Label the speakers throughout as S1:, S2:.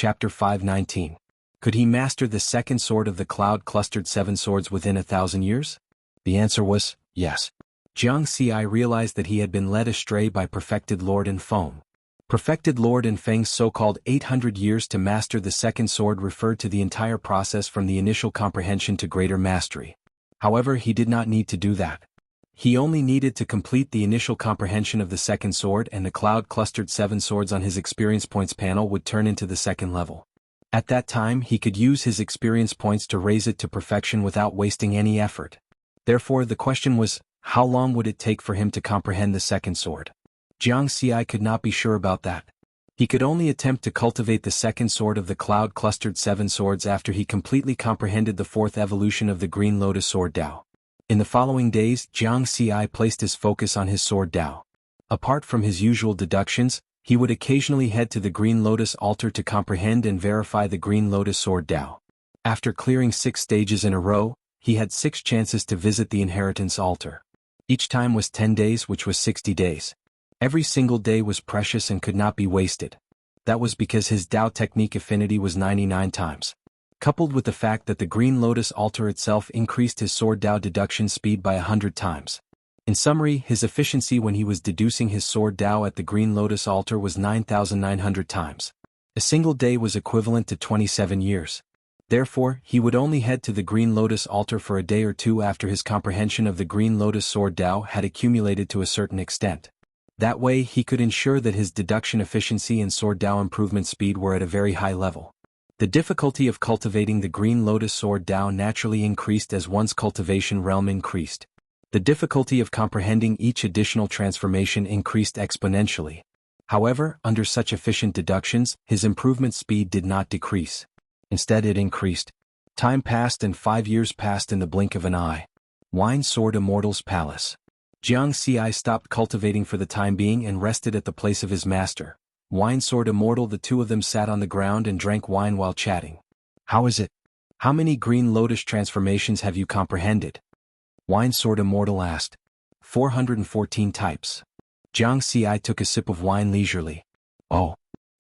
S1: Chapter 519. Could he master the second sword of the cloud-clustered 7 swords within 1,000 years? The answer was, yes. Jianghu realized that he had been led astray by Perfected Lord and Feng. Perfected Lord and Feng's so-called 800 years to master the second sword referred to the entire process from the initial comprehension to greater mastery. However, he did not need to do that. He only needed to complete the initial comprehension of the second sword, and the cloud-clustered 7 swords on his experience points panel would turn into the second level. At that time, he could use his experience points to raise it to perfection without wasting any effort. Therefore, the question was, how long would it take for him to comprehend the second sword? Jianghu could not be sure about that. He could only attempt to cultivate the second sword of the cloud-clustered 7 swords after he completely comprehended the 4th evolution of the Green Lotus Sword Dao. In the following days, Jianghu placed his focus on his sword Dao. Apart from his usual deductions, he would occasionally head to the Green Lotus altar to comprehend and verify the Green Lotus Sword Dao. After clearing 6 stages in a row, he had 6 chances to visit the inheritance altar. Each time was 10 days, which was 60 days. Every single day was precious and could not be wasted. That was because his Dao technique affinity was 99 times. Coupled with the fact that the Green Lotus altar itself increased his sword Dao deduction speed by 100 times. In summary, his efficiency when he was deducing his sword Dao at the Green Lotus altar was 9,900 times. A single day was equivalent to 27 years. Therefore, he would only head to the Green Lotus altar for a day or two after his comprehension of the Green Lotus Sword Dao had accumulated to a certain extent. That way, he could ensure that his deduction efficiency and sword Dao improvement speed were at a very high level. The difficulty of cultivating the Green Lotus Sword Dao naturally increased as one's cultivation realm increased. The difficulty of comprehending each additional transformation increased exponentially. However, under such efficient deductions, his improvement speed did not decrease. Instead, it increased. Time passed and 5 years passed in the blink of an eye. Wine Sword Immortal's Palace. Jianghu stopped cultivating for the time being and rested at the place of his master, Wine Sword Immortal. The two of them sat on the ground and drank wine while chatting. How is it? How many Green Lotus transformations have you comprehended? Wine Sword Immortal asked. 414 types. Jianghu took a sip of wine leisurely. Oh.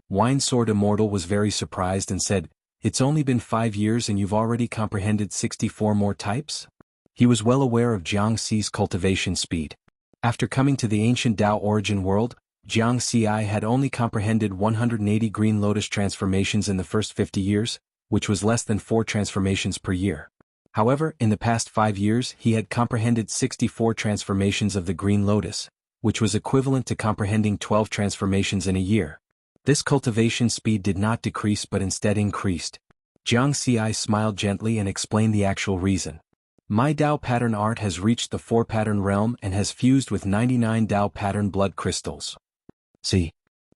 S1: Wine Sword Immortal was very surprised and said, "It's only been 5 years and you've already comprehended 64 more types?" He was well aware of Jianghu's cultivation speed. After coming to the ancient Dao origin world, Jianghu had only comprehended 180 Green Lotus transformations in the first 50 years, which was less than 4 transformations per year. However, in the past 5 years he had comprehended 64 transformations of the Green Lotus, which was equivalent to comprehending 12 transformations in a year. This cultivation speed did not decrease but instead increased. Jianghu smiled gently and explained the actual reason. My Dao pattern art has reached the 4-pattern realm and has fused with 99 Dao pattern blood crystals. See?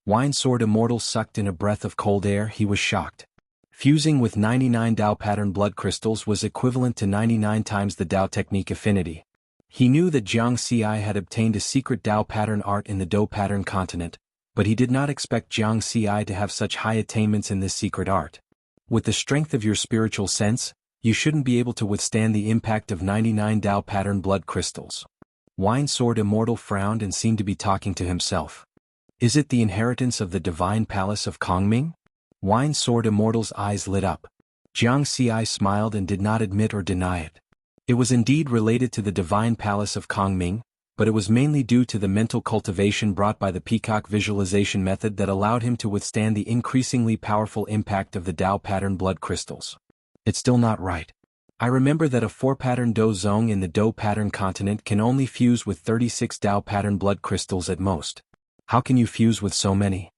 S1: Wine Sword Immortal sucked in a breath of cold air. He was shocked. Fusing with 99 Dao pattern blood crystals was equivalent to 99 times the Dao technique affinity. He knew that Jianghu had obtained a secret Dao pattern art in the Dou pattern continent, but he did not expect Jianghu to have such high attainments in this secret art. With the strength of your spiritual sense, you shouldn't be able to withstand the impact of 99 Dao pattern blood crystals. Wine Sword Immortal frowned and seemed to be talking to himself. Is it the inheritance of the divine palace of Kongming? Wine Sword Immortal's eyes lit up. Jianghu smiled and did not admit or deny it. It was indeed related to the divine palace of Kongming, but it was mainly due to the mental cultivation brought by the peacock visualization method that allowed him to withstand the increasingly powerful impact of the Dao pattern blood crystals. It's still not right. I remember that a 4-pattern Dou Zong in the Dou pattern continent can only fuse with 36 Dao pattern blood crystals at most. How can you fuse with so many?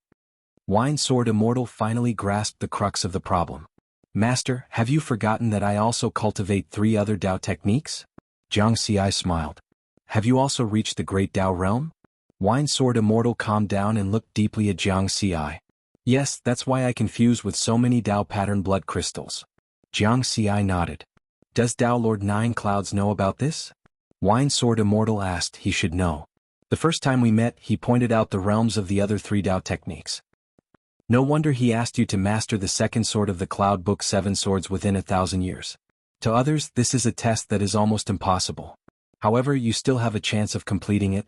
S1: Wine Sword Immortal finally grasped the crux of the problem. Master, have you forgotten that I also cultivate 3 other Dao techniques? Jianghu smiled. Have you also reached the great Dao realm? Wine Sword Immortal calmed down and looked deeply at Jianghu. Yes, that's why I can fuse with so many Dao pattern blood crystals. Jianghu nodded. Does Dao Lord 9 Clouds know about this? Wine Sword Immortal asked. He should know. The first time we met, he pointed out the realms of the other 3 Dao techniques. No wonder he asked you to master the second sword of the Cloud Book 7 swords within 1,000 years. To others, this is a test that is almost impossible. However, you still have a chance of completing it.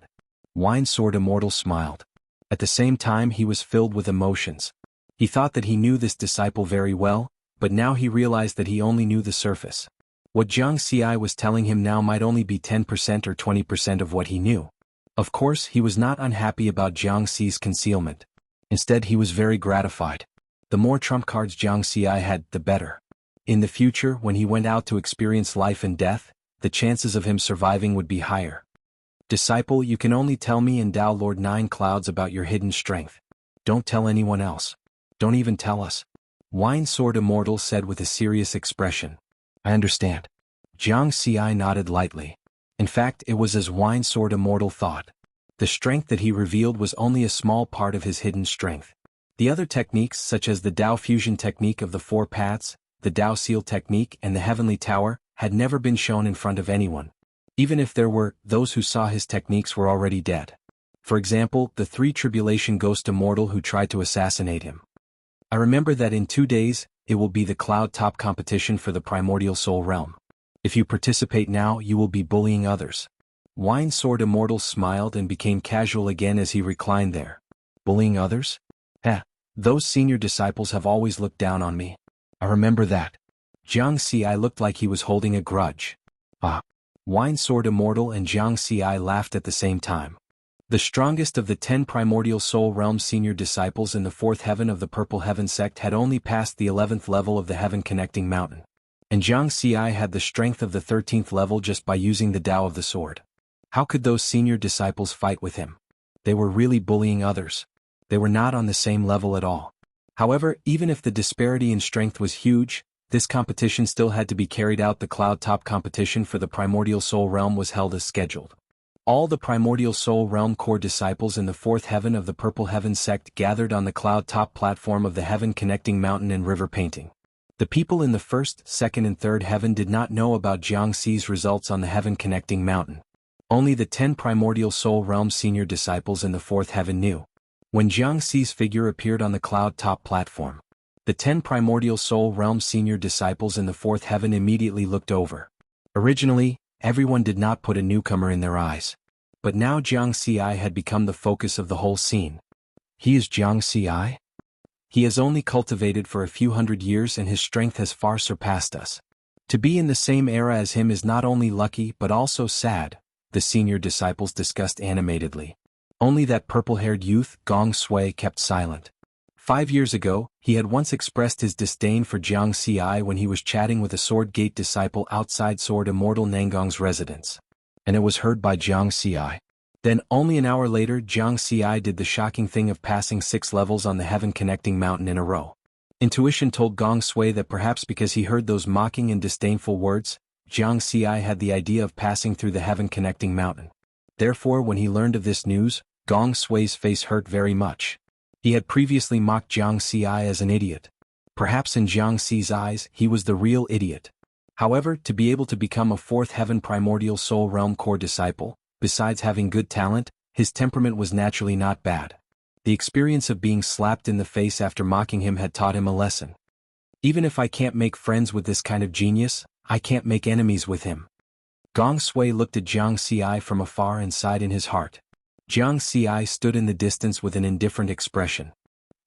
S1: Wine Sword Immortal smiled. At the same time he was filled with emotions. He thought that he knew this disciple very well, but now he realized that he only knew the surface. What Jiang Xi was telling him now might only be 10% or 20% of what he knew. Of course, he was not unhappy about Jiang Xi's concealment. Instead, he was very gratified. The more trump cards Jiang Xi had, the better. In the future, when he went out to experience life and death, the chances of him surviving would be higher. Disciple, you can only tell me and Tao Lord Nine Clouds about your hidden strength. Don't tell anyone else. Don't even tell us. Wine Sword Immortal said with a serious expression. I understand. Jiang Xi nodded lightly. In fact, it was as Wine Sword Immortal thought. The strength that he revealed was only a small part of his hidden strength. The other techniques, such as the Tao Fusion technique of the Four Paths, the Tao Seal technique and the Heavenly Tower, had never been shown in front of anyone. Even if there were, those who saw his techniques were already dead. For example, the Three Tribulation Ghost Immortal who tried to assassinate him. I remember that in 2 days, it will be the Cloud Top competition for the Primordial Soul Realm. If you participate now, you will be bullying others. Wine Sword Immortal smiled and became casual again as he reclined there. Bullying others? Those senior disciples have always looked down on me. I remember that. Jiang Xi looked like he was holding a grudge. Wine Sword Immortal and Jiang Xi laughed at the same time. The strongest of the 10 Primordial Soul Realm senior disciples in the 4th heaven of the Purple Heaven sect had only passed the 11th level of the Heaven Connecting Mountain. And Jiang Xi had the strength of the 13th level just by using the Tao of the Sword. How could those senior disciples fight with him? They were really bullying others. They were not on the same level at all. However, even if the disparity in strength was huge, this competition still had to be carried out. The Cloud Top competition for the Primordial Soul Realm was held as scheduled. All the Primordial Soul Realm core disciples in the 4th heaven of the Purple Heaven sect gathered on the Cloud Top platform of the Heaven Connecting Mountain and River Painting. The people in the 1st, 2nd and 3rd heaven did not know about Jiang Xi's results on the Heaven Connecting Mountain. Only the 10 Primordial Soul Realm senior disciples in the 4th heaven knew. When Jiang Xi's figure appeared on the Cloud Top platform, the 10 Primordial Soul Realm senior disciples in the 4th heaven immediately looked over. Originally, everyone did not put a newcomer in their eyes. But now Jiang Xi had become the focus of the whole scene. He is Jiang Xi? He has only cultivated for a few hundred years and his strength has far surpassed us. To be in the same era as him is not only lucky but also sad, the senior disciples discussed animatedly. Only that purple-haired youth, Gong Sui, kept silent. 5 years ago, he had once expressed his disdain for Jiang Xi when he was chatting with a Sword Gate disciple outside Sword Immortal Nangong's residence. And it was heard by Jiang Xi. Then, only an hour later, Jiang Xi did the shocking thing of passing 6 levels on the Heaven Connecting Mountain in a row. Intuition told Gong Sui that perhaps because he heard those mocking and disdainful words, Jiang Xi had the idea of passing through the Heaven Connecting Mountain. Therefore, when he learned of this news, Gong Sui's face hurt very much. He had previously mocked Jiang Xi as an idiot. Perhaps in Jiang Xi's eyes, he was the real idiot. However, to be able to become a 4th heaven Primordial Soul Realm core disciple, besides having good talent, his temperament was naturally not bad. The experience of being slapped in the face after mocking him had taught him a lesson. Even if I can't make friends with this kind of genius, I can't make enemies with him. Gong Sui looked at Jiang Xi from afar and sighed in his heart. Jiang Xi stood in the distance with an indifferent expression.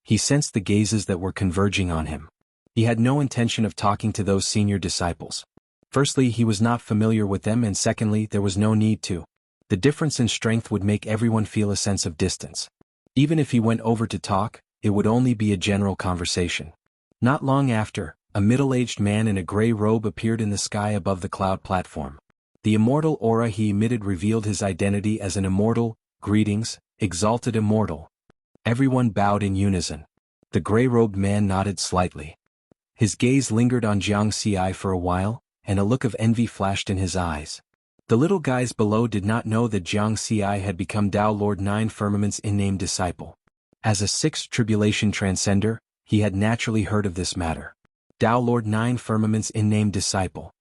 S1: He sensed the gazes that were converging on him. He had no intention of talking to those senior disciples. Firstly, he was not familiar with them, and secondly, there was no need to. The difference in strength would make everyone feel a sense of distance. Even if he went over to talk, it would only be a general conversation. Not long after, a middle-aged man in a gray robe appeared in the sky above the cloud platform. The immortal aura he emitted revealed his identity as an immortal. Greetings, exalted immortal. Everyone bowed in unison. The gray-robed man nodded slightly. His gaze lingered on Jiang Xi for a while, and a look of envy flashed in his eyes. The little guys below did not know that Jiang Xi had become Tao Lord Nine Firmament's in-name disciple. As a 6th Tribulation Transcender, he had naturally heard of this matter. Tao Lord Nine Firmament's in-name disciple.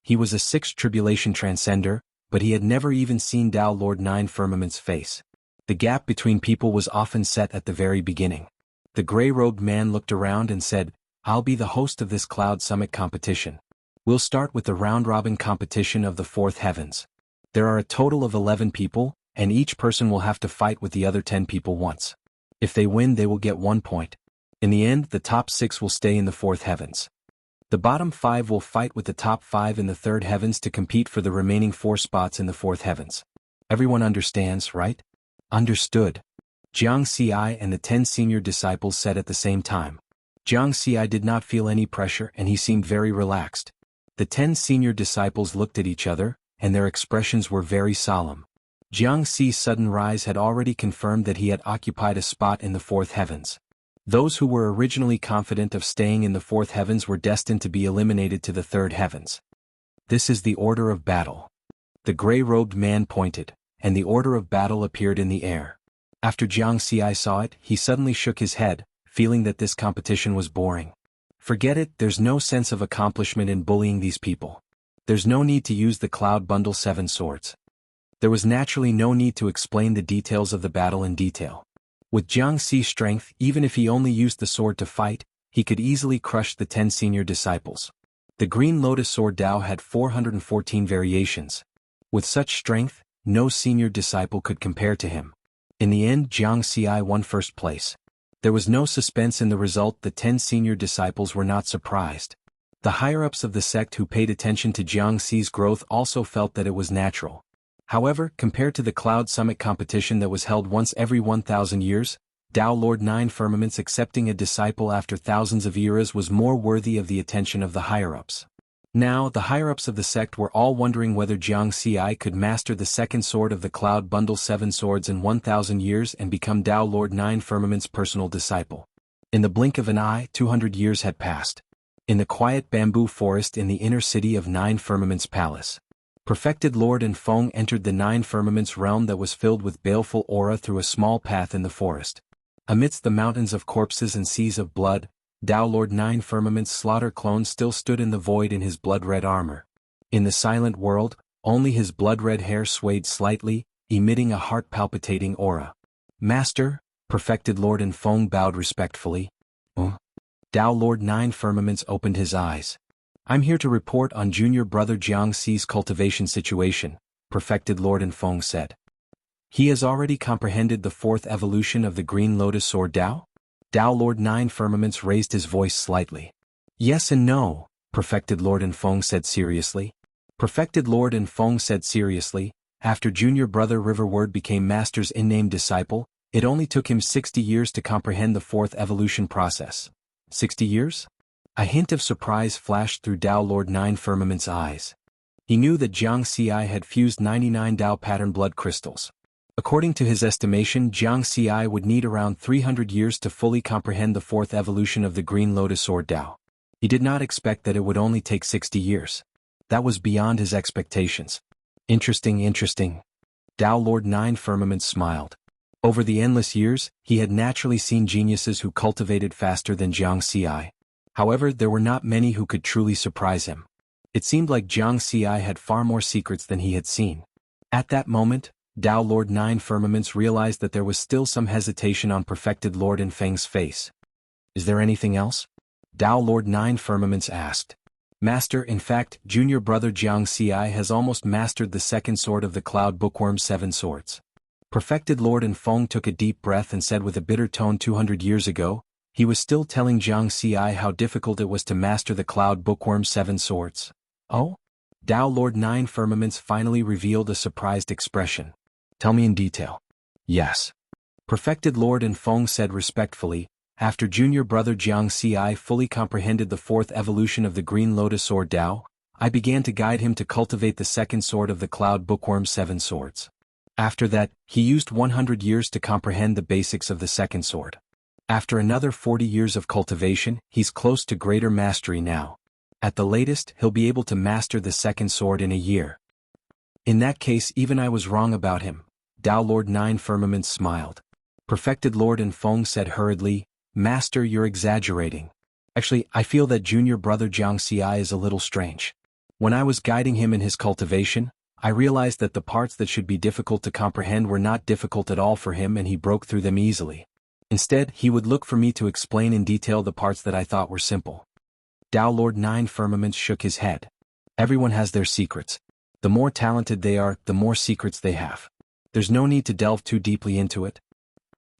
S1: He was a 6th Tribulation Transcender, but he had never even seen Tao Lord Nine Firmament's face. The gap between people was often set at the very beginning. The gray-robed man looked around and said, I'll be the host of this Cloud Summit competition. We'll start with the round-robin competition of the 4th heavens. There are a total of 11 people, and each person will have to fight with the other 10 people once. If they win, they will get 1 point. In the end, the top 6 will stay in the 4th heavens. The bottom 5 will fight with the top 5 in the 3rd heavens to compete for the remaining 4 spots in the 4th heavens. Everyone understands, right? Understood. Jiang Xi and the 10 senior disciples said at the same time. Jiang Xi did not feel any pressure and he seemed very relaxed. The 10 senior disciples looked at each other, and their expressions were very solemn. Jiang Xi's sudden rise had already confirmed that he had occupied a spot in the 4th heavens. Those who were originally confident of staying in the 4th heavens were destined to be eliminated to the 3rd heavens. This is the order of battle. The gray-robed man pointed, and the order of battle appeared in the air. After Jiang Xi saw it, he suddenly shook his head, feeling that this competition was boring. Forget it, there's no sense of accomplishment in bullying these people. There's no need to use the Cloud Bundle 7 swords. There was naturally no need to explain the details of the battle in detail. With Jiang Xi's strength, even if he only used the sword to fight, he could easily crush the 10 senior disciples. The Green Lotus Sword Dao had 414 variations. With such strength, no senior disciple could compare to him. In the end, Jiang Xi won first place. There was no suspense in the result. The 10 senior disciples were not surprised. The higher-ups of the sect who paid attention to Jiang Xi's growth also felt that it was natural. However, compared to the Cloud Summit competition that was held once every 1,000 years, Tao Lord 9 Firmaments accepting a disciple after thousands of eras was more worthy of the attention of the higher-ups. Now, the higher-ups of the sect were all wondering whether Jiang Xi could master the second sword of the Cloud Bundle 7 swords in 1,000 years and become Tao Lord 9 Firmament's personal disciple. In the blink of an eye, 200 years had passed. In the quiet bamboo forest in the inner city of 9 Firmaments Palace, Perfected Lord and Feng entered the 9 Firmaments realm that was filled with baleful aura through a small path in the forest. Amidst the mountains of corpses and seas of blood, Tao Lord 9 Firmament's slaughter clone still stood in the void in his blood-red armor. In the silent world, only his blood-red hair swayed slightly, emitting a heart-palpitating aura. Master, Perfected Lord and Feng bowed respectfully. Tao Lord 9 Firmaments opened his eyes. I'm here to report on junior brother Jiang Xi's cultivation situation, Perfected Lord and Feng said. He has already comprehended the 4th evolution of the Green Lotus Sword Dao? Tao Lord 9 Firmaments raised his voice slightly. Yes and no, Perfected Lord and Feng said seriously. Perfected Lord and Feng said seriously, after junior brother Riverward became Master's in-name disciple, it only took him 60 years to comprehend the 4th evolution process. 60 years? A hint of surprise flashed through Tao Lord 9 Firmament's eyes. He knew that Jiang Xi had fused 99 Dao pattern blood crystals. According to his estimation, Jiang Xi would need around 300 years to fully comprehend the 4th evolution of the Green Lotus Sword Dao. He did not expect that it would only take 60 years. That was beyond his expectations. Interesting. Tao Lord 9 Firmament smiled. Over the endless years, he had naturally seen geniuses who cultivated faster than Jiang Xi. However, there were not many who could truly surprise him. It seemed like Jiang Xi had far more secrets than he had seen. At that moment, Tao Lord 9 Firmaments realized that there was still some hesitation on Perfected Lord and Feng's face. Is there anything else? Tao Lord 9 Firmaments asked. Master, in fact, junior brother Jiang Xi has almost mastered the second sword of the Cloud Bookworm 7 swords. Perfected Lord and Feng took a deep breath and said with a bitter tone 200 years ago, he was still telling Jiang Xi how difficult it was to master the Cloud Bookworm 7 swords. Oh? Tao Lord 9 Firmaments finally revealed a surprised expression. Tell me in detail. Yes. Perfected Lord and Feng said respectfully, after junior brother Jiang Xi fully comprehended the 4th evolution of the Green Lotus Sword Dao, I began to guide him to cultivate the second sword of the Cloud Bookworm 7 swords. After that, he used 100 years to comprehend the basics of the second sword. After another 40 years of cultivation, he's close to greater mastery now. At the latest, he'll be able to master the second sword in a year. In that case, even I was wrong about him. Tao Lord 9 Firmaments smiled. Perfected Lord and Feng said hurriedly, Master, you're exaggerating. Actually, I feel that junior brother Jiang Xi is a little strange. When I was guiding him in his cultivation, I realized that the parts that should be difficult to comprehend were not difficult at all for him and he broke through them easily. Instead, he would look for me to explain in detail the parts that I thought were simple. Tao Lord 9 Firmaments shook his head. Everyone has their secrets. The more talented they are, the more secrets they have. There's no need to delve too deeply into it.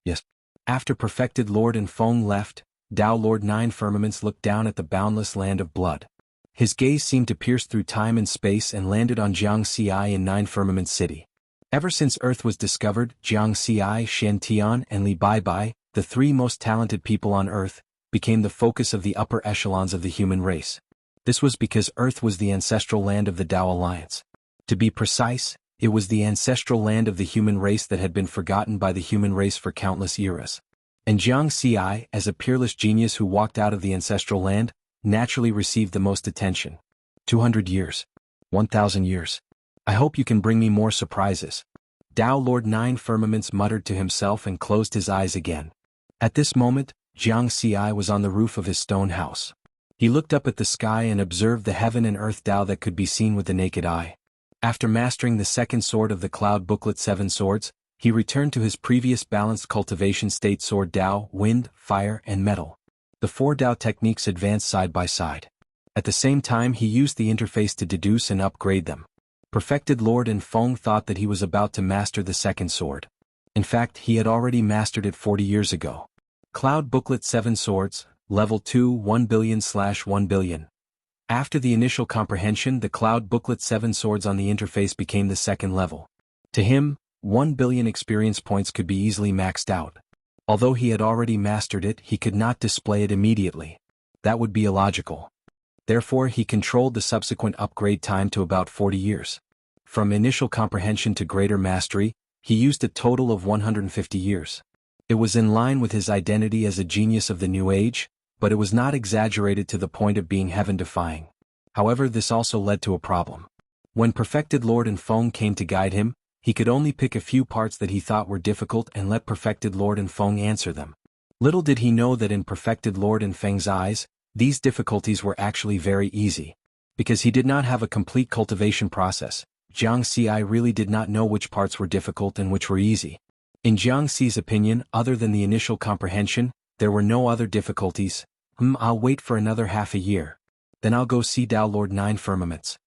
S1: Yes. After Perfected Lord and Feng left, Dao Lord Nine Firmaments looked down at the boundless land of blood. His gaze seemed to pierce through time and space and landed on Jianghu in Nine Firmament City. Ever since Earth was discovered, Jianghu, Shen Tian, and Li Baibai, the three most talented people on Earth, became the focus of the upper echelons of the human race. This was because Earth was the ancestral land of the Dao Alliance. To be precise, it was the ancestral land of the human race that had been forgotten by the human race for countless eras. And Jianghu, as a peerless genius who walked out of the ancestral land, naturally received the most attention. 200 years. 1,000 years. I hope you can bring me more surprises. Dao Lord Nine Firmaments muttered to himself and closed his eyes again. At this moment, Jianghu was on the roof of his stone house. He looked up at the sky and observed the heaven and earth Dao that could be seen with the naked eye. After mastering the second sword of the Cloud Booklet 7 Swords, he returned to his previous balanced cultivation state sword Dao, wind, fire, and metal. The four Dao techniques advanced side by side. At the same time he used the interface to deduce and upgrade them. Perfected Lord Infeng thought that he was about to master the second sword. In fact, he had already mastered it 40 years ago. Cloud Booklet 7 Swords, Level 2 1 billion/1 billion. After the initial comprehension, the Cloud Booklet 7 Swords on the interface became the second level. To him, 1 billion experience points could be easily maxed out. Although he had already mastered it, he could not display it immediately. That would be illogical. Therefore, he controlled the subsequent upgrade time to about 40 years. From initial comprehension to greater mastery, he used a total of 150 years. It was in line with his identity as a genius of the New Age, but it was not exaggerated to the point of being heaven-defying. However, this also led to a problem. When Perfected Lord Infeng came to guide him, he could only pick a few parts that he thought were difficult and let Perfected Lord Infeng answer them. Little did he know that in Perfected Lord Infeng's eyes, these difficulties were actually very easy. Because he did not have a complete cultivation process, Jianghu really did not know which parts were difficult and which were easy. In Jianghu's opinion, other than the initial comprehension, there were no other difficulties. I'll wait for another half a year. Then I'll go see Dao Lord Nine Firmaments.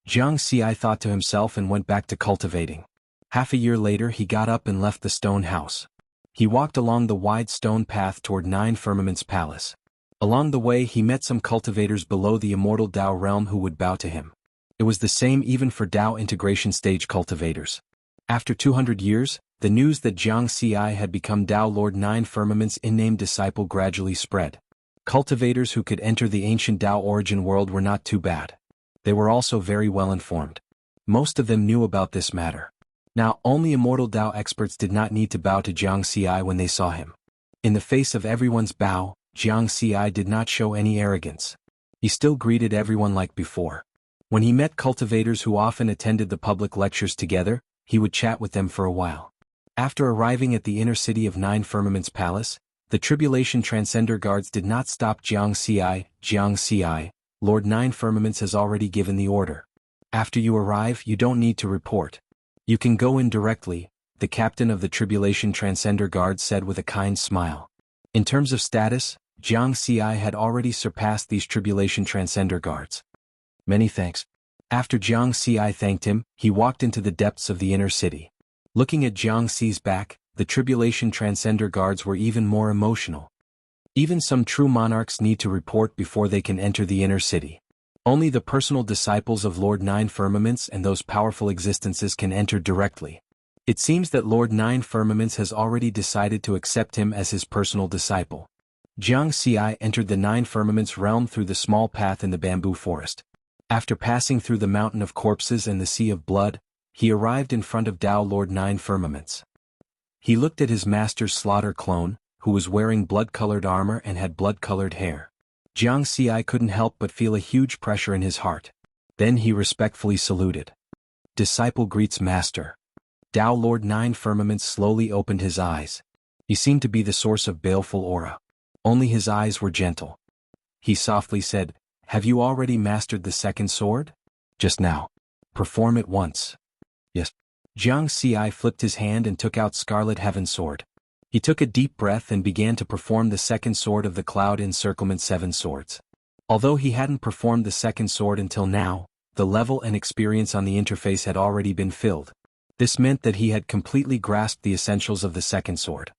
S1: Jianghu thought to himself and went back to cultivating. Half a year later he got up and left the stone house. He walked along the wide stone path toward Nine Firmaments Palace. Along the way he met some cultivators below the immortal Dao realm who would bow to him. It was the same even for Dao integration stage cultivators. After 200 years, the news that Jianghu had become Dao Lord Nine Firmaments' in-name disciple gradually spread. Cultivators who could enter the ancient Dao origin world were not too bad. They were also very well informed. Most of them knew about this matter. Now, only immortal Dao experts did not need to bow to Jianghu when they saw him. In the face of everyone's bow, Jianghu did not show any arrogance. He still greeted everyone like before. When he met cultivators who often attended the public lectures together, he would chat with them for a while. After arriving at the inner city of Nine Firmaments Palace, the Tribulation Transcender guards did not stop Jianghu. Jianghu, Lord Nine Firmaments has already given the order. After you arrive, you don't need to report. You can go in directly, the captain of the Tribulation Transcender guards said with a kind smile. In terms of status, Jianghu had already surpassed these Tribulation Transcender guards. Many thanks. After Jianghu thanked him, he walked into the depths of the inner city. Looking at Jianghu's back, the Tribulation Transcender guards were even more emotional. Even some true monarchs need to report before they can enter the inner city. Only the personal disciples of Lord Nine Firmaments and those powerful existences can enter directly. It seems that Lord Nine Firmaments has already decided to accept him as his personal disciple. Jianghu entered the Nine Firmaments realm through the small path in the bamboo forest. After passing through the mountain of corpses and the sea of blood, he arrived in front of Dao Lord Nine Firmaments. He looked at his master's slaughter clone, who was wearing blood-colored armor and had blood-colored hair. Jianghu couldn't help but feel a huge pressure in his heart. Then he respectfully saluted. Disciple greets master. Dao Lord Nine Firmaments slowly opened his eyes. He seemed to be the source of baleful aura. Only his eyes were gentle. He softly said, "Have you already mastered the second sword?" "Just now." "Perform it once." "Yes." Jianghu flipped his hand and took out Scarlet Heaven Sword. He took a deep breath and began to perform the second sword of the Cloud Encirclement 7 Swords. Although he hadn't performed the second sword until now, the level and experience on the interface had already been filled. This meant that he had completely grasped the essentials of the second sword.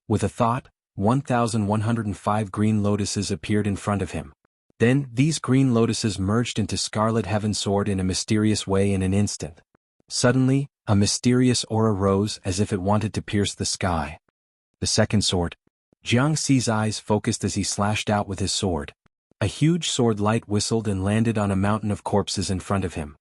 S1: With a thought, 1,105 green lotuses appeared in front of him. Then, these green lotuses merged into Scarlet Heaven Sword in a mysterious way in an instant. Suddenly, a mysterious aura rose as if it wanted to pierce the sky. The second sword. Jiang Xi's eyes focused as he slashed out with his sword. A huge sword light whistled and landed on a mountain of corpses in front of him.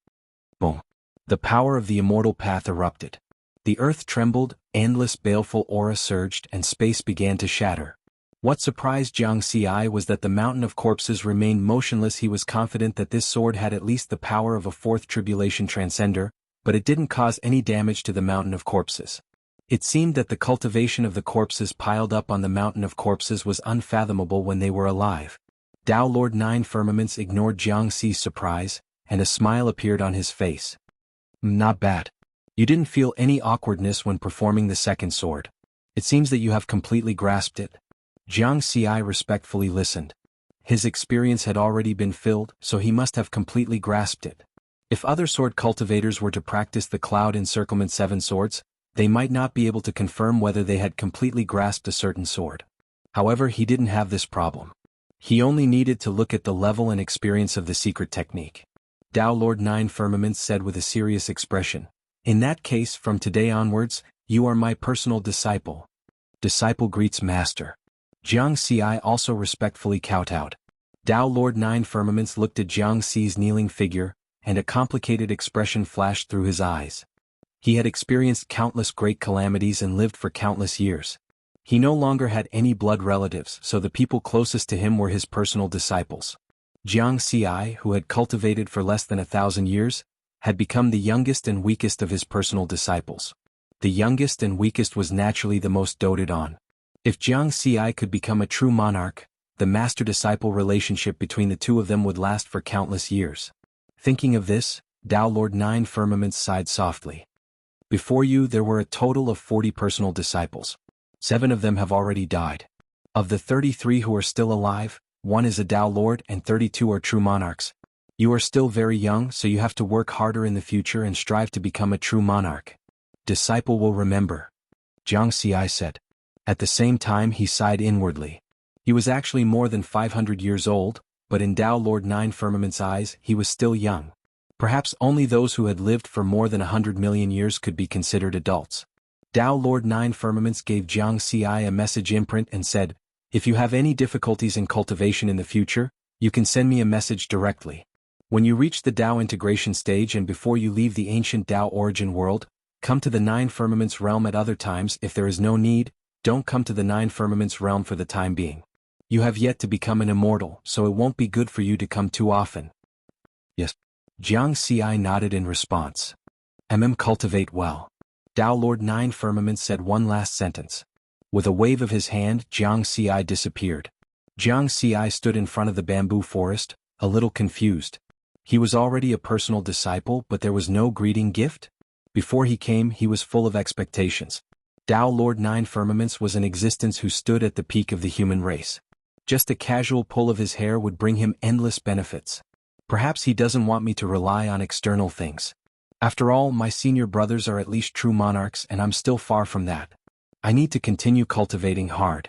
S1: Boom! The power of the immortal path erupted. The earth trembled, endless baleful aura surged, and space began to shatter. What surprised Jiang Xi was that the mountain of corpses remained motionless. He was confident that this sword had at least the power of a fourth tribulation transcender, but it didn't cause any damage to the mountain of corpses. It seemed that the cultivation of the corpses piled up on the mountain of corpses was unfathomable when they were alive. Tao Lord Nine Firmaments ignored Jiang Xi's surprise, and a smile appeared on his face. Not bad. You didn't feel any awkwardness when performing the second sword. It seems that you have completely grasped it. Jiang Xi respectfully listened. His experience had already been filled, so he must have completely grasped it. If other sword cultivators were to practice the Cloud Encirclement 7 swords, they might not be able to confirm whether they had completely grasped a certain sword. However, he didn't have this problem. He only needed to look at the level and experience of the secret technique. Tao Lord Nine Firmaments said with a serious expression, "In that case, from today onwards, you are my personal disciple." Disciple greets master. Jiang Xi also respectfully kowtowed. Tao Lord Nine Firmaments looked at Jiang Xi's kneeling figure, and a complicated expression flashed through his eyes. He had experienced countless great calamities and lived for countless years. He no longer had any blood relatives, so the people closest to him were his personal disciples. Jiang Xi, who had cultivated for less than 1,000 years, had become the youngest and weakest of his personal disciples. The youngest and weakest was naturally the most doted on. If Jiang Xi could become a true monarch, the master-disciple relationship between the two of them would last for countless years. Thinking of this, Tao Lord Nine Firmaments sighed softly. Before you there were a total of 40 personal disciples. 7 of them have already died. Of the 33 who are still alive, 1 is a Tao Lord and 32 are true monarchs. You are still very young, so you have to work harder in the future and strive to become a true monarch. Disciple will remember. Jiang Xi said. At the same time he sighed inwardly. He was actually more than 500 years old, but in Tao Lord Nine Firmaments' eyes he was still young. Perhaps only those who had lived for more than 100 million years could be considered adults. Tao Lord Nine Firmaments gave Jiang Xi a message imprint and said, "If you have any difficulties in cultivation in the future, you can send me a message directly. When you reach the Tao integration stage and before you leave the ancient Tao origin world, come to the Nine Firmaments realm at other times. If there is no need, don't come to the Nine Firmaments realm for the time being. You have yet to become an immortal, so it won't be good for you to come too often." Yes. Jiang Xi nodded in response. Cultivate well. Tao Lord Nine Firmaments said one last sentence. With a wave of his hand, Jiang Xi disappeared. Jiang Xi stood in front of the bamboo forest, a little confused. He was already a personal disciple, but there was no greeting gift? Before he came, he was full of expectations. Tao Lord Nine Firmaments was an existence who stood at the peak of the human race. Just a casual pull of his hair would bring him endless benefits. Perhaps he doesn't want me to rely on external things. After all, my senior brothers are at least true monarchs and I'm still far from that. I need to continue cultivating hard.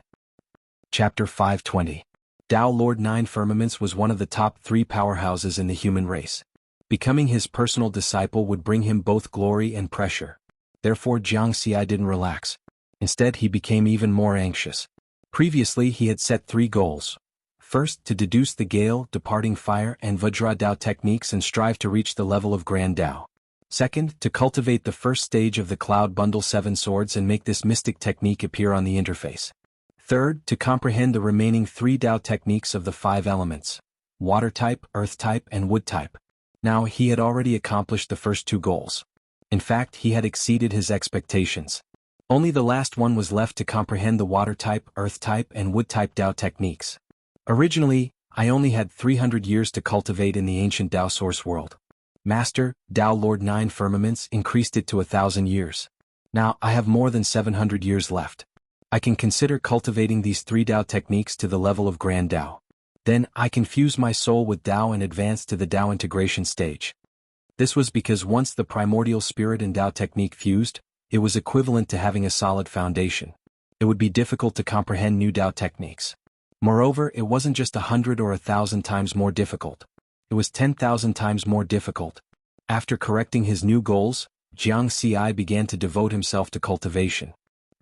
S1: Chapter 520. Tao Lord Nine Firmaments was one of the top 3 powerhouses in the human race. Becoming his personal disciple would bring him both glory and pressure. Therefore Jiang Xi didn't relax. Instead he became even more anxious. Previously he had set 3 goals. First, to deduce the Gale, Departing Fire and Vajra Dao techniques and strive to reach the level of Grand Dao. Second, to cultivate the first stage of the Cloud Bundle 7 swords and make this mystic technique appear on the interface. Third, to comprehend the remaining 3 Dao techniques of the 5 elements: Water type, Earth type and Wood type. Now he had already accomplished the first 2 goals. In fact, he had exceeded his expectations. Only the last one was left to comprehend the Water type, Earth type and Wood type Dao techniques. Originally, I only had 300 years to cultivate in the ancient Dao source world. Master, Tao Lord Nine Firmaments increased it to 1,000 years. Now I have more than 700 years left. I can consider cultivating these 3 Dao techniques to the level of Grand Dao. Then I can fuse my soul with Dao and advance to the Dao integration stage. This was because once the primordial spirit and Dao technique fused, it was equivalent to having a solid foundation. It would be difficult to comprehend new Dao techniques. Moreover, it wasn't just 100 or 1,000 times more difficult. It was 10,000 times more difficult. After correcting his new goals, Jianghu began to devote himself to cultivation.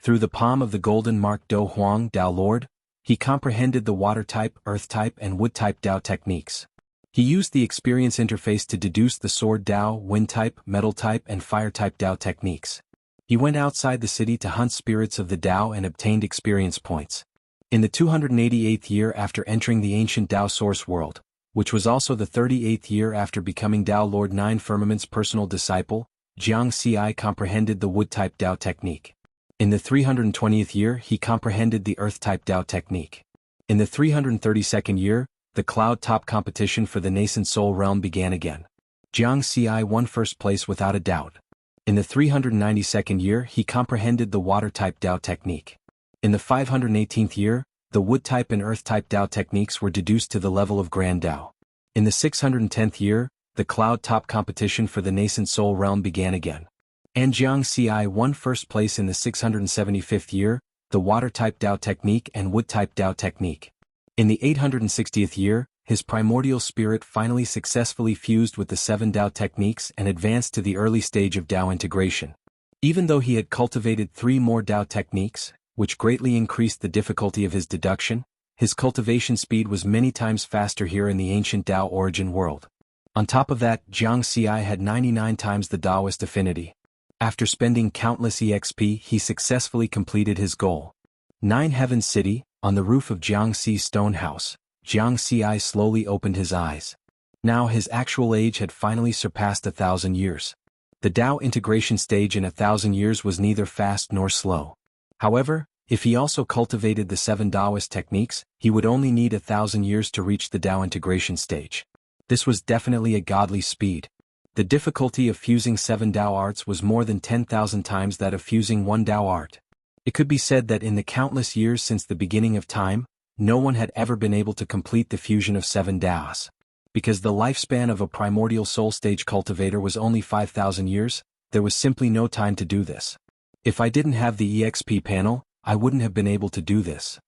S1: Through the palm of the golden mark Do Huang Dao Lord, he comprehended the water type, earth type, and wood type Dao techniques. He used the experience interface to deduce the sword Dao, wind type, metal type, and fire type Dao techniques. He went outside the city to hunt spirits of the Dao and obtained experience points. In the 288th year after entering the ancient Dao source world, which was also the 38th year after becoming Dao Lord Nine Firmament's personal disciple, Jianghu comprehended the wood type Dao technique. In the 320th year he comprehended the earth type Dao technique. In the 332nd year, the cloud top competition for the nascent soul realm began again. Jianghu won first place without a doubt. In the 392nd year he comprehended the water type Dao technique. In the 518th year, the wood type and earth type Dao techniques were deduced to the level of Grand Dao. In the 610th year, the cloud top competition for the nascent soul realm began again. And Jianghu won first place in the 675th year, the water type Dao technique and wood type Dao technique. In the 860th year, his primordial spirit finally successfully fused with the 7 Dao techniques and advanced to the early stage of Dao integration. Even though he had cultivated 3 more Dao techniques, which greatly increased the difficulty of his deduction, his cultivation speed was many times faster here in the ancient Dao origin world. On top of that, Jianghu had 99 times the Daoist affinity. After spending countless EXP, he successfully completed his goal. 9 Heavens City, on the roof of Jianghu's stone house, Jianghu slowly opened his eyes. Now his actual age had finally surpassed 1,000 years. The Dao integration stage in 1,000 years was neither fast nor slow. However, if he also cultivated the 7 Daoist techniques, he would only need 1,000 years to reach the Dao integration stage. This was definitely a godly speed. The difficulty of fusing 7 Dao arts was more than 10,000 times that of fusing 1 Dao art. It could be said that in the countless years since the beginning of time, no one had ever been able to complete the fusion of 7 Daos. Because the lifespan of a primordial soul stage cultivator was only 5,000 years, there was simply no time to do this. If I didn't have the EXP panel, I wouldn't have been able to do this.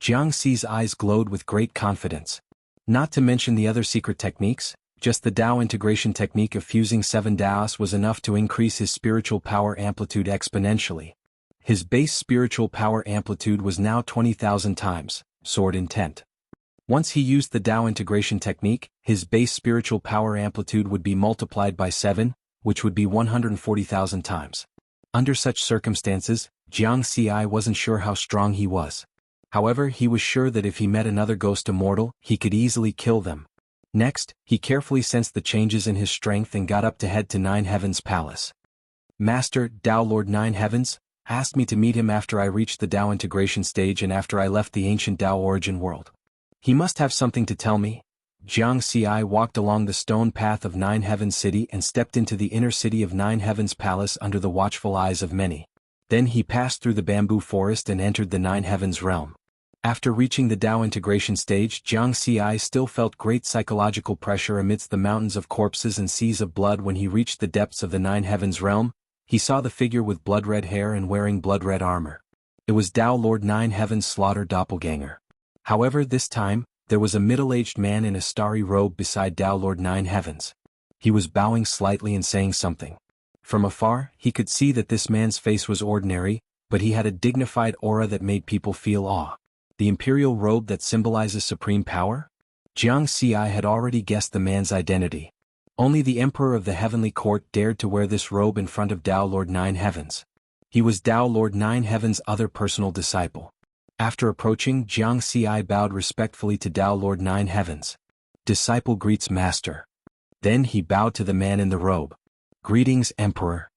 S1: Jianghu's eyes glowed with great confidence. Not to mention the other secret techniques, just the Dao integration technique of fusing 7 Daos was enough to increase his spiritual power amplitude exponentially. His base spiritual power amplitude was now 20,000 times, sword intent. Once he used the Dao integration technique, his base spiritual power amplitude would be multiplied by 7, which would be 140,000 times. Under such circumstances, Jianghu wasn't sure how strong he was. However, he was sure that if he met another ghost immortal, he could easily kill them. Next, he carefully sensed the changes in his strength and got up to head to 9 Heavens Palace. Master, Dao Lord 9 Heavens, asked me to meet him after I reached the Dao integration stage and after I left the ancient Dao origin world. He must have something to tell me. Jianghu walked along the stone path of 9 Heavens City and stepped into the inner city of 9 Heavens Palace under the watchful eyes of many. Then he passed through the bamboo forest and entered the 9 Heavens realm. After reaching the Dao integration stage, Jianghu still felt great psychological pressure amidst the mountains of corpses and seas of blood. When he reached the depths of the 9 Heavens realm, he saw the figure with blood-red hair and wearing blood-red armor. It was Dao Lord 9 Heavens' slaughtered doppelganger. However, this time, there was a middle-aged man in a starry robe beside Dao Lord 9 Heavens. He was bowing slightly and saying something. From afar, he could see that this man's face was ordinary, but he had a dignified aura that made people feel awe. The imperial robe that symbolizes supreme power? Jianghu had already guessed the man's identity. Only the emperor of the heavenly court dared to wear this robe in front of Dao Lord 9 Heavens. He was Dao Lord 9 Heavens' other personal disciple. After approaching, Jianghu bowed respectfully to Dao Lord 9 Heavens. Disciple greets master. Then he bowed to the man in the robe. Greetings, Emperor.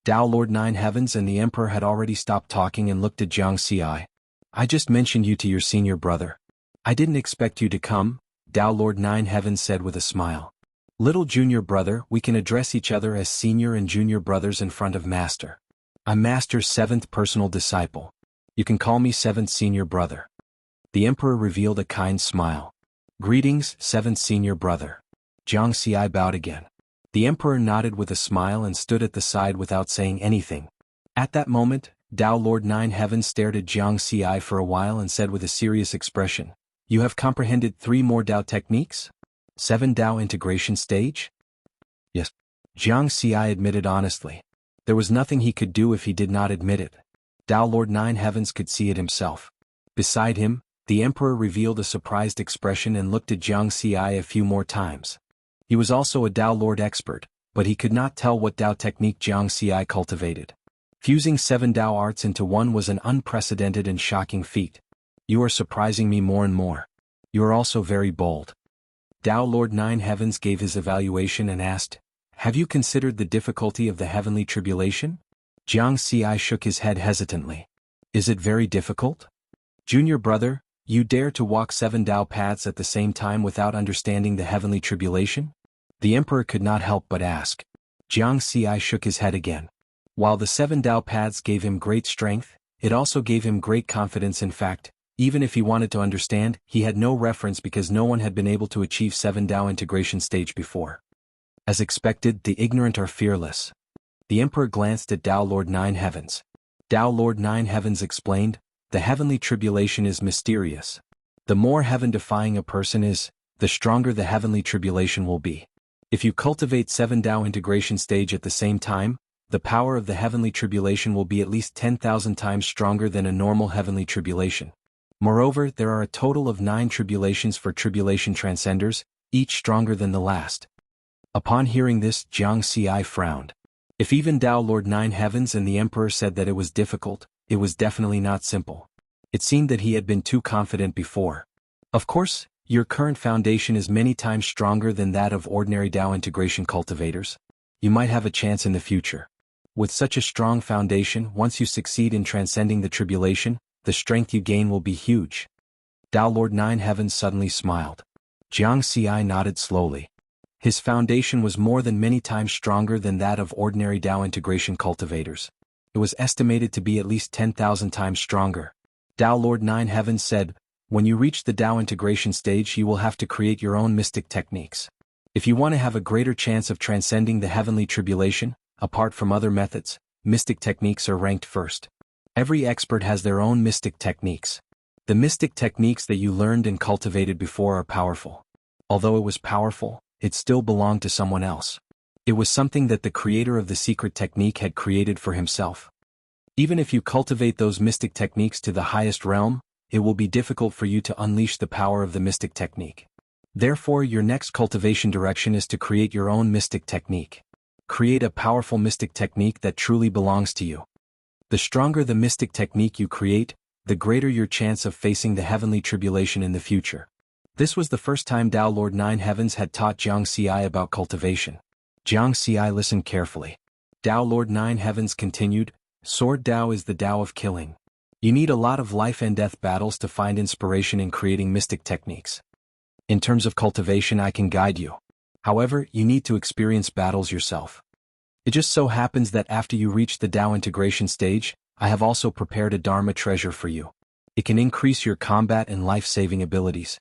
S1: Dao Lord 9 Heavens and the Emperor had already stopped talking and looked at Jianghu. I just mentioned you to your senior brother. I didn't expect you to come, Dao Lord 9 Heavens said with a smile. Little junior brother, we can address each other as senior and junior brothers in front of master. I'm master's 7th personal disciple. You can call me 7th senior brother. The Emperor revealed a kind smile. Greetings, 7th senior brother. Jianghu bowed again. The Emperor nodded with a smile and stood at the side without saying anything. At that moment, Tao Lord Nine Heavens stared at Jiang Ci for a while and said with a serious expression, "You have comprehended 3 more Tao techniques? 7 Tao integration stage?" "Yes." Jiang Ci admitted honestly. There was nothing he could do if he did not admit it. Tao Lord Nine Heavens could see it himself. Beside him, the Emperor revealed a surprised expression and looked at Jiang Ci a few more times. He was also a Tao Lord expert, but he could not tell what Tao technique Jiang Ci cultivated. Fusing 7 Tao arts into one was an unprecedented and shocking feat. "You are surprising me more and more. You are also very bold." Tao Lord Nine Heavens gave his evaluation and asked, "Have you considered the difficulty of the heavenly tribulation?" Jiang Ci shook his head hesitantly. "Is it very difficult?" "Junior brother, you dare to walk 7 Tao paths at the same time without understanding the heavenly tribulation?" The Emperor could not help but ask. Jiang Ci shook his head again. While the 7 Tao paths gave him great strength, it also gave him great confidence. In fact, even if he wanted to understand, he had no reference because no one had been able to achieve 7 Tao integration stage before. As expected, the ignorant are fearless. The Emperor glanced at Tao Lord Nine Heavens. Tao Lord Nine Heavens explained, "The heavenly tribulation is mysterious. The more heaven-defying a person is, the stronger the heavenly tribulation will be. If you cultivate 7 Tao integration stage at the same time, the power of the heavenly tribulation will be at least 10,000 times stronger than a normal heavenly tribulation. Moreover, there are a total of 9 tribulations for tribulation transcenders, each stronger than the last." Upon hearing this, Jiang Ci frowned. If even Tao Lord Nine Heavens and the Emperor said that it was difficult, it was definitely not simple. It seemed that he had been too confident before. "Of course, your current foundation is many times stronger than that of ordinary Tao integration cultivators. You might have a chance in the future. With such a strong foundation, once you succeed in transcending the tribulation, the strength you gain will be huge." Tao Lord Nine Heavens suddenly smiled. Jiang Ci nodded slowly. His foundation was more than many times stronger than that of ordinary Tao integration cultivators. It was estimated to be at least 10,000 times stronger. Tao Lord Nine Heavens said, "When you reach the Tao integration stage, you will have to create your own mystic techniques. If you want to have a greater chance of transcending the heavenly tribulation, apart from other methods, mystic techniques are ranked first. Every expert has their own mystic techniques. The mystic techniques that you learned and cultivated before are powerful. Although it was powerful, it still belonged to someone else. It was something that the creator of the secret technique had created for himself. Even if you cultivate those mystic techniques to the highest realm, it will be difficult for you to unleash the power of the mystic technique. Therefore, your next cultivation direction is to create your own mystic technique. Create a powerful mystic technique that truly belongs to you. The stronger the mystic technique you create, the greater your chance of facing the heavenly tribulation in the future." This was the first time Tao Lord Nine Heavens had taught Jiang Ci about cultivation. Jiang Ci listened carefully. Tao Lord Nine Heavens continued, "Sword Tao is the Tao of killing. You need a lot of life and death battles to find inspiration in creating mystic techniques. In terms of cultivation, I can guide you. However, you need to experience battles yourself. It just so happens that after you reach the Tao integration stage, I have also prepared a Dharma treasure for you. It can increase your combat and life-saving abilities."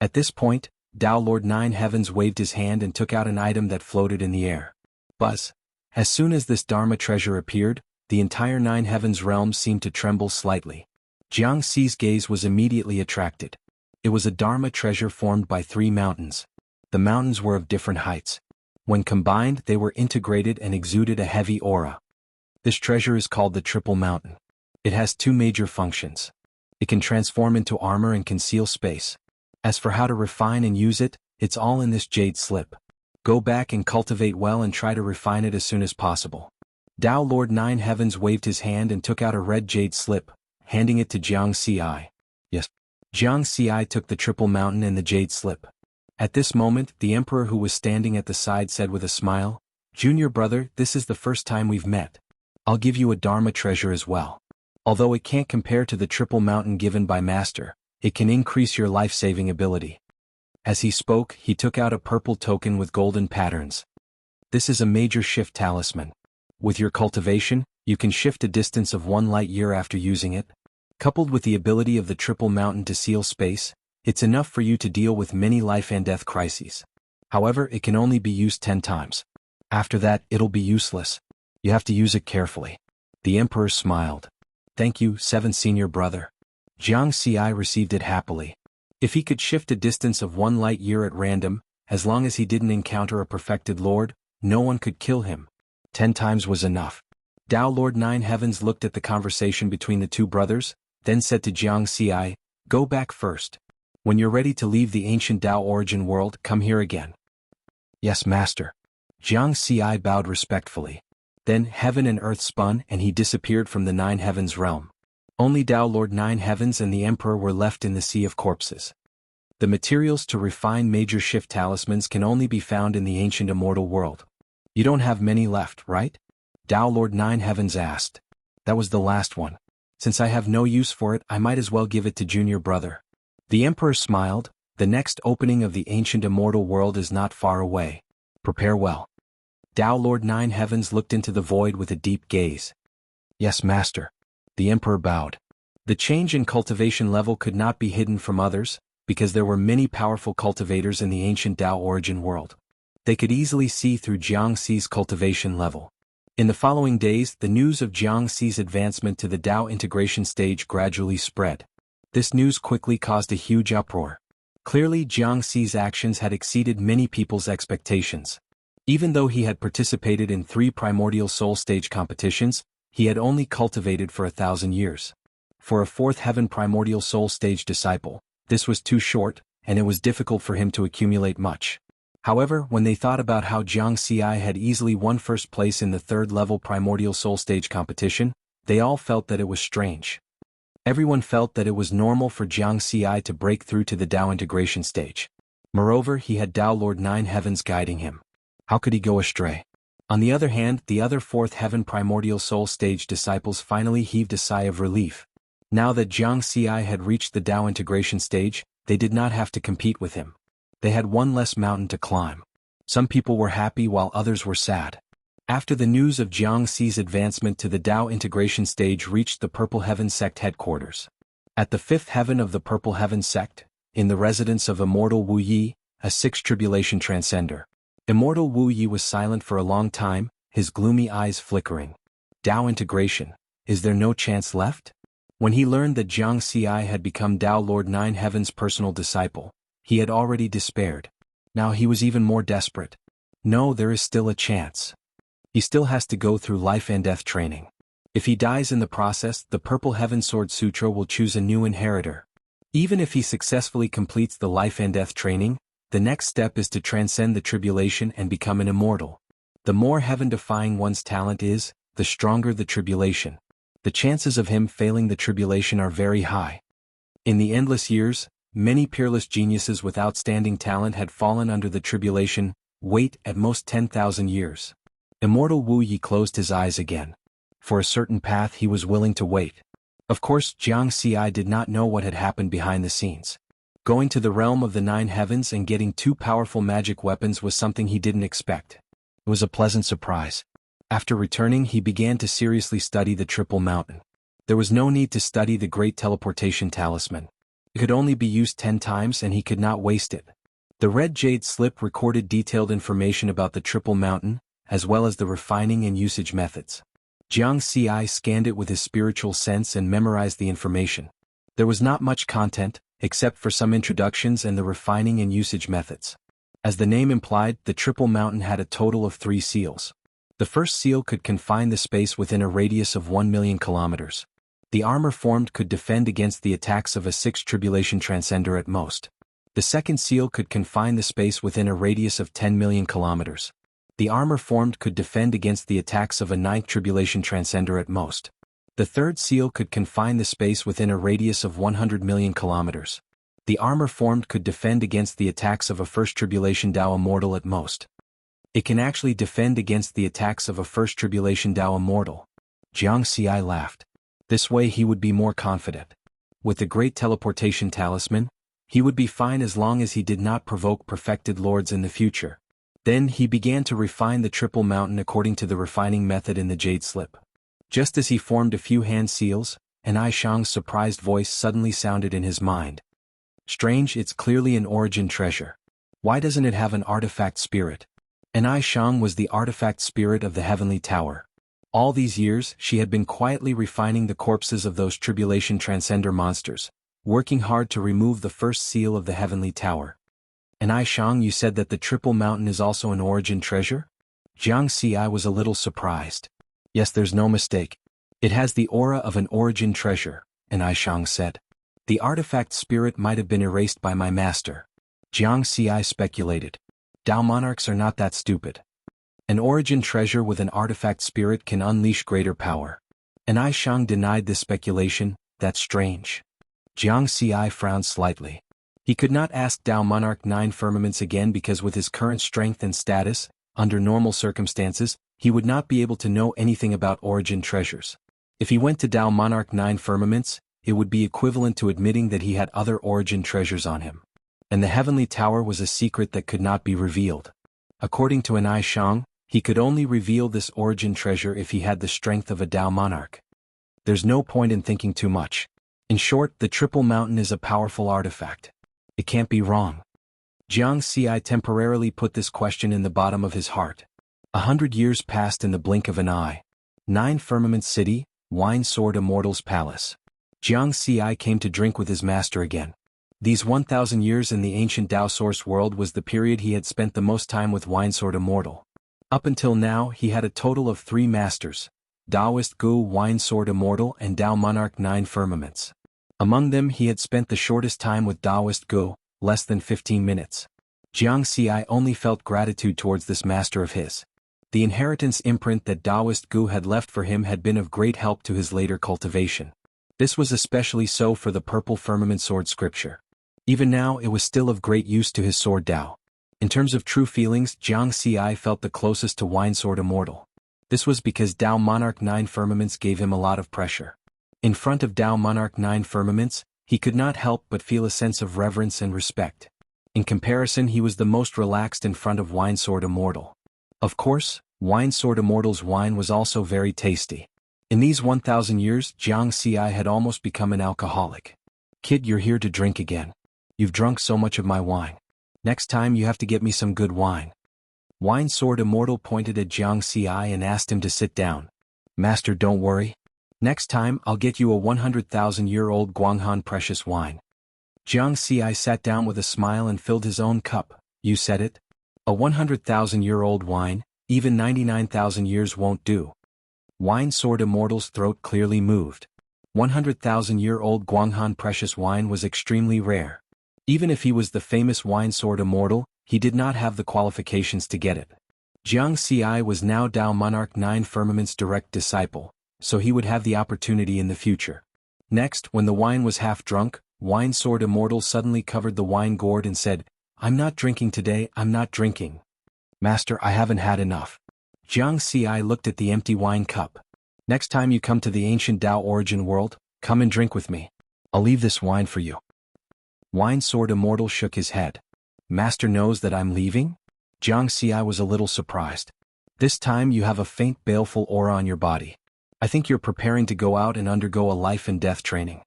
S1: At this point, Tao Lord Nine Heavens waved his hand and took out an item that floated in the air. Buzz. As soon as this Dharma treasure appeared, the entire Nine Heavens realm seemed to tremble slightly. Jiang Ci's gaze was immediately attracted. It was a Dharma treasure formed by 3 mountains. The mountains were of different heights. When combined, they were integrated and exuded a heavy aura. This treasure is called the Triple Mountain. It has 2 major functions. It can transform into armor and conceal space. As for how to refine and use it, it's all in this jade slip. Go back and cultivate well and try to refine it as soon as possible." Tao Lord Nine Heavens waved his hand and took out a red jade slip, handing it to Jiang Ci. "Yes." Jiang Ci took the Triple Mountain and the jade slip. At this moment, the Emperor who was standing at the side said with a smile, "Junior brother, this is the first time we've met. I'll give you a Dharma treasure as well. Although it can't compare to the Triple Mountain given by Master, it can increase your life-saving ability." As he spoke, he took out a purple token with golden patterns. This is a major shift talisman. With your cultivation, you can shift a distance of 1 light year after using it. Coupled with the ability of the Triple Mountain to seal space, it's enough for you to deal with many life and death crises. However, it can only be used 10 times. After that, it'll be useless. You have to use it carefully. The emperor smiled. Thank you, seventh senior brother. Jianghu received it happily. If he could shift a distance of 1 light year at random, as long as he didn't encounter a perfected lord, no one could kill him. 10 times was enough. Tao Lord Nine Heavens looked at the conversation between the two brothers, then said to Jianghu, go back first. When you're ready to leave the ancient Tao origin world, come here again. Yes, master. Jianghu bowed respectfully. Then heaven and earth spun and he disappeared from the Nine Heavens realm. Only Tao Lord Nine Heavens and the Emperor were left in the sea of corpses. The materials to refine major shift talismans can only be found in the ancient immortal world. You don't have many left, right? Tao Lord Nine Heavens asked. That was the last one. Since I have no use for it, I might as well give it to junior brother. The Emperor smiled. The next opening of the ancient immortal world is not far away. Prepare well. Tao Lord Nine Heavens looked into the void with a deep gaze. Yes, master. The Emperor bowed. The change in cultivation level could not be hidden from others, because there were many powerful cultivators in the ancient Tao origin world. They could easily see through Jianghu's cultivation level. In the following days, the news of Jianghu's advancement to the Tao integration stage gradually spread. This news quickly caused a huge uproar. Clearly, Jianghu's actions had exceeded many people's expectations. Even though he had participated in 3 primordial soul stage competitions, he had only cultivated for 1,000 years. For a 4th heaven primordial soul stage disciple, this was too short, and it was difficult for him to accumulate much. However, when they thought about how Jianghu had easily won first place in the 3rd level primordial soul stage competition, they all felt that it was strange. Everyone felt that it was normal for Jianghu to break through to the Tao integration stage. Moreover, he had Tao Lord Nine Heavens guiding him. How could he go astray? On the other hand, the other 4th heaven primordial soul stage disciples finally heaved a sigh of relief. Now that Jianghu had reached the Tao integration stage, they did not have to compete with him. They had one less mountain to climb. Some people were happy while others were sad. After the news of Jianghu's advancement to the Tao integration stage reached the Purple Heaven sect headquarters. At the 5th heaven of the Purple Heaven sect, in the residence of Immortal Wuxia, a 6th tribulation transcender. Immortal Wuxia was silent for a long time, his gloomy eyes flickering. Tao integration, is there no chance left? When he learned that Jianghu had become Tao Lord Nine Heavens' personal disciple, he had already despaired. Now he was even more desperate. No, there is still a chance. He still has to go through life and death training. If he dies in the process, the Purple Heaven Sword Sutra will choose a new inheritor. Even if he successfully completes the life and death training, the next step is to transcend the tribulation and become an immortal. The more heaven-defying one's talent is, the stronger the tribulation. The chances of him failing the tribulation are very high. In the endless years, many peerless geniuses with outstanding talent had fallen under the tribulation, wait at most 10,000 years. Immortal Wuxia closed his eyes again. For a certain path he was willing to wait. Of course, Jianghu did not know what had happened behind the scenes. Going to the realm of the Nine Heavens and getting 2 powerful magic weapons was something he didn't expect. It was a pleasant surprise. After returning, he began to seriously study the Triple Mountain. There was no need to study the Great Teleportation Talisman. It could only be used 10 times and he could not waste it. The red jade slip recorded detailed information about the Triple Mountain, as well as the refining and usage methods. Jianghu scanned it with his spiritual sense and memorized the information. There was not much content, except for some introductions and the refining and usage methods. As the name implied, the Triple Mountain had a total of 3 seals. The first seal could confine the space within a radius of 1 million kilometers. The armor formed could defend against the attacks of a 6th tribulation transcender at most. The second seal could confine the space within a radius of 10 million kilometers. The armor formed could defend against the attacks of a 9th tribulation transcender at most. The third seal could confine the space within a radius of 100 million kilometers. The armor formed could defend against the attacks of a 1st tribulation Tao immortal at most. It can actually defend against the attacks of a 1st tribulation Tao immortal. Jianghu laughed. This way he would be more confident. With the Great Teleportation Talisman, he would be fine as long as he did not provoke perfected lords in the future. Then he began to refine the Triple Mountain according to the refining method in the Jade Slip. Just as he formed a few hand seals, an Aishang's surprised voice suddenly sounded in his mind. Strange, it's clearly an origin treasure. Why doesn't it have an artifact spirit? An Aishang was the artifact spirit of the Heavenly Tower. All these years, she had been quietly refining the corpses of those tribulation transcender monsters, working hard to remove the first seal of the heavenly tower. And Shang, you said that the Triple Mountain is also an origin treasure? Jiang Xi was a little surprised. Yes, there's no mistake. It has the aura of an origin treasure, and Shang said. The artifact spirit might have been erased by my master. Jiang Xi speculated. Dao monarchs are not that stupid. An origin treasure with an artifact spirit can unleash greater power. And Shang denied this speculation. That's strange. Jiang Xi frowned slightly. He could not ask Dao Monarch 9 Firmaments again because with his current strength and status, under normal circumstances, he would not be able to know anything about origin treasures. If he went to Dao Monarch 9 Firmaments, it would be equivalent to admitting that he had other origin treasures on him. And the heavenly tower was a secret that could not be revealed. According to Shang, he could only reveal this origin treasure if he had the strength of a Dao Monarch. There's no point in thinking too much. In short, the Triple Mountain is a powerful artifact. It can't be wrong. Jiang Xi temporarily put this question in the bottom of his heart. 100 years passed in the blink of an eye. 9 Firmament City, Wine Sword Immortal's Palace. Jiang Xi came to drink with his master again. These 1,000 years in the ancient Dao Source world was the period he had spent the most time with Wine Sword Immortal. Up until now, he had a total of 3 masters: Daoist Gu, Wine Sword Immortal, and Dao Monarch 9 Firmaments. Among them, he had spent the shortest time with Daoist Gu, less than 15 minutes. Jiang Xi only felt gratitude towards this master of his. The inheritance imprint that Daoist Gu had left for him had been of great help to his later cultivation. This was especially so for the Purple Firmament Sword scripture. Even now, it was still of great use to his sword Dao. In terms of true feelings, Jiang Xi felt the closest to Wine Sword Immortal. This was because Dao Monarch 9 Firmaments gave him a lot of pressure. In front of Dao Monarch 9 Firmaments, he could not help but feel a sense of reverence and respect. In comparison, he was the most relaxed in front of Wine Sword Immortal. Of course, Wine Sword Immortal's wine was also very tasty. In these 1,000 years, Jiang Xi had almost become an alcoholic. Kid, you're here to drink again. You've drunk so much of my wine. Next time you have to get me some good wine. Wine Sword Immortal pointed at Jiang Xi and asked him to sit down. Master, don't worry. Next time I'll get you a 100,000-year-old Guanghan precious wine. Jiang Xi sat down with a smile and filled his own cup. You said it? A 100,000-year-old wine, even 99,000 years won't do. Wine Sword Immortal's throat clearly moved. 100,000-year-old Guanghan precious wine was extremely rare. Even if he was the famous Wine Sword Immortal, he did not have the qualifications to get it. Jiang Xi was now Dao Monarch 9 Firmament's direct disciple, so he would have the opportunity in the future. Next, when the wine was half drunk, Wine Sword Immortal suddenly covered the wine gourd and said, I'm not drinking today, I'm not drinking. Master, I haven't had enough. Jiang Xi looked at the empty wine cup. Next time you come to the ancient Dao origin world, come and drink with me. I'll leave this wine for you. Wine Sword Immortal shook his head. Master knows that I'm leaving? Jiang Xi was a little surprised. This time you have a faint baleful aura on your body. I think you're preparing to go out and undergo a life and death training.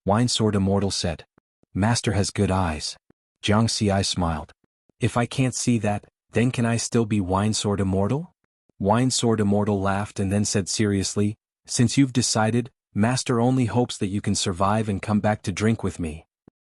S1: Wine Sword Immortal said. Master has good eyes. Jiang Xi smiled. If I can't see that, then can I still be Wine Sword Immortal? Wine Sword Immortal laughed and then said seriously, Since you've decided, Master only hopes that you can survive and come back to drink with me.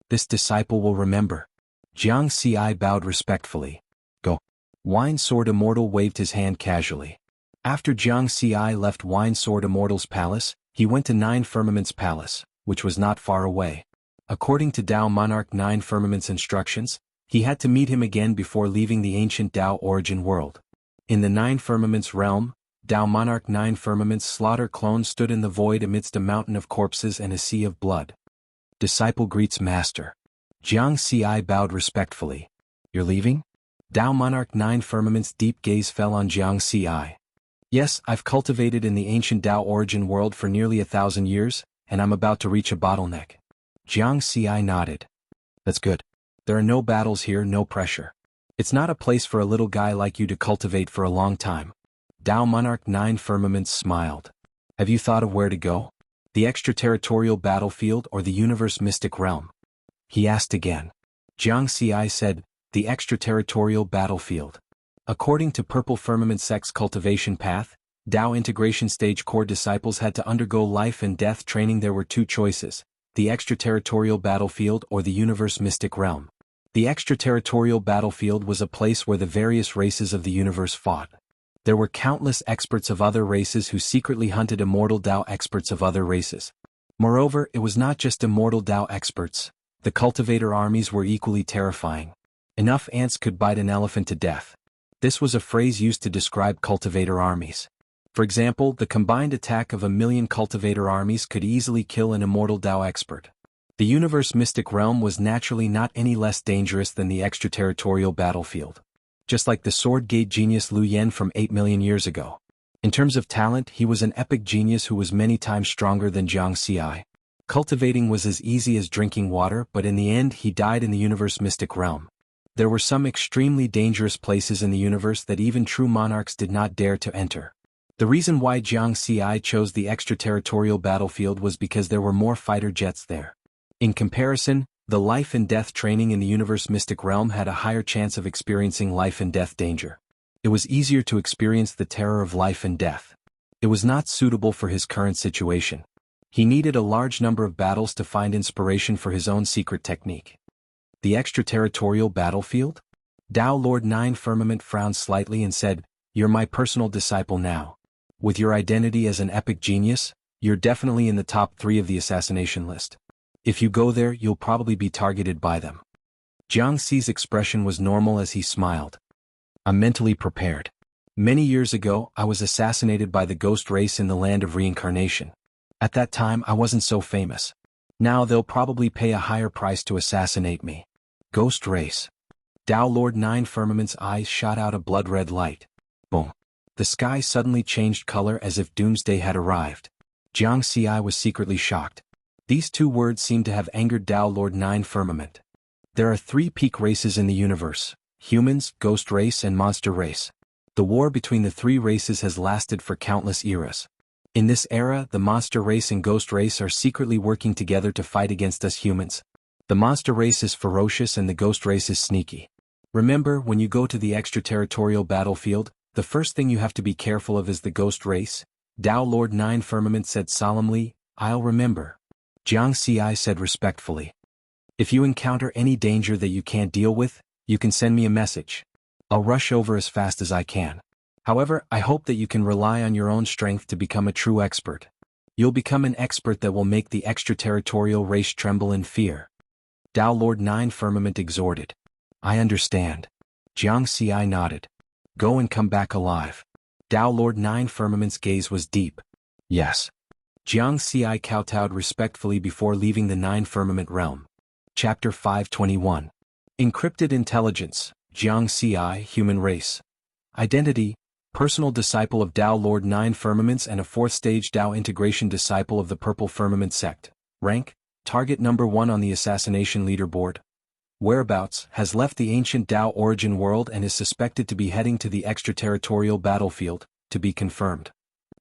S1: This disciple will remember. Jiang Xi bowed respectfully. Go. Wine Sword Immortal waved his hand casually. After Jiang Xi left Wine Sword Immortal's palace, he went to 9 Firmament's palace, which was not far away. According to Dao Monarch 9 Firmament's instructions, he had to meet him again before leaving the ancient Dao origin world. In the 9 Firmament's realm, Dao Monarch 9 Firmament's slaughter clone stood in the void amidst a mountain of corpses and a sea of blood. Disciple greets master. Jiang Xi bowed respectfully. You're leaving? Dao Monarch 9 Firmament's deep gaze fell on Jiang Xi. Yes, I've cultivated in the ancient Dao origin world for nearly 1,000 years, and I'm about to reach a bottleneck. Jiang Xi nodded. That's good. There are no battles here, no pressure. It's not a place for a little guy like you to cultivate for a long time. Dao Monarch 9 Firmaments smiled. Have you thought of where to go? The extraterritorial battlefield or the universe mystic realm? He asked again. Jiang Xi said, the extraterritorial battlefield. According to Purple Firmament Sect's cultivation path, Dao integration stage core disciples had to undergo life and death training. There were two choices: the extraterritorial battlefield or the universe mystic realm. The extraterritorial battlefield was a place where the various races of the universe fought. There were countless experts of other races who secretly hunted immortal Dao experts of other races. Moreover, it was not just immortal Dao experts. The cultivator armies were equally terrifying. Enough ants could bite an elephant to death. This was a phrase used to describe cultivator armies. For example, the combined attack of 1,000,000 cultivator armies could easily kill an immortal Dao expert. The universe mystic realm was naturally not any less dangerous than the extraterritorial battlefield. Just like the sword-gate genius Liu Yan from 8 million years ago. In terms of talent, he was an epic genius who was many times stronger than Jianghu. Cultivating was as easy as drinking water, but in the end he died in the universe mystic realm. There were some extremely dangerous places in the universe that even true monarchs did not dare to enter. The reason why Jianghu chose the extraterritorial battlefield was because there were more fighter jets there. In comparison, the life and death training in the universe mystic realm had a higher chance of experiencing life and death danger. It was easier to experience the terror of life and death. It was not suitable for his current situation. He needed a large number of battles to find inspiration for his own secret technique. The extraterritorial battlefield? Dao Lord 9 Firmament frowned slightly and said, "You're my personal disciple now. With your identity as an epic genius, you're definitely in the top 3 of the assassination list. If you go there, you'll probably be targeted by them." Jiang Xi's expression was normal as he smiled. "I'm mentally prepared. Many years ago, I was assassinated by the ghost race in the land of reincarnation. At that time, I wasn't so famous. Now they'll probably pay a higher price to assassinate me." Ghost race. Dao Lord 9 Firmament's eyes shot out a blood-red light. Boom. The sky suddenly changed color as if doomsday had arrived. Jiang Xi was secretly shocked. These two words seemed to have angered Dao Lord 9 Firmament. There are 3 peak races in the universe: humans, ghost race, and monster race. The war between the 3 races has lasted for countless eras. In this era, the monster race and ghost race are secretly working together to fight against us humans. The monster race is ferocious and the ghost race is sneaky. Remember, when you go to the extraterritorial battlefield, the first thing you have to be careful of is the ghost race. Dao Lord 9 Firmament said solemnly, "I'll remember." Jiang Xi said respectfully, "If you encounter any danger that you can't deal with, you can send me a message. I'll rush over as fast as I can. However, I hope that you can rely on your own strength to become a true expert. You'll become an expert that will make the extraterritorial race tremble in fear." Dao Lord 9 Firmament exhorted. "I understand." Jiang Xi nodded. "Go and come back alive." Dao Lord 9 Firmament's gaze was deep. "Yes." Jiang Xi kowtowed respectfully before leaving the 9 Firmament realm. Chapter 521. Encrypted Intelligence, Jiang Xi Human Race. Identity, personal disciple of Dao Lord 9 Firmaments and a 4th stage Dao integration disciple of the Purple Firmament sect. Rank, target number 1 on the assassination leaderboard. Whereabouts, has left the ancient Dao origin world and is suspected to be heading to the extraterritorial battlefield, to be confirmed.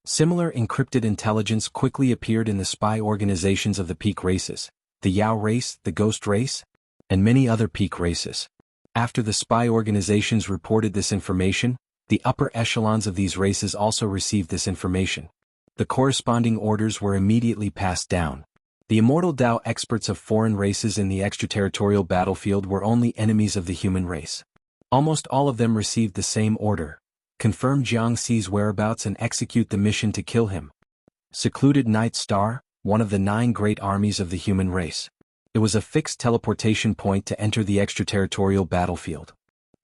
S1: Similar encrypted intelligence quickly appeared in the spy organizations of the peak races, the Yao race, the Ghost race, and many other peak races. After the spy organizations reported this information, the upper echelons of these races also received this information. The corresponding orders were immediately passed down. The immortal Dao experts of foreign races in the extraterritorial battlefield were only enemies of the human race. Almost all of them received the same order: confirm Jiang Xi's whereabouts and execute the mission to kill him. Secluded Night Star, one of the 9 great armies of the human race. It was a fixed teleportation point to enter the extraterritorial battlefield.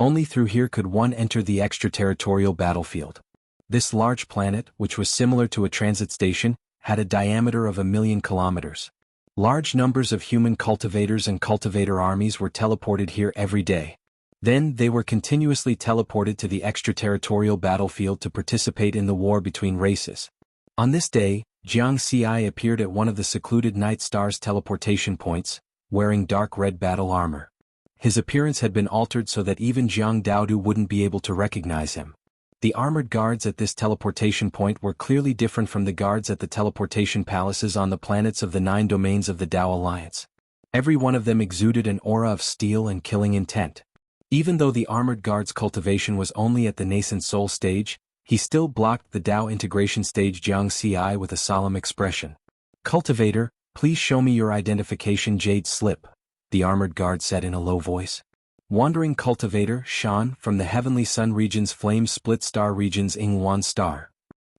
S1: Only through here could one enter the extraterritorial battlefield. This large planet, which was similar to a transit station, had a diameter of 1,000,000 kilometers. Large numbers of human cultivators and cultivator armies were teleported here every day. Then they were continuously teleported to the extraterritorial battlefield to participate in the war between races. On this day, Jiang Xi appeared at one of the secluded Night Star's teleportation points, wearing dark red battle armor. His appearance had been altered so that even Jiang Daodu wouldn't be able to recognize him. The armored guards at this teleportation point were clearly different from the guards at the teleportation palaces on the planets of the 9 domains of the Dao Alliance. Every one of them exuded an aura of steel and killing intent. Even though the armored guard's cultivation was only at the nascent soul stage, He still blocked the Dao integration stage Jiang Ci with a solemn expression. "Cultivator, please show me your identification jade slip," the armored guard said in a low voice. Wandering Cultivator, Shan, from the Heavenly Sun region's Flame Split Star region's Ingwan Star.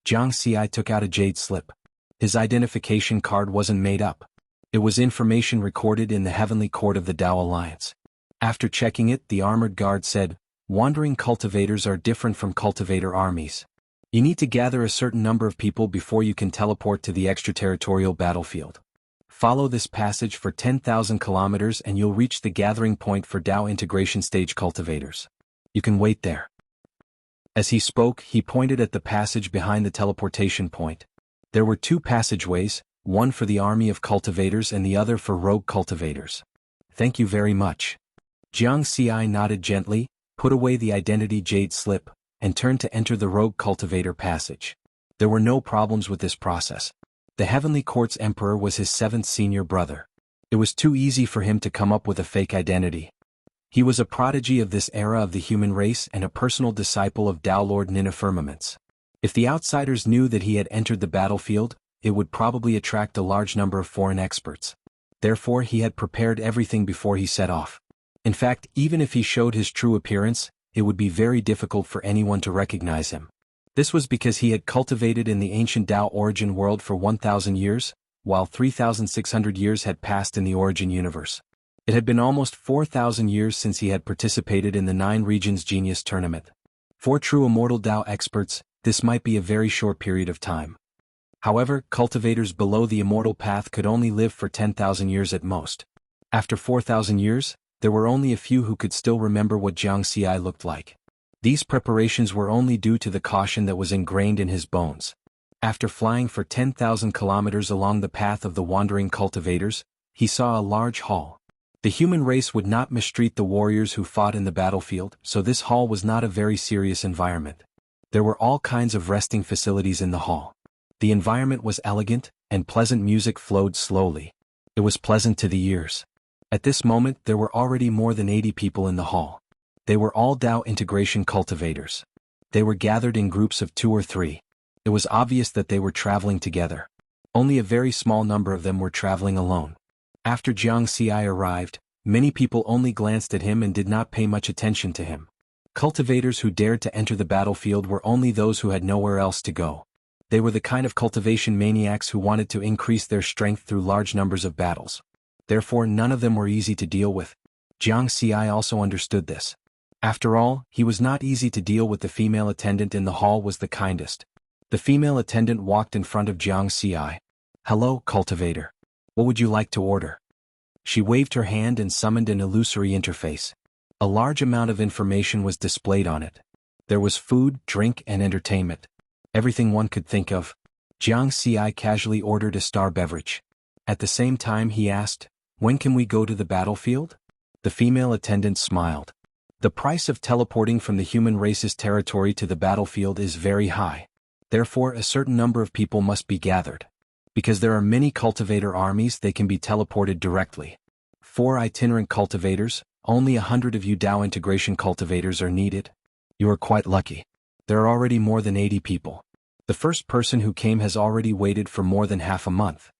S1: Jiang Ci took out a jade slip. His identification card wasn't made up. It was information recorded in the Heavenly Court of the Dao Alliance. After checking it, the armored guard said, "Wandering cultivators are different from cultivator armies. You need to gather a certain number of people before you can teleport to the extraterritorial battlefield. Follow this passage for 10,000 kilometers and you'll reach the gathering point for Dao integration stage cultivators. You can wait there." As he spoke, he pointed at the passage behind the teleportation point. There were 2 passageways, one for the army of cultivators and the other for rogue cultivators. "Thank you very much." Jiang Ci nodded gently, put away the identity jade slip, and turned to enter the rogue cultivator passage. There were no problems with this process. The Heavenly Court's Emperor was his 7th senior brother. It was too easy for him to come up with a fake identity. He was a prodigy of this era of the human race and a personal disciple of Dao Lord Nina Firmaments. If the outsiders knew that he had entered the battlefield, it would probably attract a large number of foreign experts. Therefore he had prepared everything before he set off. In fact, even if he showed his true appearance, it would be very difficult for anyone to recognize him. This was because he had cultivated in the ancient Dao origin world for 1,000 years, while 3,600 years had passed in the origin universe. It had been almost 4,000 years since he had participated in the 9 Regions Genius Tournament. For true immortal Dao experts, this might be a very short period of time. However, cultivators below the immortal path could only live for 10,000 years at most. After 4,000 years, there were only a few who could still remember what Jiang Ci looked like. These preparations were only due to the caution that was ingrained in his bones. After flying for 10,000 kilometers along the path of the wandering cultivators, he saw a large hall. The human race would not mistreat the warriors who fought in the battlefield, so this hall was not a very serious environment. There were all kinds of resting facilities in the hall. The environment was elegant, and pleasant music flowed slowly. It was pleasant to the ears. At this moment there were already more than 80 people in the hall. They were all Dao integration cultivators. They were gathered in groups of 2 or 3. It was obvious that they were traveling together. Only a very small number of them were traveling alone. After Jiang Ci arrived, many people only glanced at him and did not pay much attention to him. Cultivators who dared to enter the battlefield were only those who had nowhere else to go. They were the kind of cultivation maniacs who wanted to increase their strength through large numbers of battles. Therefore none of them were easy to deal with. Jiang Ci also understood this. After all, he was not easy to deal with. The female attendant in the hall was the kindest. The female attendant walked in front of Jiang Ci. "Hello, cultivator. What would you like to order?" She waved her hand and summoned an illusory interface. A large amount of information was displayed on it. There was food, drink, and entertainment. Everything one could think of. Jiang Ci casually ordered a star beverage. At the same time he asked, "When can we go to the battlefield?" The female attendant smiled. The price of teleporting from the human race's territory to the battlefield is very high. Therefore a certain number of people must be gathered. Because there are many cultivator armies, they can be teleported directly. 4 itinerant cultivators, only 100 of you Dao integration cultivators are needed. You are quite lucky. There are already more than 80 people. The first person who came has already waited for more than half a month.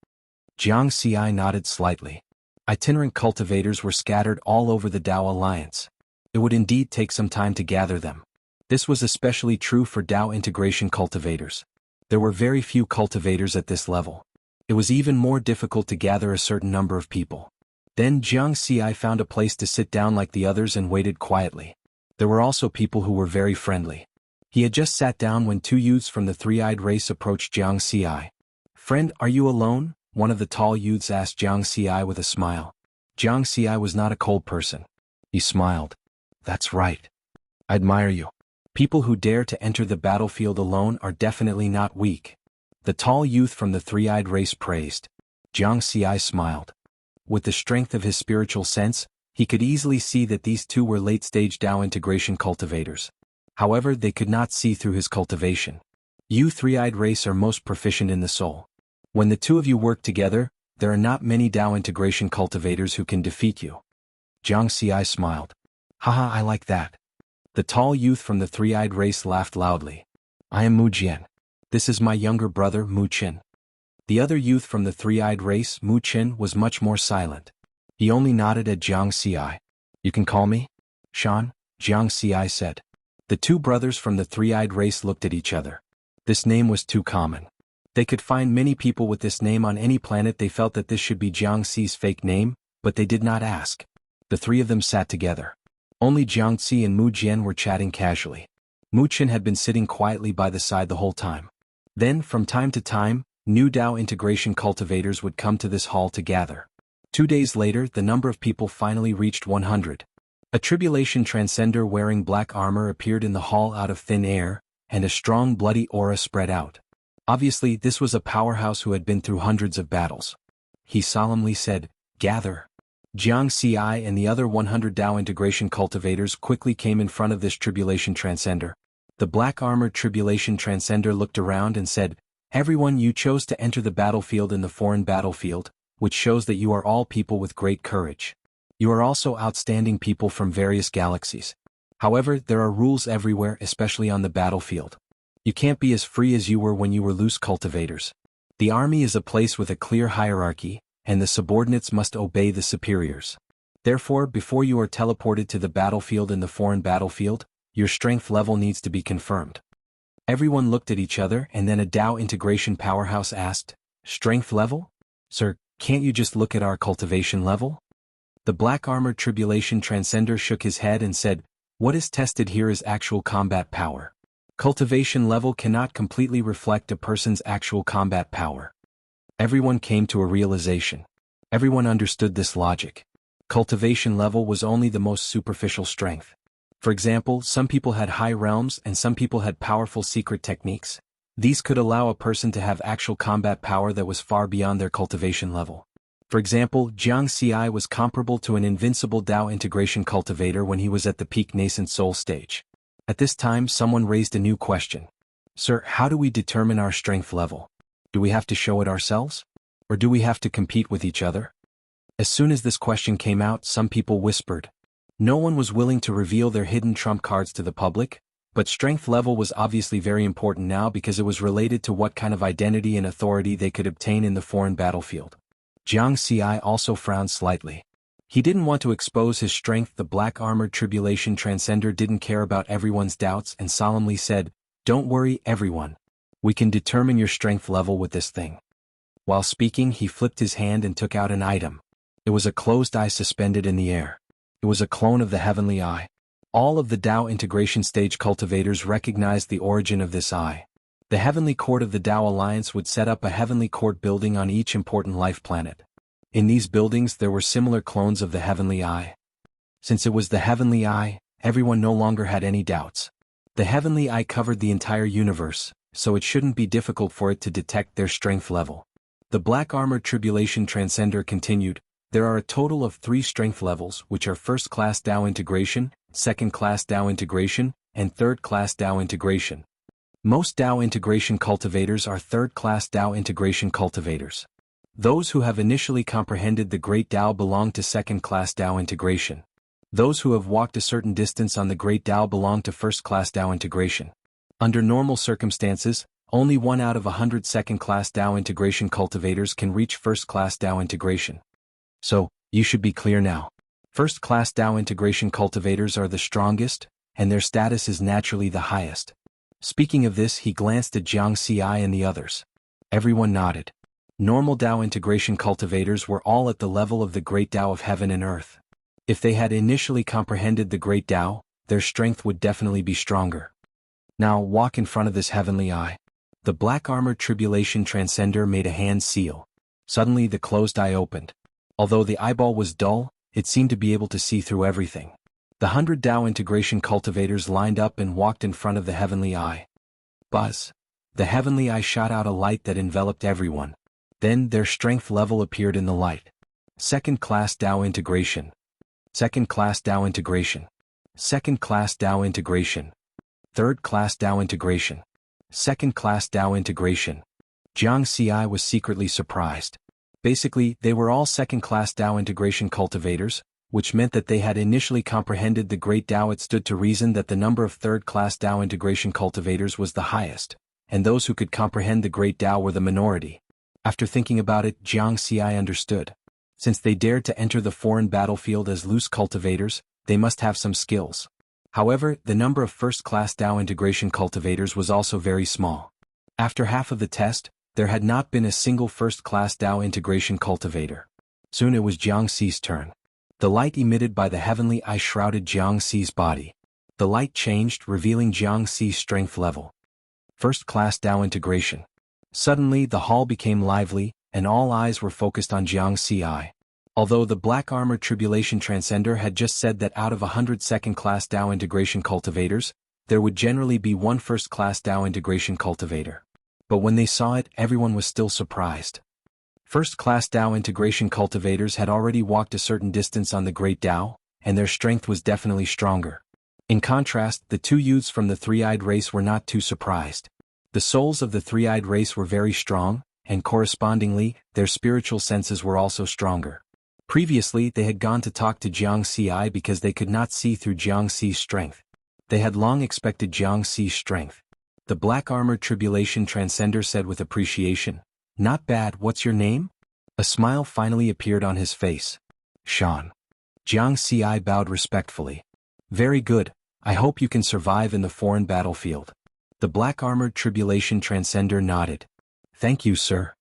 S1: Jiang Ci nodded slightly. Itinerant cultivators were scattered all over the Dao Alliance. It would indeed take some time to gather them. This was especially true for Dao integration cultivators. There were very few cultivators at this level. It was even more difficult to gather a certain number of people. Then Jiang Ci found a place to sit down like the others and waited quietly. There were also people who were very friendly. He had just sat down when 2 youths from the 3-eyed race approached Jiang Ci. "Friend, are you alone?" one of the tall youths asked Jiang Ci with a smile. Jiang Ci was not a cold person. He smiled. "That's right. I admire you. People who dare to enter the battlefield alone are definitely not weak." The tall youth from the 3-eyed race praised. Jiang Ci smiled. With the strength of his spiritual sense, he could easily see that these 2 were late-stage Dao integration cultivators. However, they could not see through his cultivation. You 3-eyed race are most proficient in the soul. When the 2 of you work together, there are not many Dao integration cultivators who can defeat you. Jiang Ci smiled. "Haha, I like that." The tall youth from the 3-eyed race laughed loudly. I am Mu Jian. This is my younger brother Mu Qin. The other youth from the three-eyed race, Mu Qin, was much more silent. He only nodded at Jiang Ci. You can call me Shan, Jiang Ci said. The two brothers from the three-eyed race looked at each other. This name was too common. They could find many people with this name on any planet. They felt that this should be Jiang Ci's fake name, but they did not ask. The three of them sat together. Only Jiang Ci and Mu Jian were chatting casually. Mu Qin had been sitting quietly by the side the whole time. Then, from time to time, new Dao integration cultivators would come to this hall to gather. 2 days later, the number of people finally reached 100. A tribulation transcender wearing black armor appeared in the hall out of thin air, and a strong bloody aura spread out. Obviously, this was a powerhouse who had been through hundreds of battles. He solemnly said, "Gather." Jiang Ci and the other 100 Dao integration cultivators quickly came in front of this tribulation transcender. The black-armored tribulation transcender looked around and said, "Everyone, you chose to enter the battlefield in the foreign battlefield, which shows that you are all people with great courage. You are also outstanding people from various galaxies. However, there are rules everywhere, especially on the battlefield. You can't be as free as you were when you were loose cultivators. The army is a place with a clear hierarchy, and the subordinates must obey the superiors. Therefore, before you are teleported to the battlefield in the foreign battlefield, your strength level needs to be confirmed." Everyone looked at each other, and then a Dao integration powerhouse asked, "Strength level? Sir, can't you just look at our cultivation level?" The black-armored tribulation transcender shook his head and said, "What is tested here is actual combat power. Cultivation level cannot completely reflect a person's actual combat power." Everyone came to a realization. Everyone understood this logic. Cultivation level was only the most superficial strength. For example, some people had high realms and some people had powerful secret techniques. These could allow a person to have actual combat power that was far beyond their cultivation level. For example, Jiang Ci was comparable to an invincible Dao integration cultivator when he was at the peak nascent soul stage. At this time, someone raised a new question. "Sir, how do we determine our strength level? Do we have to show it ourselves? Or do we have to compete with each other?" As soon as this question came out, some people whispered. No one was willing to reveal their hidden trump cards to the public, but strength level was obviously very important now because it was related to what kind of identity and authority they could obtain in the foreign battlefield. Jiang Ci also frowned slightly. He didn't want to expose his strength. The black-armored tribulation transcender didn't care about everyone's doubts and solemnly said, "Don't worry, everyone. We can determine your strength level with this thing." While speaking, he flipped his hand and took out an item. It was a closed eye suspended in the air. It was a clone of the heavenly eye. All of the Dao integration stage cultivators recognized the origin of this eye. The Heavenly Court of the Dao Alliance would set up a Heavenly Court building on each important life planet. In these buildings there were similar clones of the Heavenly Eye. Since it was the Heavenly Eye, everyone no longer had any doubts. The Heavenly Eye covered the entire universe, so it shouldn't be difficult for it to detect their strength level. The black-armored tribulation transcender continued, "There are a total of 3 strength levels, which are first-class Dao integration, second-class Dao integration, and third-class Dao integration. Most Dao integration cultivators are third-class Dao integration cultivators. Those who have initially comprehended the Great Dao belong to second-class Dao integration. Those who have walked a certain distance on the Great Dao belong to first-class Dao integration. Under normal circumstances, only 1 out of 100 second-class Dao integration cultivators can reach first-class Dao integration. So, you should be clear now. First-class Dao integration cultivators are the strongest, and their status is naturally the highest." Speaking of this, he glanced at Jiang Ci and the others. Everyone nodded. Normal Dao integration cultivators were all at the level of the Great Dao of Heaven and Earth. If they had initially comprehended the Great Dao, their strength would definitely be stronger. "Now walk in front of this Heavenly Eye." The black-armored tribulation transcender made a hand seal. Suddenly the closed eye opened. Although the eyeball was dull, it seemed to be able to see through everything. The 100 Dao integration cultivators lined up and walked in front of the Heavenly Eye. Buzz! The Heavenly Eye shot out a light that enveloped everyone. Then their strength level appeared in the light. Second-class Dao integration. Second-class Dao integration. Second-class Dao integration. Third-class Dao integration. Second-class Dao integration. Jiang Ci was secretly surprised. Basically, they were all second-class Dao integration cultivators, which meant that they had initially comprehended the Great Tao. It stood to reason that the number of third-class Tao integration cultivators was the highest, and those who could comprehend the Great Tao were the minority. After thinking about it, Jiang Xi understood. Since they dared to enter the foreign battlefield as loose cultivators, they must have some skills. However, the number of first-class Tao integration cultivators was also very small. After half of the test, there had not been a single first-class Tao integration cultivator. Soon it was Jiang Xi's turn. The light emitted by the heavenly eye shrouded Jiang Xi's body. The light changed, revealing Jiang Xi's strength level. First-class Tao integration. Suddenly the hall became lively, and all eyes were focused on Jiang Xi. Although the black-armored tribulation transcender had just said that out of 100 second-class Tao integration cultivators, there would generally be one first-class Tao integration cultivator. But when they saw it, everyone was still surprised. First-class Tao integration cultivators had already walked a certain distance on the Great Tao, and their strength was definitely stronger. In contrast, the two youths from the three-eyed race were not too surprised. The souls of the three-eyed race were very strong, and correspondingly, their spiritual senses were also stronger. Previously, they had gone to talk to Jiang Xi because they could not see through Jiang Xi's strength. They had long expected Jiang Xi's strength. The black-armored tribulation transcender said with appreciation, "Not bad, what's your name?" A smile finally appeared on his face. "Shan." Jiang Xi bowed respectfully. "Very good, I hope you can survive in the foreign battlefield." The black-armored tribulation transcender nodded. "Thank you, sir."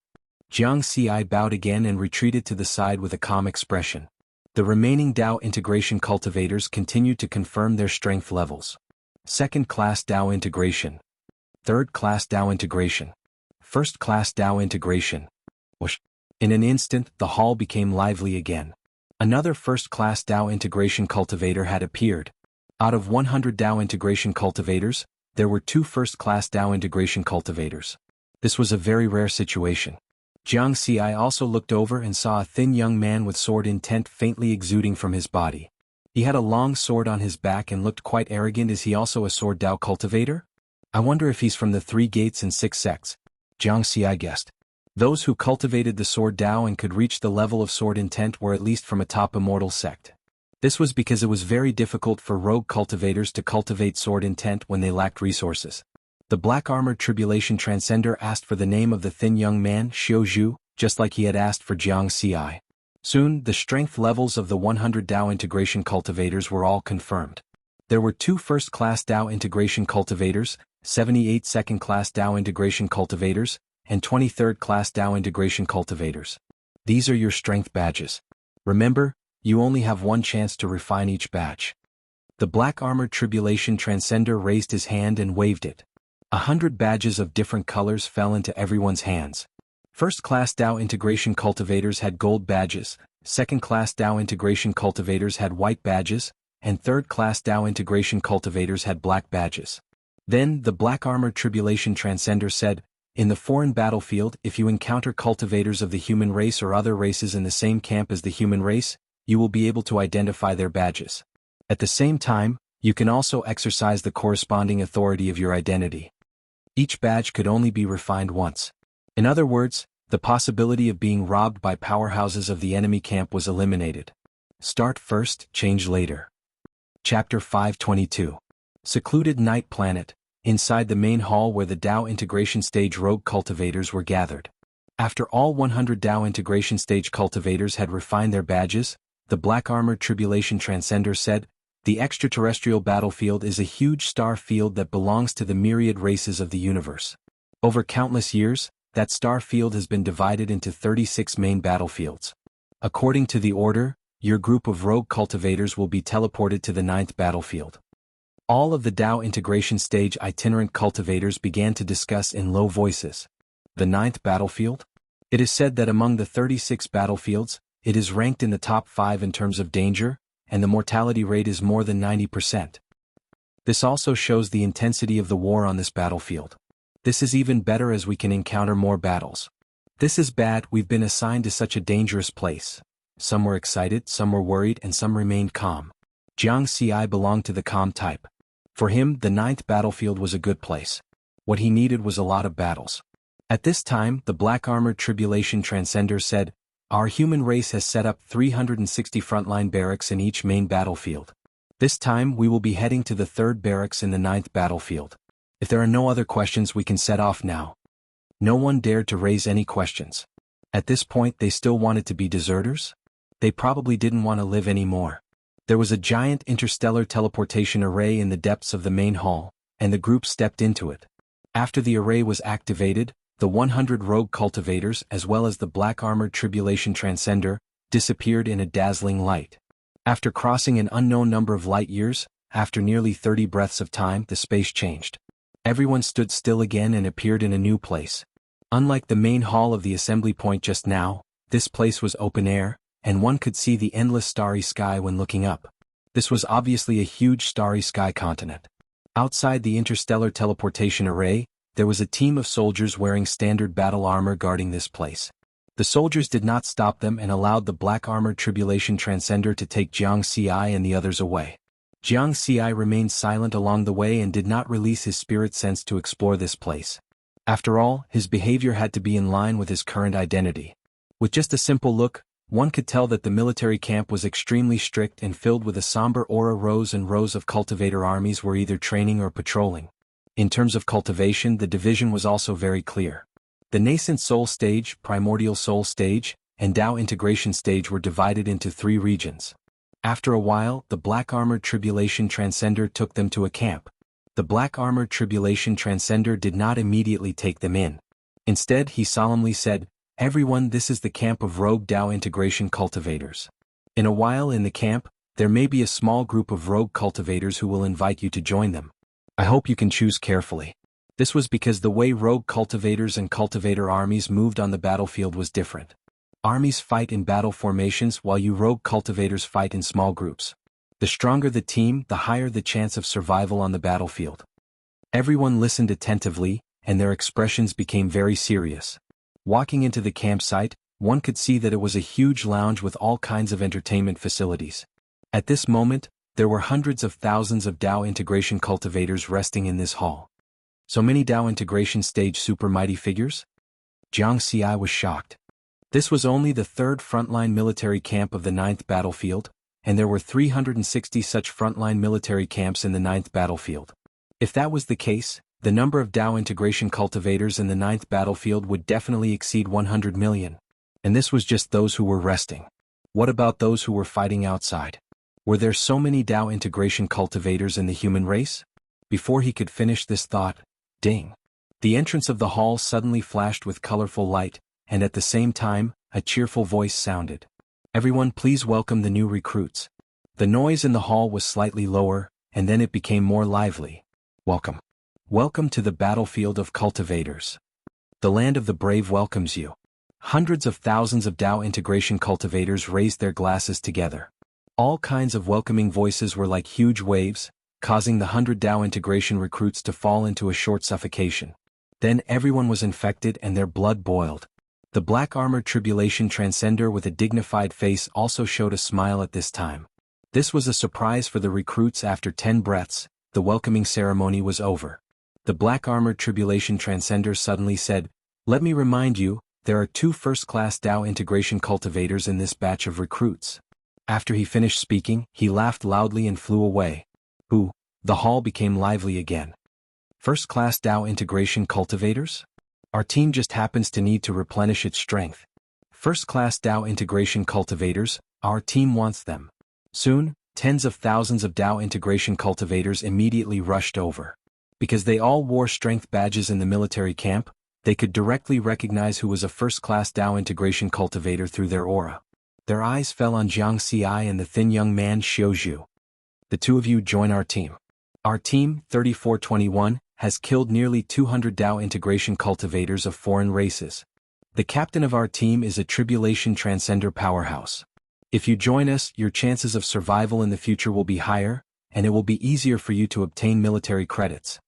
S1: Jiang Xi bowed again and retreated to the side with a calm expression. The remaining Tao integration cultivators continued to confirm their strength levels. Second-class Tao integration. Third-class Tao integration. First-class Tao integration. Whoosh. In an instant, the hall became lively again. Another first-class Tao integration cultivator had appeared. Out of 100 Tao integration cultivators, there were 2 first-class Tao integration cultivators. This was a very rare situation. Jiang Xi also looked over and saw a thin young man with sword intent faintly exuding from his body. He had a long sword on his back and looked quite arrogant. Is he also a sword Tao cultivator? I wonder if he's from the 3 gates and 6 sects. Jiang Xi guessed. Those who cultivated the sword Tao and could reach the level of sword intent were at least from a top immortal sect. This was because it was very difficult for rogue cultivators to cultivate sword intent when they lacked resources. The black-armored tribulation transcender asked for the name of the thin young man, Xiuzhu, just like he had asked for Jiang Xi. Soon, the strength levels of the 100 Tao integration cultivators were all confirmed. There were 2 first-class Tao integration cultivators, 78 second-class Tao integration cultivators, and 23rd-class Tao integration cultivators. These are your strength badges. Remember, you only have one chance to refine each badge. The black-armored tribulation transcender raised his hand and waved it. 100 badges of different colors fell into everyone's hands. First-class Tao integration cultivators had gold badges, second-class Tao integration cultivators had white badges, and third-class Tao integration cultivators had black badges. Then, the black-armored tribulation transcender said, "In the foreign battlefield, if you encounter cultivators of the human race or other races in the same camp as the human race, you will be able to identify their badges. At the same time, you can also exercise the corresponding authority of your identity. Each badge could only be refined once. In other words, the possibility of being robbed by powerhouses of the enemy camp was eliminated. Start first, change later." Chapter 522. Secluded Night Planet, inside the main hall where the Tao integration stage rogue cultivators were gathered. After all 100 Tao integration stage cultivators had refined their badges, the black-armored tribulation transcender said, "The extraterrestrial battlefield is a huge star field that belongs to the myriad races of the universe. Over countless years, that star field has been divided into 36 main battlefields. According to the order, your group of rogue cultivators will be teleported to the 9th battlefield." All of the Tao integration stage itinerant cultivators began to discuss in low voices. The 9th battlefield? It is said that among the 36 battlefields, it is ranked in the top 5 in terms of danger, and the mortality rate is more than 90%. This also shows the intensity of the war on this battlefield. This is even better as we can encounter more battles. This is bad, we've been assigned to such a dangerous place. Some were excited, some were worried, and some remained calm. Jiang Xi belonged to the calm type. For him, the 9th battlefield was a good place. What he needed was a lot of battles. At this time, the black-armored tribulation transcender said, Our human race has set up 360 frontline barracks in each main battlefield. This time we will be heading to the 3rd barracks in the 9th battlefield. If there are no other questions, we can set off now. No one dared to raise any questions. At this point they still wanted to be deserters? They probably didn't want to live anymore. There was a giant interstellar teleportation array in the depths of the main hall, and the group stepped into it. After the array was activated, the 100 rogue cultivators as well as the black-armored tribulation transcender disappeared in a dazzling light. After crossing an unknown number of light years, after nearly 30 breaths of time, the space changed. Everyone stood still again and appeared in a new place. Unlike the main hall of the assembly point just now, this place was open air, and one could see the endless starry sky when looking up. This was obviously a huge starry sky continent. Outside the interstellar teleportation array, there was a team of soldiers wearing standard battle armor guarding this place. The soldiers did not stop them and allowed the black-armored tribulation transcender to take Jianghu and the others away. Jianghu remained silent along the way and did not release his spirit sense to explore this place. After all, his behavior had to be in line with his current identity. With just a simple look, one could tell that the military camp was extremely strict and filled with a somber aura. Rows and rows of cultivator armies were either training or patrolling. In terms of cultivation, the division was also very clear. The nascent soul stage, primordial soul stage, and Tao integration stage were divided into 3 regions. After a while, the black-armored tribulation transcender took them to a camp. The black-armored tribulation transcender did not immediately take them in. Instead, he solemnly said, "Everyone, this is the camp of rogue Tao integration cultivators. In a while in the camp, there may be a small group of rogue cultivators who will invite you to join them. I hope you can choose carefully." This was because the way rogue cultivators and cultivator armies moved on the battlefield was different. Armies fight in battle formations while you rogue cultivators fight in small groups. The stronger the team, the higher the chance of survival on the battlefield. Everyone listened attentively, and their expressions became very serious. Walking into the campsite, one could see that it was a huge lounge with all kinds of entertainment facilities. At this moment, there were hundreds of thousands of Tao integration cultivators resting in this hall. So many Tao integration stage super mighty figures? Jianghu was shocked. This was only the 3rd frontline military camp of the 9th battlefield, and there were 360 such frontline military camps in the 9th battlefield. If that was the case, the number of Tao integration cultivators in the 9th battlefield would definitely exceed 100 million. And this was just those who were resting. What about those who were fighting outside? Were there so many Tao integration cultivators in the human race? Before he could finish this thought, ding! The entrance of the hall suddenly flashed with colorful light, and at the same time, a cheerful voice sounded. "Everyone, please welcome the new recruits." The noise in the hall was slightly lower, and then it became more lively. "Welcome. Welcome to the battlefield of cultivators. The land of the brave welcomes you." Hundreds of thousands of Tao integration cultivators raised their glasses together. All kinds of welcoming voices were like huge waves, causing the 100 Tao integration recruits to fall into a short suffocation. Then everyone was infected and their blood boiled. The black-armored tribulation transcender with a dignified face also showed a smile at this time. This was a surprise for the recruits. After 10 breaths, the welcoming ceremony was over. The black-armored tribulation transcender suddenly said, "Let me remind you, there are 2 first-class Tao integration cultivators in this batch of recruits." After he finished speaking, he laughed loudly and flew away. "Who?" The hall became lively again. "First-class Tao integration cultivators? Our team just happens to need to replenish its strength. First-class Tao integration cultivators, our team wants them." Soon, tens of thousands of Tao integration cultivators immediately rushed over. Because they all wore strength badges in the military camp, they could directly recognize who was a first-class Tao integration cultivator through their aura. Their eyes fell on Jianghu and the thin young man Xiaozhu. "The 2 of you join our team. Our team, 3421, has killed nearly 200 Tao integration cultivators of foreign races. The captain of our team is a tribulation transcender powerhouse. If you join us, your chances of survival in the future will be higher, and it will be easier for you to obtain military credits.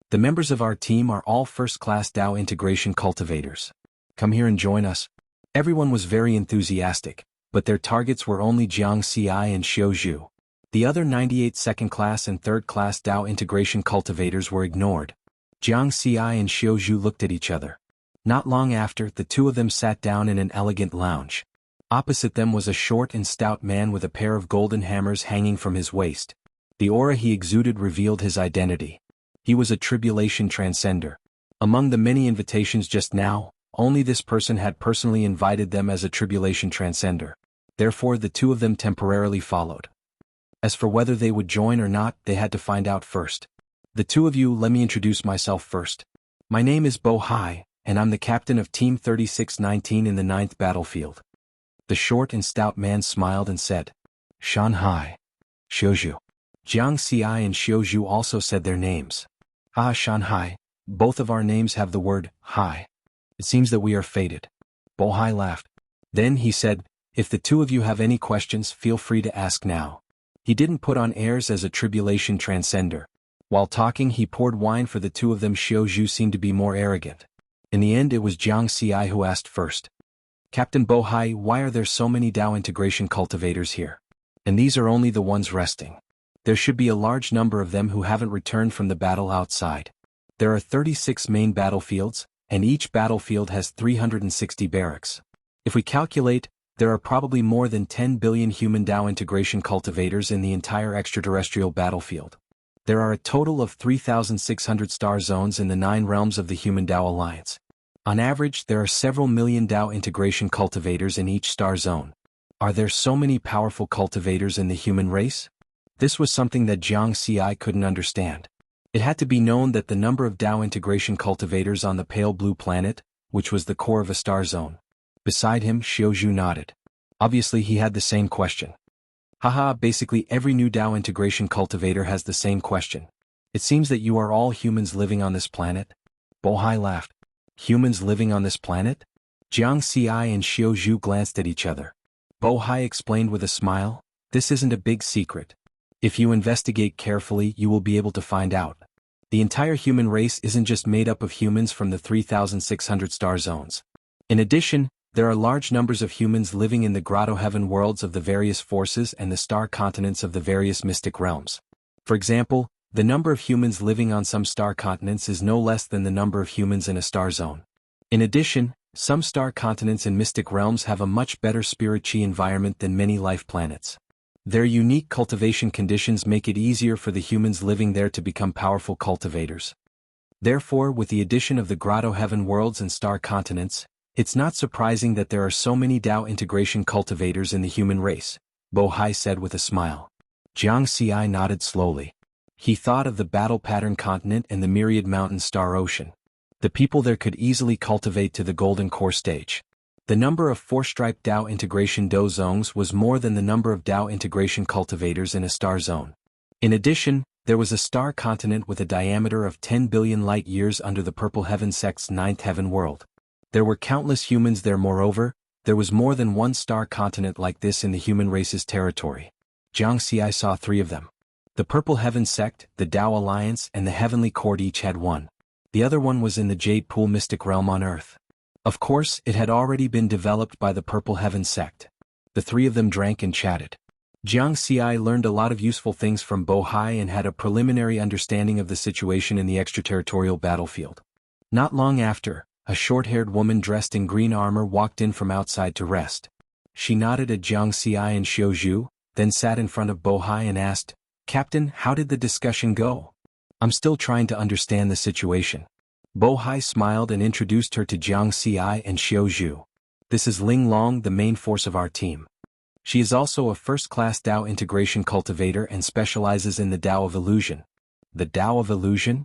S1: The members of our team are all first-class Tao integration cultivators. Come here and join us." Everyone was very enthusiastic, but their targets were only Jianghu and Xiaozhu. The other 98 second-class and third-class Tao integration cultivators were ignored. Jianghu and Xiaozhu looked at each other. Not long after, the two of them sat down in an elegant lounge. Opposite them was a short and stout man with a pair of golden hammers hanging from his waist. The aura he exuded revealed his identity. He was a tribulation transcender. Among the many invitations just now, only this person had personally invited them as a tribulation transcender. Therefore the two of them temporarily followed. As for whether they would join or not, they had to find out first. The two of you, let me introduce myself first. My name is Bo Hai, and I'm the captain of Team 3619 in the 9th battlefield. The short and stout man smiled and said, Shanhai. Xiuzhu. Jiang Xi and Xiuzhu also said their names. Ah, Shanhai, both of our names have the word Hai. It seems that we are fated. Bo Hai laughed. Then he said, if the two of you have any questions, feel free to ask now. He didn't put on airs as a tribulation transcender. While talking, he poured wine for the two of them. Xiuzhu seemed to be more arrogant. In the end, it was Jiang Xi who asked first. Captain Bo Hai, why are there so many Dao integration cultivators here? And these are only the ones resting. There should be a large number of them who haven't returned from the battle outside. There are 36 main battlefields, and each battlefield has 360 barracks. If we calculate, there are probably more than 10 billion human Dao integration cultivators in the entire extraterrestrial battlefield. There are a total of 3,600 star zones in the 9 realms of the Human Dao Alliance. On average, there are several million Dao integration cultivators in each star zone. Are there so many powerful cultivators in the human race? This was something that Jiang Xi couldn't understand. It had to be known that the number of Dao integration cultivators on the pale blue planet, which was the core of a star zone. Beside him, Xiuzhu nodded. Obviously he had the same question. Haha, basically every new Dao integration cultivator has the same question. It seems that you are all humans living on this planet? Bo Hai laughed. Humans living on this planet? Jiang Xi and Xiuzhu glanced at each other. Bo Hai explained with a smile, this isn't a big secret. If you investigate carefully, you will be able to find out. The entire human race isn't just made up of humans from the 3,600 star zones. In addition, there are large numbers of humans living in the grotto heaven worlds of the various forces and the star continents of the various mystic realms. For example, the number of humans living on some star continents is no less than the number of humans in a star zone. In addition, some star continents in mystic realms have a much better spiritual environment than many life planets. Their unique cultivation conditions make it easier for the humans living there to become powerful cultivators. Therefore, with the addition of the grotto heaven worlds and star continents, it's not surprising that there are so many Dao integration cultivators in the human race, Bo Hai said with a smile. Jiang Xi nodded slowly. He thought of the battle pattern continent and the myriad mountain star ocean. The people there could easily cultivate to the golden core stage. The number of 4-striped Dao integration Do zones was more than the number of Dao integration cultivators in a star zone. In addition, there was a star continent with a diameter of 10 billion light-years under the Purple Heaven sect's 9th heaven world. There were countless humans there. Moreover, there was more than one star continent like this in the human race's territory. Jiang Xi saw 3 of them. The Purple Heaven sect, the Dao Alliance, and the Heavenly Court each had one. The other one was in the Jade Pool mystic realm on Earth. Of course, it had already been developed by the Purple Heaven sect. The 3 of them drank and chatted. Jiang Xi learned a lot of useful things from Bo Hai and had a preliminary understanding of the situation in the extraterritorial battlefield. Not long after, a short-haired woman dressed in green armor walked in from outside to rest. She nodded at Jiang Xi and Xiuzhu, then sat in front of Bo Hai and asked, Captain, how did the discussion go? I'm still trying to understand the situation. Bo Hai smiled and introduced her to Jiang Xi and Xiuzhu. This is Ling Long, the main force of our team. She is also a first-class Dao integration cultivator and specializes in the Dao of illusion. The Dao of illusion?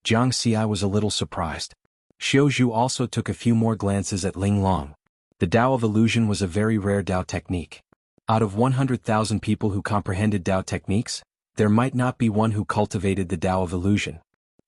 S1: Jiang Xi was a little surprised. Xiuzhu also took a few more glances at Ling Long. The Dao of illusion was a very rare Dao technique. Out of 100,000 people who comprehended Dao techniques, there might not be one who cultivated the Dao of illusion.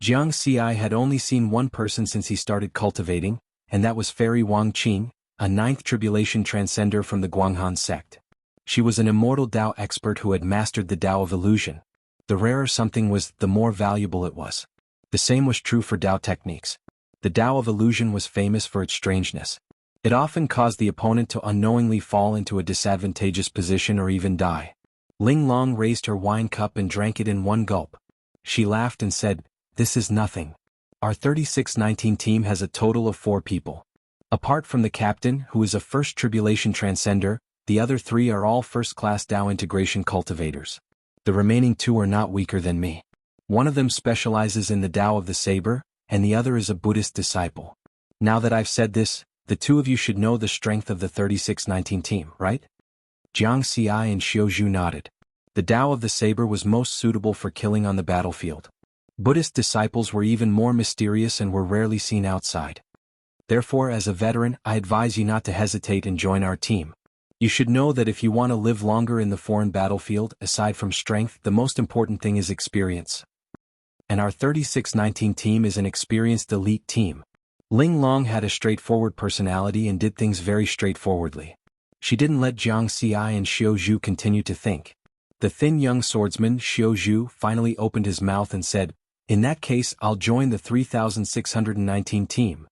S1: Jiang Xi had only seen one person since he started cultivating, and that was Fairy Wang Qing, a 9th tribulation transcender from the Guanghan sect. She was an immortal Dao expert who had mastered the Dao of illusion. The rarer something was, the more valuable it was. The same was true for Dao techniques. The Dao of illusion was famous for its strangeness. It often caused the opponent to unknowingly fall into a disadvantageous position or even die. Ling Long raised her wine cup and drank it in one gulp. She laughed and said, This is nothing. Our 3619 team has a total of 4 people. Apart from the captain, who is a first tribulation transcender, the other 3 are all first-class Dao integration cultivators. The remaining 2 are not weaker than me. One of them specializes in the Dao of the saber, and the other is a Buddhist disciple. Now that I've said this, the 2 of you should know the strength of the 3619 team, right? Jiang Xi and Xiao Zhu nodded. The Dao of the saber was most suitable for killing on the battlefield. Buddhist disciples were even more mysterious and were rarely seen outside. Therefore, as a veteran, I advise you not to hesitate and join our team. You should know that if you want to live longer in the foreign battlefield, aside from strength, the most important thing is experience. And our 3619 team is an experienced elite team. Ling Long had a straightforward personality and did things very straightforwardly. She didn't let Jiang Xi and Xiao Zhu continue to think. The thin young swordsman, Xiao Zhu, finally opened his mouth and said, "In that case, I'll join the 3619 team."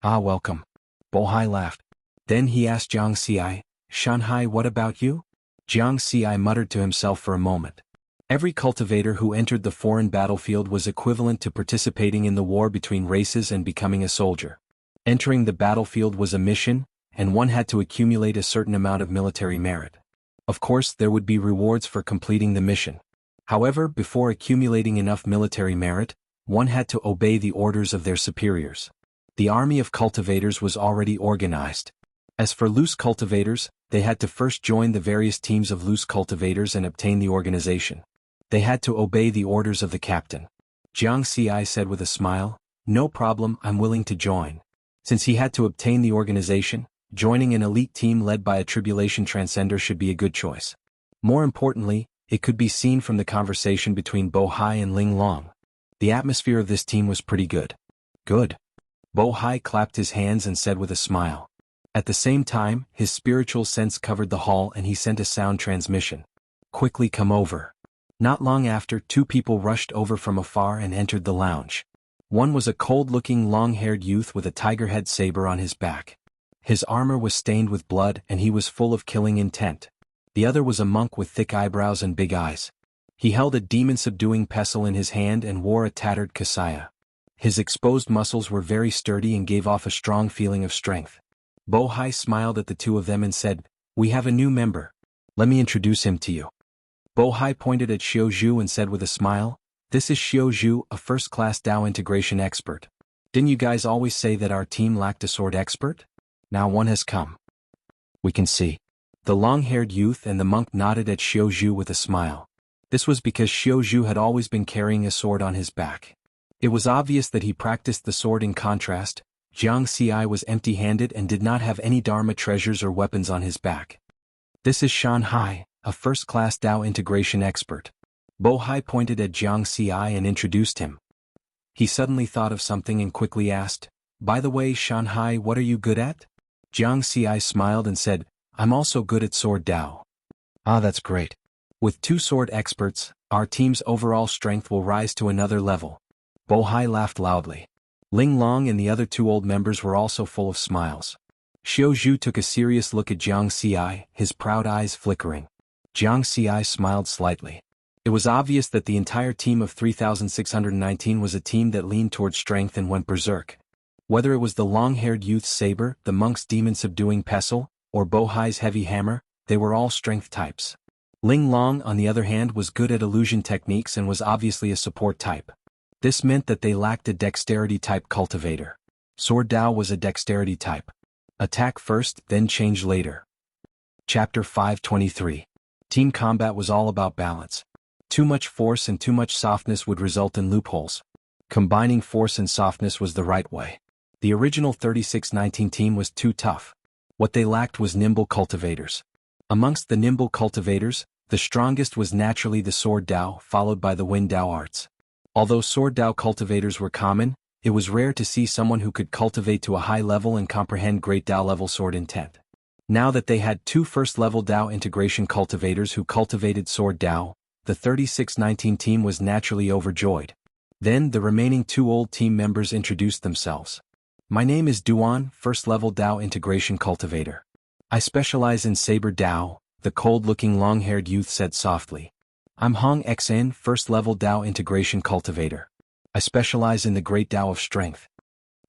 S1: "Ah, welcome." Bohai laughed. Then he asked Jiang Xi, "Shanhai, what about you?" Jiang Xi muttered to himself for a moment. Every cultivator who entered the foreign battlefield was equivalent to participating in the war between races and becoming a soldier. Entering the battlefield was a mission, and one had to accumulate a certain amount of military merit. Of course, there would be rewards for completing the mission. However, before accumulating enough military merit, one had to obey the orders of their superiors. The army of cultivators was already organized. As for loose cultivators, they had to first join the various teams of loose cultivators and obtain the organization. They had to obey the orders of the captain. Jiang Xi said with a smile, "No problem, I'm willing to join." Since he had to obtain the organization, joining an elite team led by a tribulation transcender should be a good choice. More importantly, it could be seen from the conversation between Bohai and Ling Long. The atmosphere of this team was pretty good. Good. Bohai clapped his hands and said with a smile. At the same time, his spiritual sense covered the hall and he sent a sound transmission. "Quickly come over." Not long after, 2 people rushed over from afar and entered the lounge. One was a cold-looking long-haired youth with a tiger-head saber on his back. His armor was stained with blood and he was full of killing intent. The other was a monk with thick eyebrows and big eyes. He held a demon-subduing pestle in his hand and wore a tattered kasaya. His exposed muscles were very sturdy and gave off a strong feeling of strength. Bohai smiled at the 2 of them and said, "We have a new member. Let me introduce him to you." Bohai pointed at Xiao Zhu and said with a smile, "This is Xiao Zhu, a first-class Dao integration expert. Didn't you guys always say that our team lacked a sword expert? Now one has come. We can see." The long-haired youth and the monk nodded at Xiao Zhu with a smile. This was because Xiao Zhu had always been carrying a sword on his back. It was obvious that he practiced the sword. In contrast, Jiang Xi was empty-handed and did not have any Dharma treasures or weapons on his back. "This is Shanhai, a first-class Dao integration expert." Bohai pointed at Jiang Xi and introduced him. He suddenly thought of something and quickly asked, "By the way, Shanhai, what are you good at?" Jiang Xi smiled and said, "I'm also good at sword Dao." "Ah, that's great. With 2 sword experts, our team's overall strength will rise to another level." Bohai laughed loudly. Ling Long and the other 2 old members were also full of smiles. Xiao Zhu took a serious look at Jiang Xi, his proud eyes flickering. Jiang Xi smiled slightly. It was obvious that the entire team of 3619 was a team that leaned toward strength and went berserk. Whether it was the long-haired youth's saber, the monk's demon-subduing pestle, or Bohai's heavy hammer, they were all strength types. Ling Long, on the other hand, was good at illusion techniques and was obviously a support type. This meant that they lacked a dexterity-type cultivator. Sword Dao was a dexterity type. Attack first, then change later. Chapter 523. Team combat was all about balance. Too much force and too much softness would result in loopholes. Combining force and softness was the right way. The original 3619 team was too tough. What they lacked was nimble cultivators. Amongst the nimble cultivators, the strongest was naturally the Sword Dao, followed by the Wind Dao arts. Although Sword Dao cultivators were common, it was rare to see someone who could cultivate to a high level and comprehend great Dao level sword intent. Now that they had 2 first-level Dao integration cultivators who cultivated Sword Dao, the 3619 team was naturally overjoyed. Then the remaining 2 old team members introduced themselves. "My name is Duan, first-level Dao integration cultivator. I specialize in Saber Dao," the cold-looking long-haired youth said softly. "I'm Hong Xn, first-level Dao integration cultivator. I specialize in the great Tao of strength.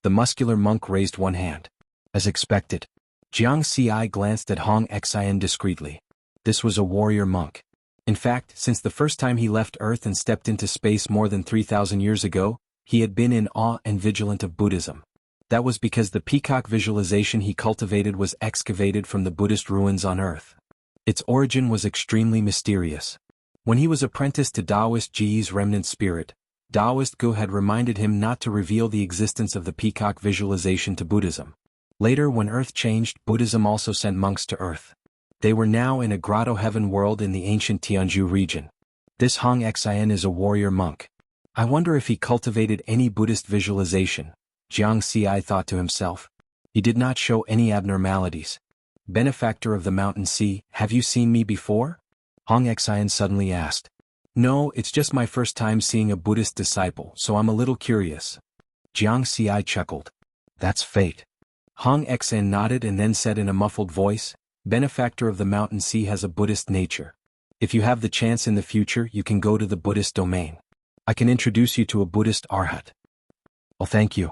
S1: The muscular monk raised one hand. As expected, Jiang Ci glanced at Hong Xian discreetly. This was a warrior monk. In fact, since the first time he left Earth and stepped into space more than 3,000 years ago, he had been in awe and vigilant of Buddhism. That was because the peacock visualization he cultivated was excavated from the Buddhist ruins on Earth. Its origin was extremely mysterious. When he was apprenticed to Taoist Ji's remnant spirit, Taoist Gu had reminded him not to reveal the existence of the peacock visualization to Buddhism. Later, when Earth changed, Buddhism also sent monks to Earth. They were now in a grotto heaven world in the ancient Jianghu region. This Hong Xian is a warrior monk. I wonder if he cultivated any Buddhist visualization, Jiang Ci thought to himself. He did not show any abnormalities. Benefactor of the mountain sea, have you seen me before? Hong Xian suddenly asked. No, it's just my first time seeing a Buddhist disciple, so I'm a little curious. Jiang Ci chuckled. That's fate. Hong Xian nodded and then said in a muffled voice, Benefactor of the mountain sea has a Buddhist nature. If you have the chance in the future, you can go to the Buddhist domain. I can introduce you to a Buddhist arhat. Oh, thank you.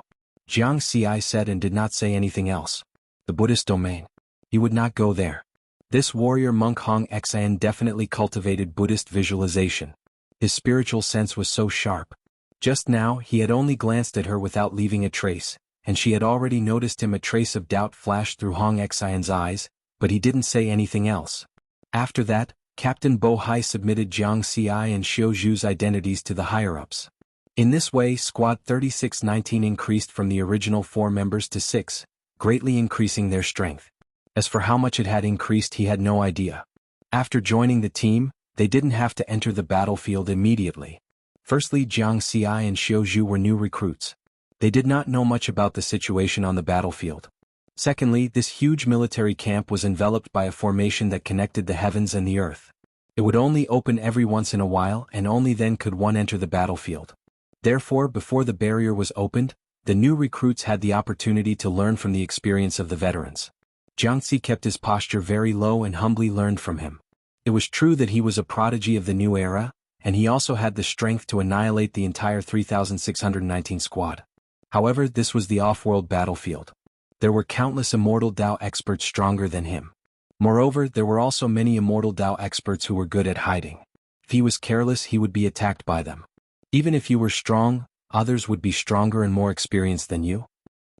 S1: Jiang Ci said and did not say anything else. The Buddhist domain. He would not go there. This warrior monk Hong Xian definitely cultivated Buddhist visualization. His spiritual sense was so sharp. Just now, he had only glanced at her without leaving a trace, and she had already noticed him. A trace of doubt flashed through Hong Xian's eyes, but he didn't say anything else. After that, Captain Bo Hai submitted Jiang Ci and Xiu Zhu's identities to the higher-ups. In this way, Squad 3619 increased from the original 4 members to 6, greatly increasing their strength. As for how much it had increased, he had no idea. After joining the team, they didn't have to enter the battlefield immediately. Firstly, Jiang Ci and Xiu Zhu were new recruits. They did not know much about the situation on the battlefield. Secondly, this huge military camp was enveloped by a formation that connected the heavens and the earth. It would only open every once in a while, and only then could one enter the battlefield. Therefore, before the barrier was opened, the new recruits had the opportunity to learn from the experience of the veterans. Jiang Ci kept his posture very low and humbly learned from him. It was true that he was a prodigy of the new era, and he also had the strength to annihilate the entire 3619 squad. However, this was the off-world battlefield. There were countless immortal Dao experts stronger than him. Moreover, there were also many immortal Dao experts who were good at hiding. If he was careless, he would be attacked by them. Even if you were strong, others would be stronger and more experienced than you.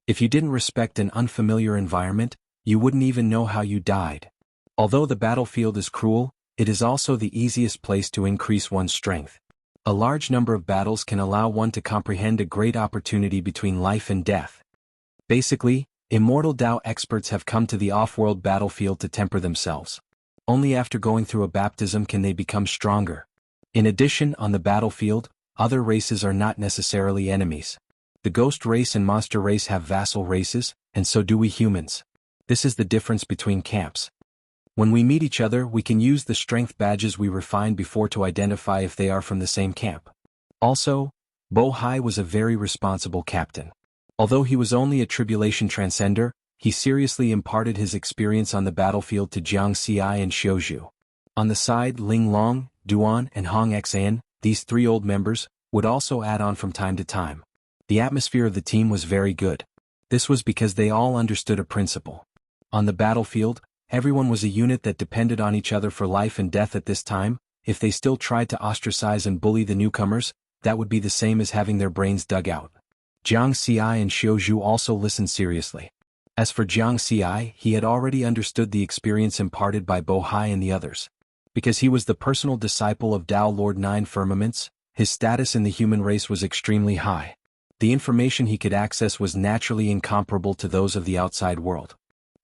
S1: If you didn't respect an unfamiliar environment, you wouldn't even know how you died. Although the battlefield is cruel, it is also the easiest place to increase one's strength. A large number of battles can allow one to comprehend a great opportunity between life and death. Basically, immortal Dao experts have come to the off-world battlefield to temper themselves. Only after going through a baptism can they become stronger. In addition, on the battlefield, other races are not necessarily enemies. The ghost race and monster race have vassal races, and so do we humans. This is the difference between camps. When we meet each other, we can use the strength badges we refined before to identify if they are from the same camp. Also, Bo Hai was a very responsible captain. Although he was only a tribulation transcender, he seriously imparted his experience on the battlefield to Jiang Ci and Xiu Zhu. On the side, Ling Long, Duan, and Hong Xian, these 3 old members, would also add on from time to time. The atmosphere of the team was very good. This was because they all understood a principle. On the battlefield, everyone was a unit that depended on each other for life and death. At this time, if they still tried to ostracize and bully the newcomers, that would be the same as having their brains dug out. Jiang Ci and Xiu Zhu also listened seriously. As for Jiang Ci, he had already understood the experience imparted by Bo Hai and the others. Because he was the personal disciple of Tao Lord 9 Firmaments, his status in the human race was extremely high. The information he could access was naturally incomparable to those of the outside world.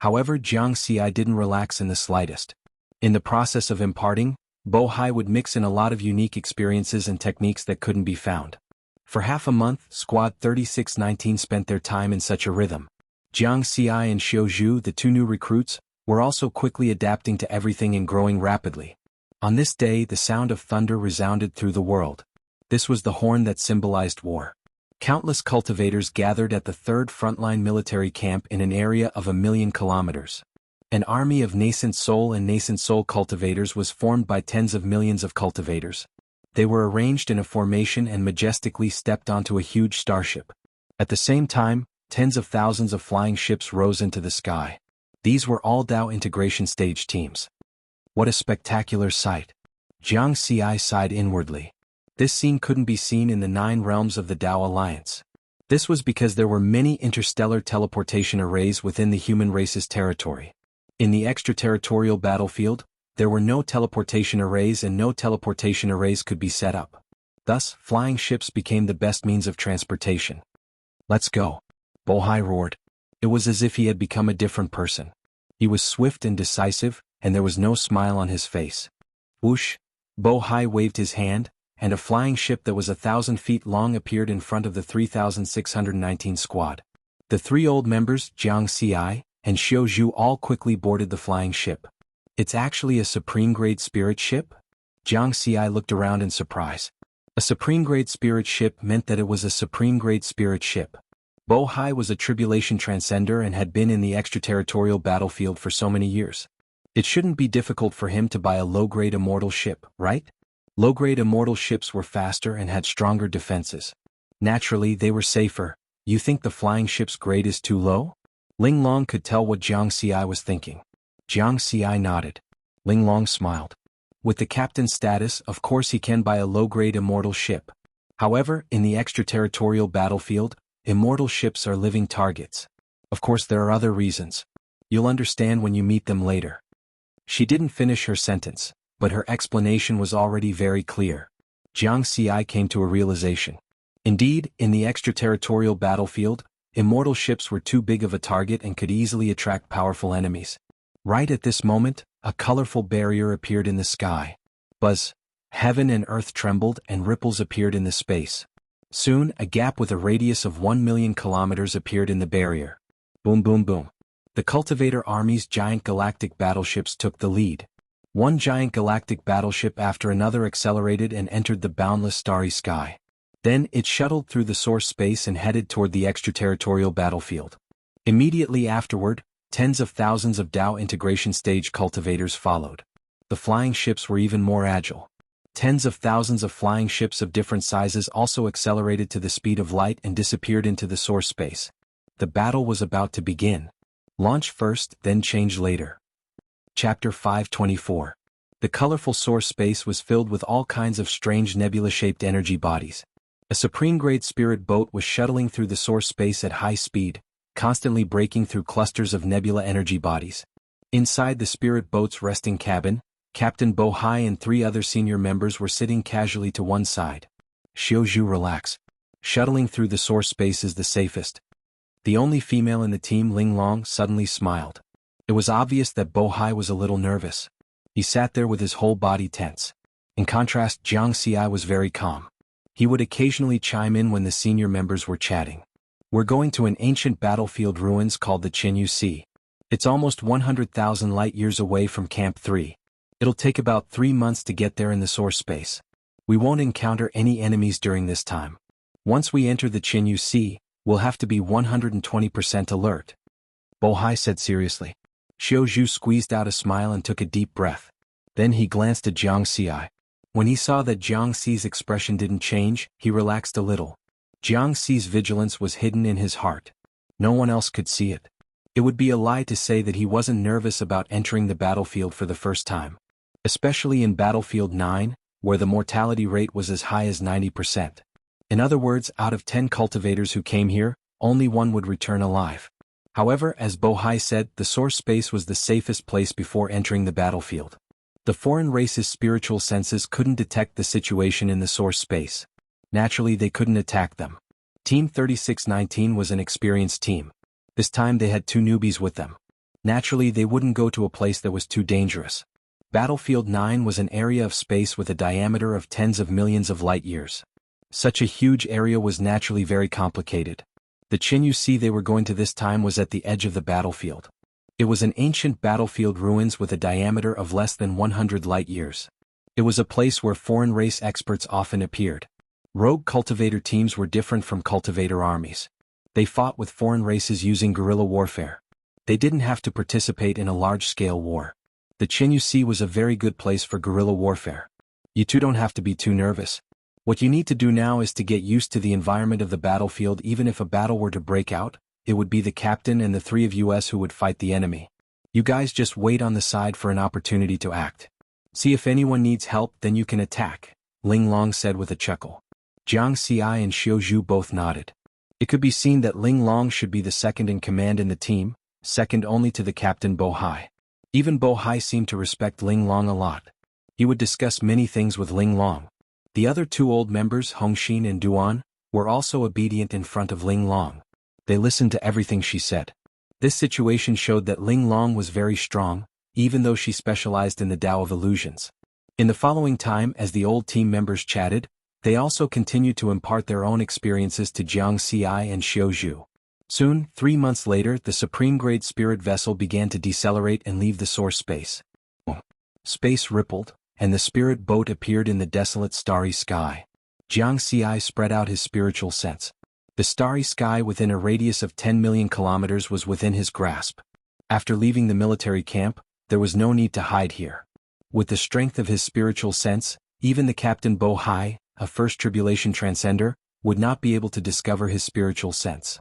S1: However, Jiang Ci didn't relax in the slightest. In the process of imparting, Bo Hai would mix in a lot of unique experiences and techniques that couldn't be found. For half a month, Squad 3619 spent their time in such a rhythm. Jiang Ci and Xiu Zhu, the 2 new recruits, were also quickly adapting to everything and growing rapidly. On this day, the sound of thunder resounded through the world. This was the horn that symbolized war. Countless cultivators gathered at the 3rd Frontline military camp in an area of 1,000,000 kilometers. An army of nascent soul and nascent soul cultivators was formed by tens of millions of cultivators. They were arranged in a formation and majestically stepped onto a huge starship. At the same time, tens of thousands of flying ships rose into the sky. These were all Dao integration stage teams. What a spectacular sight! Jiang Xi sighed inwardly. This scene couldn't be seen in the 9 realms of the Dao Alliance. This was because there were many interstellar teleportation arrays within the human race's territory. In the extraterritorial battlefield, there were no teleportation arrays and no teleportation arrays could be set up. Thus, flying ships became the best means of transportation. "Let's go," Bohai roared. It was as if he had become a different person. He was swift and decisive, and there was no smile on his face. Whoosh! Bohai waved his hand, and a flying ship that was 1,000 feet long appeared in front of the 3,619 squad. The 3 old members, Jiang Xi and Xiao Zhu, all quickly boarded the flying ship. "It's actually a supreme-grade spirit ship?" Jiang Xi looked around in surprise. A supreme-grade spirit ship meant that it was a supreme-grade spirit ship. Bohai was a tribulation transcender and had been in the extraterritorial battlefield for so many years. It shouldn't be difficult for him to buy a low-grade immortal ship, right? Low-grade immortal ships were faster and had stronger defenses. Naturally, they were safer. You think the flying ship's grade is too low? Ling Long could tell what Jiang Xi was thinking. Jiang Xi nodded. Ling Long smiled. With the captain's status, of course he can buy a low-grade immortal ship. However, in the extraterritorial battlefield, immortal ships are living targets. Of course there are other reasons. You'll understand when you meet them later. She didn't finish her sentence, but her explanation was already very clear. Jiang Xi came to a realization. Indeed, in the extraterritorial battlefield, immortal ships were too big of a target and could easily attract powerful enemies. Right at this moment, a colorful barrier appeared in the sky. Buzz! Heaven and earth trembled and ripples appeared in the space. Soon, a gap with a radius of 1 million kilometers appeared in the barrier. Boom boom boom. The Cultivator Army's giant galactic battleships took the lead. One giant galactic battleship after another accelerated and entered the boundless starry sky. Then it shuttled through the source space and headed toward the extraterritorial battlefield. Immediately afterward, tens of thousands of Dao integration stage cultivators followed. The flying ships were even more agile. Tens of thousands of flying ships of different sizes also accelerated to the speed of light and disappeared into the source space. The battle was about to begin. Launch first, then change later. Chapter 524. The colorful source space was filled with all kinds of strange nebula-shaped energy bodies. A supreme-grade spirit boat was shuttling through the source space at high speed, constantly breaking through clusters of nebula energy bodies. Inside the spirit boat's resting cabin, Captain Bohai and 3 other senior members were sitting casually to one side. Xiao Zhu, relax. Shuttling through the source space is the safest. The only female in the team, Ling Long, suddenly smiled. It was obvious that Bohai was a little nervous. He sat there with his whole body tense. In contrast, Jiang Xi was very calm. He would occasionally chime in when the senior members were chatting. "We're going to an ancient battlefield ruins called the Jianghu Sea. It's almost 100,000 light-years away from Camp 3. It'll take about 3 months to get there in the source space. We won't encounter any enemies during this time. Once we enter the Jianghu Sea, we'll have to be 120% alert," Bohai said seriously. Xiao Zhu squeezed out a smile and took a deep breath. Then he glanced at Jiang Xi. When he saw that Jiang Xi's expression didn't change, he relaxed a little. Jiang Xi's vigilance was hidden in his heart. No one else could see it. It would be a lie to say that he wasn't nervous about entering the battlefield for the first time. Especially in Battlefield 9, where the mortality rate was as high as 90%. In other words, out of 10 cultivators who came here, only 1 would return alive. However, as Bohai said, the source space was the safest place before entering the battlefield. The foreign race's spiritual senses couldn't detect the situation in the source space. Naturally, they couldn't attack them. Team 3619 was an experienced team. This time they had 2 newbies with them. Naturally, they wouldn't go to a place that was too dangerous. Battlefield 9 was an area of space with a diameter of tens of millions of light-years. Such a huge area was naturally very complicated. The Jianghu Sea they were going to this time was at the edge of the battlefield. It was an ancient battlefield ruins with a diameter of less than 100 light-years. It was a place where foreign race experts often appeared. Rogue cultivator teams were different from cultivator armies. They fought with foreign races using guerrilla warfare. They didn't have to participate in a large-scale war. The Jianghu Sea was a very good place for guerrilla warfare. You two don't have to be too nervous. What you need to do now is to get used to the environment of the battlefield. Even if a battle were to break out, it would be the captain and the three of us who would fight the enemy. You guys just wait on the side for an opportunity to act. See if anyone needs help, then you can attack, Ling Long said with a chuckle. Jiang Xi and Xiao Zhu both nodded. It could be seen that Ling Long should be the second in command in the team, second only to the captain Bo Hai. Even Bo Hai seemed to respect Ling Long a lot. He would discuss many things with Ling Long. The other two old members, Hongxin and Duan, were also obedient in front of Ling Long. They listened to everything she said. This situation showed that Ling Long was very strong, even though she specialized in the Tao of illusions. In the following time, as the old team members chatted, they also continued to impart their own experiences to Jiang Xi and Xiao Zhu. Soon, 3 months later, the supreme-grade spirit vessel began to decelerate and leave the source space. Space rippled, and the spirit boat appeared in the desolate starry sky. Jiang Xi spread out his spiritual sense. The starry sky within a radius of 10 million kilometers was within his grasp. After leaving the military camp, there was no need to hide here. With the strength of his spiritual sense, even the Captain Bo Hai, a first tribulation transcender, would not be able to discover his spiritual sense.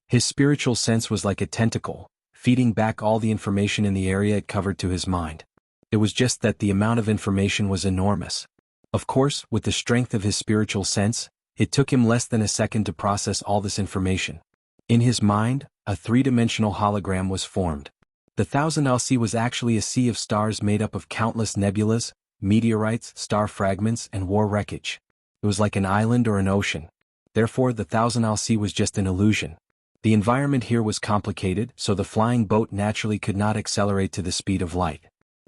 S1: His spiritual sense was like a tentacle, feeding back all the information in the area it covered to his mind. It was just that the amount of information was enormous. Of course, with the strength of his spiritual sense, it took him less than a second to process all this information. In his mind, a three-dimensional hologram was formed. The 1000 LC was actually a sea of stars made up of countless nebulas, meteorites, star fragments, and war wreckage. It was like an island or an ocean. Therefore, the 1000 LC was just an illusion. The environment here was complicated, so the flying boat naturally could not accelerate to the speed of light.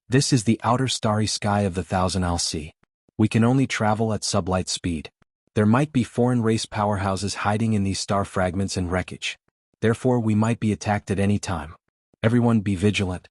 S1: This is the outer starry sky of the 1000 LC. We can only travel at sublight speed. There might be foreign race powerhouses hiding in these star fragments and wreckage. Therefore, we might be attacked at any time. Everyone be vigilant,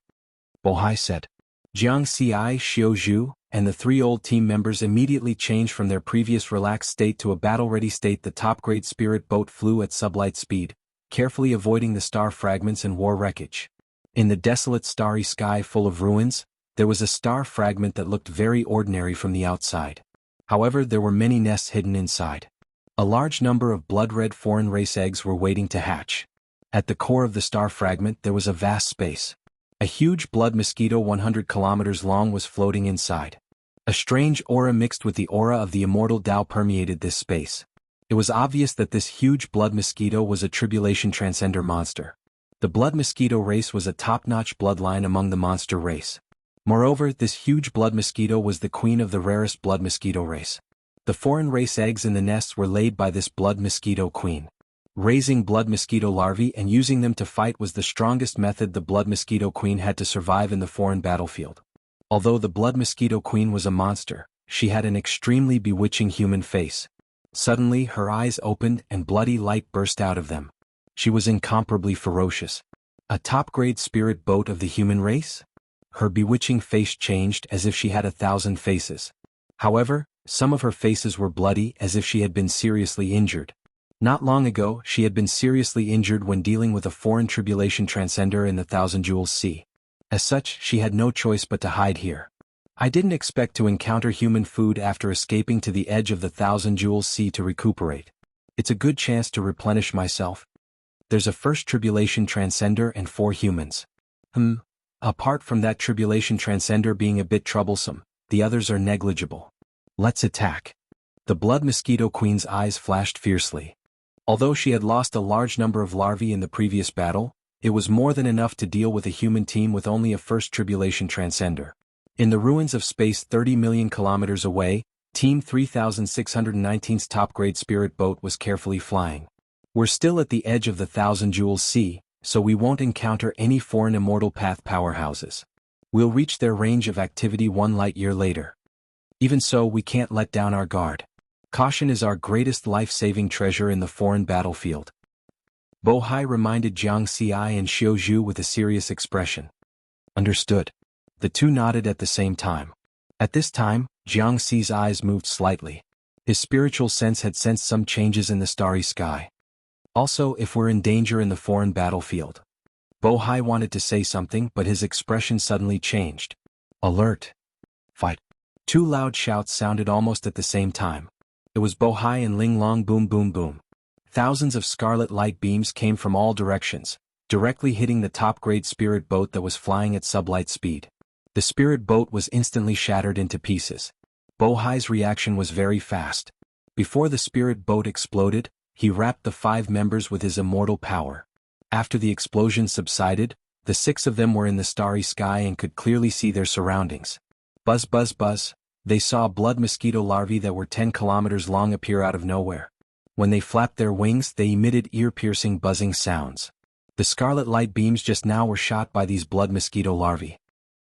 S1: Bo Hai said. Jiang Xi, Xiao Zhu, and the three old team members immediately changed from their previous relaxed state to a battle-ready state. The top-grade spirit boat flew at sublight speed, carefully avoiding the star fragments and war wreckage. In the desolate starry sky full of ruins, there was a star fragment that looked very ordinary from the outside. However, there were many nests hidden inside. A large number of blood-red foreign race eggs were waiting to hatch. At the core of the star fragment there was a vast space. A huge blood mosquito 100 kilometers long was floating inside. A strange aura mixed with the aura of the immortal Tao permeated this space. It was obvious that this huge blood mosquito was a tribulation transcender monster. The blood mosquito race was a top-notch bloodline among the monster race. Moreover, this huge blood mosquito was the queen of the rarest blood mosquito race. The foreign race eggs in the nests were laid by this blood mosquito queen. Raising blood mosquito larvae and using them to fight was the strongest method the blood mosquito queen had to survive in the foreign battlefield. Although the blood mosquito queen was a monster, she had an extremely bewitching human face. Suddenly her eyes opened and bloody light burst out of them. She was incomparably ferocious. A top-grade spirit boat of the human race? Her bewitching face changed as if she had 1,000 faces. However, some of her faces were bloody as if she had been seriously injured. Not long ago, she had been seriously injured when dealing with a foreign tribulation transcender in the 1000 Joules Sea. As such, she had no choice but to hide here. I didn't expect to encounter human food after escaping to the edge of the 1000 Joules Sea to recuperate. It's a good chance to replenish myself. There's a first tribulation transcender and 4 humans. Apart from that tribulation transcender being a bit troublesome, the others are negligible. Let's attack. The blood mosquito queen's eyes flashed fiercely. Although she had lost a large number of larvae in the previous battle, it was more than enough to deal with a human team with only a first tribulation transcender. In the ruins of space 30 million kilometers away, Team 3619's top-grade spirit boat was carefully flying. We're still at the edge of the 1000 Joules Sea, so we won't encounter any foreign immortal path powerhouses. We'll reach their range of activity 1 light-year later. Even so, we can't let down our guard. Caution is our greatest life-saving treasure in the foreign battlefield. Bo Hai reminded Jiang Xi and Xiao Zhu with a serious expression. Understood. The two nodded at the same time. At this time, Jiang Xi's eyes moved slightly. His spiritual sense had sensed some changes in the starry sky. Also, if we're in danger in the foreign battlefield. Bo Hai wanted to say something, but his expression suddenly changed. Alert. Fight. Two loud shouts sounded almost at the same time. It was Bo Hai and Ling Long. Boom boom boom. Thousands of scarlet light beams came from all directions, directly hitting the top-grade spirit boat that was flying at sublight speed. The spirit boat was instantly shattered into pieces. Bo Hai's reaction was very fast. Before the spirit boat exploded, he wrapped the 5 members with his immortal power. After the explosion subsided, the 6 of them were in the starry sky and could clearly see their surroundings. Buzz buzz buzz, they saw blood mosquito larvae that were 10 kilometers long appear out of nowhere. When they flapped their wings, they emitted ear-piercing buzzing sounds. The scarlet light beams just now were shot by these blood mosquito larvae.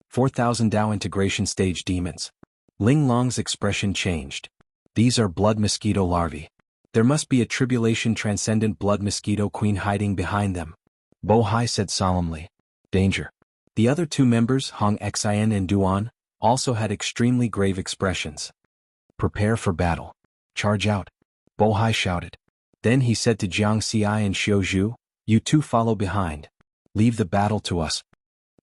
S1: 4,000 Dao integration stage demons. Ling Long's expression changed. These are blood mosquito larvae. There must be a tribulation transcendent blood mosquito queen hiding behind them. Bo Hai said solemnly. Danger. The other 2 members, Hong Xian and Duan, also had extremely grave expressions. Prepare for battle. Charge out. Bo Hai shouted. Then he said to Jiang Xi and Xiao Zhu, you 2 follow behind. Leave the battle to us.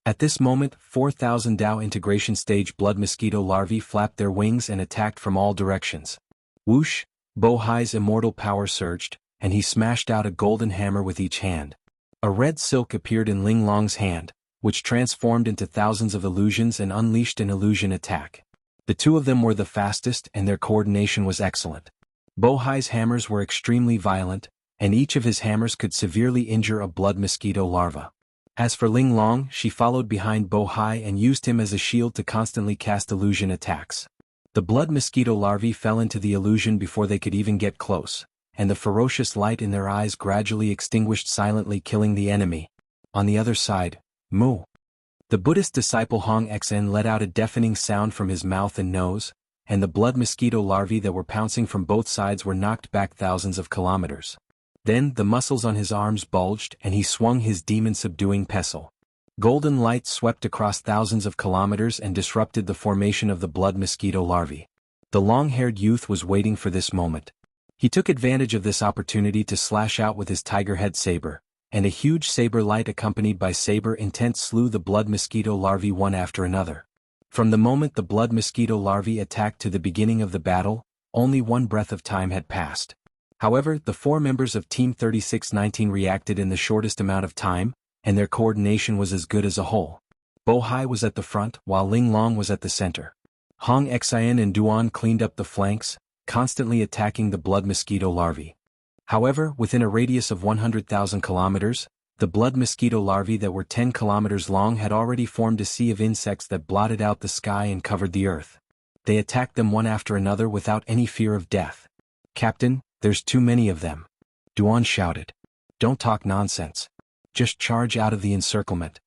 S1: At this moment, 4,000 Dao integration stage blood mosquito larvae flapped their wings and attacked from all directions. Whoosh, Bo Hai's immortal power surged, and he smashed out a golden hammer with each hand. A red silk appeared in Ling Long's hand, which transformed into thousands of illusions and unleashed an illusion attack. The 2 of them were the fastest and their coordination was excellent. Bo Hai's hammers were extremely violent, and each of his hammers could severely injure a blood mosquito larva. As for Ling Long, she followed behind Bo Hai and used him as a shield to constantly cast illusion attacks. The blood mosquito larvae fell into the illusion before they could even get close, and the ferocious light in their eyes gradually extinguished, silently killing the enemy. On the other side, Mu. The Buddhist disciple Hong Xen let out a deafening sound from his mouth and nose, and the blood mosquito larvae that were pouncing from both sides were knocked back thousands of kilometers. Then the muscles on his arms bulged and he swung his demon-subduing pestle. Golden light swept across thousands of kilometers and disrupted the formation of the blood mosquito larvae. The long-haired youth was waiting for this moment. He took advantage of this opportunity to slash out with his tiger head saber, and a huge saber light accompanied by saber intent slew the blood mosquito larvae one after another. From the moment the blood mosquito larvae attacked to the beginning of the battle, only 1 breath of time had passed. However, the 4 members of Team 3619 reacted in the shortest amount of time, and their coordination was as good as a whole. Bo Hai was at the front, while Ling Long was at the center. Hong Xian and Duan cleaned up the flanks, constantly attacking the blood mosquito larvae. However, within a radius of 100,000 kilometers, the blood mosquito larvae that were 10 kilometers long had already formed a sea of insects that blotted out the sky and covered the earth. They attacked them one after another without any fear of death. Captain, there's too many of them. Duan shouted. Don't talk nonsense. Just charge out of the encirclement.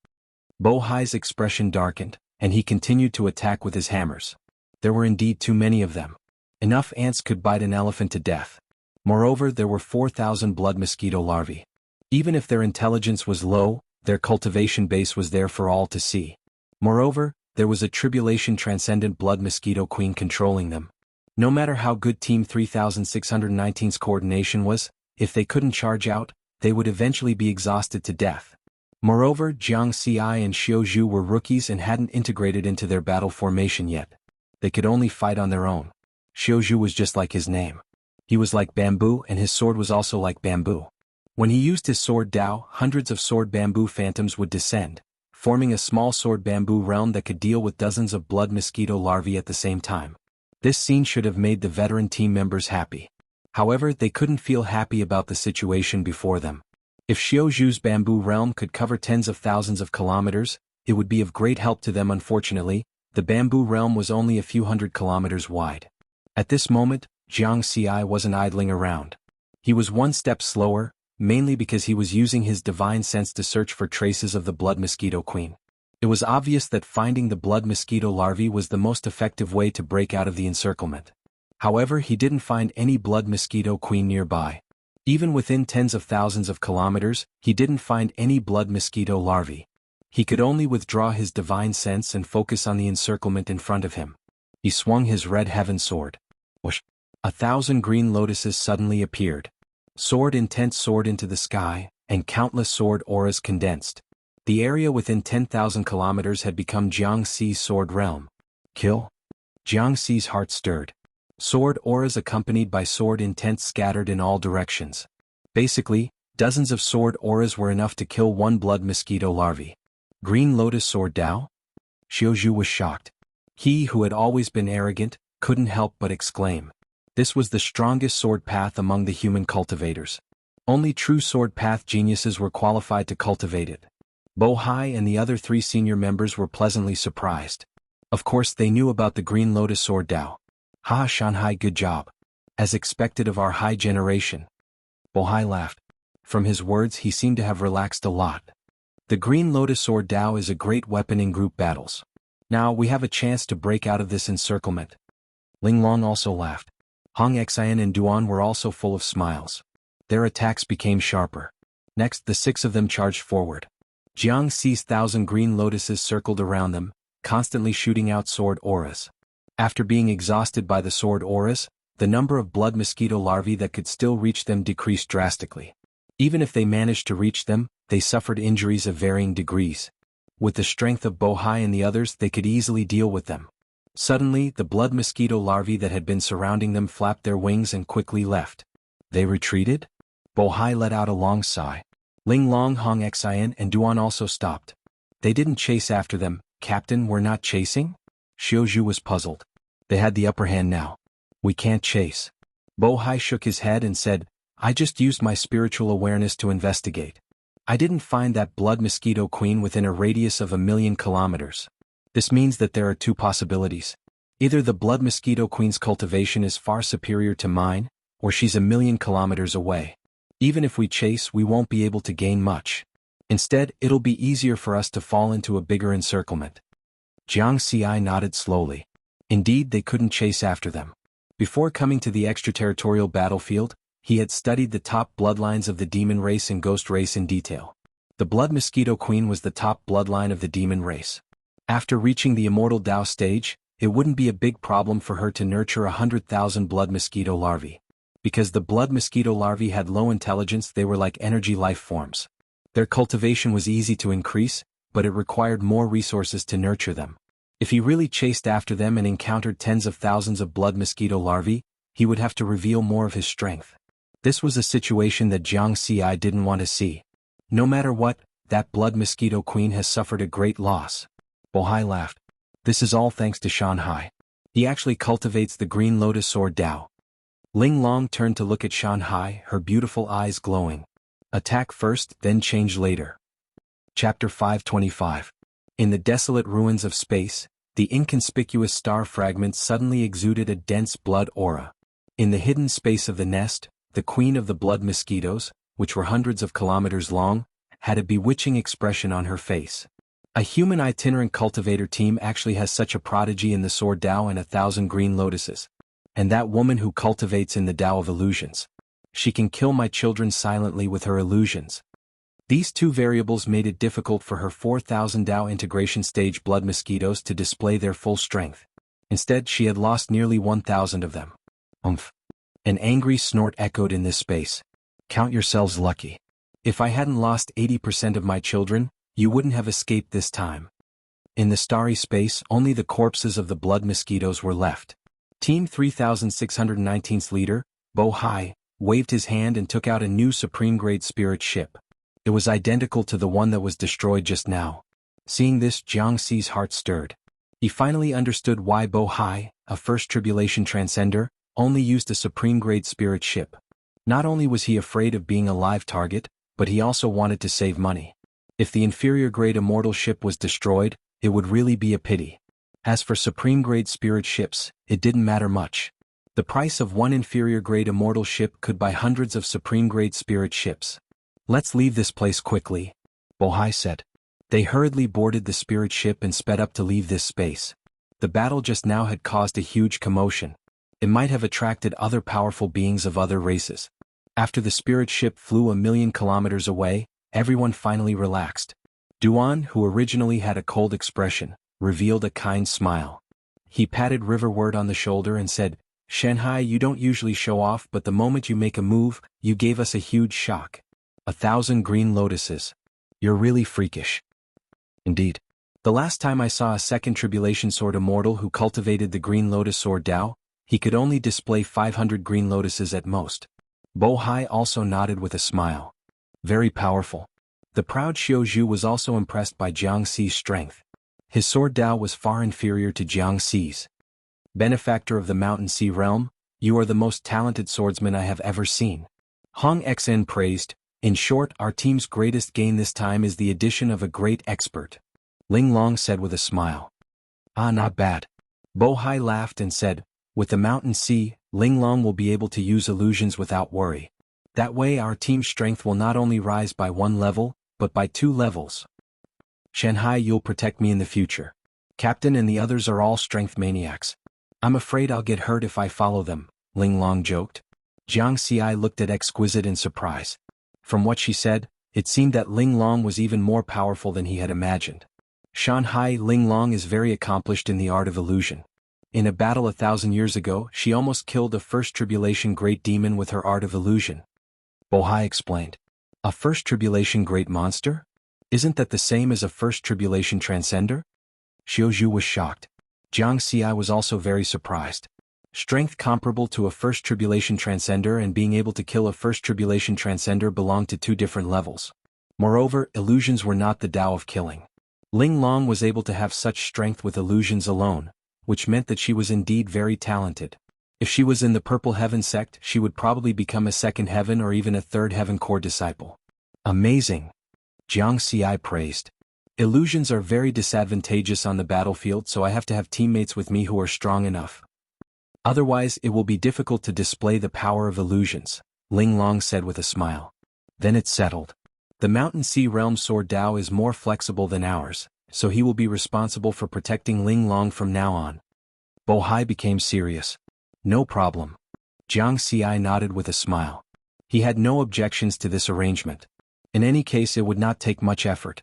S1: Bo Hai's expression darkened, and he continued to attack with his hammers. There were indeed too many of them. Enough ants could bite an elephant to death. Moreover, there were 4,000 blood mosquito larvae. Even if their intelligence was low, their cultivation base was there for all to see. Moreover, there was a tribulation transcendent blood mosquito queen controlling them. No matter how good Team 3619's coordination was, if they couldn't charge out, they would eventually be exhausted to death. Moreover, Jiang Xi and Xiao Zhu were rookies and hadn't integrated into their battle formation yet. They could only fight on their own. Xiao Zhu was just like his name. He was like bamboo and his sword was also like bamboo. When he used his sword Dao, hundreds of sword bamboo phantoms would descend, forming a small sword bamboo realm that could deal with dozens of blood mosquito larvae at the same time. This scene should have made the veteran team members happy. However, they couldn't feel happy about the situation before them. If Xiao Zhu's bamboo realm could cover tens of thousands of kilometers, it would be of great help to them. Unfortunately, the bamboo realm was only a few hundred kilometers wide. At this moment, Jiang Xi wasn't idling around. He was one step slower, mainly because he was using his divine sense to search for traces of the blood mosquito queen. It was obvious that finding the blood mosquito larvae was the most effective way to break out of the encirclement. However, he didn't find any blood mosquito queen nearby. Even within tens of thousands of kilometers, he didn't find any blood mosquito larvae. He could only withdraw his divine sense and focus on the encirclement in front of him. He swung his red heaven sword. Whoosh! 1,000 green lotuses suddenly appeared. Sword intent soared into the sky, and countless sword auras condensed. The area within 10,000 kilometers had become Jiang Xi's sword realm. Kill? Jiangxi's heart stirred. Sword auras accompanied by sword intents scattered in all directions. Basically, dozens of sword auras were enough to kill one blood mosquito larvae. Green Lotus Sword Dao? Xiaozhu was shocked. He, who had always been arrogant, couldn't help but exclaim. This was the strongest sword path among the human cultivators. Only true sword path geniuses were qualified to cultivate it. Bo Hai and the other 3 senior members were pleasantly surprised. Of course they knew about the Green Lotus Sword Dao. Ha, Shanhai, good job. As expected of our high generation. Bo Hai laughed. From his words he seemed to have relaxed a lot. The Green Lotus Sword Dao is a great weapon in group battles. Now we have a chance to break out of this encirclement. Ling Long also laughed. Hong Xian and Duan were also full of smiles. Their attacks became sharper. Next the 6 of them charged forward. Jiangxi's 1,000 green lotuses circled around them, constantly shooting out sword auras. After being exhausted by the sword auras, the number of blood mosquito larvae that could still reach them decreased drastically. Even if they managed to reach them, they suffered injuries of varying degrees. With the strength of Bo Hai and the others they could easily deal with them. Suddenly, the blood mosquito larvae that had been surrounding them flapped their wings and quickly left. They retreated? Bo Hai let out a long sigh. Ling Long, Hong Xian and Duan also stopped. They didn't chase after them. Captain, we're not chasing? Xiaozhu was puzzled. They had the upper hand now. We can't chase. Bo Hai shook his head and said, I just used my spiritual awareness to investigate. I didn't find that blood mosquito queen within a radius of 1,000,000 kilometers. This means that there are 2 possibilities. Either the blood mosquito queen's cultivation is far superior to mine, or she's 1,000,000 kilometers away. Even if we chase, we won't be able to gain much. Instead, it'll be easier for us to fall into a bigger encirclement. Jiang Xi nodded slowly. Indeed, they couldn't chase after them. Before coming to the extraterritorial battlefield, he had studied the top bloodlines of the demon race and ghost race in detail. The blood mosquito queen was the top bloodline of the demon race. After reaching the immortal Dao stage, it wouldn't be a big problem for her to nurture 100,000 blood mosquito larvae. Because the blood mosquito larvae had low intelligence, they were like energy life forms. Their cultivation was easy to increase, but it required more resources to nurture them. If he really chased after them and encountered tens of thousands of blood mosquito larvae, he would have to reveal more of his strength. This was a situation that Jiang Xi didn't want to see. No matter what, that blood mosquito queen has suffered a great loss. Bo Hai laughed. This is all thanks to Shanhai. He actually cultivates the Green Lotus Sword Dao. Ling Long turned to look at Shanhai, her beautiful eyes glowing. Attack first, then change later. Chapter 525. In the desolate ruins of space, the inconspicuous star fragments suddenly exuded a dense blood aura. In the hidden space of the nest, the queen of the blood mosquitoes, which were hundreds of kilometers long, had a bewitching expression on her face. A human itinerant cultivator team actually has such a prodigy in the Sword Dao and 1,000 green lotuses. And that woman who cultivates in the Dao of illusions. She can kill my children silently with her illusions. These 2 variables made it difficult for her 4,000 Dao integration stage blood mosquitoes to display their full strength. Instead, she had lost nearly 1,000 of them. Umph. An angry snort echoed in this space. Count yourselves lucky. If I hadn't lost 80% of my children, you wouldn't have escaped this time. In the starry space, only the corpses of the blood mosquitoes were left. Team 3619's leader, Bo Hai, waved his hand and took out a new supreme-grade spirit ship. It was identical to the one that was destroyed just now. Seeing this, Jiang Xi's heart stirred. He finally understood why Bo Hai, a first tribulation transcender, only used a supreme-grade spirit ship. Not only was he afraid of being a live target, but he also wanted to save money. If the inferior-grade immortal ship was destroyed, it would really be a pity. As for supreme-grade spirit ships, it didn't matter much. The price of one inferior-grade immortal ship could buy hundreds of supreme-grade spirit ships. Let's leave this place quickly, Bo Hai said. They hurriedly boarded the spirit ship and sped up to leave this space. The battle just now had caused a huge commotion. It might have attracted other powerful beings of other races. After the spirit ship flew 1,000,000 kilometers away, everyone finally relaxed. Duan, who originally had a cold expression, revealed a kind smile. He patted Riverward on the shoulder and said, Shanhai, you don't usually show off, but the moment you make a move, you gave us a huge shock. 1,000 green lotuses. You're really freakish. Indeed. The last time I saw a second Tribulation Sword immortal who cultivated the Green Lotus Sword Dao, he could only display 500 Green Lotuses at most. Bo Hai also nodded with a smile. Very powerful. The proud Xiao Zhu was also impressed by Jiang Xi's strength. His sword Dao was far inferior to Jiang Xi's. Benefactor of the Mountain Sea realm, you are the most talented swordsman I have ever seen. Hong Xen praised. In short, our team's greatest gain this time is the addition of a great expert. Ling Long said with a smile. Ah, not bad. Bo Hai laughed and said, with the Mountain Sea, Ling Long will be able to use illusions without worry. That way our team's strength will not only rise by 1 level, but by 2 levels. Shanghai, you'll protect me in the future. Captain and the others are all strength maniacs. I'm afraid I'll get hurt if I follow them, Ling Long joked. Jiang Xi looked at Exquisite in surprise. From what she said, it seemed that Ling Long was even more powerful than he had imagined. Shanghai, Ling Long is very accomplished in the art of illusion. In a battle 1,000 years ago, she almost killed a First Tribulation Great Demon with her art of illusion. Bo Hai explained. A First Tribulation Great Monster? Isn't that the same as a First Tribulation Transcender? Xiao Zhu was shocked. Jiang Xi was also very surprised. Strength comparable to a First Tribulation Transcender and being able to kill a First Tribulation Transcender belonged to 2 different levels. Moreover, illusions were not the Tao of killing. Ling Long was able to have such strength with illusions alone, which meant that she was indeed very talented. If she was in the Purple Heaven sect, she would probably become a second heaven or even a third heaven core disciple. Amazing! Jiang Xi praised. Illusions are very disadvantageous on the battlefield, so I have to have teammates with me who are strong enough. Otherwise, it will be difficult to display the power of illusions, Ling Long said with a smile. Then it's settled. The Mountain Sea Realm Sword Dao is more flexible than ours, so he will be responsible for protecting Ling Long from now on. Bo Hai became serious. No problem. Jiang Xi nodded with a smile. He had no objections to this arrangement. In any case, it would not take much effort.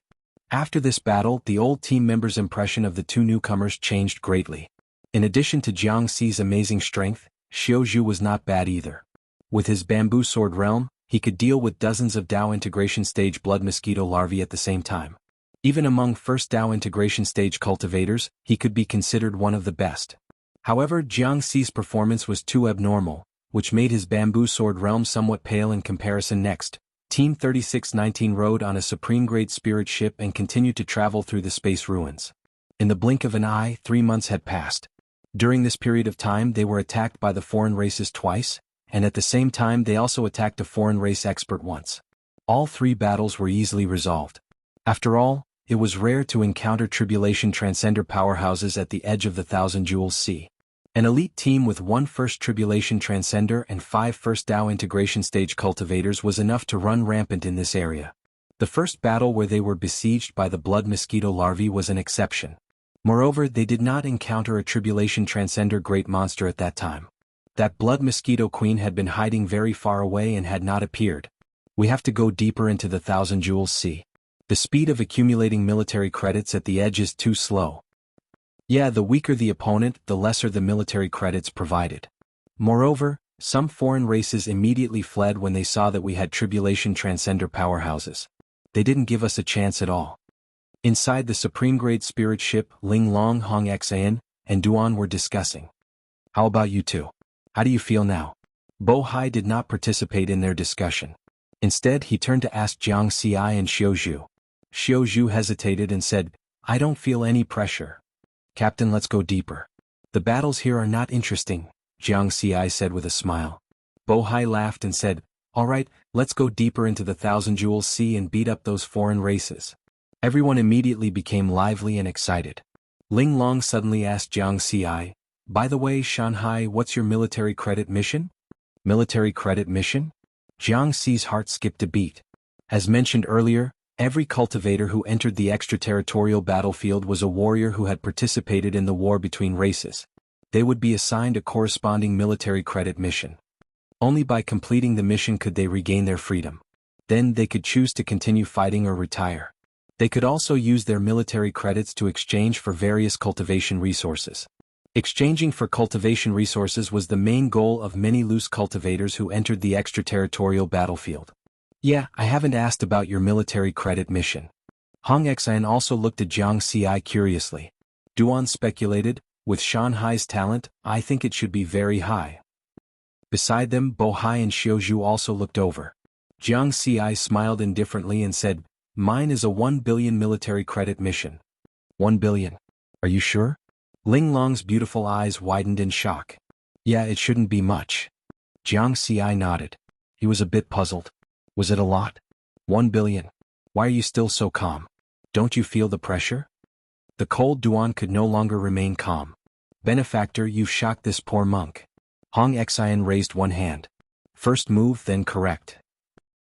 S1: After this battle, the old team members' impression of the 2 newcomers changed greatly. In addition to Jiang Xi's amazing strength, Xiao Zhu was not bad either. With his bamboo sword realm, he could deal with dozens of Dao integration stage blood mosquito larvae at the same time. Even among first Dao integration stage cultivators, he could be considered one of the best. However, Jiang Xi's performance was too abnormal, which made his bamboo sword realm somewhat pale in comparison. Next, Team 3619 rode on a supreme-grade spirit ship and continued to travel through the space ruins. In the blink of an eye, 3 months had passed. During this period of time they were attacked by the foreign races twice, and at the same time they also attacked a foreign race expert once. All 3 battles were easily resolved. After all, it was rare to encounter Tribulation Transcender powerhouses at the edge of the Thousand Jewels Sea. An elite team with 1 First Tribulation Transcender and 5 First Dao integration stage cultivators was enough to run rampant in this area. The first battle where they were besieged by the blood mosquito larvae was an exception. Moreover, they did not encounter a Tribulation Transcender great monster at that time. That blood mosquito queen had been hiding very far away and had not appeared. We have to go deeper into the Thousand Jewels Sea. The speed of accumulating military credits at the edge is too slow. Yeah, the weaker the opponent, the lesser the military credits provided. Moreover, some foreign races immediately fled when they saw that we had Tribulation Transcender powerhouses. They didn't give us a chance at all. Inside the supreme-grade spirit ship, Ling Long, Hong Xan, and Duan were discussing. How about you two? How do you feel now? Bo Hai did not participate in their discussion. Instead, he turned to ask Jiang Xi and Xiao Zhu. Xiao Zhu hesitated and said, I don't feel any pressure. Captain, let's go deeper. The battles here are not interesting, Jiang Xi said with a smile. Bo Hai laughed and said, all right, let's go deeper into the Thousand Jewels Sea and beat up those foreign races. Everyone immediately became lively and excited. Ling Long suddenly asked Jiang Xi, by the way, Shanghai, what's your military credit mission? Military credit mission? Jiang Xi's heart skipped a beat. As mentioned earlier, every cultivator who entered the extraterritorial battlefield was a warrior who had participated in the war between races. They would be assigned a corresponding military credit mission. Only by completing the mission could they regain their freedom. Then they could choose to continue fighting or retire. They could also use their military credits to exchange for various cultivation resources. Exchanging for cultivation resources was the main goal of many loose cultivators who entered the extraterritorial battlefield. Yeah, I haven't asked about your military credit mission. Hong Xian also looked at Jiang Ci curiously. Duan speculated, with Shanhai's talent, I think it should be very high. Beside them, Bo Hai and Xiaozhu also looked over. Jiang Ci smiled indifferently and said, mine is a 1 billion military credit mission. 1 billion. Are you sure? Ling Long's beautiful eyes widened in shock. Yeah, it shouldn't be much. Jiang Ci nodded. He was a bit puzzled. Was it a lot? 1 billion. Why are you still so calm? Don't you feel the pressure? The cold Duan could no longer remain calm. Benefactor, you've shocked this poor monk. Hong Xian raised one hand. First move, then correct.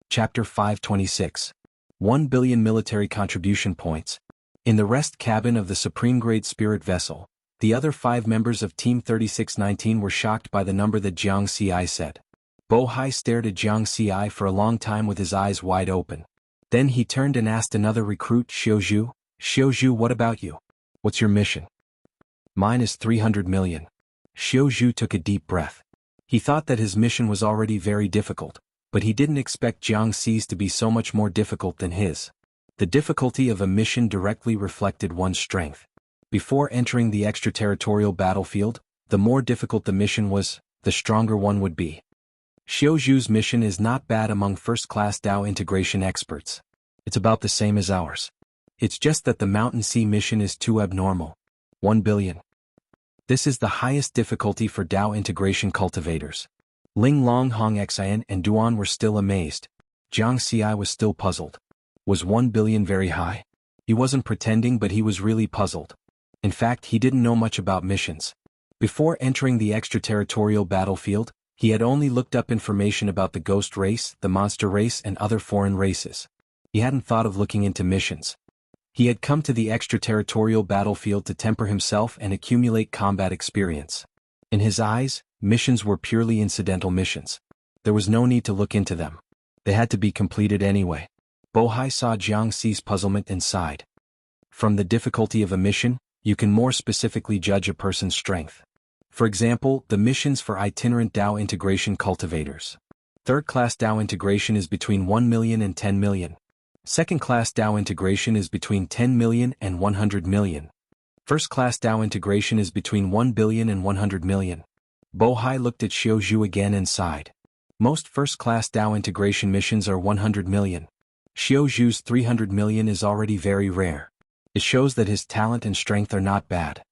S1: Chapter 526. 1 billion military contribution points. In the rest cabin of the supreme-grade spirit vessel, the other 5 members of Team 3619 were shocked by the number that Jiang Ci said. Bo Hai stared at Jiang Ci for a long time with his eyes wide open. Then he turned and asked another recruit, Xiaozhu, Xiaozhu, what about you? What's your mission? Mine is 300 million. Xiaozhu took a deep breath. He thought that his mission was already very difficult, but he didn't expect Jiang Ci's to be so much more difficult than his. The difficulty of a mission directly reflected one's strength. Before entering the extraterritorial battlefield, the more difficult the mission was, the stronger one would be. Xiaozhu's mission is not bad among first-class Dao integration experts. It's about the same as ours. It's just that the Mountain Sea mission is too abnormal. 1 billion. This is the highest difficulty for Dao integration cultivators. Ling Long, Hong Xian, and Duan were still amazed. Jiang Ci was still puzzled. Was 1 billion very high? He wasn't pretending, but he was really puzzled. In fact, he didn't know much about missions. Before entering the extraterritorial battlefield, he had only looked up information about the ghost race, the monster race, and other foreign races. He hadn't thought of looking into missions. He had come to the extraterritorial battlefield to temper himself and accumulate combat experience. In his eyes, missions were purely incidental missions. There was no need to look into them. They had to be completed anyway. Bo Hai saw Jiang Ci's puzzlement and sighed. From the difficulty of a mission, you can more specifically judge a person's strength. For example, the missions for itinerant Dao integration cultivators. Third-class Dao integration is between 1 million and 10 million. Second-class Dao integration is between 10 million and 100 million. First-class Dao integration is between 1 billion and 100 million. Bo Hai looked at Xiaozhu again and sighed. Most first-class Dao integration missions are 100 million. Xiaozhu's 300 million is already very rare. It shows that his talent and strength are not bad.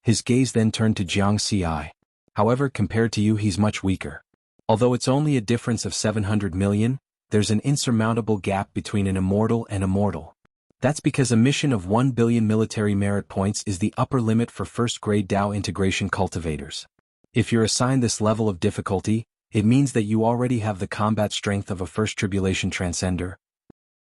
S1: His gaze then turned to Jiang Ci. However, compared to you, he's much weaker. Although it's only a difference of 700 million, there's an insurmountable gap between an immortal and a mortal. That's because a mission of 1 billion military merit points is the upper limit for first-grade Dao integration cultivators. If you're assigned this level of difficulty, it means that you already have the combat strength of a first tribulation transcender.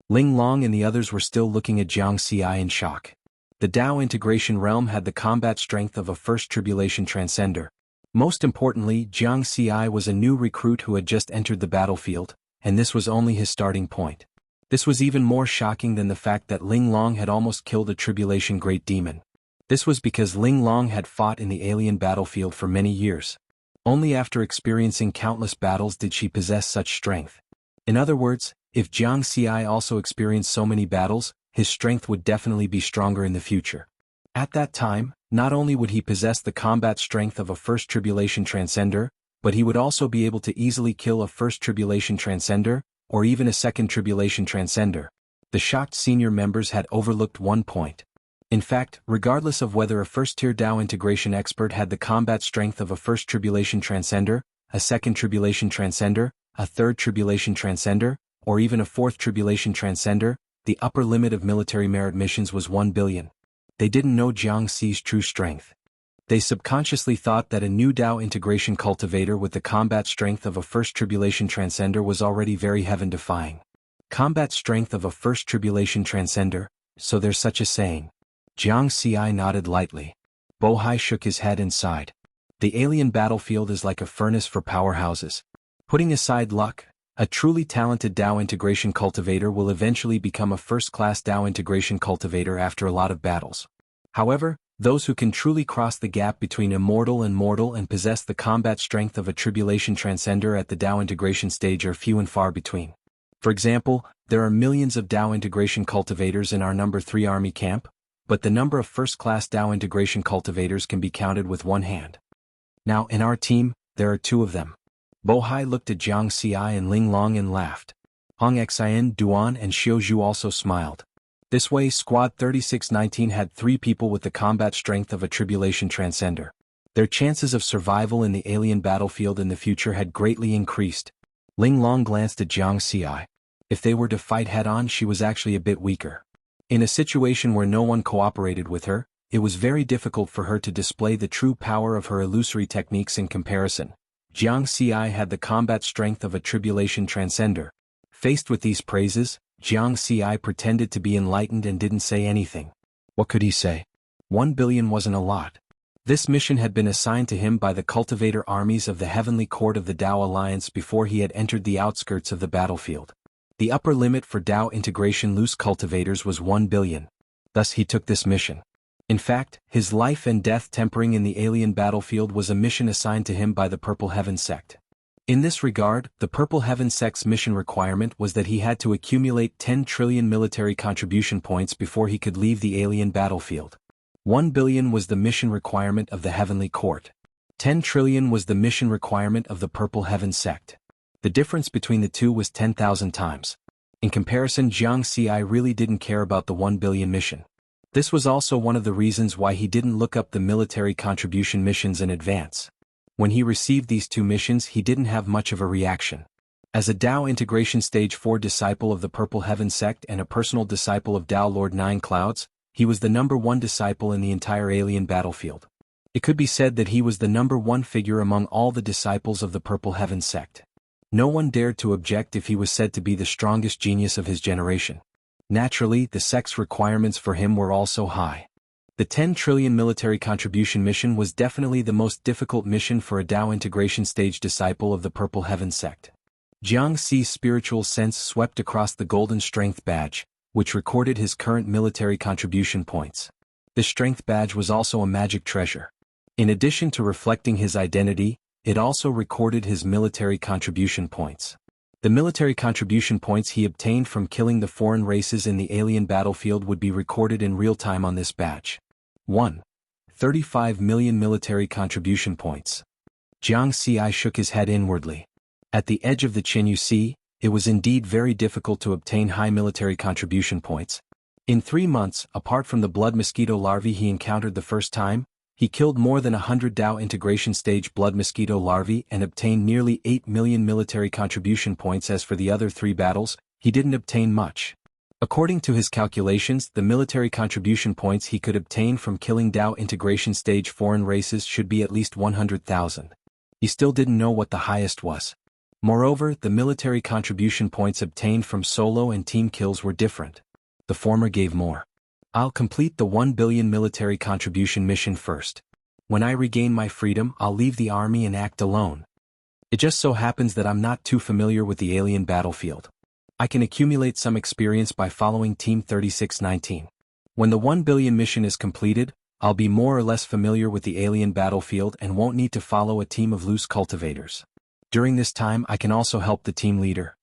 S1: Ling Long and the others were still looking at Jiang Ci in shock. The Dao integration realm had the combat strength of a first tribulation transcender. Most importantly, Jiang Ci was a new recruit who had just entered the battlefield, and this was only his starting point. This was even more shocking than the fact that Ling Long had almost killed a tribulation great demon. This was because Ling Long had fought in the alien battlefield for many years. Only after experiencing countless battles did she possess such strength. In other words, if Jiang Ci also experienced so many battles, his strength would definitely be stronger in the future. At that time, not only would he possess the combat strength of a first tribulation transcender, but he would also be able to easily kill a first tribulation transcender, or even a second tribulation transcender. The shocked senior members had overlooked one point. In fact, regardless of whether a first-tier Dao integration expert had the combat strength of a first tribulation transcender, a second tribulation transcender, a third tribulation transcender, or even a fourth tribulation transcender, the upper limit of military merit missions was 1 billion. They didn't know Jiang Ci's true strength. They subconsciously thought that a new Dao integration cultivator with the combat strength of a first tribulation transcender was already very heaven-defying. Combat strength of a first tribulation transcender, so there's such a saying. Jiang Ci nodded lightly. Bo Hai shook his head and sighed. The alien battlefield is like a furnace for powerhouses. Putting aside luck, a truly talented Dao integration cultivator will eventually become a first-class Dao integration cultivator after a lot of battles. However, those who can truly cross the gap between immortal and mortal and possess the combat strength of a tribulation transcender at the Dao integration stage are few and far between. For example, there are millions of Dao integration cultivators in our number 3 army camp, but the number of first-class Dao integration cultivators can be counted with one hand. Now, in our team, there are 2 of them. Bohai looked at Jiang Xi and Ling Long and laughed. Hong Xian, Duan and Xiaozhu also smiled. This way, Squad 3619 had 3 people with the combat strength of a tribulation transcender. Their chances of survival in the alien battlefield in the future had greatly increased. Ling Long glanced at Jiang Xi. If they were to fight head-on, she was actually a bit weaker. In a situation where no one cooperated with her, it was very difficult for her to display the true power of her illusory techniques in comparison. Jiang Xi had the combat strength of a tribulation transcender. Faced with these praises, Jiang Xi pretended to be enlightened and didn't say anything. What could he say? 1 billion wasn't a lot. This mission had been assigned to him by the cultivator armies of the Heavenly Court of the Dao Alliance before he had entered the outskirts of the battlefield. The upper limit for Dao integration loose cultivators was 1 billion. Thus he took this mission. In fact, his life and death tempering in the alien battlefield was a mission assigned to him by the Purple Heaven sect. In this regard, the Purple Heaven sect's mission requirement was that he had to accumulate 10 trillion military contribution points before he could leave the alien battlefield. 1 billion was the mission requirement of the Heavenly Court. 10 trillion was the mission requirement of the Purple Heaven sect. The difference between the two was 10,000 times. In comparison, Jiang Xi really didn't care about the 1 billion mission. This was also one of the reasons why he didn't look up the military contribution missions in advance. When he received these 2 missions, he didn't have much of a reaction. As a Dao Integration Stage 4 disciple of the Purple Heaven sect and a personal disciple of Dao Lord Nine Clouds, he was the number 1 disciple in the entire alien battlefield. It could be said that he was the number 1 figure among all the disciples of the Purple Heaven sect. No one dared to object if he was said to be the strongest genius of his generation. Naturally, the sect's requirements for him were also high. The 10 trillion military contribution mission was definitely the most difficult mission for a Dao Integration Stage disciple of the Purple Heaven sect. Jiang Xi's spiritual sense swept across the golden strength badge, which recorded his current military contribution points. This strength badge was also a magic treasure. In addition to reflecting his identity, it also recorded his military contribution points. The military contribution points he obtained from killing the foreign races in the alien battlefield would be recorded in real time on this badge. 1. 35 million military contribution points. Jiang Xi shook his head inwardly. At the edge of the Qinyu Sea, it was indeed very difficult to obtain high military contribution points. In 3 months, apart from the blood mosquito larvae he encountered the first time, he killed more than 100 Dao Integration Stage blood mosquito larvae and obtained nearly 8 million military contribution points. As for the other 3 battles, he didn't obtain much. According to his calculations, the military contribution points he could obtain from killing Dao Integration Stage foreign races should be at least 100,000. He still didn't know what the highest was. Moreover, the military contribution points obtained from solo and team kills were different. The former gave more. I'll complete the 1 billion military contribution mission first. When I regain my freedom, I'll leave the army and act alone. It just so happens that I'm not too familiar with the alien battlefield. I can accumulate some experience by following Team 3619. When the 1 billion mission is completed, I'll be more or less familiar with the alien battlefield and won't need to follow a team of loose cultivators. During this time I can also help the team leader.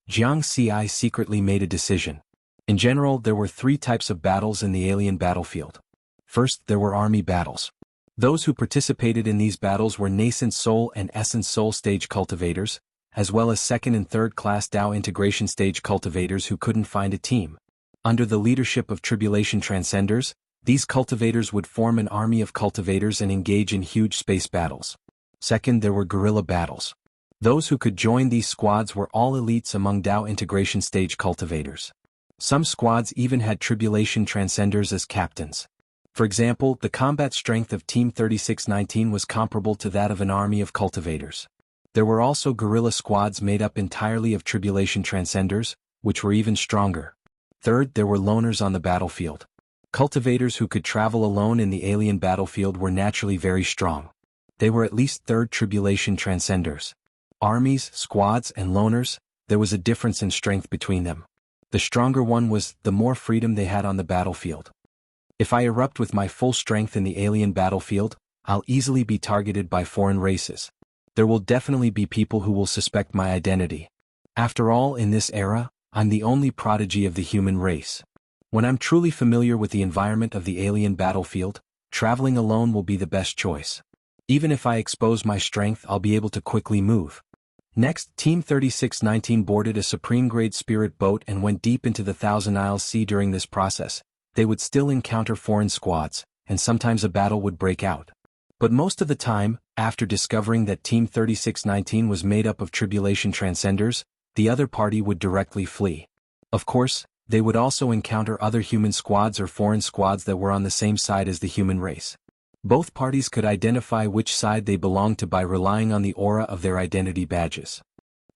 S1: Jiang Xi secretly made a decision. In general, there were 3 types of battles in the alien battlefield. First, there were army battles. Those who participated in these battles were nascent soul and essence soul stage cultivators, as well as 2nd and 3rd class Dao integration stage cultivators who couldn't find a team. Under the leadership of tribulation transcenders, these cultivators would form an army of cultivators and engage in huge space battles. Second, there were guerrilla battles. Those who could join these squads were all elites among Dao integration stage cultivators. Some squads even had tribulation transcenders as captains. For example, the combat strength of Team 3619 was comparable to that of an army of cultivators. There were also guerrilla squads made up entirely of tribulation transcenders, which were even stronger. Third, there were loners on the battlefield. Cultivators who could travel alone in the alien battlefield were naturally very strong. They were at least 3rd tribulation transcenders. Armies, squads, and loners, there was a difference in strength between them. The stronger one was, the more freedom they had on the battlefield. If I erupt with my full strength in the alien battlefield, I'll easily be targeted by foreign races. There will definitely be people who will suspect my identity. After all, in this era, I'm the only prodigy of the human race. When I'm truly familiar with the environment of the alien battlefield, traveling alone will be the best choice. Even if I expose my strength, I'll be able to quickly move. Next, Team 3619 boarded a Supreme-grade spirit boat and went deep into the Thousand Isles Sea. During this process, they would still encounter foreign squads, and sometimes a battle would break out. But most of the time, after discovering that Team 3619 was made up of Tribulation Transcenders, the other party would directly flee. Of course, they would also encounter other human squads or foreign squads that were on the same side as the human race. Both parties could identify which side they belonged to by relying on the aura of their identity badges.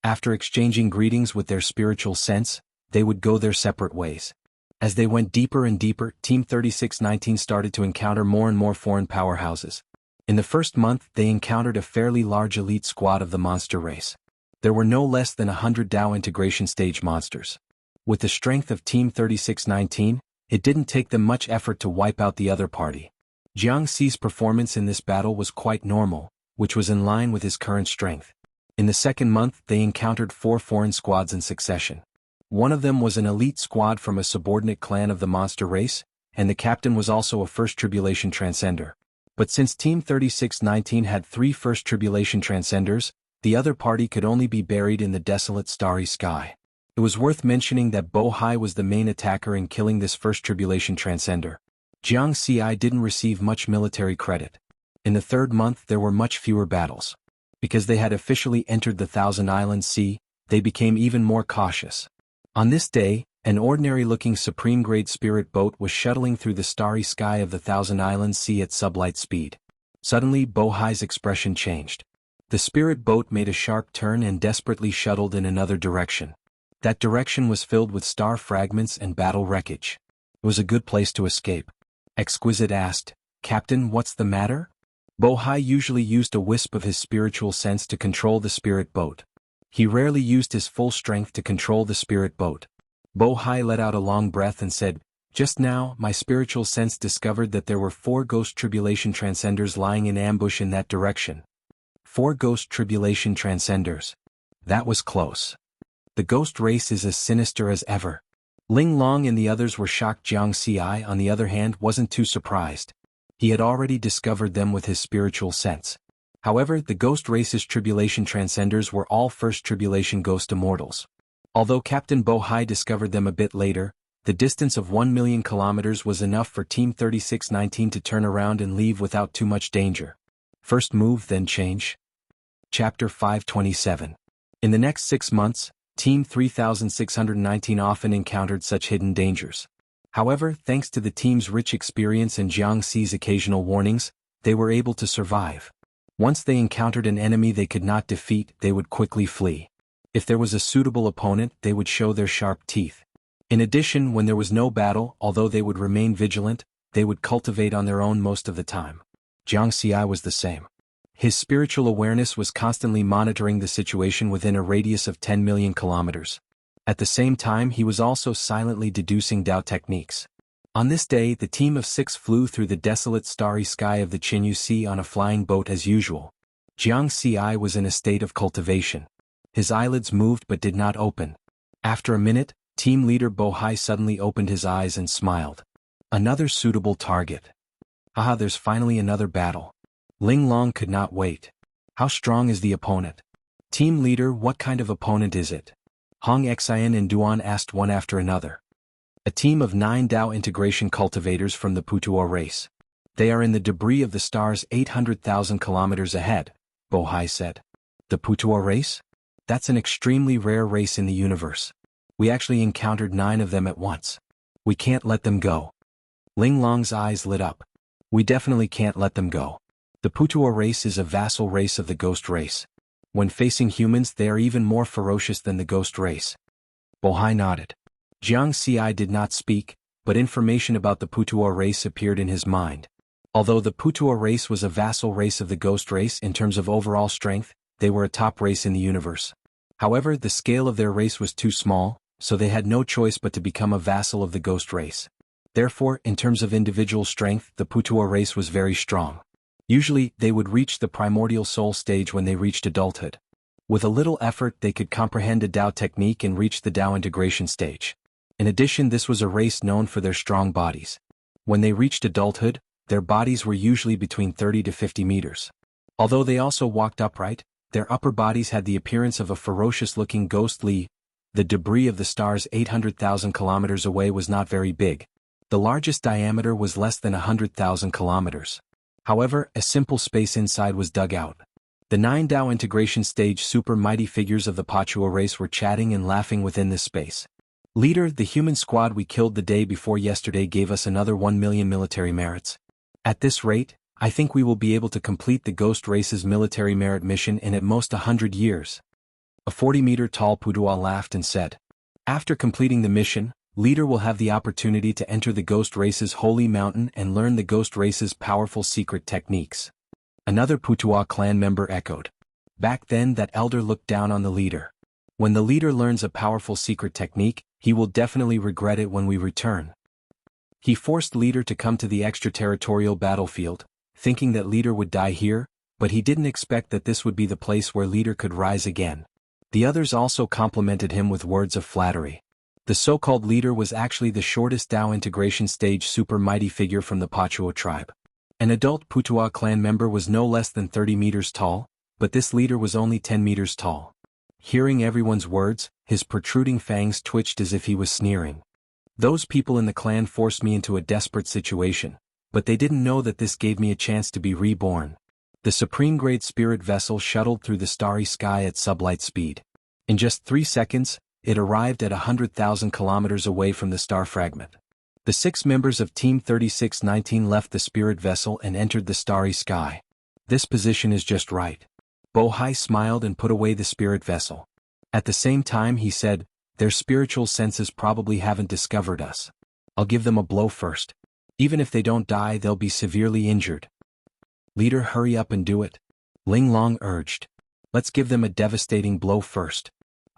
S1: After exchanging greetings with their spiritual sense, they would go their separate ways. As they went deeper and deeper, Team 3619 started to encounter more and more foreign powerhouses. In the first month, they encountered a fairly large elite squad of the monster race. There were no less than 100 Dao integration stage monsters. With the strength of Team 3619, it didn't take them much effort to wipe out the other party. Jianghu's performance in this battle was quite normal, which was in line with his current strength. In the second month, they encountered 4 foreign squads in succession. One of them was an elite squad from a subordinate clan of the monster race, and the captain was also a First Tribulation Transcender. But since Team 3619 had 3 First Tribulation Transcenders, the other party could only be buried in the desolate starry sky. It was worth mentioning that Bo Hai was the main attacker in killing this First Tribulation Transcender. Jianghu didn't receive much military credit. In the third month there were much fewer battles. Because they had officially entered the Thousand Islands Sea, they became even more cautious. On this day, an ordinary-looking Supreme-grade spirit boat was shuttling through the starry sky of the Thousand Islands Sea at sublight speed. Suddenly Bo Hai's expression changed. The spirit boat made a sharp turn and desperately shuttled in another direction. That direction was filled with star fragments and battle wreckage. It was a good place to escape. Exquisite asked, "Captain, what's the matter?" Bo Hai usually used a wisp of his spiritual sense to control the spirit boat. He rarely used his full strength to control the spirit boat. Bo Hai let out a long breath and said, "Just now, my spiritual sense discovered that there were 4 Ghost Tribulation Transcenders lying in ambush in that direction." 4 Ghost Tribulation Transcenders. That was close. The ghost race is as sinister as ever. Ling Long and the others were shocked. Jianghu, on the other hand, wasn't too surprised. He had already discovered them with his spiritual sense. However, the ghost race's Tribulation Transcenders were all First Tribulation Ghost Immortals. Although Captain Bo Hai discovered them a bit later, the distance of 1 million kilometers was enough for Team 3619 to turn around and leave without too much danger. First move, then change. Chapter 527. In the next 6 months, Team 3619 often encountered such hidden dangers. However, thanks to the team's rich experience and Jianghu's occasional warnings, they were able to survive. Once they encountered an enemy they could not defeat, they would quickly flee. If there was a suitable opponent, they would show their sharp teeth. In addition, when there was no battle, although they would remain vigilant, they would cultivate on their own most of the time. Jianghu was the same. His spiritual awareness was constantly monitoring the situation within a radius of 10 million kilometers. At the same time, he was also silently deducing Dao techniques. On this day, the team of 6 flew through the desolate starry sky of the Jianghu Sea on a flying boat as usual. Jianghu was in a state of cultivation. His eyelids moved but did not open. After a minute, team leader Bo Hai suddenly opened his eyes and smiled. Another suitable target. Haha, there's finally another battle. Ling Long could not wait. How strong is the opponent? Team leader, what kind of opponent is it? Hong Xian and Duan asked one after another. A team of 9 Dao integration cultivators from the Putuo race. They are in the debris of the stars 800,000 kilometers ahead, Bo Hai said. The Putuo race? That's an extremely rare race in the universe. We actually encountered 9 of them at once. We can't let them go. Ling Long's eyes lit up. We definitely can't let them go. The Putuo race is a vassal race of the ghost race. When facing humans, they are even more ferocious than the ghost race. Bo Hai nodded. Jianghu did not speak, but information about the Putuo race appeared in his mind. Although the Putuo race was a vassal race of the ghost race in terms of overall strength, they were a top race in the universe. However, the scale of their race was too small, so they had no choice but to become a vassal of the ghost race. Therefore, in terms of individual strength, the Putuo race was very strong. Usually, they would reach the primordial soul stage when they reached adulthood. With a little effort they could comprehend a Dao technique and reach the Dao integration stage. In addition, this was a race known for their strong bodies. When they reached adulthood, their bodies were usually between 30 to 50 meters. Although they also walked upright, their upper bodies had the appearance of a ferocious-looking ghostly. The debris of the stars 800,000 kilometers away was not very big. The largest diameter was less than 100,000 kilometers. However, a simple space inside was dug out. The 9 Dao integration stage super mighty figures of the Pachua race were chatting and laughing within this space. Leader, the human squad we killed the day before yesterday gave us another 1 million military merits. At this rate, I think we will be able to complete the Ghost Race's military merit mission in at most 100 years. A 40-meter-tall Pudua laughed and said, after completing the mission, Leader will have the opportunity to enter the Ghost Race's holy mountain and learn the Ghost Race's powerful secret techniques. Another Putua clan member echoed. Back then that elder looked down on the leader. When the leader learns a powerful secret technique, he will definitely regret it when we return. He forced Leader to come to the extraterritorial battlefield, thinking that Leader would die here, but he didn't expect that this would be the place where Leader could rise again. The others also complimented him with words of flattery. The so-called Leader was actually the shortest Dao integration stage super mighty figure from the Pachua tribe. An adult Putua clan member was no less than 30 meters tall, but this leader was only 10 meters tall. Hearing everyone's words, his protruding fangs twitched as if he was sneering. Those people in the clan forced me into a desperate situation, but they didn't know that this gave me a chance to be reborn. The supreme-grade spirit vessel shuttled through the starry sky at sublight speed. In just 3 seconds, it arrived at 100,000 kilometers away from the star fragment. The 6 members of Team 3619 left the spirit vessel and entered the starry sky. This position is just right. Bohai smiled and put away the spirit vessel. At the same time he said, their spiritual senses probably haven't discovered us. I'll give them a blow first. Even if they don't die, they'll be severely injured. Leader, hurry up and do it. Ling Long urged. Let's give them a devastating blow first.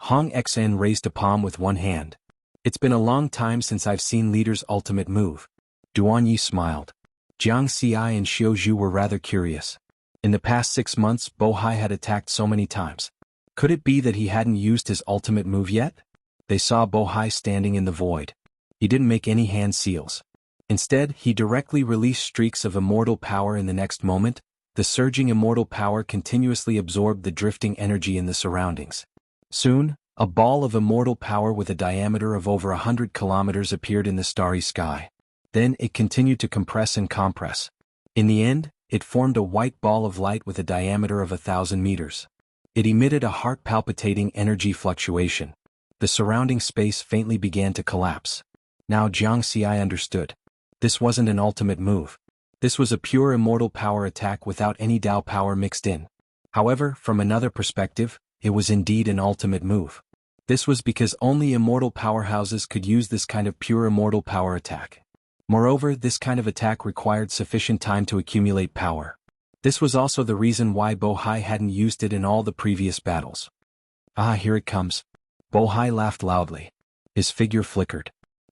S1: Hong Xen raised a palm with one hand. It's been a long time since I've seen Leader's ultimate move. Duan Yi smiled. Jiang Xi and Xiao Zhu were rather curious. In the past 6 months, Bohai had attacked so many times. Could it be that he hadn't used his ultimate move yet? They saw Bohai standing in the void. He didn't make any hand seals. Instead, he directly released streaks of immortal power. In the next moment, the surging immortal power continuously absorbed the drifting energy in the surroundings. Soon, a ball of immortal power with a diameter of over 100 kilometers appeared in the starry sky. Then it continued to compress and compress. In the end, it formed a white ball of light with a diameter of 1,000 meters. It emitted a heart-palpitating energy fluctuation. The surrounding space faintly began to collapse. Now Jiang Xi understood. This wasn't an ultimate move. This was a pure immortal power attack without any Dao power mixed in. However, from another perspective, it was indeed an ultimate move. This was because only immortal powerhouses could use this kind of pure immortal power attack. Moreover, this kind of attack required sufficient time to accumulate power. This was also the reason why Bohai hadn't used it in all the previous battles. Ah, here it comes. Bohai laughed loudly. His figure flickered.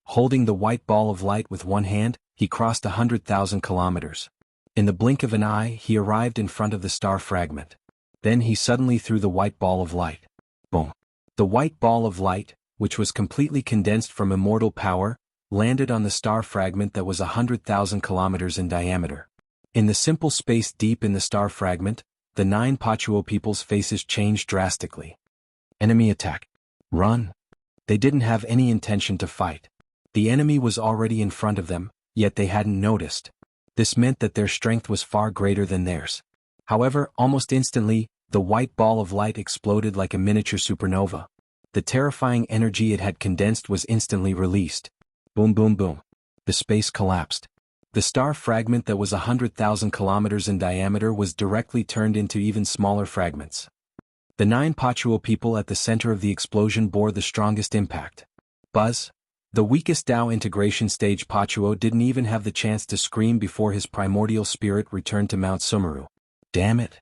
S1: Holding the white ball of light with one hand, he crossed 100,000 kilometers. In the blink of an eye, he arrived in front of the star fragment. Then he suddenly threw the white ball of light. Boom. The white ball of light, which was completely condensed from immortal power, landed on the star fragment that was 100,000 kilometers in diameter. In the simple space deep in the star fragment, the 9 Pachuo people's faces changed drastically. Enemy attack. Run. They didn't have any intention to fight. The enemy was already in front of them, yet they hadn't noticed. This meant that their strength was far greater than theirs. However, almost instantly, the white ball of light exploded like a miniature supernova. The terrifying energy it had condensed was instantly released. Boom boom boom. The space collapsed. The star fragment that was 100,000 kilometers in diameter was directly turned into even smaller fragments. The 9 Pachuo people at the center of the explosion bore the strongest impact. Buzz. The weakest Dao integration stage Pachuo didn't even have the chance to scream before his primordial spirit returned to Mount Sumeru. Damn it.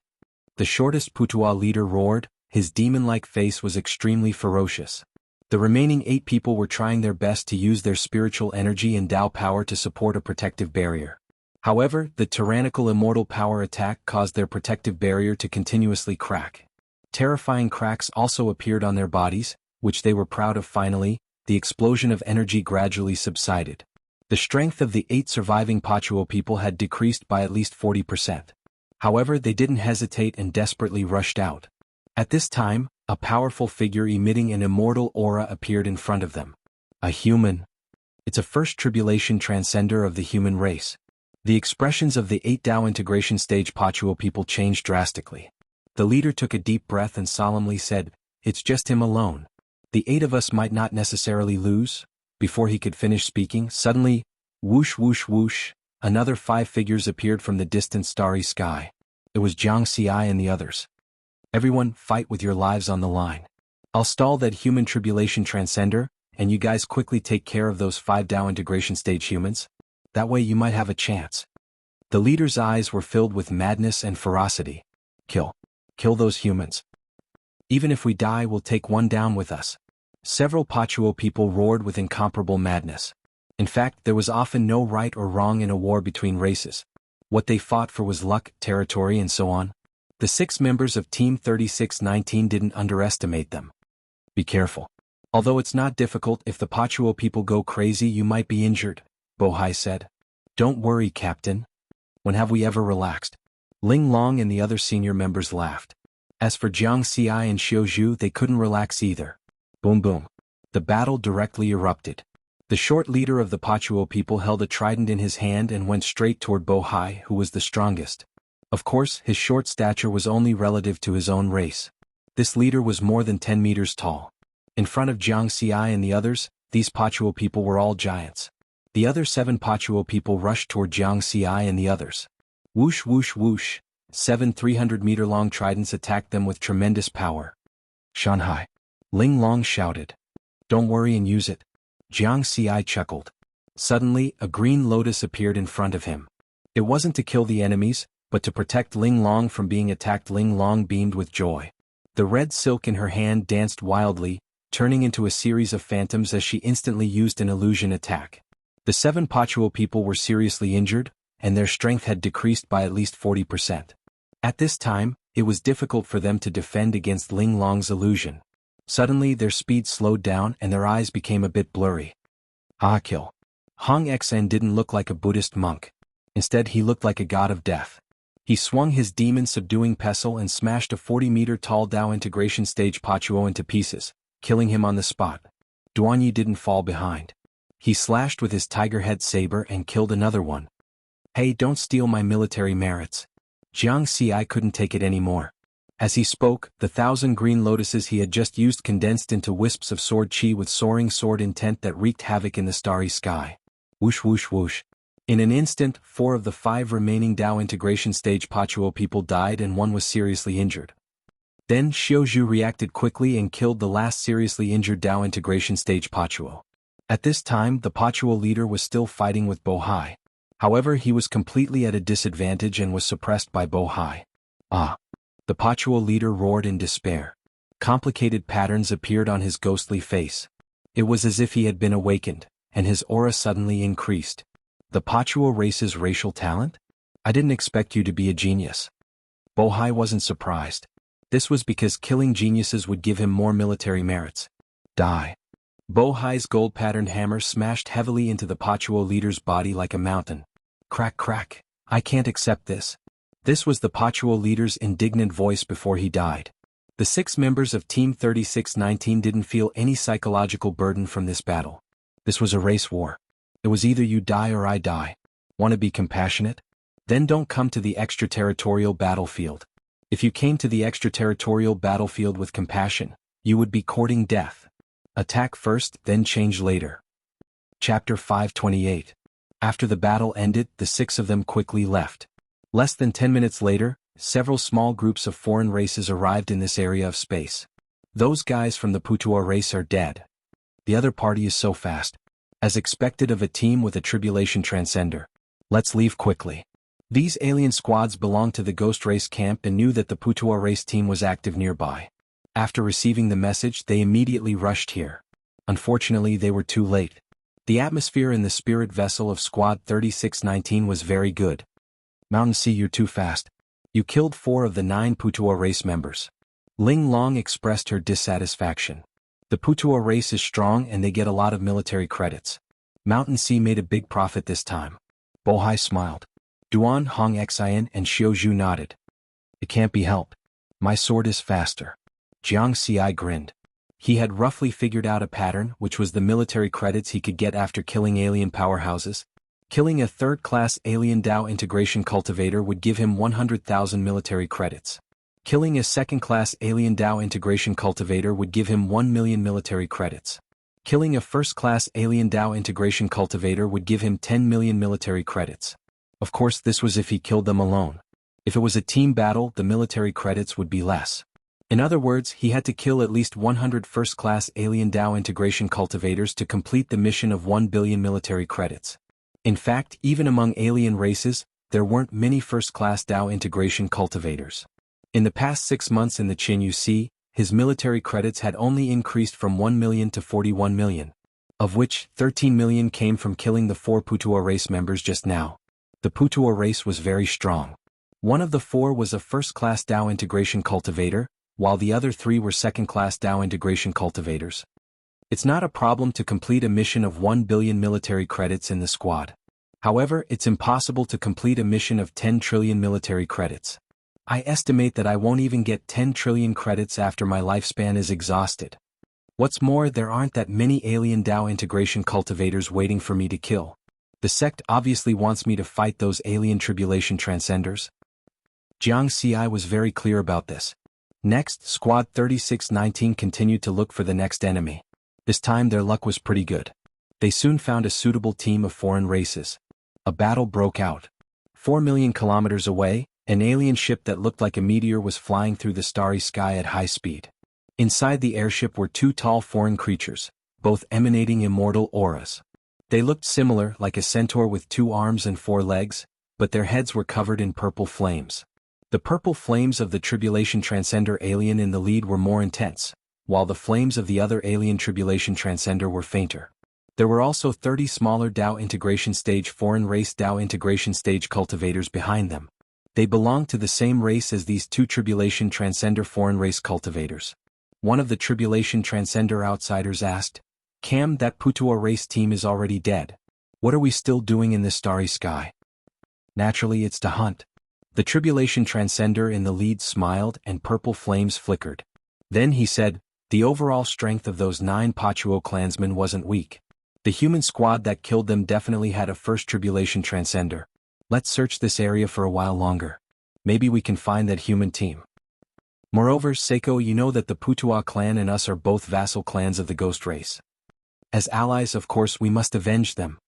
S1: The shortest Putua leader roared, his demon-like face was extremely ferocious. The remaining 8 people were trying their best to use their spiritual energy and Dao power to support a protective barrier. However, the tyrannical immortal power attack caused their protective barrier to continuously crack. Terrifying cracks also appeared on their bodies, which they were proud of. Finally, the explosion of energy gradually subsided. The strength of the 8 surviving Pachuo people had decreased by at least 40%. However, they didn't hesitate and desperately rushed out. At this time, a powerful figure emitting an immortal aura appeared in front of them. A human. It's a first tribulation transcender of the human race. The expressions of the 8 Dao integration stage Pachuo people changed drastically. The leader took a deep breath and solemnly said, "It's just him alone. The 8 of us might not necessarily lose." Before he could finish speaking, suddenly, whoosh whoosh whoosh, another 5 figures appeared from the distant starry sky. It was Jianghu and the others. "Everyone, fight with your lives on the line. I'll stall that human tribulation transcender, and you guys quickly take care of those 5 Dao integration stage humans. That way you might have a chance." The leader's eyes were filled with madness and ferocity. Kill those humans. Even if we die, we'll take one down with us." Several Pachuo people roared with incomparable madness. In fact, there was often no right or wrong in a war between races. What they fought for was luck, territory, and so on. The 6 members of Team 3619 didn't underestimate them. "Be careful. Although it's not difficult, if the Pachuo people go crazy you might be injured," Bohai said. "Don't worry, Captain. When have we ever relaxed?" Ling Long and the other senior members laughed. As for Jianghu and Xiuzhu, they couldn't relax either. Boom boom. The battle directly erupted. The short leader of the Pachuo people held a trident in his hand and went straight toward Bohai, who was the strongest. Of course, his short stature was only relative to his own race. This leader was more than 10 meters tall. In front of Jianghu and the others, these Pachuo people were all giants. The other 7 Pachuo people rushed toward Jianghu and the others. Whoosh whoosh whoosh, 7 300-meter-long tridents attacked them with tremendous power. "Shanghai!" Ling Long shouted. "Don't worry and use it." Jianghu chuckled. Suddenly, a green lotus appeared in front of him. It wasn't to kill the enemies, but to protect Ling Long from being attacked. Ling Long beamed with joy. The red silk in her hand danced wildly, turning into a series of phantoms as she instantly used an illusion attack. The 7 Pachuo people were seriously injured, and their strength had decreased by at least 40%. At this time, it was difficult for them to defend against Ling Long's illusion. Suddenly their speed slowed down and their eyes became a bit blurry. Kill. Hong Xen didn't look like a Buddhist monk. Instead he looked like a god of death. He swung his demon-subduing pestle and smashed a 40-meter-tall Dao integration stage Pachuo into pieces, killing him on the spot. Duanyi didn't fall behind. He slashed with his tiger head saber and killed another one. "Hey, don't steal my military merits." Jianghu couldn't take it anymore. As he spoke, the 1,000 green lotuses he had just used condensed into wisps of sword chi with soaring sword intent that wreaked havoc in the starry sky. Whoosh whoosh whoosh. In an instant, 4 of the 5 remaining Dao integration stage Pachuo people died and 1 was seriously injured. Then Xiuzhu reacted quickly and killed the last seriously injured Dao integration stage Pachuo. At this time, the Pachuo leader was still fighting with Bohai. However, he was completely at a disadvantage and was suppressed by Bohai. The Pachuo leader roared in despair. Complicated patterns appeared on his ghostly face. It was as if he had been awakened, and his aura suddenly increased. "The Pachuo race's racial talent? I didn't expect you to be a genius." Bohai wasn't surprised. This was because killing geniuses would give him more military merits. Die. Bohai's gold-patterned hammer smashed heavily into the Pachuo leader's body like a mountain. Crack crack. "I can't accept this." This was the Pachuo leader's indignant voice before he died. The 6 members of Team 3619 didn't feel any psychological burden from this battle. This was a race war. It was either you die or I die. Want to be compassionate? Then don't come to the extraterritorial battlefield. If you came to the extraterritorial battlefield with compassion, you would be courting death. Attack first, then change later. Chapter 528. After the battle ended, the 6 of them quickly left. Less than 10 minutes later, several small groups of foreign races arrived in this area of space. "Those guys from the Putua race are dead. The other party is so fast. As expected of a team with a tribulation transcender. Let's leave quickly." These alien squads belonged to the Ghost Race camp and knew that the Putua race team was active nearby. After receiving the message, they immediately rushed here. Unfortunately, they were too late. The atmosphere in the spirit vessel of Squad 3619 was very good. "Mountain Sea, you're too fast. You killed 4 of the 9 Putua race members." Ling Long expressed her dissatisfaction. The Putuo race is strong and they get a lot of military credits. Mountain Sea made a big profit this time. Bohai smiled. Duan, Hong Xian and Xiaozhu nodded. It can't be helped. My sword is faster. Jianghu grinned. He had roughly figured out a pattern, which was the military credits he could get after killing alien powerhouses. Killing a third-class alien Dao integration cultivator would give him 100,000 military credits. Killing a second-class alien Dao integration cultivator would give him 1 million military credits. Killing a first-class alien Dao integration cultivator would give him 10 million military credits. Of course, this was if he killed them alone. If it was a team battle, the military credits would be less. In other words, he had to kill at least 100 first-class alien Dao integration cultivators to complete the mission of 1 billion military credits. In fact, even among alien races, there weren't many first-class Dao integration cultivators. In the past 6 months in the Jianghu Sea, his military credits had only increased from 1 million to 41 million, of which 13 million came from killing the 4 Putuo race members just now. The Putuo race was very strong. One of the 4 was a first-class Dao integration cultivator, while the other 3 were second-class Dao integration cultivators. It's not a problem to complete a mission of 1 billion military credits in the squad. However, it's impossible to complete a mission of 10 trillion military credits. I estimate that I won't even get 10 trillion credits after my lifespan is exhausted. What's more, there aren't that many alien Dao integration cultivators waiting for me to kill. The sect obviously wants me to fight those alien tribulation transcenders. Jianghu was very clear about this. Next, Squad 3619 continued to look for the next enemy. This time their luck was pretty good. They soon found a suitable team of foreign races. A battle broke out. 4 million kilometers away, an alien ship that looked like a meteor was flying through the starry sky at high speed. Inside the airship were 2 tall foreign creatures, both emanating immortal auras. They looked similar, like a centaur with 2 arms and 4 legs, but their heads were covered in purple flames. The purple flames of the Tribulation Transcender alien in the lead were more intense, while the flames of the other alien Tribulation Transcender were fainter. There were also 30 smaller Dao Integration Stage foreign race Dao Integration Stage cultivators behind them. They belonged to the same race as these 2 Tribulation Transcender foreign race cultivators. One of the Tribulation Transcender outsiders asked, "Cam, that Putuo race team is already dead. What are we still doing in this starry sky?" "Naturally, it's to hunt." The Tribulation Transcender in the lead smiled and purple flames flickered. Then he said, "The overall strength of those 9 Putuo clansmen wasn't weak. The human squad that killed them definitely had a first Tribulation Transcender. Let's search this area for a while longer. Maybe we can find that human team. Moreover, Seiko, you know that the Putuo clan and us are both vassal clans of the ghost race. As allies, of course, we must avenge them."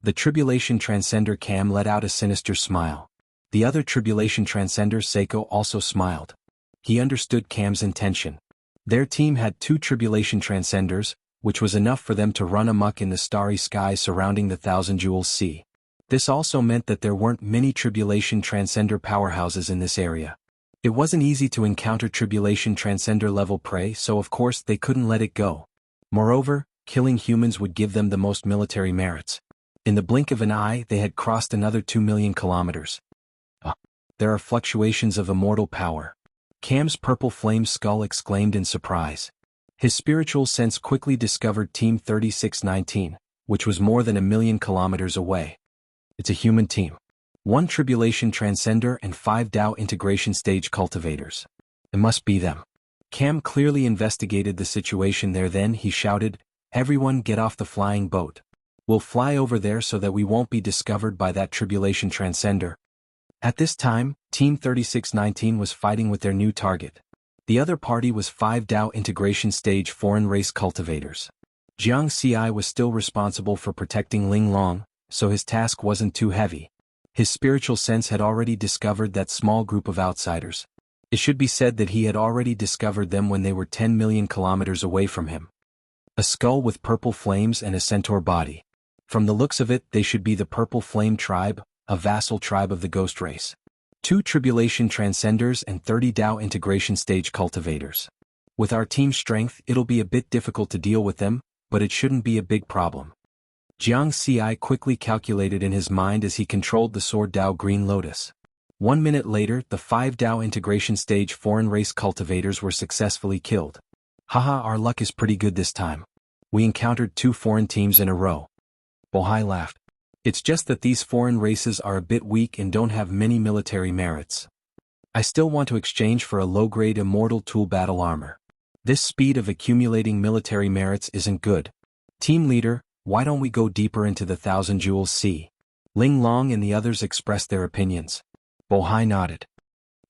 S1: The Tribulation Transcender Cam let out a sinister smile. The other Tribulation Transcender Seiko also smiled. He understood Cam's intention. Their team had 2 Tribulation Transcenders, which was enough for them to run amok in the starry sky surrounding the Thousand Jewels Sea. This also meant that there weren't many Tribulation Transcender powerhouses in this area. It wasn't easy to encounter Tribulation Transcender level prey, so of course they couldn't let it go. Moreover, killing humans would give them the most military merits. In the blink of an eye, they had crossed another 2 million kilometers. There are fluctuations of immortal power. Cam's purple flame skull exclaimed in surprise. His spiritual sense quickly discovered Team 3619, which was more than 1 million kilometers away. It's a human team. 1 Tribulation Transcender and 5 Dao Integration Stage cultivators. It must be them. Cam clearly investigated the situation there. Then he shouted, "Everyone get off the flying boat. We'll fly over there so that we won't be discovered by that Tribulation Transcender." At this time, Team 3619 was fighting with their new target. The other party was 5 Dao Integration Stage foreign race cultivators. Jianghu was still responsible for protecting Ling Long, so his task wasn't too heavy. His spiritual sense had already discovered that small group of outsiders. It should be said that he had already discovered them when they were 10 million kilometers away from him. A skull with purple flames and a centaur body. From the looks of it, they should be the Purple Flame Tribe, a vassal tribe of the ghost race. 2 Tribulation Transcenders and 30 Dao Integration Stage cultivators. With our team strength, it'll be a bit difficult to deal with them, but it shouldn't be a big problem. Jianghu quickly calculated in his mind as he controlled the sword Dao Green Lotus. 1 minute later, the 5 Dao integration stage foreign race cultivators were successfully killed. Haha, our luck is pretty good this time. We encountered 2 foreign teams in a row. Bohai laughed. It's just that these foreign races are a bit weak and don't have many military merits. I still want to exchange for a low-grade immortal tool battle armor. This speed of accumulating military merits isn't good. Team leader, why don't we go deeper into the 1,000 Jewels Sea? Ling Long and the others expressed their opinions. Bohai nodded.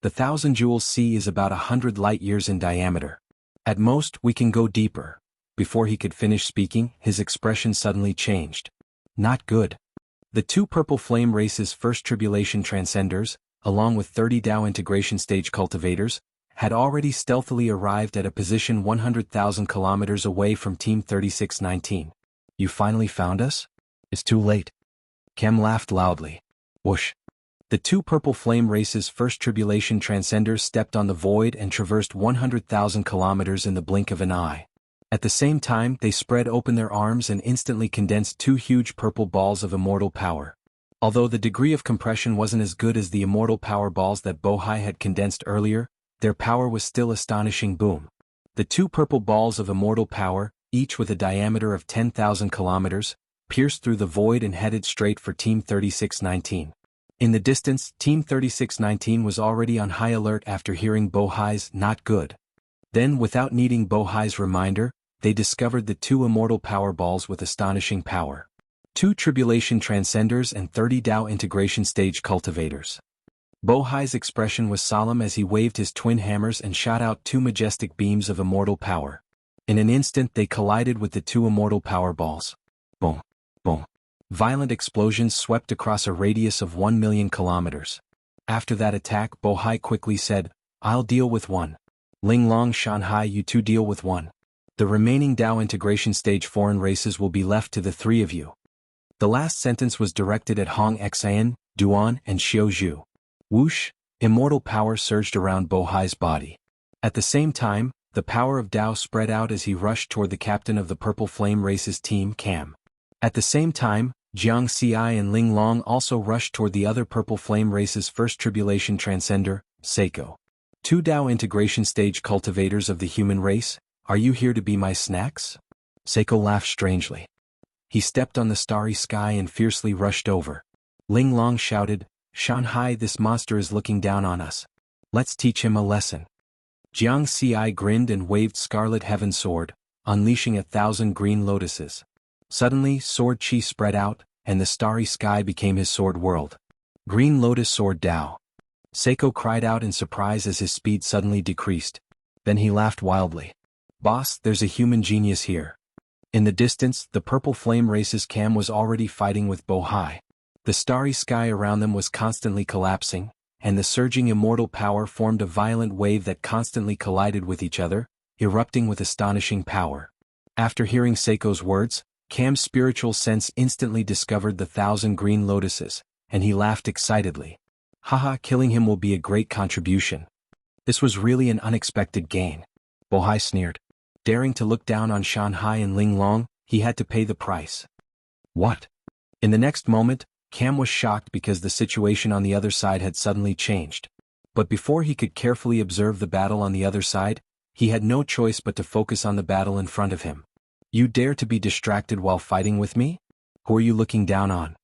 S1: The 1,000 Jewels Sea is about 100 light-years in diameter. At most, we can go deeper. Before he could finish speaking, his expression suddenly changed. Not good. The 2 purple flame races First Tribulation Transcenders, along with 30 Dao integration stage cultivators, had already stealthily arrived at a position 100,000 kilometers away from Team 3619. You finally found us? It's too late. Kem laughed loudly. Whoosh. The 2 purple flame races First Tribulation Transcenders stepped on the void and traversed 100,000 kilometers in the blink of an eye. At the same time, they spread open their arms and instantly condensed 2 huge purple balls of immortal power. Although the degree of compression wasn't as good as the immortal power balls that Bohai had condensed earlier, their power was still astonishing. Boom. The 2 purple balls of immortal power, each with a diameter of 10,000 kilometers, pierced through the void and headed straight for Team 3619. In the distance, Team 3619 was already on high alert after hearing Bohai's "not good." Then, without needing Bohai's reminder, they discovered the 2 immortal power balls with astonishing power. 2 Tribulation Transcenders and 30 Dao integration stage cultivators. Bohai's expression was solemn as he waved his twin hammers and shot out 2 majestic beams of immortal power. In an instant they collided with the 2 immortal power balls. Boom, boom. Violent explosions swept across a radius of 1 million kilometers. After that attack, Bohai quickly said, I'll deal with one. Ling Long, Shanghai, you 2 deal with one. The remaining Dao integration stage foreign races will be left to the 3 of you. The last sentence was directed at Hong Xian, Duan, and Xiaozhu. Whoosh, immortal power surged around Bohai's body. At the same time, the power of Dao spread out as he rushed toward the captain of the Purple Flame Race's team, Cam. At the same time, Jianghu and Ling Long also rushed toward the other Purple Flame Race's First Tribulation Transcender, Seiko. 2 Dao integration stage cultivators of the human race, are you here to be my snacks? Seiko laughed strangely. He stepped on the starry sky and fiercely rushed over. Ling Long shouted, Shanghai, this monster is looking down on us. Let's teach him a lesson. Jianghu grinned and waved Scarlet Heaven Sword, unleashing 1,000 green lotuses. Suddenly, sword chi spread out, and the starry sky became his sword world. Green Lotus Sword Dao. Seiko cried out in surprise as his speed suddenly decreased. Then he laughed wildly. Boss, there's a human genius here. In the distance, the Purple Flame Race's Cam was already fighting with Bohai. The starry sky around them was constantly collapsing, and the surging immortal power formed a violent wave that constantly collided with each other, erupting with astonishing power. After hearing Seiko's words, Cam's spiritual sense instantly discovered the 1,000 green lotuses, and he laughed excitedly. Haha, killing him will be a great contribution. This was really an unexpected gain. Bohai sneered. Daring to look down on Shanghai and Ling Long, he had to pay the price. What? In the next moment, Cam was shocked because the situation on the other side had suddenly changed. But before he could carefully observe the battle on the other side, he had no choice but to focus on the battle in front of him. You dare to be distracted while fighting with me? Who are you looking down on?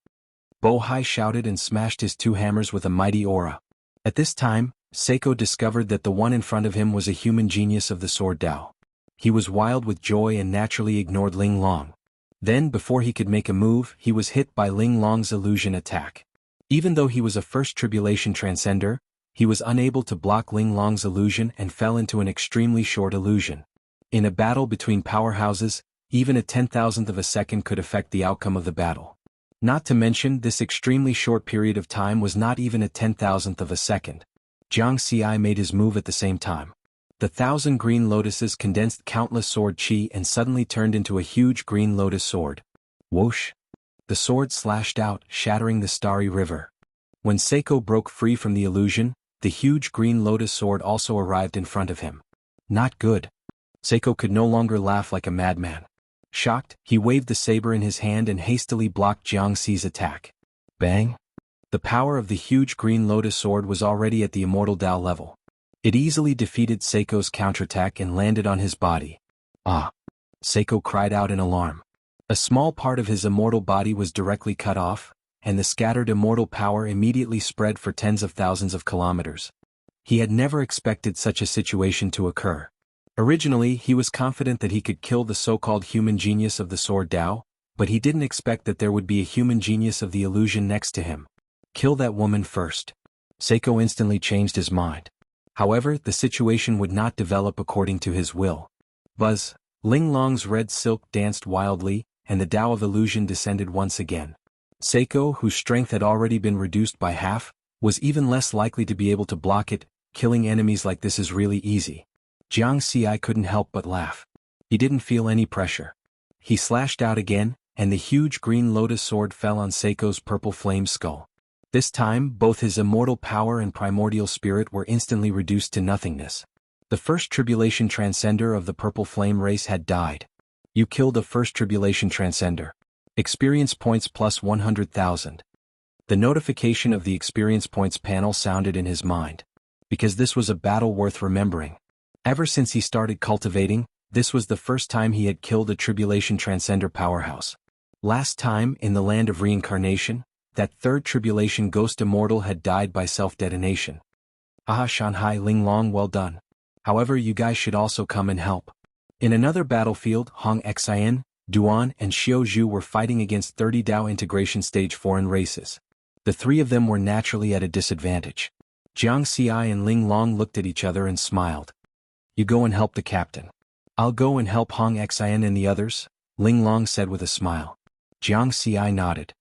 S1: Bohai shouted and smashed his 2 hammers with a mighty aura. At this time, Seiko discovered that the one in front of him was a human genius of the Sword Dao. He was wild with joy and naturally ignored Ling Long. Then, before he could make a move, he was hit by Ling Long's illusion attack. Even though he was a First Tribulation Transcender, he was unable to block Ling Long's illusion and fell into an extremely short illusion. In a battle between powerhouses, even a 10,000th of a second could affect the outcome of the battle. Not to mention, this extremely short period of time was not even a 10,000th of a second. Jianghu made his move at the same time. The 1,000 green lotuses condensed countless sword chi and suddenly turned into a huge green lotus sword. Whoosh! The sword slashed out, shattering the starry river. When Seiko broke free from the illusion, the huge green lotus sword also arrived in front of him. Not good. Seiko could no longer laugh like a madman. Shocked, he waved the saber in his hand and hastily blocked Jiangxi's attack. Bang! The power of the huge green lotus sword was already at the immortal Tao level. It easily defeated Seiko's counterattack and landed on his body. Ah! Seiko cried out in alarm. A small part of his immortal body was directly cut off, and the scattered immortal power immediately spread for tens of thousands of kilometers. He had never expected such a situation to occur. Originally, he was confident that he could kill the so-called human genius of the sword Tao, but he didn't expect that there would be a human genius of the illusion next to him. Kill that woman first. Seiko instantly changed his mind. However, the situation would not develop according to his will. Buzz, Ling Long's red silk danced wildly, and the Tao of illusion descended once again. Seiko, whose strength had already been reduced by half, was even less likely to be able to block it. Killing enemies like this is really easy. Jianghu couldn't help but laugh. He didn't feel any pressure. He slashed out again, and the huge green lotus sword fell on Seiko's purple flame skull. This time, both his immortal power and primordial spirit were instantly reduced to nothingness. The first tribulation transcender of the purple flame race had died. You killed the first tribulation transcender. Experience points plus 100,000. The notification of the experience points panel sounded in his mind. Because this was a battle worth remembering. Ever since he started cultivating, this was the first time he had killed a tribulation transcender powerhouse. Last time, in the land of reincarnation, that third tribulation ghost immortal had died by self-detonation. Ah, Shanghai Ling Long, well done. However, you guys should also come and help. In another battlefield, Hong Xian, Duan and Xiao Zhu were fighting against 30 Dao integration stage foreign races. The three of them were naturally at a disadvantage. Jianghu and Ling Long looked at each other and smiled. You go and help the captain. I'll go and help Hong Xian and the others, Ling Long said with a smile. Jianghu nodded.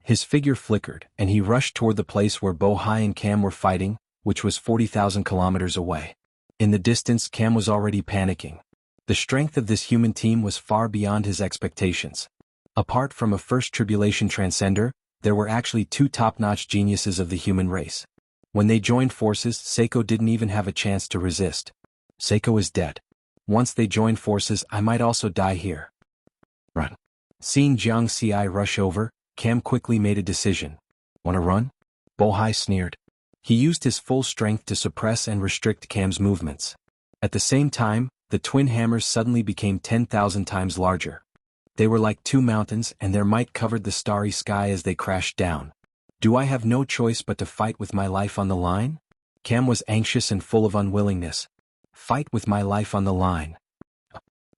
S1: His figure flickered, and he rushed toward the place where Bo Hai and Cam were fighting, which was 40,000 kilometers away. In the distance, Cam was already panicking. The strength of this human team was far beyond his expectations. Apart from a first tribulation transcender, there were actually two top-notch geniuses of the human race. When they joined forces, Seiko didn't even have a chance to resist. Seiko is dead. Once they join forces, I might also die here. Run. Seeing Jianghu rush over, Cam quickly made a decision. Wanna run? Bo Hai sneered. He used his full strength to suppress and restrict Cam's movements. At the same time, the twin hammers suddenly became 10,000 times larger. They were like two mountains, and their might covered the starry sky as they crashed down. Do I have no choice but to fight with my life on the line? Cam was anxious and full of unwillingness. Fight with my life on the line.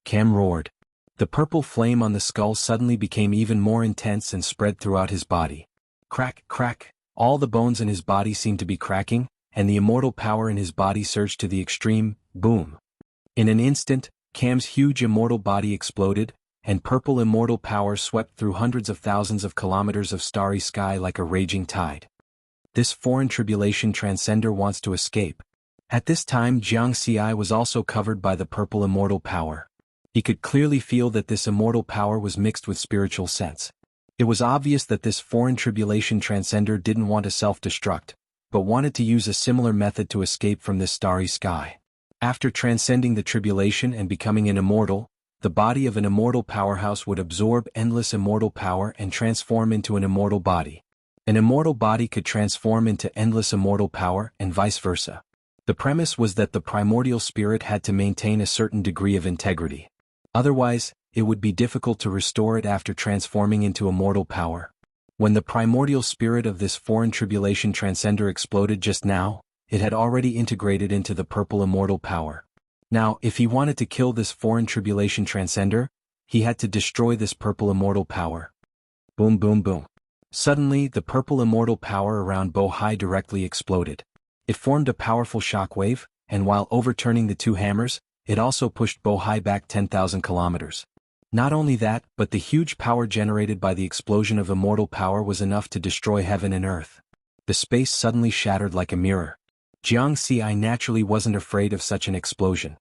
S1: Cam roared. The purple flame on the skull suddenly became even more intense and spread throughout his body. Crack, crack, all the bones in his body seemed to be cracking, and the immortal power in his body surged to the extreme. Boom. In an instant, Cam's huge immortal body exploded, and purple immortal power swept through hundreds of thousands of kilometers of starry sky like a raging tide. This foreign tribulation transcender wants to escape. At this time, Jianghu was also covered by the purple immortal power. He could clearly feel that this immortal power was mixed with spiritual sense. It was obvious that this foreign tribulation transcender didn't want to self-destruct, but wanted to use a similar method to escape from this starry sky. After transcending the tribulation and becoming an immortal, the body of an immortal powerhouse would absorb endless immortal power and transform into an immortal body. An immortal body could transform into endless immortal power and vice versa. The premise was that the primordial spirit had to maintain a certain degree of integrity. Otherwise, it would be difficult to restore it after transforming into immortal power. When the primordial spirit of this foreign tribulation transcender exploded just now, it had already integrated into the purple immortal power. Now, if he wanted to kill this foreign tribulation transcender, he had to destroy this purple immortal power. Boom boom boom. Suddenly, the purple immortal power around Bo Hai directly exploded. It formed a powerful shockwave, and while overturning the two hammers, it also pushed Bo Hai back 10,000 kilometers. Not only that, but the huge power generated by the explosion of immortal power was enough to destroy heaven and earth. The space suddenly shattered like a mirror. Jianghu naturally wasn't afraid of such an explosion.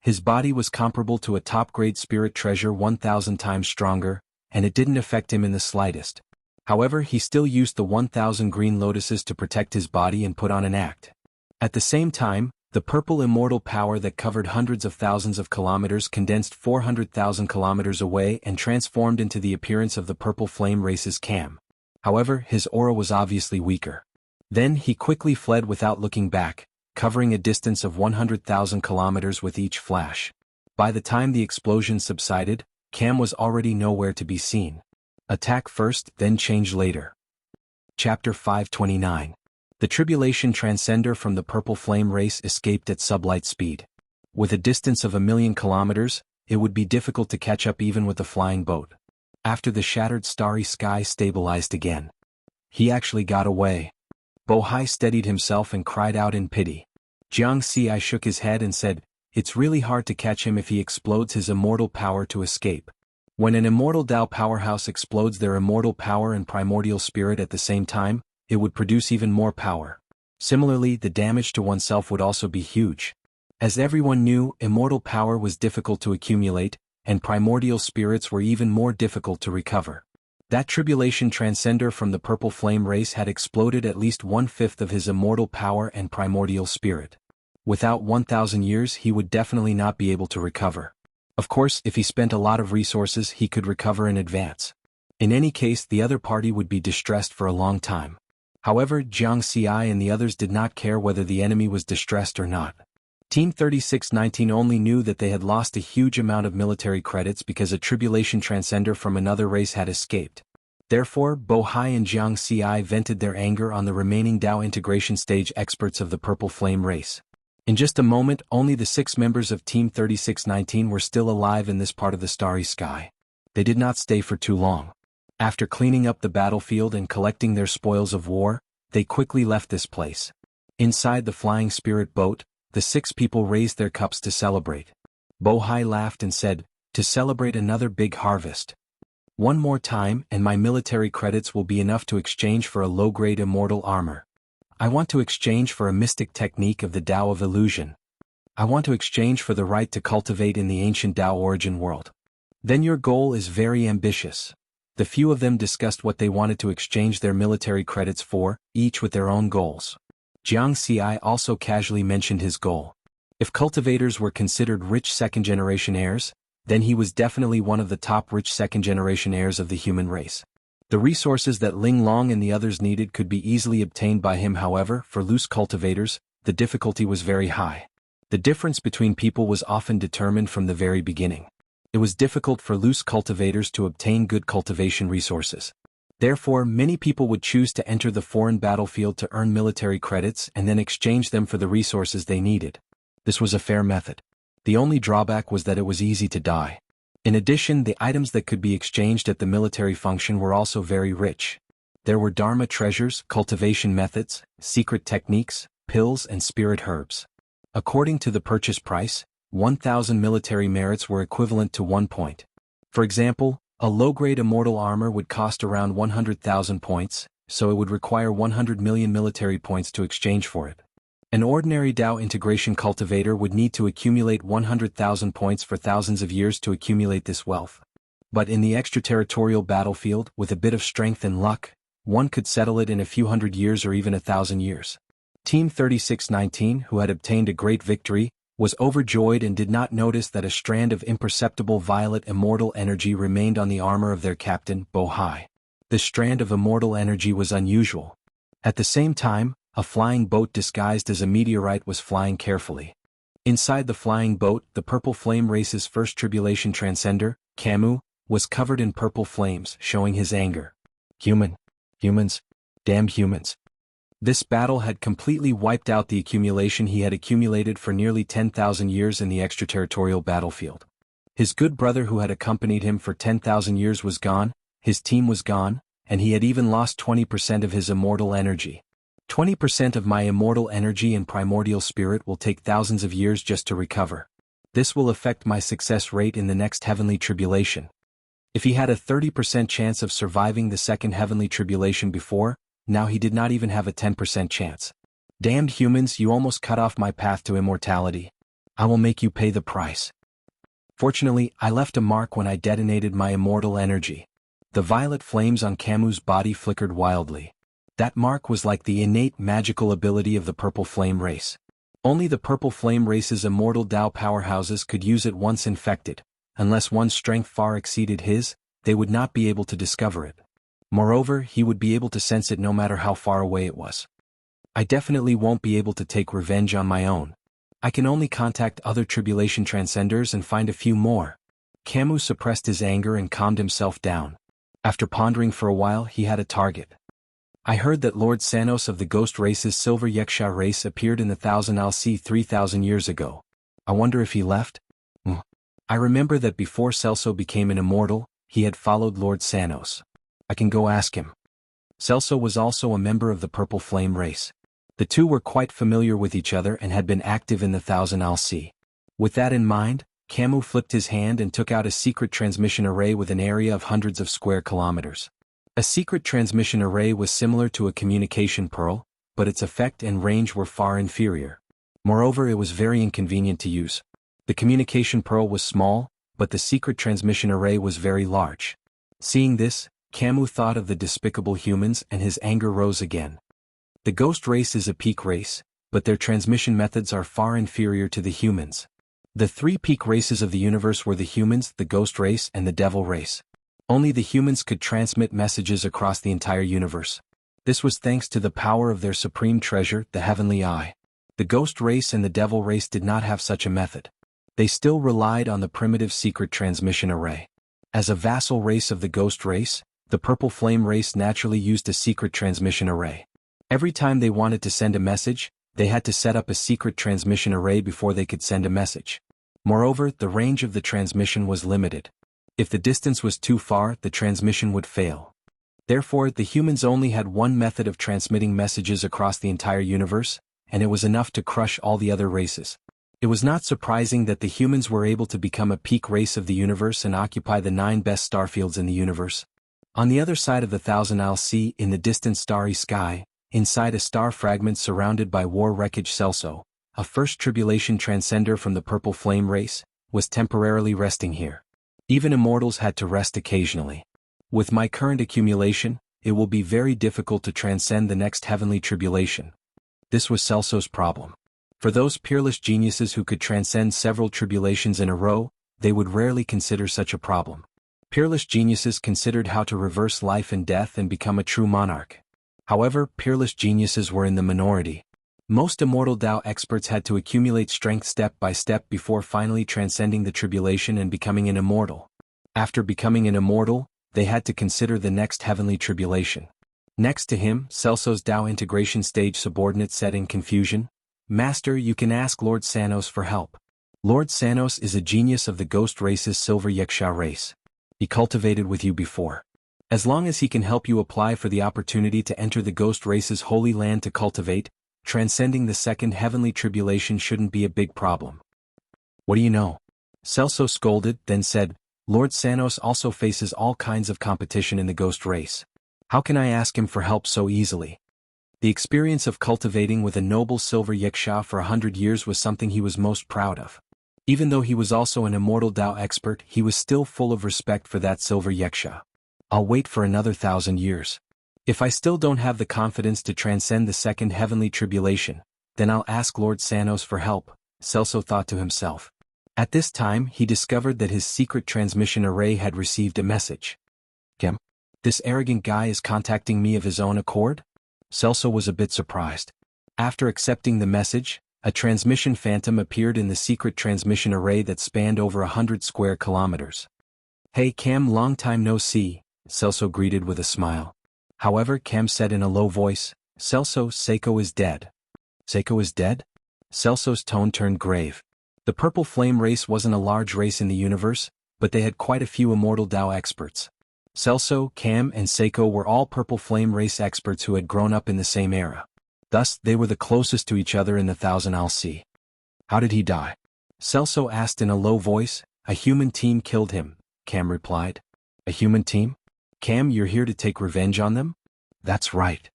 S1: His body was comparable to a top-grade spirit treasure 1,000 times stronger, and it didn't affect him in the slightest. However, he still used the 1,000 green lotuses to protect his body and put on an act. At the same time, the purple immortal power that covered hundreds of thousands of kilometers condensed 400,000 kilometers away and transformed into the appearance of the purple flame race's Cam. However, his aura was obviously weaker. Then he quickly fled without looking back, covering a distance of 100,000 kilometers with each flash. By the time the explosion subsided, Cam was already nowhere to be seen. Attack first, then change later. Chapter 529. The Tribulation Transcender from the Purple Flame race escaped at sublight speed. With a distance of 1,000,000 kilometers, it would be difficult to catch up even with a flying boat. After the shattered starry sky stabilized again, he actually got away. Bohai steadied himself and cried out in pity. Jianghu shook his head and said, "It's really hard to catch him if he explodes his immortal power to escape." When an immortal Tao powerhouse explodes their immortal power and primordial spirit at the same time, it would produce even more power. Similarly, the damage to oneself would also be huge. As everyone knew, immortal power was difficult to accumulate, and primordial spirits were even more difficult to recover. That Tribulation Transcender from the Purple Flame race had exploded at least 1/5 of his immortal power and primordial spirit. Without 1,000 years he would definitely not be able to recover. Of course, if he spent a lot of resources he could recover in advance. In any case, the other party would be distressed for a long time. However, Jianghu and the others did not care whether the enemy was distressed or not. Team 3619 only knew that they had lost a huge amount of military credits because a Tribulation Transcender from another race had escaped. Therefore, Bohai and Jianghu vented their anger on the remaining Tao integration stage experts of the Purple Flame race. In just a moment, only the 6 members of Team 3619 were still alive in this part of the starry sky. They did not stay for too long. After cleaning up the battlefield and collecting their spoils of war, they quickly left this place. Inside the flying spirit boat, the 6 people raised their cups to celebrate. Bohai laughed and said, "To celebrate another big harvest. One more time and my military credits will be enough to exchange for a low-grade immortal armor. I want to exchange for a mystic technique of the Tao of Illusion. I want to exchange for the right to cultivate in the ancient Tao origin world." Then your goal is very ambitious. The few of them discussed what they wanted to exchange their military credits for, each with their own goals. Jianghu also casually mentioned his goal. If cultivators were considered rich second-generation heirs, then he was definitely one of the top rich second-generation heirs of the human race. The resources that Ling Long and the others needed could be easily obtained by him. However, for loose cultivators, the difficulty was very high. The difference between people was often determined from the very beginning. It was difficult for loose cultivators to obtain good cultivation resources. Therefore, many people would choose to enter the foreign battlefield to earn military credits and then exchange them for the resources they needed. This was a fair method. The only drawback was that it was easy to die. In addition, the items that could be exchanged at the military function were also very rich. There were Dharma treasures, cultivation methods, secret techniques, pills and spirit herbs. According to the purchase price, 1,000 military merits were equivalent to 1 point. For example, a low-grade immortal armor would cost around 100,000 points, so it would require 100 million military points to exchange for it. An ordinary Tao integration cultivator would need to accumulate 100,000 points for thousands of years to accumulate this wealth. But in the extraterritorial battlefield, with a bit of strength and luck, one could settle it in a few hundred years or even 1,000 years. Team 3619, who had obtained a great victory, was overjoyed and did not notice that a strand of imperceptible violet immortal energy remained on the armor of their captain, Bohai. The strand of immortal energy was unusual. At the same time, a flying boat disguised as a meteorite was flying carefully. Inside the flying boat, the Purple Flame race's first Tribulation Transcender, Camus, was covered in purple flames, showing his anger. Humans, damn humans. This battle had completely wiped out the accumulation he had accumulated for nearly 10,000 years in the extraterritorial battlefield. His good brother who had accompanied him for 10,000 years was gone, his team was gone, and he had even lost 20% of his immortal energy. 20% of my immortal energy and primordial spirit will take thousands of years just to recover. This will affect my success rate in the next heavenly tribulation. If he had a 30% chance of surviving the second heavenly tribulation before, now he did not even have a 10% chance. Damned humans, you almost cut off my path to immortality. I will make you pay the price. Fortunately, I left a mark when I detonated my immortal energy. The violet flames on Camus' body flickered wildly. That mark was like the innate magical ability of the Purple Flame race. Only the Purple Flame race's immortal Tao powerhouses could use it once infected. Unless one's strength far exceeded his, they would not be able to discover it. Moreover, he would be able to sense it no matter how far away it was. I definitely won't be able to take revenge on my own. I can only contact other tribulation transcenders and find a few more. Camus suppressed his anger and calmed himself down. After pondering for a while, he had a target. I heard that Lord Sanos of the Ghost Race's Silver Yeksha race appeared in the 1000 LC 3000 years ago. I wonder if he left? I remember that before Celso became an immortal, he had followed Lord Sanos. I can go ask him. Celso was also a member of the Purple Flame race. The two were quite familiar with each other and had been active in the 1000 LC. With that in mind, Camus flipped his hand and took out a secret transmission array with an area of hundreds of square kilometers. A secret transmission array was similar to a communication pearl, but its effect and range were far inferior. Moreover, it was very inconvenient to use. The communication pearl was small, but the secret transmission array was very large. Seeing this, Camus thought of the despicable humans and his anger rose again. The Ghost race is a peak race, but their transmission methods are far inferior to the humans. The three peak races of the universe were the humans, the Ghost race, and the Devil race. Only the humans could transmit messages across the entire universe. This was thanks to the power of their supreme treasure, the Heavenly Eye. The Ghost race and the Devil race did not have such a method. They still relied on the primitive secret transmission array. As a vassal race of the Ghost race, the Purple Flame race naturally used a secret transmission array. Every time they wanted to send a message, they had to set up a secret transmission array before they could send a message. Moreover, the range of the transmission was limited. If the distance was too far, the transmission would fail. Therefore, the humans only had one method of transmitting messages across the entire universe, and it was enough to crush all the other races. It was not surprising that the humans were able to become a peak race of the universe and occupy the 9 best starfields in the universe. On the other side of the 1000 LC, in the distant starry sky, inside a star fragment surrounded by war wreckage, Celso, a first tribulation transcender from the Purple Flame race, was temporarily resting here. Even immortals had to rest occasionally. With my current accumulation, it will be very difficult to transcend the next heavenly tribulation. This was Celso's problem. For those peerless geniuses who could transcend several tribulations in a row, they would rarely consider such a problem. Peerless geniuses considered how to reverse life and death and become a true monarch. However, peerless geniuses were in the minority. Most immortal Tao experts had to accumulate strength step by step before finally transcending the tribulation and becoming an immortal. After becoming an immortal, they had to consider the next heavenly tribulation. Next to him, Celso's Tao integration stage subordinate said in confusion, "Master, you can ask Lord Sanos for help. Lord Sanos is a genius of the Ghost race's Silver Yeksha race. He cultivated with you before. As long as he can help you apply for the opportunity to enter the Ghost race's holy land to cultivate, transcending the second heavenly tribulation shouldn't be a big problem." "What do you know?" Celso scolded, then said, "Lord Sanos also faces all kinds of competition in the Ghost race. How can I ask him for help so easily?" The experience of cultivating with a noble Silver Yeksha for 100 years was something he was most proud of. Even though he was also an immortal Tao expert, he was still full of respect for that Silver Yeksha. "I'll wait for another 1000 years. If I still don't have the confidence to transcend the second heavenly tribulation, then I'll ask Lord Sanos for help," Celso thought to himself. At this time, he discovered that his secret transmission array had received a message. This arrogant guy is contacting me of his own accord? Celso was a bit surprised. After accepting the message, a transmission phantom appeared in the secret transmission array that spanned over 100 square kilometers. "Hey Cam, long time no see," Celso greeted with a smile. However, Cam said in a low voice, "Celso, Seiko is dead." "Seiko is dead?" Celso's tone turned grave. The Purple Flame race wasn't a large race in the universe, but they had quite a few immortal Tao experts. Celso, Cam, and Seiko were all Purple Flame race experts who had grown up in the same era. Thus, they were the closest to each other in the 1000 LC. "How did he die?" Celso asked in a low voice. "A human team killed him," Cam replied. "A human team? Cam, you're here to take revenge on them?" "That's right.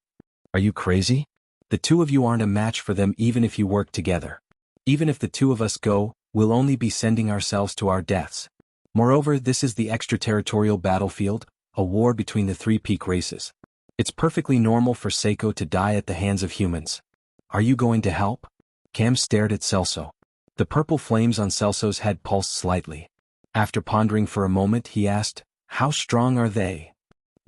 S1: Are you crazy? The two of you aren't a match for them even if you work together. Even if the two of us go, we'll only be sending ourselves to our deaths. Moreover, this is the extraterritorial battlefield, a war between the three peak races. It's perfectly normal for Seiko to die at the hands of humans. Are you going to help?" Cam stared at Celso. The purple flames on Celso's head pulsed slightly. After pondering for a moment, he asked, "How strong are they?"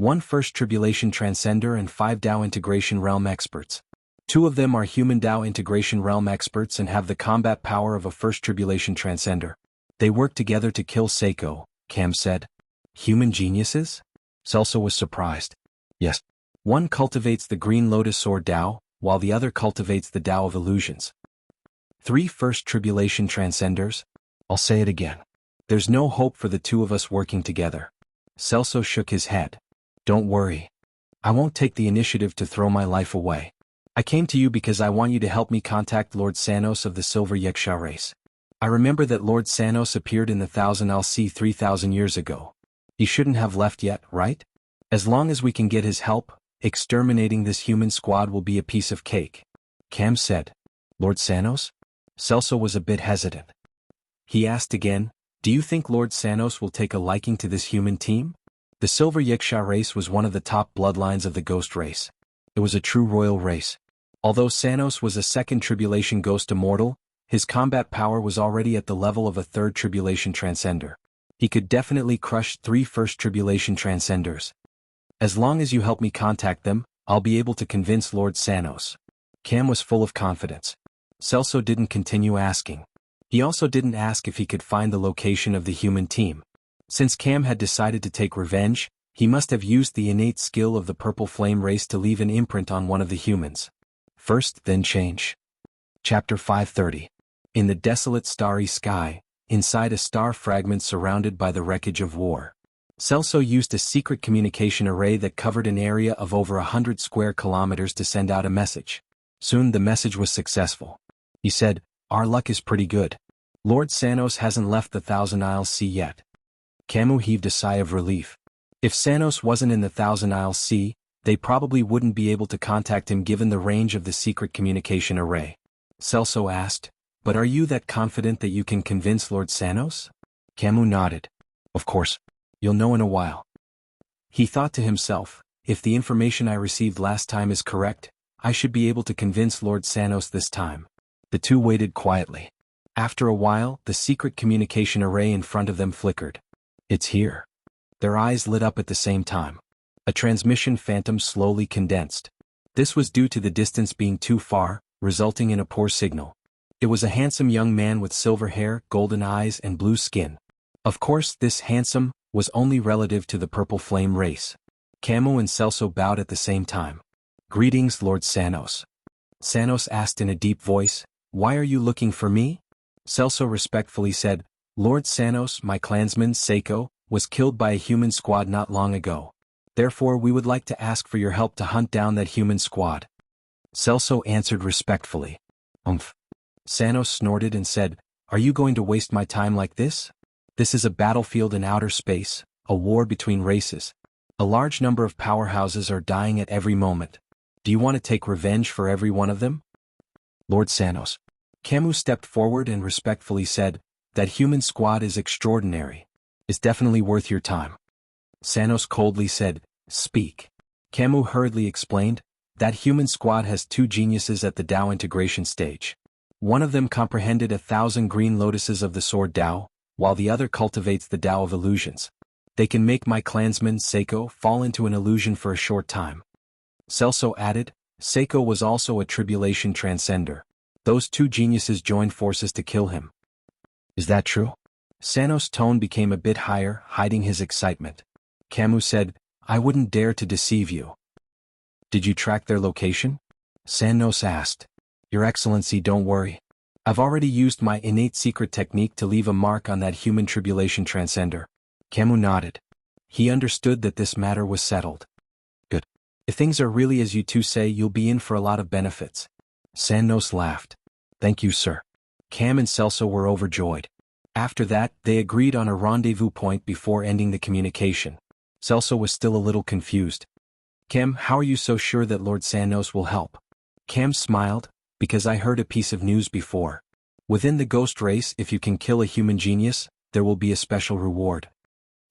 S1: 1 First Tribulation Transcender and 5 Dao Integration Realm Experts. 2 of them are human Dao Integration Realm Experts and have the combat power of a First Tribulation Transcender. They work together to kill Seiko, Cam said. Human geniuses? Celso was surprised. Yes. One cultivates the Green Lotus or Dao, while the other cultivates the Dao of Illusions. 3 First Tribulation Transcenders? I'll say it again. There's no hope for the two of us working together. Celso shook his head. Don't worry. I won't take the initiative to throw my life away. I came to you because I want you to help me contact Lord Sanos of the Silver Yiksha race. I remember that Lord Sanos appeared in the 1000 LC 3000 years ago. He shouldn't have left yet, right? As long as we can get his help, exterminating this human squad will be a piece of cake. Cam said. Lord Sanos? Celso was a bit hesitant. He asked again, do you think Lord Sanos will take a liking to this human team? The Silver Yiksha race was one of the top bloodlines of the Ghost race. It was a true royal race. Although Sanos was a second Tribulation Ghost Immortal, his combat power was already at the level of a third Tribulation Transcender. He could definitely crush 3 First Tribulation Transcenders. As long as you help me contact them, I'll be able to convince Lord Sanos. Cam was full of confidence. Celso didn't continue asking. He also didn't ask if he could find the location of the human team. Since Cam had decided to take revenge, he must have used the innate skill of the Purple Flame race to leave an imprint on one of the humans. First, then change. Chapter 530. In the desolate starry sky, inside a star fragment surrounded by the wreckage of war. Celso used a secret communication array that covered an area of over 100 square kilometers to send out a message. Soon the message was successful. He said, our luck is pretty good. Lord Sanos hasn't left the 1000 Isles Sea yet. Camus heaved a sigh of relief. If Sanos wasn't in the 1000 Isles Sea, they probably wouldn't be able to contact him given the range of the secret communication array. Celso asked, but are you that confident that you can convince Lord Sanos? Camus nodded. Of course. You'll know in a while. He thought to himself, if the information I received last time is correct, I should be able to convince Lord Sanos this time. The two waited quietly. After a while, the secret communication array in front of them flickered. It's here. Their eyes lit up at the same time. A transmission phantom slowly condensed. This was due to the distance being too far, resulting in a poor signal. It was a handsome young man with silver hair, golden eyes and blue skin. Of course, this handsome was only relative to the Purple Flame race. Camo and Celso bowed at the same time. Greetings, Lord Sanos. Sanos asked in a deep voice, why are you looking for me? Celso respectfully said, Lord Sanos, my clansman, Seiko, was killed by a human squad not long ago. Therefore we would like to ask for your help to hunt down that human squad. Celso answered respectfully. Sanos snorted and said, are you going to waste my time like this? This is a battlefield in outer space, a war between races. A large number of powerhouses are dying at every moment. Do you want to take revenge for every one of them? Lord Sanos. Camus stepped forward and respectfully said, that human squad is extraordinary. It's definitely worth your time. Sanos coldly said, speak. Camus hurriedly explained, that human squad has 2 geniuses at the Dao integration stage. One of them comprehended 1,000 green lotuses of the sword Dao, while the other cultivates the Dao of illusions. They can make my clansman, Seiko, fall into an illusion for a short time. Celso added, Seiko was also a tribulation transcender. Those 2 geniuses joined forces to kill him. Is that true? Sanos' tone became a bit higher, hiding his excitement. Camus said, I wouldn't dare to deceive you. Did you track their location? Sanos asked. Your Excellency, don't worry. I've already used my innate secret technique to leave a mark on that human tribulation transcender. Camus nodded. He understood that this matter was settled. Good. If things are really as you two say, you'll be in for a lot of benefits. Sanos laughed. Thank you, sir. Cam and Celso were overjoyed. After that, they agreed on a rendezvous point before ending the communication. Celso was still a little confused. Cam, how are you so sure that Lord Sanos will help? Cam smiled, because I heard a piece of news before. Within the ghost race, if you can kill a human genius, there will be a special reward.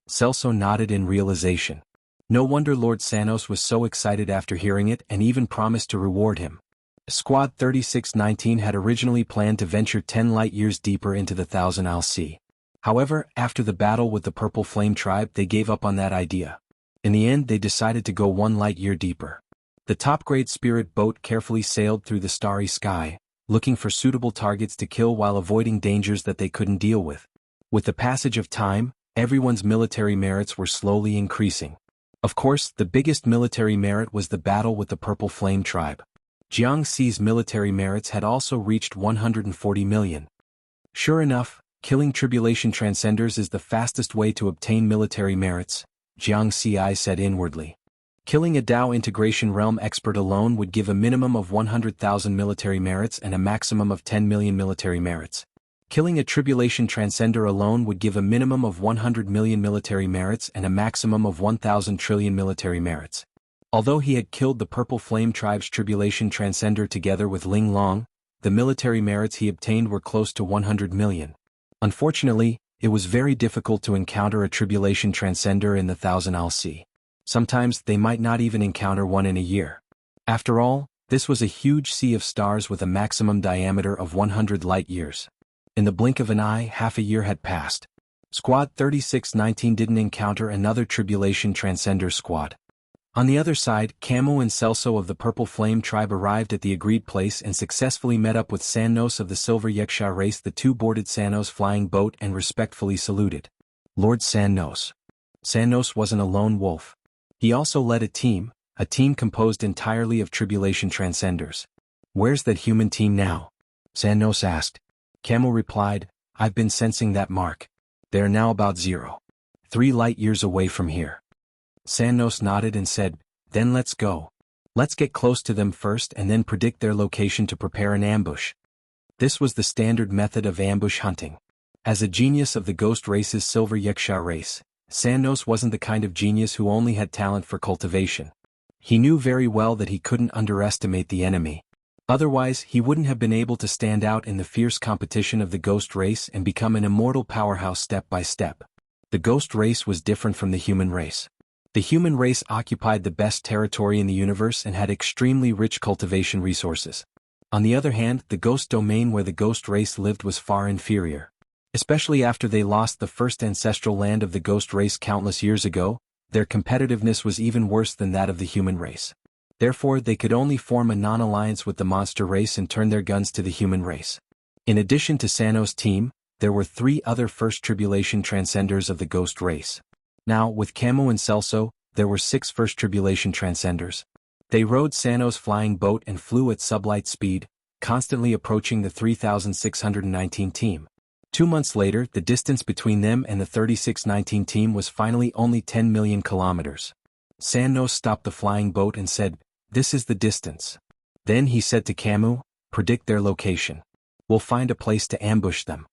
S1: Celso nodded in realization. No wonder Lord Sanos was so excited after hearing it and even promised to reward him. Squad 3619 had originally planned to venture 10 light-years deeper into the 1000 Isles Sea. However, after the battle with the Purple Flame tribe, they gave up on that idea. In the end they decided to go 1 light-year deeper. The top-grade spirit boat carefully sailed through the starry sky, looking for suitable targets to kill while avoiding dangers that they couldn't deal with. With the passage of time, everyone's military merits were slowly increasing. Of course, the biggest military merit was the battle with the Purple Flame tribe. Jianghu's military merits had also reached 140 million. Sure enough, killing Tribulation Transcenders is the fastest way to obtain military merits, Jianghu said inwardly. Killing a Dao Integration Realm expert alone would give a minimum of 100,000 military merits and a maximum of 10 million military merits. Killing a Tribulation Transcender alone would give a minimum of 100 million military merits and a maximum of 1,000 trillion military merits. Although he had killed the Purple Flame tribe's Tribulation Transcender together with Ling Long, the military merits he obtained were close to 100 million. Unfortunately, it was very difficult to encounter a Tribulation Transcender in the 1,000 LC. Sometimes they might not even encounter one in a year. After all, this was a huge sea of stars with a maximum diameter of 100 light-years. In the blink of an eye, half a year had passed. Squad 3619 didn't encounter another Tribulation Transcender squad. On the other side, Camu and Celso of the Purple Flame tribe arrived at the agreed place and successfully met up with Sannos of the Silver Wuxia race. The two boarded Sannos' flying boat and respectfully saluted. Lord Sannos. Sannos wasn't a lone wolf. He also led a team composed entirely of Tribulation Transcenders. Where's that human team now? Sannos asked. Camu replied, I've been sensing that mark. They are now about 0.3 light-years away from here. Sannos nodded and said, then let's go. Let's get close to them first and then predict their location to prepare an ambush. This was the standard method of ambush hunting. As a genius of the Ghost Race's Silver Wuxia race, Sannos wasn't the kind of genius who only had talent for cultivation. He knew very well that he couldn't underestimate the enemy. Otherwise, he wouldn't have been able to stand out in the fierce competition of the Ghost Race and become an immortal powerhouse step by step. The Ghost Race was different from the human race. The human race occupied the best territory in the universe and had extremely rich cultivation resources. On the other hand, the Ghost domain where the Ghost Race lived was far inferior. Especially after they lost the first ancestral land of the Ghost Race countless years ago, their competitiveness was even worse than that of the human race. Therefore, they could only form a non-alliance with the monster race and turn their guns to the human race. In addition to Sannos' team, there were 3 other First Tribulation Transcenders of the Ghost Race. Now, with Camu and Celso, there were 6 First Tribulation Transcenders. They rode Sannos' flying boat and flew at sublight speed, constantly approaching the 3619 team. 2 months later, the distance between them and the 3619 team was finally only 10 million kilometers. Sannos stopped the flying boat and said, this is the distance. Then he said to Camu, predict their location. We'll find a place to ambush them.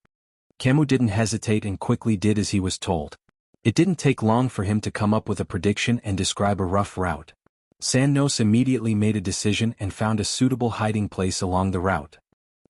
S1: Camu didn't hesitate and quickly did as he was told. It didn't take long for him to come up with a prediction and describe a rough route. Sannos immediately made a decision and found a suitable hiding place along the route.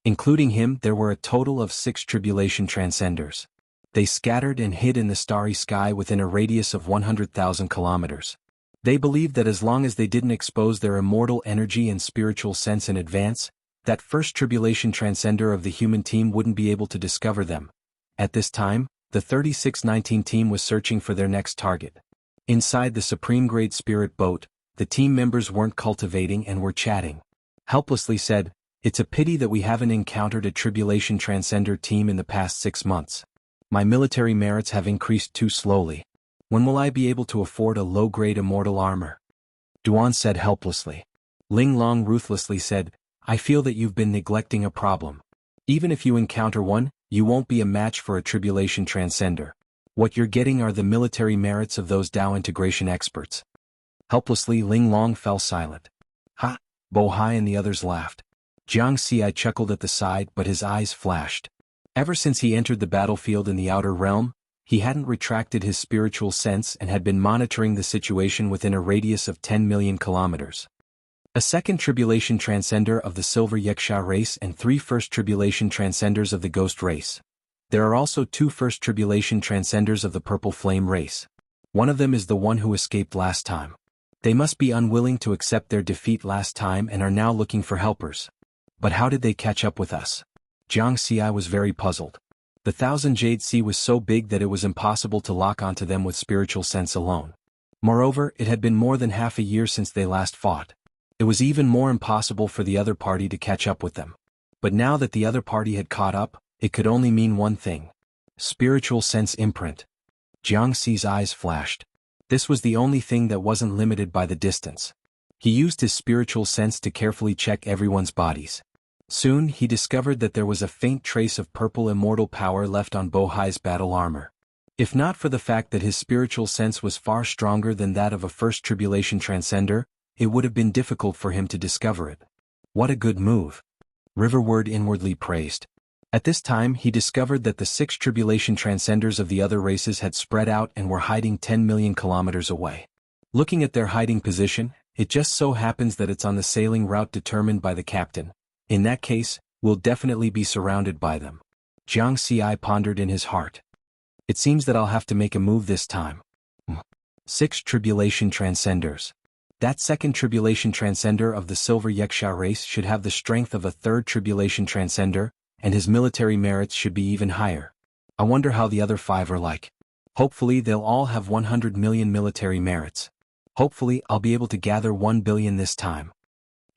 S1: Including him, there were a total of 6 Tribulation Transcenders. They scattered and hid in the starry sky within a radius of 100,000 kilometers. They believed that as long as they didn't expose their immortal energy and spiritual sense in advance, that first Tribulation Transcender of the human team wouldn't be able to discover them. At this time, the 3619 team was searching for their next target. Inside the Supreme-grade spirit boat, the team members weren't cultivating and were chatting. Helplessly said, it's a pity that we haven't encountered a Tribulation Transcender team in the past 6 months. My military merits have increased too slowly. When will I be able to afford a low-grade immortal armor? Duan said helplessly. Ling Long ruthlessly said, I feel that you've been neglecting a problem. Even if you encounter one, you won't be a match for a Tribulation Transcender. What you're getting are the military merits of those Dao integration experts. Helplessly, Ling Long fell silent. Ha! Bo Hai and the others laughed. Jianghu chuckled at the side, but his eyes flashed. Ever since he entered the battlefield in the outer realm, he hadn't retracted his spiritual sense and had been monitoring the situation within a radius of 10 million kilometers. A second Tribulation Transcender of the Silver Wuxia race and 3 First Tribulation Transcenders of the Ghost race. There are also 2 First Tribulation Transcenders of the Purple Flame race. One of them is the one who escaped last time. They must be unwilling to accept their defeat last time and are now looking for helpers. But how did they catch up with us? Jianghu was very puzzled. The 1,000 Jade Sea was so big that it was impossible to lock onto them with spiritual sense alone. Moreover, it had been more than half a year since they last fought. It was even more impossible for the other party to catch up with them. But now that the other party had caught up, it could only mean one thing. Spiritual sense imprint. Jiang Xi's eyes flashed. This was the only thing that wasn't limited by the distance. He used his spiritual sense to carefully check everyone's bodies. Soon he discovered that there was a faint trace of purple immortal power left on Bo Hai's battle armor. If not for the fact that his spiritual sense was far stronger than that of a first tribulation transcender, it would have been difficult for him to discover it. What a good move. Riverward inwardly praised. At this time he discovered that the 6 tribulation transcenders of the other races had spread out and were hiding 10 million kilometers away. Looking at their hiding position, it just so happens that it's on the sailing route determined by the captain. In that case, we'll definitely be surrounded by them. Jiang Xi pondered in his heart. It seems that I'll have to make a move this time. 6 tribulation transcenders. That second tribulation transcender of the Silver Wuxia race should have the strength of a third tribulation transcender, and his military merits should be even higher. I wonder how the other 5 are like. Hopefully they'll all have 100 million military merits. Hopefully I'll be able to gather 1 billion this time.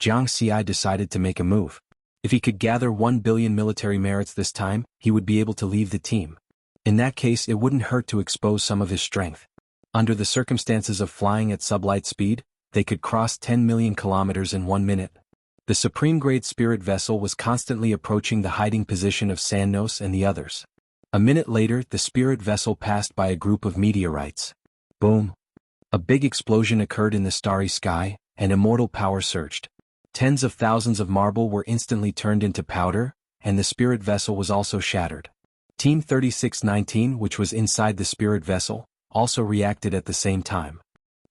S1: Jiang Xi decided to make a move. If he could gather 1 billion military merits this time, he would be able to leave the team. In that case it wouldn't hurt to expose some of his strength. Under the circumstances of flying at sublight speed, they could cross 10 million kilometers in 1 minute. The supreme-grade spirit vessel was constantly approaching the hiding position of Sannos and the others. A minute later the spirit vessel passed by a group of meteorites. Boom! A big explosion occurred in the starry sky, and immortal power surged. Tens of thousands of marble were instantly turned into powder, and the spirit vessel was also shattered. Team 3619, which was inside the spirit vessel, also reacted at the same time.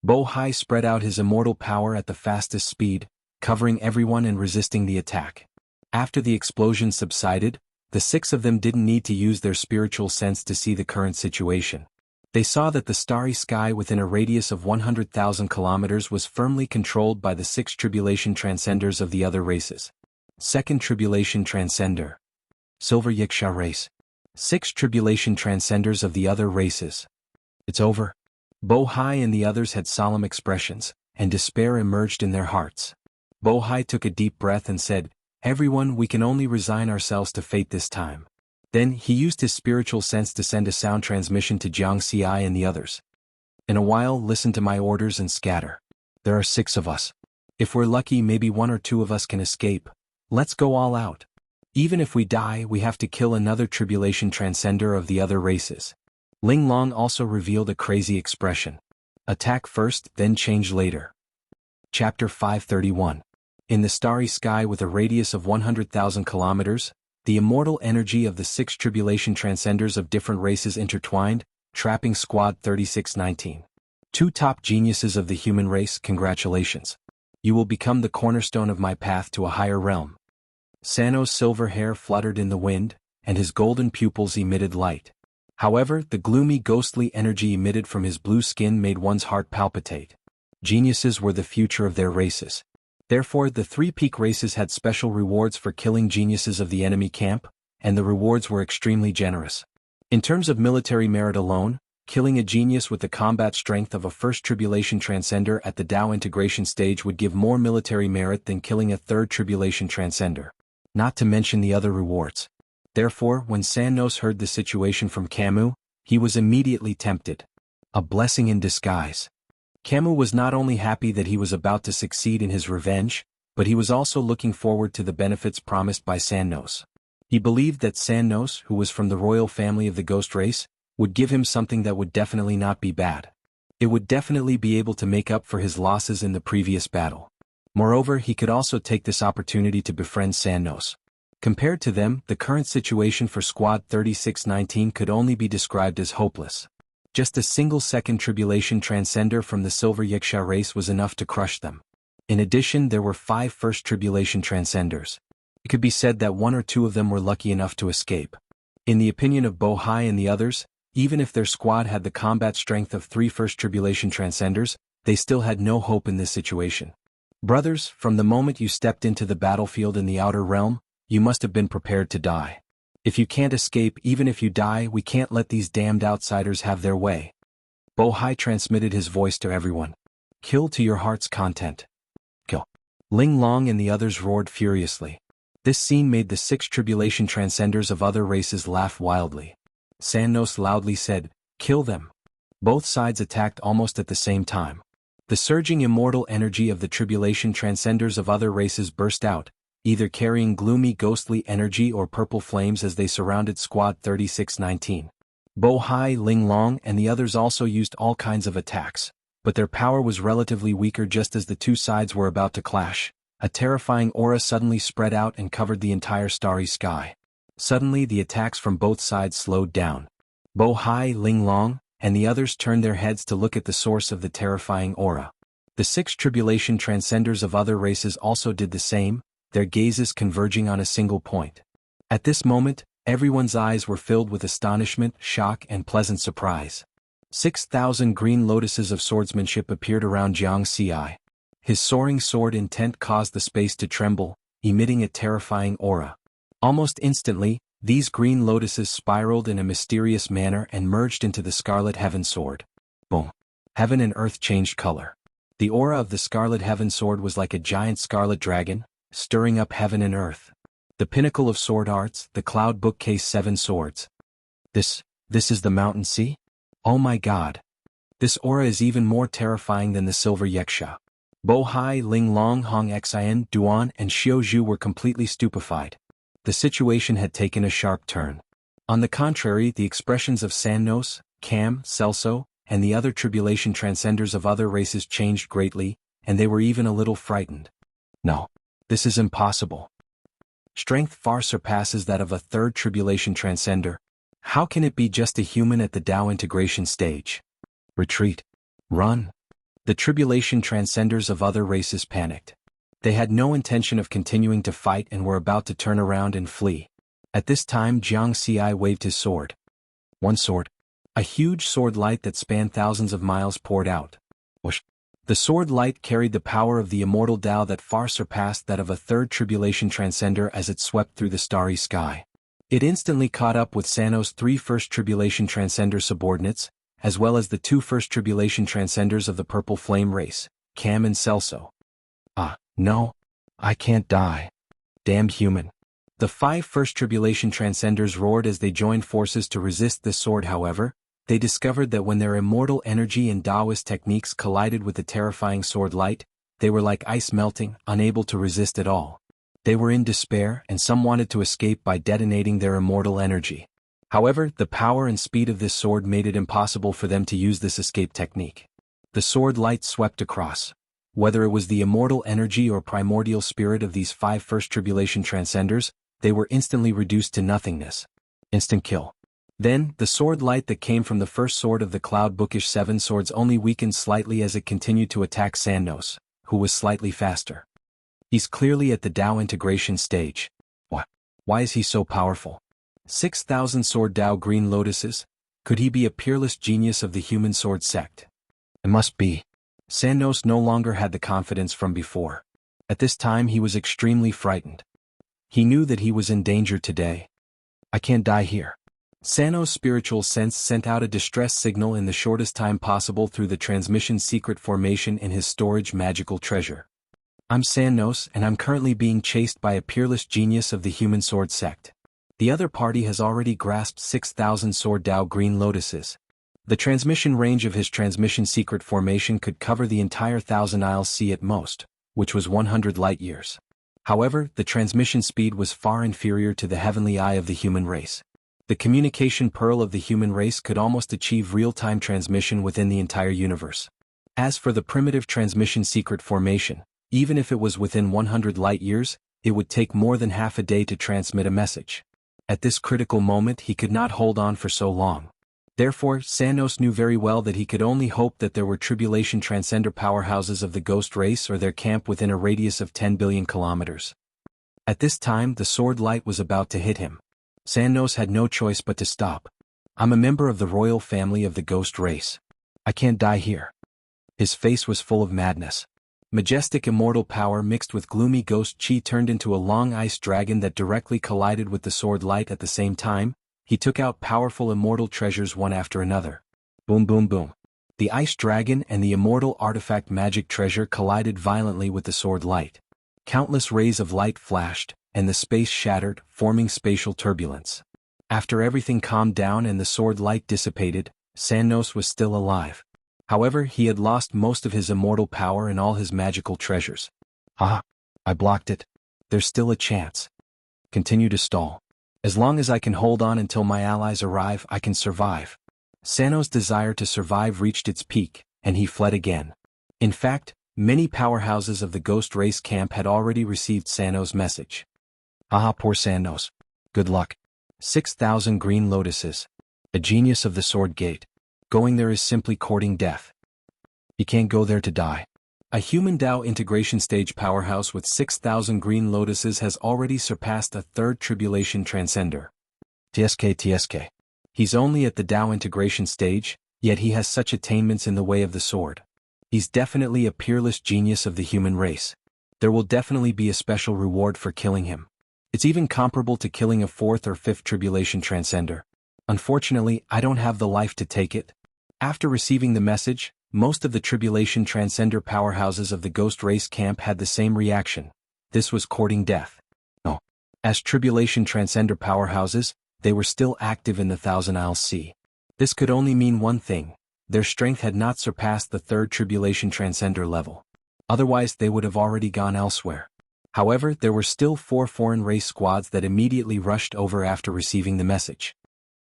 S1: Bo Hai spread out his immortal power at the fastest speed, covering everyone and resisting the attack. After the explosion subsided, the 6 of them didn't need to use their spiritual sense to see the current situation. They saw that the starry sky within a radius of 100,000 kilometers was firmly controlled by the 6 tribulation transcenders of the other races. Second tribulation transcender. Silver Wuxia race. 6 tribulation transcenders of the other races. It's over. Bo Hai and the others had solemn expressions, and despair emerged in their hearts. Bo Hai took a deep breath and said, "Everyone, we can only resign ourselves to fate this time." Then he used his spiritual sense to send a sound transmission to Jiang Xi and the others. "In a while, listen to my orders and scatter. There are 6 of us. If we're lucky, maybe 1 or 2 of us can escape. Let's go all out. Even if we die, we have to kill another tribulation transcender of the other races." Ling Long also revealed a crazy expression. Attack first, then change later. Chapter 531. In the starry sky with a radius of 100,000 kilometers, the immortal energy of the 6 tribulation transcenders of different races intertwined, trapping Squad 3619. 2 top geniuses of the human race, congratulations. You will become the cornerstone of my path to a higher realm. Sano's silver hair fluttered in the wind, and his golden pupils emitted light. However, the gloomy ghostly energy emitted from his blue skin made one's heart palpitate. Geniuses were the future of their races. Therefore, the 3 peak races had special rewards for killing geniuses of the enemy camp, and the rewards were extremely generous. In terms of military merit alone, killing a genius with the combat strength of a first tribulation transcender at the Dao integration stage would give more military merit than killing a third tribulation transcender. Not to mention the other rewards. Therefore, when Sannos heard the situation from Camus, he was immediately tempted. A blessing in disguise. Camus was not only happy that he was about to succeed in his revenge, but he was also looking forward to the benefits promised by Sannos. He believed that Sannos, who was from the royal family of the ghost race, would give him something that would definitely not be bad. It would definitely be able to make up for his losses in the previous battle. Moreover, he could also take this opportunity to befriend Sannos. Compared to them, the current situation for Squad 3619 could only be described as hopeless. Just a single second tribulation transcender from the Silver Wuxia race was enough to crush them. In addition, there were 5 first tribulation transcenders. It could be said that 1 or 2 of them were lucky enough to escape. In the opinion of Bo Hai and the others, even if their squad had the combat strength of 3 first tribulation transcenders, they still had no hope in this situation. Brothers, from the moment you stepped into the battlefield in the outer realm, you must have been prepared to die. If you can't escape, even if you die, we can't let these damned outsiders have their way. Bo Hai transmitted his voice to everyone. Kill to your heart's content. Kill. Ling Long and the others roared furiously. This scene made the 6 tribulation transcenders of other races laugh wildly. Sannos loudly said, "Kill them." Both sides attacked almost at the same time. The surging immortal energy of the tribulation transcenders of other races burst out, either carrying gloomy ghostly energy or purple flames as they surrounded Squad 3619. Bo Hai, Ling Long and the others also used all kinds of attacks, but their power was relatively weaker. Just as the two sides were about to clash, a terrifying aura suddenly spread out and covered the entire starry sky. Suddenly the attacks from both sides slowed down. Bo Hai, Ling Long, and the others turned their heads to look at the source of the terrifying aura. The 6 tribulation transcenders of other races also did the same, their gazes converging on a single point. At this moment, everyone's eyes were filled with astonishment, shock and pleasant surprise. 6,000 green lotuses of swordsmanship appeared around Jianghu. His soaring sword intent caused the space to tremble, emitting a terrifying aura. Almost instantly, these green lotuses spiraled in a mysterious manner and merged into the Scarlet Heaven Sword. Boom! Heaven and earth changed color. The aura of the Scarlet Heaven Sword was like a giant scarlet dragon, stirring up heaven and earth. The pinnacle of sword arts, the Cloud Bookcase 7 Swords. This is the Mountain Sea? Oh my god! This aura is even more terrifying than the Silver Yeksha. Bo Hai, Ling Long, Hong Xian, Duan and Xiao Zhu were completely stupefied. The situation had taken a sharp turn. On the contrary, the expressions of Sannos, Cam, Celso, and the other tribulation transcenders of other races changed greatly, and they were even a little frightened. No. This is impossible. Strength far surpasses that of a 3rd tribulation transcender. How can it be just a human at the Tao integration stage? Retreat. Run. The tribulation transcenders of other races panicked. They had no intention of continuing to fight and were about to turn around and flee. At this time Jianghu waved his sword. One sword. A huge sword light that spanned thousands of miles poured out. Whoosh. The sword light carried the power of the immortal Tao that far surpassed that of a 3rd tribulation transcender as it swept through the starry sky. It instantly caught up with Sannos' 3 first tribulation transcender subordinates, as well as the 2 first tribulation transcenders of the purple flame race, Cam and Celso. Ah, no. I can't die. Damned human. The 5 first tribulation transcenders roared as they joined forces to resist the sword. However, they discovered that when their immortal energy and Taoist techniques collided with the terrifying sword light, they were like ice melting, unable to resist at all. They were in despair and some wanted to escape by detonating their immortal energy. However, the power and speed of this sword made it impossible for them to use this escape technique. The sword light swept across. Whether it was the immortal energy or primordial spirit of these 5 first tribulation transcenders, they were instantly reduced to nothingness. Instant kill. Then, the sword light that came from the first sword of the Cloud Bookish 7 Swords only weakened slightly as it continued to attack Sannos, who was slightly faster. He's clearly at the Tao integration stage. What? Why is he so powerful? 6,000 sword Tao green lotuses? Could he be a peerless genius of the human sword sect? It must be. Sannos no longer had the confidence from before. At this time he was extremely frightened. He knew that he was in danger today. I can't die here. Sannos' spiritual sense sent out a distress signal in the shortest time possible through the transmission secret formation in his storage magical treasure. I'm Sannos and I'm currently being chased by a peerless genius of the human sword sect. The other party has already grasped 6,000 sword Tao green lotuses. The transmission range of his transmission secret formation could cover the entire 1,000 Isles Sea at most, which was 100 light-years. However, the transmission speed was far inferior to the heavenly eye of the human race. The communication pearl of the human race could almost achieve real-time transmission within the entire universe. As for the primitive transmission secret formation, even if it was within 100 light-years, it would take more than half a day to transmit a message. At this critical moment he could not hold on for so long. Therefore, Sannos knew very well that he could only hope that there were tribulation transcender powerhouses of the ghost race or their camp within a radius of 10 billion kilometers. At this time the sword light was about to hit him. Sannos had no choice but to stop. I'm a member of the royal family of the ghost race. I can't die here. His face was full of madness. Majestic immortal power mixed with gloomy ghost chi turned into a long ice dragon that directly collided with the sword light at the same time. He took out powerful immortal treasures one after another. Boom boom boom. The ice dragon and the immortal artifact magic treasure collided violently with the sword light. Countless rays of light flashed, and the space shattered, forming spatial turbulence. After everything calmed down and the sword light dissipated, Sanos was still alive. However, he had lost most of his immortal power and all his magical treasures. Ah, I blocked it. There's still a chance. Continue to stall. As long as I can hold on until my allies arrive, I can survive. Sanos' desire to survive reached its peak, and he fled again. In fact, many powerhouses of the Ghost Race camp had already received Sanos' message. Ah, poor Sanos. Good luck. 6,000 green lotuses. A genius of the sword gate. Going there is simply courting death. You can't go there to die. A human Dao integration stage powerhouse with 6,000 green lotuses has already surpassed a third tribulation transcender. TSK. He's only at the Dao integration stage, yet he has such attainments in the way of the sword. He's definitely a peerless genius of the human race. There will definitely be a special reward for killing him. It's even comparable to killing a fourth or fifth tribulation transcender. Unfortunately, I don't have the life to take it. After receiving the message, most of the tribulation transcender powerhouses of the Ghost Race camp had the same reaction. This was courting death. No. As tribulation transcender powerhouses, they were still active in the Thousand Isles Sea. This could only mean one thing: their strength had not surpassed the third tribulation transcender level. Otherwise they would have already gone elsewhere. However, there were still 4 foreign race squads that immediately rushed over after receiving the message.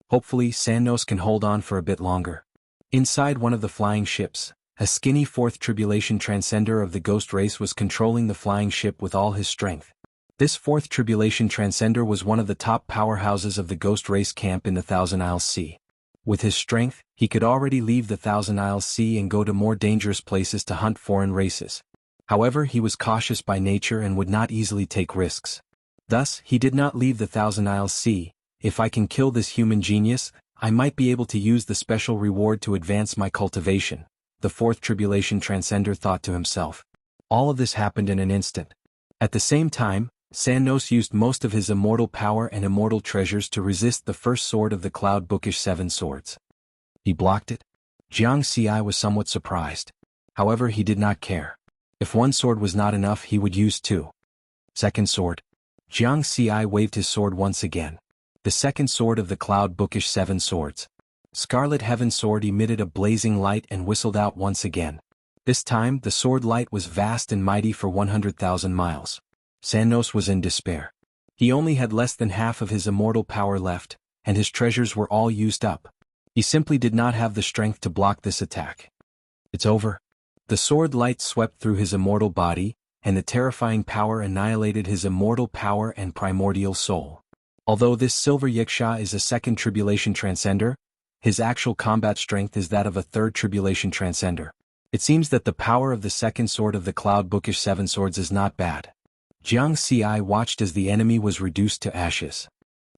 S1: Hopefully, Sanos can hold on for a bit longer. Inside one of the flying ships, a skinny 4th tribulation transcender of the Ghost Race was controlling the flying ship with all his strength. This 4th tribulation transcender was one of the top powerhouses of the Ghost Race camp in the Thousand Isles Sea. With his strength, he could already leave the Thousand Isles Sea and go to more dangerous places to hunt foreign races. However, he was cautious by nature and would not easily take risks. Thus, he did not leave the Thousand Isles Sea. If I can kill this human genius, I might be able to use the special reward to advance my cultivation, the 4th tribulation transcender thought to himself. All of this happened in an instant. At the same time, Sanos used most of his immortal power and immortal treasures to resist the first sword of the Cloud Bookish 7 swords. He blocked it. Jianghu was somewhat surprised. However, he did not care. If one sword was not enough, he would use 2. Second sword. Jianghu waved his sword once again. The second sword of the Cloud Bookish 7 swords. Scarlet Heaven sword emitted a blazing light and whistled out once again. This time, the sword light was vast and mighty for 100,000 miles. Sanos was in despair. He only had less than half of his immortal power left, and his treasures were all used up. He simply did not have the strength to block this attack. It's over. The sword light swept through his immortal body, and the terrifying power annihilated his immortal power and primordial soul. Although this Silver Yiksha is a 2nd tribulation transcender, his actual combat strength is that of a 3rd tribulation transcender. It seems that the power of the 2nd sword of the Cloud Bookish 7 swords is not bad. Jianghu watched as the enemy was reduced to ashes.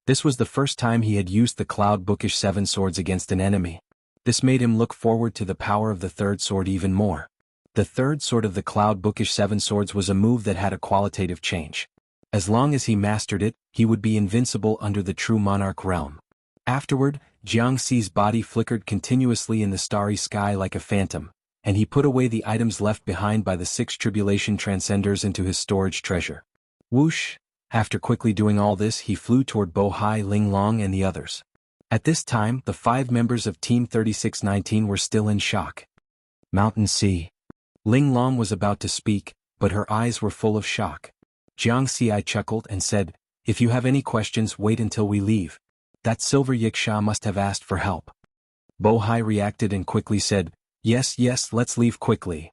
S1: This was the first time he had used the Cloud Bookish 7 swords against an enemy. This made him look forward to the power of the 3rd sword even more. The 3rd sword of the Cloud Bookish 7 swords was a move that had a qualitative change. As long as he mastered it, he would be invincible under the true monarch realm. Afterward, Jianghu's body flickered continuously in the starry sky like a phantom, and he put away the items left behind by the 6 tribulation transcenders into his storage treasure. Whoosh! After quickly doing all this, he flew toward Bohai, Linglong and the others. At this time, the 5 members of Team 3619 were still in shock. Mountain Sea. Linglong was about to speak, but her eyes were full of shock. Jianghu chuckled and said, "If you have any questions, wait until we leave. That Silver Yiksha must have asked for help." Bohai reacted and quickly said, Yes, let's leave quickly."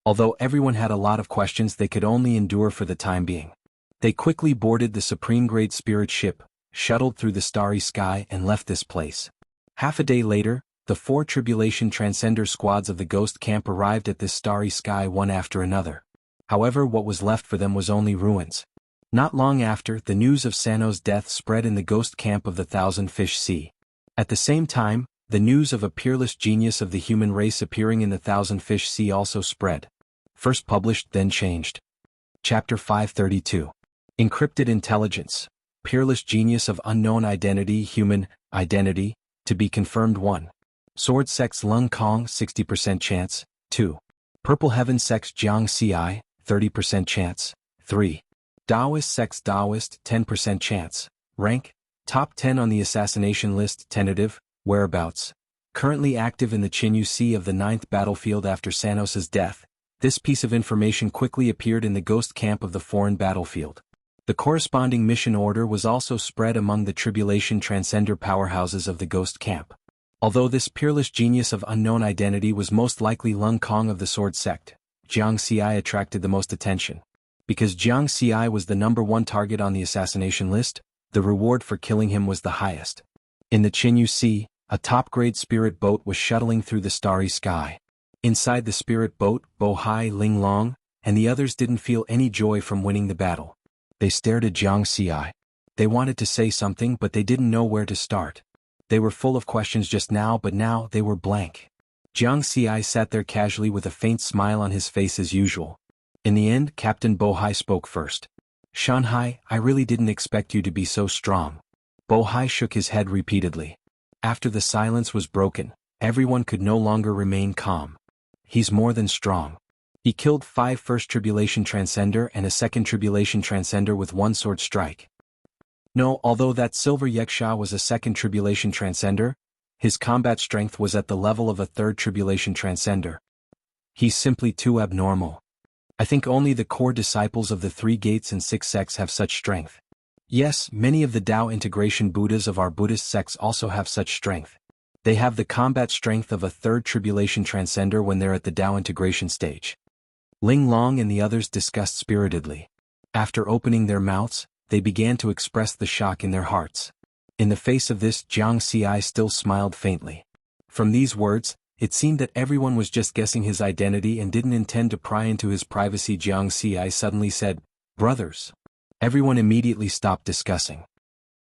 S1: Although everyone had a lot of questions, they could only endure for the time being. They quickly boarded the supreme-grade spirit ship, shuttled through the starry sky and left this place. Half a day later, the 4 tribulation transcender squads of the ghost camp arrived at this starry sky one after another. However, what was left for them was only ruins. Not long after, the news of Sanos' death spread in the ghost camp of the Thousand Fish Sea. At the same time, the news of a peerless genius of the human race appearing in the Thousand Fish Sea also spread. First published, then changed. Chapter 532. Encrypted Intelligence. Peerless Genius of Unknown Identity, Human Identity, to be confirmed 1. Sword Sects Lung Kong 60% chance. 2. Purple Heaven Sects Jiang Ci 30% chance. 3. Taoist Sects Taoist 10% chance. Rank: Top 10 on the assassination list. Tentative whereabouts: currently active in the Jianghu Sea of the 9th battlefield after Sanos's death. This piece of information quickly appeared in the ghost camp of the foreign battlefield. The corresponding mission order was also spread among the Tribulation Transcender powerhouses of the ghost camp. Although this peerless genius of unknown identity was most likely Lung Kong of the Sword Sect, Jiang Ci attracted the most attention. Because Jiang Ci was the #1 target on the assassination list, the reward for killing him was the highest. In the Jianghu Sea, a top-grade spirit boat was shuttling through the starry sky. Inside the spirit boat, Bo Hai, Ling Long, and the others didn't feel any joy from winning the battle. They stared at Jiang Ci. They wanted to say something but they didn't know where to start. They were full of questions just now, but now they were blank. Jiang Ci sat there casually with a faint smile on his face as usual. In the end, Captain Bo Hai spoke first. "Shanhai, I really didn't expect you to be so strong." Bo Hai shook his head repeatedly. After the silence was broken, everyone could no longer remain calm. "He's more than strong. He killed 5 First Tribulation Transcender and a Second Tribulation Transcender with 1 sword strike." No, although that Silver Yeksha was a Second Tribulation Transcender, his combat strength was at the level of a Third Tribulation Transcender. "He's simply too abnormal. I think only the core disciples of the 3 gates and 6 sects have such strength. Yes, many of the Tao integration Buddhas of our Buddhist sects also have such strength. They have the combat strength of a Third Tribulation Transcender when they're at the Tao integration stage." Ling Long and the others discussed spiritedly. After opening their mouths, they began to express the shock in their hearts. In the face of this, Jiang Ci still smiled faintly. From these words, it seemed that everyone was just guessing his identity and didn't intend to pry into his privacy. Jiang Ci suddenly said, "Brothers." Everyone immediately stopped discussing.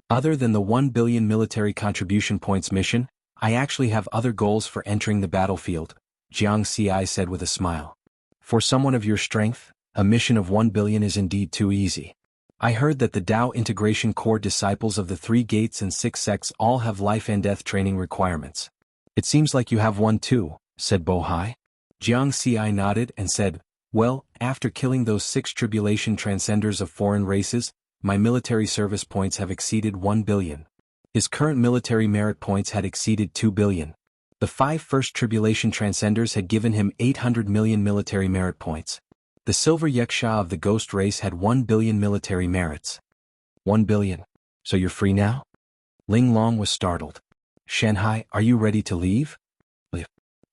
S1: "Other than the 1 billion military contribution points mission, I actually have other goals for entering the battlefield," Jiang Ci said with a smile. "For someone of your strength, a mission of 1 billion is indeed too easy. I heard that the Tao integration core disciples of the 3 gates and 6 sects all have life and death training requirements. It seems like you have one too," said Bo Hai. Jiang Ci nodded and said, "Well, after killing those 6 tribulation transcenders of foreign races, my military service points have exceeded 1 billion. His current military merit points had exceeded 2 billion. The 5 First Tribulation Transcenders had given him 800 million military merit points. The Silver Yeksha of the Ghost Race had 1 billion military merits." 1 billion. So you're free now? Ling Long was startled. "Shanhai, are you ready to leave?"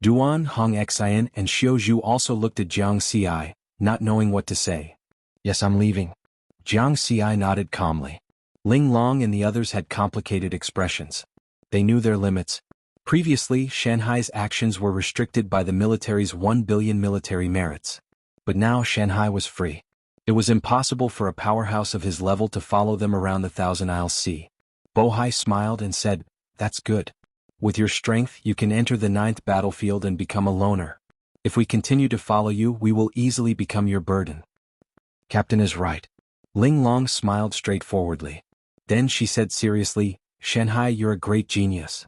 S1: Duan, Hong Xian and Xiao Zhu also looked at Jiang Ci, not knowing what to say. "Yes, I'm leaving." Jiang Ci nodded calmly. Ling Long and the others had complicated expressions. They knew their limits. Previously, Shanhai's actions were restricted by the military's 1 billion military merits. But now Shanhai was free. It was impossible for a powerhouse of his level to follow them around the Thousand Isles Sea. Bo Hai smiled and said, "That's good. With your strength you can enter the 9th battlefield and become a loner. If we continue to follow you, we will easily become your burden." "Captain is right." Ling Long smiled straightforwardly. Then she said seriously, "Shanhai, you're a great genius.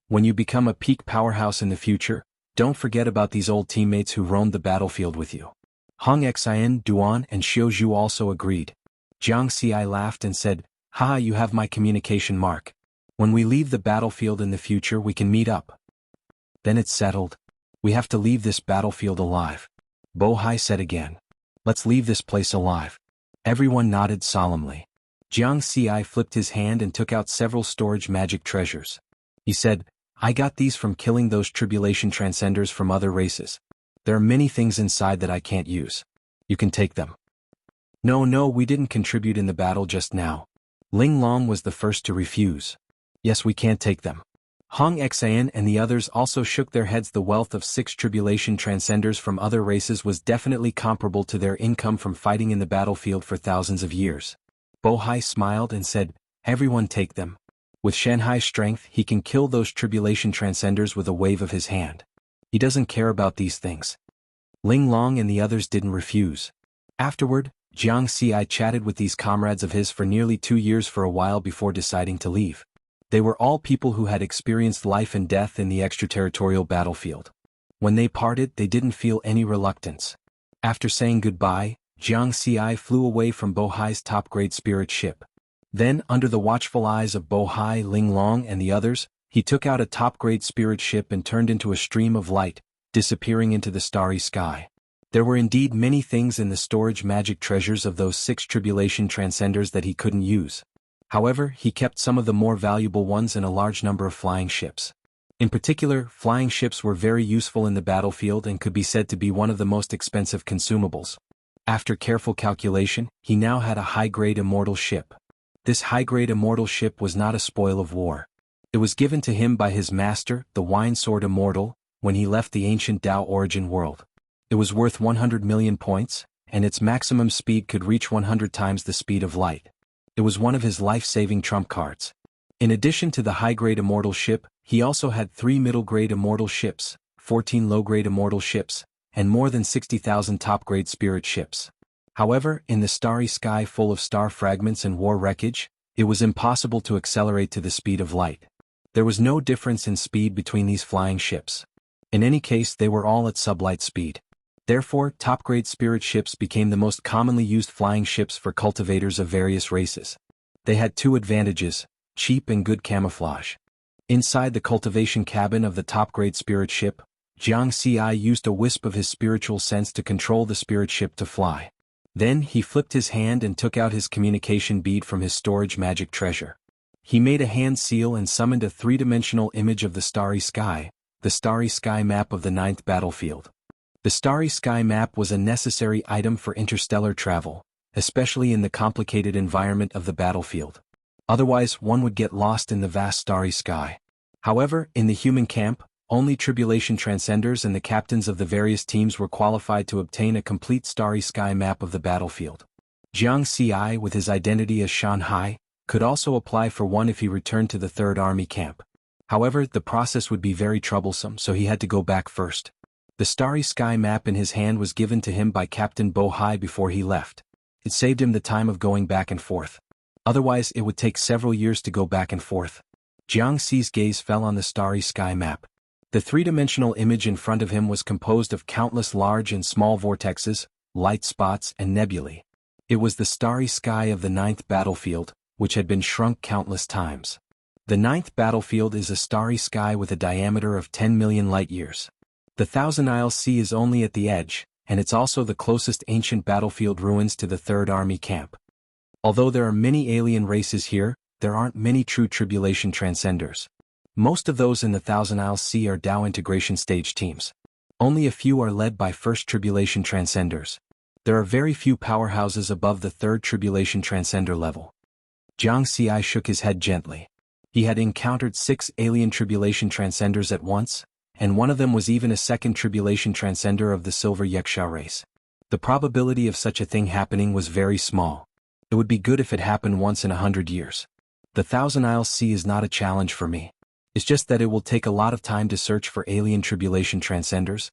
S1: When you become a peak powerhouse in the future, don't forget about these old teammates who roamed the battlefield with you." Hong Xian, Duan and Xiao Zhu also agreed. Jiang Ci laughed and said, "Haha, you have my communication mark. When we leave the battlefield in the future we can meet up." "Then it's settled. We have to leave this battlefield alive," Bo Hai said again. "Let's leave this place alive." Everyone nodded solemnly. Jiang Ci flipped his hand and took out several storage magic treasures. He said, "I got these from killing those tribulation transcenders from other races. There are many things inside that I can't use. You can take them." No, we didn't contribute in the battle just now." Ling Long was the first to refuse. "Yes, we can't take them." Hong Xian and the others also shook their heads. The wealth of 6 tribulation transcenders from other races was definitely comparable to their income from fighting in the battlefield for thousands of years. Bo Hai smiled and said, "Everyone take them. With Shanhai's strength he can kill those tribulation transcenders with a wave of his hand. He doesn't care about these things." Ling Long and the others didn't refuse. Afterward, Jiang Ci chatted with these comrades of his for nearly 2 years for a while before deciding to leave. They were all people who had experienced life and death in the extraterritorial battlefield. When they parted, they didn't feel any reluctance. After saying goodbye, Jianghu flew away from Bohai's top-grade spirit ship. Then, under the watchful eyes of Bohai, Linglong and the others, he took out a top-grade spirit ship and turned into a stream of light, disappearing into the starry sky. There were indeed many things in the storage magic treasures of those 6 tribulation transcenders that he couldn't use. However, he kept some of the more valuable ones and a large number of flying ships. In particular, flying ships were very useful in the battlefield and could be said to be one of the most expensive consumables. After careful calculation, he now had a high-grade immortal ship. This high-grade immortal ship was not a spoil of war. It was given to him by his master, the Wine Sword Immortal, when he left the ancient Tao origin world. It was worth 100 million points, and its maximum speed could reach 100 times the speed of light. It was one of his life-saving trump cards. In addition to the high-grade immortal ship, he also had 3 middle-grade immortal ships, 14 low-grade immortal ships, and more than 60,000 top-grade spirit ships. However, in the starry sky full of star fragments and war wreckage, it was impossible to accelerate to the speed of light. There was no difference in speed between these flying ships. In any case, they were all at sublight speed. Therefore, top-grade spirit ships became the most commonly used flying ships for cultivators of various races. They had 2 advantages: cheap and good camouflage. Inside the cultivation cabin of the top-grade spirit ship, Jianghu used a wisp of his spiritual sense to control the spirit ship to fly. Then he flipped his hand and took out his communication bead from his storage magic treasure. He made a hand seal and summoned a 3-dimensional image of the starry sky map of the 9th battlefield. The starry sky map was a necessary item for interstellar travel, especially in the complicated environment of the battlefield. Otherwise, one would get lost in the vast starry sky. However, in the human camp, only tribulation transcenders and the captains of the various teams were qualified to obtain a complete starry sky map of the battlefield. Jianghu, with his identity as Shanhai, could also apply for one if he returned to the 3rd Army camp. However, the process would be very troublesome, so he had to go back first. The starry sky map in his hand was given to him by Captain Bohai before he left. It saved him the time of going back and forth. Otherwise, it would take several years to go back and forth. Jianghu's gaze fell on the starry sky map. The 3-dimensional image in front of him was composed of countless large and small vortexes, light spots, and nebulae. It was the starry sky of the 9th battlefield, which had been shrunk countless times. The 9th battlefield is a starry sky with a diameter of 10 million light-years. The Thousand Isles Sea is only at the edge, and it's also the closest ancient battlefield ruins to the 3rd Army camp. Although there are many alien races here, there aren't many true tribulation transcenders. Most of those in the Thousand Isles Sea are Tao integration stage teams. Only a few are led by 1st tribulation transcenders. There are very few powerhouses above the 3rd tribulation transcender level. Jianghu shook his head gently. He had encountered 6 alien tribulation transcenders at once, and one of them was even a 2nd tribulation transcender of the Silver Yeksha race. The probability of such a thing happening was very small. It would be good if it happened once in 100 years. The Thousand Isles Sea is not a challenge for me. It's just that it will take a lot of time to search for alien tribulation transcenders.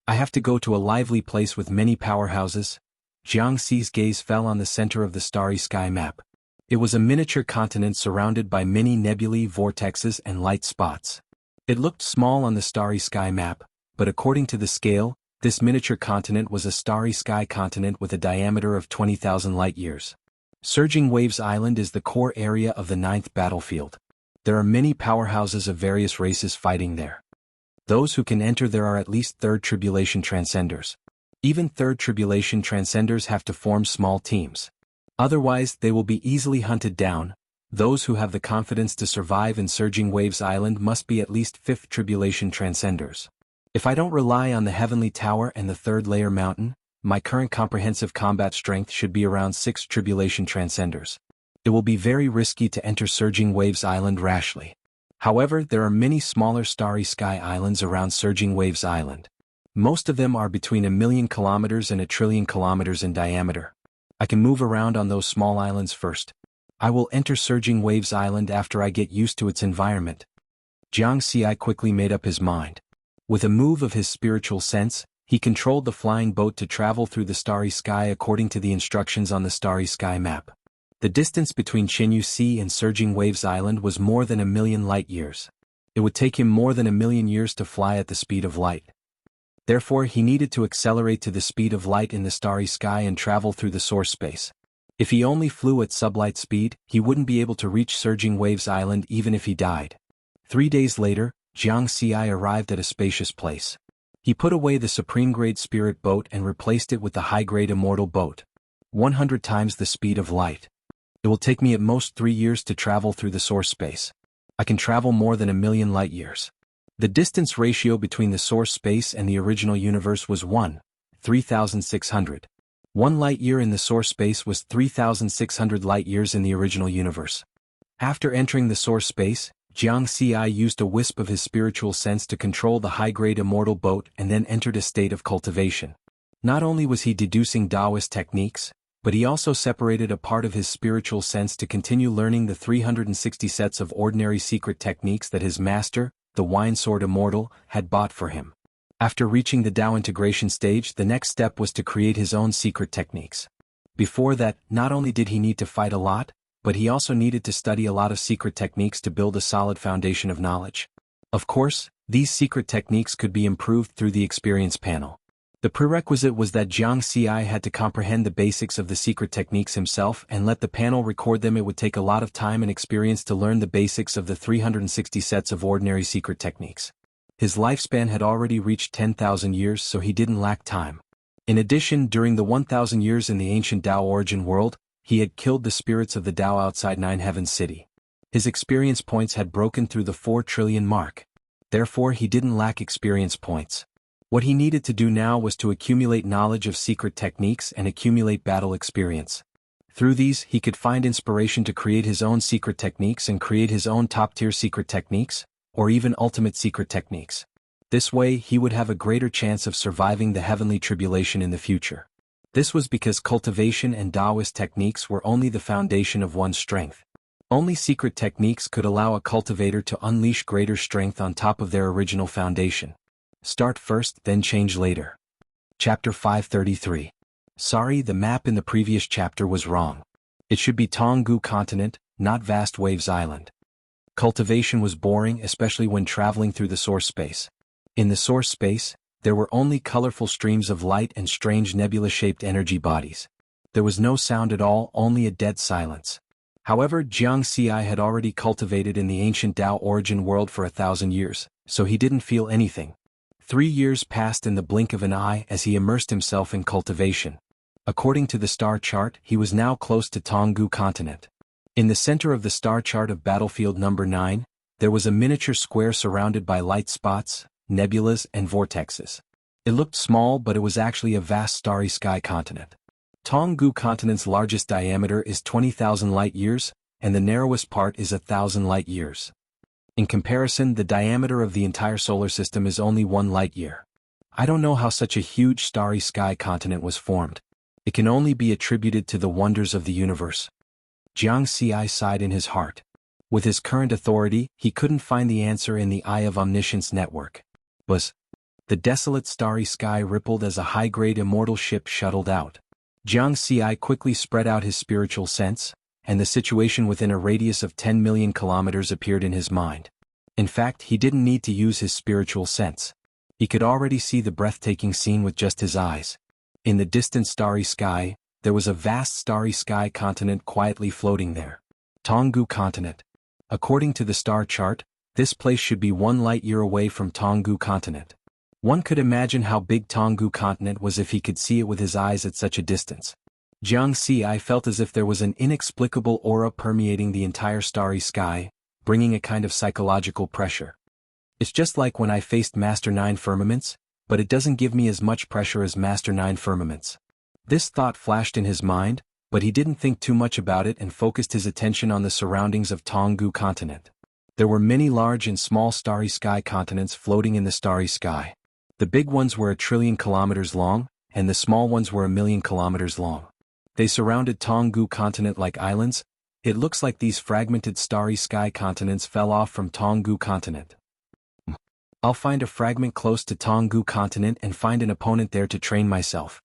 S1: I have to go to a lively place with many powerhouses. Jianghu's gaze fell on the center of the starry sky map. It was a miniature continent surrounded by many nebulae, vortexes, and light spots. It looked small on the starry sky map, but according to the scale, this miniature continent was a starry sky continent with a diameter of 20,000 light-years. Surging Waves Island is the core area of the 9th battlefield. There are many powerhouses of various races fighting there. Those who can enter there are at least 3rd tribulation transcenders. Even 3rd tribulation transcenders have to form small teams. Otherwise, they will be easily hunted down. Those who have the confidence to survive in Surging Waves Island must be at least 5th tribulation transcenders. If I don't rely on the Heavenly Tower and the 3rd layer mountain, my current comprehensive combat strength should be around 6 tribulation transcenders. It will be very risky to enter Surging Waves Island rashly. However, there are many smaller starry sky islands around Surging Waves Island. Most of them are between 1,000,000 kilometers and 1,000,000,000,000 kilometers in diameter. I can move around on those small islands first. I will enter Surging Waves Island after I get used to its environment. Jianghu quickly made up his mind. With a move of his spiritual sense, he controlled the flying boat to travel through the starry sky according to the instructions on the starry sky map. The distance between Qinyu Sea and Surging Waves Island was more than 1,000,000 light-years. It would take him more than 1,000,000 years to fly at the speed of light. Therefore he needed to accelerate to the speed of light in the starry sky and travel through the source space. If he only flew at sublight speed, he wouldn't be able to reach Surging Waves Island even if he died. 3 days later, Jianghu arrived at a spacious place. He put away the supreme-grade spirit boat and replaced it with the high-grade immortal boat. 100 times the speed of light. It will take me at most 3 years to travel through the source space. I can travel more than 1,000,000 light-years. The distance ratio between the source space and the original universe was 1,3600. 1 light-year in the source space was 3,600 light-years in the original universe. After entering the source space, Jianghu used a wisp of his spiritual sense to control the high-grade immortal boat and then entered a state of cultivation. Not only was he deducing Taoist techniques, but he also separated a part of his spiritual sense to continue learning the 360 sets of ordinary secret techniques that his master, the Wine Sword Immortal, had bought for him. After reaching the Tao integration stage, the next step was to create his own secret techniques. Before that, not only did he need to fight a lot, but he also needed to study a lot of secret techniques to build a solid foundation of knowledge. Of course, these secret techniques could be improved through the experience panel. The prerequisite was that Jianghu had to comprehend the basics of the secret techniques himself and let the panel record them. It would take a lot of time and experience to learn the basics of the 360 sets of ordinary secret techniques. His lifespan had already reached 10,000 years, so he didn't lack time. In addition, during the 1,000 years in the ancient Tao origin world, he had killed the spirits of the Tao outside Nine Heavens City. His experience points had broken through the 4 trillion mark. Therefore he didn't lack experience points. What he needed to do now was to accumulate knowledge of secret techniques and accumulate battle experience. Through these, he could find inspiration to create his own secret techniques and create his own top-tier secret techniques, or even ultimate secret techniques. This way, he would have a greater chance of surviving the heavenly tribulation in the future. This was because cultivation and Taoist techniques were only the foundation of one's strength. Only secret techniques could allow a cultivator to unleash greater strength on top of their original foundation. Start first, then change later. Chapter 533. Sorry, the map in the previous chapter was wrong. It should be Jianghu continent, not Vast Waves Island. Cultivation was boring, especially when traveling through the source space. In the source space, there were only colorful streams of light and strange nebula-shaped energy bodies. There was no sound at all, only a dead silence. However, Jianghu had already cultivated in the ancient Tao origin world for 1,000 years, so he didn't feel anything. 3 years passed in the blink of an eye as he immersed himself in cultivation. According to the star chart, he was now close to Jianghu continent. In the center of the star chart of battlefield number 9, there was a miniature square surrounded by light spots, nebulas and vortexes. It looked small, but it was actually a vast starry sky continent. Jianghu continent's largest diameter is 20,000 light-years, and the narrowest part is 1,000 light-years. In comparison, the diameter of the entire solar system is only 1 light-year. I don't know how such a huge starry sky continent was formed. It can only be attributed to the wonders of the universe. Jianghu sighed in his heart. With his current authority, he couldn't find the answer in the Eye of Omniscience network. The desolate starry sky rippled as a high-grade immortal ship shuttled out. Jianghu quickly spread out his spiritual sense, and the situation within a radius of 10 million kilometers appeared in his mind. In fact, he didn't need to use his spiritual sense. He could already see the breathtaking scene with just his eyes. In the distant starry sky, there was a vast starry sky continent quietly floating there. Jianghu continent. According to the star chart, this place should be 1 light-year away from Jianghu continent. One could imagine how big Jianghu continent was if he could see it with his eyes at such a distance. Jianghu felt as if there was an inexplicable aura permeating the entire starry sky, bringing a kind of psychological pressure. It's just like when I faced Master 9 firmaments, but it doesn't give me as much pressure as Master 9 firmaments. This thought flashed in his mind, but he didn't think too much about it and focused his attention on the surroundings of Jianghu continent. There were many large and small starry sky continents floating in the starry sky. The big ones were 1 trillion kilometers long, and the small ones were 1,000,000 kilometers long. They surrounded Jianghu continent like islands. It looks like these fragmented starry sky continents fell off from Jianghu continent. I'll find a fragment close to Jianghu continent and find an opponent there to train myself.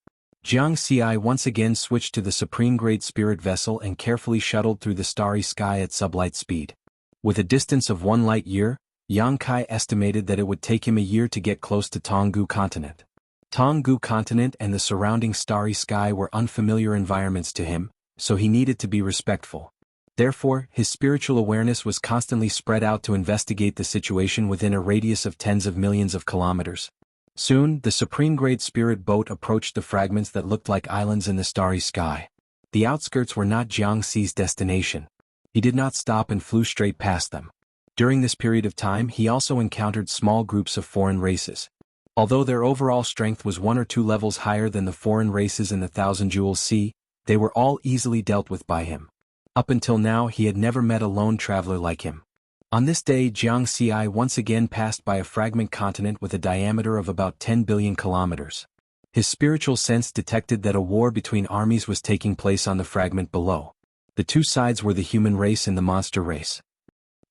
S1: Jiang Ci once again switched to the supreme-grade spirit vessel and carefully shuttled through the starry sky at sublight speed. With a distance of 1 light-year, Yang Kai estimated that it would take him a year to get close to Tonggu continent. Tonggu continent and the surrounding starry sky were unfamiliar environments to him, so he needed to be respectful. Therefore, his spiritual awareness was constantly spread out to investigate the situation within a radius of tens of millions of kilometers. Soon, the supreme-grade spirit boat approached the fragments that looked like islands in the starry sky. The outskirts were not Jiang Ci's destination. He did not stop and flew straight past them. During this period of time, he also encountered small groups of foreign races. Although their overall strength was 1 or 2 levels higher than the foreign races in the Thousand Jewels Sea, they were all easily dealt with by him. Up until now, he had never met a lone traveler like him. On this day, Jiang Ci once again passed by a fragment continent with a diameter of about 10 billion kilometers. His spiritual sense detected that a war between armies was taking place on the fragment below. The two sides were the human race and the monster race.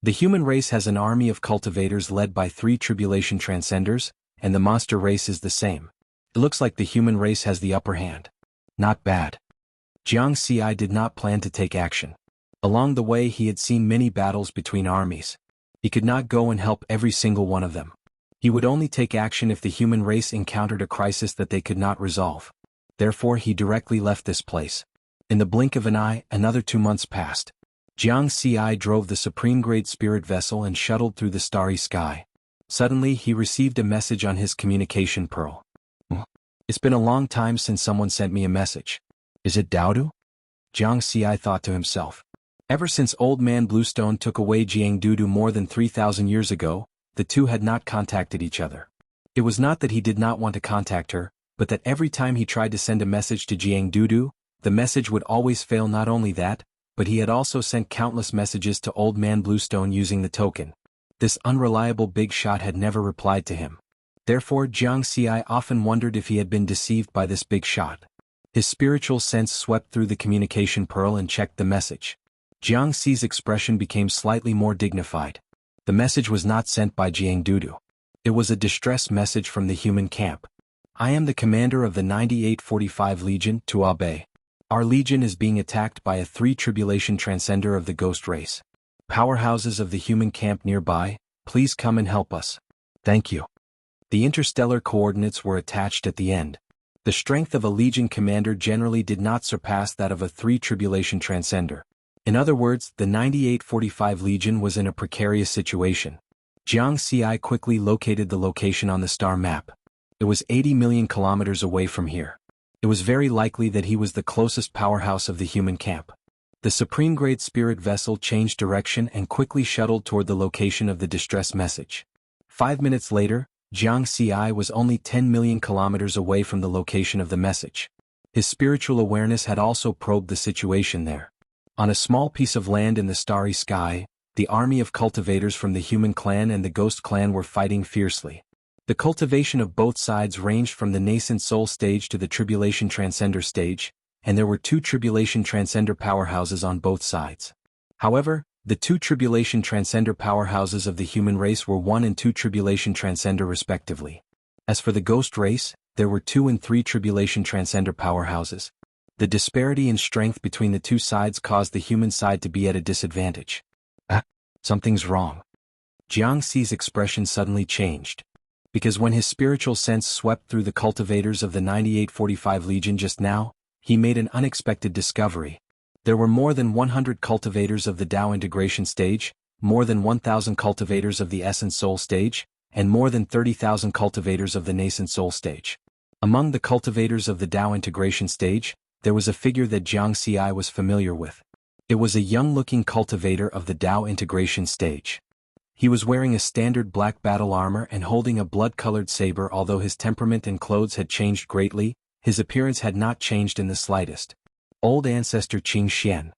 S1: The human race has an army of cultivators led by 3 tribulation transcenders, and the monster race is the same. It looks like the human race has the upper hand. Not bad. Jiang Ci did not plan to take action. Along the way he had seen many battles between armies. He could not go and help every single one of them. He would only take action if the human race encountered a crisis that they could not resolve. Therefore he directly left this place. In the blink of an eye, another 2 months passed. Jiang Ci drove the supreme-grade spirit vessel and shuttled through the starry sky. Suddenly he received a message on his communication pearl. It's been a long time since someone sent me a message. Is it Daodu? Jiang Ci thought to himself. Ever since Old Man Bluestone took away Jiangdu more than 3,000 years ago, the two had not contacted each other. It was not that he did not want to contact her, but that every time he tried to send a message to Jiangdu, the message would always fail. Not only that, but he had also sent countless messages to Old Man Bluestone using the token. This unreliable big shot had never replied to him. Therefore Jiang Ci often wondered if he had been deceived by this big shot. His spiritual sense swept through the communication pearl and checked the message. Jiang Ci's expression became slightly more dignified. The message was not sent by Jiangdu. It was a distress message from the human camp. I am the commander of the 9845 Legion, Tuabe. Our legion is being attacked by a 3 tribulation transcender of the ghost race. Powerhouses of the human camp nearby, please come and help us. Thank you. The interstellar coordinates were attached at the end. The strength of a legion commander generally did not surpass that of a 3 tribulation transcender. In other words, the 9845 Legion was in a precarious situation. Jiang Ci quickly located the location on the star map. It was 80 million kilometers away from here. It was very likely that he was the closest powerhouse of the human camp. The supreme-grade spirit vessel changed direction and quickly shuttled toward the location of the distress message. 5 minutes later, Jiang Ci was only 10 million kilometers away from the location of the message. His spiritual awareness had also probed the situation there. On a small piece of land in the starry sky, the army of cultivators from the human clan and the ghost clan were fighting fiercely. The cultivation of both sides ranged from the nascent soul stage to the tribulation transcender stage, and there were 2 tribulation transcender powerhouses on both sides. However, the 2 tribulation transcender powerhouses of the human race were 1 and 2 tribulation transcender respectively. As for the ghost race, there were 2 and 3 tribulation transcender powerhouses. The disparity in strength between the 2 sides caused the human side to be at a disadvantage. Something's wrong. Jiang Ci's expression suddenly changed. Because when his spiritual sense swept through the cultivators of the 9845 Legion just now, he made an unexpected discovery. There were more than 100 cultivators of the Tao integration stage, more than 1,000 cultivators of the Essence Soul stage, and more than 30,000 cultivators of the Nascent Soul stage. Among the cultivators of the Tao integration stage, there was a figure that Jiang Ci was familiar with. It was a young-looking cultivator of the Tao integration stage. He was wearing a standard black battle armor and holding a blood-colored saber. Although his temperament and clothes had changed greatly, his appearance had not changed in the slightest. Old ancestor Qing Xian.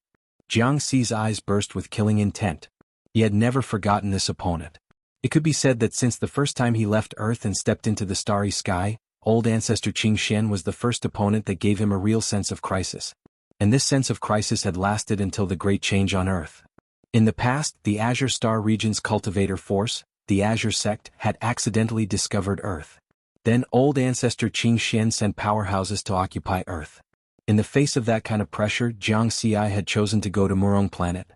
S1: Jiang Ci's eyes burst with killing intent. He had never forgotten this opponent. It could be said that since the first time he left Earth and stepped into the starry sky, old ancestor Qing Xian was the first opponent that gave him a real sense of crisis. And this sense of crisis had lasted until the Great Change on Earth. In the past, the Azure Star region's cultivator force, the Azure sect, had accidentally discovered Earth. Then old ancestor Qing Xian sent powerhouses to occupy Earth. In the face of that kind of pressure, Jiang Xi had chosen to go to Murong planet.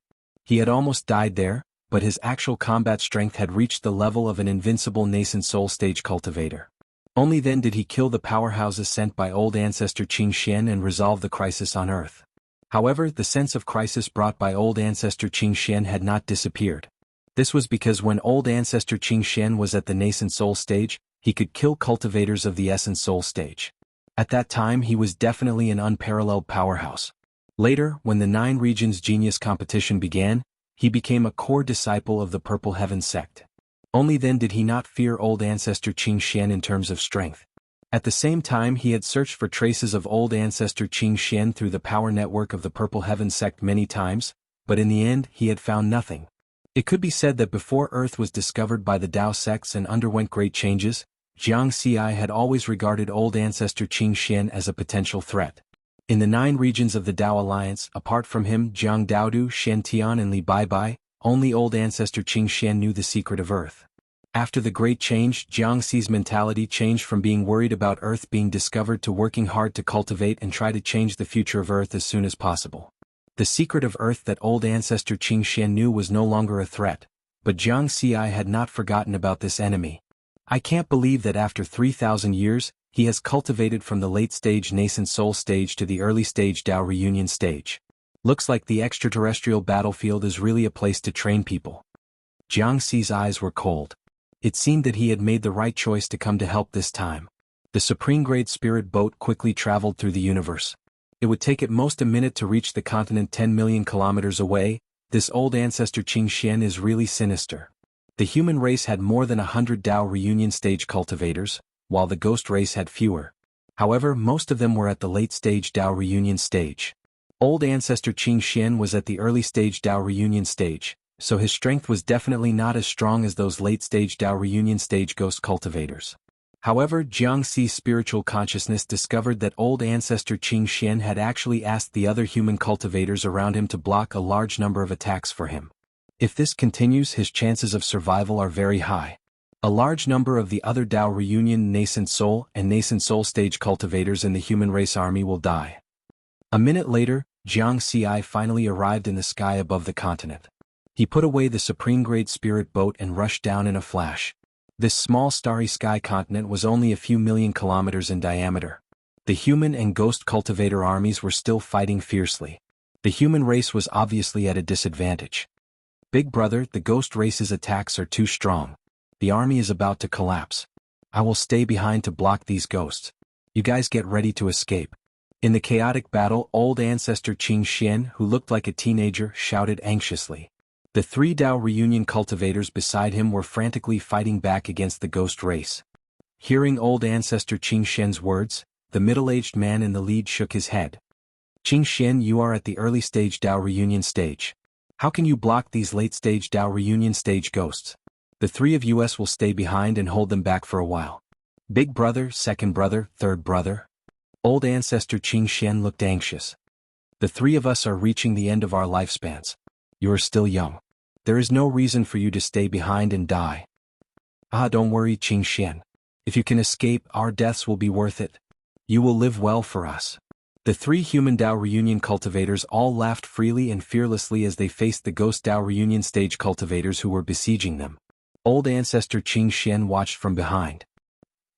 S1: He had almost died there, but his actual combat strength had reached the level of an invincible nascent soul stage cultivator. Only then did he kill the powerhouses sent by old ancestor Qing Xian and resolve the crisis on Earth. However, the sense of crisis brought by old ancestor Qing Xian had not disappeared. This was because when old ancestor Qing Xian was at the nascent soul stage, he could kill cultivators of the essence soul stage. At that time he was definitely an unparalleled powerhouse. Later, when the 9 Regions Genius competition began, he became a core disciple of the Purple Heaven sect. Only then did he not fear old ancestor Qing Xian in terms of strength. At the same time he had searched for traces of old ancestor Qing Xian through the power network of the Purple Heaven sect many times, but in the end he had found nothing. It could be said that before Earth was discovered by the Dao sects and underwent great changes, Jiang Xi had always regarded old ancestor Qing Xian as a potential threat. In the 9 regions of the Dao Alliance, apart from him, Jiang Daodu, Shen Tian and Li Baibai, only old ancestor Qing Xian knew the secret of Earth. After the Great Change, Jiang Xi's mentality changed from being worried about Earth being discovered to working hard to cultivate and try to change the future of Earth as soon as possible. The secret of Earth that old ancestor Qing Xian knew was no longer a threat, but Jiang Xi had not forgotten about this enemy. I can't believe that after 3,000 years, he has cultivated from the late-stage nascent soul stage to the early-stage Dao reunion stage. Looks like the extraterrestrial battlefield is really a place to train people. Jiang Xi's eyes were cold. It seemed that he had made the right choice to come to help this time. The supreme-grade spirit boat quickly traveled through the universe. It would take at most a minute to reach the continent 10 million kilometers away. This old ancestor Qing Xian is really sinister. The human race had more than 100 Dao reunion stage cultivators, while the ghost race had fewer. However, most of them were at the late-stage Dao reunion stage. Old ancestor Qing Xian was at the early-stage Dao reunion stage, so his strength was definitely not as strong as those late-stage Dao reunion stage ghost cultivators. However, Jiang Xi's spiritual consciousness discovered that old ancestor Qing Xian had actually asked the other human cultivators around him to block a large number of attacks for him. If this continues, his chances of survival are very high. A large number of the other Dao reunion nascent soul and nascent soul stage cultivators in the human race army will die. A minute later, Jiang Xi finally arrived in the sky above the continent. He put away the supreme-grade spirit boat and rushed down in a flash. This small starry sky continent was only a few million kilometers in diameter. The human and ghost cultivator armies were still fighting fiercely. The human race was obviously at a disadvantage. Big brother, the ghost race's attacks are too strong. The army is about to collapse. I will stay behind to block these ghosts. You guys get ready to escape. In the chaotic battle, old ancestor Qing Xian, who looked like a teenager, shouted anxiously. The 3 Dao reunion cultivators beside him were frantically fighting back against the ghost race. Hearing old ancestor Qing Xian's words, the middle-aged man in the lead shook his head. Qing Xian, you are at the early-stage Dao reunion stage. How can you block these late-stage Dao reunion stage ghosts? The 3 of us will stay behind and hold them back for a while. Big brother, second brother, third brother. Old ancestor Qing Xian looked anxious. The 3 of us are reaching the end of our lifespans. You are still young. There is no reason for you to stay behind and die. Don't worry, Qing Xian. If you can escape, our deaths will be worth it. You will live well for us. The 3 human Dao reunion cultivators all laughed freely and fearlessly as they faced the ghost Dao reunion stage cultivators who were besieging them. Old ancestor Qing Xian watched from behind.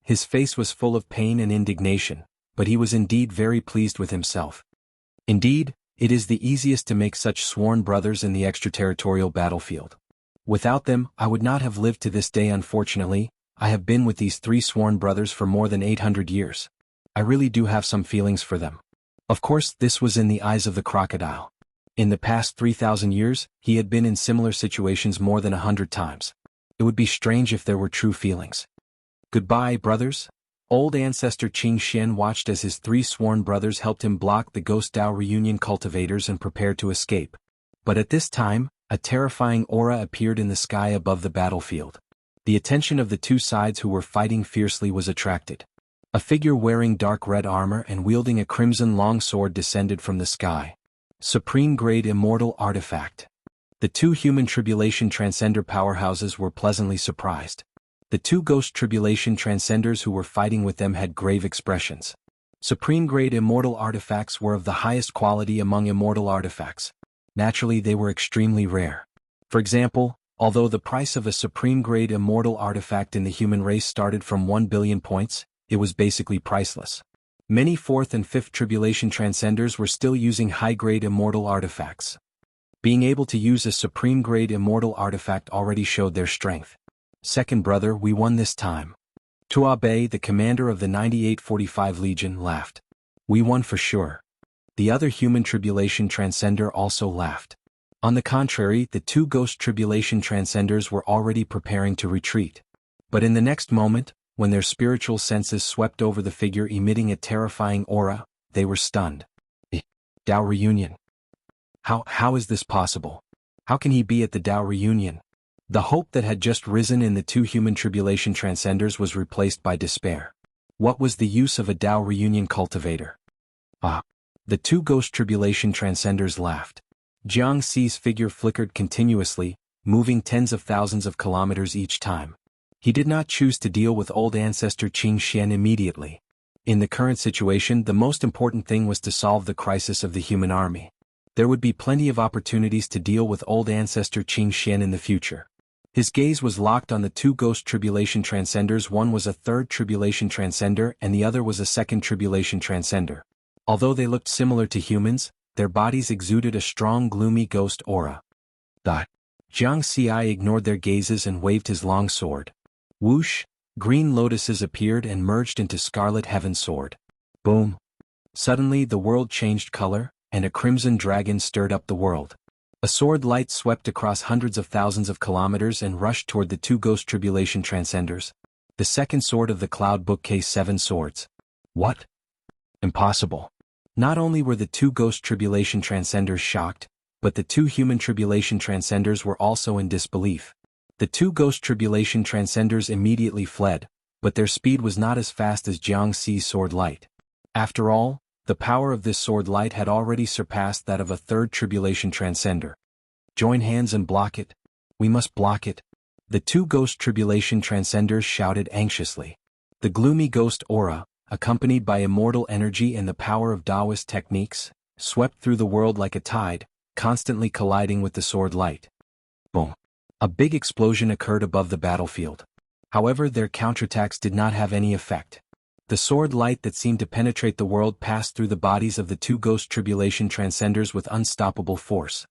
S1: His face was full of pain and indignation, but he was indeed very pleased with himself. Indeed, it is the easiest to make such sworn brothers in the extraterritorial battlefield. Without them, I would not have lived to this day. Unfortunately, I have been with these 3 sworn brothers for more than 800 years. I really do have some feelings for them. Of course, this was in the eyes of the crocodile. In the past 3,000 years, he had been in similar situations more than 100 times. It would be strange if there were true feelings. Goodbye, brothers. Old ancestor Qing Xian watched as his 3 sworn brothers helped him block the ghost Dao reunion cultivators and prepared to escape. But at this time, a terrifying aura appeared in the sky above the battlefield. The attention of the 2 sides who were fighting fiercely was attracted. A figure wearing dark red armor and wielding a crimson long sword descended from the sky. Supreme-grade immortal artifact. The 2 human tribulation transcender powerhouses were pleasantly surprised. The two Ghost Tribulation Transcenders who were fighting with them had grave expressions. Supreme-grade immortal artifacts were of the highest quality among immortal artifacts. Naturally, they were extremely rare. For example, although the price of a supreme-grade immortal artifact in the human race started from 1 billion points, it was basically priceless. Many 4th and 5th Tribulation Transcenders were still using high-grade immortal artifacts. Being able to use a supreme-grade immortal artifact already showed their strength. Second brother, we won this time. Tuabe, the commander of the 9845 Legion, laughed. We won for sure. The other human Tribulation Transcender also laughed. On the contrary, the two Ghost Tribulation Transcenders were already preparing to retreat. But in the next moment, when their spiritual senses swept over the figure emitting a terrifying aura, they were stunned. Dao reunion. How is this possible? How can he be at the Dao reunion? The hope that had just risen in the two human Tribulation Transcenders was replaced by despair. What was the use of a Dao reunion cultivator? The two Ghost Tribulation Transcenders laughed. Jiang Xi's figure flickered continuously, moving tens of thousands of kilometers each time. He did not choose to deal with old ancestor Qing Xian immediately. In the current situation, the most important thing was to solve the crisis of the human army. There would be plenty of opportunities to deal with old ancestor Qing Xian in the future. His gaze was locked on the two Ghost Tribulation Transcenders. One was a third Tribulation Transcender and the other was a second Tribulation Transcender. Although they looked similar to humans, their bodies exuded a strong gloomy ghost aura. Jiang Xi ignored their gazes and waved his long sword. Whoosh, green lotuses appeared and merged into scarlet heaven sword. Boom. Suddenly the world changed color, and a crimson dragon stirred up the world. A sword light swept across hundreds of thousands of kilometers and rushed toward the two Ghost Tribulation Transcenders. The second sword of the cloud bookcase 7 swords. What? Impossible. Not only were the two Ghost Tribulation Transcenders shocked, but the two human Tribulation Transcenders were also in disbelief. The two Ghost Tribulation Transcenders immediately fled, but their speed was not as fast as Jiang Xi's sword light. After all, the power of this sword light had already surpassed that of a third Tribulation Transcender. Join hands and block it. We must block it. The two Ghost Tribulation Transcenders shouted anxiously. The gloomy ghost aura, accompanied by immortal energy and the power of Taoist techniques, swept through the world like a tide, constantly colliding with the sword light. Boom. A big explosion occurred above the battlefield. However, their counterattacks did not have any effect. The sword light that seemed to penetrate the world passed through the bodies of the two Ghost Tribulation Transcenders with unstoppable force.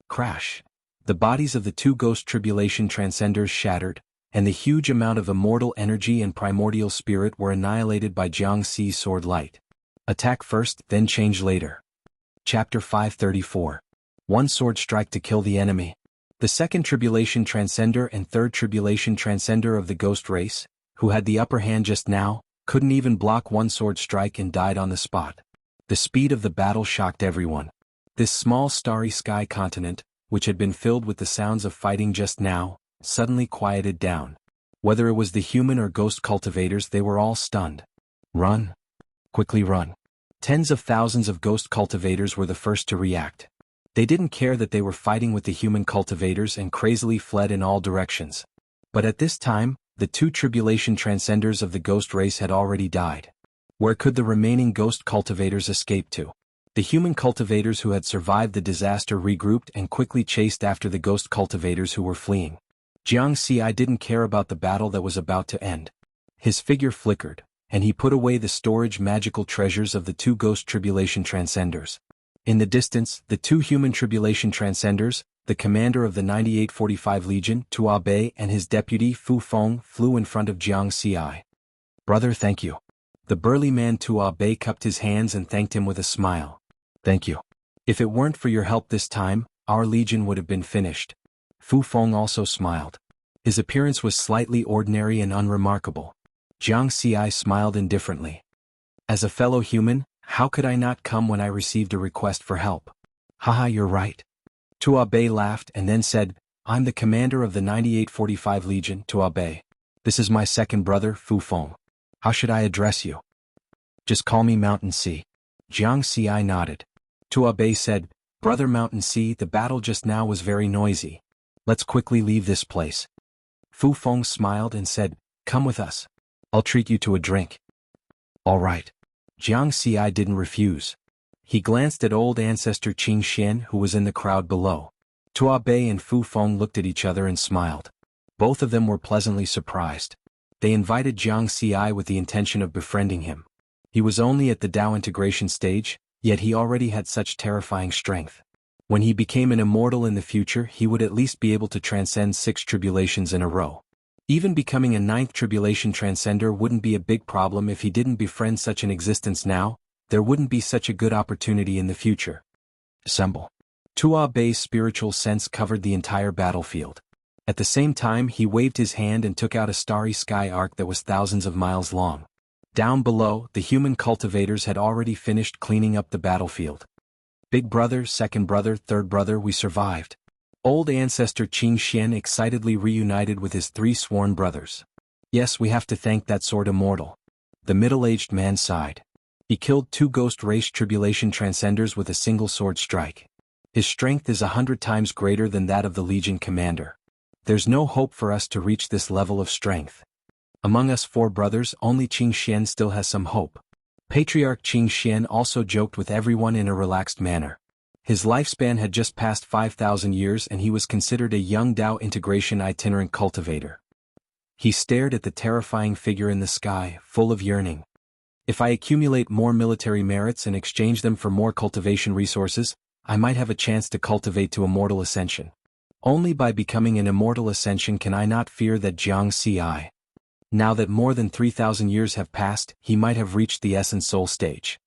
S1: Crash. The bodies of the two Ghost Tribulation Transcenders shattered, and the huge amount of immortal energy and primordial spirit were annihilated by Jiang Xi's sword light. Attack first, then change later. Chapter 534. One sword strike to kill the enemy. The second Tribulation Transcender and third Tribulation Transcender of the Ghost race, who had the upper hand just now, couldn't even block one sword strike and died on the spot. The speed of the battle shocked everyone. This small starry sky continent, which had been filled with the sounds of fighting just now, suddenly quieted down. Whether it was the human or ghost cultivators, they were all stunned. Run. Quickly run. Tens of thousands of ghost cultivators were the first to react. They didn't care that they were fighting with the human cultivators and crazily fled in all directions. But at this time, the two Tribulation Transcenders of the ghost race had already died. Where could the remaining ghost cultivators escape to? The human cultivators who had survived the disaster regrouped and quickly chased after the ghost cultivators who were fleeing. Jiang Xi didn't care about the battle that was about to end. His figure flickered, and he put away the storage magical treasures of the two Ghost Tribulation Transcenders. In the distance, the two human Tribulation Transcenders, the commander of the 9845 Legion, Tuabe, and his deputy Fu Feng flew in front of Jiang Xi. Brother, thank you. The burly man Tuabe cupped his hands and thanked him with a smile. Thank you. If it weren't for your help this time, our legion would have been finished. Fu Feng also smiled. His appearance was slightly ordinary and unremarkable. Jiang Xi smiled indifferently. As a fellow human, how could I not come when I received a request for help? Haha, you're right. Tuabe laughed and then said, I'm the commander of the 9845 Legion, Tuabe. This is my second brother, Fu Feng. How should I address you? Just call me Mountain Sea. Jiang Xi nodded. Tuabe said, Brother Mountain Sea, the battle just now was very noisy. Let's quickly leave this place. Fu Feng smiled and said, "Come with us. I'll treat you to a drink." "All right." Jiang Xi didn't refuse. He glanced at old ancestor Qing Xian who was in the crowd below. Tua Bei and Fu Feng looked at each other and smiled. Both of them were pleasantly surprised. They invited Jiang Xi with the intention of befriending him. He was only at the Dao integration stage, yet he already had such terrifying strength. When he became an immortal in the future, he would at least be able to transcend 6 tribulations in a row. Even becoming a 9th tribulation transcender wouldn't be a big problem if he didn't befriend such an existence now. There wouldn't be such a good opportunity in the future. Assemble. Tua Bei's spiritual sense covered the entire battlefield. At the same time, he waved his hand and took out a starry sky arc that was thousands of miles long. Down below, the human cultivators had already finished cleaning up the battlefield. "Big brother, second brother, third brother, we survived." Old ancestor Qing Xian excitedly reunited with his 3 sworn brothers. "Yes, we have to thank that sword immortal." The middle-aged man sighed. He killed 2 ghost race tribulation transcenders with a single sword strike. His strength is 100 times greater than that of the Legion commander. There's no hope for us to reach this level of strength. Among us 4 brothers, only Qing Xian still has some hope. Patriarch Qing Xian also joked with everyone in a relaxed manner. His lifespan had just passed 5,000 years and he was considered a young Dao integration itinerant cultivator. He stared at the terrifying figure in the sky, full of yearning. "If I accumulate more military merits and exchange them for more cultivation resources, I might have a chance to cultivate to immortal ascension. Only by becoming an immortal ascension can I not fear that Jiang Xi. Now that more than 3,000 years have passed, he might have reached the essence soul stage."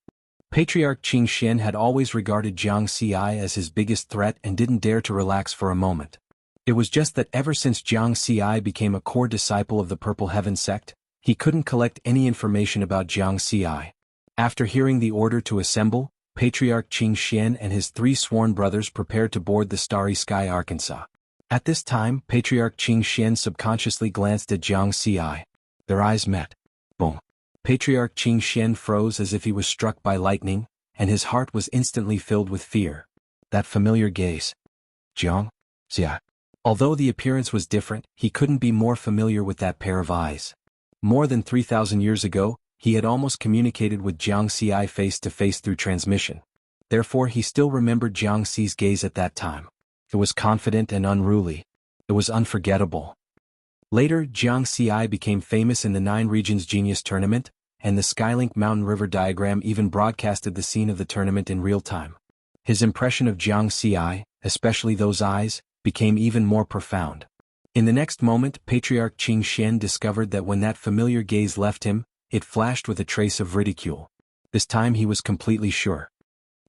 S1: Patriarch Qing Xian had always regarded Jiang Xi as his biggest threat and didn't dare to relax for a moment. It was just that ever since Jiang Xi became a core disciple of the Purple Heaven sect, he couldn't collect any information about Jiang Xi. After hearing the order to assemble, Patriarch Qing Xian and his 3 sworn brothers prepared to board the Starry Sky Arkansas. At this time, Patriarch Qing Xian subconsciously glanced at Jiang Xi. Their eyes met. Boom. Patriarch Qing Xian froze as if he was struck by lightning, and his heart was instantly filled with fear. That familiar gaze. Jiang Xi. Although the appearance was different, he couldn't be more familiar with that pair of eyes. More than 3,000 years ago, he had almost communicated with Jiang Xi face to face through transmission. Therefore he still remembered Jiang Xi's gaze at that time. It was confident and unruly. It was unforgettable. Later, Jiang Xi became famous in the 9 Regions Genius Tournament, and the Skylink Mountain River diagram even broadcasted the scene of the tournament in real time. His impression of Jiang Xi, especially those eyes, became even more profound. In the next moment, Patriarch Qing Xian discovered that when that familiar gaze left him, it flashed with a trace of ridicule. This time he was completely sure.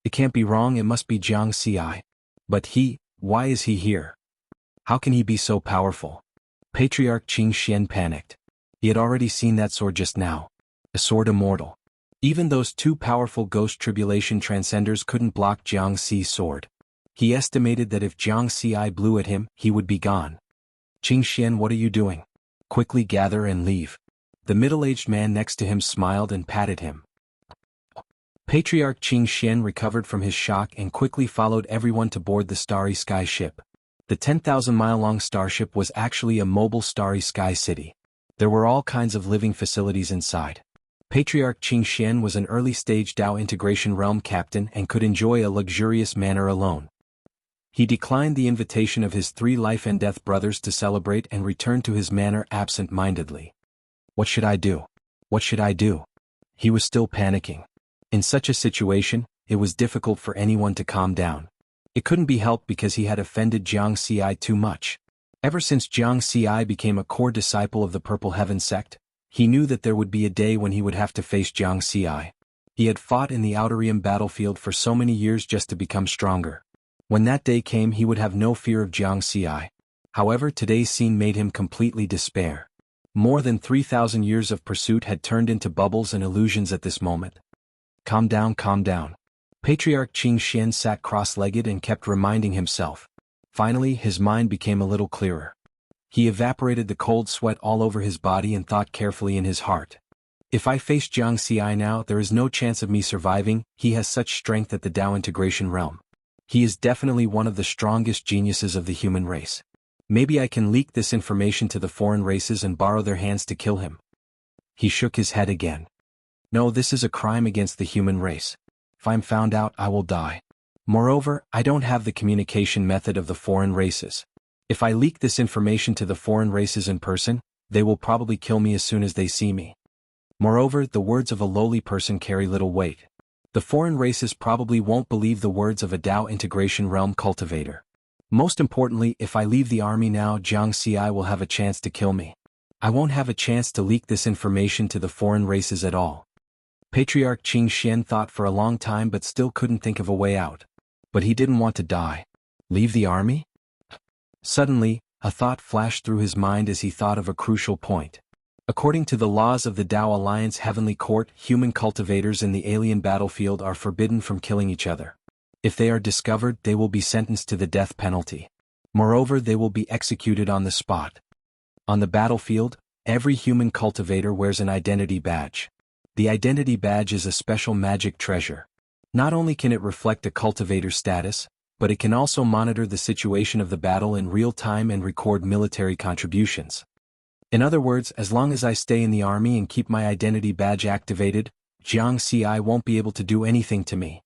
S1: It can't be wrong, it must be Jiang Xi. But why is he here? How can he be so powerful? Patriarch Qing Xian panicked. He had already seen that sword just now. A sword immortal. Even those 2 powerful ghost tribulation transcenders couldn't block Jiang Xi's sword. He estimated that if Jiang Xi blew at him, he would be gone. "Qing Xian, what are you doing? Quickly gather and leave." The middle-aged man next to him smiled and patted him. Patriarch Qing Xian recovered from his shock and quickly followed everyone to board the Starry Sky ship. The 10,000-mile-long starship was actually a mobile Starry Sky city. There were all kinds of living facilities inside. Patriarch Qing Xian was an early-stage Dao integration realm captain and could enjoy a luxurious manner alone. He declined the invitation of his 3 life and death brothers to celebrate and returned to his manor absent-mindedly. What should I do? What should I do? He was still panicking. In such a situation, it was difficult for anyone to calm down. It couldn't be helped because he had offended Jiang Xi too much. Ever since Jiang Xi became a core disciple of the Purple Heaven sect, he knew that there would be a day when he would have to face Jiang Xi. He had fought in the Outerium battlefield for so many years just to become stronger. When that day came, he would have no fear of Jiang Xi. However, today's scene made him completely despair. More than 3,000 years of pursuit had turned into bubbles and illusions at this moment. Calm down, calm down. Patriarch Qing Xian sat cross-legged and kept reminding himself. Finally, his mind became a little clearer. He evaporated the cold sweat all over his body and thought carefully in his heart. If I face Jiang Xi now, there is no chance of me surviving. He has such strength at the Dao integration realm. He is definitely one of the strongest geniuses of the human race. Maybe I can leak this information to the foreign races and borrow their hands to kill him. He shook his head again. No, this is a crime against the human race. If I'm found out, I will die. Moreover, I don't have the communication method of the foreign races. If I leak this information to the foreign races in person, they will probably kill me as soon as they see me. Moreover, the words of a lowly person carry little weight. The foreign races probably won't believe the words of a Dao integration realm cultivator. Most importantly, if I leave the army now, Jianghu will have a chance to kill me. I won't have a chance to leak this information to the foreign races at all. Patriarch Qing Xian thought for a long time but still couldn't think of a way out. But he didn't want to die. Leave the army? Suddenly, a thought flashed through his mind as he thought of a crucial point. According to the laws of the Dao Alliance Heavenly Court, human cultivators in the alien battlefield are forbidden from killing each other. If they are discovered, they will be sentenced to the death penalty. Moreover, they will be executed on the spot. On the battlefield, every human cultivator wears an identity badge. The identity badge is a special magic treasure. Not only can it reflect a cultivator's status, but it can also monitor the situation of the battle in real time and record military contributions. In other words, as long as I stay in the army and keep my identity badge activated, Jianghu won't be able to do anything to me.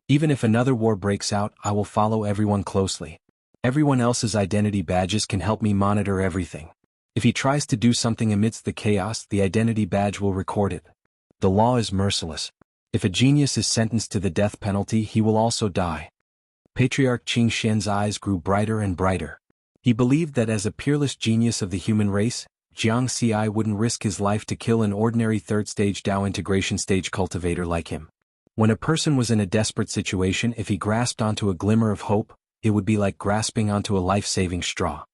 S1: Even if another war breaks out, I will follow everyone closely. Everyone else's identity badges can help me monitor everything. If he tries to do something amidst the chaos, the identity badge will record it. The law is merciless. If a genius is sentenced to the death penalty, he will also die. Patriarch Qing Xian's eyes grew brighter and brighter. He believed that as a peerless genius of the human race, Jianghu wouldn't risk his life to kill an ordinary third-stage Dao integration stage cultivator like him. When a person was in a desperate situation, if he grasped onto a glimmer of hope, it would be like grasping onto a life-saving straw.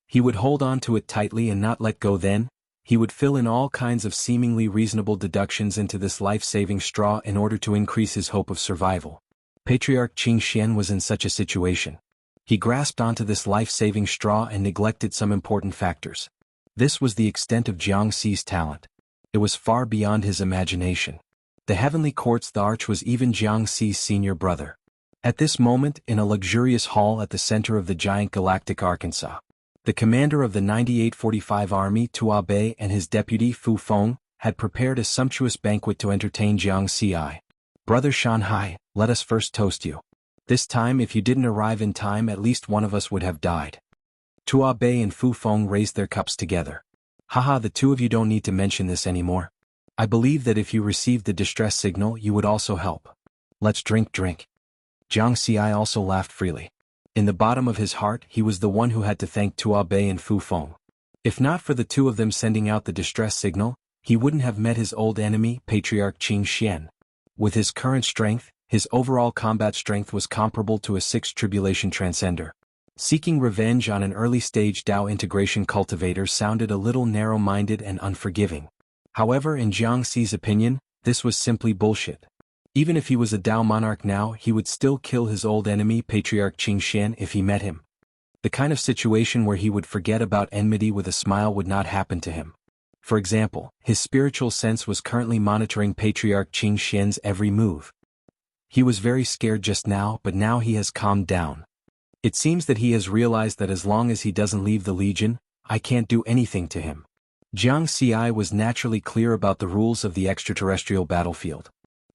S1: He would hold on to it tightly and not let go. Then, he would fill in all kinds of seemingly reasonable deductions into this life-saving straw in order to increase his hope of survival. Patriarch Qing Xian was in such a situation. He grasped onto this life-saving straw and neglected some important factors. This was the extent of Jianghu's talent. It was far beyond his imagination. The heavenly courts, the arch, was even Jianghu's senior brother. At this moment, in a luxurious hall at the center of the giant galactic Arkansas, the commander of the 9845 Army, Tua Bei, and his deputy, Fu Feng, had prepared a sumptuous banquet to entertain Jianghu. Brother Shanhai, let us first toast you. This time, if you didn't arrive in time, at least one of us would have died. Tua Bei and Fu Feng raised their cups together. Haha, the two of you don't need to mention this anymore. I believe that if you received the distress signal, you would also help. Let's drink. Jianghu also laughed freely. In the bottom of his heart, he was the one who had to thank Tua Bei and Fu Feng. If not for the two of them sending out the distress signal, he wouldn't have met his old enemy, Patriarch Qing Xian. With his current strength, his overall combat strength was comparable to a sixth tribulation transcender. Seeking revenge on an early-stage Dao integration cultivator sounded a little narrow-minded and unforgiving. However, in Jianghu's opinion, this was simply bullshit. Even if he was a Dao monarch now, he would still kill his old enemy, Patriarch Qing Xian, if he met him. The kind of situation where he would forget about enmity with a smile would not happen to him. For example, his spiritual sense was currently monitoring Patriarch Qing Xian's every move. He was very scared just now, but now he has calmed down. It seems that he has realized that as long as he doesn't leave the Legion, I can't do anything to him. Jianghu was naturally clear about the rules of the extraterrestrial battlefield.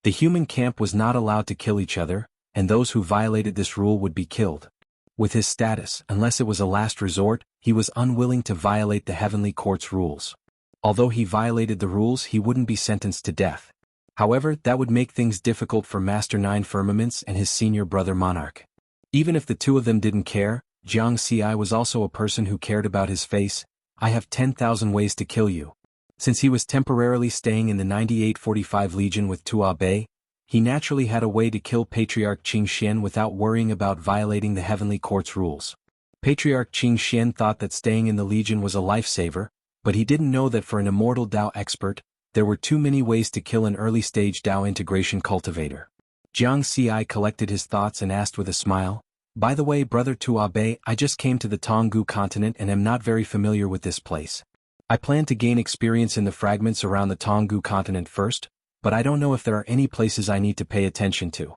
S1: The human camp was not allowed to kill each other, and those who violated this rule would be killed. With his status, unless it was a last resort, he was unwilling to violate the Heavenly Court's rules. Although he violated the rules, he wouldn't be sentenced to death. However, that would make things difficult for Master Nine Firmaments and his senior brother Monarch. Even if the two of them didn't care, Jianghu was also a person who cared about his face. I have 10,000 ways to kill you. Since he was temporarily staying in the 9845 Legion with Tua Bei, he naturally had a way to kill Patriarch Qing Xian without worrying about violating the Heavenly Court's rules. Patriarch Qing Xian thought that staying in the Legion was a lifesaver, but he didn't know that for an immortal Dao expert, there were too many ways to kill an early-stage Dao integration cultivator. Jianghu collected his thoughts and asked with a smile, "By the way, Brother Tua Bei, I just came to the Jianghu continent and am not very familiar with this place. I plan to gain experience in the fragments around the Jianghu continent first, but I don't know if there are any places I need to pay attention to."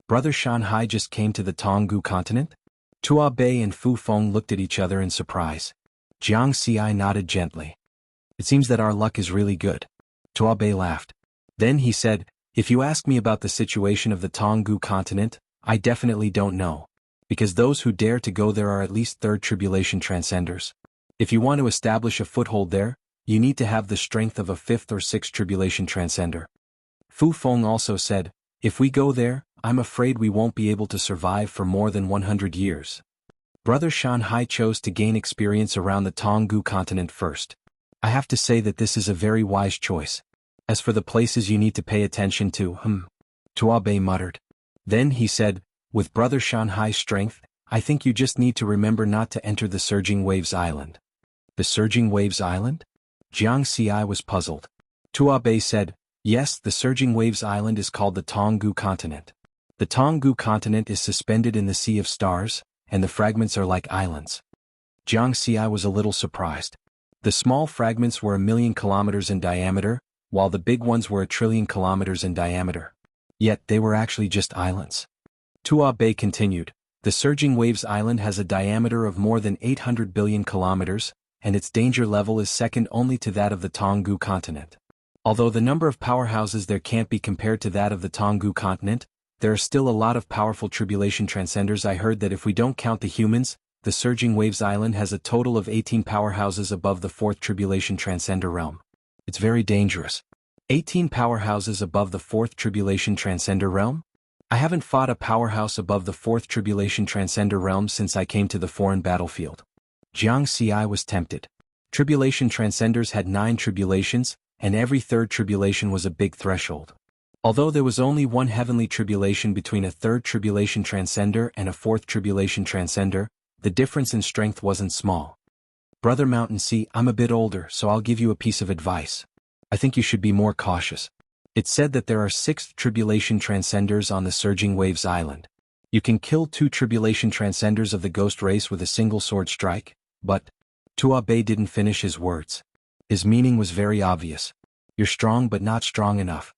S1: Brother Shanhai just came to the Jianghu continent? Tua Bei and Fu Feng looked at each other in surprise. Jiang Xi nodded gently. It seems that our luck is really good. Tua Bei laughed. Then he said, if you ask me about the situation of the Tonggu continent, I definitely don't know. Because those who dare to go there are at least third tribulation transcenders. If you want to establish a foothold there, you need to have the strength of a fifth or sixth tribulation transcender. Fu Feng also said, if we go there, I'm afraid we won't be able to survive for more than 100 years. Brother Shanhai chose to gain experience around the Tonggu continent first. I have to say that this is a very wise choice. As for the places you need to pay attention to, Tua Bei muttered. Then he said, with Brother Shanhai's strength, I think you just need to remember not to enter the Surging Waves Island. The Surging Waves Island? Jiang Xi was puzzled. Tua Bei said, yes, the Surging Waves Island is called the Tonggu continent. The Tonggu continent is suspended in the Sea of Stars, and the fragments are like islands. Jiang Xi was a little surprised. The small fragments were 1,000,000 kilometers in diameter, while the big ones were 1,000,000,000,000 kilometers in diameter. Yet they were actually just islands. Tua Bei continued, the Surging Waves Island has a diameter of more than 800 billion kilometers, and its danger level is second only to that of the Tonggu continent. Although the number of powerhouses there can't be compared to that of the Tonggu continent, there are still a lot of powerful tribulation transcenders. I heard that if we don't count the humans, the Surging Waves Island has a total of 18 powerhouses above the 4th tribulation transcender realm. It's very dangerous. 18 powerhouses above the 4th tribulation transcender realm? I haven't fought a powerhouse above the 4th tribulation transcender realm since I came to the foreign battlefield. Jiang Xi was tempted. Tribulation transcenders had 9 tribulations, and every third tribulation was a big threshold. Although there was only one heavenly tribulation between a 3rd tribulation transcender and a 4th tribulation transcender, the difference in strength wasn't small. Brother Mountain Sea, I'm a bit older, so I'll give you a piece of advice. I think you should be more cautious. It's said that there are 6 tribulation transcenders on the Surging Waves Island. You can kill 2 tribulation transcenders of the ghost race with a single sword strike, but Tua Bei didn't finish his words. His meaning was very obvious. You're strong but not strong enough.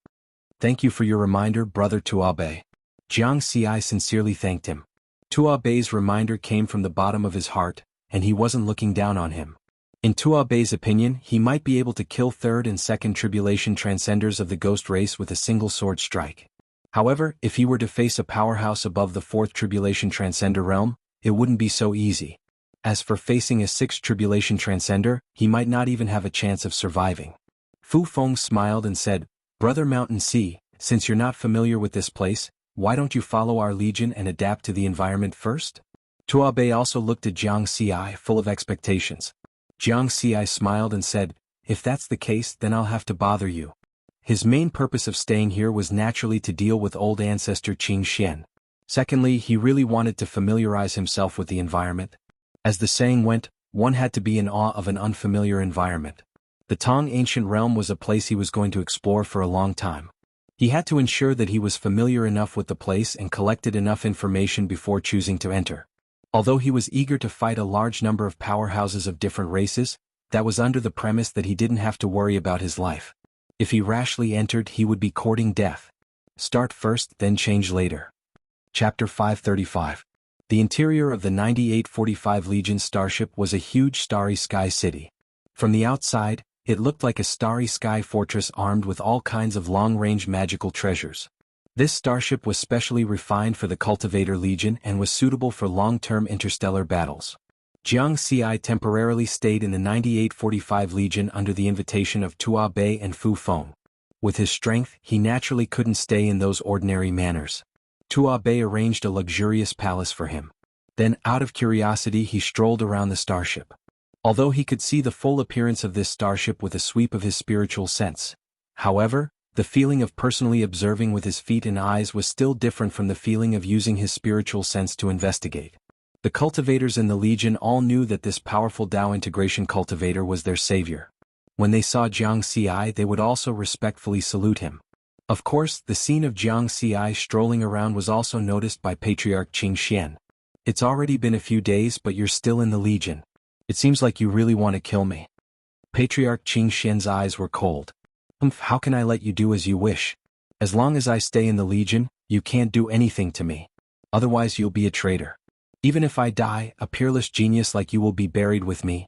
S1: Thank you for your reminder, Brother Tua Bei. Jiang Xi sincerely thanked him. Tua Bei's reminder came from the bottom of his heart, and he wasn't looking down on him. In Tua Bei's opinion, he might be able to kill 3rd and 2nd tribulation transcenders of the ghost race with a single sword strike. However, if he were to face a powerhouse above the 4th tribulation transcender realm, it wouldn't be so easy. As for facing a 6th tribulation transcender, he might not even have a chance of surviving. Fu Feng smiled and said, Brother Mountain Sea, since you're not familiar with this place, why don't you follow our legion and adapt to the environment first? Tua Bei also looked at Jiang Xi full of expectations. Jiang Xi smiled and said, if that's the case, then I'll have to bother you. His main purpose of staying here was naturally to deal with old ancestor Qing Xian. Secondly, he really wanted to familiarize himself with the environment. As the saying went, one had to be in awe of an unfamiliar environment. The Tang ancient realm was a place he was going to explore for a long time. He had to ensure that he was familiar enough with the place and collected enough information before choosing to enter. Although he was eager to fight a large number of powerhouses of different races, that was under the premise that he didn't have to worry about his life. If he rashly entered, he would be courting death. Start first, then change later. Chapter 535. The interior of the 9845 Legion starship was a huge starry sky city. From the outside, it looked like a starry sky fortress armed with all kinds of long-range magical treasures. This starship was specially refined for the Cultivator Legion and was suitable for long-term interstellar battles. Jiang Xi temporarily stayed in the 9845 Legion under the invitation of Tua Bei and Fu Feng. With his strength, he naturally couldn't stay in those ordinary manners. Tua Bei arranged a luxurious palace for him. Then, out of curiosity, he strolled around the starship. Although he could see the full appearance of this starship with a sweep of his spiritual sense. However, the feeling of personally observing with his feet and eyes was still different from the feeling of using his spiritual sense to investigate. The cultivators in the Legion all knew that this powerful Dao integration cultivator was their savior. When they saw Jiang Xi, they would also respectfully salute him. Of course, the scene of Jiang Xi strolling around was also noticed by Patriarch Qing Xian. It's already been a few days, but you're still in the Legion. It seems like you really want to kill me. Patriarch Qing Xian's eyes were cold. How can I let you do as you wish? As long as I stay in the Legion, you can't do anything to me. Otherwise you'll be a traitor. Even if I die, a peerless genius like you will be buried with me.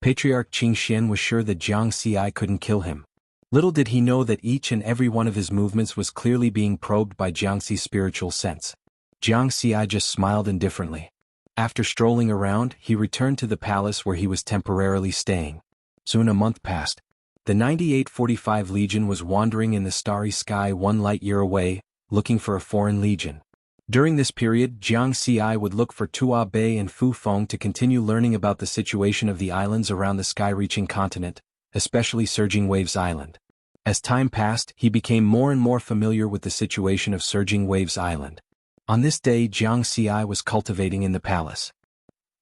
S1: Patriarch Qing Xian was sure that Jiang Xi couldn't kill him. Little did he know that each and every one of his movements was clearly being probed by Jiang Xi's spiritual sense. Jiang Xi just smiled indifferently. After strolling around, he returned to the palace where he was temporarily staying. Soon a month passed. The 9845 Legion was wandering in the starry sky 1 light-year away, looking for a foreign legion. During this period, Jiang Xi would look for Tua Bei and Fu Feng to continue learning about the situation of the islands around the sky-reaching continent, especially Surging Waves Island. As time passed, he became more and more familiar with the situation of Surging Waves Island. On this day, Jiang Xi was cultivating in the palace.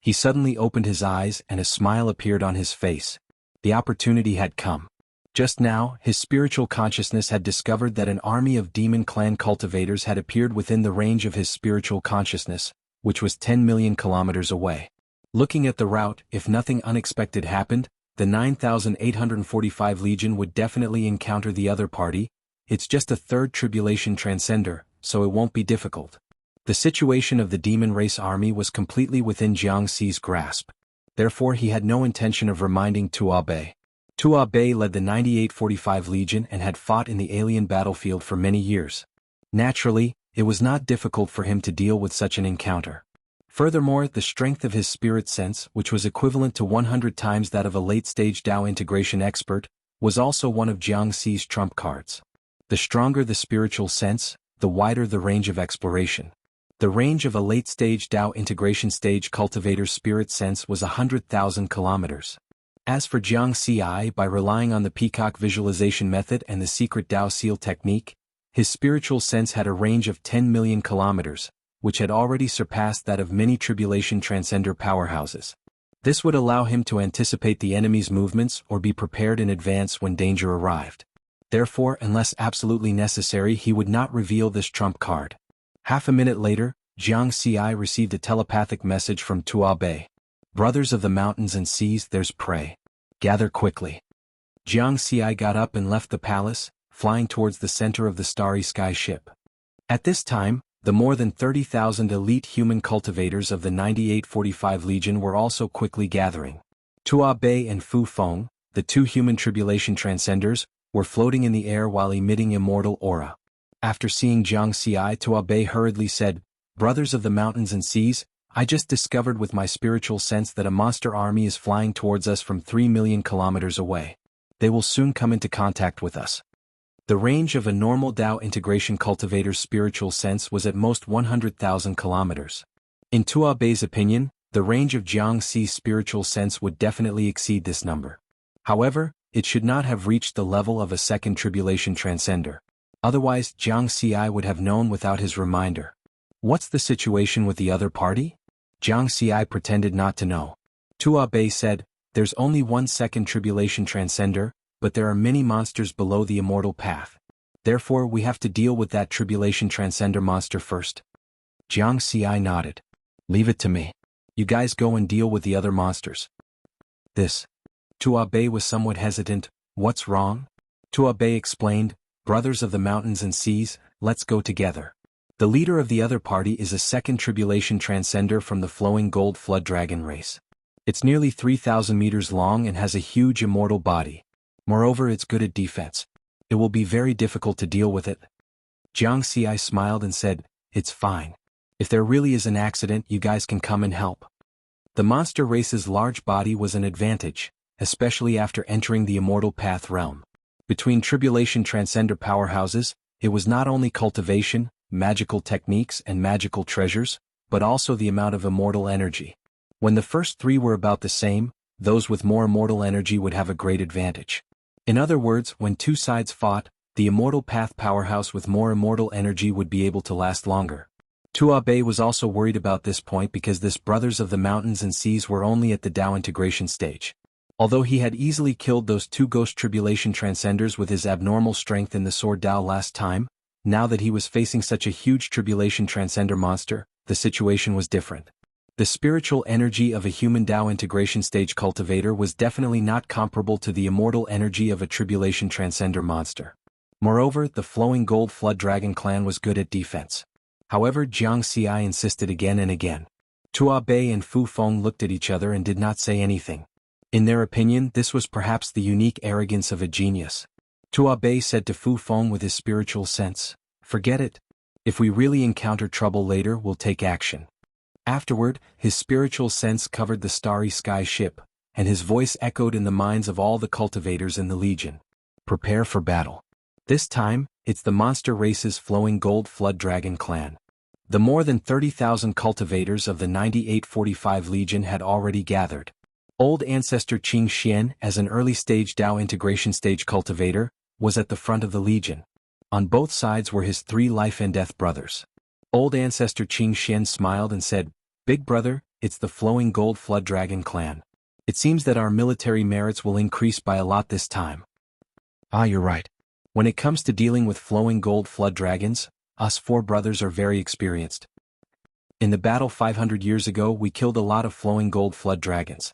S1: He suddenly opened his eyes and a smile appeared on his face. The opportunity had come. Just now, his spiritual consciousness had discovered that an army of demon clan cultivators had appeared within the range of his spiritual consciousness, which was 10 million kilometers away. Looking at the route, if nothing unexpected happened, the 9845 Legion would definitely encounter the other party. It's just a third tribulation transcender, so it won't be difficult. The situation of the demon race army was completely within Jiang Xi's grasp. Therefore he had no intention of reminding Tua Bei. Tua Bei led the 9845 Legion and had fought in the alien battlefield for many years. Naturally, it was not difficult for him to deal with such an encounter. Furthermore, the strength of his spirit sense, which was equivalent to 100 times that of a late-stage Dao integration expert, was also one of Jiang Xi's trump cards. The stronger the spiritual sense, the wider the range of exploration. The range of a late-stage Dao integration stage cultivator's spirit sense was 100,000 kilometers. As for Jiang Xi, by relying on the peacock visualization method and the secret Dao seal technique, his spiritual sense had a range of 10 million kilometers, which had already surpassed that of many tribulation transcender powerhouses. This would allow him to anticipate the enemy's movements or be prepared in advance when danger arrived. Therefore, unless absolutely necessary, he would not reveal this trump card. Half a minute later, Jiang Xi received a telepathic message from Tua Bei. Brothers of the mountains and seas, there's prey. Gather quickly. Jiang Xi got up and left the palace, flying towards the center of the starry sky ship. At this time, the more than 30,000 elite human cultivators of the 9845 Legion were also quickly gathering. Tua Bei and Fu Feng, the two human tribulation transcenders, were floating in the air while emitting immortal aura. After seeing Jiang Xi, Tua Bei hurriedly said, "Brothers of the mountains and seas, I just discovered with my spiritual sense that a monster army is flying towards us from 3 million kilometers away. They will soon come into contact with us." The range of a normal Dao integration cultivator's spiritual sense was at most 100,000 kilometers. In Tua Bei's opinion, the range of Jiang Xi's spiritual sense would definitely exceed this number. However, it should not have reached the level of a second tribulation transcender. Otherwise, Jiang Xi would have known without his reminder. What's the situation with the other party? Jiang Xi pretended not to know. Tua Bei said, "There's only one second tribulation transcender, but there are many monsters below the immortal path. Therefore we have to deal with that tribulation transcender monster first." Jiang Xi nodded. "Leave it to me. You guys go and deal with the other monsters." This. Tua Bei was somewhat hesitant. "What's wrong?" Tua Bei explained, "Brothers of the mountains and seas, let's go together. The leader of the other party is a second tribulation transcender from the flowing gold flood dragon race. It's nearly 3,000 meters long and has a huge immortal body. Moreover, it's good at defense. It will be very difficult to deal with it." Jiang Xi smiled and said, "It's fine. If there really is an accident, you guys can come and help." The monster race's large body was an advantage, especially after entering the immortal path realm. Between tribulation transcender powerhouses, it was not only cultivation, magical techniques and magical treasures, but also the amount of immortal energy. When the first three were about the same, those with more immortal energy would have a great advantage. In other words, when two sides fought, the immortal path powerhouse with more immortal energy would be able to last longer. Tua Bei was also worried about this point because this Brothers of the Mountains and Seas were only at the Dao integration stage. Although he had easily killed those two ghost tribulation transcenders with his abnormal strength in the Sword Dao last time, now that he was facing such a huge tribulation transcender monster, the situation was different. The spiritual energy of a human Dao integration stage cultivator was definitely not comparable to the immortal energy of a tribulation transcender monster. Moreover, the flowing gold flood dragon clan was good at defense. However, Jiang Xi insisted again and again. Tua Bei and Fu Feng looked at each other and did not say anything. In their opinion, this was perhaps the unique arrogance of a genius. Tua Bei said to Fu Feng with his spiritual sense, "Forget it. If we really encounter trouble later, we'll take action." Afterward, his spiritual sense covered the starry sky ship, and his voice echoed in the minds of all the cultivators in the Legion. Prepare for battle. This time, it's the monster race's flowing gold flood dragon clan. The more than 30,000 cultivators of the 9845 Legion had already gathered. Old Ancestor Qing Xian, as an early-stage Dao integration stage cultivator, was at the front of the Legion. On both sides were his 3 life and death brothers. Old Ancestor Qing Xian smiled and said, "Big brother, it's the flowing gold flood dragon clan. It seems that our military merits will increase by a lot this time." "Ah, you're right. When it comes to dealing with flowing gold flood dragons, us 4 brothers are very experienced. In the battle 500 years ago we killed a lot of flowing gold flood dragons.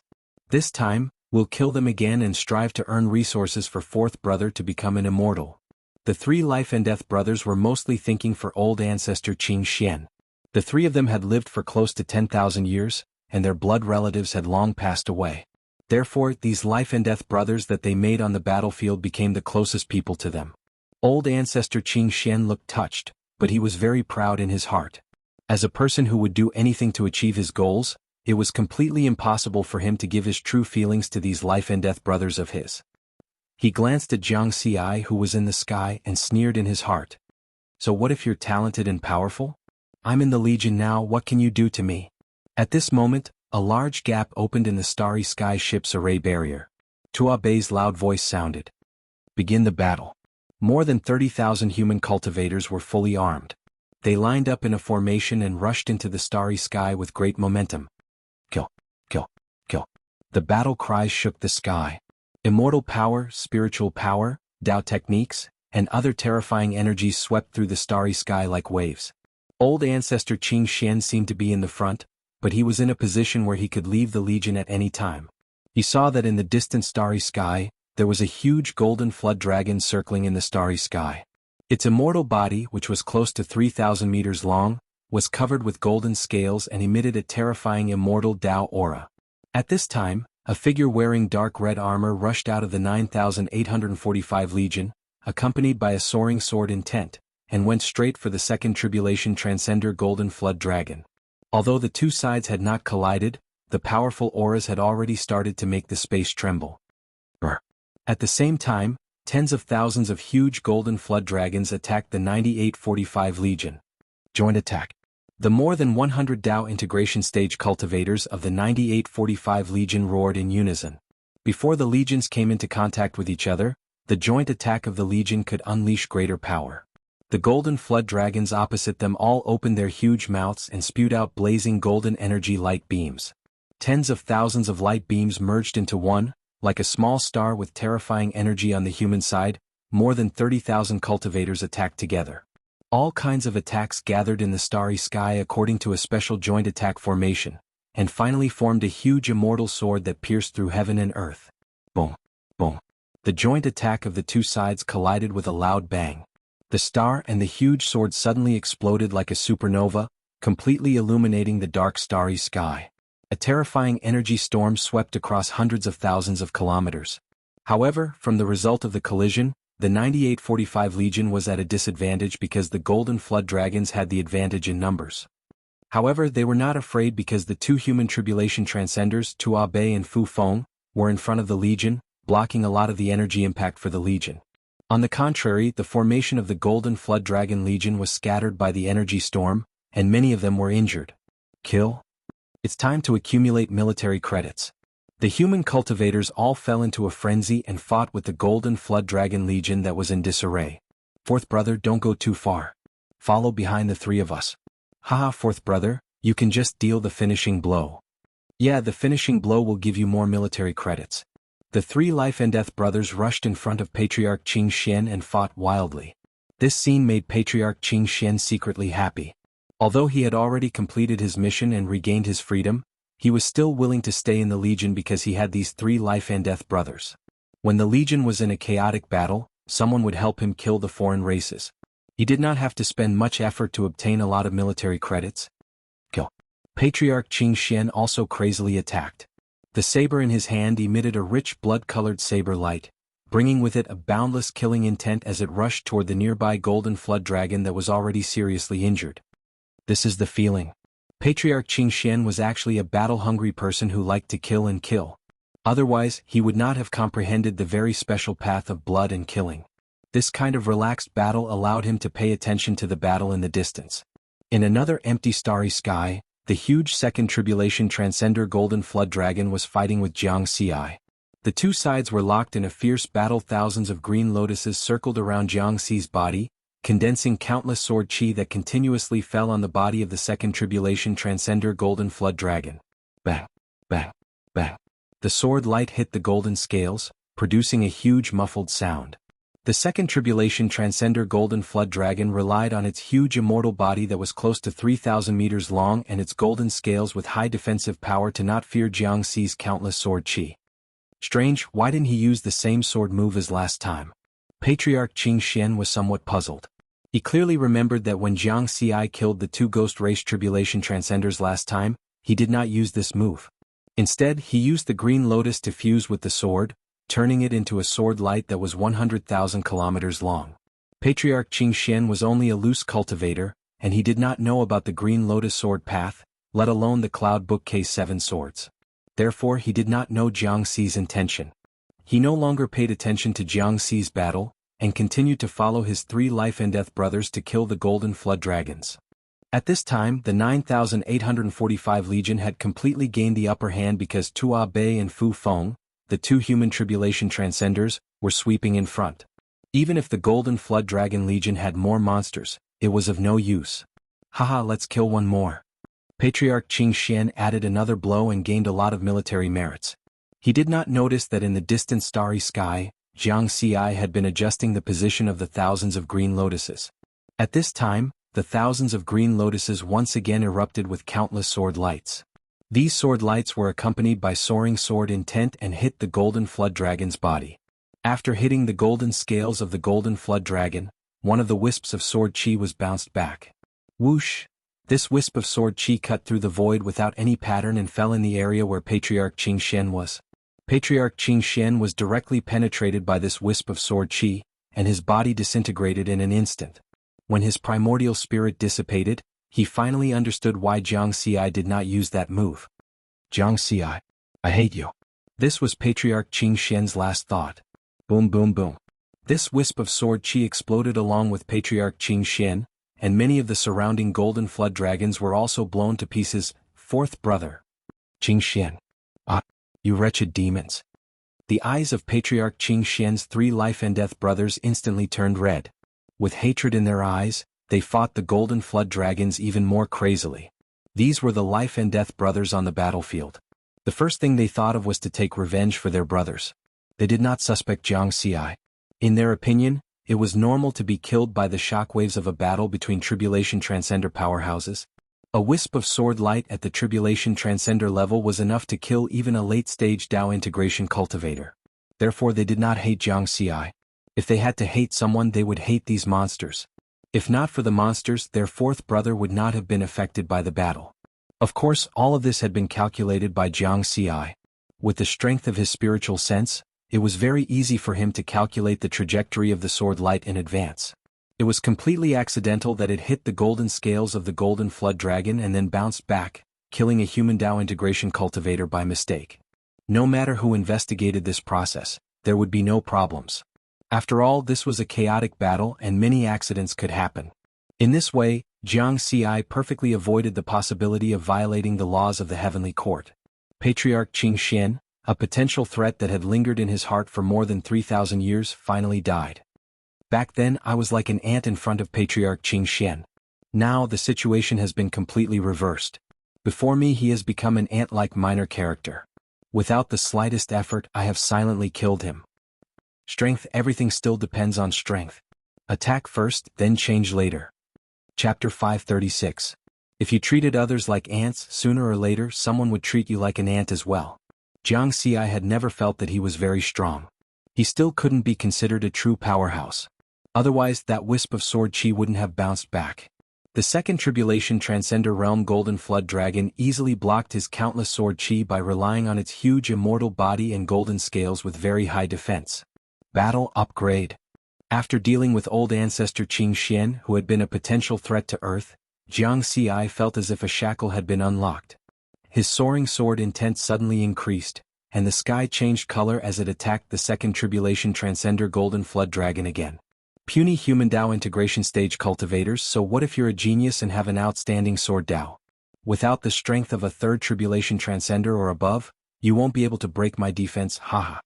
S1: This time, we'll kill them again and strive to earn resources for 4th brother to become an immortal." The 3 life and death brothers were mostly thinking for old ancestor Qing Xian. The 3 of them had lived for close to 10,000 years, and their blood relatives had long passed away. Therefore, these life and death brothers that they made on the battlefield became the closest people to them. Old ancestor Qing Xian looked touched, but he was very proud in his heart. As a person who would do anything to achieve his goals, it was completely impossible for him to give his true feelings to these life and death brothers of his. He glanced at Jianghu who was in the sky and sneered in his heart. "So what if you're talented and powerful? I'm in the Legion now, what can you do to me?" At this moment, a large gap opened in the starry sky ship's array barrier. Tua Bei's loud voice sounded. "Begin the battle." More than 30,000 human cultivators were fully armed. They lined up in a formation and rushed into the starry sky with great momentum. Kill, kill, kill. The battle cries shook the sky. Immortal power, spiritual power, Dao techniques, and other terrifying energies swept through the starry sky like waves. Old ancestor Qing Xian seemed to be in the front, but he was in a position where he could leave the Legion at any time. He saw that in the distant starry sky, there was a huge golden flood dragon circling in the starry sky. Its immortal body, which was close to 3,000 meters long, was covered with golden scales and emitted a terrifying immortal Dao aura. At this time, a figure wearing dark red armor rushed out of the 9845 Legion, accompanied by a soaring sword in tent, and went straight for the second Tribulation Transcender Golden Flood Dragon. Although the 2 sides had not collided, the powerful auras had already started to make the space tremble. Brr. At the same time, tens of thousands of huge golden flood dragons attacked the 9845 Legion. Joint attack. The more than 100 Dao integration stage cultivators of the 9845 Legion roared in unison. Before the legions came into contact with each other, the joint attack of the Legion could unleash greater power. The golden flood dragons opposite them all opened their huge mouths and spewed out blazing golden energy light beams. Tens of thousands of light beams merged into one, like a small star with terrifying energy on the human side. More than 30,000 cultivators attacked together. All kinds of attacks gathered in the starry sky according to a special joint attack formation, and finally formed a huge immortal sword that pierced through heaven and earth. Boom, boom. The joint attack of the 2 sides collided with a loud bang. The star and the huge sword suddenly exploded like a supernova, completely illuminating the dark starry sky. A terrifying energy storm swept across hundreds of thousands of kilometers. However, from the result of the collision, the 9845 Legion was at a disadvantage because the golden flood dragons had the advantage in numbers. However, they were not afraid because the 2 human tribulation transcenders, Tua Bei and Fu Feng, were in front of the Legion, blocking a lot of the energy impact for the Legion. On the contrary, the formation of the golden flood dragon Legion was scattered by the energy storm, and many of them were injured. Kill? It's time to accumulate military credits. The human cultivators all fell into a frenzy and fought with the golden flood dragon Legion that was in disarray. "4th brother, don't go too far. Follow behind the 3 of us." "Haha, 4th brother, you can just deal the finishing blow." "Yeah, the finishing blow will give you more military credits." The 3 life and death brothers rushed in front of Patriarch Qing Xian and fought wildly. This scene made Patriarch Qing Xian secretly happy. Although he had already completed his mission and regained his freedom, he was still willing to stay in the Legion because he had these 3 life and death brothers. When the Legion was in a chaotic battle, someone would help him kill the foreign races. He did not have to spend much effort to obtain a lot of military credits. Kill. Patriarch Qing Xian also crazily attacked. The saber in his hand emitted a rich blood-colored saber light, bringing with it a boundless killing intent as it rushed toward the nearby golden flood dragon that was already seriously injured. This is the feeling. Patriarch Qing Xian was actually a battle-hungry person who liked to kill and kill. Otherwise, he would not have comprehended the very special path of blood and killing. This kind of relaxed battle allowed him to pay attention to the battle in the distance. In another empty starry sky, the huge second tribulation transcender golden flood dragon was fighting with Jianghu. The two sides were locked in a fierce battle. Thousands of green lotuses circled around Jianghu's body, condensing countless sword chi that continuously fell on the body of the second tribulation transcender golden flood dragon. Bang, bang, bang. The sword light hit the golden scales, producing a huge muffled sound. The second tribulation transcender golden flood dragon relied on its huge immortal body that was close to 3,000 meters long and its golden scales with high defensive power to not fear Jianghu's countless sword chi. Strange, why didn't he use the same sword move as last time? Patriarch Qing Xian was somewhat puzzled. He clearly remembered that when Jianghu killed the two ghost race tribulation transcenders last time, he did not use this move. Instead, he used the green lotus to fuse with the sword, turning it into a sword light that was 100,000 kilometers long. Patriarch Qing Xian was only a loose cultivator, and he did not know about the green lotus sword path, let alone the cloud book K7 swords. Therefore he did not know Jianghu's intention. He no longer paid attention to Jianghu's battle, and continued to follow his 3 life and death brothers to kill the golden flood dragons. At this time the 9,845 Legion had completely gained the upper hand because Tua Bei and Fu Feng, the 2 human tribulation transcenders, were sweeping in front. Even if the golden flood dragon legion had more monsters, it was of no use. Haha, let's kill one more. Patriarch Qing Xian added another blow and gained a lot of military merits. He did not notice that in the distant starry sky, Jianghu had been adjusting the position of the thousands of green lotuses. At this time, the thousands of green lotuses once again erupted with countless sword lights. These sword lights were accompanied by soaring sword intent and hit the golden flood dragon's body. After hitting the golden scales of the golden flood dragon, one of the wisps of sword chi was bounced back. Whoosh! This wisp of sword chi cut through the void without any pattern and fell in the area where Patriarch Qing Xian was. Patriarch Qing Xian was directly penetrated by this wisp of sword chi, and his body disintegrated in an instant. When his primordial spirit dissipated, he finally understood why Jianghu did not use that move. Jianghu, I hate you. This was Patriarch Qing Xian's last thought. Boom boom boom. This wisp of sword chi exploded along with Patriarch Qing Xian, and many of the surrounding golden flood dragons were also blown to pieces. 4th brother. Qing Xian. Ah, you wretched demons. The eyes of Patriarch Qing Xian's 3 life and death brothers instantly turned red. With hatred in their eyes, they fought the golden flood dragons even more crazily. These were the life and death brothers on the battlefield. The first thing they thought of was to take revenge for their brothers. They did not suspect Jianghu. In their opinion, it was normal to be killed by the shockwaves of a battle between tribulation transcender powerhouses. A wisp of sword light at the tribulation transcender level was enough to kill even a late-stage Dao integration cultivator. Therefore they did not hate Jianghu. If they had to hate someone, they would hate these monsters. If not for the monsters, their 4th brother would not have been affected by the battle. Of course, all of this had been calculated by Jianghu. With the strength of his spiritual sense, it was very easy for him to calculate the trajectory of the sword light in advance. It was completely accidental that it hit the golden scales of the golden flood dragon and then bounced back, killing a human Dao integration cultivator by mistake. No matter who investigated this process, there would be no problems. After all, this was a chaotic battle and many accidents could happen. In this way, Jianghu perfectly avoided the possibility of violating the laws of the heavenly court. Patriarch Qing Xian, a potential threat that had lingered in his heart for more than 3,000 years, finally died. Back then I was like an ant in front of Patriarch Qing Xian. Now the situation has been completely reversed. Before me he has become an ant-like minor character. Without the slightest effort I have silently killed him. Strength. Everything still depends on strength. Attack first, then change later. Chapter 536. If you treated others like ants, sooner or later someone would treat you like an ant as well. Jianghu had never felt that he was very strong. He still couldn't be considered a true powerhouse. Otherwise that wisp of sword chi wouldn't have bounced back. The second tribulation transcender realm golden flood dragon easily blocked his countless sword chi by relying on its huge immortal body and golden scales with very high defense. Battle upgrade. After dealing with old ancestor Qing Xian who had been a potential threat to Earth, Jianghu felt as if a shackle had been unlocked. His soaring sword intent suddenly increased, and the sky changed color as it attacked the second tribulation transcender golden flood dragon again. Puny human Dao integration stage cultivators. So what if you're a genius and have an outstanding sword Dao? Without the strength of a third tribulation transcender or above, you won't be able to break my defense, haha.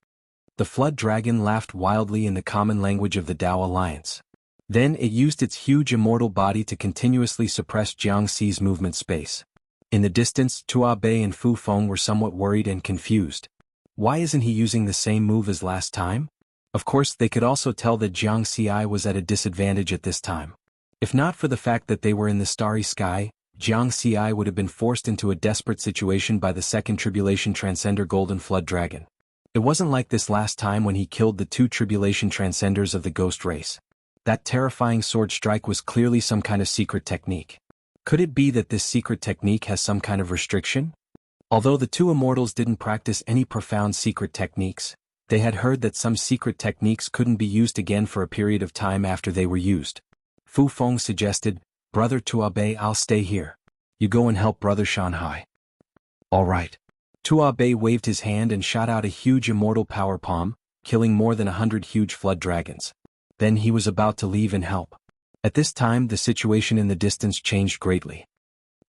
S1: The flood dragon laughed wildly in the common language of the Dao Alliance. Then it used its huge immortal body to continuously suppress Jianghu's movement space. In the distance, Tua Bei and Fu Feng were somewhat worried and confused. Why isn't he using the same move as last time? Of course, they could also tell that Jianghu was at a disadvantage at this time. If not for the fact that they were in the starry sky, Jianghu would have been forced into a desperate situation by the second tribulation transcender golden flood dragon. It wasn't like this last time when he killed the two tribulation transcenders of the ghost race. That terrifying sword strike was clearly some kind of secret technique. Could it be that this secret technique has some kind of restriction? Although the two immortals didn't practice any profound secret techniques, they had heard that some secret techniques couldn't be used again for a period of time after they were used. Fu Feng suggested, "Brother Tua Bei, I'll stay here. You go and help Brother Shanhai." "All right." Tua Bei waved his hand and shot out a huge immortal power palm, killing more than 100 huge flood dragons. Then he was about to leave and help. At this time the situation in the distance changed greatly.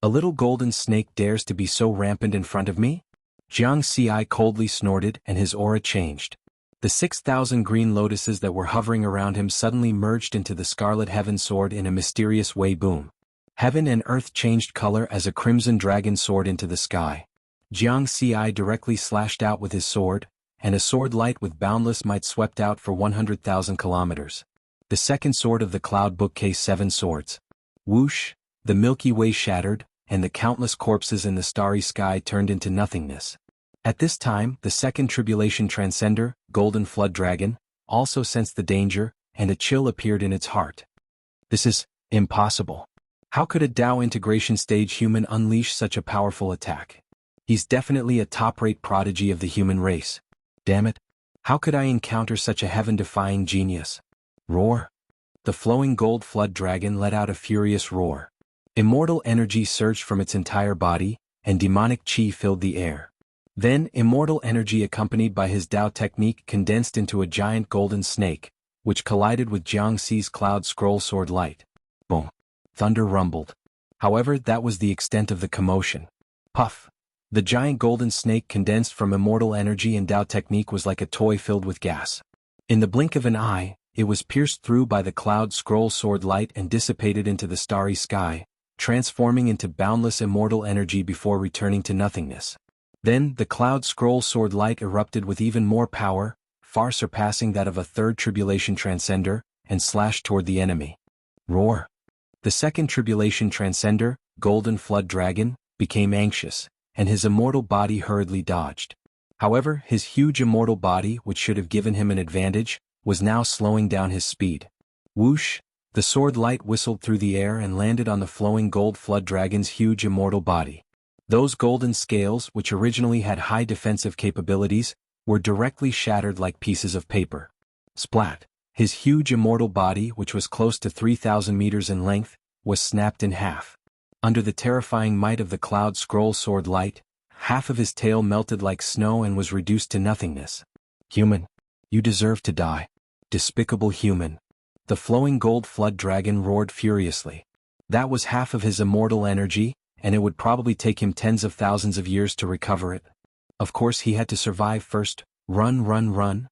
S1: "A little golden snake dares to be so rampant in front of me?" Jianghu coldly snorted and his aura changed. The 6,000 green lotuses that were hovering around him suddenly merged into the scarlet heaven sword in a mysterious way. Boom. Heaven and earth changed color as a crimson dragon soared into the sky. Jianghu directly slashed out with his sword, and a sword light with boundless might swept out for 100,000 kilometers. The second sword of the cloud bookcase, 7 swords. Whoosh, the Milky Way shattered, and the countless corpses in the starry sky turned into nothingness. At this time, the second tribulation transcender, golden flood dragon, also sensed the danger, and a chill appeared in its heart. This is impossible. How could a Dao integration stage human unleash such a powerful attack? He's definitely a top-rate prodigy of the human race. Damn it. How could I encounter such a heaven-defying genius? Roar. The flowing gold flood dragon let out a furious roar. Immortal energy surged from its entire body, and demonic chi filled the air. Then, immortal energy accompanied by his Dao technique condensed into a giant golden snake, which collided with Jianghu's cloud scroll sword light. Boom. Thunder rumbled. However, that was the extent of the commotion. Puff. The giant golden snake condensed from immortal energy and Dao technique was like a toy filled with gas. In the blink of an eye, it was pierced through by the cloud scroll sword light and dissipated into the starry sky, transforming into boundless immortal energy before returning to nothingness. Then, the cloud scroll sword light erupted with even more power, far surpassing that of a third tribulation transcender, and slashed toward the enemy. Roar. The second tribulation transcender, golden flood dragon, became anxious, and his immortal body hurriedly dodged. However, his huge immortal body, which should have given him an advantage, was now slowing down his speed. Whoosh. The sword light whistled through the air and landed on the flowing gold flood dragon's huge immortal body. Those golden scales, which originally had high defensive capabilities, were directly shattered like pieces of paper. Splat. His huge immortal body, which was close to 3,000 meters in length, was snapped in half. Under the terrifying might of the cloud scroll sword light, half of his tail melted like snow and was reduced to nothingness. Human. You deserve to die. Despicable human. The flowing gold flood dragon roared furiously. That was half of his immortal energy, and it would probably take him tens of thousands of years to recover it. Of course he had to survive first. Run, run, run.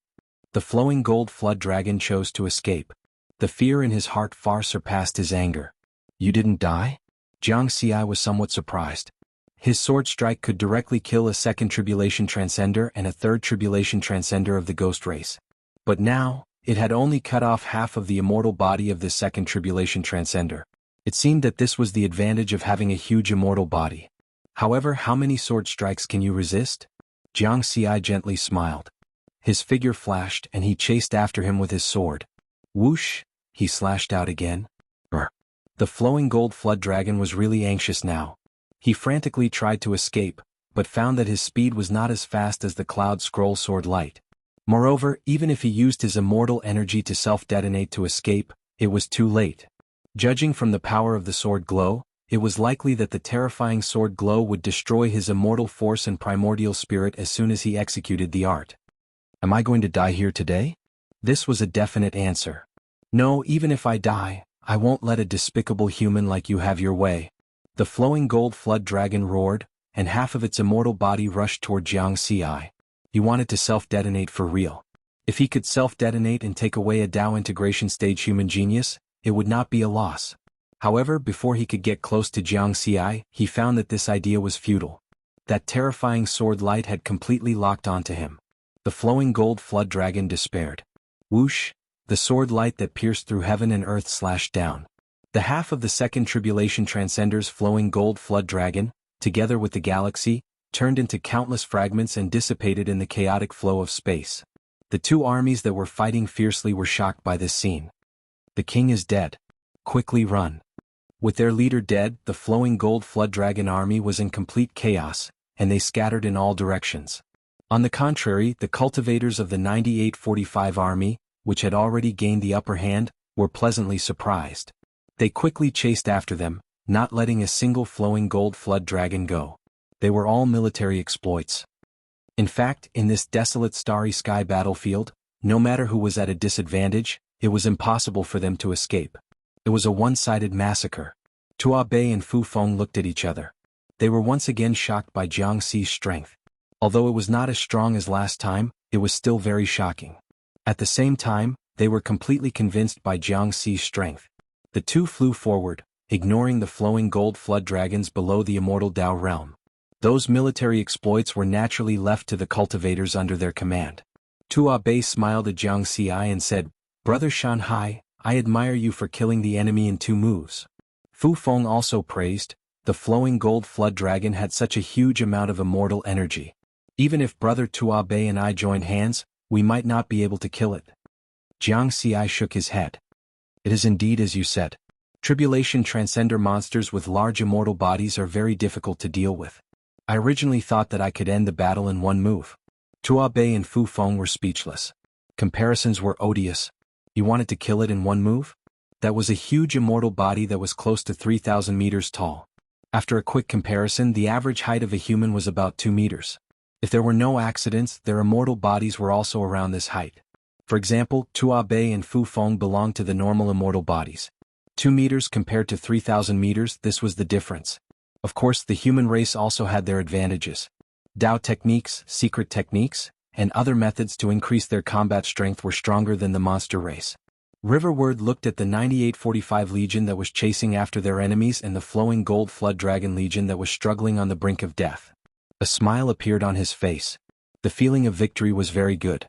S1: The flowing gold flood dragon chose to escape. The fear in his heart far surpassed his anger. You didn't die? Jianghu was somewhat surprised. His sword strike could directly kill a second tribulation transcender and a third tribulation transcender of the ghost race. But now, it had only cut off half of the immortal body of this second tribulation transcender. It seemed that this was the advantage of having a huge immortal body. However, how many sword strikes can you resist? Jianghu gently smiled. His figure flashed and he chased after him with his sword. Whoosh, he slashed out again. Brr. The flowing gold flood dragon was really anxious now. He frantically tried to escape, but found that his speed was not as fast as the cloud scroll sword light. Moreover, even if he used his immortal energy to self-detonate to escape, it was too late. Judging from the power of the sword glow, it was likely that the terrifying sword glow would destroy his immortal force and primordial spirit as soon as he executed the art. Am I going to die here today? This was a definite answer. No, even if I die, I won't let a despicable human like you have your way. The flowing gold flood dragon roared, and half of its immortal body rushed toward Jianghu. He wanted to self-detonate for real. If he could self-detonate and take away a Dao integration stage human genius, it would not be a loss. However, before he could get close to Jianghu, he found that this idea was futile. That terrifying sword light had completely locked onto him. The flowing gold flood dragon despaired. Whoosh! The sword light that pierced through heaven and earth slashed down. The half of the second tribulation transcender's flowing gold flood dragon, together with the galaxy, turned into countless fragments and dissipated in the chaotic flow of space. The two armies that were fighting fiercely were shocked by this scene. The king is dead. Quickly run. With their leader dead, the flowing gold flood dragon army was in complete chaos, and they scattered in all directions. On the contrary, the cultivators of the 9845 army, which had already gained the upper hand, were pleasantly surprised. They quickly chased after them, not letting a single flowing gold flood dragon go. They were all military exploits. In fact, in this desolate starry sky battlefield, no matter who was at a disadvantage, it was impossible for them to escape. It was a one-sided massacre. Tua Bei and Fu Feng looked at each other. They were once again shocked by Jiang Xi's strength. Although it was not as strong as last time, it was still very shocking. At the same time, they were completely convinced by Jiang Xi's strength. The two flew forward, ignoring the flowing gold flood dragons below the immortal Dao realm. Those military exploits were naturally left to the cultivators under their command. Tua Bei smiled at Jiang Xi and said, "Brother Shanhai, I admire you for killing the enemy in 2 moves." Fu Feng also praised, the flowing gold flood dragon had such a huge amount of immortal energy. Even if Brother Tua Bei and I joined hands, we might not be able to kill it. Jiang Xi shook his head. It is indeed as you said. Tribulation transcender monsters with large immortal bodies are very difficult to deal with. I originally thought that I could end the battle in 1 move. Tua Bei and Fu Feng were speechless. Comparisons were odious. You wanted to kill it in 1 move? That was a huge immortal body that was close to 3,000 meters tall. After a quick comparison, the average height of a human was about 2 meters. If there were no accidents, their immortal bodies were also around this height. For example, Tua Bei and Fu Feng belonged to the normal immortal bodies. 2 meters compared to 3,000 meters, this was the difference. Of course, the human race also had their advantages. Dao techniques, secret techniques, and other methods to increase their combat strength were stronger than the monster race. Riverward looked at the 9845 Legion that was chasing after their enemies and the flowing gold flood dragon Legion that was struggling on the brink of death. A smile appeared on his face. The feeling of victory was very good.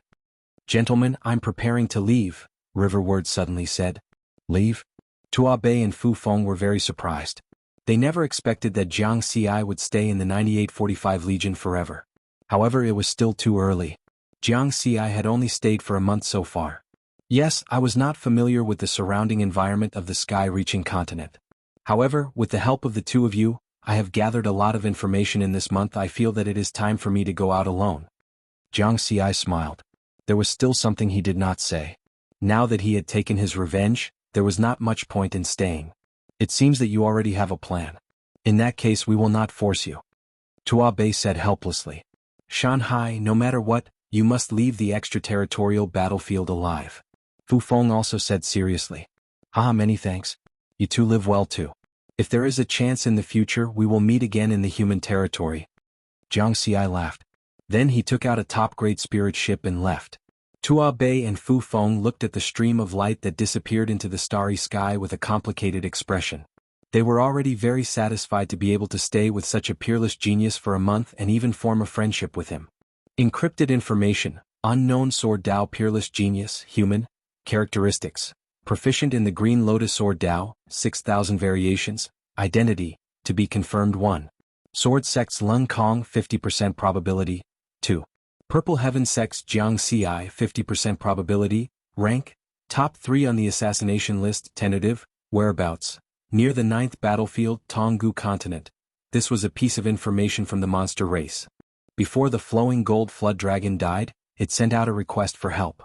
S1: "Gentlemen, I'm preparing to leave," Riverward suddenly said. "Leave?" Tua Bei and Fu Feng were very surprised. They never expected that Jiang Xi would stay in the 9845 Legion forever. However, it was still too early. Jiang Xi had only stayed for a month so far. Yes, I was not familiar with the surrounding environment of the sky-reaching continent. However, with the help of the two of you, I have gathered a lot of information in this month. I feel that it is time for me to go out alone. Jiang Xi smiled. There was still something he did not say. Now that he had taken his revenge, there was not much point in staying. It seems that you already have a plan. In that case, we will not force you. Tua Bei said helplessly. Shanhai, no matter what, you must leave the extraterritorial battlefield alive. Fu Feng also said seriously. Many thanks. You two live well too. If there is a chance in the future, we will meet again in the human territory. Jiang Xi laughed. Then he took out a top-grade spirit ship and left. Tua Bei and Fu Feng looked at the stream of light that disappeared into the starry sky with a complicated expression. They were already very satisfied to be able to stay with such a peerless genius for a month and even form a friendship with him. Encrypted information, unknown sword Dao peerless genius, human, characteristics, proficient in the green lotus sword Dao, 6,000 variations, identity, to be confirmed 1. Sword sex Lung Kong 50% probability, 2. Purple Heaven sex Jiang Xi 50% probability, rank, top 3 on the assassination list, tentative, whereabouts, Near the ninth battlefield, Jianghu continent. This was a piece of information from the monster race. Before the flowing gold flood dragon died, it sent out a request for help.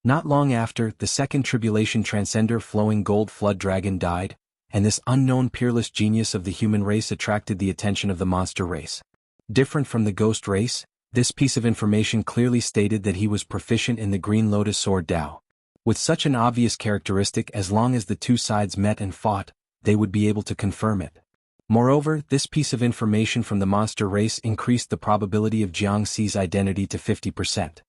S1: Not long after, the second tribulation transcender flowing gold flood dragon died, and this unknown peerless genius of the human race attracted the attention of the monster race. Different from the ghost race, this piece of information clearly stated that he was proficient in the Green Lotus Sword Dao. With such an obvious characteristic, as long as the two sides met and fought, they would be able to confirm it. Moreover, this piece of information from the monster race increased the probability of Jianghu's identity to 50%.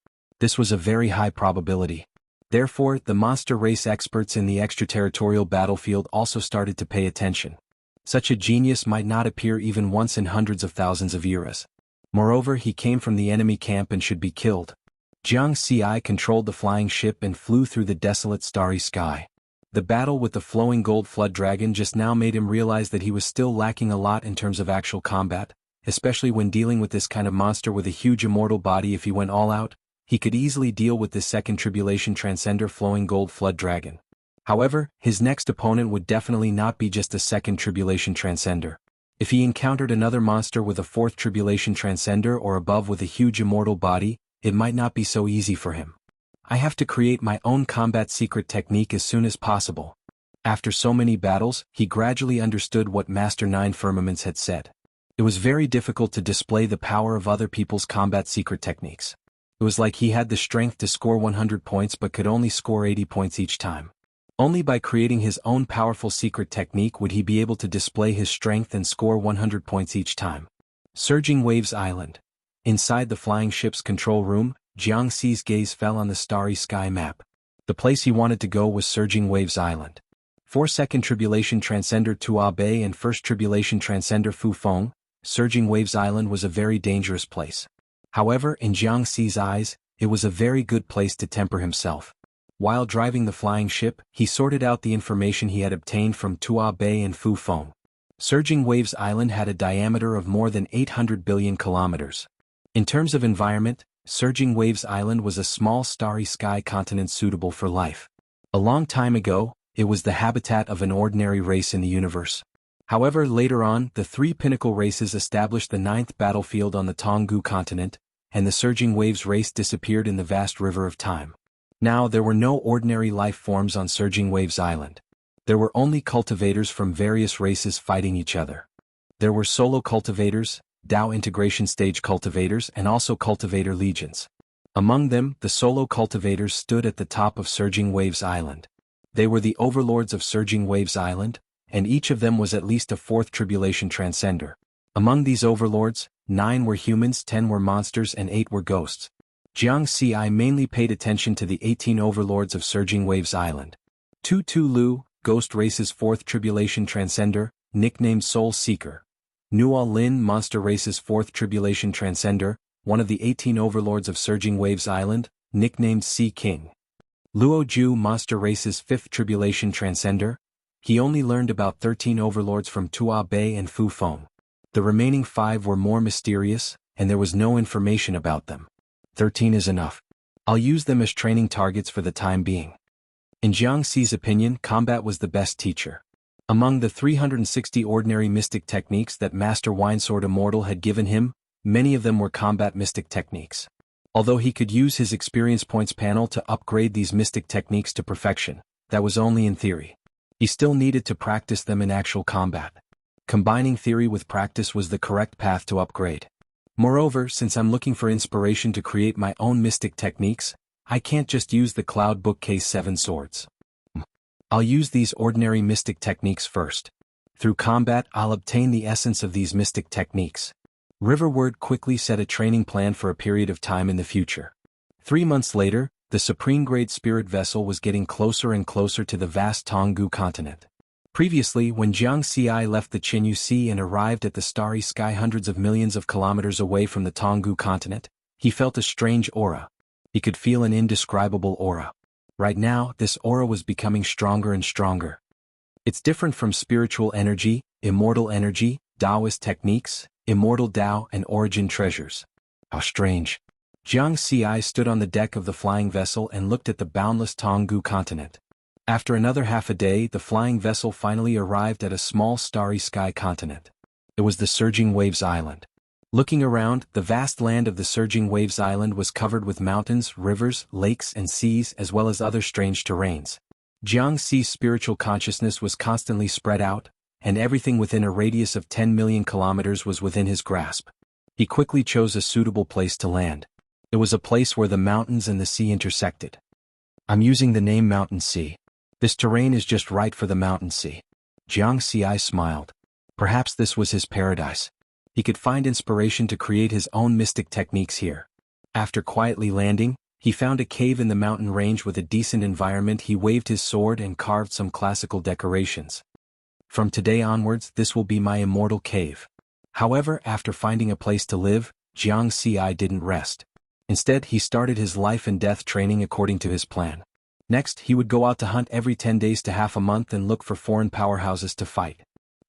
S1: This was a very high probability. Therefore, the monster race experts in the extraterritorial battlefield also started to pay attention. Such a genius might not appear even once in hundreds of thousands of years. Moreover, he came from the enemy camp and should be killed. Jianghu controlled the flying ship and flew through the desolate starry sky. The battle with the flowing gold flood dragon just now made him realize that he was still lacking a lot in terms of actual combat, especially when dealing with this kind of monster with a huge immortal body. If he went all out, he could easily deal with this second tribulation transcender flowing gold flood dragon. However, his next opponent would definitely not be just a second tribulation transcender. If he encountered another monster with a fourth tribulation transcender or above with a huge immortal body, it might not be so easy for him. I have to create my own combat secret technique as soon as possible. After so many battles, he gradually understood what Master Nine Firmaments had said. It was very difficult to display the power of other people's combat secret techniques. It was like he had the strength to score 100 points but could only score 80 points each time. Only by creating his own powerful secret technique would he be able to display his strength and score 100 points each time. Surging Waves Island. Inside the flying ship's control room, Jianghu's gaze fell on the starry sky map. The place he wanted to go was Surging Waves Island. For Second Tribulation Transcender Tua Bei and First Tribulation Transcender Fu Feng, Surging Waves Island was a very dangerous place. However, in Jianghu's eyes, it was a very good place to temper himself. While driving the flying ship, he sorted out the information he had obtained from Tua Bei and Fu Feng. Surging Waves Island had a diameter of more than 800 billion kilometers. In terms of environment, Surging Waves Island was a small starry sky continent suitable for life. A long time ago, it was the habitat of an ordinary race in the universe. However, later on, the three pinnacle races established the ninth battlefield on the Jianghu continent, and the Surging Waves race disappeared in the vast river of time. Now there were no ordinary life forms on Surging Waves Island. There were only cultivators from various races fighting each other. There were solo cultivators, Dao integration stage cultivators, and also cultivator legions. Among them, the solo cultivators stood at the top of Surging Waves Island. They were the overlords of Surging Waves Island, and each of them was at least a fourth tribulation transcender. Among these overlords, 9 were humans, 10 were monsters, and 8 were ghosts. Jianghu mainly paid attention to the 18 overlords of Surging Waves Island. Tu Lu, Ghost Race's fourth tribulation transcender, nicknamed Soul Seeker. Nuo Lin, Monster Race's fourth tribulation transcender, one of the 18 overlords of Surging Waves Island, nicknamed Sea King. Luo Ju, Monster Race's fifth tribulation transcender. He only learned about 13 overlords from Tua Bei and Fu Feng. The remaining 5 were more mysterious, and there was no information about them. 13 is enough. I'll use them as training targets for the time being. In Jianghu's opinion, combat was the best teacher. Among the 360 ordinary mystic techniques that Master Winesword Immortal had given him, many of them were combat mystic techniques. Although he could use his experience points panel to upgrade these mystic techniques to perfection, that was only in theory. He still needed to practice them in actual combat. Combining theory with practice was the correct path to upgrade. Moreover, since I'm looking for inspiration to create my own mystic techniques, I can't just use the Cloud Bookcase 7 swords. I'll use these ordinary mystic techniques first. Through combat, I'll obtain the essence of these mystic techniques. Riverward quickly set a training plan for a period of time in the future. 3 months later, the Supreme-grade spirit vessel was getting closer and closer to the vast Jianghu continent. Previously, when Jianghu left the Qinyu Sea and arrived at the starry sky hundreds of millions of kilometers away from the Jianghu continent, he felt a strange aura. He could feel an indescribable aura. Right now, this aura was becoming stronger and stronger. It's different from spiritual energy, immortal energy, Taoist techniques, immortal Tao, and origin treasures. How strange. Jianghu stood on the deck of the flying vessel and looked at the boundless Jianghu continent. After another half a day, the flying vessel finally arrived at a small starry sky continent. It was the Surging Waves Island. Looking around, the vast land of the Surging Waves Island was covered with mountains, rivers, lakes, and seas, as well as other strange terrains. Jianghu's spiritual consciousness was constantly spread out, and everything within a radius of 10 million kilometers was within his grasp. He quickly chose a suitable place to land. It was a place where the mountains and the sea intersected. I'm using the name Mountain Sea. This terrain is just right for the Mountain Sea. Jianghu smiled. Perhaps this was his paradise. He could find inspiration to create his own mystic techniques here. After quietly landing, he found a cave in the mountain range with a decent environment. He waved his sword and carved some classical decorations. From today onwards, this will be my immortal cave. However, after finding a place to live, Jianghu didn't rest. Instead, he started his life and death training according to his plan. Next, he would go out to hunt every 10 days to half a month and look for foreign powerhouses to fight.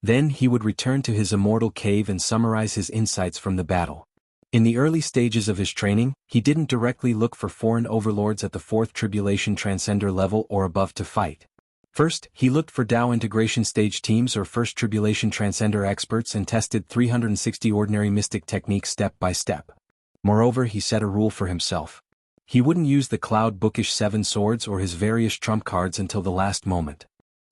S1: Then he would return to his immortal cave and summarize his insights from the battle. In the early stages of his training, he didn't directly look for foreign overlords at the 4th Tribulation Transcender level or above to fight. First, he looked for Tao Integration Stage teams or 1st Tribulation Transcender experts and tested 360 ordinary mystic techniques step by step. Moreover, he set a rule for himself. He wouldn't use the Cloud Bookish 7 swords or his various trump cards until the last moment.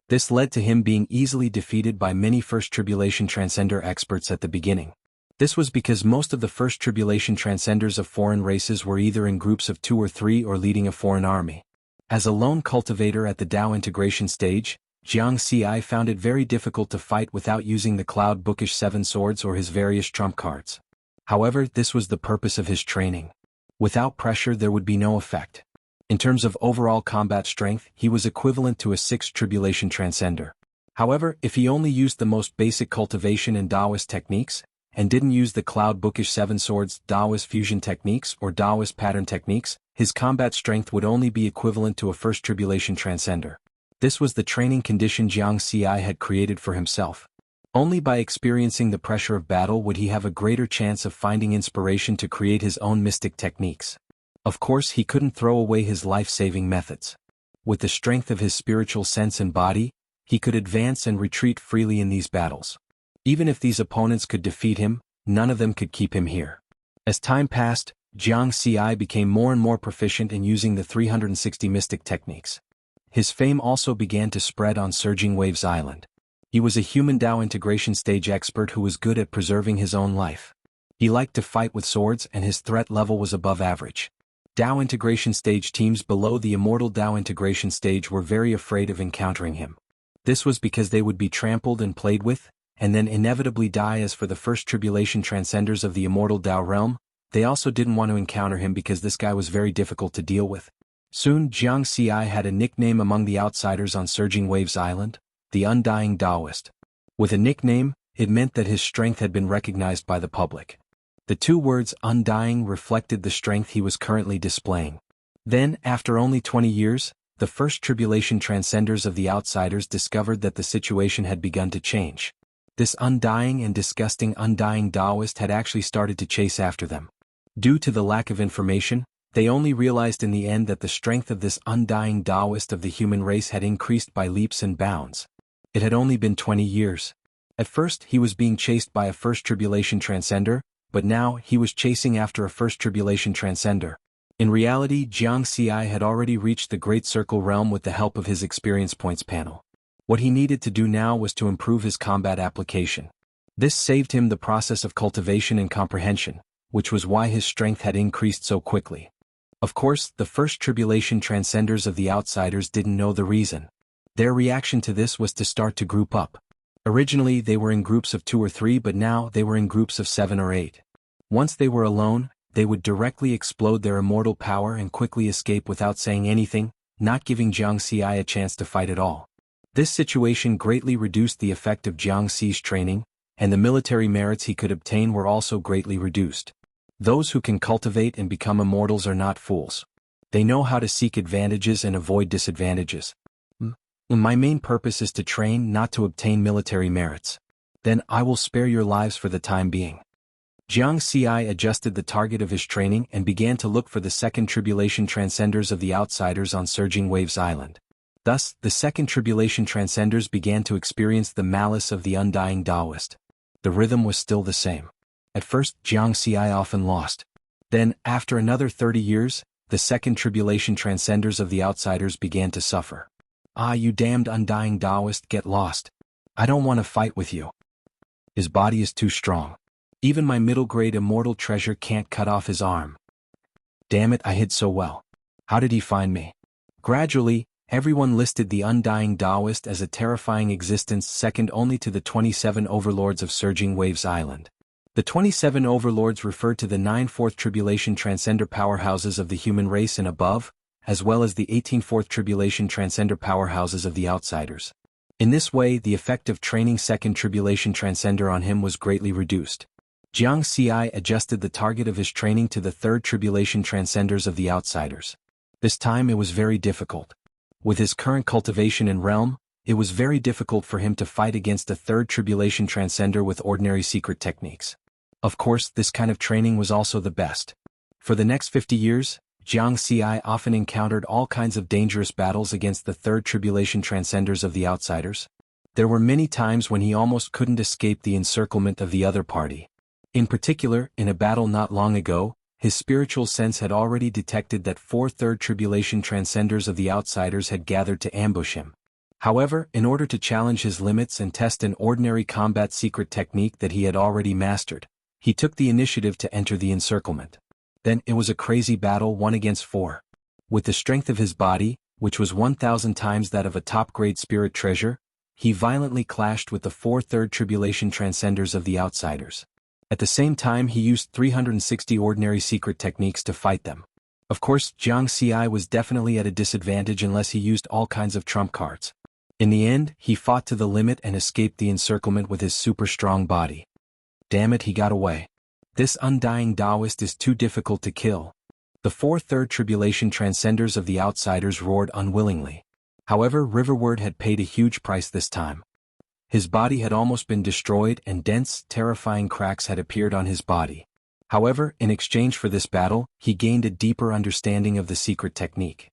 S1: This led to him being easily defeated by many 1st Tribulation Transcender experts at the beginning. This was because most of the 1st Tribulation Transcenders of foreign races were either in groups of 2 or 3 or leading a foreign army. As a lone cultivator at the Tao Integration stage, Jianghu found it very difficult to fight without using the Cloud Bookish 7 swords or his various trump cards. However, this was the purpose of his training. Without pressure there would be no effect. In terms of overall combat strength, he was equivalent to a 6th Tribulation Transcender. However, if he only used the most basic cultivation and Taoist techniques, and didn't use the Cloud Bookish 7 swords, Taoist fusion techniques, or Taoist pattern techniques, his combat strength would only be equivalent to a 1st Tribulation Transcender. This was the training condition Jianghu had created for himself. Only by experiencing the pressure of battle would he have a greater chance of finding inspiration to create his own mystic techniques. Of course, he couldn't throw away his life-saving methods. With the strength of his spiritual sense and body, he could advance and retreat freely in these battles. Even if these opponents could defeat him, none of them could keep him here. As time passed, Jianghu became more and more proficient in using the 360 mystic techniques. His fame also began to spread on Surging Waves Island. He was a human Tao Integration stage expert who was good at preserving his own life. He liked to fight with swords and his threat level was above average. Tao Integration stage teams below the Immortal Tao Integration stage were very afraid of encountering him. This was because they would be trampled and played with, and then inevitably die. As for the 1st Tribulation Transcenders of the Immortal Tao realm, they also didn't want to encounter him because this guy was very difficult to deal with. Soon Jianghu had a nickname among the outsiders on Surging Waves Island, the Undying Taoist. With a nickname, it meant that his strength had been recognized by the public. The 2 words undying reflected the strength he was currently displaying. Then, after only 20 years, the 1st Tribulation Transcenders of the outsiders discovered that the situation had begun to change. This undying and disgusting Undying Taoist had actually started to chase after them. Due to the lack of information, they only realized in the end that the strength of this Undying Taoist of the human race had increased by leaps and bounds. It had only been 20 years. At first, he was being chased by a 1st Tribulation Transcender, but now he was chasing after a 1st Tribulation Transcender. In reality, Jianghu had already reached the Great Circle realm with the help of his experience points panel. What he needed to do now was to improve his combat application. This saved him the process of cultivation and comprehension, which was why his strength had increased so quickly. Of course, the 1st Tribulation Transcenders of the outsiders didn't know the reason. Their reaction to this was to start to group up. Originally they were in groups of 2 or 3, but now they were in groups of 7 or 8. Once they were alone, they would directly explode their immortal power and quickly escape without saying anything, not giving Jianghu a chance to fight at all. This situation greatly reduced the effect of Jianghu's training, and the military merits he could obtain were also greatly reduced. Those who can cultivate and become immortals are not fools. They know how to seek advantages and avoid disadvantages. My main purpose is to train, not to obtain military merits. Then I will spare your lives for the time being. Jianghu adjusted the target of his training and began to look for the 2nd Tribulation Transcenders of the outsiders on Surging Waves Island. Thus, the second tribulation transcenders began to experience the malice of the undying Taoist. The rhythm was still the same. At first, Jianghu often lost. Then, after another 30 years, the second tribulation transcenders of the outsiders began to suffer. Ah, you damned undying Taoist, get lost. I don't want to fight with you. His body is too strong. Even my middle-grade immortal treasure can't cut off his arm. Damn it, I hid so well. How did he find me? Gradually, everyone listed the undying Taoist as a terrifying existence second only to the 27 overlords of Surging Waves Island. The 27 overlords refer to the 9 fourth tribulation transcender powerhouses of the human race and above, as well as the 18 fourth tribulation transcender powerhouses of the outsiders. In this way, the effect of training second tribulation transcender on him was greatly reduced. Jianghu adjusted the target of his training to the third tribulation transcenders of the outsiders. This time it was very difficult. With his current cultivation and realm, it was very difficult for him to fight against a third tribulation transcender with ordinary secret techniques. Of course, this kind of training was also the best. For the next 50 years, Jianghu often encountered all kinds of dangerous battles against the third tribulation transcenders of the outsiders. There were many times when he almost couldn't escape the encirclement of the other party. In particular, in a battle not long ago, his spiritual sense had already detected that 4 third tribulation transcenders of the outsiders had gathered to ambush him. However, in order to challenge his limits and test an ordinary combat secret technique that he had already mastered, he took the initiative to enter the encirclement. Then it was a crazy battle 1 against 4. With the strength of his body, which was 1,000 times that of a top-grade spirit treasure, he violently clashed with the 4 third tribulation transcenders of the outsiders. At the same time, he used 360 ordinary secret techniques to fight them. Of course, Jianghu was definitely at a disadvantage unless he used all kinds of trump cards. In the end, he fought to the limit and escaped the encirclement with his super strong body. Damn it, he got away. This undying Taoist is too difficult to kill. The 4 third tribulation transcenders of the outsiders roared unwillingly. However, Riverward had paid a huge price this time. His body had almost been destroyed and dense, terrifying cracks had appeared on his body. However, in exchange for this battle, he gained a deeper understanding of the secret technique.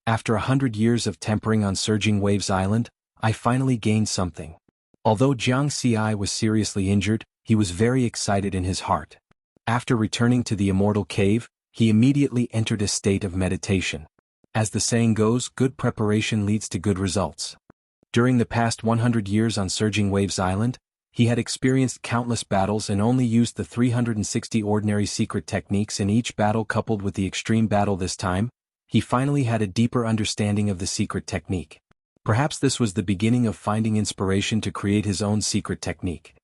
S1: After 100 years of tempering on Surging Waves Island, I finally gained something. Although Jianghu was seriously injured, he was very excited in his heart. After returning to the Immortal Cave, he immediately entered a state of meditation. As the saying goes, good preparation leads to good results. During the past 100 years on Surging Waves Island, he had experienced countless battles and only used the 360 ordinary secret techniques in each battle coupled with the extreme battle this time. He finally had a deeper understanding of the secret technique. Perhaps this was the beginning of finding inspiration to create his own secret technique.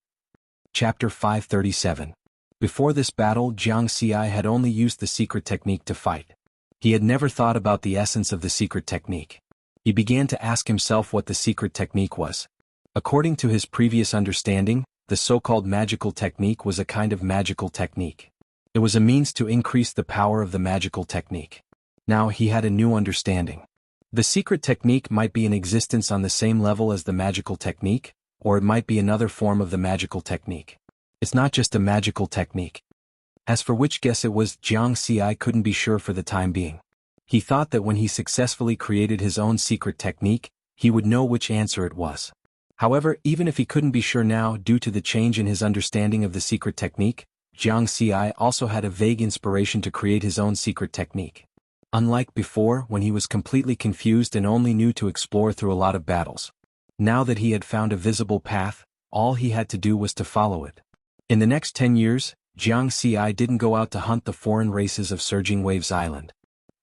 S1: Chapter 537. Before this battle, Jianghu had only used the secret technique to fight. He had never thought about the essence of the secret technique. He began to ask himself what the secret technique was. According to his previous understanding, the so-called magical technique was a kind of magical technique. It was a means to increase the power of the magical technique. Now he had a new understanding. The secret technique might be in existence on the same level as the magical technique, or it might be another form of the magical technique. It's not just a magical technique. As for which guess it was, Jianghu couldn't be sure for the time being. He thought that when he successfully created his own secret technique, he would know which answer it was. However, even if he couldn't be sure now due to the change in his understanding of the secret technique, Jianghu also had a vague inspiration to create his own secret technique. Unlike before, when he was completely confused and only knew to explore through a lot of battles. Now that he had found a visible path, all he had to do was to follow it. In the next 10 years, Jianghu didn't go out to hunt the foreign races of Surging Waves Island.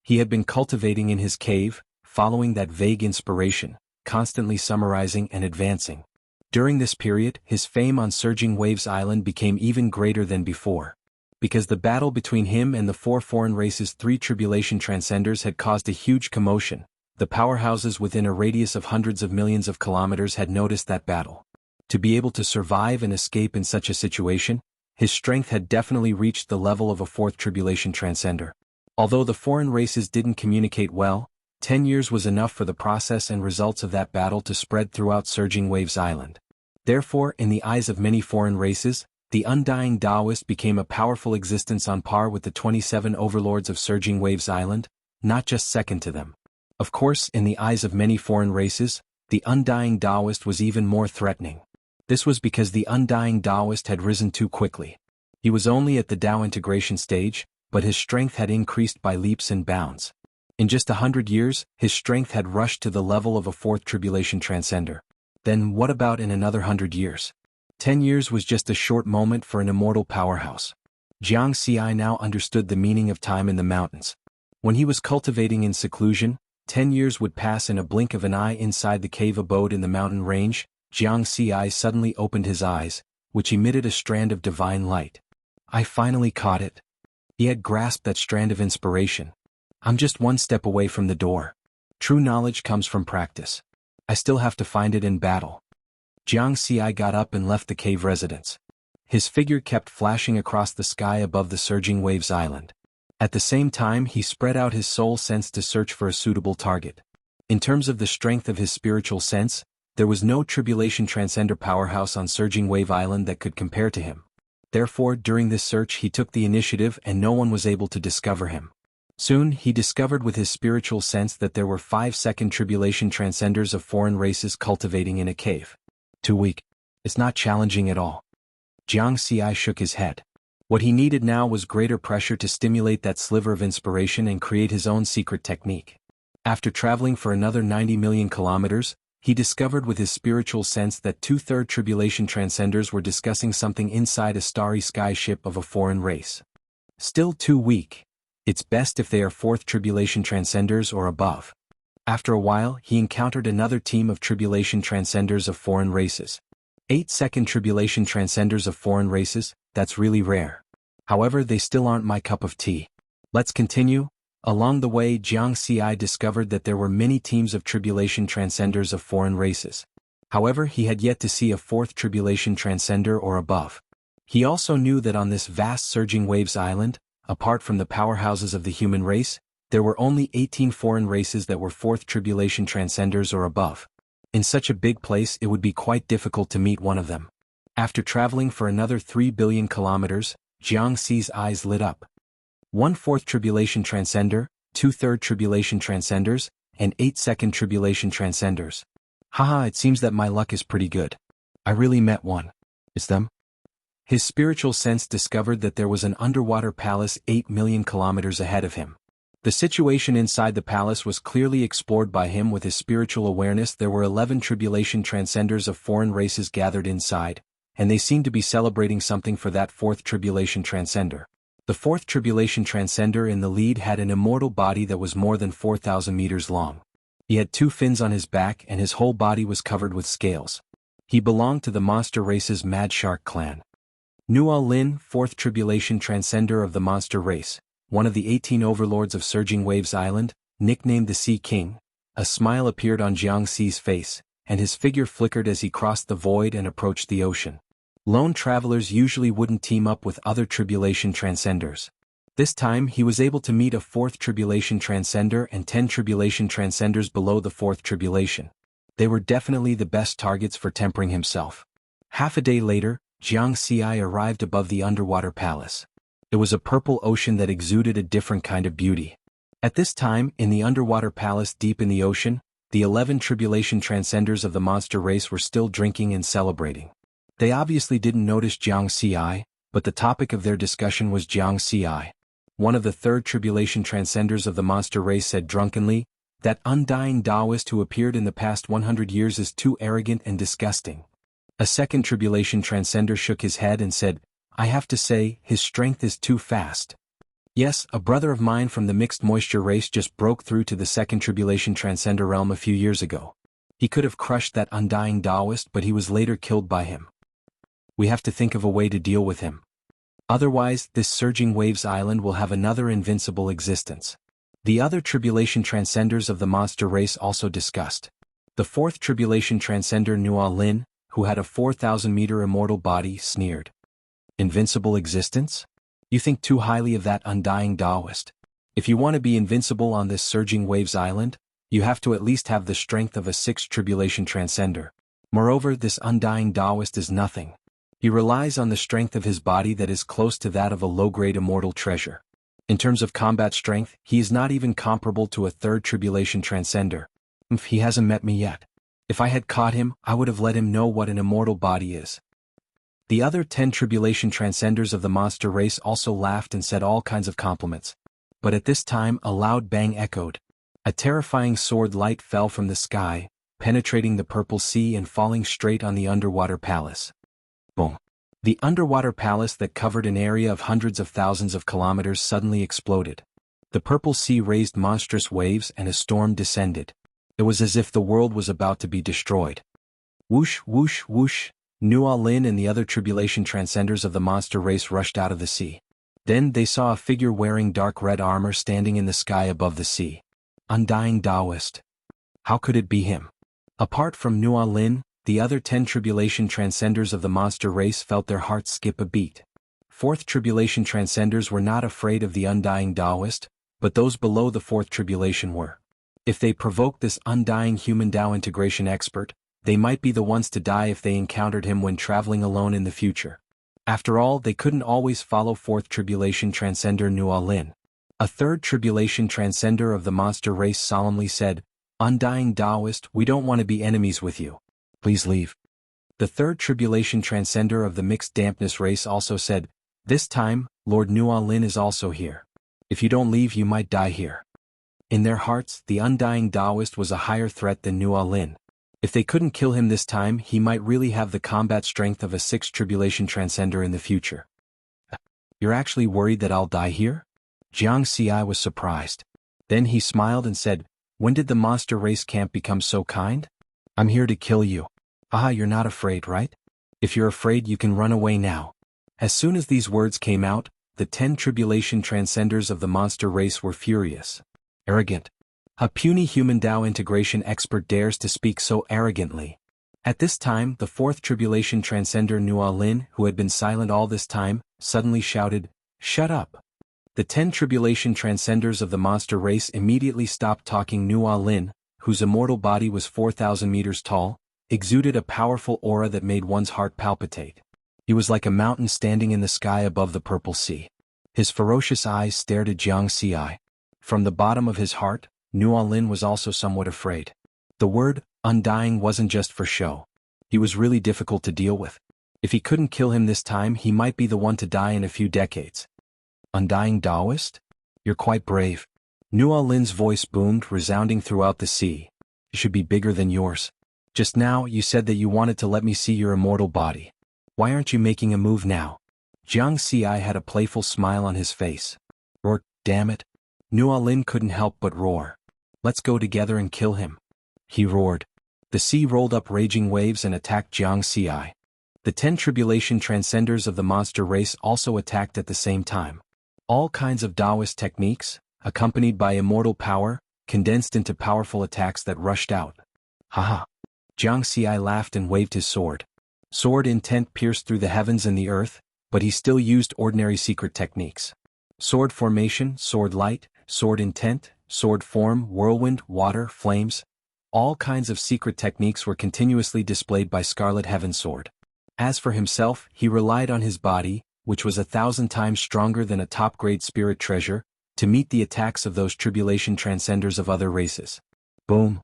S1: He had been cultivating in his cave, following that vague inspiration, constantly summarizing and advancing. During this period, his fame on Surging Waves Island became even greater than before. Because the battle between him and the 4 foreign races' 3 tribulation transcenders had caused a huge commotion, the powerhouses within a radius of hundreds of millions of kilometers had noticed that battle. To be able to survive and escape in such a situation, his strength had definitely reached the level of a 4th tribulation transcender. Although the foreign races didn't communicate well, 10 years was enough for the process and results of that battle to spread throughout Surging Waves Island. Therefore, in the eyes of many foreign races, the undying Taoist became a powerful existence on par with the 27 overlords of Surging Waves Island, not just second to them. Of course, in the eyes of many foreign races, the undying Taoist was even more threatening. This was because the undying Taoist had risen too quickly. He was only at the Tao integration stage, but his strength had increased by leaps and bounds. In just 100 years, his strength had rushed to the level of a fourth tribulation transcender. Then what about in another 100 years? 10 years was just a short moment for an immortal powerhouse. Jianghu now understood the meaning of time in the mountains. When he was cultivating in seclusion, 10 years would pass in a blink of an eye inside the cave abode in the mountain range. Jianghu suddenly opened his eyes, which emitted a strand of divine light. I finally caught it. He had grasped that strand of inspiration. I'm just one step away from the door. True knowledge comes from practice. I still have to find it in battle. Jianghu got up and left the cave residence. His figure kept flashing across the sky above the surging waves island. At the same time, he spread out his soul sense to search for a suitable target. In terms of the strength of his spiritual sense, there was no tribulation transcender powerhouse on Surging Wave Island that could compare to him. Therefore, during this search he took the initiative and no one was able to discover him. Soon, he discovered with his spiritual sense that there were 5 second tribulation transcenders of foreign races cultivating in a cave. Too weak. It's not challenging at all. Jianghu shook his head. What he needed now was greater pressure to stimulate that sliver of inspiration and create his own secret technique. After traveling for another 90 million kilometers, he discovered with his spiritual sense that 2/3 tribulation transcenders were discussing something inside a starry sky ship of a foreign race. Still too weak. It's best if they are 4th tribulation transcenders or above. After a while, he encountered another team of tribulation transcenders of foreign races. 8 second tribulation transcenders of foreign races, that's really rare. However, they still aren't my cup of tea. Let's continue. Along the way, Jianghu discovered that there were many teams of tribulation transcenders of foreign races. However, he had yet to see a 4th tribulation transcender or above. He also knew that on this vast surging waves island, apart from the powerhouses of the human race, there were only 18 foreign races that were 4th tribulation transcenders or above. In such a big place, it would be quite difficult to meet one of them. After traveling for another 3 billion kilometers, Jianghu's eyes lit up. 1/4 tribulation transcender, 2/3 tribulation transcenders, and 8 second tribulation transcenders. Haha, it seems that my luck is pretty good. I really met one. It's them? His spiritual sense discovered that there was an underwater palace 8 million kilometers ahead of him. The situation inside the palace was clearly explored by him with his spiritual awareness. There were 11 tribulation transcenders of foreign races gathered inside, and they seemed to be celebrating something for that 4th tribulation transcender. The 4th tribulation transcender in the lead had an immortal body that was more than 4,000 meters long. He had 2 fins on his back and his whole body was covered with scales. He belonged to the monster race's Mad Shark clan. Nuo Lin, 4th tribulation transcender of the monster race, one of the 18 overlords of Surging Waves Island, nicknamed the Sea King. A smile appeared on Jianghu's face, and his figure flickered as he crossed the void and approached the ocean. Lone travelers usually wouldn't team up with other tribulation transcenders. This time he was able to meet a 4th tribulation transcender and 10 tribulation transcenders below the 4th tribulation. They were definitely the best targets for tempering himself. Half a day later, Jianghu arrived above the underwater palace. It was a purple ocean that exuded a different kind of beauty. At this time, in the underwater palace deep in the ocean, the 11 tribulation transcenders of the monster race were still drinking and celebrating. They obviously didn't notice Jianghu, but the topic of their discussion was Jianghu. One of the 3rd tribulation transcenders of the monster race said drunkenly, "That undying Taoist who appeared in the past 100 years is too arrogant and disgusting." A 2nd tribulation transcender shook his head and said, "I have to say, his strength is too fast." Yes, a brother of mine from the mixed moisture race just broke through to the 2nd tribulation transcender realm a few years ago. He could have crushed that undying Taoist, but he was later killed by him. We have to think of a way to deal with him. Otherwise, this Surging Waves Island will have another invincible existence. The other tribulation transcenders of the monster race also discussed. The 4th tribulation transcender Nuo Lin, who had a 4,000-meter immortal body, sneered. Invincible existence? You think too highly of that undying Taoist. If you want to be invincible on this Surging Waves Island, you have to at least have the strength of a 6th tribulation transcender. Moreover, this undying Taoist is nothing. He relies on the strength of his body that is close to that of a low-grade immortal treasure. In terms of combat strength, he is not even comparable to a third tribulation transcender. He hasn't met me yet. If I had caught him, I would have let him know what an immortal body is. The other 10 tribulation transcenders of the monster race also laughed and said all kinds of compliments. But at this time a loud bang echoed. A terrifying sword light fell from the sky, penetrating the purple sea and falling straight on the underwater palace. Boom. The underwater palace that covered an area of hundreds of thousands of kilometers suddenly exploded. The purple sea raised monstrous waves and a storm descended. It was as if the world was about to be destroyed. Whoosh, whoosh, whoosh, Nuo Lin and the other tribulation transcenders of the monster race rushed out of the sea. Then they saw a figure wearing dark red armor standing in the sky above the sea. Undying Taoist. How could it be him? Apart from Nuo Lin, the other 10 tribulation transcenders of the monster race felt their hearts skip a beat. Fourth tribulation transcenders were not afraid of the undying Taoist, but those below the fourth tribulation were. If they provoked this undying human Tao integration expert, they might be the ones to die if they encountered him when traveling alone in the future. After all, they couldn't always follow fourth tribulation transcender Nuo Lin. A third tribulation transcender of the monster race solemnly said, "Undying Taoist, we don't want to be enemies with you. Please leave." The third tribulation transcender of the mixed dampness race also said, "This time, Lord Nuo Lin is also here. If you don't leave, you might die here." In their hearts, the undying Taoist was a higher threat than Nuo Lin. If they couldn't kill him this time, he might really have the combat strength of a sixth tribulation transcender in the future. "You're actually worried that I'll die here?" Jianghu was surprised. Then he smiled and said, "When did the monster race camp become so kind? I'm here to kill you." "Ah, you're not afraid, right? If you're afraid, you can run away now." As soon as these words came out, the 10 tribulation transcenders of the monster race were furious. Arrogant. A puny human Tao integration expert dares to speak so arrogantly. At this time, the fourth tribulation transcender Nuo Lin, who had been silent all this time, suddenly shouted, "Shut up." The 10 tribulation transcenders of the monster race immediately stopped talking. Nuo Lin, whose immortal body was 4,000 meters tall, exuded a powerful aura that made one's heart palpitate. He was like a mountain standing in the sky above the purple sea. His ferocious eyes stared at Jianghu. From the bottom of his heart, Nuo Lin was also somewhat afraid. The word, undying, wasn't just for show. He was really difficult to deal with. If he couldn't kill him this time, he might be the one to die in a few decades. "Undying Taoist? You're quite brave." Nuo Lin's voice boomed, resounding throughout the sea. "It should be bigger than yours. Just now, you said that you wanted to let me see your immortal body. Why aren't you making a move now?" Jianghu had a playful smile on his face. "Roar, damn it." Nuo Lin couldn't help but roar. "Let's go together and kill him." He roared. The sea rolled up raging waves and attacked Jianghu. The 10 tribulation transcenders of the monster race also attacked at the same time. All kinds of Taoist techniques, accompanied by immortal power, condensed into powerful attacks that rushed out. "Haha." Jianghu laughed and waved his sword. Sword intent pierced through the heavens and the earth, but he still used ordinary secret techniques. Sword formation, sword light, sword intent, sword form, whirlwind, water, flames. All kinds of secret techniques were continuously displayed by Scarlet Heaven Sword. As for himself, he relied on his body, which was 1,000 times stronger than a top-grade spirit treasure, to meet the attacks of those tribulation transcenders of other races. Boom!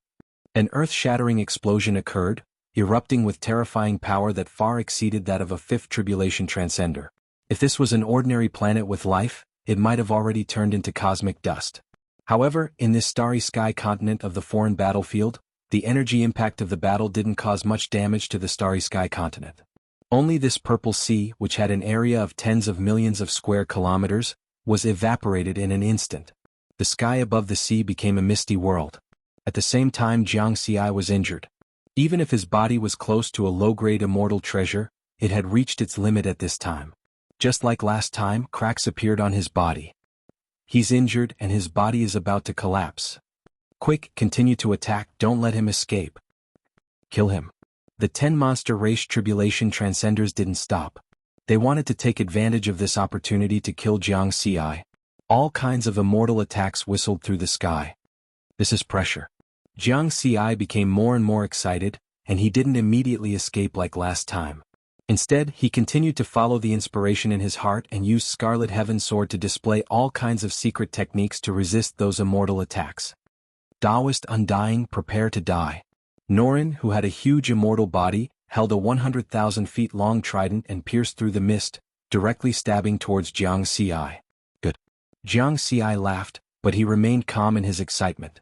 S1: An earth-shattering explosion occurred, erupting with terrifying power that far exceeded that of a fifth tribulation transcender. If this was an ordinary planet with life, it might have already turned into cosmic dust. However, in this starry sky continent of the foreign battlefield, the energy impact of the battle didn't cause much damage to the starry sky continent. Only this purple sea, which had an area of tens of millions of square kilometers, was evaporated in an instant. The sky above the sea became a misty world. At the same time, Jianghu was injured. Even if his body was close to a low-grade immortal treasure, it had reached its limit at this time. Just like last time, cracks appeared on his body. He's injured and his body is about to collapse. Quick, continue to attack, don't let him escape. Kill him. The 10 monster race tribulation transcenders didn't stop. They wanted to take advantage of this opportunity to kill Jianghu. All kinds of immortal attacks whistled through the sky. This is pressure. Jianghu became more and more excited, and he didn't immediately escape like last time. Instead, he continued to follow the inspiration in his heart and used Scarlet Heaven's sword to display all kinds of secret techniques to resist those immortal attacks. Taoist Undying, prepare to die. Norin, who had a huge immortal body, held a 100,000 feet long trident and pierced through the mist, directly stabbing towards Jiang Xi. Good. Jiang Xi laughed, but he remained calm in his excitement.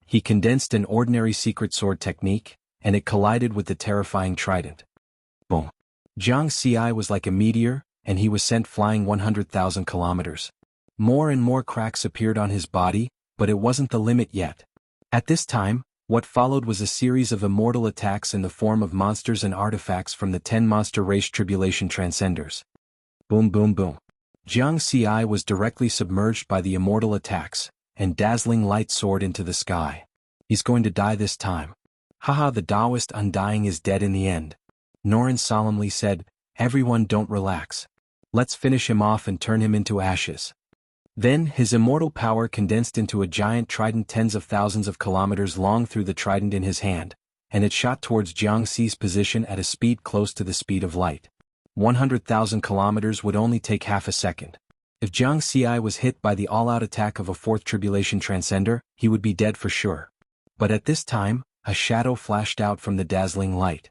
S1: He condensed an ordinary secret sword technique, and it collided with the terrifying trident. Boom. Jiang Xi was like a meteor, and he was sent flying 100,000 kilometers. More and more cracks appeared on his body, but it wasn't the limit yet. At this time, what followed was a series of immortal attacks in the form of monsters and artifacts from the 10 monster race tribulation transcenders. Boom boom boom. Jiang Xi was directly submerged by the immortal attacks, and dazzling light soared into the sky. He's going to die this time. Haha, the Taoist Undying is dead in the end. Norin solemnly said, everyone don't relax. Let's finish him off and turn him into ashes. Then, his immortal power condensed into a giant trident tens of thousands of kilometers long through the trident in his hand, and it shot towards Jiang Xi's position at a speed close to the speed of light. 100,000 kilometers would only take half a second. If Jiang Xi was hit by the all-out attack of a fourth tribulation transcender, he would be dead for sure. But at this time, a shadow flashed out from the dazzling light.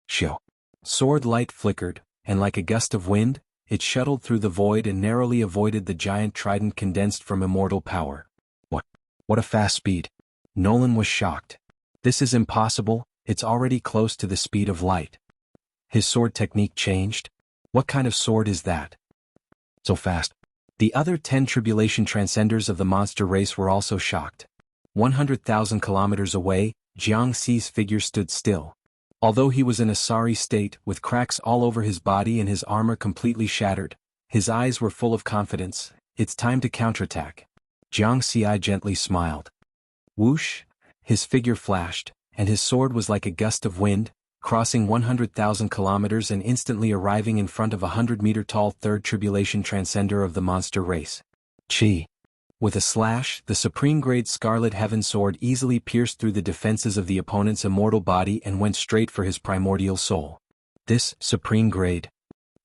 S1: Shoo. Sword light flickered, and like a gust of wind, it shuttled through the void and narrowly avoided the giant trident condensed from immortal power. What a fast speed. Nolan was shocked. This is impossible, it's already close to the speed of light. His sword technique changed? What kind of sword is that? So fast. The other 10 tribulation transcenders of the monster race were also shocked. 100,000 kilometers away, Jiang Xi's figure stood still. Although he was in a sorry state, with cracks all over his body and his armor completely shattered, his eyes were full of confidence. It's time to counterattack. Jiang Xi gently smiled. Whoosh! His figure flashed, and his sword was like a gust of wind, crossing 100,000 kilometers and instantly arriving in front of a 100-meter-tall third tribulation transcender of the monster race. Chi! With a slash, the supreme-grade Scarlet Heaven sword easily pierced through the defenses of the opponent's immortal body and went straight for his primordial soul. This, supreme grade.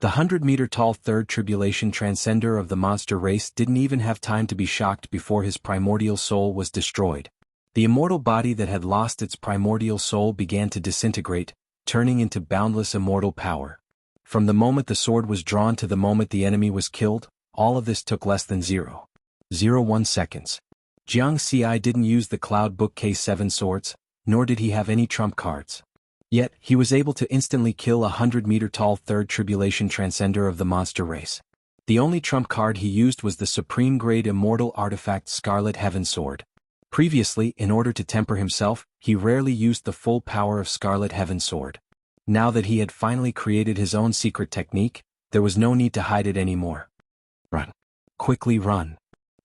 S1: The 100-meter-tall third tribulation transcender of the monster race didn't even have time to be shocked before his primordial soul was destroyed. The immortal body that had lost its primordial soul began to disintegrate, turning into boundless immortal power. From the moment the sword was drawn to the moment the enemy was killed, all of this took less than 0.01 seconds. Jiang Xi didn't use the Cloud Book K7 swords, nor did he have any trump cards. Yet, he was able to instantly kill a 100-meter-tall third tribulation transcender of the monster race. The only trump card he used was the supreme-grade immortal artifact Scarlet Heaven sword. Previously, in order to temper himself, he rarely used the full power of Scarlet Heaven sword. Now that he had finally created his own secret technique, there was no need to hide it anymore. Run. Quickly run.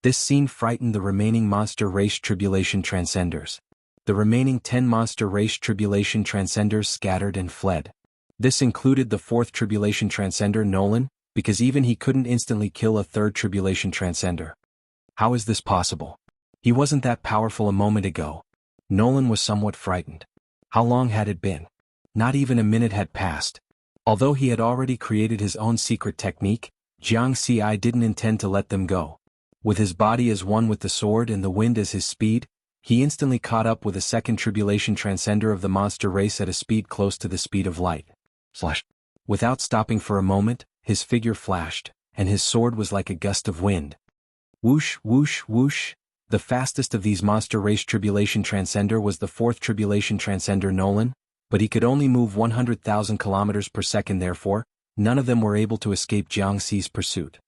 S1: This scene frightened the remaining monster race tribulation transcenders. The remaining 10 monster race tribulation transcenders scattered and fled. This included the 4th tribulation transcender Nolan, because even he couldn't instantly kill a 3rd tribulation transcender. How is this possible? He wasn't that powerful a moment ago. Nolan was somewhat frightened. How long had it been? Not even a minute had passed. Although he had already created his own secret technique, Jiang Xi didn't intend to let them go. With his body as one with the sword and the wind as his speed, he instantly caught up with a 2nd tribulation transcender of the monster race at a speed close to the speed of light. Without stopping for a moment, his figure flashed, and his sword was like a gust of wind. Whoosh, whoosh, whoosh. The fastest of these monster race tribulation transcender was the 4th tribulation transcender Nolan, but he could only move 100,000 kilometers per second. Therefore, none of them were able to escape Jiang Xi's pursuit.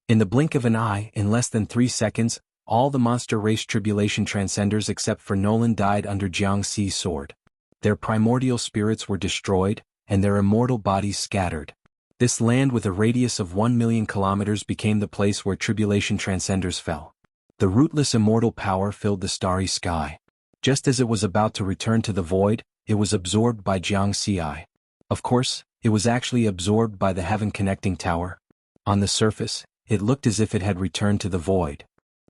S1: In the blink of an eye, in less than 3 seconds, all the monster race tribulation transcenders except for Nolan died under Jiang Xi's sword. Their primordial spirits were destroyed, and their immortal bodies scattered. This land with a radius of 1 million kilometers became the place where tribulation transcenders fell. The rootless immortal power filled the starry sky. Just as it was about to return to the void, it was absorbed by Jiang Xi. Of course, it was actually absorbed by the heaven connecting tower. On the surface, it looked as if it had returned to the void.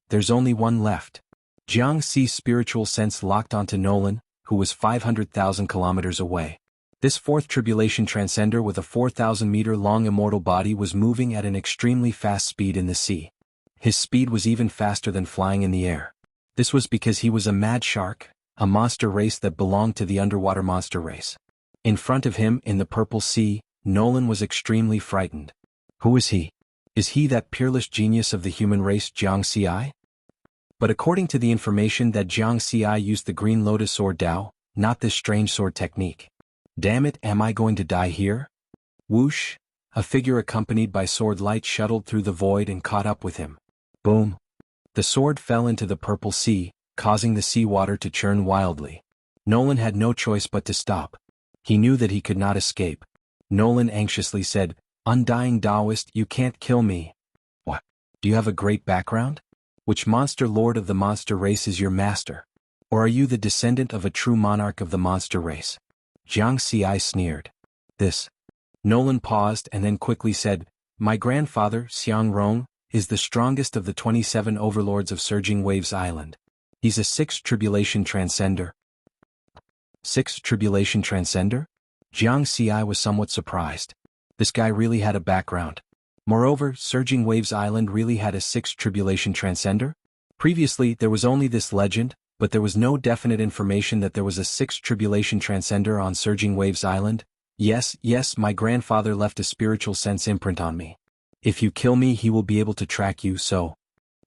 S1: There's only one left. Jiang Xi's spiritual sense locked onto Nolan, who was 500,000 kilometers away. This fourth tribulation transcender with a 4,000-meter-long immortal body was moving at an extremely fast speed in the sea. His speed was even faster than flying in the air. This was because he was a mad shark, a monster race that belonged to the underwater monster race. In front of him, in the purple sea, Nolan was extremely frightened. Who is he? Is he that peerless genius of the human race, Jianghu? But according to the information that Jianghu used the green lotus sword Dao, not this strange sword technique. Damn it, am I going to die here? Whoosh! A figure accompanied by sword light shuttled through the void and caught up with him. Boom! The sword fell into the purple sea, causing the seawater to churn wildly. Nolan had no choice but to stop. He knew that he could not escape. Nolan anxiously said, "Undying Taoist, you can't kill me." What? Do you have a great background? Which monster lord of the monster race is your master? Or are you the descendant of a true monarch of the monster race? Jianghu sneered. This. Nolan paused and then quickly said, "My grandfather, Xiangrong, is the strongest of the 27 overlords of Surging Waves Island. He's a sixth tribulation transcender." Sixth tribulation transcender? Jianghu was somewhat surprised. This guy really had a background. Moreover, Surging Waves Island really had a sixth tribulation transcender? Previously, there was only this legend, but there was no definite information that there was a sixth tribulation transcender on Surging Waves Island. Yes, my grandfather left a spiritual sense imprint on me. If you kill me, he will be able to track you, so.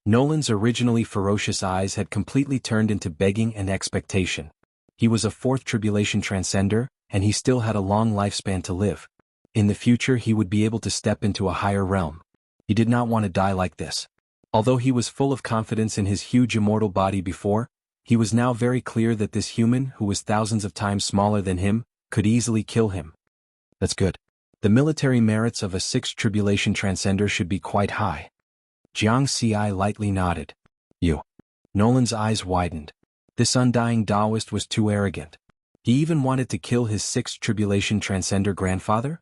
S1: Nolan's originally ferocious eyes had completely turned into begging and expectation. He was a fourth tribulation transcender, and he still had a long lifespan to live. In the future he would be able to step into a higher realm. He did not want to die like this. Although he was full of confidence in his huge immortal body before, he was now very clear that this human, who was thousands of times smaller than him, could easily kill him. That's good. The military merits of a sixth tribulation transcender should be quite high. Jianghu lightly nodded. You. Nolan's eyes widened. This undying Taoist was too arrogant. He even wanted to kill his sixth tribulation transcender grandfather?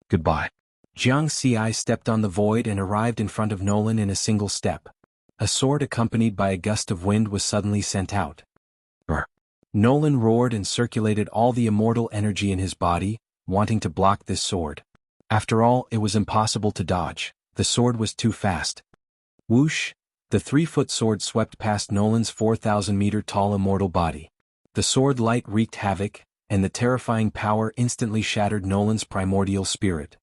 S1: Goodbye. Jianghu stepped on the void and arrived in front of Nolan in a single step. A sword accompanied by a gust of wind was suddenly sent out. Brr. Nolan roared and circulated all the immortal energy in his body, wanting to block this sword. After all, it was impossible to dodge. The sword was too fast. Whoosh! The 3-foot sword swept past Nolan's 4,000-meter-tall immortal body. The sword light wreaked havoc, and the terrifying power instantly shattered Nolan's primordial spirit.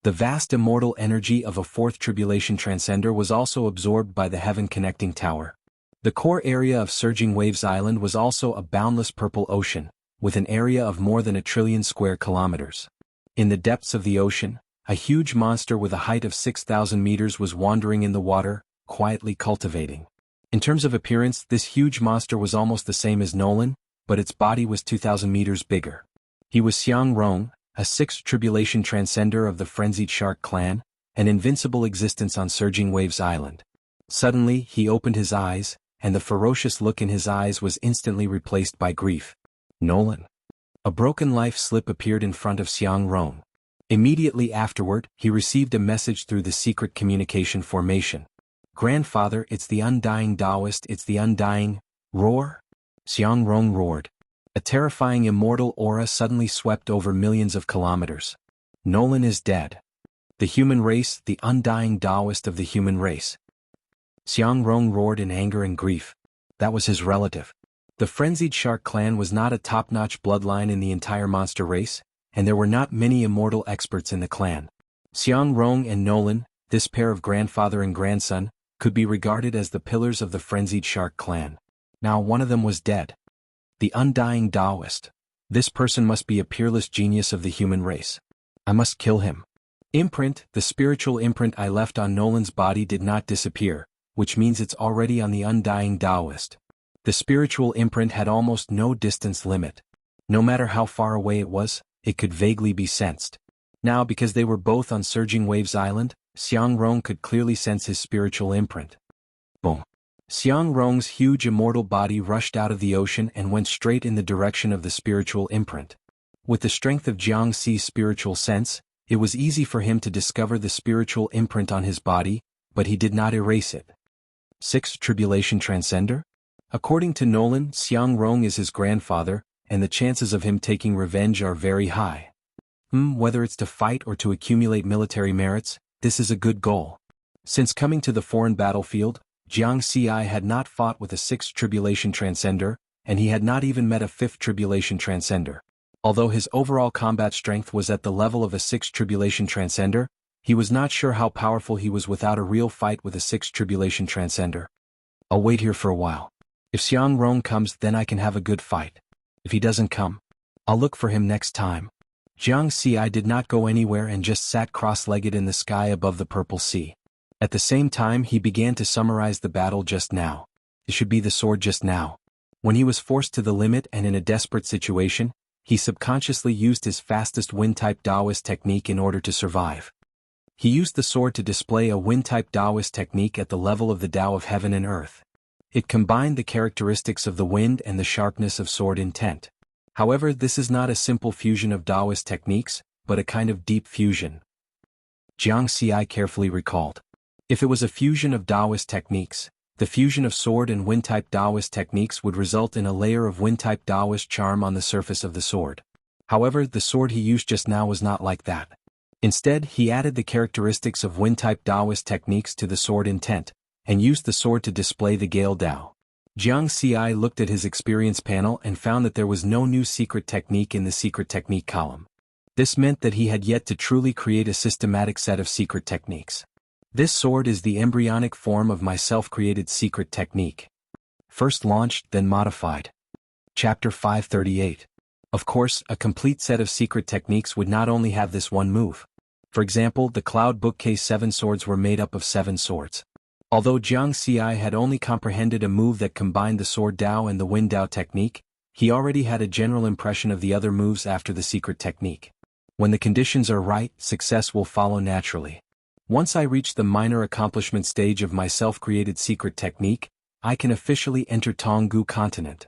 S1: The vast immortal energy of a fourth tribulation transcender was also absorbed by the heaven-connecting tower. The core area of Surging Waves Island was also a boundless purple ocean, with an area of more than 1 trillion square kilometers. In the depths of the ocean, a huge monster with a height of 6,000 meters was wandering in the water, quietly cultivating. In terms of appearance, this huge monster was almost the same as Nolan, but its body was 2,000 meters bigger. He was Xiangrong, a sixth tribulation transcender of the Frenzied Shark clan, an invincible existence on Surging Waves Island. Suddenly, he opened his eyes, and the ferocious look in his eyes was instantly replaced by grief. Nolan. A broken life slip appeared in front of Xiangrong. Immediately afterward, he received a message through the secret communication formation. "Grandfather, it's the undying Taoist, it's the undying..." Roar? Xiangrong roared. A terrifying immortal aura suddenly swept over millions of kilometers. Nolan is dead. The human race, the undying Taoist of the human race. Xiangrong roared in anger and grief. That was his relative. The Frenzied Shark clan was not a top-notch bloodline in the entire monster race, and there were not many immortal experts in the clan. Xiangrong and Nolan, this pair of grandfather and grandson, could be regarded as the pillars of the Frenzied Shark clan. Now one of them was dead. The undying Taoist. This person must be a peerless genius of the human race. I must kill him. Imprint, the spiritual imprint I left on Nolan's body did not disappear, which means it's already on the undying Taoist. The spiritual imprint had almost no distance limit. No matter how far away it was, it could vaguely be sensed. Now, because they were both on Surging Waves Island, Xiangrong could clearly sense his spiritual imprint. Boom. Xiangrong's huge immortal body rushed out of the ocean and went straight in the direction of the spiritual imprint. With the strength of Jiangxi's spiritual sense, it was easy for him to discover the spiritual imprint on his body, but he did not erase it. Sixth tribulation transcender? According to Nolan, Xiangrong is his grandfather, and the chances of him taking revenge are very high. Whether it's to fight or to accumulate military merits, this is a good goal. Since coming to the foreign battlefield, Jianghu had not fought with a 6th Tribulation Transcender, and he had not even met a 5th Tribulation Transcender. Although his overall combat strength was at the level of a 6th Tribulation Transcender, he was not sure how powerful he was without a real fight with a 6th Tribulation Transcender. I'll wait here for a while. If Xiang Rong comes, then I can have a good fight. If he doesn't come, I'll look for him next time. Jianghu did not go anywhere and just sat cross-legged in the sky above the purple sea. At the same time he began to summarize the battle just now. It should be the sword just now. When he was forced to the limit and in a desperate situation, he subconsciously used his fastest wind-type Taoist technique in order to survive. He used the sword to display a wind-type Taoist technique at the level of the Tao of heaven and earth. It combined the characteristics of the wind and the sharpness of sword intent. However, this is not a simple fusion of Taoist techniques, but a kind of deep fusion. Jianghu carefully recalled. If it was a fusion of Taoist techniques, the fusion of sword and wind-type Taoist techniques would result in a layer of wind-type Taoist charm on the surface of the sword. However, the sword he used just now was not like that. Instead, he added the characteristics of wind-type Taoist techniques to the sword intent, and used the sword to display the Gale Tao. Jianghu looked at his experience panel and found that there was no new secret technique in the secret technique column. This meant that he had yet to truly create a systematic set of secret techniques. This sword is the embryonic form of my self-created secret technique. First launched, then modified. Chapter 538. Of course, a complete set of secret techniques would not only have this one move. For example, the Cloud Bookcase 7 swords were made up of 7 swords. Although Jianghu had only comprehended a move that combined the Sword Tao and the Wind Tao technique, he already had a general impression of the other moves after the secret technique. When the conditions are right, success will follow naturally. Once I reach the minor accomplishment stage of my self-created secret technique, I can officially enter Jianghu continent.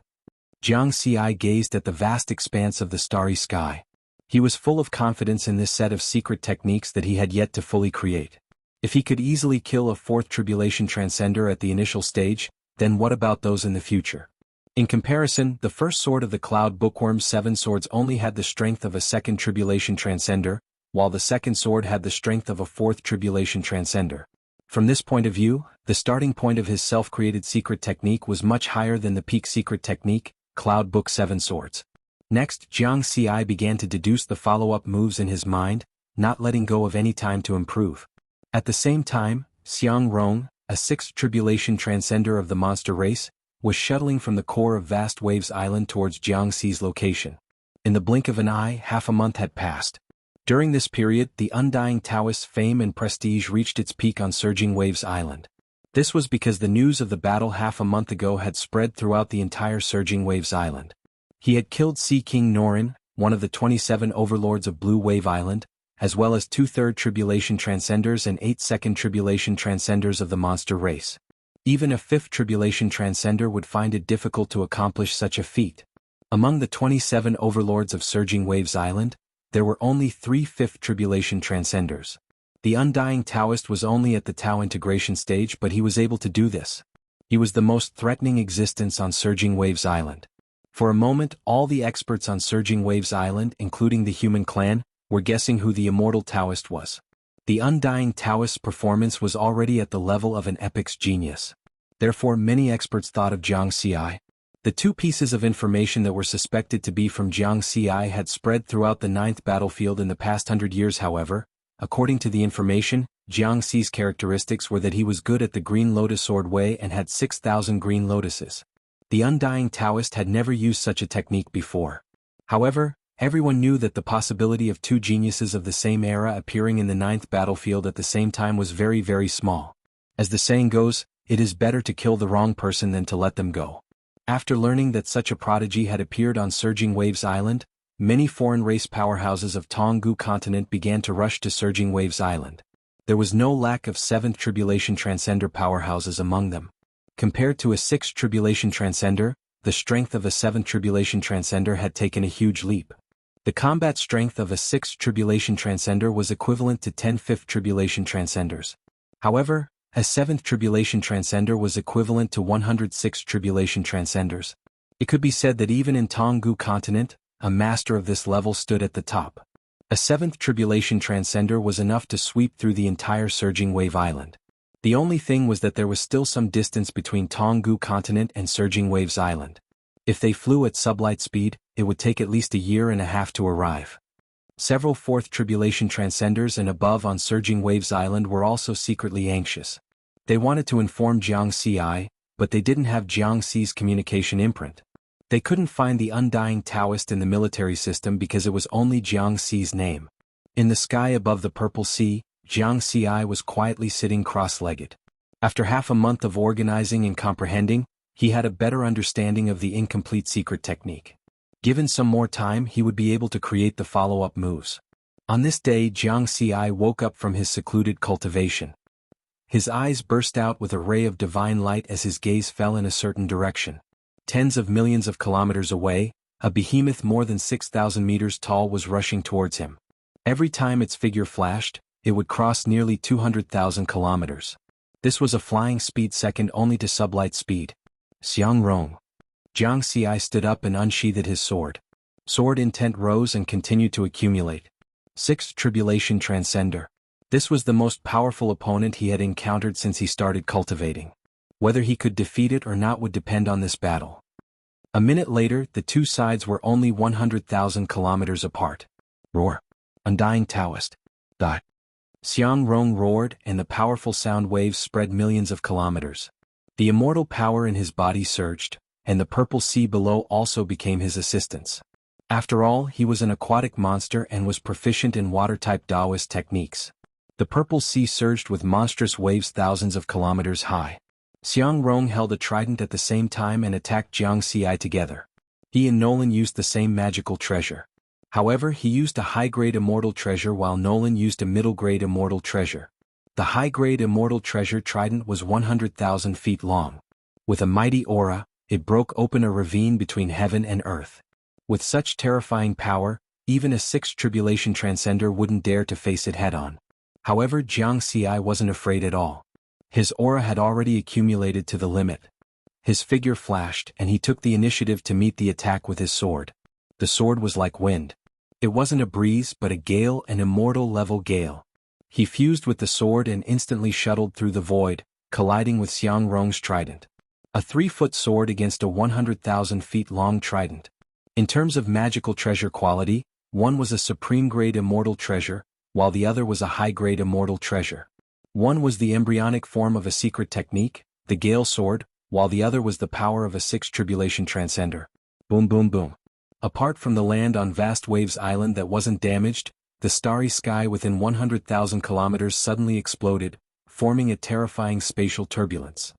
S1: Jianghu gazed at the vast expanse of the starry sky. He was full of confidence in this set of secret techniques that he had yet to fully create. If he could easily kill a 4th Tribulation Transcender at the initial stage, then what about those in the future? In comparison, the first sword of the Cloud Bookworm 7 swords only had the strength of a 2nd Tribulation Transcender, while the second sword had the strength of a 4th Tribulation Transcender. From this point of view, the starting point of his self-created secret technique was much higher than the peak secret technique, Cloud Book 7 swords. Next, Jianghu began to deduce the follow-up moves in his mind, not letting go of any time to improve. At the same time, Xiang Rong, a 6th Tribulation Transcender of the monster race, was shuttling from the core of Vast Waves Island towards Jianghu's location. In the blink of an eye, half a month had passed. During this period, the undying Taoist's fame and prestige reached its peak on Surging Waves Island. This was because the news of the battle half a month ago had spread throughout the entire Surging Waves Island. He had killed Sea King Norin, one of the 27 overlords of Blue Wave Island, as well as 2 3rd Tribulation Transcenders and 8 2nd Tribulation Transcenders of the monster race. Even a 5th Tribulation Transcender would find it difficult to accomplish such a feat. Among the 27 overlords of Surging Waves Island, there were only 3 5th Tribulation Transcenders. The undying Taoist was only at the Tao integration stage, but he was able to do this. He was the most threatening existence on Surging Waves Island. For a moment, all the experts on Surging Waves Island, including the human clan, were guessing who the immortal Taoist was. The undying Taoist's performance was already at the level of an epic's genius. Therefore, many experts thought of Jianghu. The 2 pieces of information that were suspected to be from Jianghu had spread throughout the 9th battlefield in the past 100 years. However, according to the information, Jianghu's characteristics were that he was good at the Green Lotus Sword Way and had 6,000 green lotuses. The undying Taoist had never used such a technique before. However, everyone knew that the possibility of 2 geniuses of the same era appearing in the 9th battlefield at the same time was very, very small. As the saying goes, it is better to kill the wrong person than to let them go. After learning that such a prodigy had appeared on Surging Waves Island, many foreign race powerhouses of Jianghu continent began to rush to Surging Waves Island. There was no lack of 7th Tribulation Transcender powerhouses among them. Compared to a 6th Tribulation Transcender, the strength of a 7th Tribulation Transcender had taken a huge leap. The combat strength of a 6th Tribulation Transcender was equivalent to 10 5th Tribulation Transcenders. However, a 7th Tribulation Transcender was equivalent to 106 Tribulation Transcenders. It could be said that even in Jianghu continent, a master of this level stood at the top. A seventh tribulation transcender was enough to sweep through the entire surging wave island. The only thing was that there was still some distance between Jianghu continent and surging waves island. If they flew at sublight speed, it would take at least a year and a half to arrive. Several fourth tribulation transcenders and above on surging waves island were also secretly anxious. They wanted to inform Jianghu, but they didn't have Jianghu's communication imprint. They couldn't find the undying Taoist in the military system because it was only Jianghu's name. In the sky above the Purple Sea, Jianghu was quietly sitting cross-legged. After half a month of organizing and comprehending, he had a better understanding of the incomplete secret technique. Given some more time, he would be able to create the follow-up moves. On this day, Jianghu woke up from his secluded cultivation. His eyes burst out with a ray of divine light as his gaze fell in a certain direction. Tens of millions of kilometers away, a behemoth more than 6,000 meters tall was rushing towards him. Every time its figure flashed, it would cross nearly 200,000 kilometers. This was a flying speed second only to sublight speed. Xiang Rong. Jianghu stood up and unsheathed his sword. Sword intent rose and continued to accumulate. Sixth Tribulation Transcender. This was the most powerful opponent he had encountered since he started cultivating. Whether he could defeat it or not would depend on this battle. A minute later, the two sides were only 100,000 kilometers apart. Roar. Undying Taoist. Die. Xiang Rong roared, and the powerful sound waves spread millions of kilometers. The immortal power in his body surged, and the purple sea below also became his assistants. After all, he was an aquatic monster and was proficient in water-type Taoist techniques. The purple sea surged with monstrous waves thousands of kilometers high. Xiang Rong held a trident at the same time and attacked Jianghu together. He and Nolan used the same magical treasure. However, he used a high-grade immortal treasure while Nolan used a middle-grade immortal treasure. The high-grade immortal treasure trident was 100,000 feet long. With a mighty aura, it broke open a ravine between heaven and earth. With such terrifying power, even a sixth tribulation transcender wouldn't dare to face it head-on. However, Jianghu wasn't afraid at all. His aura had already accumulated to the limit. His figure flashed, and he took the initiative to meet the attack with his sword. The sword was like wind. It wasn't a breeze but a gale, an immortal-level gale. He fused with the sword and instantly shuttled through the void, colliding with Xiang Rong's trident. A 3-foot sword against a 100,000 feet long trident. In terms of magical treasure quality, one was a supreme-grade immortal treasure, while the other was a high-grade immortal treasure. One was the embryonic form of a secret technique, the Gale Sword, while the other was the power of a sixth tribulation transcender. Boom boom boom. Apart from the land on Vast Waves Island that wasn't damaged, the starry sky within 100,000 kilometers suddenly exploded, forming a terrifying spatial turbulence.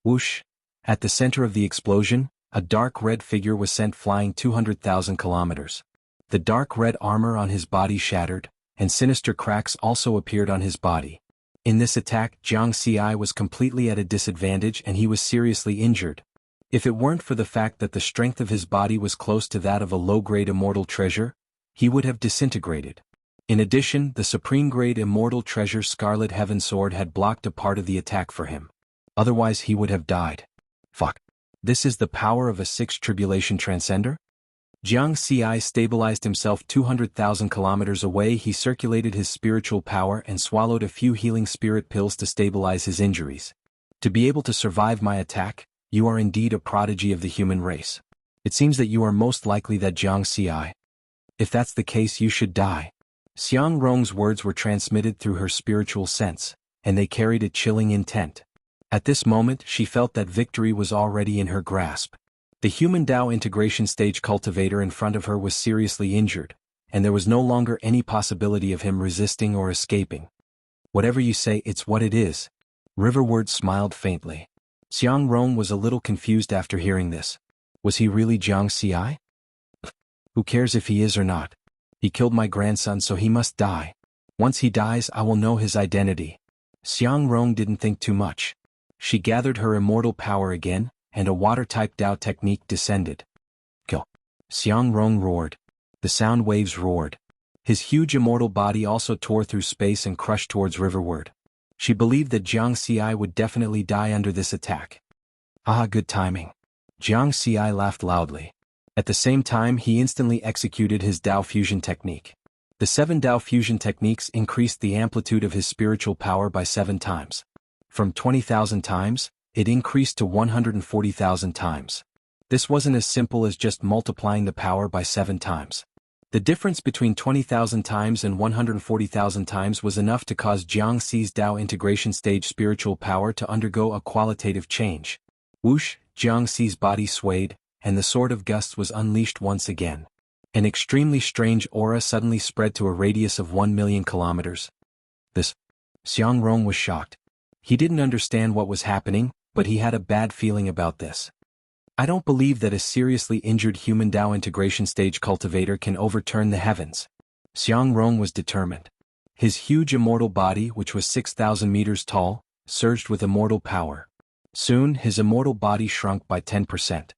S1: Whoosh! At the center of the explosion, a dark red figure was sent flying 200,000 kilometers. The dark red armor on his body shattered, and sinister cracks also appeared on his body. In this attack, Jianghu was completely at a disadvantage and he was seriously injured. If it weren't for the fact that the strength of his body was close to that of a low-grade immortal treasure, he would have disintegrated. In addition, the supreme-grade immortal treasure Scarlet Heaven Sword had blocked a part of the attack for him. Otherwise he would have died. Fuck. This is the power of a sixth tribulation transcender? Jianghu stabilized himself 200,000 kilometers away. He circulated his spiritual power and swallowed a few healing spirit pills to stabilize his injuries. To be able to survive my attack, you are indeed a prodigy of the human race. It seems that you are most likely that Jianghu. If that's the case, you should die. Xiang Rong's words were transmitted through her spiritual sense, and they carried a chilling intent. At this moment, she felt that victory was already in her grasp. The human Tao integration stage cultivator in front of her was seriously injured, and there was no longer any possibility of him resisting or escaping. Whatever you say, it's what it is. Riverward smiled faintly. Xiang Rong was a little confused after hearing this. Was he really Jianghu? Who cares if he is or not? He killed my grandson, so he must die. Once he dies, I will know his identity. Xiang Rong didn't think too much. She gathered her immortal power again, and a water-type Tao technique descended. Kill. Xiang Rong roared. The sound waves roared. His huge immortal body also tore through space and crushed towards riverward. She believed that Jianghu would definitely die under this attack. Ah, good timing. Jiang Xi laughed loudly. At the same time he instantly executed his Dao fusion technique. The 7 Dao fusion techniques increased the amplitude of his spiritual power by 7 times. From 20,000 times, it increased to 140,000 times. This wasn't as simple as just multiplying the power by 7 times. The difference between 20,000 times and 140,000 times was enough to cause Jiang Xi's Dao integration stage spiritual power to undergo a qualitative change. Whoosh, Jiang Xi's body swayed, and the Sword of Gusts was unleashed once again. An extremely strange aura suddenly spread to a radius of 1 million kilometers. Xiang Rong was shocked. He didn't understand what was happening, but he had a bad feeling about this. I don't believe that a seriously injured human Dao integration stage cultivator can overturn the heavens. Xiang Rong was determined. His huge immortal body, which was 6,000 meters tall, surged with immortal power. Soon his immortal body shrunk by 10%.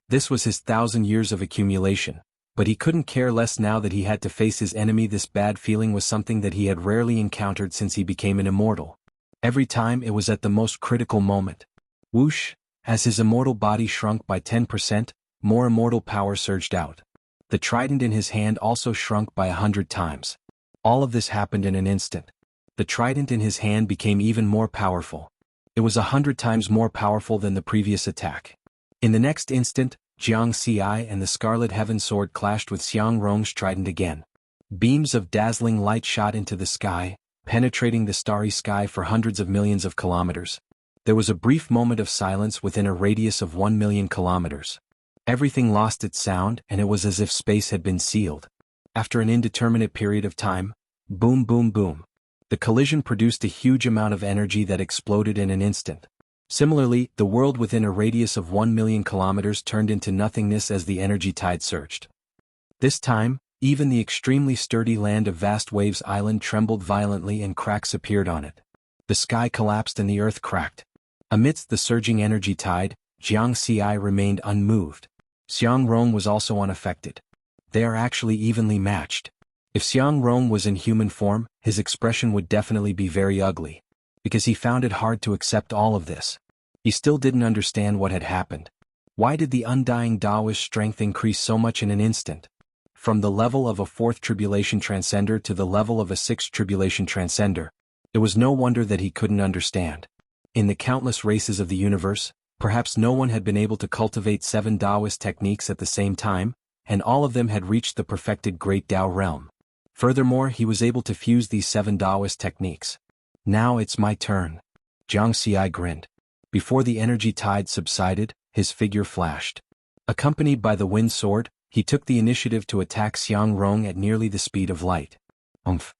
S1: This was his 1,000 years of accumulation, but he couldn't care less now that he had to face his enemy. This bad feeling was something that he had rarely encountered since he became an immortal. Every time it was at the most critical moment. Whoosh! As his immortal body shrunk by 10%, more immortal power surged out. The trident in his hand also shrunk by 100 times. All of this happened in an instant. The trident in his hand became even more powerful. It was 100 times more powerful than the previous attack. In the next instant, Jiang Xi and the Scarlet Heaven Sword clashed with Xiang Rong's trident again. Beams of dazzling light shot into the sky, penetrating the starry sky for hundreds of millions of kilometers. There was a brief moment of silence within a radius of 1 million kilometers. Everything lost its sound, and it was as if space had been sealed. After an indeterminate period of time, boom boom boom. The collision produced a huge amount of energy that exploded in an instant. Similarly, the world within a radius of 1 million kilometers turned into nothingness as the energy tide surged. This time, even the extremely sturdy land of Vast Waves Island trembled violently and cracks appeared on it. The sky collapsed and the earth cracked. Amidst the surging energy tide, Jiang Xi remained unmoved. Xiang Rong was also unaffected. They are actually evenly matched. If Xiang Rong was in human form, his expression would definitely be very ugly. Because he found it hard to accept all of this. He still didn't understand what had happened. Why did the undying Taoist strength increase so much in an instant? From the level of a 4th tribulation transcender to the level of a 6th tribulation transcender. It was no wonder that he couldn't understand. In the countless races of the universe, perhaps no one had been able to cultivate 7 Taoist techniques at the same time, and all of them had reached the perfected Great Tao realm. Furthermore, he was able to fuse these 7 Taoist techniques. Now it's my turn. Jiang Xi grinned. Before the energy tide subsided, his figure flashed. Accompanied by the wind sword, he took the initiative to attack Xiang Rong at nearly the speed of light. Umph!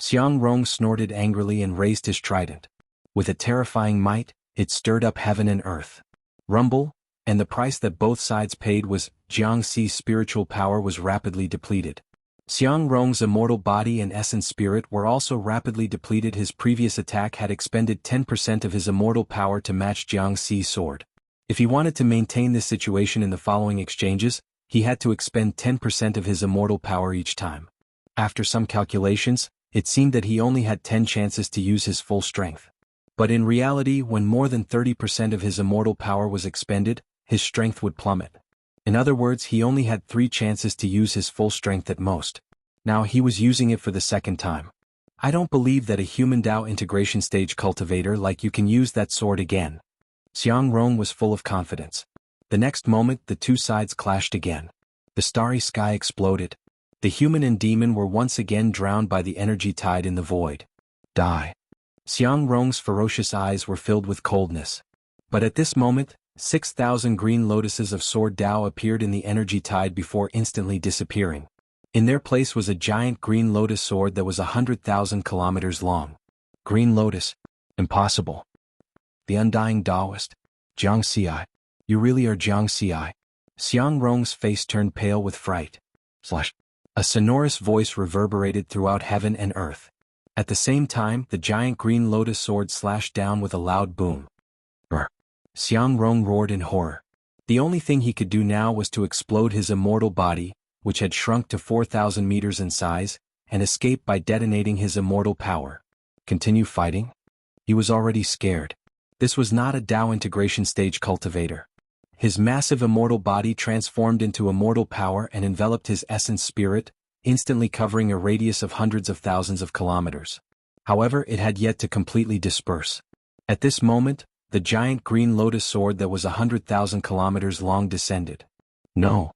S1: Xiang Rong snorted angrily and raised his trident. With a terrifying might, it stirred up heaven and earth. Rumble, and the price that both sides paid was, Jiang Xi's spiritual power was rapidly depleted. Xiang Rong's immortal body and essence spirit were also rapidly depleted. His previous attack had expended 10% of his immortal power to match Jiang Xi's sword. If he wanted to maintain this situation in the following exchanges, he had to expend 10% of his immortal power each time. After some calculations, it seemed that he only had 10 chances to use his full strength. But in reality, when more than 30% of his immortal power was expended, his strength would plummet. In other words, he only had 3 chances to use his full strength at most. Now he was using it for the second time. I don't believe that a human Dao integration stage cultivator like you can use that sword again. Xiang Rong was full of confidence. The next moment, the two sides clashed again. The starry sky exploded. The human and demon were once again drowned by the energy tide in the void. Die. Xiang Rong's ferocious eyes were filled with coldness. But at this moment, 6,000 green lotuses of Sword Dao appeared in the energy tide before instantly disappearing. In their place was a giant green lotus sword that was 100,000 kilometers long. Green lotus? Impossible. The undying Taoist. Jiang Xi. You really are Jiang Xi. Xiang Rong's face turned pale with fright. A sonorous voice reverberated throughout heaven and earth. At the same time, the giant green lotus sword slashed down with a loud boom. Xiang Rong roared in horror. The only thing he could do now was to explode his immortal body, which had shrunk to 4,000 meters in size, and escape by detonating his immortal power. Continue fighting? He was already scared. This was not a Dao integration stage cultivator. His massive immortal body transformed into immortal power and enveloped his essence spirit, instantly covering a radius of hundreds of thousands of kilometers. However, it had yet to completely disperse. At this moment, the giant green lotus sword that was 100,000 kilometers long descended. No.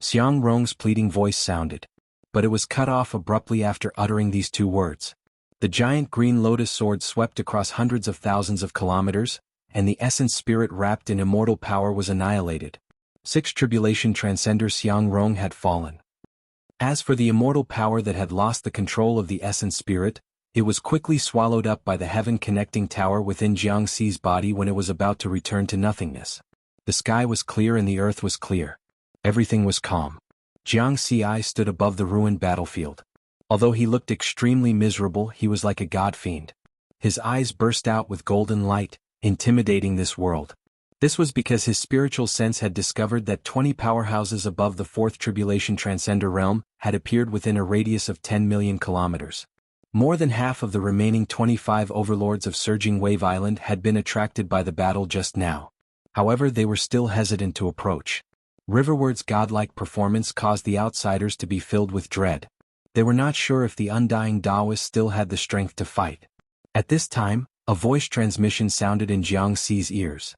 S1: Xiang Rong's pleading voice sounded. But it was cut off abruptly after uttering these two words. The giant green lotus sword swept across hundreds of thousands of kilometers, and the essence spirit wrapped in immortal power was annihilated. 6 Tribulation Transcender Xiang Rong had fallen. As for the immortal power that had lost the control of the essence spirit, it was quickly swallowed up by the heaven-connecting tower within Jiangxi's body when it was about to return to nothingness. The sky was clear and the earth was clear. Everything was calm. Jiangxi stood above the ruined battlefield. Although he looked extremely miserable, he was like a god fiend. His eyes burst out with golden light, intimidating this world. This was because his spiritual sense had discovered that 20 powerhouses above the 4th Tribulation Transcender realm had appeared within a radius of 10 million kilometers. More than half of the remaining 25 overlords of Surging Wave Island had been attracted by the battle just now. However, they were still hesitant to approach. Riverward's godlike performance caused the outsiders to be filled with dread. They were not sure if the undying Taoist still had the strength to fight. At this time, a voice transmission sounded in Jiangxi's ears.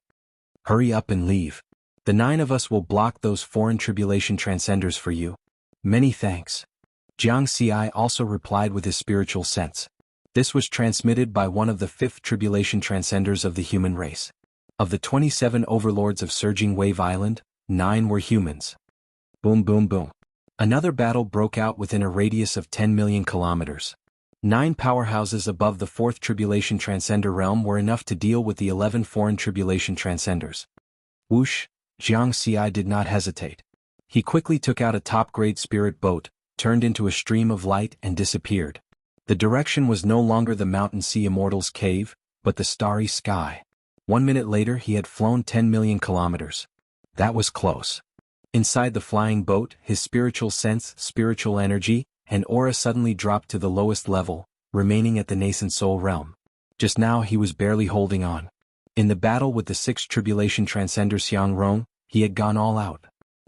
S1: Hurry up and leave. The 9 of us will block those foreign tribulation transcenders for you. Many thanks. Jiangxi also replied with his spiritual sense. This was transmitted by one of the 5th Tribulation Transcenders of the human race. Of the 27 overlords of Surging Wave Island, 9 were humans. Boom boom boom. Another battle broke out within a radius of 10 million kilometers. 9 powerhouses above the 4th Tribulation Transcender realm were enough to deal with the 11 foreign Tribulation Transcenders. Whoosh, Jiangxi did not hesitate. He quickly took out a top-grade spirit boat, turned into a stream of light and disappeared. The direction was no longer the Mountain Sea Immortals cave, but the starry sky. 1 minute later he had flown 10 million kilometers. That was close. Inside the flying boat, his spiritual sense, spiritual energy, and aura suddenly dropped to the lowest level, remaining at the nascent soul realm. Just now he was barely holding on. In the battle with the 6th Tribulation Transcender Xiang Rong, he had gone all out.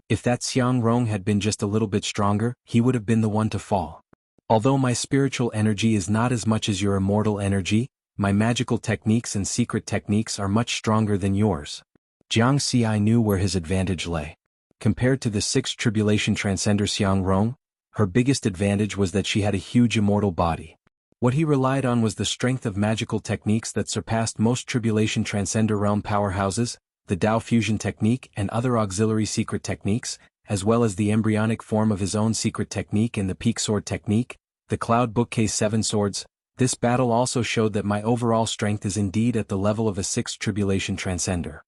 S1: If that Xiang Rong had been just a little bit stronger, he would have been the one to fall. Although my spiritual energy is not as much as your immortal energy, my magical techniques and secret techniques are much stronger than yours. Jiangxi knew where his advantage lay. Compared to the 6th Tribulation Transcender Xiang Rong, her biggest advantage was that she had a huge immortal body. What he relied on was the strength of magical techniques that surpassed most Tribulation Transcender realm powerhouses, the Dao Fusion technique and other auxiliary secret techniques, as well as the embryonic form of his own secret technique and the Peak Sword technique, the Cloud Bookcase 7 Swords. This battle also showed that my overall strength is indeed at the level of a 6th Tribulation Transcender.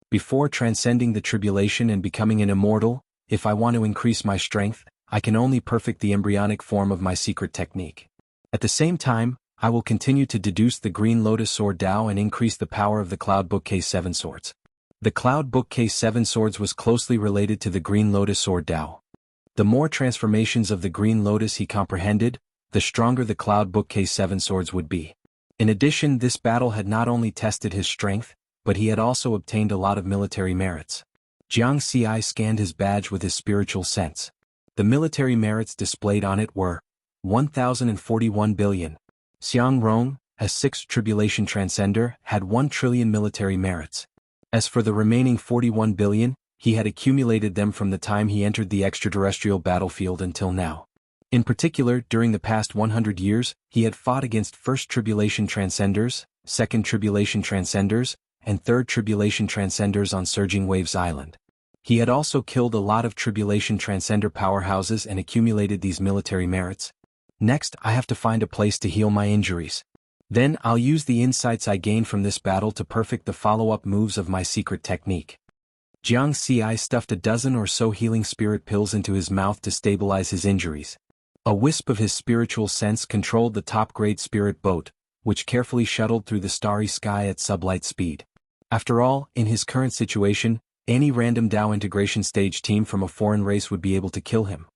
S1: Before transcending the tribulation and becoming an immortal, if I want to increase my strength, I can only perfect the embryonic form of my secret technique. At the same time, I will continue to deduce the Green Lotus Sword Dao and increase the power of the Cloud Bookcase 7 Swords. The Cloud Bookcase 7 Swords was closely related to the Green Lotus Sword Dao. The more transformations of the Green Lotus he comprehended, the stronger the Cloud Bookcase 7 Swords would be. In addition, this battle had not only tested his strength, but he had also obtained a lot of military merits. Jiangxi scanned his badge with his spiritual sense. The military merits displayed on it were 1,041 billion. Xiang Rong, a 6th Tribulation Transcender, had 1 trillion military merits. As for the remaining 41 billion, he had accumulated them from the time he entered the extraterrestrial battlefield until now. In particular, during the past 100 years, he had fought against 1st Tribulation Transcenders, 2nd Tribulation Transcenders, and 3rd Tribulation Transcenders on Surging Waves Island. He had also killed a lot of Tribulation Transcender powerhouses and accumulated these military merits. Next, I have to find a place to heal my injuries. Then I'll use the insights I gained from this battle to perfect the follow-up moves of my secret technique. Jiangxi stuffed a dozen or so healing spirit pills into his mouth to stabilize his injuries. A wisp of his spiritual sense controlled the top-grade spirit boat, which carefully shuttled through the starry sky at sublight speed. After all, in his current situation, any random Dao integration stage team from a foreign race would be able to kill him.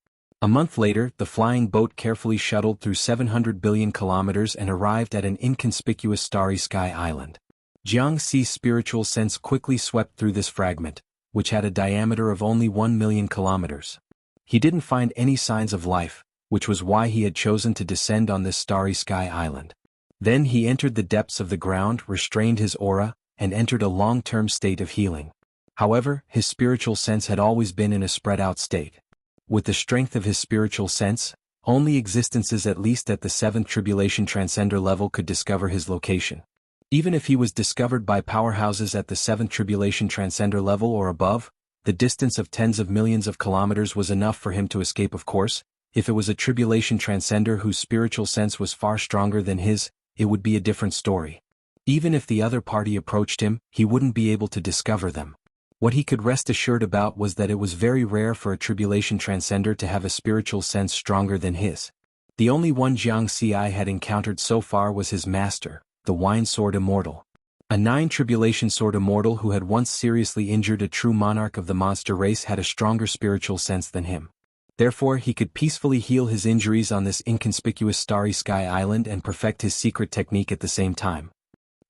S1: A month later, the flying boat carefully shuttled through 700 billion kilometers and arrived at an inconspicuous starry sky island. Jiangxi's spiritual sense quickly swept through this fragment, which had a diameter of only 1 million kilometers. He didn't find any signs of life, which was why he had chosen to descend on this starry sky island. Then he entered the depths of the ground, restrained his aura, and entered a long-term state of healing. However, his spiritual sense had always been in a spread-out state. With the strength of his spiritual sense, only existences at least at the 7th Tribulation Transcender level could discover his location. Even if he was discovered by powerhouses at the 7th Tribulation Transcender level or above, the distance of tens of millions of kilometers was enough for him to escape. Of course, if it was a Tribulation Transcender whose spiritual sense was far stronger than his, it would be a different story. Even if the other party approached him, he wouldn't be able to discover them. What he could rest assured about was that it was very rare for a Tribulation Transcender to have a spiritual sense stronger than his. The only one Jianghu had encountered so far was his master, the Wine Sword Immortal. A 9 Tribulation Sword Immortal who had once seriously injured a true monarch of the monster race had a stronger spiritual sense than him. Therefore he could peacefully heal his injuries on this inconspicuous starry sky island and perfect his secret technique at the same time.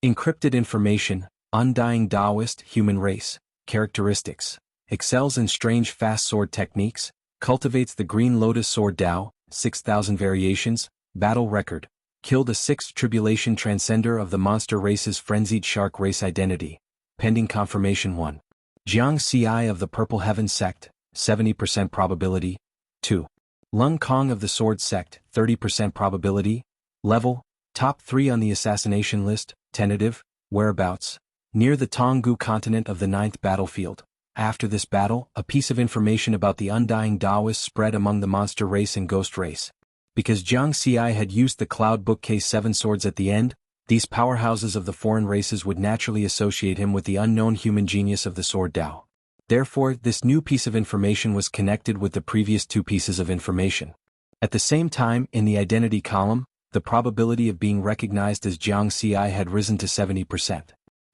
S1: Encrypted information, undying Taoist human race. Characteristics: excels in strange fast sword techniques, cultivates the Green Lotus Sword Dao, 6,000 variations, battle record, killed a 6th Tribulation Transcender of the monster race's frenzied shark race identity, pending confirmation 1. Jianghu of the Purple Heaven Sect, 70% probability, 2. Lung Kong of the Sword Sect, 30% probability, level, top 3 on the assassination list, tentative, whereabouts, near the Jianghu continent of the 9th battlefield. After this battle, a piece of information about the undying Taoist spread among the monster race and ghost race. Because Jianghu had used the cloud bookcase 7 swords at the end, these powerhouses of the foreign races would naturally associate him with the unknown human genius of the Sword Dao. Therefore, this new piece of information was connected with the previous 2 pieces of information. At the same time, in the identity column, the probability of being recognized as Jianghu had risen to 70%.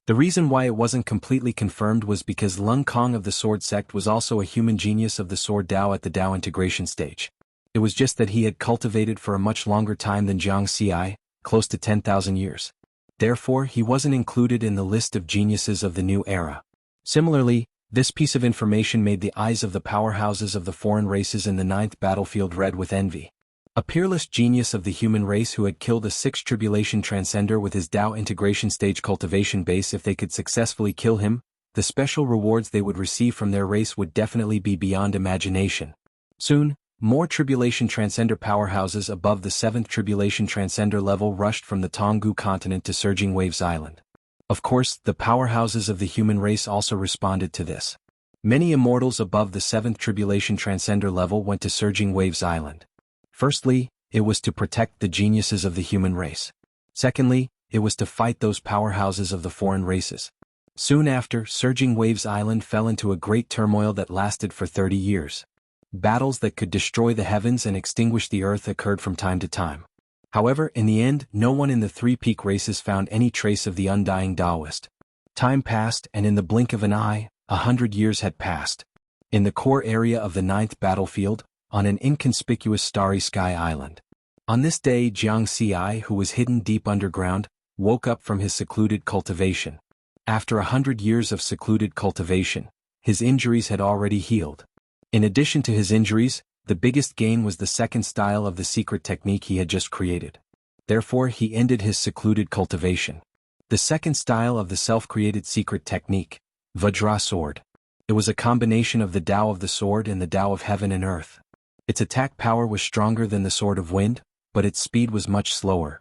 S1: The reason why it wasn't completely confirmed was because Lung Kong of the Sword Sect was also a human genius of the Sword Dao at the Dao integration stage. It was just that he had cultivated for a much longer time than Jianghu, close to 10,000 years. Therefore, he wasn't included in the list of geniuses of the new era. Similarly, this piece of information made the eyes of the powerhouses of the foreign races in the 9th battlefield red with envy. A peerless genius of the human race who had killed a 6th Tribulation Transcender with his Dao integration stage cultivation base. If they could successfully kill him, the special rewards they would receive from their race would definitely be beyond imagination. Soon, more Tribulation Transcender powerhouses above the 7th Tribulation Transcender level rushed from the Jianghu continent to Surging Waves Island. Of course, the powerhouses of the human race also responded to this. Many immortals above the 7th Tribulation Transcender level went to Surging Waves Island. Firstly, it was to protect the geniuses of the human race. Secondly, it was to fight those powerhouses of the foreign races. Soon after, Surging Waves Island fell into a great turmoil that lasted for 30 years. Battles that could destroy the heavens and extinguish the earth occurred from time to time. However, in the end, no one in the 3 peak races found any trace of the undying Taoist. Time passed, and in the blink of an eye, 100 years had passed. In the core area of the 9th battlefield, on an inconspicuous starry sky island. On this day, Jianghu, who was hidden deep underground, woke up from his secluded cultivation. After 100 years of secluded cultivation, his injuries had already healed. In addition to his injuries, the biggest gain was the second style of the secret technique he had just created. Therefore, he ended his secluded cultivation. The second style of the self-created secret technique, Vajra Sword. It was a combination of the Tao of the Sword and the Tao of Heaven and Earth. Its attack power was stronger than the Sword of Wind, but its speed was much slower.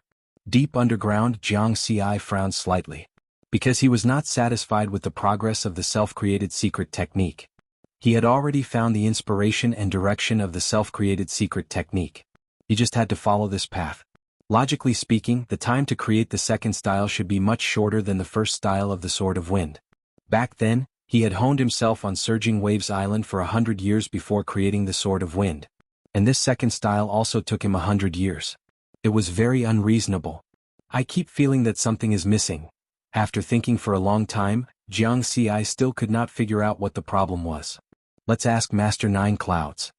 S1: Deep underground, Jianghu frowned slightly. Because he was not satisfied with the progress of the self-created secret technique. He had already found the inspiration and direction of the self-created secret technique. He just had to follow this path. Logically speaking, the time to create the second style should be much shorter than the first style of the Sword of Wind. Back then, he had honed himself on Surging Waves Island for 100 years before creating the Sword of Wind. And this second style also took him 100 years. It was very unreasonable. I keep feeling that something is missing. After thinking for a long time, Jianghu still could not figure out what the problem was. Let's ask Master Nine Clouds.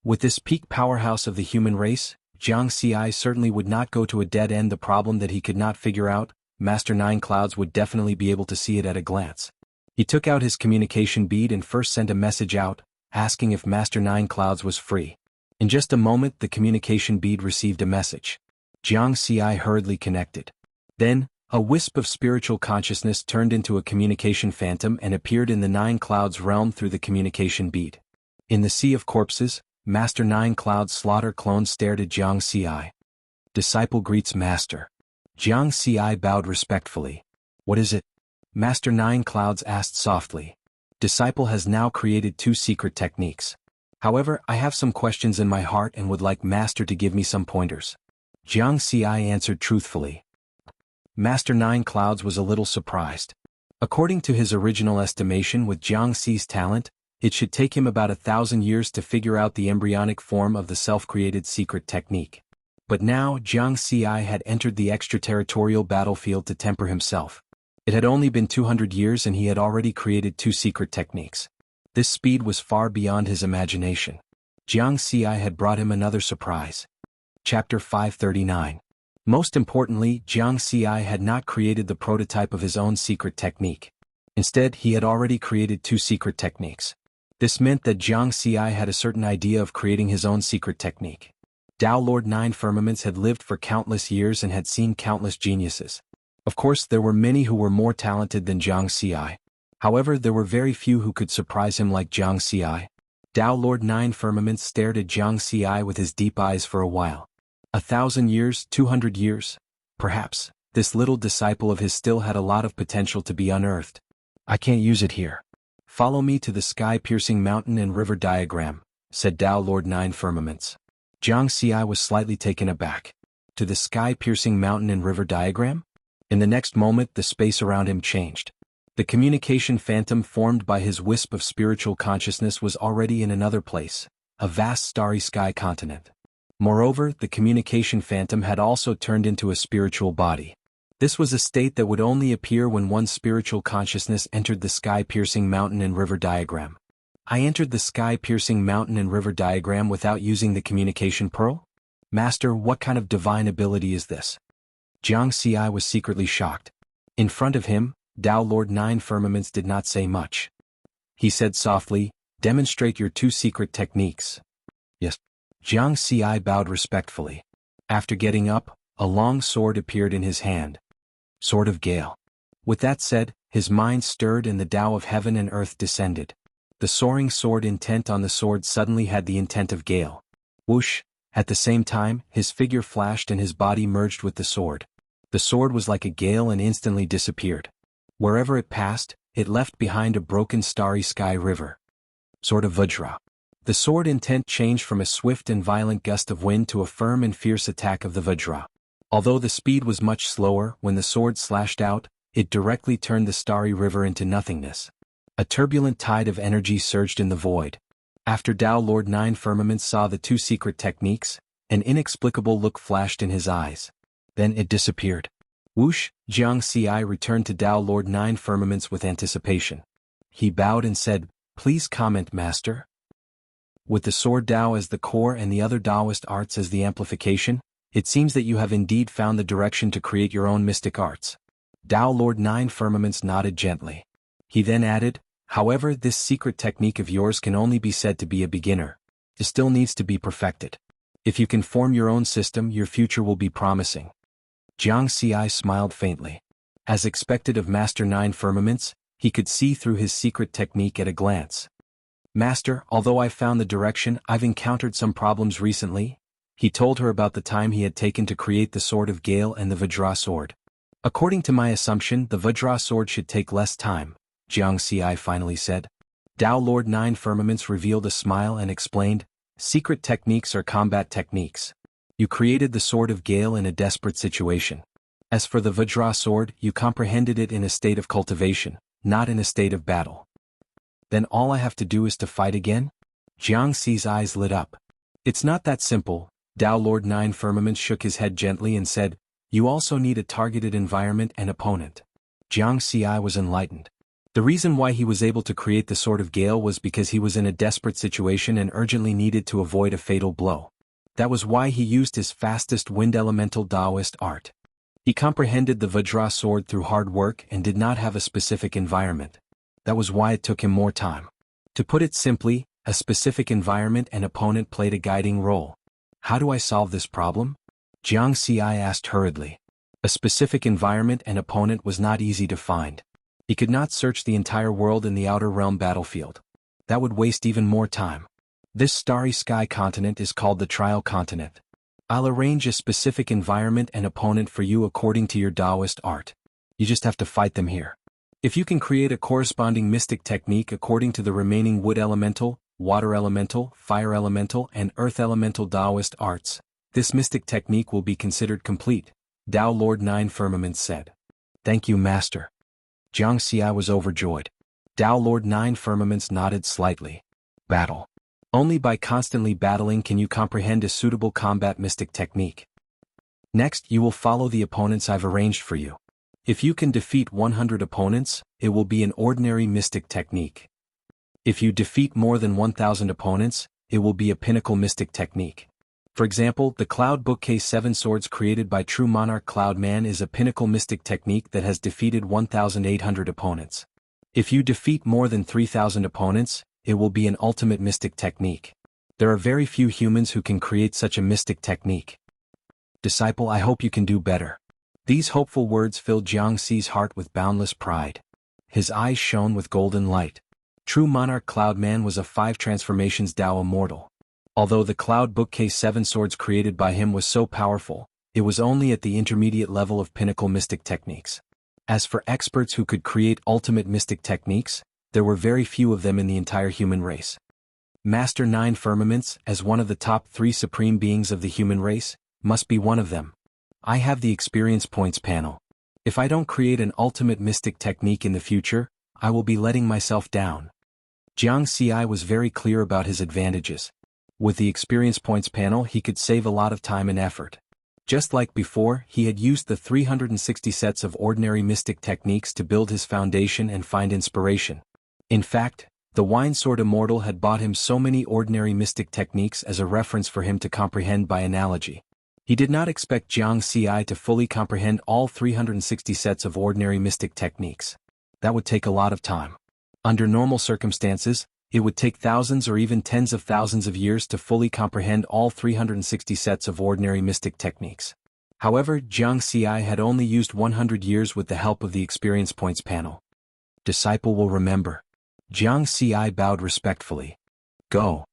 S1: With this peak powerhouse of the human race, Jianghu certainly would not go to a dead end. The problem that he could not figure out, Master Nine Clouds would definitely be able to see it at a glance. He took out his communication bead and first sent a message out, asking if Master Nine Clouds was free. In just a moment the communication bead received a message. Jianghu hurriedly connected. Then, a wisp of spiritual consciousness turned into a communication phantom and appeared in the Nine Clouds realm through the communication bead. In the sea of corpses, Master Nine Clouds slaughter clones stared at Jianghu. Disciple greets Master. Jianghu bowed respectfully. What is it? Master Nine Clouds asked softly. Disciple has now created 2 secret techniques. However, I have some questions in my heart and would like Master to give me some pointers. Jianghu answered truthfully. Master Nine Clouds was a little surprised. According to his original estimation with Jianghu's talent, it should take him about 1,000 years to figure out the embryonic form of the self-created secret technique. But now Jianghu had entered the extraterritorial battlefield to temper himself. It had only been 200 years and he had already created 2 secret techniques. This speed was far beyond his imagination. Jianghu had brought him another surprise. Chapter 539. Most importantly, Jianghu had not created the prototype of his own secret technique. Instead, he had already created 2 secret techniques. This meant that Jianghu had a certain idea of creating his own secret technique. Tao Lord Nine Firmaments had lived for countless years and had seen countless geniuses. Of course, there were many who were more talented than Jianghu. However, there were very few who could surprise him like Jianghu. Tao Lord Nine Firmaments stared at Jianghu with his deep eyes for a while. 1,000 years, 200 years? Perhaps, this little disciple of his still had a lot of potential to be unearthed. I can't use it here. Follow me to the sky-piercing mountain and river diagram, said Tao Lord Nine Firmaments. Jianghu was slightly taken aback. To the sky-piercing mountain and river diagram? In the next moment the space around him changed. The communication phantom formed by his wisp of spiritual consciousness was already in another place, a vast starry sky continent. Moreover, the communication phantom had also turned into a spiritual body. This was a state that would only appear when one's spiritual consciousness entered the sky-piercing mountain and river diagram. I entered the sky-piercing mountain and river diagram without using the communication pearl? Master, what kind of divine ability is this? Jianghu was secretly shocked. In front of him, Tao Lord Nine Firmaments did not say much. He said softly, demonstrate your 2 secret techniques. Yes. Jianghu bowed respectfully. After getting up, a long sword appeared in his hand. Sword of Gale. With that said, his mind stirred and the Tao of heaven and earth descended. The soaring sword intent on the sword suddenly had the intent of Gale. Whoosh! At the same time, his figure flashed and his body merged with the sword. The sword was like a gale and instantly disappeared. Wherever it passed, it left behind a broken starry sky river. Sword of Vajra. The sword intent changed from a swift and violent gust of wind to a firm and fierce attack of the Vajra. Although the speed was much slower, when the sword slashed out, it directly turned the starry river into nothingness. A turbulent tide of energy surged in the void. After Tao Lord Nine Firmaments saw the 2 secret techniques, an inexplicable look flashed in his eyes. Then it disappeared. Whoosh! Jianghu returned to Tao Lord Nine Firmaments with anticipation. He bowed and said, please comment, Master. With the sword Tao as the core and the other Taoist arts as the amplification, it seems that you have indeed found the direction to create your own mystic arts. Tao Lord Nine Firmaments nodded gently. He then added, however, this secret technique of yours can only be said to be a beginner. It still needs to be perfected. If you can form your own system, your future will be promising. Jianghu smiled faintly. As expected of Master Nine Firmaments, he could see through his secret technique at a glance. Master, although I found the direction, I've encountered some problems recently. He told her about the time he had taken to create the Sword of Gale and the Vajra sword. According to my assumption, the Vajra sword should take less time, Jianghu finally said. Tao Lord Nine Firmaments revealed a smile and explained, secret techniques are combat techniques. You created the Sword of Gale in a desperate situation. As for the Vajra sword, you comprehended it in a state of cultivation, not in a state of battle. Then all I have to do is to fight again? Jianghu's eyes lit up. It's not that simple. Tao Lord Nine Firmaments shook his head gently and said, you also need a targeted environment and opponent. Jianghu was enlightened. The reason why he was able to create the Sword of Gale was because he was in a desperate situation and urgently needed to avoid a fatal blow. That was why he used his fastest wind elemental Taoist art. He comprehended the Vajra sword through hard work and did not have a specific environment. That was why it took him more time. To put it simply, a specific environment and opponent played a guiding role. How do I solve this problem? Jiang Xi asked hurriedly. A specific environment and opponent was not easy to find. He could not search the entire world in the outer realm battlefield. That would waste even more time. This starry sky continent is called the Trial Continent. I'll arrange a specific environment and opponent for you according to your Taoist art. You just have to fight them here. If you can create a corresponding mystic technique according to the remaining wood elemental, water elemental, fire elemental, and earth elemental Taoist arts, this mystic technique will be considered complete, Tao Lord Nine Firmaments said. Thank you, Master. Jiang Xi was overjoyed. Tao Lord Nine Firmaments nodded slightly. Battle. Only by constantly battling can you comprehend a suitable combat mystic technique. Next, you will follow the opponents I've arranged for you. If you can defeat 100 opponents, it will be an ordinary mystic technique. If you defeat more than 1,000 opponents, it will be a pinnacle mystic technique. For example, the Cloud Bookcase 7 Swords created by True Monarch Cloud Man is a pinnacle mystic technique that has defeated 1,800 opponents. If you defeat more than 3,000 opponents, it will be an ultimate mystic technique. There are very few humans who can create such a mystic technique. Disciple, I hope you can do better. These hopeful words filled Jiang Xi's heart with boundless pride. His eyes shone with golden light. True Monarch Cloud Man was a 5 transformations Tao immortal. Although the Cloud Bookcase 7 Swords created by him was so powerful, it was only at the intermediate level of pinnacle mystic techniques. As for experts who could create ultimate mystic techniques, there were very few of them in the entire human race. Master Nine Firmaments, as one of the top 3 supreme beings of the human race, must be one of them. I have the experience points panel. If I don't create an ultimate mystic technique in the future, I will be letting myself down. Jiang Xi was very clear about his advantages. With the experience points panel he could save a lot of time and effort. Just like before, he had used the 360 sets of ordinary mystic techniques to build his foundation and find inspiration. In fact, the Wine Sword Immortal had bought him so many ordinary mystic techniques as a reference for him to comprehend by analogy. He did not expect Jiang Xi to fully comprehend all 360 sets of ordinary mystic techniques. That would take a lot of time. Under normal circumstances, it would take thousands or even tens of thousands of years to fully comprehend all 360 sets of ordinary mystic techniques. However, Jiang Xi had only used 100 years with the help of the experience points panel. Disciple will remember. Jiang Xi bowed respectfully. Go.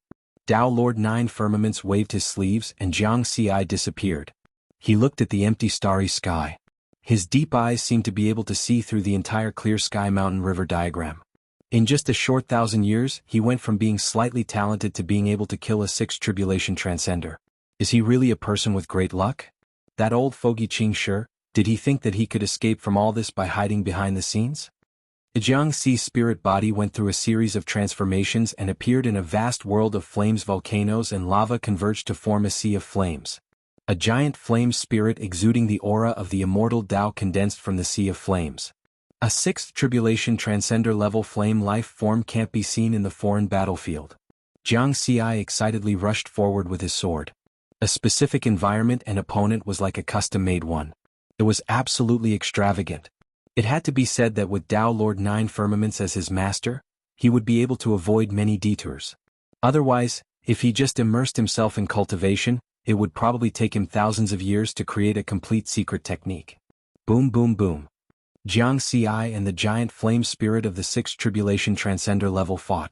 S1: Tao Lord Nine Firmaments waved his sleeves and Jiang Xi disappeared. He looked at the empty starry sky. His deep eyes seemed to be able to see through the entire clear sky mountain river diagram. In just a short 1,000 years, he went from being slightly talented to being able to kill a 6th tribulation transcender. Is he really a person with great luck? That old fogey Qing Shi, did he think that he could escape from all this by hiding behind the scenes? Jiang Xi's spirit body went through a series of transformations and appeared in a vast world of flames. Volcanoes and lava converged to form a sea of flames. A giant flame spirit exuding the aura of the immortal Tao condensed from the sea of flames. A 6th tribulation transcender level flame life form can't be seen in the foreign battlefield. Jiang Xi excitedly rushed forward with his sword. A specific environment and opponent was like a custom-made one. It was absolutely extravagant. It had to be said that with Tao Lord Nine Firmaments as his master, he would be able to avoid many detours. Otherwise, if he just immersed himself in cultivation, it would probably take him thousands of years to create a complete secret technique. Boom boom boom. Jiang Xi and the giant flame spirit of the 6th tribulation transcender level fought.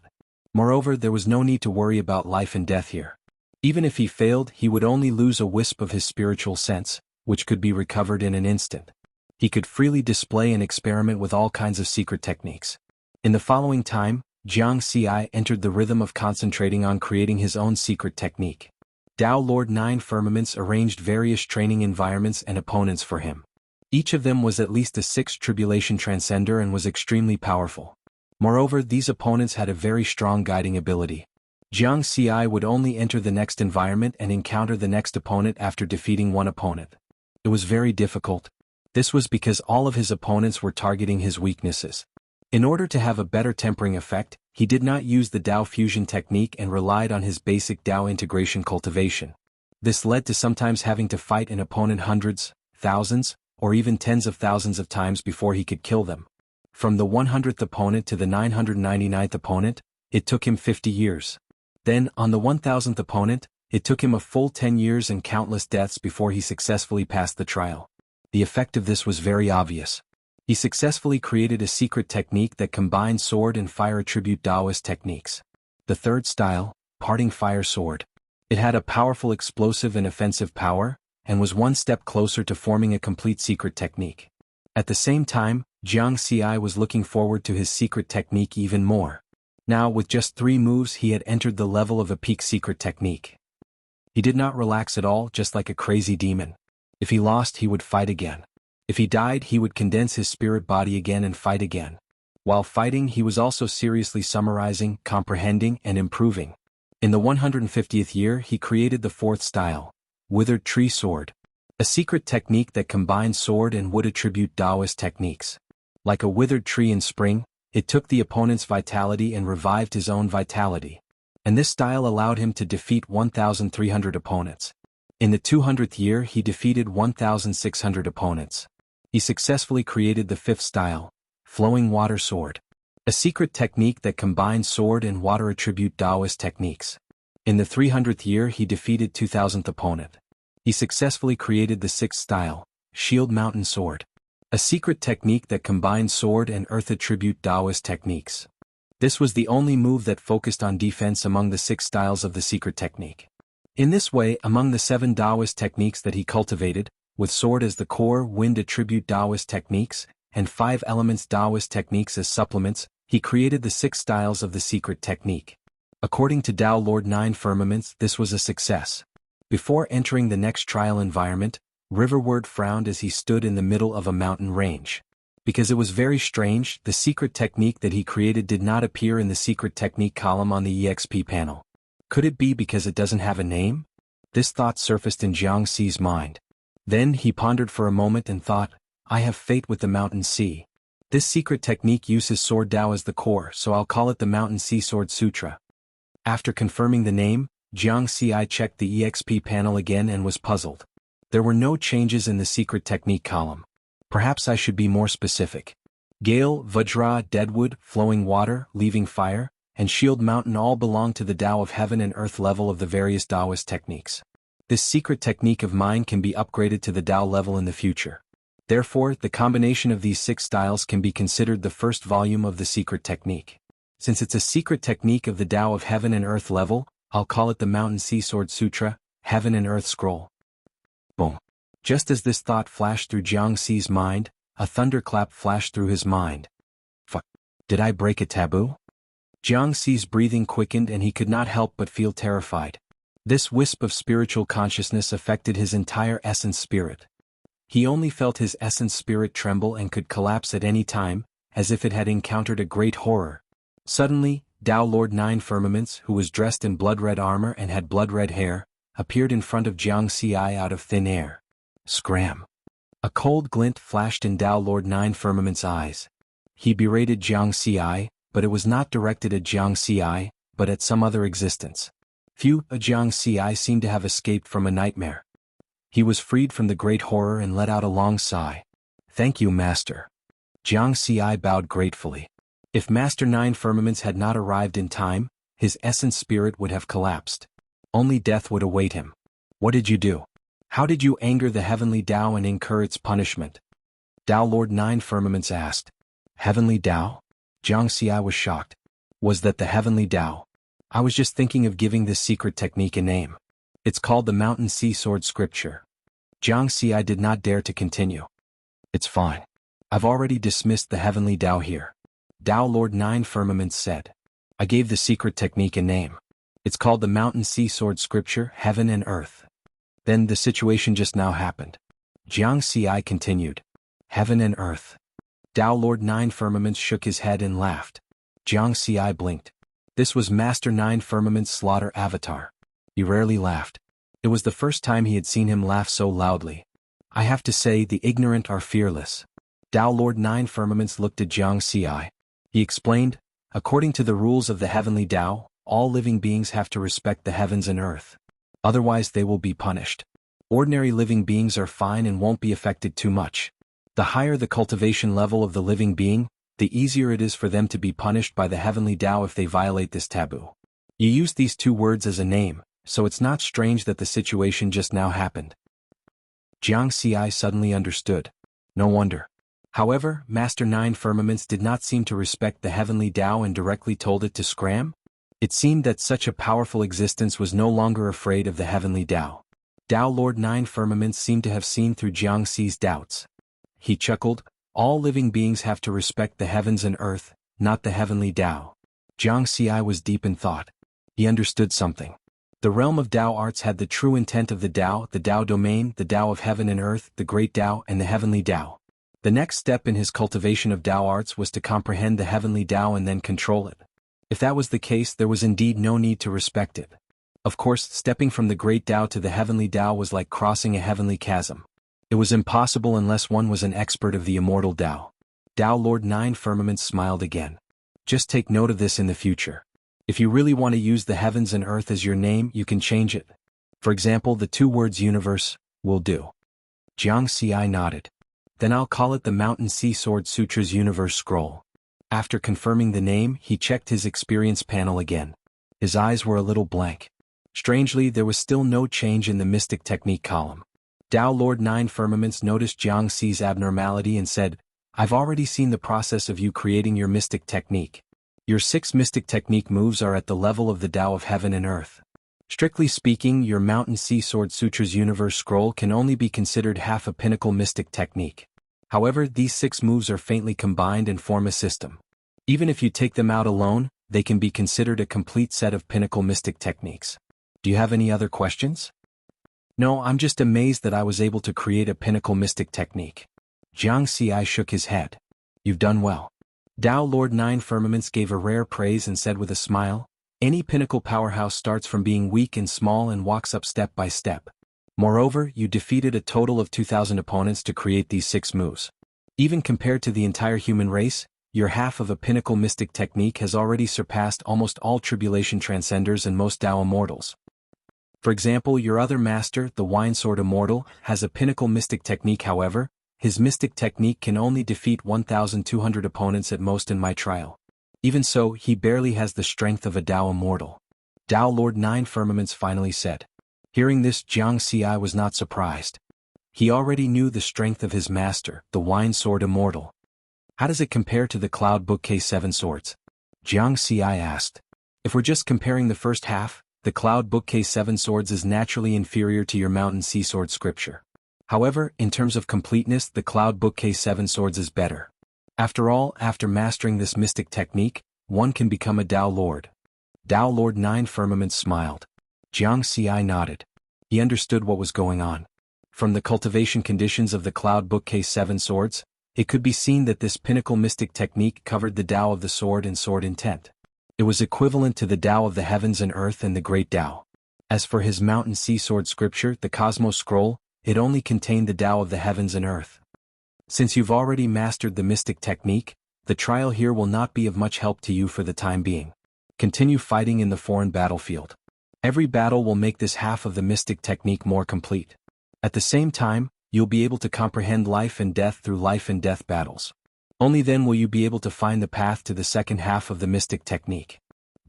S1: Moreover, there was no need to worry about life and death here. Even if he failed, he would only lose a wisp of his spiritual sense, which could be recovered in an instant. He could freely display and experiment with all kinds of secret techniques. In the following time, Jiang Xi entered the rhythm of concentrating on creating his own secret technique. Tao Lord Nine Firmaments arranged various training environments and opponents for him. Each of them was at least a 6th tribulation transcender and was extremely powerful. Moreover, these opponents had a very strong guiding ability. Jiang Xi would only enter the next environment and encounter the next opponent after defeating one opponent. It was very difficult. This was because all of his opponents were targeting his weaknesses. In order to have a better tempering effect, he did not use the Tao fusion technique and relied on his basic Tao integration cultivation. This led to sometimes having to fight an opponent hundreds, thousands, or even tens of thousands of times before he could kill them. From the 100th opponent to the 999th opponent, it took him 50 years. Then, on the 1000th opponent, it took him a full 10 years and countless deaths before he successfully passed the trial. The effect of this was very obvious. He successfully created a secret technique that combined sword and fire attribute Taoist techniques. The third style, Parting Fire Sword. It had a powerful explosive and offensive power, and was one step closer to forming a complete secret technique. At the same time, Jianghu was looking forward to his secret technique even more. Now, with just 3 moves, he had entered the level of a peak secret technique. He did not relax at all, just like a crazy demon. If he lost, he would fight again. If he died, he would condense his spirit body again and fight again. While fighting, he was also seriously summarizing, comprehending, and improving. In the 150th year, he created the 4th style, Withered Tree Sword. A secret technique that combines sword and wood attribute Taoist techniques. Like a withered tree in spring, it took the opponent's vitality and revived his own vitality. And this style allowed him to defeat 1,300 opponents. In the 200th year, he defeated 1,600 opponents. He successfully created the 5th style, Flowing Water Sword. A secret technique that combines sword and water attribute Taoist techniques. In the 300th year, he defeated 2,000th opponent. He successfully created the 6th style, Shield Mountain Sword. A secret technique that combines sword and earth attribute Taoist techniques. This was the only move that focused on defense among the 6 styles of the secret technique. In this way, among the 7 Taoist techniques that he cultivated, with sword as the core, wind attribute Taoist techniques, and 5 elements Taoist techniques as supplements, he created the 6 styles of the secret technique. According to Tao Lord 9 Firmaments, this was a success. Before entering the next trial environment, Riverward frowned as he stood in the middle of a mountain range. Because it was very strange, the secret technique that he created did not appear in the secret technique column on the EXP panel. Could it be because it doesn't have a name? This thought surfaced in Jianghu's mind. Then he pondered for a moment and thought, I have fate with the Mountain Sea. This secret technique uses Sword Tao as the core, so I'll call it the Mountain Sea Sword Sutra. After confirming the name, Jianghu checked the EXP panel again and was puzzled. There were no changes in the secret technique column. Perhaps I should be more specific. Gale, Vajra, Deadwood, Flowing Water, Leaving Fire, and Shield Mountain all belong to the Tao of Heaven and Earth level of the various Taoist techniques. This secret technique of mine can be upgraded to the Tao level in the future. Therefore, the combination of these 6 styles can be considered the first volume of the secret technique. Since it's a secret technique of the Tao of Heaven and Earth level, I'll call it the Mountain Sea Sword Sutra, Heaven and Earth Scroll. Boom. Just as this thought flashed through Jianghu's mind, a thunderclap flashed through his mind. Fuck. Did I break a taboo? Jianghu's breathing quickened and he could not help but feel terrified. This wisp of spiritual consciousness affected his entire essence spirit. He only felt his essence spirit tremble and could collapse at any time, as if it had encountered a great horror. Suddenly, Tao Lord 9 Firmaments, who was dressed in blood-red armor and had blood-red hair, appeared in front of Jianghu out of thin air. Scram. A cold glint flashed in Tao Lord 9 Firmament's eyes. He berated Jianghu, but it was not directed at Jianghu, but at some other existence. Jianghu seemed to have escaped from a nightmare. He was freed from the great horror and let out a long sigh. Thank you, Master. Jianghu bowed gratefully. If Master 9 Firmaments had not arrived in time, his essence spirit would have collapsed. Only death would await him. What did you do? How did you anger the heavenly Tao and incur its punishment? Tao Lord 9 Firmaments asked. Heavenly Tao? Jianghu was shocked. Was that the heavenly Tao? I was just thinking of giving this secret technique a name. It's called the Mountain Sea Sword Scripture. Jianghu did not dare to continue. It's fine. I've already dismissed the heavenly Tao here. Tao Lord 9 Firmaments said. I gave the secret technique a name. It's called the Mountain Sea Sword Scripture, Heaven and Earth. Then the situation just now happened. Jianghu continued. Heaven and Earth. Tao Lord 9 Firmaments shook his head and laughed. Jianghu blinked. This was Master 9 Firmaments' slaughter avatar. He rarely laughed. It was the first time he had seen him laugh so loudly. I have to say, the ignorant are fearless. Tao Lord 9 Firmaments looked at Jianghu. He explained, according to the rules of the heavenly Tao, all living beings have to respect the heavens and earth. Otherwise they will be punished. Ordinary living beings are fine and won't be affected too much. The higher the cultivation level of the living being, the easier it is for them to be punished by the heavenly Tao if they violate this taboo. You used these two words as a name, so it's not strange that the situation just now happened. Jianghu suddenly understood. No wonder. However, Master Nine Firmaments did not seem to respect the heavenly Tao and directly told it to scram. It seemed that such a powerful existence was no longer afraid of the heavenly Tao. Tao Lord Nine Firmaments seemed to have seen through Jianghu's doubts. He chuckled, all living beings have to respect the heavens and earth, not the heavenly Tao. Jianghu was deep in thought. He understood something. The realm of Tao arts had the true intent of the Tao domain, the Tao of heaven and earth, the great Tao and the heavenly Tao. The next step in his cultivation of Tao arts was to comprehend the heavenly Tao and then control it. If that was the case, there was indeed no need to respect it. Of course, stepping from the great Tao to the heavenly Tao was like crossing a heavenly chasm. It was impossible unless one was an expert of the immortal Tao. Tao Lord Nine Firmaments smiled again. Just take note of this in the future. If you really want to use the heavens and earth as your name, you can change it. For example, the two words universe will do. Jianghu nodded. Then I'll call it the Mountain Sea Sword Sutra's Universe Scroll. After confirming the name, he checked his experience panel again. His eyes were a little blank. Strangely, there was still no change in the mystic technique column. Tao Lord Nine Firmaments noticed Jianghu's abnormality and said, I've already seen the process of you creating your mystic technique. Your 6 mystic technique moves are at the level of the Tao of heaven and earth. Strictly speaking, your Mountain Sea Sword Sutra's Universe Scroll can only be considered half a pinnacle mystic technique. However, these 6 moves are faintly combined and form a system. Even if you take them out alone, they can be considered a complete set of pinnacle mystic techniques. Do you have any other questions? No, I'm just amazed that I was able to create a pinnacle mystic technique. Jianghu shook his head. You've done well. Tao Lord Nine Firmaments gave a rare praise and said with a smile, any pinnacle powerhouse starts from being weak and small and walks up step by step. Moreover, you defeated a total of 2,000 opponents to create these 6 moves. Even compared to the entire human race, your half of a pinnacle mystic technique has already surpassed almost all tribulation transcenders and most Tao immortals. For example, your other master, the Wine Sword Immortal, has a pinnacle mystic technique. However, his mystic technique can only defeat 1,200 opponents at most in my trial. Even so, he barely has the strength of a Tao immortal. Tao Lord Nine Firmaments finally said. Hearing this, Jianghu was not surprised. He already knew the strength of his master, the Wine Sword Immortal. How does it compare to the Cloud Bookcase 7 Swords? Jianghu asked. If we're just comparing the first half, the Cloud Bookcase 7 Swords is naturally inferior to your Mountain Sea Sword scripture. However, in terms of completeness, the Cloud Bookcase 7 Swords is better. After all, after mastering this mystic technique, one can become a Tao Lord. Tao Lord Nine Firmaments smiled. Jianghu nodded. He understood what was going on. From the cultivation conditions of the Cloud Bookcase 7 Swords, it could be seen that this pinnacle mystic technique covered the Tao of the sword and sword intent. It was equivalent to the Tao of the heavens and earth and the great Tao. As for his Mountain Sea Sword scripture, the Cosmos Scroll, it only contained the Tao of the heavens and earth. Since you've already mastered the mystic technique, the trial here will not be of much help to you for the time being. Continue fighting in the foreign battlefield. Every battle will make this half of the mystic technique more complete. At the same time, you'll be able to comprehend life and death through life and death battles. Only then will you be able to find the path to the second half of the mystic technique.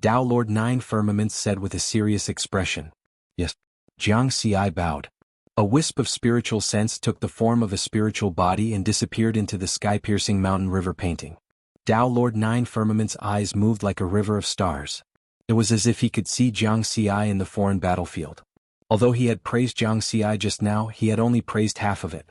S1: Tao Lord Nine Firmaments said with a serious expression. Yes. Jianghu bowed. A wisp of spiritual sense took the form of a spiritual body and disappeared into the sky-piercing mountain river painting. Tao Lord Nine Firmaments' eyes moved like a river of stars. It was as if he could see Jianghu in the foreign battlefield. Although he had praised Jianghu just now, he had only praised half of it.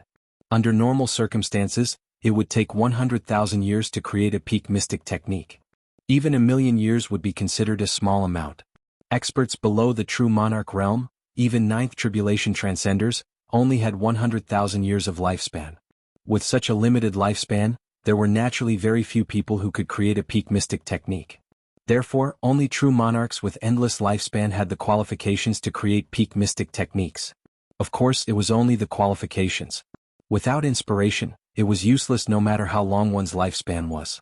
S1: Under normal circumstances, it would take 100,000 years to create a peak mystic technique. Even 1,000,000 years would be considered a small amount. Experts below the true monarch realm, even 9th tribulation transcenders, only had 100,000 years of lifespan. With such a limited lifespan, there were naturally very few people who could create a peak mystic technique. Therefore, only true monarchs with endless lifespan had the qualifications to create peak mystic techniques. Of course, it was only the qualifications. Without inspiration, it was useless no matter how long one's lifespan was.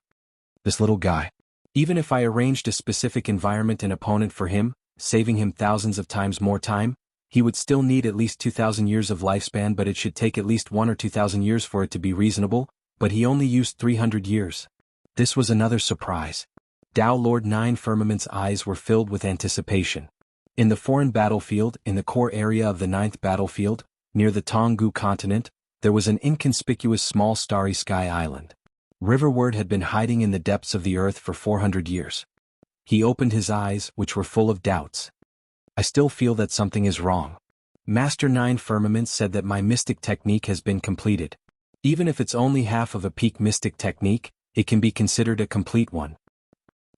S1: This little guy. Even if I arranged a specific environment and opponent for him, saving him thousands of times more time, he would still need at least 2,000 years of lifespan, but it should take at least 1 or 2,000 years for it to be reasonable, but he only used 300 years. This was another surprise. Tao Lord 9 Firmament's eyes were filled with anticipation. In the foreign battlefield, in the core area of the 9th battlefield, near the Jianghu continent, there was an inconspicuous small starry sky island. Riverward had been hiding in the depths of the earth for 400 years. He opened his eyes, which were full of doubts. I still feel that something is wrong. Master 9 Firmament said that my mystic technique has been completed. Even if it's only half of a peak mystic technique, it can be considered a complete one.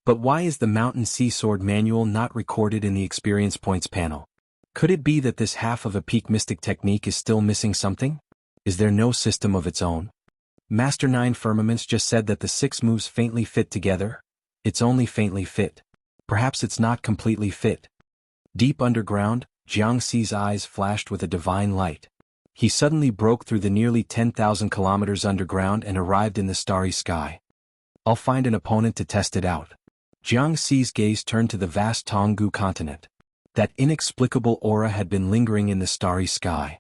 S1: But why is the Mountain Sea Sword manual not recorded in the experience points panel? Could it be that this half of a peak mystic technique is still missing something? Is there no system of its own? Master 9 Firmaments just said that the 6 moves faintly fit together. It's only faintly fit. Perhaps it's not completely fit. Deep underground, Jiangxi's eyes flashed with a divine light. He suddenly broke through the nearly 10,000 kilometers underground and arrived in the starry sky. I'll find an opponent to test it out. Jiangxi's gaze turned to the vast Jianghu continent. That inexplicable aura had been lingering in the starry sky.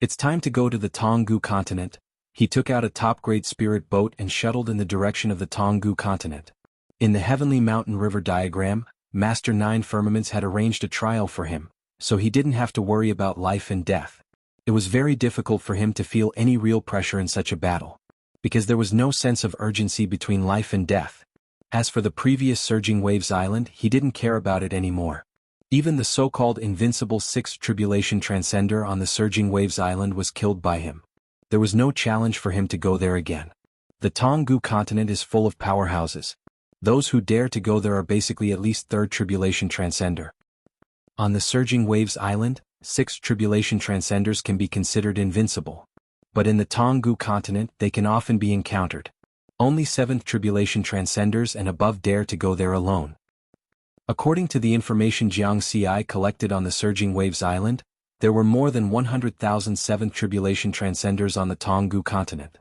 S1: It's time to go to the Jianghu continent. He took out a top-grade spirit boat and shuttled in the direction of the Jianghu continent. In the Heavenly Mountain River diagram, Master 9 Firmaments had arranged a trial for him, so he didn't have to worry about life and death. It was very difficult for him to feel any real pressure in such a battle, because there was no sense of urgency between life and death. As for the previous Surging Waves Island, he didn't care about it anymore. Even the so-called invincible 6th Tribulation Transcender on the Surging Waves Island was killed by him. There was no challenge for him to go there again. The Jianghu continent is full of powerhouses. Those who dare to go there are basically at least 3rd Tribulation Transcender. On the Surging Waves Island, 6th Tribulation Transcenders can be considered invincible. But in the Jianghu continent they can often be encountered. Only 7th Tribulation Transcenders and above dare to go there alone. According to the information Jiangxi collected on the Surging Waves Island, there were more than 100,000 7th Tribulation Transcenders on the Jianghu continent.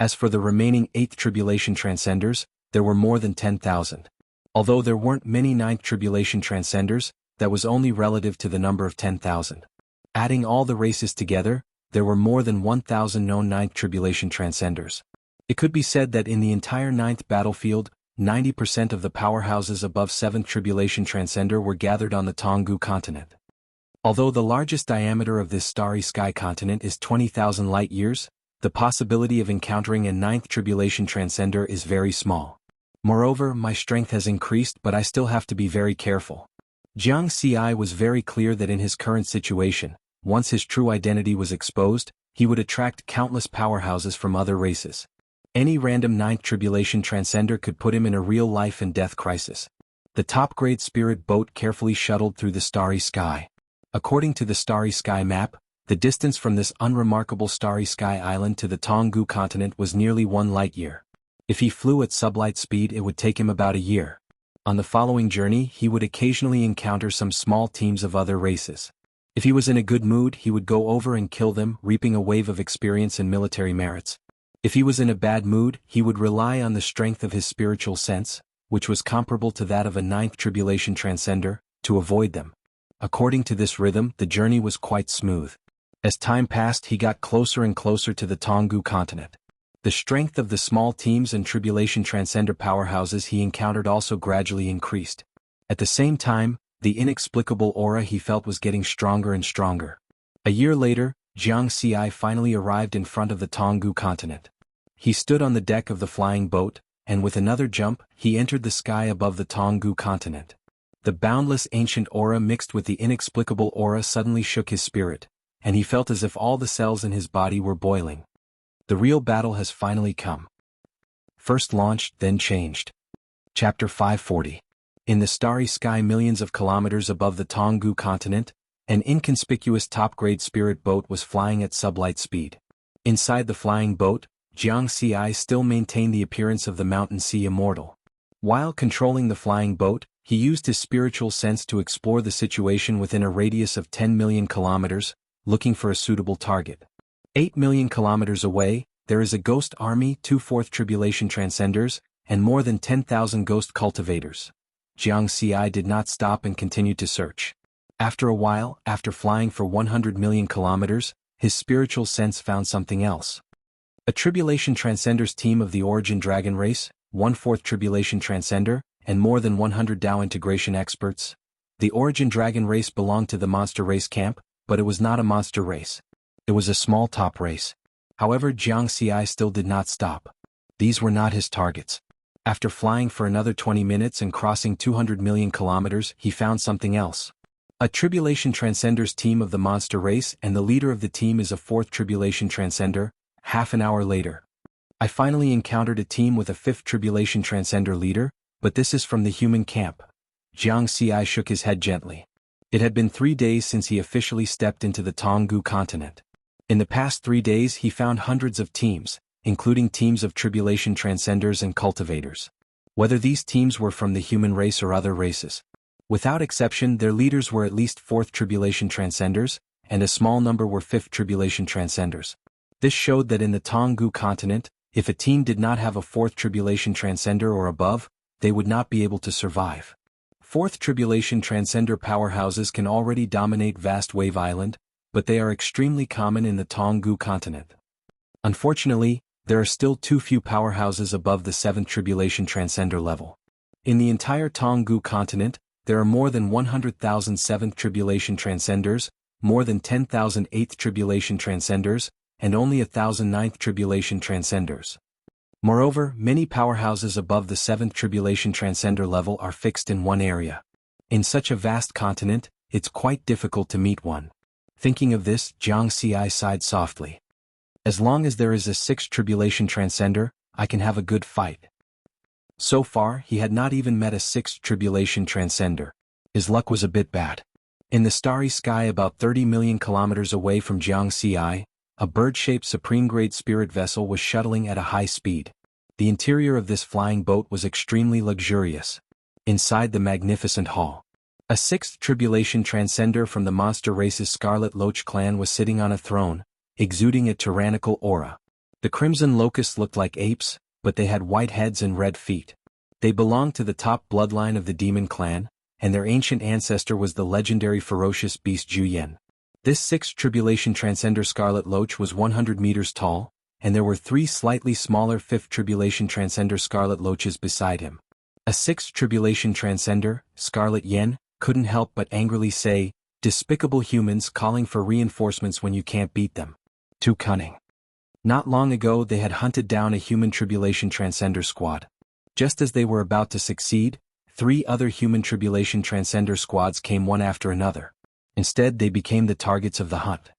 S1: As for the remaining 8th Tribulation Transcenders, there were more than 10,000. Although there weren't many 9th Tribulation Transcenders, that was only relative to the number of 10,000. Adding all the races together, there were more than 1,000 known 9th Tribulation Transcenders. It could be said that in the entire 9th battlefield, 90% of the powerhouses above 7th Tribulation Transcender were gathered on the Jianghu continent. Although the largest diameter of this starry sky continent is 20,000 light-years, the possibility of encountering a 9th Tribulation Transcender is very small. Moreover, my strength has increased, but I still have to be very careful. Jiangxi was very clear that in his current situation, once his true identity was exposed, he would attract countless powerhouses from other races. Any random 9th Tribulation Transcender could put him in a real life and death crisis. The top-grade spirit boat carefully shuttled through the starry sky. According to the starry sky map, the distance from this unremarkable starry sky island to the Jianghu continent was nearly 1 light-year. If he flew at sublight speed, it would take him about a year. On the following journey, he would occasionally encounter some small teams of other races. If he was in a good mood, he would go over and kill them, reaping a wave of experience and military merits. If he was in a bad mood, he would rely on the strength of his spiritual sense, which was comparable to that of a 9th Tribulation Transcender, to avoid them. According to this rhythm, the journey was quite smooth. As time passed, he got closer and closer to the Jianghu continent. The strength of the small teams and Tribulation Transcender powerhouses he encountered also gradually increased. At the same time, the inexplicable aura he felt was getting stronger and stronger. A year later, Jiangxi finally arrived in front of the Jianghu continent. He stood on the deck of the flying boat, and with another jump, he entered the sky above the Jianghu continent. The boundless ancient aura mixed with the inexplicable aura suddenly shook his spirit, and he felt as if all the cells in his body were boiling. The real battle has finally come. First launched, then changed. Chapter 540. In the starry sky millions of kilometers above the Jianghu continent, an inconspicuous top-grade spirit boat was flying at sublight speed. Inside the flying boat, Jiangxi still maintained the appearance of the mountain sea immortal. While controlling the flying boat, he used his spiritual sense to explore the situation within a radius of 10 million kilometers, looking for a suitable target. 8 million kilometers away, there is a ghost army, 2 4th Tribulation Transcenders, and more than 10,000 ghost cultivators. Jiangxi did not stop and continued to search. After a while, after flying for 100 million kilometers, his spiritual sense found something else. A Tribulation Transcenders team of the Origin Dragon race, 1/4 Tribulation Transcender, and more than 100 Dao integration experts. The Origin Dragon race belonged to the monster race camp, but it was not a monster race. It was a small top race. However, Jianghu still did not stop. These were not his targets. After flying for another 20 minutes and crossing 200 million kilometers, he found something else. A Tribulation Transcender's team of the monster race, and the leader of the team is a 4th Tribulation Transcender. Half an hour later, I finally encountered a team with a 5th Tribulation Transcender leader, but this is from the human camp. Jianghu shook his head gently. It had been 3 days since he officially stepped into the Jianghu continent. In the past 3 days he found hundreds of teams, including teams of Tribulation Transcenders and Cultivators. Whether these teams were from the human race or other races, without exception their leaders were at least 4th Tribulation Transcenders, and a small number were 5th Tribulation Transcenders. This showed that in the Jianghu continent, if a team did not have a 4th Tribulation Transcender or above, they would not be able to survive. 4th Tribulation Transcender powerhouses can already dominate Vast Wave Island, but they are extremely common in the Jianghu continent. Unfortunately, there are still too few powerhouses above the 7th Tribulation Transcender level. In the entire Jianghu continent, there are more than 100,000 7th Tribulation Transcenders, more than 10,000 8th Tribulation Transcenders, and only 1,000 9th Tribulation Transcenders. Moreover, many powerhouses above the 7th Tribulation Transcender level are fixed in one area. In such a vast continent, it's quite difficult to meet one. Thinking of this, Jianghu sighed softly. As long as there is a 6th Tribulation Transcender, I can have a good fight. So far, he had not even met a 6th Tribulation Transcender. His luck was a bit bad. In the starry sky about 30 million kilometers away from Jianghu, a bird-shaped supreme-grade spirit vessel was shuttling at a high speed. The interior of this flying boat was extremely luxurious. Inside the magnificent hall, a 6th Tribulation Transcender from the monster race's Scarlet Loach clan was sitting on a throne, exuding a tyrannical aura. The Crimson Locusts looked like apes, but they had white heads and red feet. They belonged to the top bloodline of the Demon Clan, and their ancient ancestor was the legendary ferocious beast Juyen. This 6th Tribulation Transcender Scarlet Loach was 100 meters tall, and there were 3 slightly smaller 5th Tribulation Transcender Scarlet Loaches beside him. A 6th Tribulation Transcender, Scarlet Yen, couldn't help but angrily say, "Despicable humans calling for reinforcements when you can't beat them. Too cunning." Not long ago they had hunted down a human Tribulation Transcender squad. Just as they were about to succeed, 3 other human Tribulation Transcender squads came one after another. Instead they became the targets of the hunt.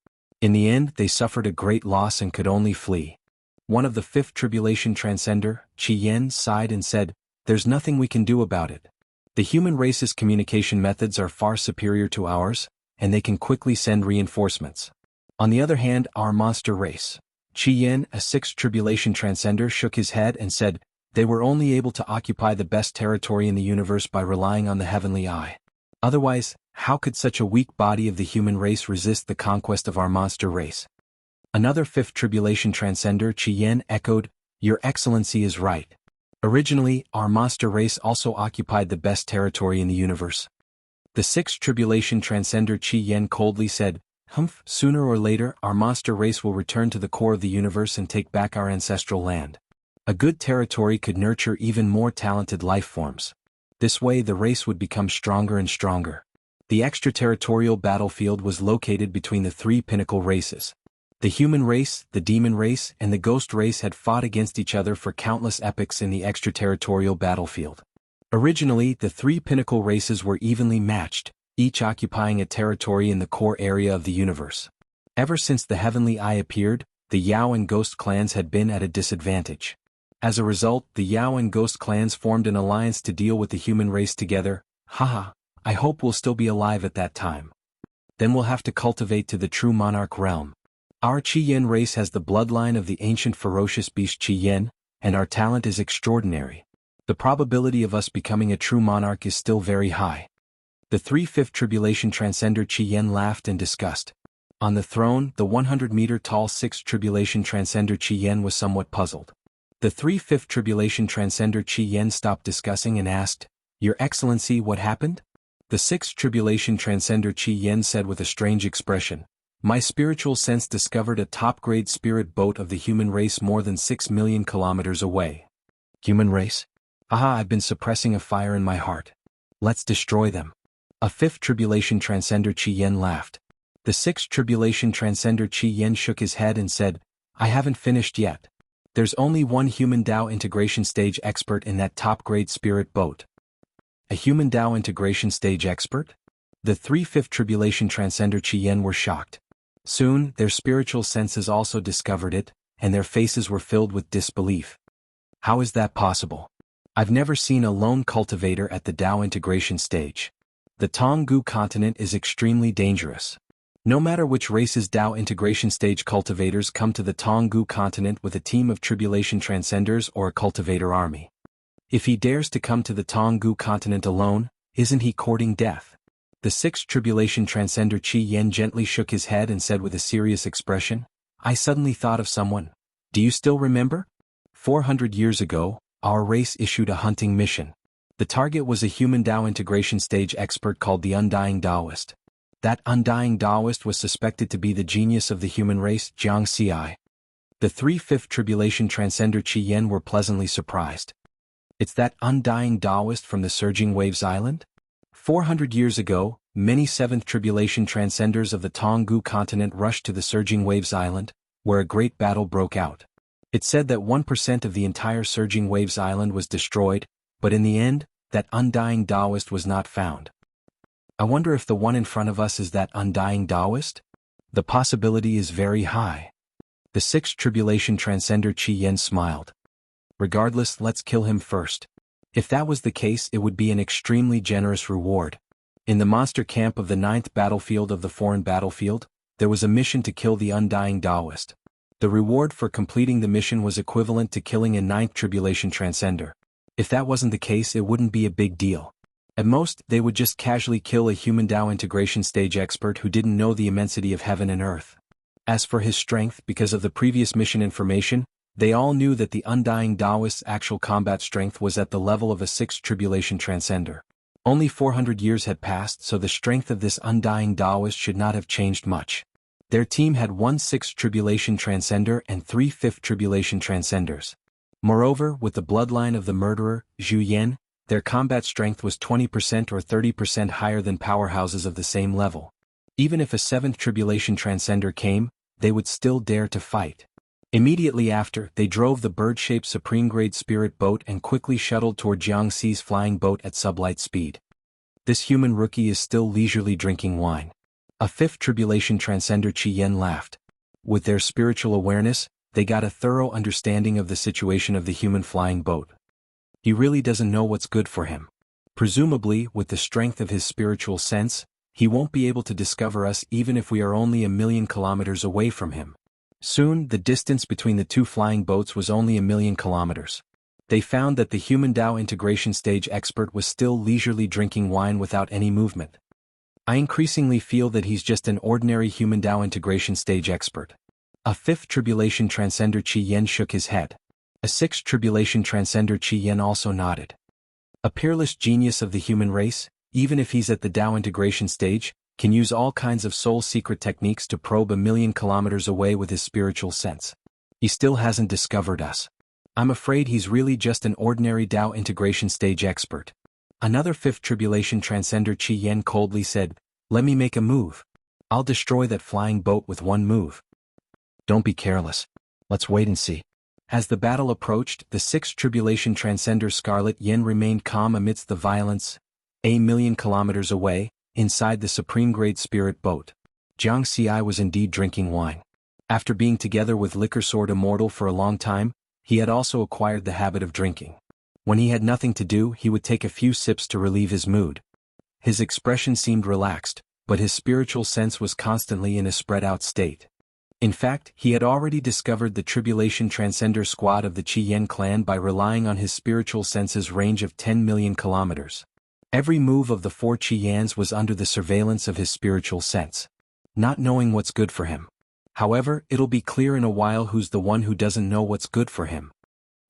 S1: In the end they suffered a great loss and could only flee. One of the 5th Tribulation Transcender, Qi Yen, sighed and said, "There's nothing we can do about it. The human race's communication methods are far superior to ours, and they can quickly send reinforcements. On the other hand, our monster race." Qi Yen, a 6th Tribulation Transcender, shook his head and said, "They were only able to occupy the best territory in the universe by relying on the heavenly eye. Otherwise, how could such a weak body of the human race resist the conquest of our monster race?" Another 5th Tribulation Transcender, Qi Yen, echoed, "Your Excellency is right. Originally, our monster race also occupied the best territory in the universe." The 6th Tribulation Transcender, Qi Yen, coldly said, "Humph, sooner or later our monster race will return to the core of the universe and take back our ancestral land. A good territory could nurture even more talented life forms. This way the race would become stronger and stronger." The extraterritorial battlefield was located between the 3 pinnacle races. The human race, the demon race, and the ghost race had fought against each other for countless epochs in the extraterritorial battlefield. Originally, the 3 pinnacle races were evenly matched, each occupying a territory in the core area of the universe. Ever since the Heavenly Eye appeared, the Yao and Ghost clans had been at a disadvantage. As a result, the Yao and Ghost clans formed an alliance to deal with the human race together. Haha, I hope we'll still be alive at that time. Then we'll have to cultivate to the true monarch realm. Our Qi Yen race has the bloodline of the ancient ferocious beast Qi Yen, and our talent is extraordinary. The probability of us becoming a true monarch is still very high." The 3 5th Tribulation Transcender Qi Yen laughed and discussed. On the throne, the 100-meter-tall 6th Tribulation Transcender Qi Yen was somewhat puzzled. The 3 5th Tribulation Transcender Qi Yen stopped discussing and asked, "Your Excellency, what happened?" The 6th Tribulation Transcender Qi Yen said with a strange expression, "My spiritual sense discovered a top-grade spirit boat of the human race more than 6 million kilometers away. Human race? Aha, I've been suppressing a fire in my heart. Let's destroy them. A fifth tribulation transcender Qi Yen laughed. The sixth tribulation transcender Qi Yen shook his head and said, I haven't finished yet. There's only one human Dao integration stage expert in that top-grade spirit boat. A human Dao integration stage expert? The three fifth tribulation transcender Qi Yen were shocked. Soon, their spiritual senses also discovered it, and their faces were filled with disbelief. How is that possible? I've never seen a lone cultivator at the Dao integration stage. The Jianghu continent is extremely dangerous. No matter which race's Dao integration stage cultivators come to the Jianghu continent with a team of tribulation transcenders or a cultivator army. If he dares to come to the Jianghu continent alone, isn't he courting death? The sixth tribulation transcender Qi Yen gently shook his head and said with a serious expression, I suddenly thought of someone. Do you still remember? 400 years ago, our race issued a hunting mission. The target was a human Dao integration stage expert called the Undying Taoist. That Undying Taoist was suspected to be the genius of the human race, Jianghu. The three-fifth tribulation transcender Qi Yen were pleasantly surprised. It's that Undying Taoist from the Surging Waves Island? 400 years ago, many seventh tribulation transcenders of the Jianghu continent rushed to the Surging Waves Island, where a great battle broke out. It said that 1% of the entire Surging Waves Island was destroyed, but in the end, that Undying Taoist was not found. I wonder if the one in front of us is that Undying Taoist? The possibility is very high. The sixth tribulation transcender Qi Yen smiled. Regardless, let's kill him first. If that was the case, it would be an extremely generous reward. In the monster camp of the ninth battlefield of the foreign battlefield, there was a mission to kill the Undying Taoist. The reward for completing the mission was equivalent to killing a ninth tribulation transcender. If that wasn't the case, it wouldn't be a big deal. At most, they would just casually kill a human Dao integration stage expert who didn't know the immensity of heaven and earth. As for his strength, because of the previous mission information, they all knew that the Undying Taoist's actual combat strength was at the level of a sixth tribulation transcender. Only 400 years had passed, so the strength of this Undying Taoist should not have changed much. Their team had one sixth tribulation transcender and three fifth tribulation transcenders. Moreover, with the bloodline of the murderer, Zhu Yan, their combat strength was 20% or 30% higher than powerhouses of the same level. Even if a seventh tribulation transcender came, they would still dare to fight. Immediately after, they drove the bird-shaped supreme-grade spirit boat and quickly shuttled toward Jiangxi's flying boat at sublight speed. This human rookie is still leisurely drinking wine. A fifth tribulation transcender Qi Yen laughed. With their spiritual awareness, they got a thorough understanding of the situation of the human flying boat. He really doesn't know what's good for him. Presumably, with the strength of his spiritual sense, he won't be able to discover us even if we are only 1,000,000 kilometers away from him. Soon, the distance between the two flying boats was only 1,000,000 kilometers. They found that the human Dao integration stage expert was still leisurely drinking wine without any movement. I increasingly feel that he's just an ordinary human Dao integration stage expert. A fifth tribulation transcender Qi Yen shook his head. A sixth tribulation transcender Qi Yen also nodded. A peerless genius of the human race, even if he's at the Dao integration stage, can use all kinds of soul secret techniques to probe 1,000,000 kilometers away with his spiritual sense. He still hasn't discovered us. I'm afraid he's really just an ordinary Dao integration stage expert. Another fifth tribulation transcender Qi Yen coldly said, Let me make a move. I'll destroy that flying boat with one move. Don't be careless. Let's wait and see. As the battle approached, the sixth tribulation transcender Scarlet Yen remained calm amidst the violence. 1,000,000 kilometers away, inside the supreme-grade spirit boat, Jianghu was indeed drinking wine. After being together with Liquor Sword Immortal for a long time, he had also acquired the habit of drinking. When he had nothing to do, he would take a few sips to relieve his mood. His expression seemed relaxed, but his spiritual sense was constantly in a spread-out state. In fact, he had already discovered the Tribulation Transcender squad of the Qi Yen clan by relying on his spiritual sense's range of 10,000,000 kilometers. Every move of the four Qi Yans was under the surveillance of his spiritual sense. Not knowing what's good for him. However, it'll be clear in a while who's the one who doesn't know what's good for him.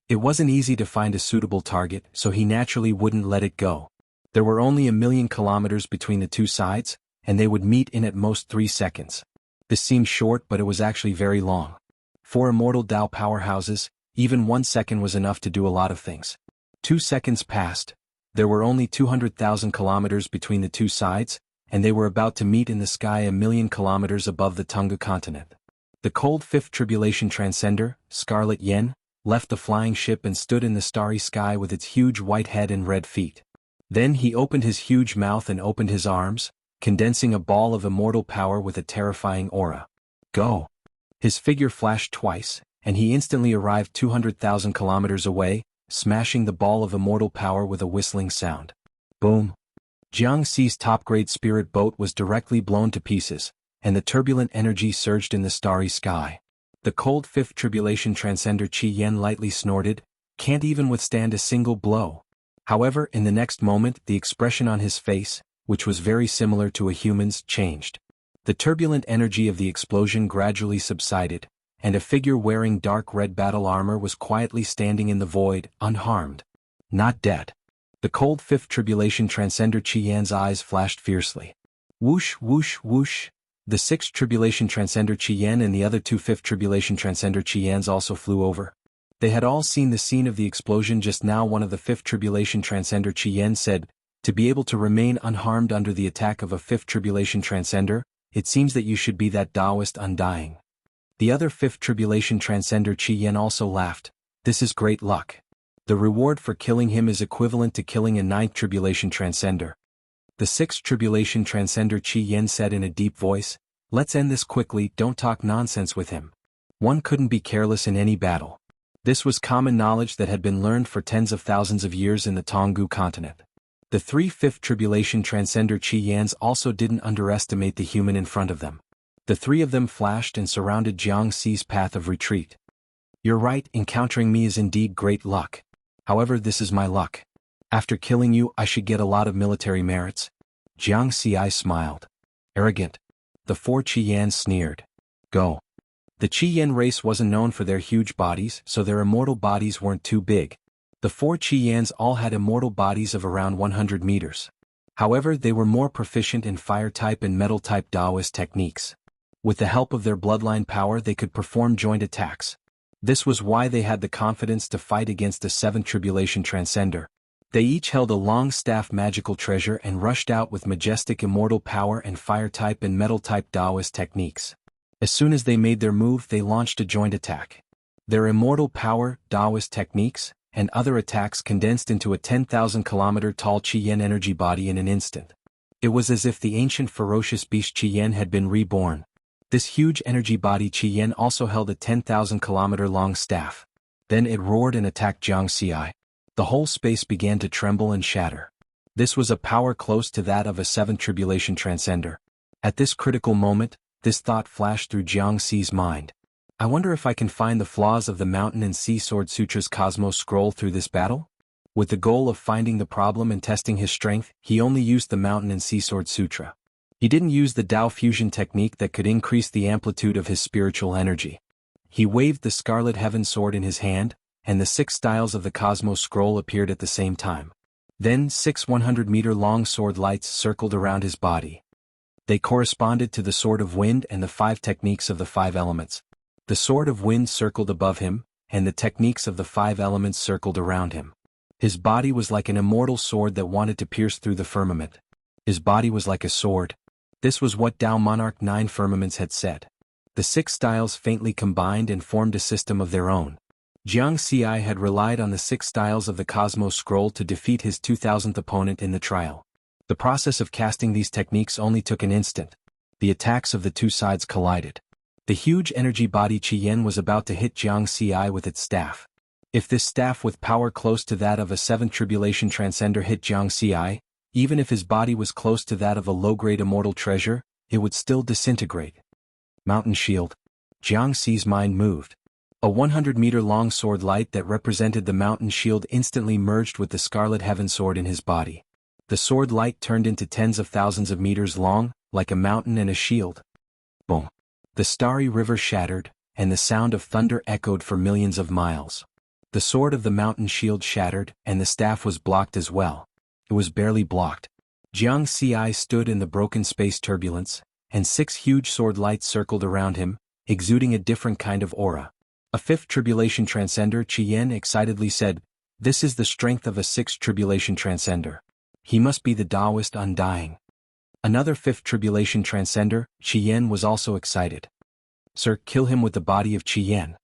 S1: It wasn't easy to find a suitable target, so he naturally wouldn't let it go. There were only 1,000,000 kilometers between the two sides, and they would meet in at most 3 seconds. This seemed short, but it was actually very long. 4 immortal Dao powerhouses, Even 1 second was enough to do a lot of things. 2 seconds passed. There were only 200,000 kilometers between the two sides, and they were about to meet in the sky 1,000,000 kilometers above the Tunga continent. The cold fifth tribulation transcender, Scarlet Yen, left the flying ship and stood in the starry sky with its huge white head and red feet. Then he opened his huge mouth and opened his arms, condensing a ball of immortal power with a terrifying aura. Go! His figure flashed twice, and he instantly arrived 200,000 kilometers away, smashing the ball of immortal power with a whistling sound. Boom! Jiangxi's top-grade spirit boat was directly blown to pieces, and the turbulent energy surged in the starry sky. The cold fifth tribulation transcender Qi Yen lightly snorted, can't even withstand a single blow. However, in the next moment the expression on his face, which was very similar to a human's, changed. The turbulent energy of the explosion gradually subsided, and a figure wearing dark red battle armor was quietly standing in the void, unharmed. Not dead. The cold fifth tribulation transcender Qi Yan's eyes flashed fiercely. Whoosh whoosh whoosh. The sixth tribulation transcender Qi Yan and the other two fifth tribulation transcender Qi Yans also flew over. They had all seen the scene of the explosion just now. One of the fifth tribulation transcender Qi Yan said, "To be able to remain unharmed under the attack of a fifth tribulation transcender, it seems that you should be that Taoist undying." The other fifth tribulation transcender Qi Yan also laughed. "This is great luck. The reward for killing him is equivalent to killing a ninth tribulation transcender." The sixth tribulation transcender Qi Yan said in a deep voice, "Let's end this quickly, don't talk nonsense with him. One couldn't be careless in any battle." This was common knowledge that had been learned for tens of thousands of years in the Jianghu continent. The three fifth tribulation transcender Qi Yans also didn't underestimate the human in front of them. The three of them flashed and surrounded Jiangxi's path of retreat. "You're right, encountering me is indeed great luck. However, this is my luck. After killing you, I should get a lot of military merits." Jiangxi smiled. "Arrogant." The four Qi Yans sneered. "Go." The Qi Yan race wasn't known for their huge bodies, so their immortal bodies weren't too big. The four Qi Yans all had immortal bodies of around 100 meters. However, they were more proficient in fire-type and metal-type Taoist techniques. With the help of their bloodline power they could perform joint attacks. This was why they had the confidence to fight against the seventh tribulation transcender. They each held a long staff magical treasure and rushed out with majestic immortal power and fire-type and metal-type Taoist techniques. As soon as they made their move they launched a joint attack. Their immortal power, Taoist techniques, and other attacks condensed into a 10,000-kilometer tall Qi Yan energy body in an instant. It was as if the ancient ferocious beast Qi Yan had been reborn. This huge energy body Qi Yan also held a 10,000-kilometer long staff. Then it roared and attacked Jiangxi. The whole space began to tremble and shatter. This was a power close to that of a seventh tribulation transcender. At this critical moment, this thought flashed through Jiangxi's mind. "I wonder if I can find the flaws of the Mountain and Sea Sword Sutra's Cosmos Scroll through this battle?" With the goal of finding the problem and testing his strength, he only used the Mountain and Sea Sword Sutra. He didn't use the Tao fusion technique that could increase the amplitude of his spiritual energy. He waved the Scarlet Heaven Sword in his hand, and the 6 styles of the Cosmos Scroll appeared at the same time. Then 6 100-meter-long sword lights circled around his body. They corresponded to the Sword of Wind and the 5 techniques of the 5 elements. The Sword of Wind circled above him, and the techniques of the 5 elements circled around him. His body was like an immortal sword that wanted to pierce through the firmament. His body was like a sword. This was what Tao Monarch 9 Firmaments had said. The 6 styles faintly combined and formed a system of their own. Jiangxi had relied on the 6 styles of the Cosmos Scroll to defeat his 2000th opponent in the trial. The process of casting these techniques only took an instant. The attacks of the two sides collided. The huge energy body Qi Yan was about to hit Jiangxi with its staff. If this staff with power close to that of a 7th tribulation transcender hit Jiangxi, even if his body was close to that of a low-grade immortal treasure, it would still disintegrate. Mountain Shield. Jiangxi's mind moved. A 100-meter-long sword light that represented the Mountain Shield instantly merged with the Scarlet Heaven Sword in his body. The sword light turned into tens of thousands of meters long, like a mountain and a shield. Boom! The starry river shattered, and the sound of thunder echoed for millions of miles. The sword of the Mountain Shield shattered, and the staff was blocked as well. It was barely blocked. Jiangxi stood in the broken space turbulence, and 6 huge sword lights circled around him, exuding a different kind of aura. A fifth tribulation transcender, Qian excitedly said, "This is the strength of a sixth tribulation transcender. He must be the Taoist undying." Another fifth tribulation transcender, Qian, was also excited. "Sir, kill him with the body of Qian."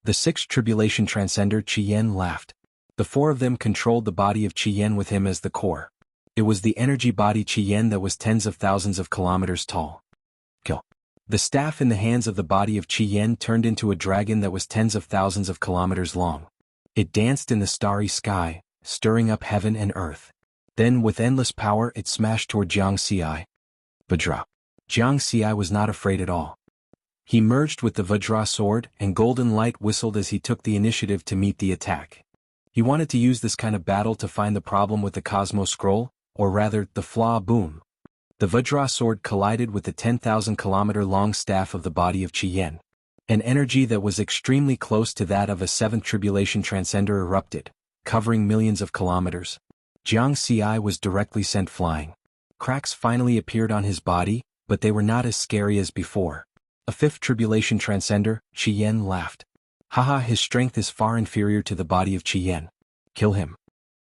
S1: The sixth tribulation transcender, Qian, laughed. The four of them controlled the body of Qian with him as the core. It was the energy body Qian that was tens of thousands of kilometers tall. Kill. The staff in the hands of the body of Qian turned into a dragon that was tens of thousands of kilometers long. It danced in the starry sky, stirring up heaven and earth. Then with endless power it smashed toward Jiang Xi. Vajra. Jiang Xi was not afraid at all. He merged with the Vajra sword, and golden light whistled as he took the initiative to meet the attack. He wanted to use this kind of battle to find the problem with the Cosmos Scroll, or rather, the flaw. Boom. The Vajra sword collided with the 10,000-kilometer-long staff of the body of Qian. An energy that was extremely close to that of a seventh tribulation transcender erupted, covering millions of kilometers. Jiang Xi was directly sent flying. Cracks finally appeared on his body, but they were not as scary as before. A fifth tribulation transcender, Qian, laughed. "Haha, his strength is far inferior to the body of Qian. Kill him."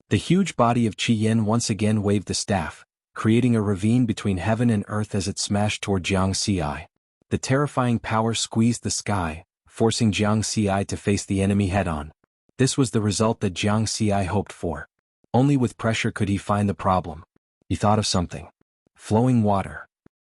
S1: The huge body of Qian once again waved the staff, creating a ravine between heaven and earth as it smashed toward Jiang Xi. The terrifying power squeezed the sky, forcing Jiang Xi to face the enemy head-on. This was the result that Jiang Xi hoped for. Only with pressure could he find the problem. He thought of something. Flowing water.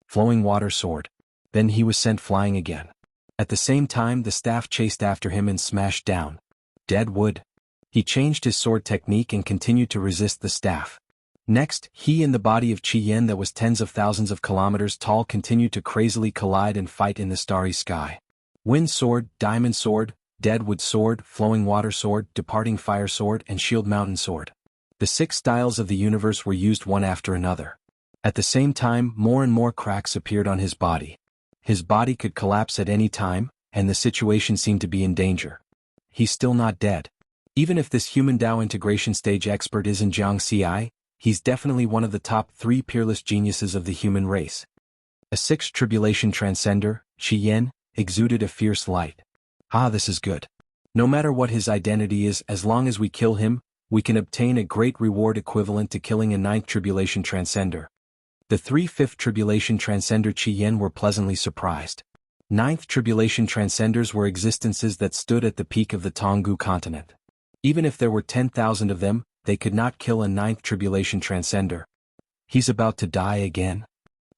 S1: Flowing water sword. Then he was sent flying again. At the same time the staff chased after him and smashed down. Dead wood. He changed his sword technique and continued to resist the staff. Next, he and the body of Qian that was tens of thousands of kilometers tall continued to crazily collide and fight in the starry sky. Wind sword, diamond sword, dead wood sword, flowing water sword, departing fire sword, and shield mountain sword. The 6 styles of the universe were used one after another. At the same time, more and more cracks appeared on his body. His body could collapse at any time, and the situation seemed to be in danger. He's still not dead. Even if this human Dao integration stage expert isn't Jiang Xi, he's definitely one of the top 3 peerless geniuses of the human race. A 6th tribulation transcender, Qian, exuded a fierce light. "Ah, this is good. No matter what his identity is, as long as we kill him, we can obtain a great reward equivalent to killing a 9th tribulation transcender." The 3 5th tribulation transcender Qian were pleasantly surprised. 9th tribulation transcenders were existences that stood at the peak of the Jianghu continent. Even if there were 10,000 of them, they could not kill a 9th tribulation transcender. He's about to die again.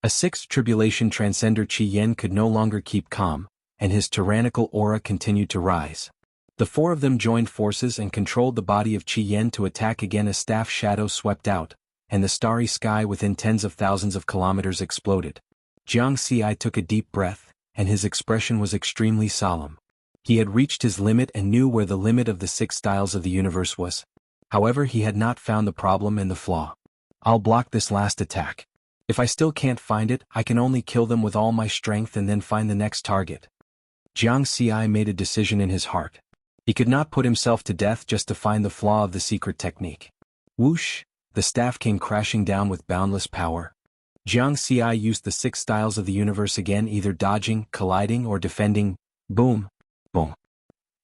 S1: A 6th tribulation transcender Qian could no longer keep calm, and his tyrannical aura continued to rise. The 4 of them joined forces and controlled the body of Qian to attack again. A staff shadow swept out, and the starry sky within tens of thousands of kilometers exploded. Jiang Xi took a deep breath, and his expression was extremely solemn. He had reached his limit and knew where the limit of the 6 styles of the universe was. However, he had not found the problem and the flaw. "I'll block this last attack. If I still can't find it, I can only kill them with all my strength and then find the next target." Jiang Xi made a decision in his heart. He could not put himself to death just to find the flaw of the secret technique. Whoosh! The staff came crashing down with boundless power. Jiang Xi used the 6 styles of the universe again, either dodging, colliding, or defending. Boom! Boom!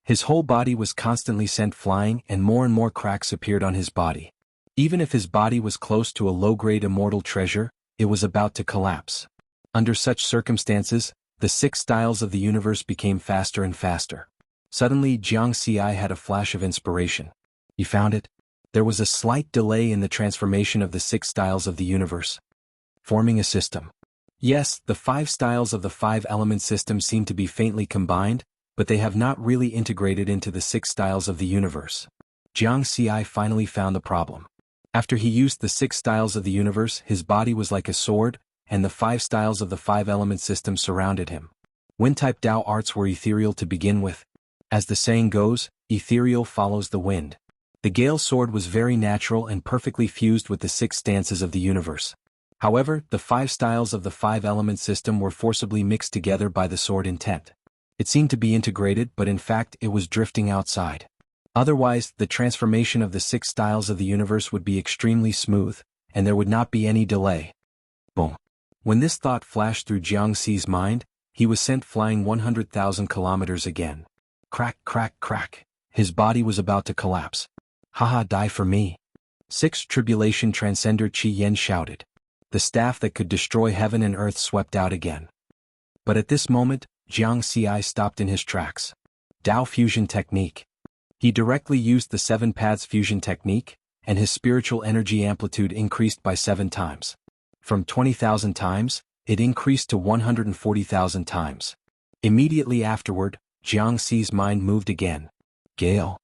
S1: His whole body was constantly sent flying, and more cracks appeared on his body. Even if his body was close to a low-grade immortal treasure, it was about to collapse. Under such circumstances, the 6 styles of the universe became faster and faster. Suddenly Jiang Xi had a flash of inspiration. He found it. There was a slight delay in the transformation of the 6 styles of the universe. Forming a system. Yes, the 5 styles of the 5-element system seem to be faintly combined, but they have not really integrated into the 6 styles of the universe. Jiang Xi finally found the problem. After he used the 6 styles of the universe, his body was like a sword, and the 5 styles of the 5-element system surrounded him. Wind-type Dao arts were ethereal to begin with. As the saying goes, ethereal follows the wind. The Gale sword was very natural and perfectly fused with the 6 stances of the universe. However, the 5 styles of the 5-element system were forcibly mixed together by the sword intent. It seemed to be integrated, but in fact it was drifting outside. Otherwise, the transformation of the 6 styles of the universe would be extremely smooth, and there would not be any delay. Boom. When this thought flashed through Jiang Xi's mind, he was sent flying 100,000 kilometers again. Crack, crack, crack. His body was about to collapse. Haha, die for me. Sixth Tribulation Transcender Qi Yen shouted. The staff that could destroy heaven and earth swept out again. But at this moment, Jianghu stopped in his tracks. Dao Fusion Technique. He directly used the 7 paths fusion technique, and his spiritual energy amplitude increased by 7 times. From 20,000 times, it increased to 140,000 times. Immediately afterward, Jianghu's mind moved again. Gale.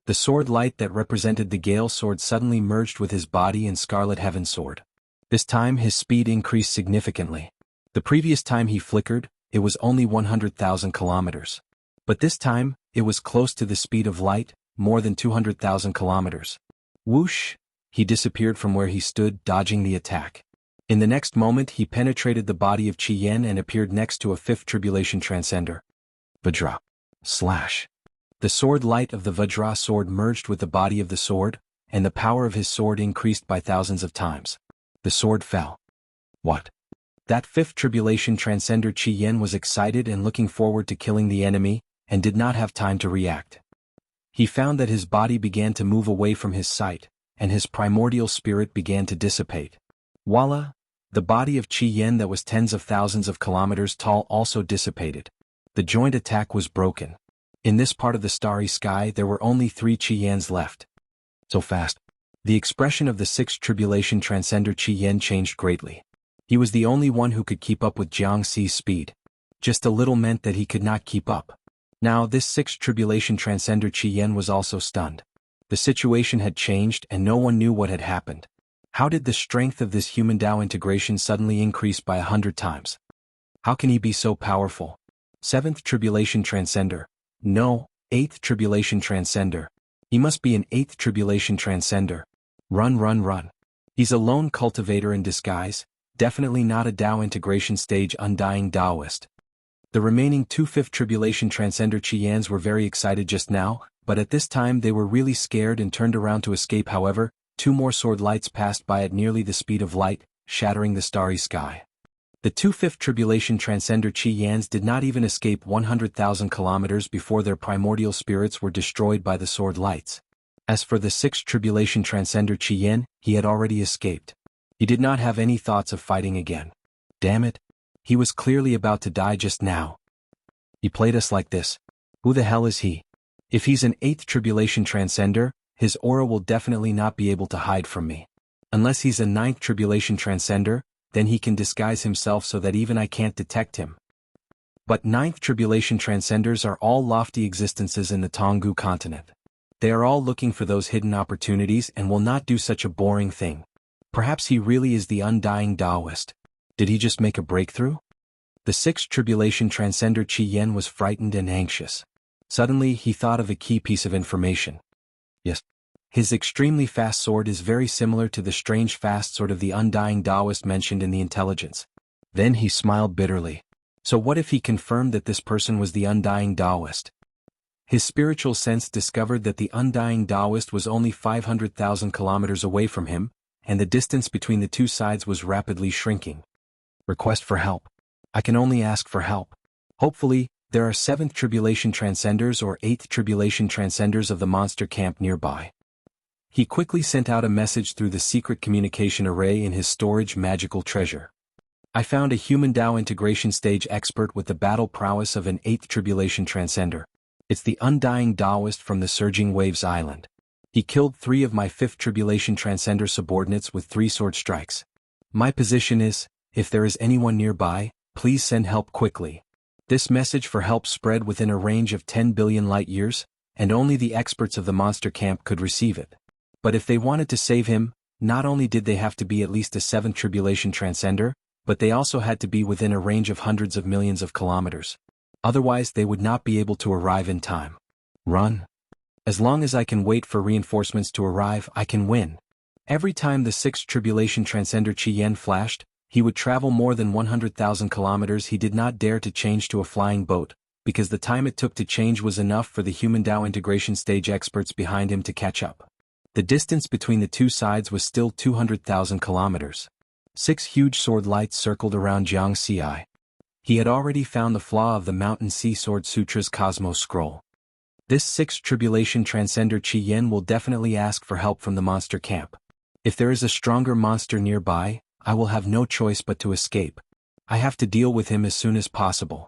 S1: The sword light that represented the Gale sword suddenly merged with his body and Scarlet Heaven sword. This time his speed increased significantly. The previous time he flickered, it was only 100,000 kilometers. But this time, it was close to the speed of light, more than 200,000 kilometers. Whoosh! He disappeared from where he stood, dodging the attack. In the next moment he penetrated the body of Qi Yen and appeared next to a 5th Tribulation Transcender. Vajra. Slash. The sword light of the Vajra sword merged with the body of the sword, and the power of his sword increased by thousands of times. The sword fell. What? That 5th Tribulation Transcender Qi Yen was excited and looking forward to killing the enemy, and did not have time to react. He found that his body began to move away from his sight, and his primordial spirit began to dissipate. Voila! The body of Qi Yen that was tens of thousands of kilometers tall also dissipated. The joint attack was broken. In this part of the starry sky there were only 3 Qi Yens left. So fast. The expression of the 6th Tribulation Transcender Qi Yen changed greatly. He was the only one who could keep up with Jianghu's speed. Just a little meant that he could not keep up. Now this 6th Tribulation Transcender Qi Yen was also stunned. The situation had changed and no one knew what had happened. How did the strength of this human Dao integration suddenly increase by 100 times? How can he be so powerful? 7th Tribulation Transcender. No, 8th Tribulation Transcender. He must be an 8th Tribulation Transcender. Run, run, run. He's a lone cultivator in disguise, definitely not a Dao integration stage undying Daoist. The remaining 2 5th Tribulation Transcender Qi Yens were very excited just now, but at this time they were really scared and turned around to escape. However, 2 more sword lights passed by at nearly the speed of light, shattering the starry sky. The 2 5th Tribulation Transcender Qi Yens did not even escape 100,000 kilometers before their primordial spirits were destroyed by the sword lights. As for the 6th Tribulation Transcender Qi Yen, he had already escaped. He did not have any thoughts of fighting again. Damn it. He was clearly about to die just now. He played us like this. Who the hell is he? If he's an 8th Tribulation Transcender, his aura will definitely not be able to hide from me. Unless he's a 9th Tribulation Transcender, then he can disguise himself so that even I can't detect him. But 9th Tribulation Transcenders are all lofty existences in the Jianghu continent. They are all looking for those hidden opportunities and will not do such a boring thing. Perhaps he really is the undying Daoist. Did he just make a breakthrough? The 6th Tribulation Transcender Qi Yen was frightened and anxious. Suddenly he thought of a key piece of information. Yes. His extremely fast sword is very similar to the strange fast sword of the undying Daoist mentioned in the intelligence. Then he smiled bitterly. So what if he confirmed that this person was the undying Daoist? His spiritual sense discovered that the undying Daoist was only 500,000 kilometers away from him, and the distance between the two sides was rapidly shrinking. Request for help. I can only ask for help. Hopefully, there are 7th Tribulation Transcenders or 8th Tribulation Transcenders of the monster camp nearby. He quickly sent out a message through the secret communication array in his storage magical treasure. I found a human Dao integration stage expert with the battle prowess of an 8th Tribulation Transcender. It's the undying Daoist from the Surging Waves Island. He killed 3 of my 5th Tribulation Transcender subordinates with 3 sword strikes. My position is, if there is anyone nearby, please send help quickly. This message for help spread within a range of 10 billion light years, and only the experts of the monster camp could receive it. But if they wanted to save him, not only did they have to be at least a 7th Tribulation Transcender, but they also had to be within a range of hundreds of millions of kilometers. Otherwise they would not be able to arrive in time. Run. As long as I can wait for reinforcements to arrive, I can win. Every time the 6th Tribulation Transcender Qi Yen flashed, he would travel more than 100,000 kilometers. He did not dare to change to a flying boat, because the time it took to change was enough for the human Dao integration stage experts behind him to catch up. The distance between the two sides was still 200,000 kilometers. 6 huge sword lights circled around Jianghu. He had already found the flaw of the Mountain Sea Sword Sutra's Cosmos Scroll. This sixth tribulation transcender Qi Yen will definitely ask for help from the monster camp. If there is a stronger monster nearby, I will have no choice but to escape. I have to deal with him as soon as possible.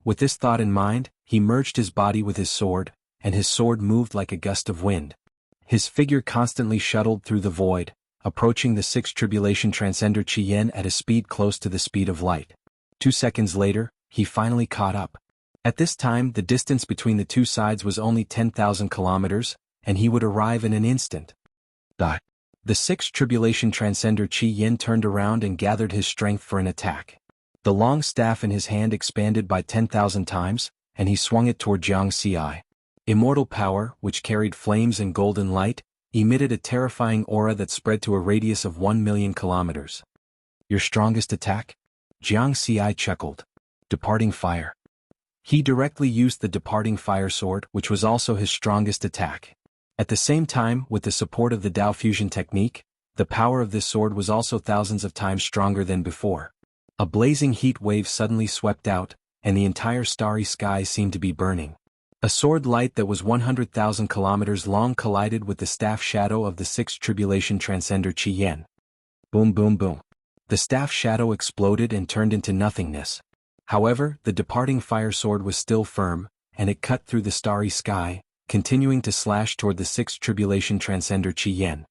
S1: With this thought in mind, he merged his body with his sword, and his sword moved like a gust of wind. His figure constantly shuttled through the void, approaching the sixth tribulation transcender Qi Yen at a speed close to the speed of light. 2 seconds later, he finally caught up. At this time, the distance between the two sides was only 10,000 kilometers, and he would arrive in an instant. The sixth tribulation transcender Qi Yen turned around and gathered his strength for an attack. The long staff in his hand expanded by 10,000 times, and he swung it toward Jianghu. Immortal power, which carried flames and golden light, emitted a terrifying aura that spread to a radius of 1 million kilometers. Your strongest attack? Jianghu chuckled. Departing fire. He directly used the departing fire sword, which was also his strongest attack. At the same time, with the support of the Dao fusion technique, the power of this sword was also thousands of times stronger than before. A blazing heat wave suddenly swept out, and the entire starry sky seemed to be burning. A sword light that was 100,000 kilometers long collided with the staff shadow of the sixth tribulation transcender Qi Yen. Boom boom boom. The staff shadow exploded and turned into nothingness. However, the departing fire sword was still firm, and it cut through the starry sky, continuing to slash toward the sixth tribulation transcender Qi Yen.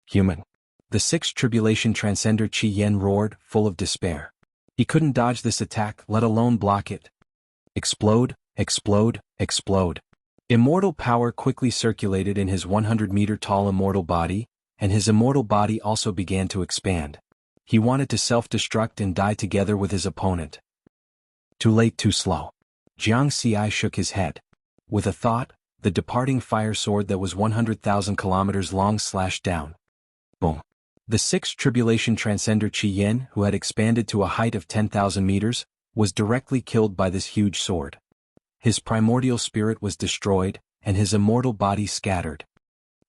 S1: Human. The sixth tribulation transcender Qi Yen roared, full of despair. He couldn't dodge this attack, let alone block it. Explode, explode, explode. Immortal power quickly circulated in his 100-meter-tall immortal body, and his immortal body also began to expand. He wanted to self-destruct and die together with his opponent. Too late, too slow. Jianghu shook his head. With a thought, the departing fire sword that was 100,000 kilometers long slashed down. Boom. The sixth tribulation transcender Qi Yen, who had expanded to a height of 10,000 meters, was directly killed by this huge sword. His primordial spirit was destroyed, and his immortal body scattered.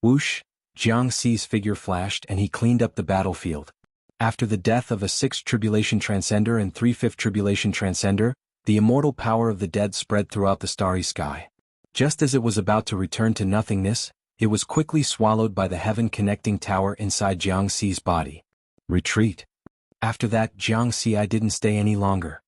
S1: Whoosh! Jianghu's figure flashed and he cleaned up the battlefield. After the death of a sixth tribulation transcender and 3/5 tribulation transcender, the immortal power of the dead spread throughout the starry sky. Just as it was about to return to nothingness, it was quickly swallowed by the heaven-connecting tower inside Jianghu's body. Retreat. After that, Jianghu didn't stay any longer.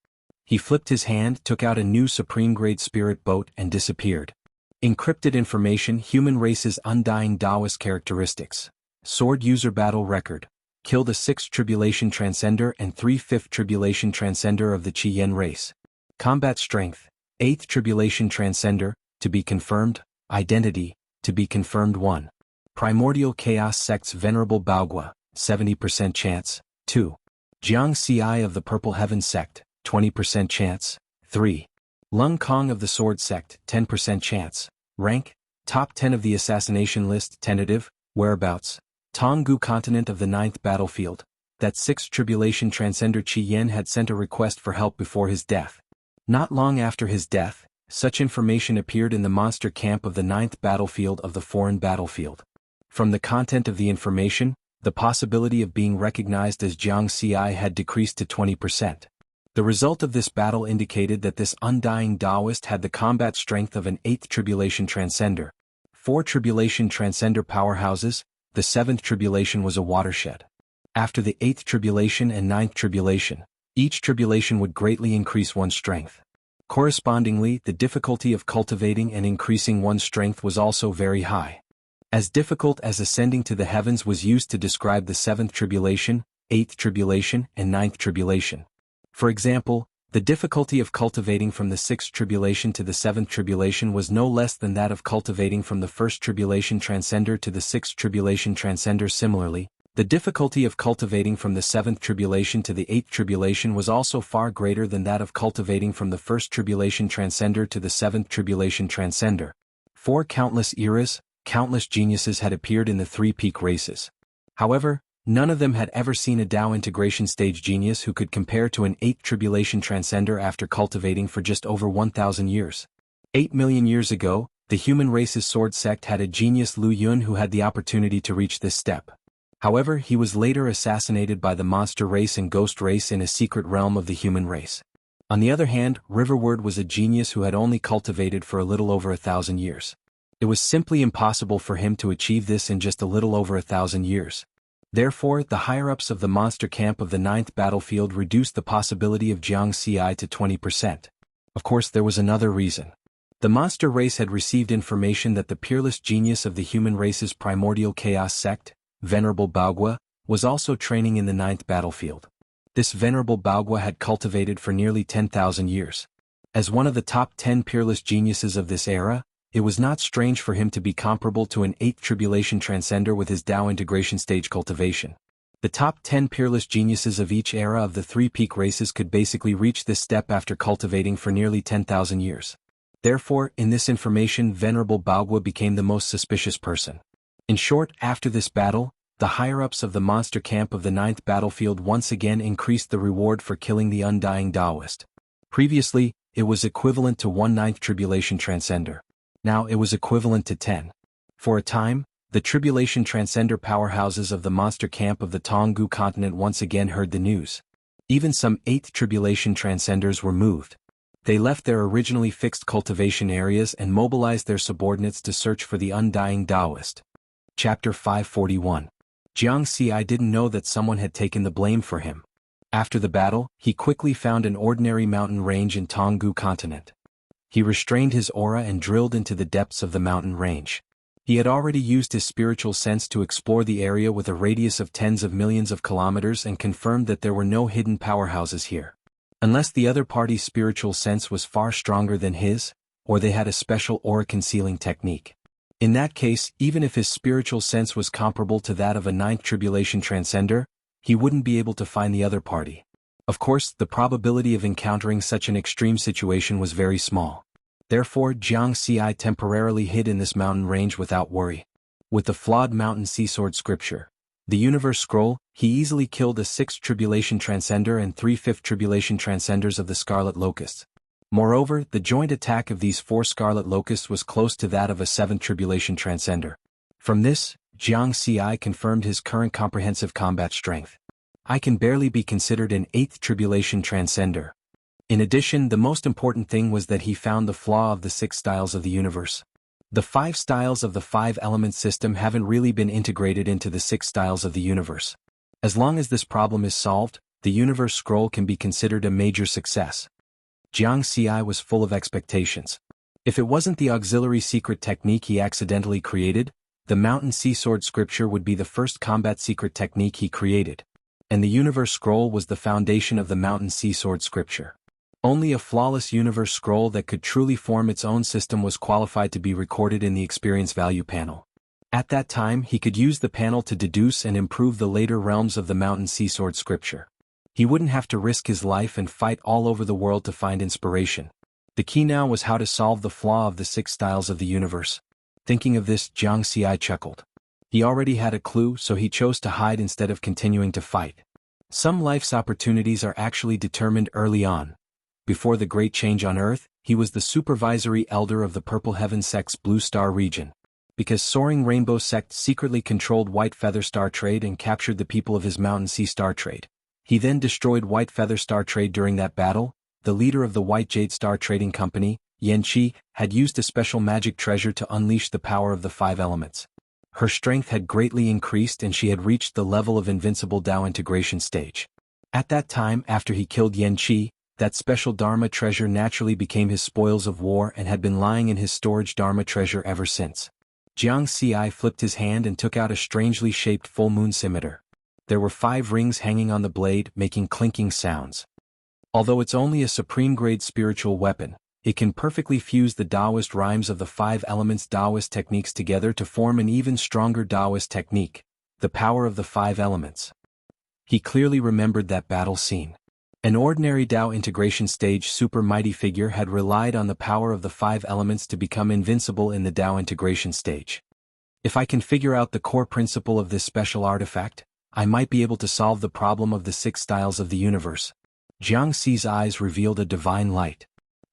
S1: He flipped his hand, took out a new supreme-grade spirit boat and disappeared. Encrypted information: human race's undying Taoist characteristics. Sword user battle record. Killed a sixth tribulation transcender and 3/5 tribulation transcender of the Qi Yen race. Combat strength: 8th tribulation transcender, to be confirmed. Identity, to be confirmed 1. Primordial Chaos Sect's Venerable Baogua, 70% chance. 2. Jianghu of the Purple Heaven Sect, 20% chance. 3. Lung Kong of the Sword Sect, 10% chance. Rank: Top 10 of the assassination list. Tentative whereabouts: Tonggu continent of the 9th battlefield. That sixth tribulation transcender Qi Yen had sent a request for help before his death. Not long after his death, such information appeared in the monster camp of the 9th battlefield of the foreign battlefield. From the content of the information, the possibility of being recognized as Jianghu had decreased to 20%. The result of this battle indicated that this undying Taoist had the combat strength of an 8th tribulation transcender. 4 tribulation transcender powerhouses. The 7th tribulation was a watershed. After the 8th tribulation and 9th tribulation, each tribulation would greatly increase one's strength. Correspondingly, the difficulty of cultivating and increasing one's strength was also very high. As difficult as ascending to the heavens was used to describe the 7th tribulation, 8th tribulation, and 9th tribulation. For example, the difficulty of cultivating from the 6th tribulation to the 7th tribulation was no less than that of cultivating from the 1st tribulation transcender to the 6th tribulation transcender. Similarly, the difficulty of cultivating from the 7th tribulation to the 8th tribulation was also far greater than that of cultivating from the 1st tribulation transcender to the 7th tribulation transcender. For countless eras, countless geniuses had appeared in the 3 peak races. However, none of them had ever seen a Tao integration stage genius who could compare to an 8th tribulation transcender after cultivating for just over 1,000 years. 8 million years ago, the human race's sword sect had a genius Lu Yun who had the opportunity to reach this step. However, he was later assassinated by the monster race and ghost race in a secret realm of the human race. On the other hand, Riverward was a genius who had only cultivated for a little over 1,000 years. It was simply impossible for him to achieve this in just a little over 1,000 years. Therefore, the higher-ups of the monster camp of the 9th battlefield reduced the possibility of Jianghu to 20%. Of course, there was another reason. The monster race had received information that the peerless genius of the human race's primordial chaos sect, Venerable Baogua, was also training in the 9th battlefield. This Venerable Baogua had cultivated for nearly 10,000 years. As one of the top 10 peerless geniuses of this era, it was not strange for him to be comparable to an 8th tribulation transcender with his Tao integration stage cultivation. The top 10 peerless geniuses of each era of the 3 peak races could basically reach this step after cultivating for nearly 10,000 years. Therefore, in this information, Venerable Baogua became the most suspicious person. In short, after this battle, the higher-ups of the monster camp of the 9th battlefield once again increased the reward for killing the undying Taoist. Previously, it was equivalent to 1/9 tribulation transcender. Now it was equivalent to 10. For a time, the tribulation transcender powerhouses of the monster camp of the Jianghu continent once again heard the news. Even some 8th tribulation transcenders were moved. They left their originally fixed cultivation areas and mobilized their subordinates to search for the undying Taoist. Chapter 541. Jianghu didn't know that someone had taken the blame for him. After the battle, he quickly found an ordinary mountain range in Jianghu continent. He restrained his aura and drilled into the depths of the mountain range. He had already used his spiritual sense to explore the area with a radius of tens of millions of kilometers and confirmed that there were no hidden powerhouses here. Unless the other party's spiritual sense was far stronger than his, or they had a special aura concealing technique. In that case, even if his spiritual sense was comparable to that of a 9th tribulation transcender, he wouldn't be able to find the other party. Of course, the probability of encountering such an extreme situation was very small. Therefore, Jianghu temporarily hid in this mountain range without worry. With the flawed mountain sea sword scripture, the universe scroll, he easily killed a 6th tribulation transcender and 3 5th tribulation transcenders of the Scarlet Locusts. Moreover, the joint attack of these 4 Scarlet Locusts was close to that of a 7th tribulation transcender. From this, Jianghu confirmed his current comprehensive combat strength. I can barely be considered an 8th tribulation transcender. In addition, the most important thing was that he found the flaw of the 6 styles of the universe. The 5 styles of the 5-element system haven't really been integrated into the 6 styles of the universe. As long as this problem is solved, the universe scroll can be considered a major success. Jianghu was full of expectations. If it wasn't the auxiliary secret technique he accidentally created, the mountain sea sword scripture would be the first combat secret technique he created. And the universe scroll was the foundation of the mountain sea sword scripture. Only a flawless universe scroll that could truly form its own system was qualified to be recorded in the experience value panel. At that time, he could use the panel to deduce and improve the later realms of the mountain sea sword scripture. He wouldn't have to risk his life and fight all over the world to find inspiration. The key now was how to solve the flaw of the 6 styles of the universe. Thinking of this, Jianghu chuckled. He already had a clue, so he chose to hide instead of continuing to fight. Some life's opportunities are actually determined early on. Before the Great Change on Earth, he was the supervisory elder of the Purple Heaven sect's Blue Star region. Because Soaring Rainbow sect secretly controlled White Feather Star trade and captured the people of his Mountain Sea Star trade. He then destroyed White Feather Star trade during that battle. The leader of the White Jade Star Trading Company, Yanqi, had used a special magic treasure to unleash the power of the 5 elements. Her strength had greatly increased and she had reached the level of invincible Tao integration stage. At that time, after he killed Yanqi, that special Dharma treasure naturally became his spoils of war and had been lying in his storage Dharma treasure ever since. Jianghu flipped his hand and took out a strangely shaped full moon scimitar. There were 5 rings hanging on the blade, making clinking sounds. Although it's only a supreme-grade spiritual weapon, it can perfectly fuse the Taoist rhymes of the 5 elements Taoist techniques together to form an even stronger Taoist technique, the power of the 5 elements. He clearly remembered that battle scene. An ordinary Tao integration stage super mighty figure had relied on the power of the 5 elements to become invincible in the Tao integration stage. If I can figure out the core principle of this special artifact, I might be able to solve the problem of the 6 styles of the universe. Jianghu's eyes revealed a divine light.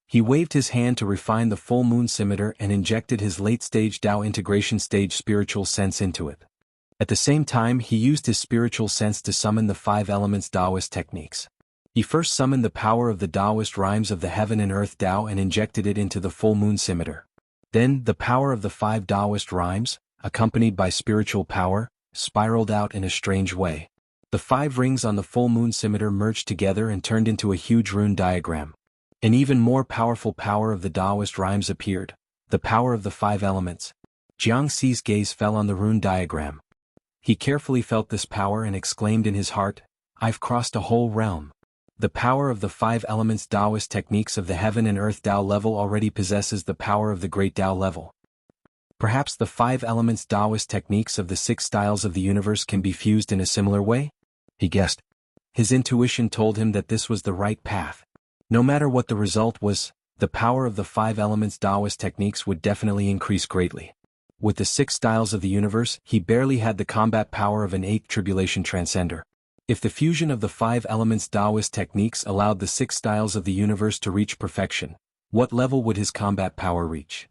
S1: He waved his hand to refine the full moon scimitar and injected his late-stage Tao integration stage spiritual sense into it. At the same time, he used his spiritual sense to summon the 5 elements Taoist techniques. He first summoned the power of the Taoist rhymes of the Heaven and Earth Tao and injected it into the full moon scimitar. Then, the power of the 5 Taoist rhymes, accompanied by spiritual power, spiraled out in a strange way. The 5 rings on the full moon scimitar merged together and turned into a huge rune diagram. An even more powerful power of the Taoist rhymes appeared, the power of the 5 elements. Jianghu's gaze fell on the rune diagram. He carefully felt this power and exclaimed in his heart, "I've crossed a whole realm." The power of the 5 elements Taoist techniques of the Heaven and Earth Tao level already possesses the power of the Great Tao level. Perhaps the 5 elements Taoist techniques of the 6 styles of the universe can be fused in a similar way? He guessed. His intuition told him that this was the right path. No matter what the result was, the power of the 5 elements Taoist techniques would definitely increase greatly. With the 6 styles of the universe, he barely had the combat power of an 8th tribulation transcender. If the fusion of the 5 elements Taoist techniques allowed the 6 styles of the universe to reach perfection, what level would his combat power reach?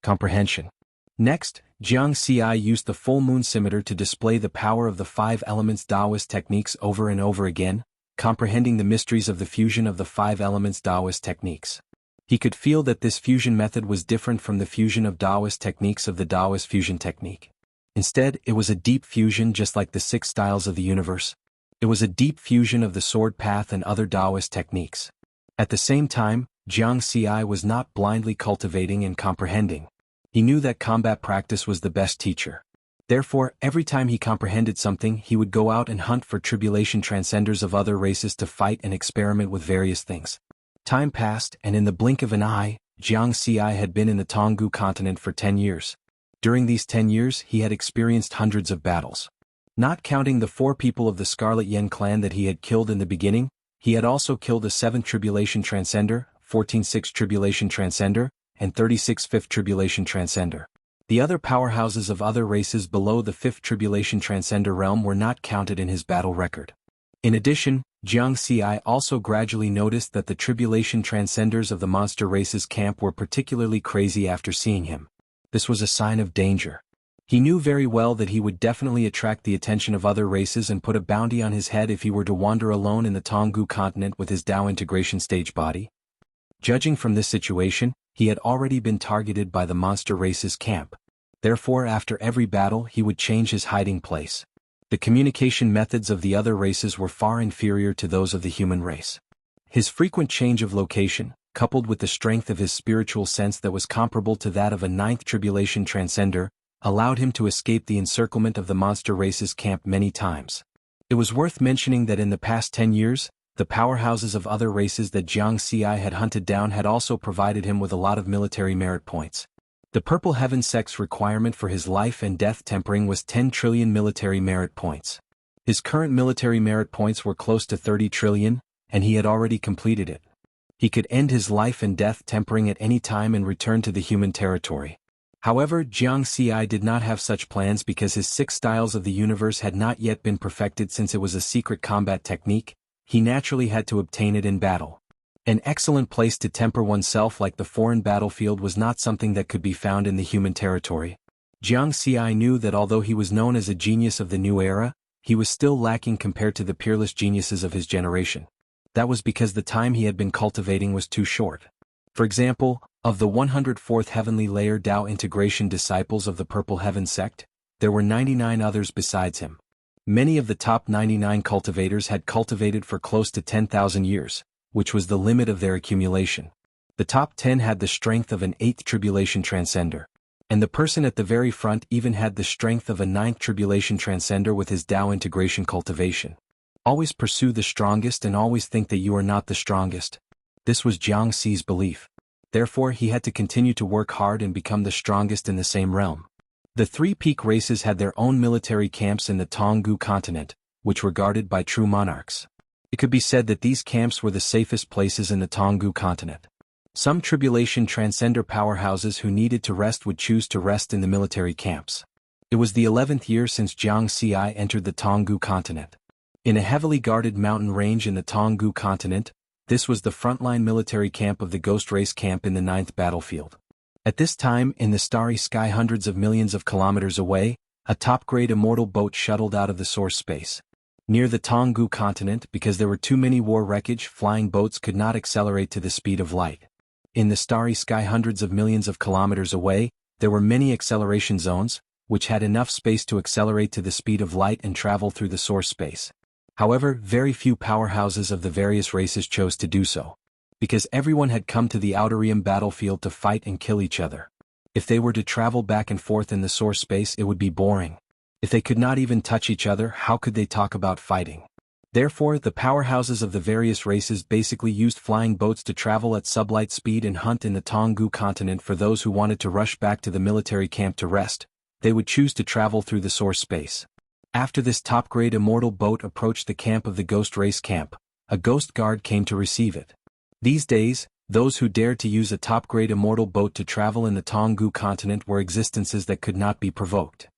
S1: Comprehension. Next, Jianghu used the full moon scimitar to display the power of the 5 elements Taoist techniques over and over again, comprehending the mysteries of the fusion of the 5 elements Taoist techniques. He could feel that this fusion method was different from the fusion of Taoist techniques of the Taoist fusion technique. Instead, it was a deep fusion just like the 6 styles of the universe. It was a deep fusion of the sword path and other Taoist techniques. At the same time, Jianghu was not blindly cultivating and comprehending. He knew that combat practice was the best teacher. Therefore, every time he comprehended something, he would go out and hunt for tribulation transcenders of other races to fight and experiment with various things. Time passed, and in the blink of an eye, Jianghu had been in the Jianghu continent for 10 years. During these 10 years, he had experienced hundreds of battles. Not counting the 4 people of the Scarlet Yen clan that he had killed in the beginning, he had also killed a 7th Tribulation Transcender, 14 6th Tribulation Transcender, and 36 5th Tribulation Transcender. The other powerhouses of other races below the 5th Tribulation Transcender realm were not counted in his battle record. In addition, Jianghu also gradually noticed that the Tribulation Transcenders of the monster races camp were particularly crazy after seeing him. This was a sign of danger. He knew very well that he would definitely attract the attention of other races and put a bounty on his head if he were to wander alone in the Jianghu continent with his Tao integration stage body. Judging from this situation, he had already been targeted by the monster race's camp. Therefore, after every battle, he would change his hiding place. The communication methods of the other races were far inferior to those of the human race. His frequent change of location, coupled with the strength of his spiritual sense that was comparable to that of a 9th Tribulation Transcender, allowed him to escape the encirclement of the monster race's camp many times. It was worth mentioning that in the past 10 years, the powerhouses of other races that Jianghu had hunted down had also provided him with a lot of military merit points. The Purple Heaven sect's requirement for his life and death tempering was 10 trillion military merit points. His current military merit points were close to 30 trillion, and he had already completed it. He could end his life and death tempering at any time and return to the human territory. However, Jianghu did not have such plans because his 6 styles of the universe had not yet been perfected since it was a secret combat technique. He naturally had to obtain it in battle. An excellent place to temper oneself like the foreign battlefield was not something that could be found in the human territory. Jianghu knew that although he was known as a genius of the new era, he was still lacking compared to the peerless geniuses of his generation. That was because the time he had been cultivating was too short. For example, of the 104th Heavenly Layer Tao integration disciples of the Purple Heaven sect, there were 99 others besides him. Many of the top 99 cultivators had cultivated for close to 10,000 years, which was the limit of their accumulation. The top 10 had the strength of an 8th Tribulation Transcender. And the person at the very front even had the strength of a 9th Tribulation Transcender with his Tao integration cultivation. Always pursue the strongest and always think that you are not the strongest. This was Jianghu's belief. Therefore, he had to continue to work hard and become the strongest in the same realm. The 3 peak races had their own military camps in the Jianghu continent, which were guarded by true monarchs. It could be said that these camps were the safest places in the Jianghu continent. Some tribulation transcender powerhouses who needed to rest would choose to rest in the military camps. It was the 11th year since Jianghu entered the Jianghu continent. In a heavily guarded mountain range in the Jianghu continent, this was the frontline military camp of the Ghost Race camp in the 9th battlefield. At this time, in the starry sky hundreds of millions of kilometers away, a top-grade immortal boat shuttled out of the source space. Near the Jianghu continent, because there were too many war wreckage, flying boats could not accelerate to the speed of light. In the starry sky hundreds of millions of kilometers away, there were many acceleration zones, which had enough space to accelerate to the speed of light and travel through the source space. However, very few powerhouses of the various races chose to do so. Because everyone had come to the outer realm battlefield to fight and kill each other. If they were to travel back and forth in the source space, it would be boring. If they could not even touch each other, how could they talk about fighting? Therefore, the powerhouses of the various races basically used flying boats to travel at sublight speed and hunt in the Jianghu continent. For those who wanted to rush back to the military camp to rest, they would choose to travel through the source space. After this top-grade immortal boat approached the camp of the ghost race camp, a ghost guard came to receive it. These days, those who dared to use a top-grade immortal boat to travel in the Jianghu continent were existences that could not be provoked.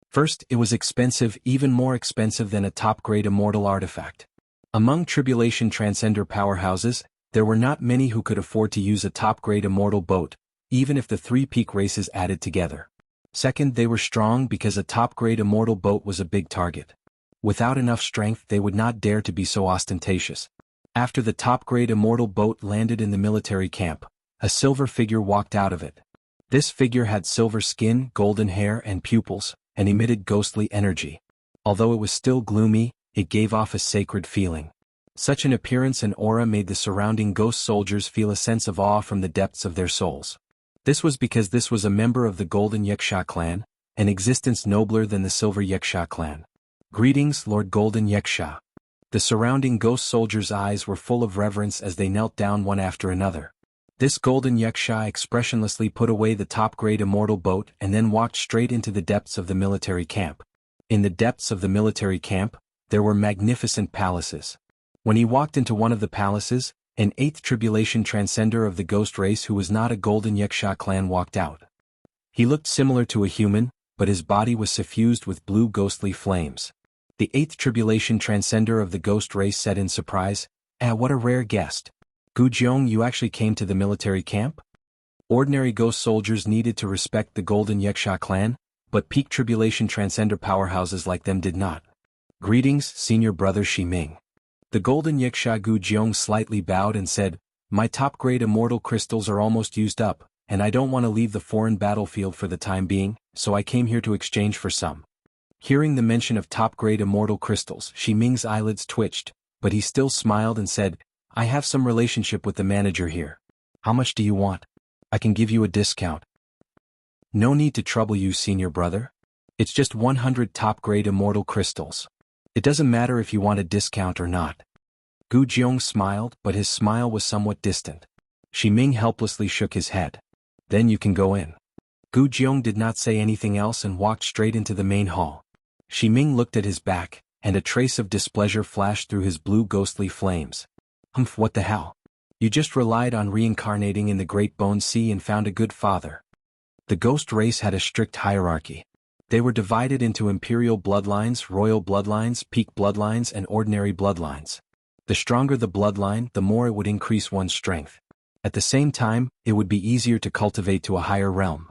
S1: First, it was expensive, even more expensive than a top-grade immortal artifact. Among tribulation transcender powerhouses, there were not many who could afford to use a top-grade immortal boat, even if the three peak races added together. Second, they were strong because a top-grade immortal boat was a big target. Without enough strength, they would not dare to be so ostentatious. After the top-grade immortal boat landed in the military camp, a silver figure walked out of it. This figure had silver skin, golden hair and pupils, and emitted ghostly energy. Although it was still gloomy, it gave off a sacred feeling. Such an appearance and aura made the surrounding ghost soldiers feel a sense of awe from the depths of their souls. This was because this was a member of the Golden Yaksha clan, an existence nobler than the Silver Yaksha clan. Greetings, Lord Golden Yaksha. The surrounding ghost soldiers' eyes were full of reverence as they knelt down one after another. This Golden Yaksha expressionlessly put away the top-grade immortal boat and then walked straight into the depths of the military camp. In the depths of the military camp, there were magnificent palaces. When he walked into one of the palaces, an 8th tribulation transcender of the ghost race who was not a Golden Yaksha clan walked out. He looked similar to a human, but his body was suffused with blue ghostly flames. The 8th tribulation transcender of the ghost race said in surprise, what a rare guest. Gu Jiang, you actually came to the military camp? Ordinary ghost soldiers needed to respect the Golden Yaksha clan, but peak tribulation transcender powerhouses like them did not. Greetings, senior brother Shi Ming. The Golden Yaksha Gu Jiang slightly bowed and said, my top-grade immortal crystals are almost used up, and I don't want to leave the foreign battlefield for the time being, so I came here to exchange for some. Hearing the mention of top-grade immortal crystals, Shi Ming's eyelids twitched, but he still smiled and said, I have some relationship with the manager here. How much do you want? I can give you a discount. No need to trouble you, senior brother. It's just 100 top-grade immortal crystals. It doesn't matter if you want a discount or not. Gu Jiang smiled, but his smile was somewhat distant. Shi Ming helplessly shook his head. Then you can go in. Gu Jiang did not say anything else and walked straight into the main hall. Shi Ming looked at his back, and a trace of displeasure flashed through his blue ghostly flames. What the hell? You just relied on reincarnating in the Great Bone Sea and found a good father. The ghost race had a strict hierarchy. They were divided into imperial bloodlines, royal bloodlines, peak bloodlines, and ordinary bloodlines. The stronger the bloodline, the more it would increase one's strength. At the same time, it would be easier to cultivate to a higher realm.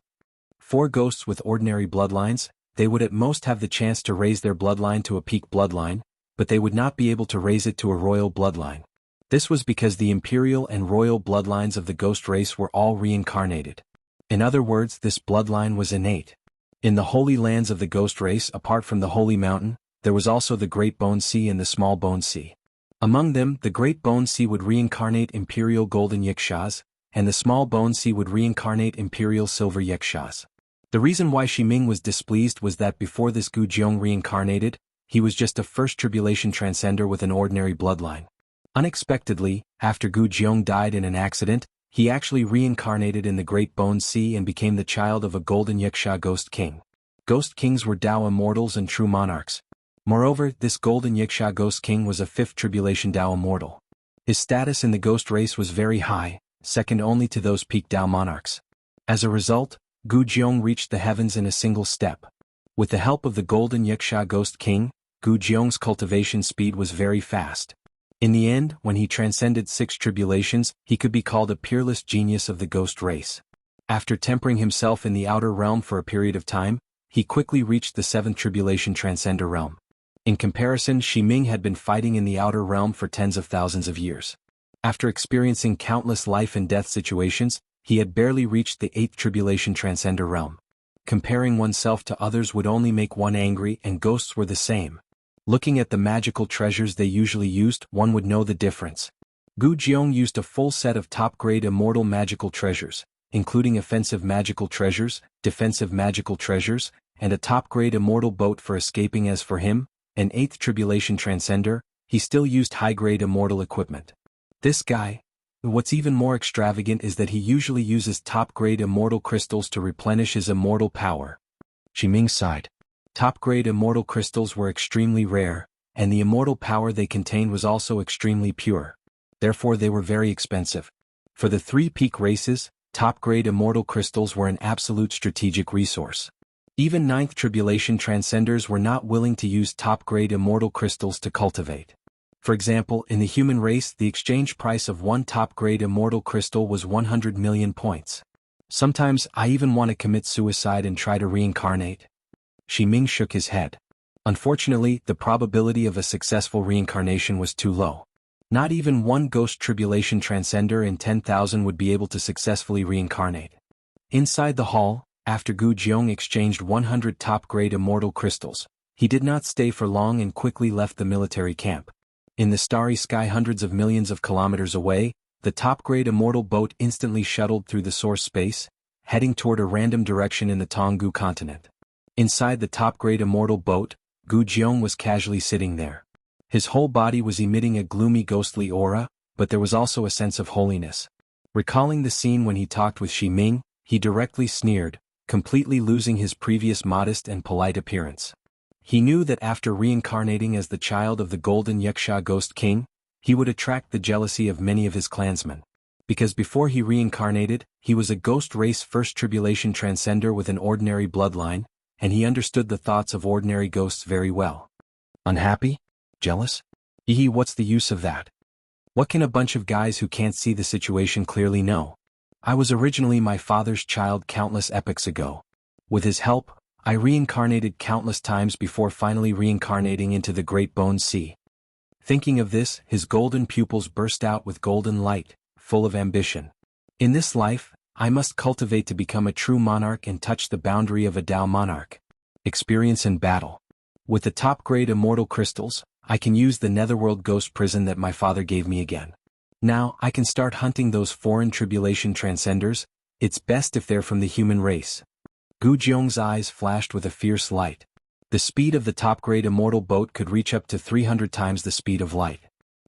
S1: For ghosts with ordinary bloodlines, they would at most have the chance to raise their bloodline to a peak bloodline, but they would not be able to raise it to a royal bloodline. This was because the imperial and royal bloodlines of the ghost race were all reincarnated. In other words, this bloodline was innate. In the holy lands of the ghost race, apart from the Holy Mountain, there was also the Great Bone Sea and the Small Bone Sea. Among them, the Great Bone Sea would reincarnate Imperial Golden Yakshas, and the Small Bone Sea would reincarnate Imperial Silver Yakshas. The reason why Shi Ming was displeased was that before this Gu Jiang reincarnated, he was just a first tribulation transcender with an ordinary bloodline. Unexpectedly, after Gu Jiang died in an accident, he actually reincarnated in the Great Bone Sea and became the child of a Golden Yaksha Ghost King. Ghost Kings were Tao immortals and true monarchs. Moreover, this Golden Yaksha Ghost King was a 5th tribulation Tao immortal. His status in the ghost race was very high, second only to those peak Tao monarchs. As a result, Gu Jiang reached the heavens in a single step. With the help of the Golden Yaksha Ghost King, Gu Jiang's cultivation speed was very fast. In the end, when he transcended 6 tribulations, he could be called a peerless genius of the ghost race. After tempering himself in the outer realm for a period of time, he quickly reached the 7th tribulation transcender realm. In comparison, Shiming had been fighting in the outer realm for tens of thousands of years. After experiencing countless life and death situations, he had barely reached the 8th Tribulation Transcender realm. Comparing oneself to others would only make one angry, and ghosts were the same. Looking at the magical treasures they usually used, one would know the difference. Gu Jiong used a full set of top-grade immortal magical treasures, including offensive magical treasures, defensive magical treasures, and a top-grade immortal boat for escaping. As for him, an 8th Tribulation Transcender, he still used high-grade immortal equipment. This guy, what's even more extravagant is that he usually uses top-grade immortal crystals to replenish his immortal power. Shiming sighed. Top-grade immortal crystals were extremely rare, and the immortal power they contained was also extremely pure. Therefore they were very expensive. For the 3 peak races, top-grade immortal crystals were an absolute strategic resource. Even 9th Tribulation Transcenders were not willing to use top-grade immortal crystals to cultivate. For example, in the human race, the exchange price of one top-grade immortal crystal was 100 million points. Sometimes I even want to commit suicide and try to reincarnate. Shiming shook his head. Unfortunately, the probability of a successful reincarnation was too low. Not even one Ghost Tribulation Transcender in 10,000 would be able to successfully reincarnate. Inside the hall, after Gu Jiong exchanged 100 top-grade immortal crystals, he did not stay for long and quickly left the military camp. In the starry sky hundreds of millions of kilometers away, the top-grade immortal boat instantly shuttled through the source space, heading toward a random direction in the Jianghu continent. Inside the top-grade immortal boat, Gu Jiong was casually sitting there. His whole body was emitting a gloomy ghostly aura, but there was also a sense of holiness. Recalling the scene when he talked with Shiming, he directly sneered, completely losing his previous modest and polite appearance. He knew that after reincarnating as the child of the Golden Yuxia Ghost King, he would attract the jealousy of many of his clansmen. Because before he reincarnated, he was a ghost race 1st Tribulation Transcender with an ordinary bloodline, and he understood the thoughts of ordinary ghosts very well. Unhappy? Jealous? What's the use of that? What can a bunch of guys who can't see the situation clearly know? I was originally my father's child countless epochs ago. With his help, I reincarnated countless times before finally reincarnating into the Great Bone Sea. Thinking of this, his golden pupils burst out with golden light, full of ambition. In this life, I must cultivate to become a true monarch and touch the boundary of a Tao monarch. Experience in battle. With the top-grade immortal crystals, I can use the netherworld ghost prison that my father gave me again. Now, I can start hunting those foreign tribulation transcenders. It's best if they're from the human race. Gu Jiong's eyes flashed with a fierce light. The speed of the top-grade immortal boat could reach up to 300 times the speed of light.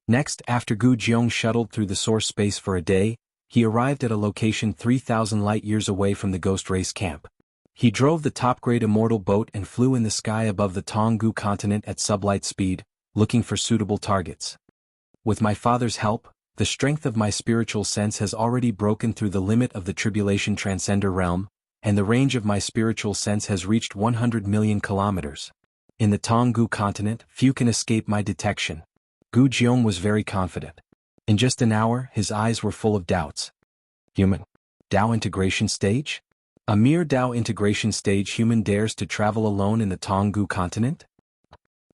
S1: Next, after Gu Jiong shuttled through the source space for a day, he arrived at a location 3,000 light-years away from the ghost race camp. He drove the top-grade immortal boat and flew in the sky above the Jianghu continent at sublight speed, looking for suitable targets. With my father's help, the strength of my spiritual sense has already broken through the limit of the Tribulation Transcender realm, and the range of my spiritual sense has reached 100 million kilometers. In the Jianghu continent, few can escape my detection. Gu Jiong was very confident. In just an hour, his eyes were full of doubts. Human. Tao integration stage? A mere Tao integration stage human dares to travel alone in the Jianghu continent?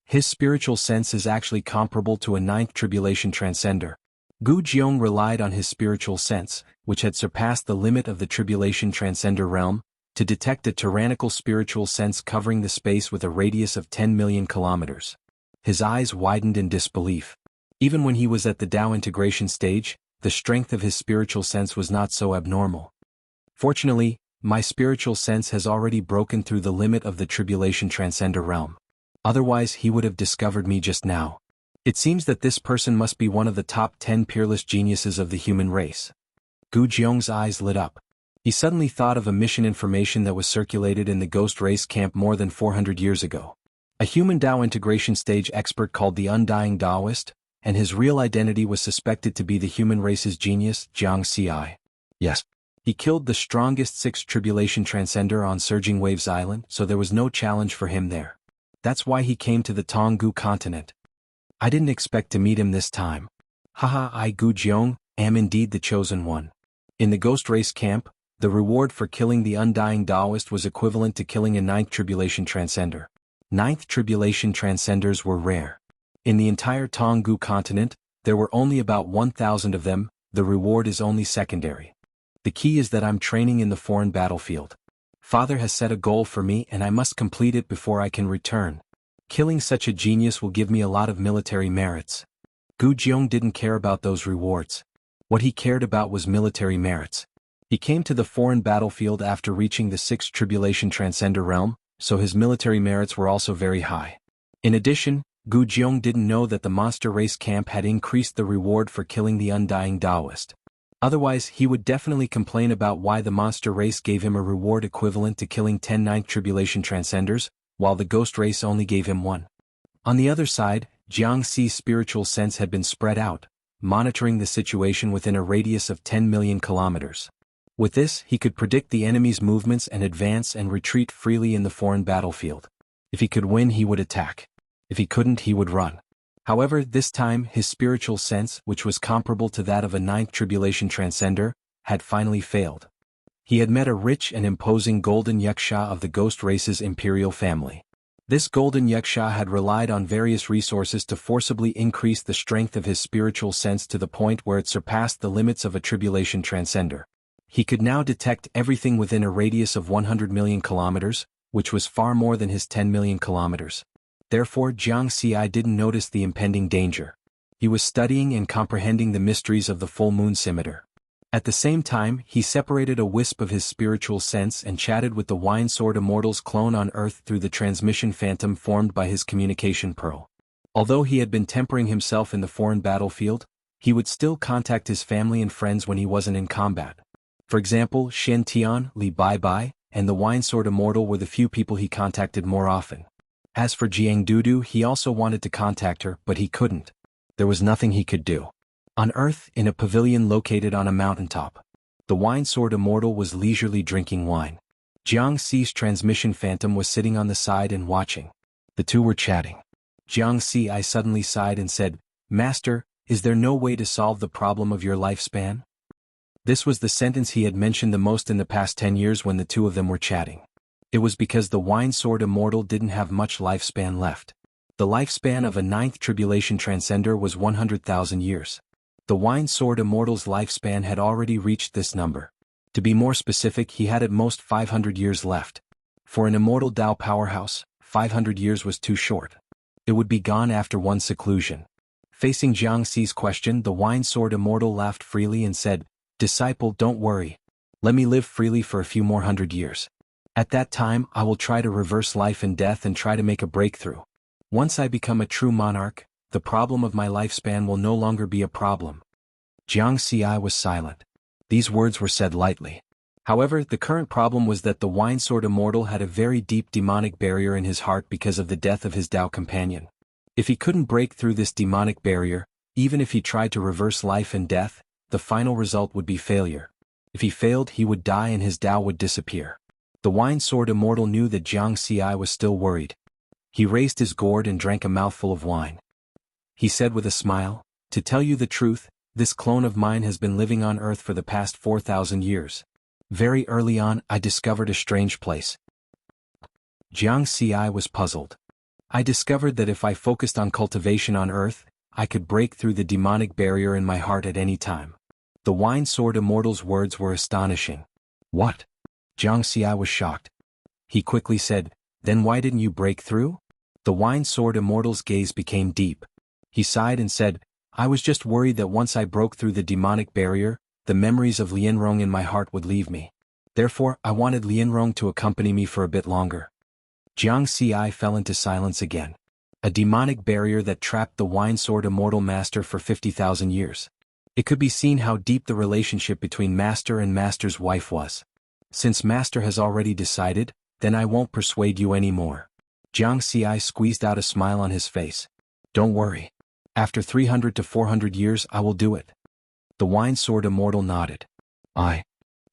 S1: His spiritual sense is actually comparable to a 9th Tribulation Transcender. Gu Jiong relied on his spiritual sense, which had surpassed the limit of the Tribulation Transcender realm, to detect a tyrannical spiritual sense covering the space with a radius of 10 million kilometers. His eyes widened in disbelief. Even when he was at the Tao integration stage, the strength of his spiritual sense was not so abnormal. Fortunately, my spiritual sense has already broken through the limit of the Tribulation Transcender realm. Otherwise he would have discovered me just now. It seems that this person must be one of the top 10 peerless geniuses of the human race. Gu Jiong's eyes lit up. He suddenly thought of a mission information that was circulated in the ghost race camp more than 400 years ago. A human Tao integration stage expert called the Undying Taoist, and his real identity was suspected to be the human race's genius, Jianghu. Yes. He killed the strongest 6th Tribulation Transcender on Surging Waves Island, so there was no challenge for him there. That's why he came to the Jianghu continent. I didn't expect to meet him this time. Haha, I Gu Jiong, am indeed the chosen one. In the ghost race camp, the reward for killing the Undying Taoist was equivalent to killing a 9th Tribulation Transcender. Ninth Tribulation Transcenders were rare. In the entire Jianghu continent, there were only about 1,000 of them. The reward is only secondary. The key is that I'm training in the foreign battlefield. Father has set a goal for me and I must complete it before I can return. Killing such a genius will give me a lot of military merits. Gu Jiong didn't care about those rewards. What he cared about was military merits. He came to the foreign battlefield after reaching the 6th Tribulation Transcender realm, so his military merits were also very high. In addition, Gu Jiong didn't know that the monster race camp had increased the reward for killing the undying Taoist. Otherwise, he would definitely complain about why the monster race gave him a reward equivalent to killing 10 Ninth Tribulation Transcenders, while the ghost race only gave him 1. On the other side, Jiangxi's spiritual sense had been spread out, monitoring the situation within a radius of 10 million kilometers. With this, he could predict the enemy's movements and advance and retreat freely in the foreign battlefield. If he could win, he would attack. If he couldn't, he would run. However, this time, his spiritual sense, which was comparable to that of a Ninth Tribulation Transcender, had finally failed. He had met a rich and imposing golden Wuxia of the ghost race's imperial family. This golden Wuxia had relied on various resources to forcibly increase the strength of his spiritual sense to the point where it surpassed the limits of a Tribulation Transcender. He could now detect everything within a radius of 100 million kilometers, which was far more than his 10 million kilometers. Therefore, Jiangxi didn't notice the impending danger. He was studying and comprehending the mysteries of the full moon scimitar. At the same time, he separated a wisp of his spiritual sense and chatted with the Wine Sword Immortal's clone on Earth through the transmission phantom formed by his communication pearl. Although he had been tempering himself in the foreign battlefield, he would still contact his family and friends when he wasn't in combat. For example, Shen Tian, Li Bai, and the Wine Sword Immortal were the few people he contacted more often. As for Jianghu, he also wanted to contact her, but he couldn't. There was nothing he could do. On Earth, in a pavilion located on a mountaintop, the Wine Sword Immortal was leisurely drinking wine. Jiangxi's transmission phantom was sitting on the side and watching. The two were chatting. Jiangxi suddenly sighed and said, "Master, is there no way to solve the problem of your lifespan?" This was the sentence he had mentioned the most in the past 10 years when the two of them were chatting. It was because the Wine Sword Immortal didn't have much lifespan left. The lifespan of a Ninth Tribulation Transcender was 100,000 years. The Wine Sword Immortal's lifespan had already reached this number. To be more specific, he had at most 500 years left. For an immortal Tao powerhouse, 500 years was too short. It would be gone after one seclusion. Facing Jiangxi's question, the Wine Sword Immortal laughed freely and said, "Disciple, don't worry. Let me live freely for a few more hundred years. At that time, I will try to reverse life and death and try to make a breakthrough. Once I become a true monarch, the problem of my lifespan will no longer be a problem." Jiangxi was silent. These words were said lightly. However, the current problem was that the Wine Sword Immortal had a very deep demonic barrier in his heart because of the death of his Tao companion. If he couldn't break through this demonic barrier, even if he tried to reverse life and death, the final result would be failure. If he failed, he would die and his Tao would disappear. The Wine Sword Immortal knew that Jiangxi was still worried. He raised his gourd and drank a mouthful of wine. He said with a smile, "To tell you the truth, this clone of mine has been living on Earth for the past 4,000 years. Very early on, I discovered a strange place." Jiangxi was puzzled. "I discovered that if I focused on cultivation on Earth, I could break through the demonic barrier in my heart at any time." The Wine Sword Immortal's words were astonishing. "What?" Jiangxi was shocked. He quickly said, "Then why didn't you break through?" The Wine Sword Immortal's gaze became deep. He sighed and said, "I was just worried that once I broke through the demonic barrier, the memories of Lianrong in my heart would leave me. Therefore, I wanted Lianrong to accompany me for a bit longer." Jiangxi fell into silence again. A demonic barrier that trapped the Wine Sword Immortal Master for 50,000 years. It could be seen how deep the relationship between Master and Master's wife was. "Since Master has already decided, then I won't persuade you anymore." Jiangxi squeezed out a smile on his face. "Don't worry. After 300 to 400 years I will do it." The Wine Sword Immortal nodded.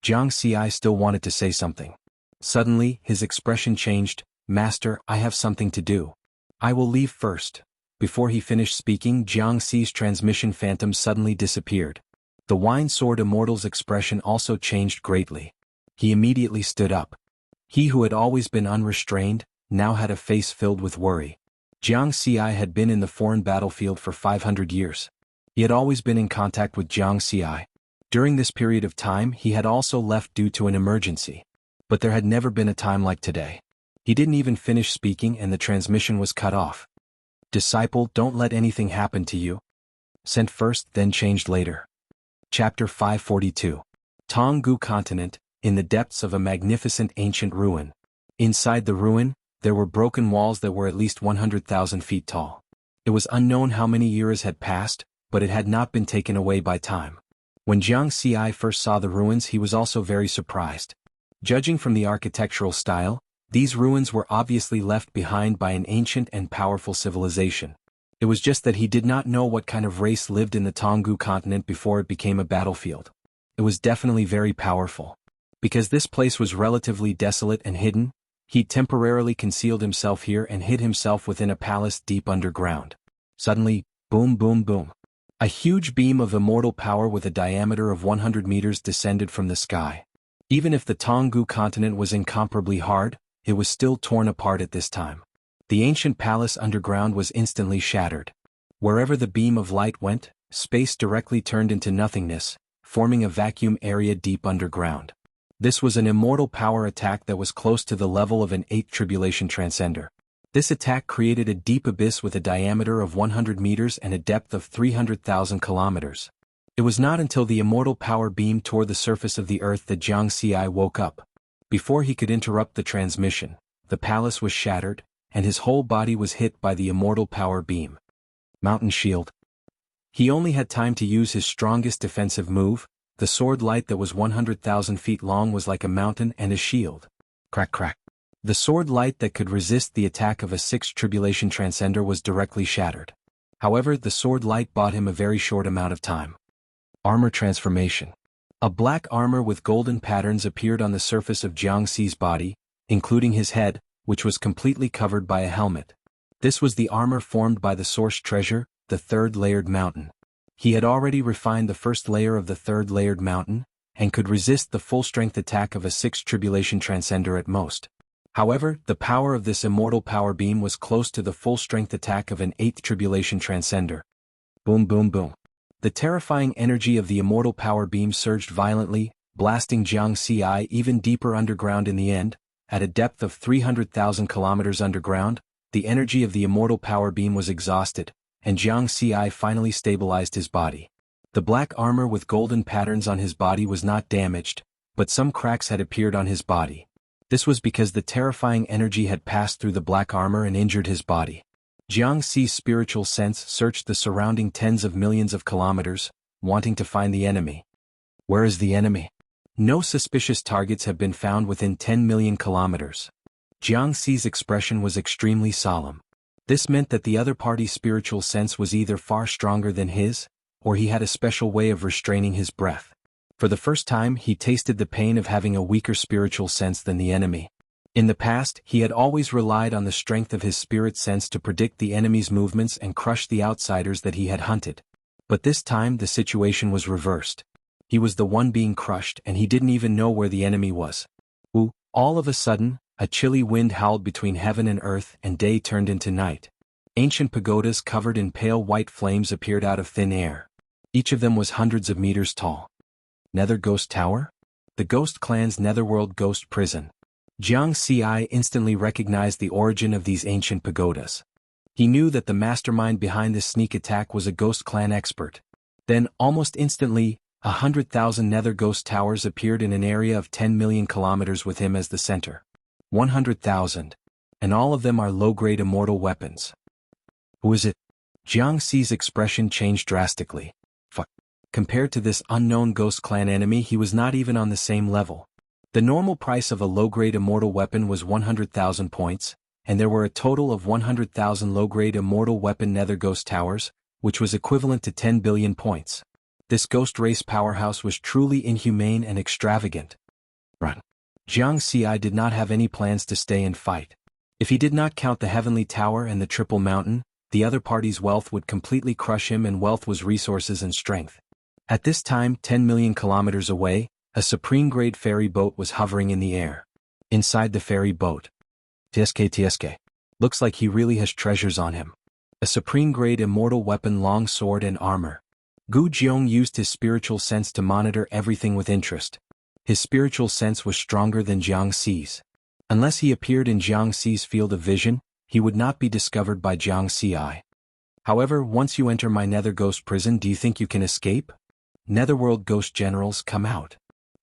S1: Jiangxi still wanted to say something. Suddenly, his expression changed. "Master, I have something to do. I will leave first." Before he finished speaking, Jiangxi's transmission phantom suddenly disappeared. The Wine Sword Immortal's expression also changed greatly. He immediately stood up. He who had always been unrestrained, now had a face filled with worry. Jiang Xi had been in the foreign battlefield for 500 years. He had always been in contact with Jiang Xi. During this period of time he had also left due to an emergency. But there had never been a time like today. He didn't even finish speaking and the transmission was cut off. Disciple, don't let anything happen to you. Sent first, then changed later. Chapter 542. Jianghu Continent, in the depths of a magnificent ancient ruin. Inside the ruin, there were broken walls that were at least 100,000 feet tall. It was unknown how many years had passed, but it had not been taken away by time. When Jiang Xi first saw the ruins he was also very surprised. Judging from the architectural style, these ruins were obviously left behind by an ancient and powerful civilization. It was just that he did not know what kind of race lived in the Jianghu continent before it became a battlefield. It was definitely very powerful. Because this place was relatively desolate and hidden, he temporarily concealed himself here and hid himself within a palace deep underground. Suddenly, boom boom boom. A huge beam of immortal power with a diameter of 100 meters descended from the sky. Even if the Jianghu continent was incomparably hard, it was still torn apart at this time. The ancient palace underground was instantly shattered. Wherever the beam of light went, space directly turned into nothingness, forming a vacuum area deep underground. This was an immortal power attack that was close to the level of an 8th tribulation transcender. This attack created a deep abyss with a diameter of 100 meters and a depth of 300,000 kilometers. It was not until the immortal power beam tore the surface of the earth that Jiang Xi woke up. Before he could interrupt the transmission, the palace was shattered, and his whole body was hit by the immortal power beam. Mountain Shield. He only had time to use his strongest defensive move. The sword light that was 100,000 feet long was like a mountain and a shield. Crack crack. The sword light that could resist the attack of a 6th tribulation transcender was directly shattered. However, the sword light bought him a very short amount of time. Armor transformation. A black armor with golden patterns appeared on the surface of Jiang Xi's body, including his head, which was completely covered by a helmet. This was the armor formed by the source treasure, the 3rd layered mountain. He had already refined the 1st layer of the 3rd layered mountain, and could resist the full-strength attack of a 6th tribulation transcender at most. However, the power of this immortal power beam was close to the full-strength attack of an 8th tribulation transcender. Boom boom boom. The terrifying energy of the immortal power beam surged violently, blasting Jiang Xi even deeper underground in the end. At a depth of 300,000 kilometers underground, the energy of the immortal power beam was exhausted, and Jiang Xi finally stabilized his body. The black armor with golden patterns on his body was not damaged, but some cracks had appeared on his body. This was because the terrifying energy had passed through the black armor and injured his body. Jiang Xi's spiritual sense searched the surrounding tens of millions of kilometers, wanting to find the enemy. Where is the enemy? No suspicious targets have been found within 10 million kilometers. Jiang Xi's expression was extremely solemn. This meant that the other party's spiritual sense was either far stronger than his, or he had a special way of restraining his breath. For the first time he tasted the pain of having a weaker spiritual sense than the enemy. In the past, he had always relied on the strength of his spirit sense to predict the enemy's movements and crush the outsiders that he had hunted. But this time the situation was reversed. He was the one being crushed and he didn't even know where the enemy was. All of a sudden, a chilly wind howled between heaven and earth and day turned into night. Ancient pagodas covered in pale white flames appeared out of thin air. Each of them was hundreds of meters tall. Nether Ghost Tower? The Ghost Clan's Netherworld Ghost Prison. Jiang Xi instantly recognized the origin of these ancient pagodas. He knew that the mastermind behind this sneak attack was a Ghost Clan expert. Then, almost instantly, 100,000 Nether Ghost Towers appeared in an area of 10 million kilometers with him as the center. 100,000. And all of them are low-grade immortal weapons. Who is it? Jiang Xi's expression changed drastically. Compared to this unknown Ghost Clan enemy, he was not even on the same level. The normal price of a low-grade immortal weapon was 100,000 points, and there were a total of 100,000 low-grade immortal weapon Nether Ghost Towers, which was equivalent to 10 billion points. This ghost race powerhouse was truly inhumane and extravagant. Run. Jiang Xi did not have any plans to stay and fight. If he did not count the Heavenly Tower and the Triple Mountain, the other party's wealth would completely crush him, and wealth was resources and strength. At this time, 10 million kilometers away, a supreme-grade ferry boat was hovering in the air. Inside the ferry boat, TSK. Looks like he really has treasures on him. A supreme-grade immortal weapon, long sword and armor. Gu Jiang used his spiritual sense to monitor everything with interest. His spiritual sense was stronger than Jiang Xi's. Unless he appeared in Jiang Xi's field of vision, he would not be discovered by Jiang Xi. However, once you enter my Nether Ghost prison, do you think you can escape? Netherworld Ghost Generals, come out.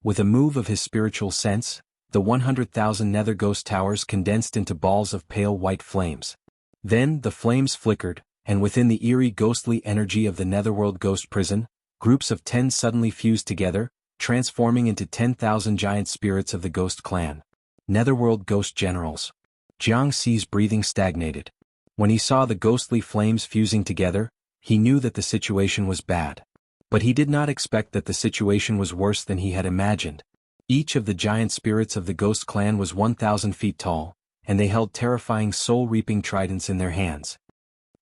S1: With a move of his spiritual sense, the 100,000 Nether Ghost towers condensed into balls of pale white flames. Then, the flames flickered, and within the eerie ghostly energy of the Netherworld Ghost prison, groups of 10 suddenly fused together, transforming into 10,000 giant spirits of the Ghost Clan. Netherworld Ghost Generals. Jiang Xi's breathing stagnated. When he saw the ghostly flames fusing together, he knew that the situation was bad. But he did not expect that the situation was worse than he had imagined. Each of the giant spirits of the Ghost Clan was 1,000 feet tall, and they held terrifying soul-reaping tridents in their hands.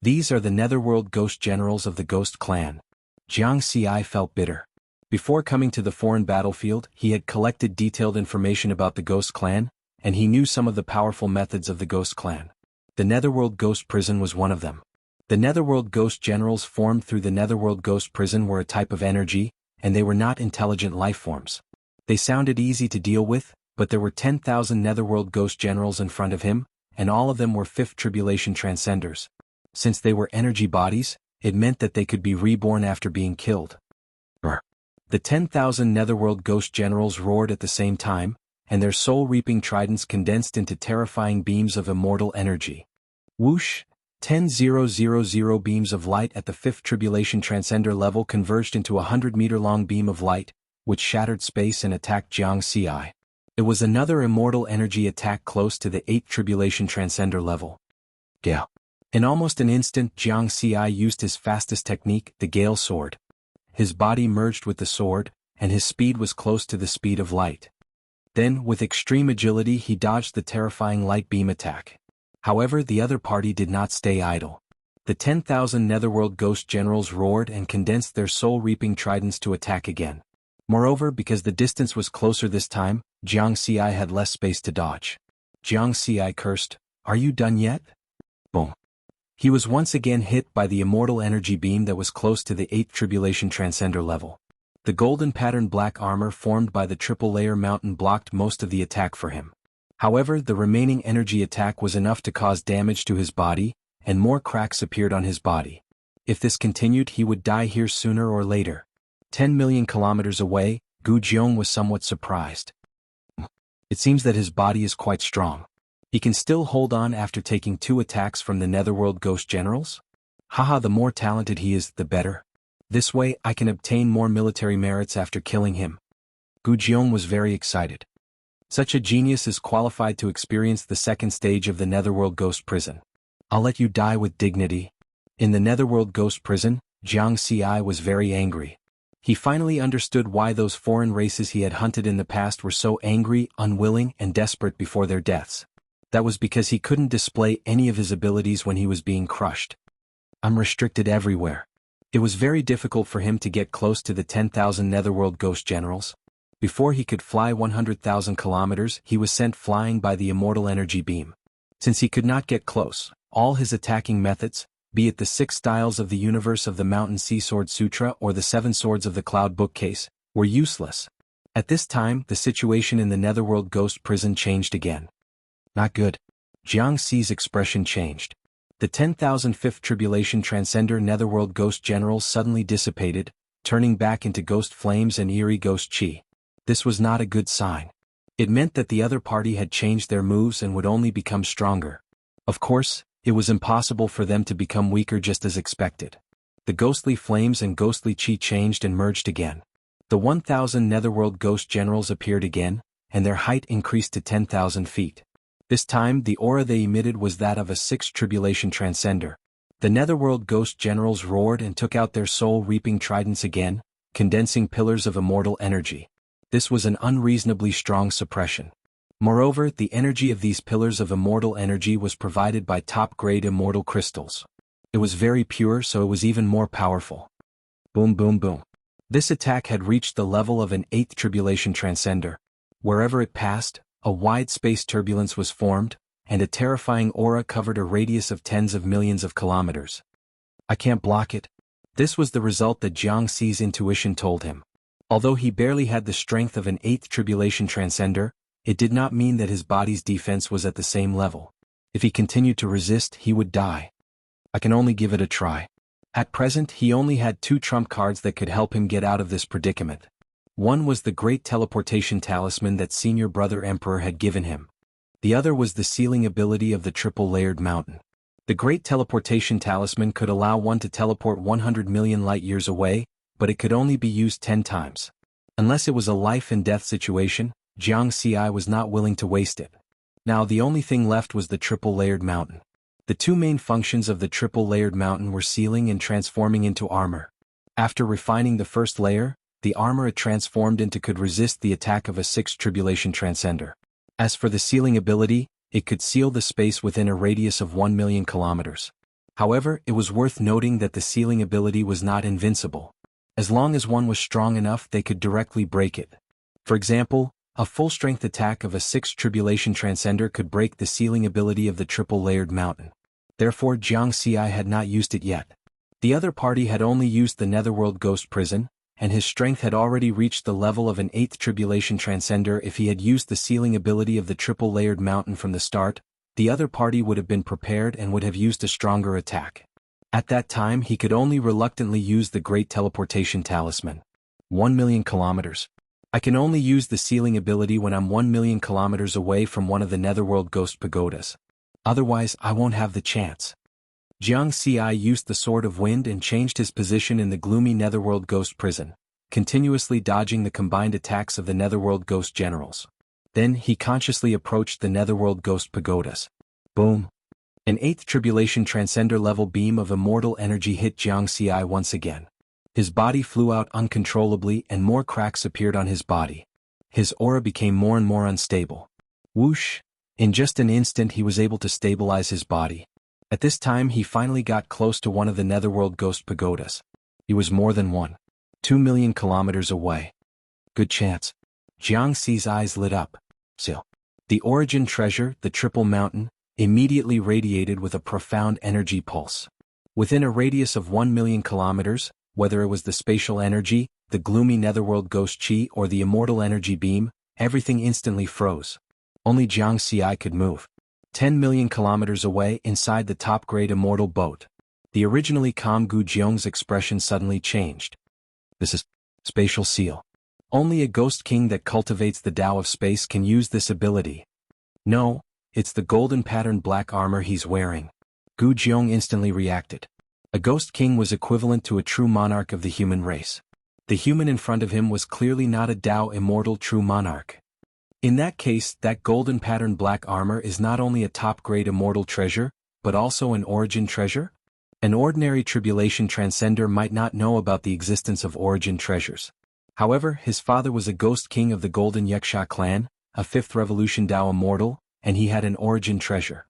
S1: These are the Netherworld Ghost Generals of the Ghost Clan. Jiang Xi felt bitter. Before coming to the foreign battlefield, he had collected detailed information about the Ghost Clan, and he knew some of the powerful methods of the Ghost Clan. The Netherworld Ghost Prison was one of them. The Netherworld Ghost Generals formed through the Netherworld Ghost Prison were a type of energy, and they were not intelligent lifeforms. They sounded easy to deal with, but there were 10,000 Netherworld Ghost Generals in front of him, and all of them were Fifth Tribulation Transcenders. Since they were energy bodies, it meant that they could be reborn after being killed. The 10,000 Netherworld Ghost Generals roared at the same time, and their soul-reaping tridents condensed into terrifying beams of immortal energy. Whoosh! 10,000 beams of light at the Fifth Tribulation Transcender level converged into a 100-meter-long beam of light, which shattered space and attacked Jiang Xi. It was another immortal energy attack close to the 8th Tribulation Transcender level. Gale. In almost an instant, Jiang Xi used his fastest technique, the Gale Sword. His body merged with the sword, and his speed was close to the speed of light. Then, with extreme agility, he dodged the terrifying light beam attack. However, the other party did not stay idle. The 10,000 Netherworld Ghost Generals roared and condensed their soul-reaping tridents to attack again. Moreover, because the distance was closer this time, Jiang Xi had less space to dodge. Jiang Xi cursed, "Are you done yet?" Boom. He was once again hit by the immortal energy beam that was close to the 8th Tribulation Transcender level. The golden patterned black armor formed by the triple-layer mountain blocked most of the attack for him. However, the remaining energy attack was enough to cause damage to his body, and more cracks appeared on his body. If this continued, he would die here sooner or later. 10 million kilometers away, Gu Jiang was somewhat surprised. It seems that his body is quite strong. He can still hold on after taking 2 attacks from the Netherworld Ghost Generals? Haha, the more talented he is, the better. This way, I can obtain more military merits after killing him. Gu Jiang was very excited. Such a genius is qualified to experience the second stage of the Netherworld Ghost Prison. I'll let you die with dignity. In the Netherworld Ghost Prison, Jiang Xi was very angry. He finally understood why those foreign races he had hunted in the past were so angry, unwilling, and desperate before their deaths. That was because he couldn't display any of his abilities when he was being crushed. I'm restricted everywhere. It was very difficult for him to get close to the 10,000 Netherworld Ghost Generals. Before he could fly 100,000 kilometers, he was sent flying by the immortal energy beam. Since he could not get close, all his attacking methods, be it the 6 styles of the universe of the Mountain Sea Sword Sutra or the 7 swords of the Cloud Bookcase, were useless. At this time, the situation in the Netherworld Ghost Prison changed again. Not good. Jiang Xi's expression changed. The 10,000 Fifth Tribulation Transcender Netherworld Ghost Generals suddenly dissipated, turning back into ghost flames and eerie ghost chi. This was not a good sign. It meant that the other party had changed their moves and would only become stronger. Of course, it was impossible for them to become weaker just as expected. The ghostly flames and ghostly chi changed and merged again. The 1,000 Netherworld Ghost Generals appeared again, and their height increased to 10,000 feet. This time, the aura they emitted was that of a 6th Tribulation Transcender. The Netherworld Ghost Generals roared and took out their soul-reaping tridents again, condensing pillars of immortal energy. This was an unreasonably strong suppression. Moreover, the energy of these pillars of immortal energy was provided by top-grade immortal crystals. It was very pure, so it was even more powerful. Boom boom boom. This attack had reached the level of an 8th Tribulation Transcender. Wherever it passed, a wide space turbulence was formed, and a terrifying aura covered a radius of tens of millions of kilometers. I can't block it. This was the result that Jiang Xi's intuition told him. Although he barely had the strength of an 8th tribulation transcender, it did not mean that his body's defense was at the same level. If he continued to resist, he would die. I can only give it a try. At present, he only had 2 trump cards that could help him get out of this predicament. One was the great teleportation talisman that Senior Brother Emperor had given him. The other was the sealing ability of the triple-layered mountain. The great teleportation talisman could allow one to teleport 100 million light-years away, but it could only be used 10 times. Unless it was a life-and-death situation, Jiang Xi was not willing to waste it. Now the only thing left was the triple-layered mountain. The 2 main functions of the triple-layered mountain were sealing and transforming into armor. After refining the first layer, the armor it transformed into could resist the attack of a 6th tribulation transcender. As for the sealing ability, it could seal the space within a radius of 1 million kilometers. However, it was worth noting that the sealing ability was not invincible. As long as one was strong enough, they could directly break it. For example, a full-strength attack of a 6th tribulation transcender could break the sealing ability of the triple-layered mountain. Therefore, Jiang Xi had not used it yet. The other party had only used the Netherworld Ghost Prison, and his strength had already reached the level of an 8th tribulation transcender. If he had used the sealing ability of the triple-layered mountain from the start, the other party would have been prepared and would have used a stronger attack. At that time, he could only reluctantly use the great teleportation talisman. 1 million kilometers. I can only use the sealing ability when I'm 1 million kilometers away from one of the Netherworld Ghost Pagodas. Otherwise, I won't have the chance. Jiang Xi used the Sword of Wind and changed his position in the gloomy Netherworld Ghost Prison, continuously dodging the combined attacks of the Netherworld Ghost Generals. Then he consciously approached the Netherworld Ghost Pagodas. Boom! An 8th tribulation transcender level beam of immortal energy hit Jiang Xi once again. His body flew out uncontrollably and more cracks appeared on his body. His aura became more and more unstable. Whoosh! In just an instant he was able to stabilize his body. At this time he finally got close to one of the Netherworld Ghost Pagodas. He was more than 2 million kilometers away. Good chance. Jiang Xi's eyes lit up. Still. The origin treasure, the Triple Mountain, immediately radiated with a profound energy pulse. Within a radius of 1 million kilometers, whether it was the spatial energy, the gloomy Netherworld Ghost Chi or the immortal energy beam, everything instantly froze. Only Jiang Xi could move. 10 million kilometers away inside the top-grade immortal boat. The originally calm Gu Jiong's expression suddenly changed. This is spatial seal. Only a ghost king that cultivates the Tao of space can use this ability. No, it's the golden patterned black armor he's wearing. Gu Jiong instantly reacted. A ghost king was equivalent to a true monarch of the human race. The human in front of him was clearly not a Tao immortal true monarch. In that case, that golden patterned black armor is not only a top-grade immortal treasure, but also an origin treasure? An ordinary tribulation transcender might not know about the existence of origin treasures. However, his father was a ghost king of the Golden Yuxia clan, a 5th revolution Tao immortal, and he had an origin treasure.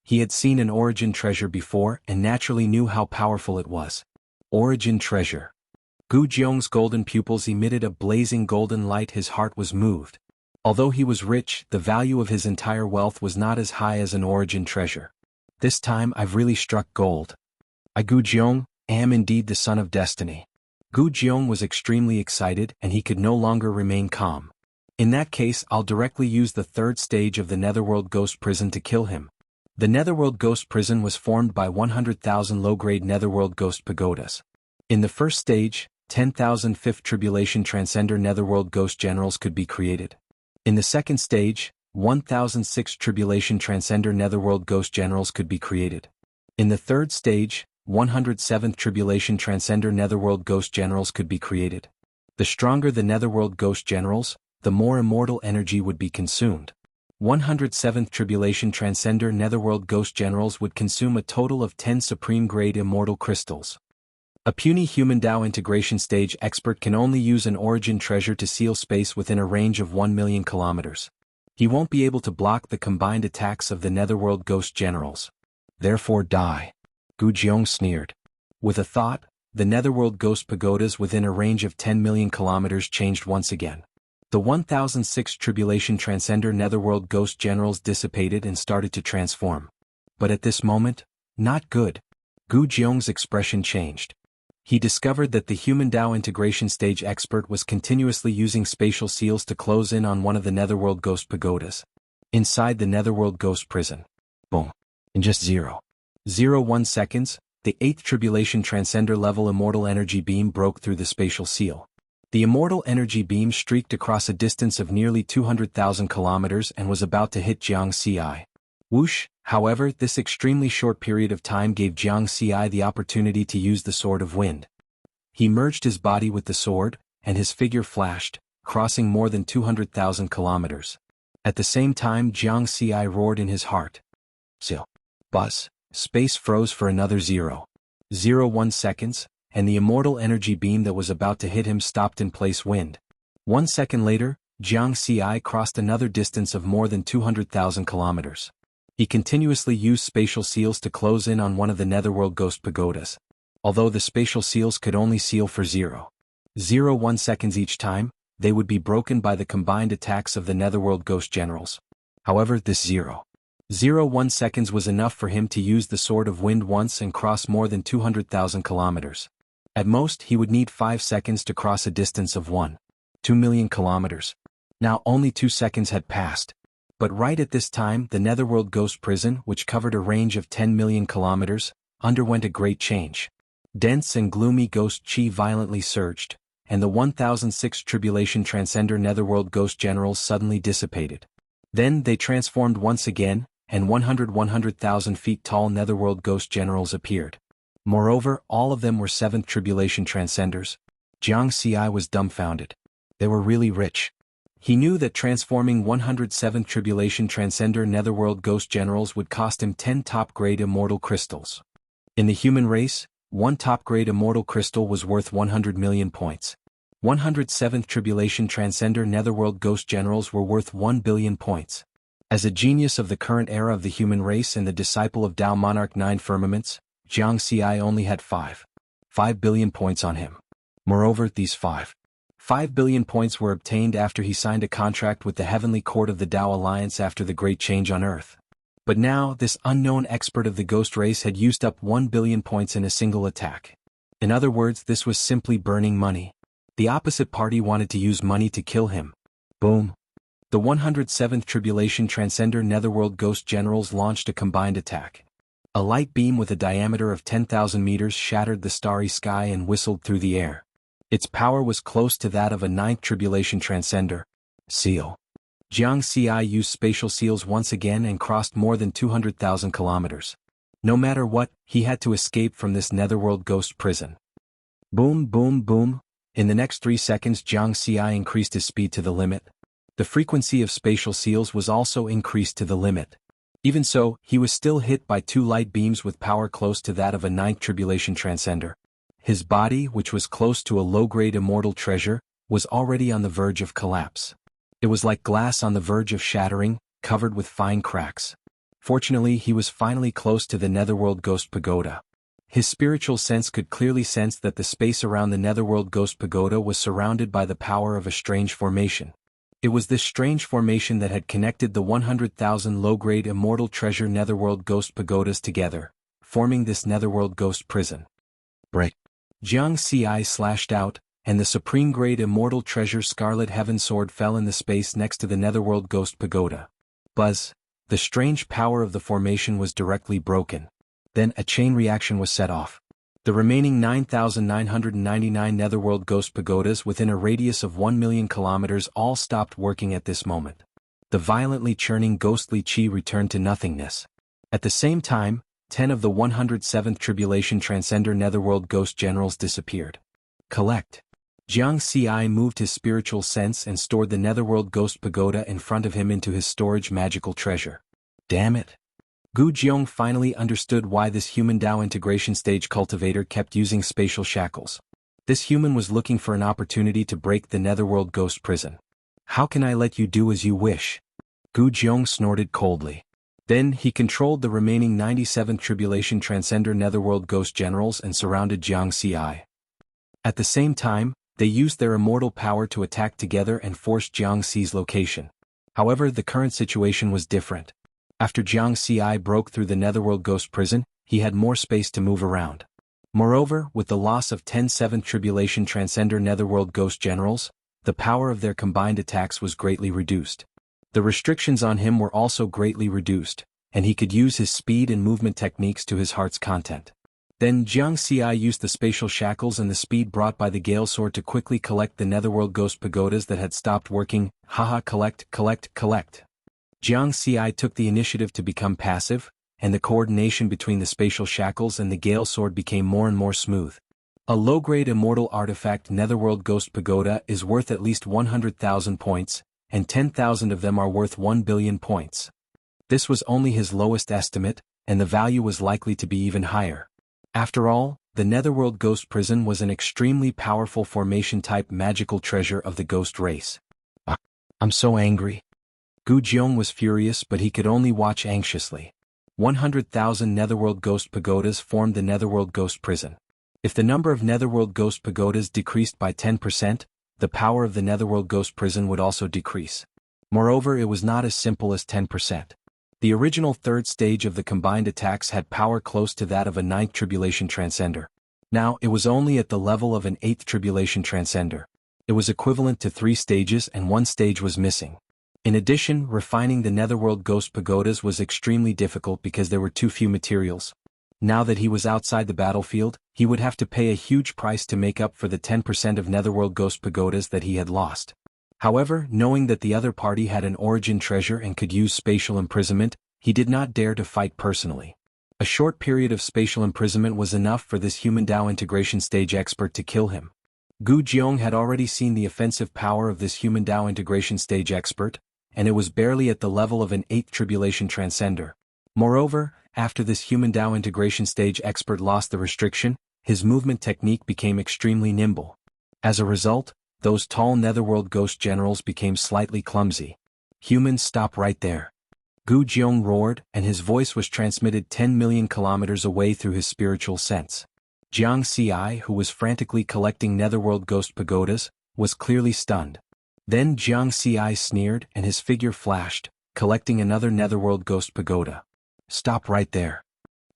S1: He had seen an origin treasure before and naturally knew how powerful it was. Origin treasure. Gu Jiong's golden pupils emitted a blazing golden light. His heart was moved. Although he was rich, the value of his entire wealth was not as high as an origin treasure. This time I've really struck gold. I, Gu Jiong, am indeed the son of destiny. Gu Jiong was extremely excited and he could no longer remain calm. In that case, I'll directly use the 3rd stage of the Netherworld Ghost Prison to kill him. The Netherworld Ghost Prison was formed by 100,000 low-grade Netherworld Ghost Pagodas. In the first stage, 10,000 5th Tribulation Transcender Netherworld Ghost Generals could be created. In the second stage, 1,000 6th Tribulation Transcender Netherworld Ghost Generals could be created. In the third stage, 107th Tribulation Transcender Netherworld Ghost Generals could be created. The stronger the Netherworld Ghost Generals, the more immortal energy would be consumed. 107th Tribulation Transcender Netherworld Ghost Generals would consume a total of 10 supreme-grade immortal crystals. A puny human Tao integration stage expert can only use an origin treasure to seal space within a range of 1 million kilometers. He won't be able to block the combined attacks of the Netherworld Ghost Generals. Therefore die. Gu Jiong sneered. With a thought, the Netherworld Ghost Pagodas within a range of 10 million kilometers changed once again. The 1006 Tribulation Transcender Netherworld Ghost Generals dissipated and started to transform. But at this moment, not good. Gu Jiong's expression changed. He discovered that the human Dao integration stage expert was continuously using spatial seals to close in on one of the Netherworld Ghost Pagodas. Inside the Netherworld Ghost Prison. Boom. In just 0.01 seconds, the 8th Tribulation Transcender level Immortal Energy Beam broke through the spatial seal. The Immortal Energy Beam streaked across a distance of nearly 200,000 kilometers and was about to hit Jiang Ci. Whoosh, however, this extremely short period of time gave Jiang Ci the opportunity to use the Sword of Wind. He merged his body with the sword, and his figure flashed, crossing more than 200,000 kilometers. At the same time, Jiang Ci roared in his heart. Seal. Buzz. Space froze for another 0.01 seconds, and the Immortal Energy Beam that was about to hit him stopped in place. 1 second later, Jiang Ci crossed another distance of more than 200,000 kilometers. He continuously used spatial seals to close in on one of the Netherworld Ghost Pagodas. Although the spatial seals could only seal for 0.01 seconds each time, they would be broken by the combined attacks of the Netherworld Ghost Generals. However, this 0.01 seconds was enough for him to use the Sword of Wind once and cross more than 200,000 kilometers. At most, he would need 5 seconds to cross a distance of 1.2 million kilometers. Now only 2 seconds had passed. But right at this time, the Netherworld Ghost Prison, which covered a range of 10 million kilometers, underwent a great change. Dense and gloomy ghost chi violently surged, and the 1006 Tribulation Transcender Netherworld Ghost Generals suddenly dissipated. Then they transformed once again, and 100,000 feet tall Netherworld Ghost Generals appeared. Moreover, all of them were 7th Tribulation Transcenders. Jiang Ci was dumbfounded. They were really rich. He knew that transforming 107th Tribulation Transcender Netherworld Ghost Generals would cost him 10 top-grade immortal crystals. In the human race, one top-grade immortal crystal was worth 100 million points. 107th Tribulation Transcender Netherworld Ghost Generals were worth 1 billion points. As a genius of the current era of the human race and the disciple of Tao Monarch 9 Firmaments, Jiang Ci only had 5 billion points on him. Moreover, these 5 billion points were obtained after he signed a contract with the Heavenly Court of the Tao Alliance after the Great Change on Earth. But now, this unknown expert of the ghost race had used up 1 billion points in a single attack. In other words, this was simply burning money. The opposite party wanted to use money to kill him. Boom. The 107th Tribulation Transcender Netherworld Ghost Generals launched a combined attack. A light beam with a diameter of 10,000 meters shattered the starry sky and whistled through the air. Its power was close to that of a 9th Tribulation Transcender. Seal. Jiang Ci used spatial seals once again and crossed more than 200,000 kilometers. No matter what, he had to escape from this Netherworld Ghost Prison. Boom, boom, boom. In the next 3 seconds, Jiang Ci increased his speed to the limit. The frequency of spatial seals was also increased to the limit. Even so, he was still hit by 2 light beams with power close to that of a 9th Tribulation Transcender. His body, which was close to a low-grade immortal treasure, was already on the verge of collapse. It was like glass on the verge of shattering, covered with fine cracks. Fortunately, he was finally close to the Netherworld Ghost Pagoda. His spiritual sense could clearly sense that the space around the Netherworld Ghost Pagoda was surrounded by the power of a strange formation. It was this strange formation that had connected the 100,000 low-grade immortal treasure Netherworld Ghost Pagodas together, forming this Netherworld Ghost Prison. Break. Jiang Ci slashed out, and the supreme-grade immortal treasure Scarlet Heaven Sword fell in the space next to the Netherworld Ghost Pagoda. Buzz. The strange power of the formation was directly broken. Then a chain reaction was set off. The remaining 9,999 Netherworld Ghost Pagodas within a radius of 1 million kilometers all stopped working at this moment. The violently churning ghostly chi returned to nothingness. At the same time, 10 of the 107th Tribulation Transcender Netherworld Ghost Generals disappeared. Collect. Jiang Ci moved his spiritual sense and stored the Netherworld Ghost Pagoda in front of him into his storage magical treasure. Damn it. Gu Jiong finally understood why this human Dao integration stage cultivator kept using spatial shackles. This human was looking for an opportunity to break the Netherworld Ghost Prison. How can I let you do as you wish? Gu Jiong snorted coldly. Then he controlled the remaining 97th Tribulation Transcender Netherworld Ghost Generals and surrounded Jiang Ci. At the same time, They used their immortal power to attack together and force Jiang Xi's location. However, the current situation was different. After Jiang Xi broke through the Netherworld Ghost Prison, he had more space to move around. Moreover, with the loss of 10 Seventh Tribulation Transcender Netherworld Ghost Generals, the power of their combined attacks was greatly reduced. The restrictions on him were also greatly reduced, and he could use his speed and movement techniques to his heart's content. Then Jiang Xi used the spatial shackles and the speed brought by the Gale Sword to quickly collect the Netherworld Ghost Pagodas that had stopped working. Collect. Jiang Xi took the initiative to become passive, and the coordination between the spatial shackles and the Gale Sword became more and more smooth. A low-grade immortal artifact Netherworld Ghost Pagoda is worth at least 100,000 points, and 10,000 of them are worth 1 billion points. This was only his lowest estimate, and the value was likely to be even higher. After all, the Netherworld Ghost Prison was an extremely powerful formation-type magical treasure of the ghost race. I'm so angry. Gu Jiong was furious, but he could only watch anxiously. 100,000 Netherworld Ghost Pagodas formed the Netherworld Ghost Prison. If the number of Netherworld Ghost Pagodas decreased by 10%, the power of the Netherworld Ghost Prison would also decrease. Moreover, it was not as simple as 10%. The original third stage of the combined attacks had power close to that of a 9th Tribulation Transcender. Now, it was only at the level of an 8th Tribulation Transcender. It was equivalent to 3 stages and 1 stage was missing. In addition, refining the Netherworld Ghost Pagodas was extremely difficult because there were too few materials. Now that he was outside the battlefield, he would have to pay a huge price to make up for the 10% of Netherworld Ghost Pagodas that he had lost. However, knowing that the other party had an origin treasure and could use spatial imprisonment, he did not dare to fight personally. A short period of spatial imprisonment was enough for this human Dao integration stage expert to kill him. Gu Jiong had already seen the offensive power of this human Dao integration stage expert, and it was barely at the level of an 8th Tribulation Transcender. Moreover, after this human Dao integration stage expert lost the restriction, his movement technique became extremely nimble. As a result, those tall Netherworld Ghost Generals became slightly clumsy. Humans, stop right there. Gu Jiong roared, and his voice was transmitted 10 million kilometers away through his spiritual sense. Jiang Xi, who was frantically collecting Netherworld Ghost Pagodas, was clearly stunned. Then Jiang Xi sneered and his figure flashed, collecting another Netherworld Ghost Pagoda. Stop right there.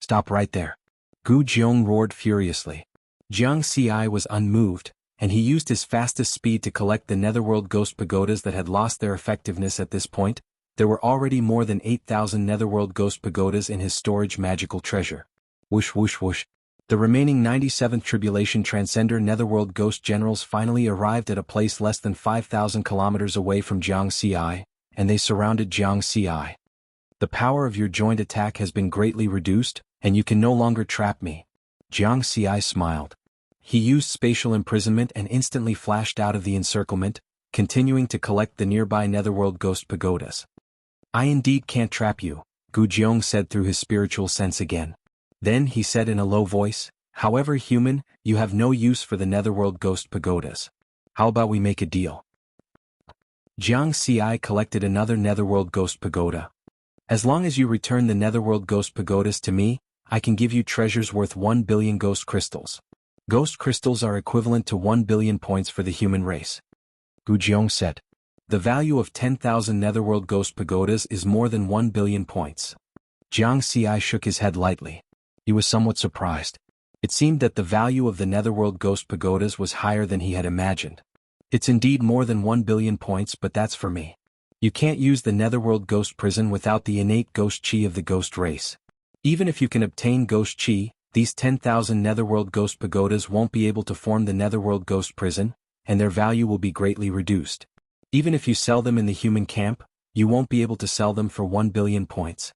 S1: Stop right there. Gu Jiong roared furiously. Jiang Xi was unmoved, and he used his fastest speed to collect the Netherworld Ghost Pagodas that had lost their effectiveness at this point. There were already more than 8,000 Netherworld Ghost Pagodas in his storage magical treasure. Whoosh whoosh whoosh. The remaining 97th Tribulation Transcender Netherworld Ghost Generals finally arrived at a place less than 5,000 kilometers away from Jiang Xi, and they surrounded Jiang Xi. The power of your joint attack has been greatly reduced, and you can no longer trap me. Jiang Xi smiled. He used spatial imprisonment and instantly flashed out of the encirclement, continuing to collect the nearby Netherworld Ghost Pagodas. I indeed can't trap you, Gu Jiong said through his spiritual sense again. Then he said in a low voice, however human, you have no use for the Netherworld Ghost Pagodas. How about we make a deal? Jiang Xi collected another Netherworld Ghost Pagoda. As long as you return the Netherworld Ghost Pagodas to me, I can give you treasures worth 1 billion Ghost Crystals. Ghost Crystals are equivalent to 1 billion points for the human race. Gu Jiong said. The value of 10,000 Netherworld Ghost Pagodas is more than 1 billion points. Jiang Xi shook his head lightly. He was somewhat surprised. It seemed that the value of the Netherworld Ghost Pagodas was higher than he had imagined. It's indeed more than 1 billion points, but that's for me. You can't use the Netherworld Ghost Prison without the innate ghost chi of the ghost race. Even if you can obtain ghost chi, these 10,000 Netherworld Ghost Pagodas won't be able to form the Netherworld Ghost Prison, and their value will be greatly reduced. Even if you sell them in the human camp, you won't be able to sell them for 1 billion points.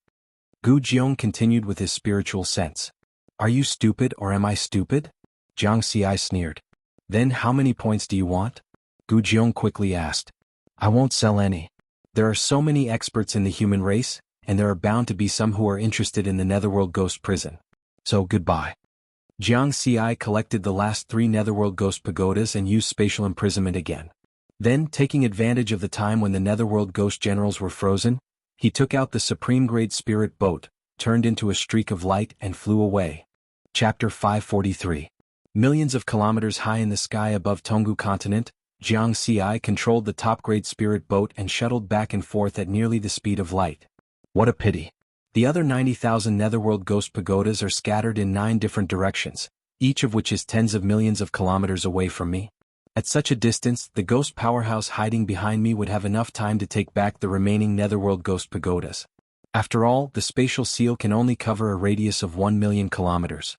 S1: Gu Jiong continued with his spiritual sense. Are you stupid or am I stupid? Jiang Xi sneered. Then how many points do you want? Gu Jiong quickly asked. I won't sell any. There are so many experts in the human race, and there are bound to be some who are interested in the Netherworld Ghost Prison. So goodbye. Jiang Xi collected the last 3 Netherworld Ghost Pagodas and used spatial imprisonment again. Then, taking advantage of the time when the Netherworld Ghost Generals were frozen, he took out the Supreme Grade Spirit Boat, turned into a streak of light and flew away. Chapter 543. Millions of kilometers high in the sky above Tonggu continent, Jianghu controlled the top-grade spirit boat and shuttled back and forth at nearly the speed of light. What a pity. The other 90,000 netherworld ghost pagodas are scattered in 9 different directions, each of which is tens of millions of kilometers away from me. At such a distance, the ghost powerhouse hiding behind me would have enough time to take back the remaining netherworld ghost pagodas. After all, the spatial seal can only cover a radius of 1 million kilometers.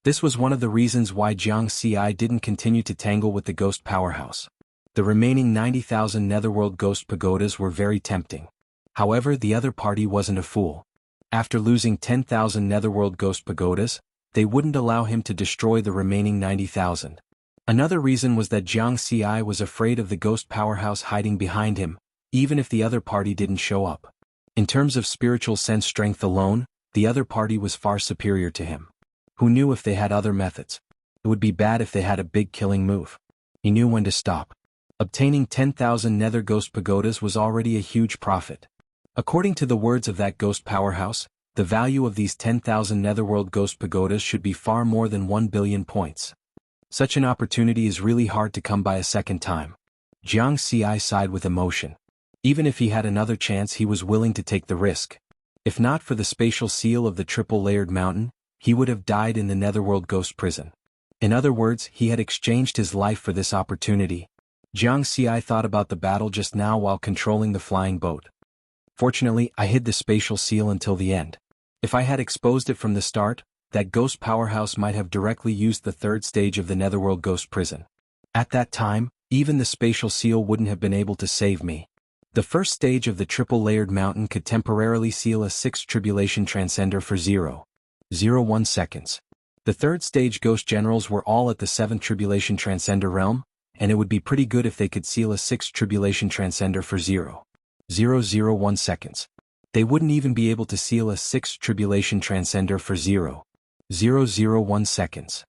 S1: This was one of the reasons why Jianghu didn't continue to tangle with the ghost powerhouse. The remaining 90,000 netherworld ghost pagodas were very tempting. However, the other party wasn't a fool. After losing 10,000 netherworld ghost pagodas, they wouldn't allow him to destroy the remaining 90,000. Another reason was that Jianghu was afraid of the ghost powerhouse hiding behind him, even if the other party didn't show up. In terms of spiritual sense strength alone, the other party was far superior to him. Who knew if they had other methods? It would be bad if they had a big killing move. He knew when to stop. Obtaining 10,000 nether ghost pagodas was already a huge profit. According to the words of that ghost powerhouse, the value of these 10,000 netherworld ghost pagodas should be far more than 1 billion points. Such an opportunity is really hard to come by a second time. Jianghu sighed with emotion. Even if he had another chance, he was willing to take the risk. If not for the spatial seal of the triple-layered mountain, he would have died in the netherworld ghost prison. In other words, he had exchanged his life for this opportunity. Jianghu thought about the battle just now while controlling the flying boat. Fortunately, I hid the spatial seal until the end. If I had exposed it from the start, that ghost powerhouse might have directly used the 3rd stage of the netherworld ghost prison. At that time, even the spatial seal wouldn't have been able to save me. The 1st stage of the triple-layered mountain could temporarily seal a 6th tribulation transcender for 0.01 seconds. The 3rd stage ghost generals were all at the 7th tribulation transcender realm, and it would be pretty good if they could seal a 6th tribulation transcender for 0.001 seconds. They wouldn't even be able to seal a 6th tribulation transcender for 0.001 seconds.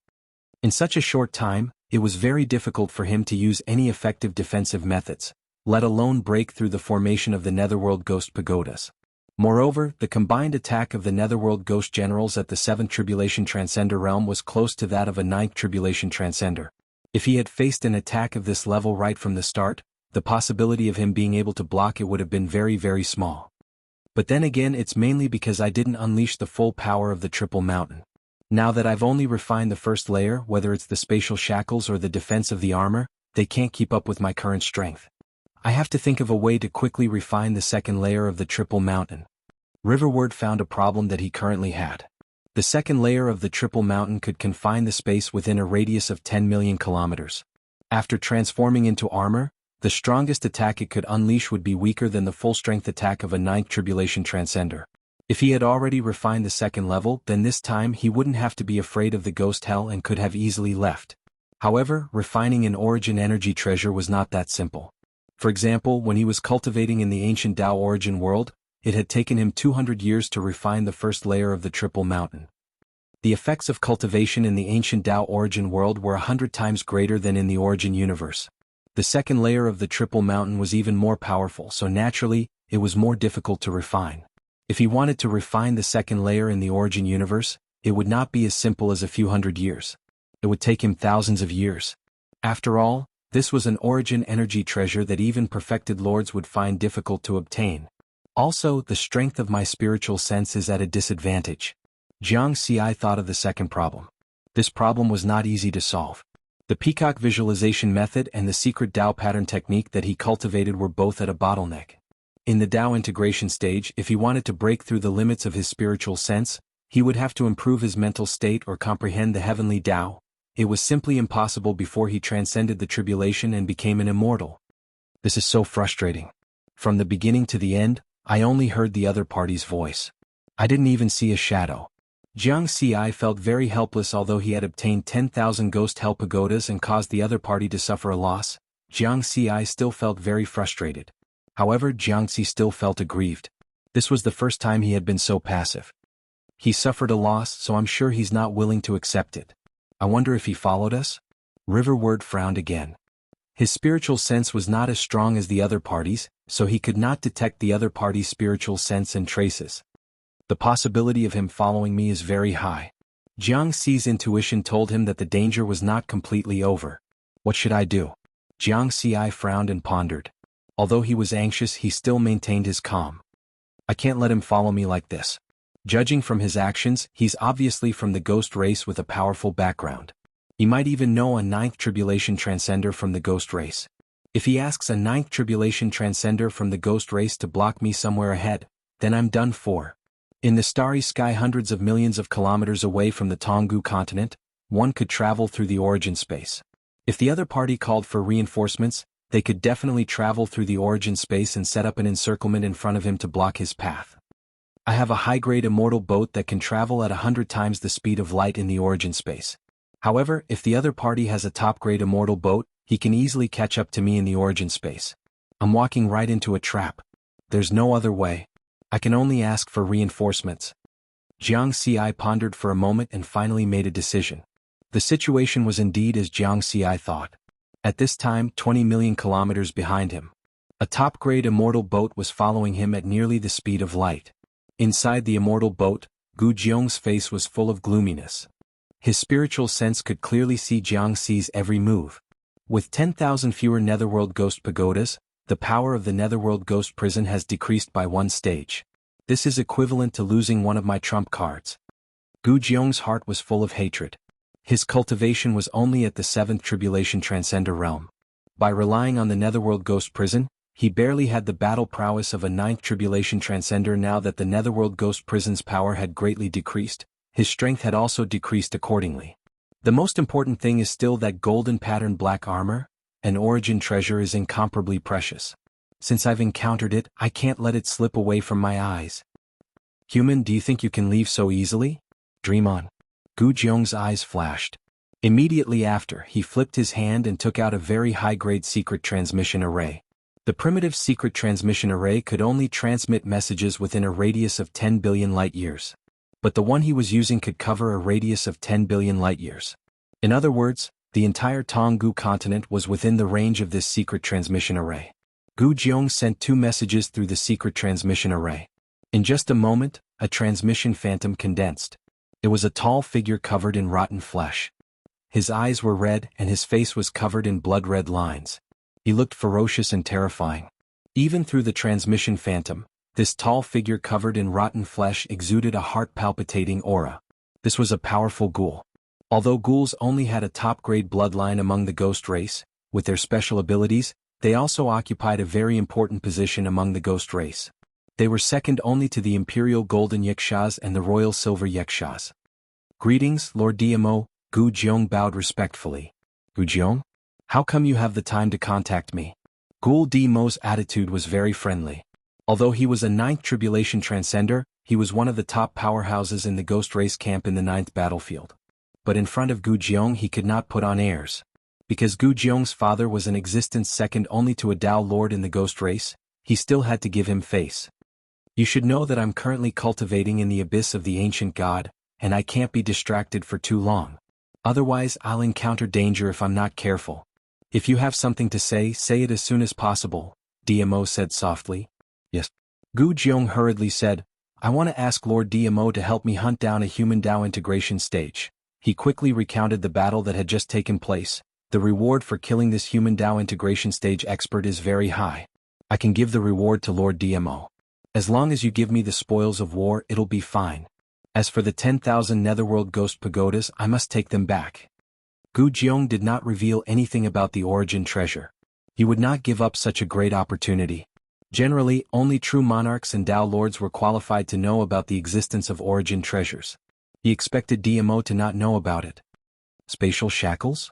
S1: In such a short time, it was very difficult for him to use any effective defensive methods, let alone break through the formation of the netherworld ghost pagodas. Moreover, the combined attack of the netherworld ghost generals at the 7th tribulation transcender realm was close to that of a 9th tribulation transcender. If he had faced an attack of this level right from the start, the possibility of him being able to block it would have been very, very small. But then again, it's mainly because I didn't unleash the full power of the triple mountain. Now that I've only refined the 1st layer, whether it's the spatial shackles or the defense of the armor, they can't keep up with my current strength. I have to think of a way to quickly refine the 2nd layer of the triple mountain. Riverward found a problem that he currently had. The 2nd layer of the triple mountain could confine the space within a radius of 10 million kilometers. After transforming into armor, the strongest attack it could unleash would be weaker than the full-strength attack of a 9th tribulation transcender. If he had already refined the 2nd level, then this time he wouldn't have to be afraid of the ghost hell and could have easily left. However, refining an origin energy treasure was not that simple. For example, when he was cultivating in the ancient Tao origin world, it had taken him 200 years to refine the 1st layer of the triple mountain. The effects of cultivation in the ancient Tao origin world were 100 times greater than in the origin universe. The 2nd layer of the triple mountain was even more powerful, so naturally, it was more difficult to refine. If he wanted to refine the 2nd layer in the origin universe, it would not be as simple as a few hundred years. It would take him thousands of years. After all, this was an origin energy treasure that even perfected lords would find difficult to obtain. Also, the strength of my spiritual sense is at a disadvantage. Jianghu thought of the 2nd problem. This problem was not easy to solve. The peacock visualization method and the secret Tao pattern technique that he cultivated were both at a bottleneck. In the Tao integration stage, if he wanted to break through the limits of his spiritual sense, he would have to improve his mental state or comprehend the heavenly Tao. It was simply impossible before he transcended the tribulation and became an immortal. This is so frustrating. From the beginning to the end, I only heard the other party's voice. I didn't even see a shadow. Jianghu felt very helpless. Although he had obtained 10,000 ghost hell pagodas and caused the other party to suffer a loss, Jianghu still felt very frustrated. However, Jianghu still felt aggrieved. This was the first time he had been so passive. He suffered a loss, so I'm sure he's not willing to accept it. I wonder if he followed us? Riverward frowned again. His spiritual sense was not as strong as the other party's, so he could not detect the other party's spiritual sense and traces. The possibility of him following me is very high. Jiang Xi's intuition told him that the danger was not completely over. What should I do? Jiang Xi frowned and pondered. Although he was anxious, he still maintained his calm. I can't let him follow me like this. Judging from his actions, he's obviously from the ghost race with a powerful background. He might even know a ninth tribulation transcender from the ghost race. If he asks a ninth tribulation transcender from the ghost race to block me somewhere ahead, then I'm done for. In the starry sky hundreds of millions of kilometers away from the Jianghu continent, one could travel through the origin space. If the other party called for reinforcements, they could definitely travel through the origin space and set up an encirclement in front of him to block his path. I have a high-grade immortal boat that can travel at 100 times the speed of light in the origin space. However, if the other party has a top-grade immortal boat, he can easily catch up to me in the origin space. I'm walking right into a trap. There's no other way. I can only ask for reinforcements. Jiang Xi pondered for a moment and finally made a decision. The situation was indeed as Jiang Xi thought. At this time, 20 million kilometers behind him, a top-grade immortal boat was following him at nearly the speed of light. Inside the immortal boat, Gu Jiong's face was full of gloominess. His spiritual sense could clearly see Jiang Xi's every move. With 10,000 fewer Netherworld Ghost Pagodas, the power of the Netherworld Ghost Prison has decreased by one stage. This is equivalent to losing one of my trump cards. Gu Jiong's heart was full of hatred. His cultivation was only at the 7th Tribulation Transcender realm. By relying on the Netherworld Ghost Prison, he barely had the battle prowess of a 9th Tribulation Transcender. Now that the Netherworld Ghost Prison's power had greatly decreased, his strength had also decreased accordingly. The most important thing is still that golden pattern black armor, an origin treasure, is incomparably precious. Since I've encountered it, I can't let it slip away from my eyes. Human, do you think you can leave so easily? Dream on. Gu Jiong's eyes flashed. Immediately after, he flipped his hand and took out a very high-grade secret transmission array. The primitive secret transmission array could only transmit messages within a radius of 10 billion light-years. But the one he was using could cover a radius of 10 billion light-years. In other words, the entire Jianghu continent was within the range of this secret transmission array. Gu Jiong sent 2 messages through the secret transmission array. In just a moment, a transmission phantom condensed. It was a tall figure covered in rotten flesh. His eyes were red and his face was covered in blood-red lines. He looked ferocious and terrifying. Even through the transmission phantom, this tall figure covered in rotten flesh exuded a heart-palpitating aura. This was a powerful ghoul. Although ghouls only had a top-grade bloodline among the ghost race, with their special abilities, they also occupied a very important position among the ghost race. They were second only to the Imperial Golden Yakshas and the Royal Silver Yakshas. Greetings, Lord Dmo, Gu Jiong bowed respectfully. Gu Jiong? How come you have the time to contact me? Gu Dmo's attitude was very friendly. Although he was a 9th Tribulation Transcender, he was one of the top powerhouses in the ghost race camp in the 9th battlefield. But in front of Gu Jiong he could not put on airs. Because Gu Jiong's father was in existence second only to a Tao Lord in the ghost race, he still had to give him face. You should know that I'm currently cultivating in the abyss of the ancient god, and I can't be distracted for too long. Otherwise I'll encounter danger if I'm not careful. If you have something to say it as soon as possible, Dmo said softly. Yes. Gu Jiong hurriedly said, I want to ask Lord Dmo to help me hunt down a human Tao integration stage. He quickly recounted the battle that had just taken place. The reward for killing this human Tao integration stage expert is very high. I can give the reward to Lord Dmo. As long as you give me the spoils of war, it'll be fine. As for the 10,000 Netherworld Ghost Pagodas, I must take them back. Gu Jiong did not reveal anything about the origin treasure. He would not give up such a great opportunity. Generally, only true monarchs and Tao Lords were qualified to know about the existence of origin treasures. He expected Dmo to not know about it. Spatial shackles?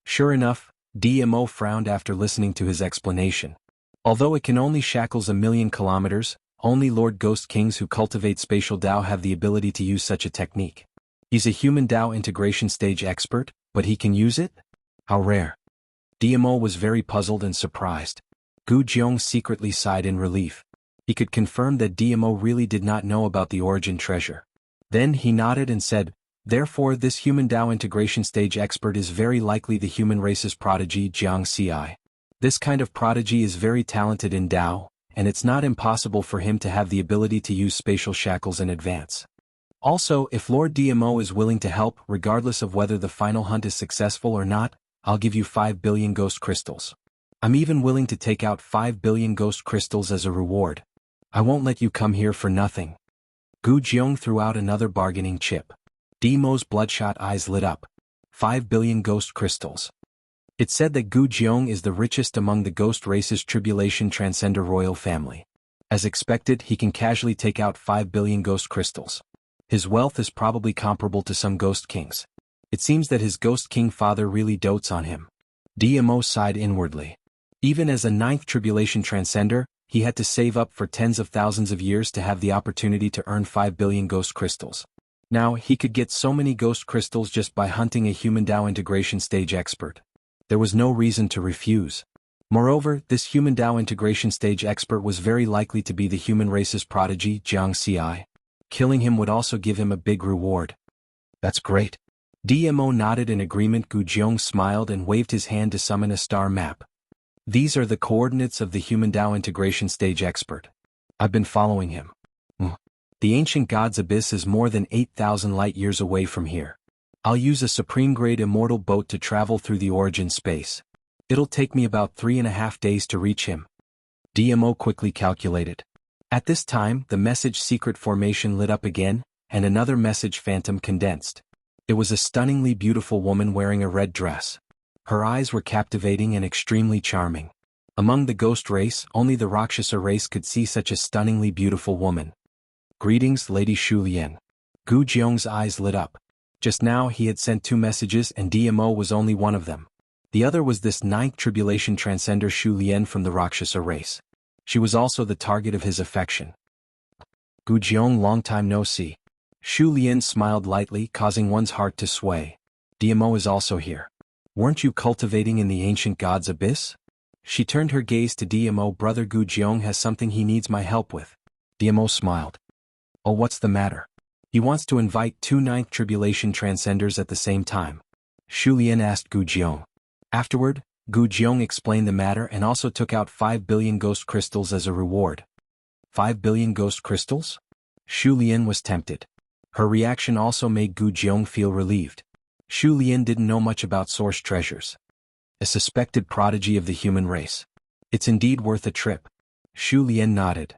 S1: Sure enough, Dmo frowned after listening to his explanation. Although it can only shackles 1,000,000 kilometers, only Lord Ghost Kings who cultivate spatial Tao have the ability to use such a technique. He's a human Tao integration stage expert, but he can use it? How rare. Dmo was very puzzled and surprised. Gu Jiong secretly sighed in relief. He could confirm that Dmo really did not know about the origin treasure. Then he nodded and said, therefore this human Tao integration stage expert is very likely the human race's prodigy Jiang Xi. This kind of prodigy is very talented in Tao, and it's not impossible for him to have the ability to use spatial shackles in advance. Also, if Lord DMO is willing to help, regardless of whether the final hunt is successful or not, I'll give you 5 billion ghost crystals. I'm even willing to take out 5 billion ghost crystals as a reward. I won't let you come here for nothing. Gu Jiong threw out another bargaining chip. DMO's bloodshot eyes lit up. 5 billion ghost crystals. It said that Gu Jiong is the richest among the ghost race's Tribulation Transcender royal family. As expected, he can casually take out 5 billion ghost crystals. His wealth is probably comparable to some ghost kings. It seems that his ghost king father really dotes on him. DMO sighed inwardly. Even as a 9th Tribulation Transcender, he had to save up for tens of thousands of years to have the opportunity to earn 5 billion ghost crystals. Now, he could get so many ghost crystals just by hunting a human Dao integration stage expert. There was no reason to refuse. Moreover, this human Dao integration stage expert was very likely to be the human race's prodigy, Jianghu. Killing him would also give him a big reward. That's great. DMO nodded in agreement. Gu Jiong smiled and waved his hand to summon a star map. These are the coordinates of the human Dao integration stage expert. I've been following him. The ancient god's abyss is more than 8,000 light-years away from here. I'll use a supreme-grade immortal boat to travel through the origin space. It'll take me about 3.5 days to reach him. DMO quickly calculated. At this time, the message secret formation lit up again, and another message phantom condensed. It was a stunningly beautiful woman wearing a red dress. Her eyes were captivating and extremely charming. Among the ghost race, only the Rakshasa race could see such a stunningly beautiful woman. Greetings, Lady Shu Lian. Gu Jiong's eyes lit up. Just now he had sent 2 messages and DMO was only one of them. The other was this 9th Tribulation Transcender Shu Lian from the Rakshasa race. She was also the target of his affection. Gu Jiong, long time no see. Shu Lian smiled lightly, causing one's heart to sway. DMO is also here. Weren't you cultivating in the ancient god's abyss? She turned her gaze to DMO. Brother Gu Jiong has something he needs my help with. DMO smiled. Oh, what's the matter? He wants to invite 2 9th Tribulation Transcenders at the same time. Shu Lian asked Gu Jiong. Afterward, Gu Jiong explained the matter and also took out 5 billion ghost crystals as a reward. 5 billion ghost crystals? Shu Lian was tempted. Her reaction also made Gu Jiong feel relieved. Shu Lian didn't know much about source treasures. A suspected prodigy of the human race. It's indeed worth a trip. Shu Lian nodded.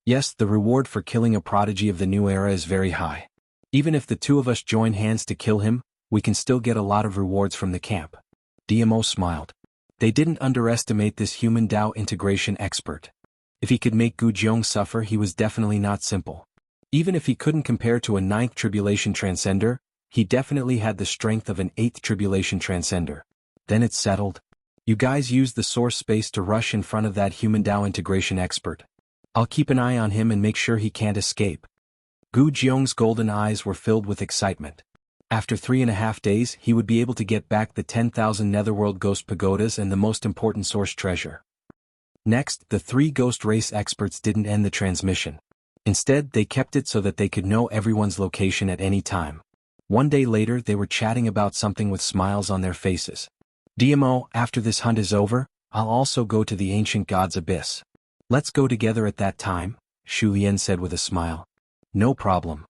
S1: Yes, the reward for killing a prodigy of the new era is very high. Even if the 2 of us join hands to kill him, we can still get a lot of rewards from the camp. DMO smiled. They didn't underestimate this human Dao integration expert. If he could make Gu Jiong suffer, he was definitely not simple. Even if he couldn't compare to a 9th Tribulation Transcender, he definitely had the strength of an 8th Tribulation Transcender. Then it's settled. You guys use the source space to rush in front of that human Dao integration expert. I'll keep an eye on him and make sure he can't escape. Gu Jiong's golden eyes were filled with excitement. After 3.5 days, he would be able to get back the 10,000 Netherworld Ghost Pagodas and the most important source treasure. Next, the 3 ghost race experts didn't end the transmission. Instead, they kept it so that they could know everyone's location at any time. One day later, they were chatting about something with smiles on their faces. DMO, after this hunt is over, I'll also go to the ancient god's abyss. Let's go together at that time, Shu Lian said with a smile. No problem.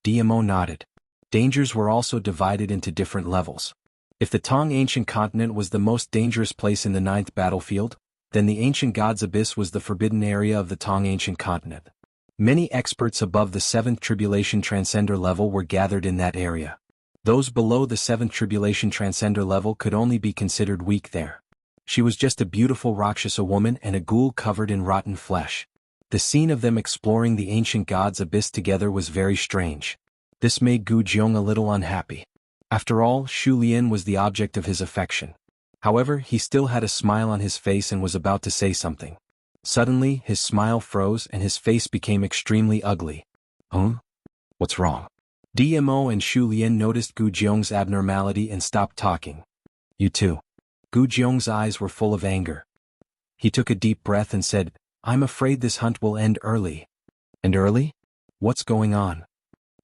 S1: DMO nodded. Dangers were also divided into different levels. If the Tong Ancient Continent was the most dangerous place in the 9th battlefield, then the Ancient God's Abyss was the forbidden area of the Tong Ancient Continent. Many experts above the 7th Tribulation Transcender level were gathered in that area. Those below the 7th Tribulation Transcender level could only be considered weak there. She was just a beautiful Rakshasa woman and a ghoul covered in rotten flesh. The scene of them exploring the ancient god's abyss together was very strange. This made Gu Jiong a little unhappy. After all, Shu Lian was the object of his affection. However, he still had a smile on his face and was about to say something. Suddenly, his smile froze and his face became extremely ugly. Huh? What's wrong? DMO and Shu Lian noticed Gu Jiong's abnormality and stopped talking. You too. Gu Jiong's eyes were full of anger. He took a deep breath and said, I'm afraid this hunt will end early. And early? What's going on?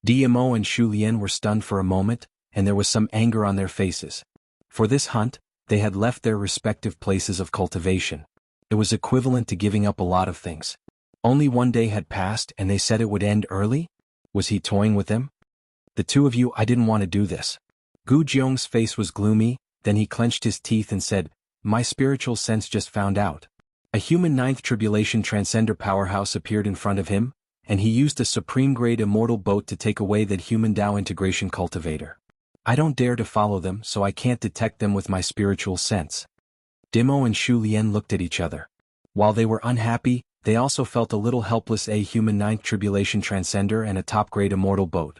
S1: DMO and Shu Lian were stunned for a moment, and there was some anger on their faces. For this hunt, they had left their respective places of cultivation. It was equivalent to giving up a lot of things. Only one day had passed and they said it would end early? Was he toying with them? The two of you, I didn't want to do this. Gu Jiong's face was gloomy, then he clenched his teeth and said, my spiritual sense just found out. A human ninth tribulation transcender powerhouse appeared in front of him, and he used a supreme-grade immortal boat to take away that human Tao integration cultivator. I don't dare to follow them, so I can't detect them with my spiritual sense. Dimo and Shu Lian looked at each other. While they were unhappy, they also felt a little helpless. A human ninth tribulation transcender and a top-grade immortal boat.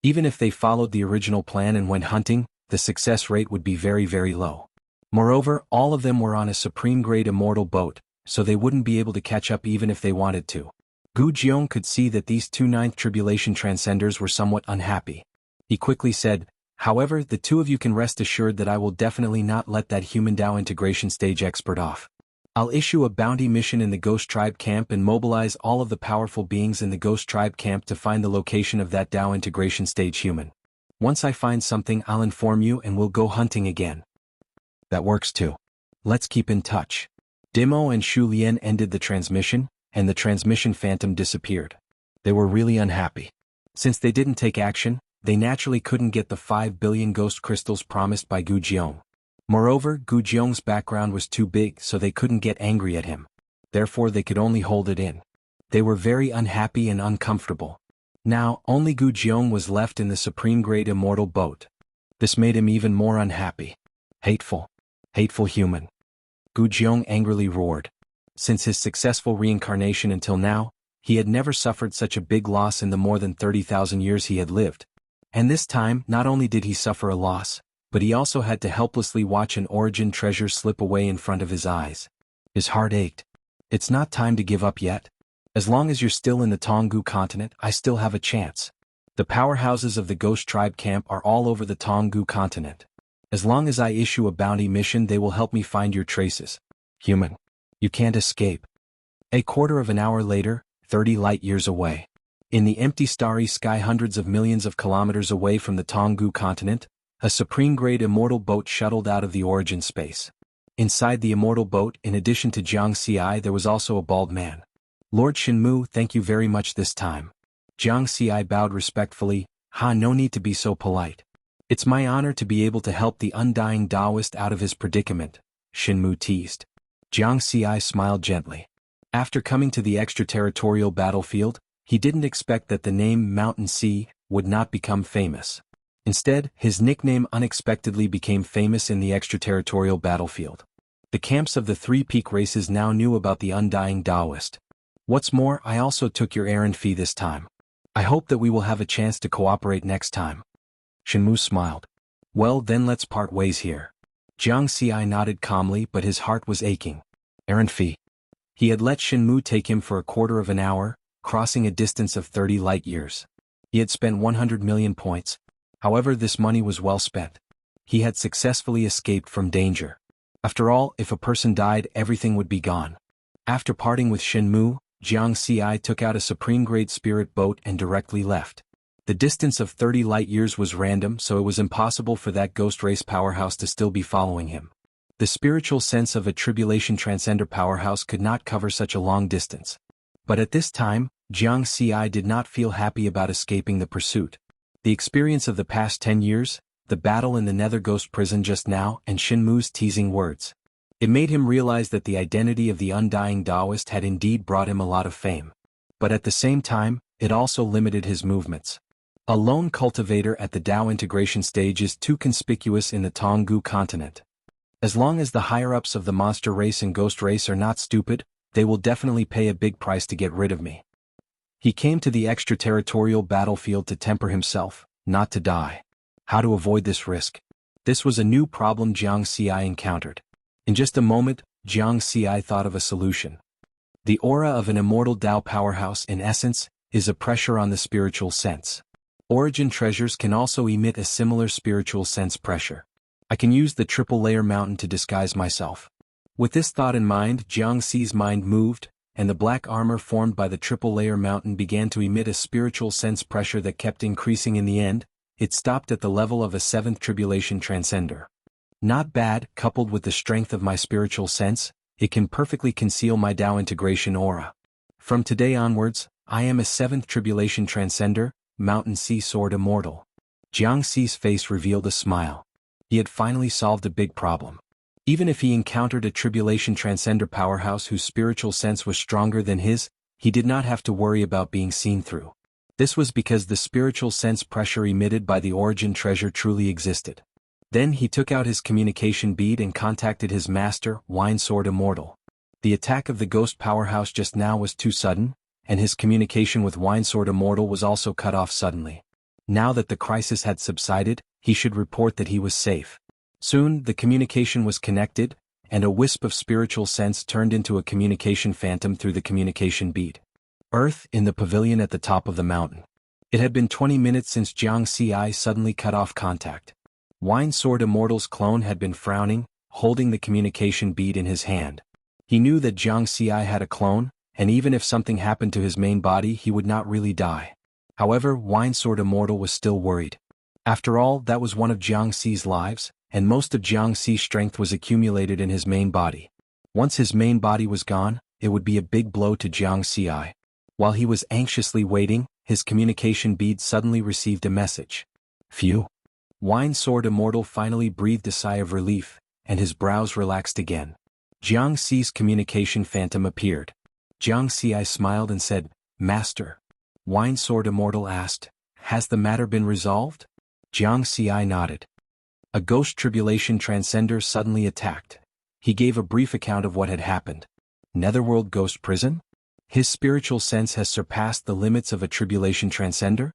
S1: Even if they followed the original plan and went hunting, the success rate would be very, very low. Moreover, all of them were on a supreme-grade immortal boat, so they wouldn't be able to catch up even if they wanted to. Gu Jiong could see that these two ninth tribulation transcenders were somewhat unhappy. He quickly said, however, the two of you can rest assured that I will definitely not let that human Tao integration stage expert off. I'll issue a bounty mission in the Ghost Tribe camp and mobilize all of the powerful beings in the Ghost Tribe camp to find the location of that Tao integration stage human. Once I find something, I'll inform you and we'll go hunting again. That works too. Let's keep in touch. Dimo and Shu Lian ended the transmission, and the transmission phantom disappeared. They were really unhappy. Since they didn't take action, they naturally couldn't get the 5 billion ghost crystals promised by Gu Jiong. Moreover, Gu Jiong's background was too big, so they couldn't get angry at him. Therefore they could only hold it in. They were very unhappy and uncomfortable. Now, only Gu Jiong was left in the supreme-grade immortal boat. This made him even more unhappy. Hateful. Hateful human. Gu Jiong angrily roared. Since his successful reincarnation until now, he had never suffered such a big loss in the more than 30,000 years he had lived. And this time, not only did he suffer a loss, but he also had to helplessly watch an origin treasure slip away in front of his eyes. His heart ached. It's not time to give up yet. As long as you're still in the Jianghu continent, I still have a chance. The powerhouses of the Ghost Tribe camp are all over the Jianghu continent. As long as I issue a bounty mission, they will help me find your traces. Human. You can't escape. A quarter of an hour later, 30 light-years away. In the empty starry sky hundreds of millions of kilometers away from the Jianghu continent, a supreme-grade immortal boat shuttled out of the origin space. Inside the immortal boat, in addition to Jiang Xi, there was also a bald man. Lord Shenmu, thank you very much this time. Jiang Xi bowed respectfully. No need to be so polite. It's my honor to be able to help the undying Taoist out of his predicament, Shenmu teased. Jiang Xi smiled gently. After coming to the extraterritorial battlefield, he didn't expect that the name Mountain Sea would not become famous. Instead, his nickname unexpectedly became famous in the extraterritorial battlefield. The camps of the three peak races now knew about the undying Taoist. What's more, I also took your errand fee this time. I hope that we will have a chance to cooperate next time. Shenmu smiled. Well, then let's part ways here. Jiang Xi nodded calmly, but his heart was aching. Errand fee. He had let Shenmu take him for a quarter of an hour, crossing a distance of 30 light-years. He had spent 100 million points. However, this money was well spent. He had successfully escaped from danger. After all, if a person died, everything would be gone. After parting with Shenmu, Jiang Xi took out a supreme-grade spirit boat and directly left. The distance of 30 light-years was random, so it was impossible for that ghost race powerhouse to still be following him. The spiritual sense of a tribulation transcender powerhouse could not cover such a long distance. But at this time, Jiang Xi did not feel happy about escaping the pursuit. The experience of the past 10 years, the battle in the Nether Ghost prison just now, and Shenmu's teasing words. It made him realize that the identity of the undying Taoist had indeed brought him a lot of fame. But at the same time, it also limited his movements. A lone cultivator at the Tao integration stage is too conspicuous in the Jianghu continent. As long as the higher-ups of the monster race and ghost race are not stupid, they will definitely pay a big price to get rid of me. He came to the extraterritorial battlefield to temper himself, not to die. How to avoid this risk? This was a new problem Jiang Xi encountered. In just a moment, Jiang Xi thought of a solution. The aura of an immortal Tao powerhouse, in essence, is a pressure on the spiritual sense. Origin treasures can also emit a similar spiritual sense pressure. I can use the triple-layer mountain to disguise myself. With this thought in mind, Jiang Xi's mind moved, and the black armor formed by the triple-layer mountain began to emit a spiritual sense pressure that kept increasing. In the end, it stopped at the level of a 7th tribulation transcender. Not bad, coupled with the strength of my spiritual sense, it can perfectly conceal my Tao integration aura. From today onwards, I am a 7th tribulation transcender, Mountain Sea Sword Immortal. Jiang Xi's face revealed a smile. He had finally solved a big problem. Even if he encountered a tribulation transcender powerhouse whose spiritual sense was stronger than his, he did not have to worry about being seen through. This was because the spiritual sense pressure emitted by the origin treasure truly existed. Then he took out his communication bead and contacted his master, Wine Sword Immortal. The attack of the ghost powerhouse just now was too sudden, and his communication with Wine Sword Immortal was also cut off suddenly. Now that the crisis had subsided, he should report that he was safe. Soon, the communication was connected, and a wisp of spiritual sense turned into a communication phantom through the communication bead. Earth, in the pavilion at the top of the mountain. It had been 20 minutes since Jiang Xi suddenly cut off contact. Wine Sword Immortal's clone had been frowning, holding the communication bead in his hand. He knew that Jiang Xi had a clone, and even if something happened to his main body he would not really die. However, Wine Sword Immortal was still worried. After all, that was one of Jiang Xi's lives, and most of Jiang Xi's strength was accumulated in his main body. Once his main body was gone, it would be a big blow to Jiang Xi. While he was anxiously waiting, his communication bead suddenly received a message. Phew. Wine Sword Immortal finally breathed a sigh of relief, and his brows relaxed again. Jiang Xi's communication phantom appeared. Jiang Xi smiled and said, "Master." Wine Sword Immortal asked, "Has the matter been resolved?" Jiang Xi nodded. A ghost tribulation transcender suddenly attacked. He gave a brief account of what had happened. Netherworld ghost prison? His spiritual sense has surpassed the limits of a tribulation transcender?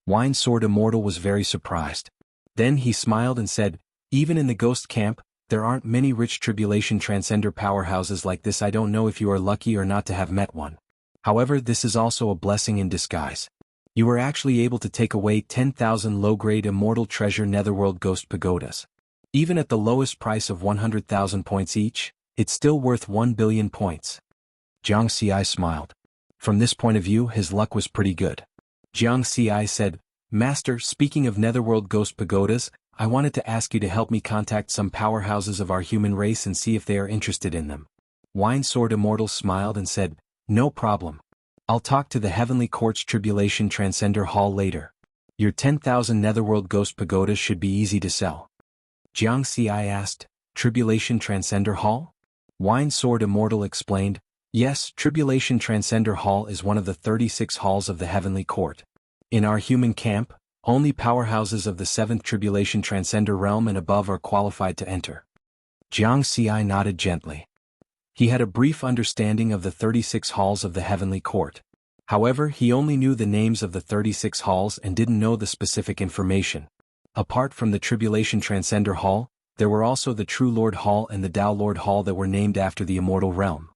S1: Wine Sword Immortal was very surprised. Then he smiled and said, "Even in the ghost camp, there aren't many rich tribulation transcender powerhouses like this. I don't know if you are lucky or not to have met one. However, this is also a blessing in disguise. You were actually able to take away 10,000 low-grade immortal treasure netherworld ghost pagodas. Even at the lowest price of 100,000 points each, it's still worth 1 billion points." Jiang Xi smiled. From this point of view, his luck was pretty good. Jiang Xi said, "Master, speaking of netherworld ghost pagodas, I wanted to ask you to help me contact some powerhouses of our human race and see if they are interested in them." Wine Sword Immortal smiled and said, "No problem. I'll talk to the Heavenly Court's Tribulation Transcender Hall later. Your 10,000 netherworld ghost pagodas should be easy to sell." Jiang Xi asked, "Tribulation Transcender Hall?" Wine Sword Immortal explained, "Yes, Tribulation Transcender Hall is one of the 36 halls of the Heavenly Court. In our human camp, only powerhouses of the 7th Tribulation Transcender realm and above are qualified to enter." Jiang Xi nodded gently. He had a brief understanding of the 36 halls of the Heavenly Court. However, he only knew the names of the 36 halls and didn't know the specific information. Apart from the Tribulation Transcender Hall, there were also the True Lord Hall and the Tao Lord Hall that were named after the immortal realm.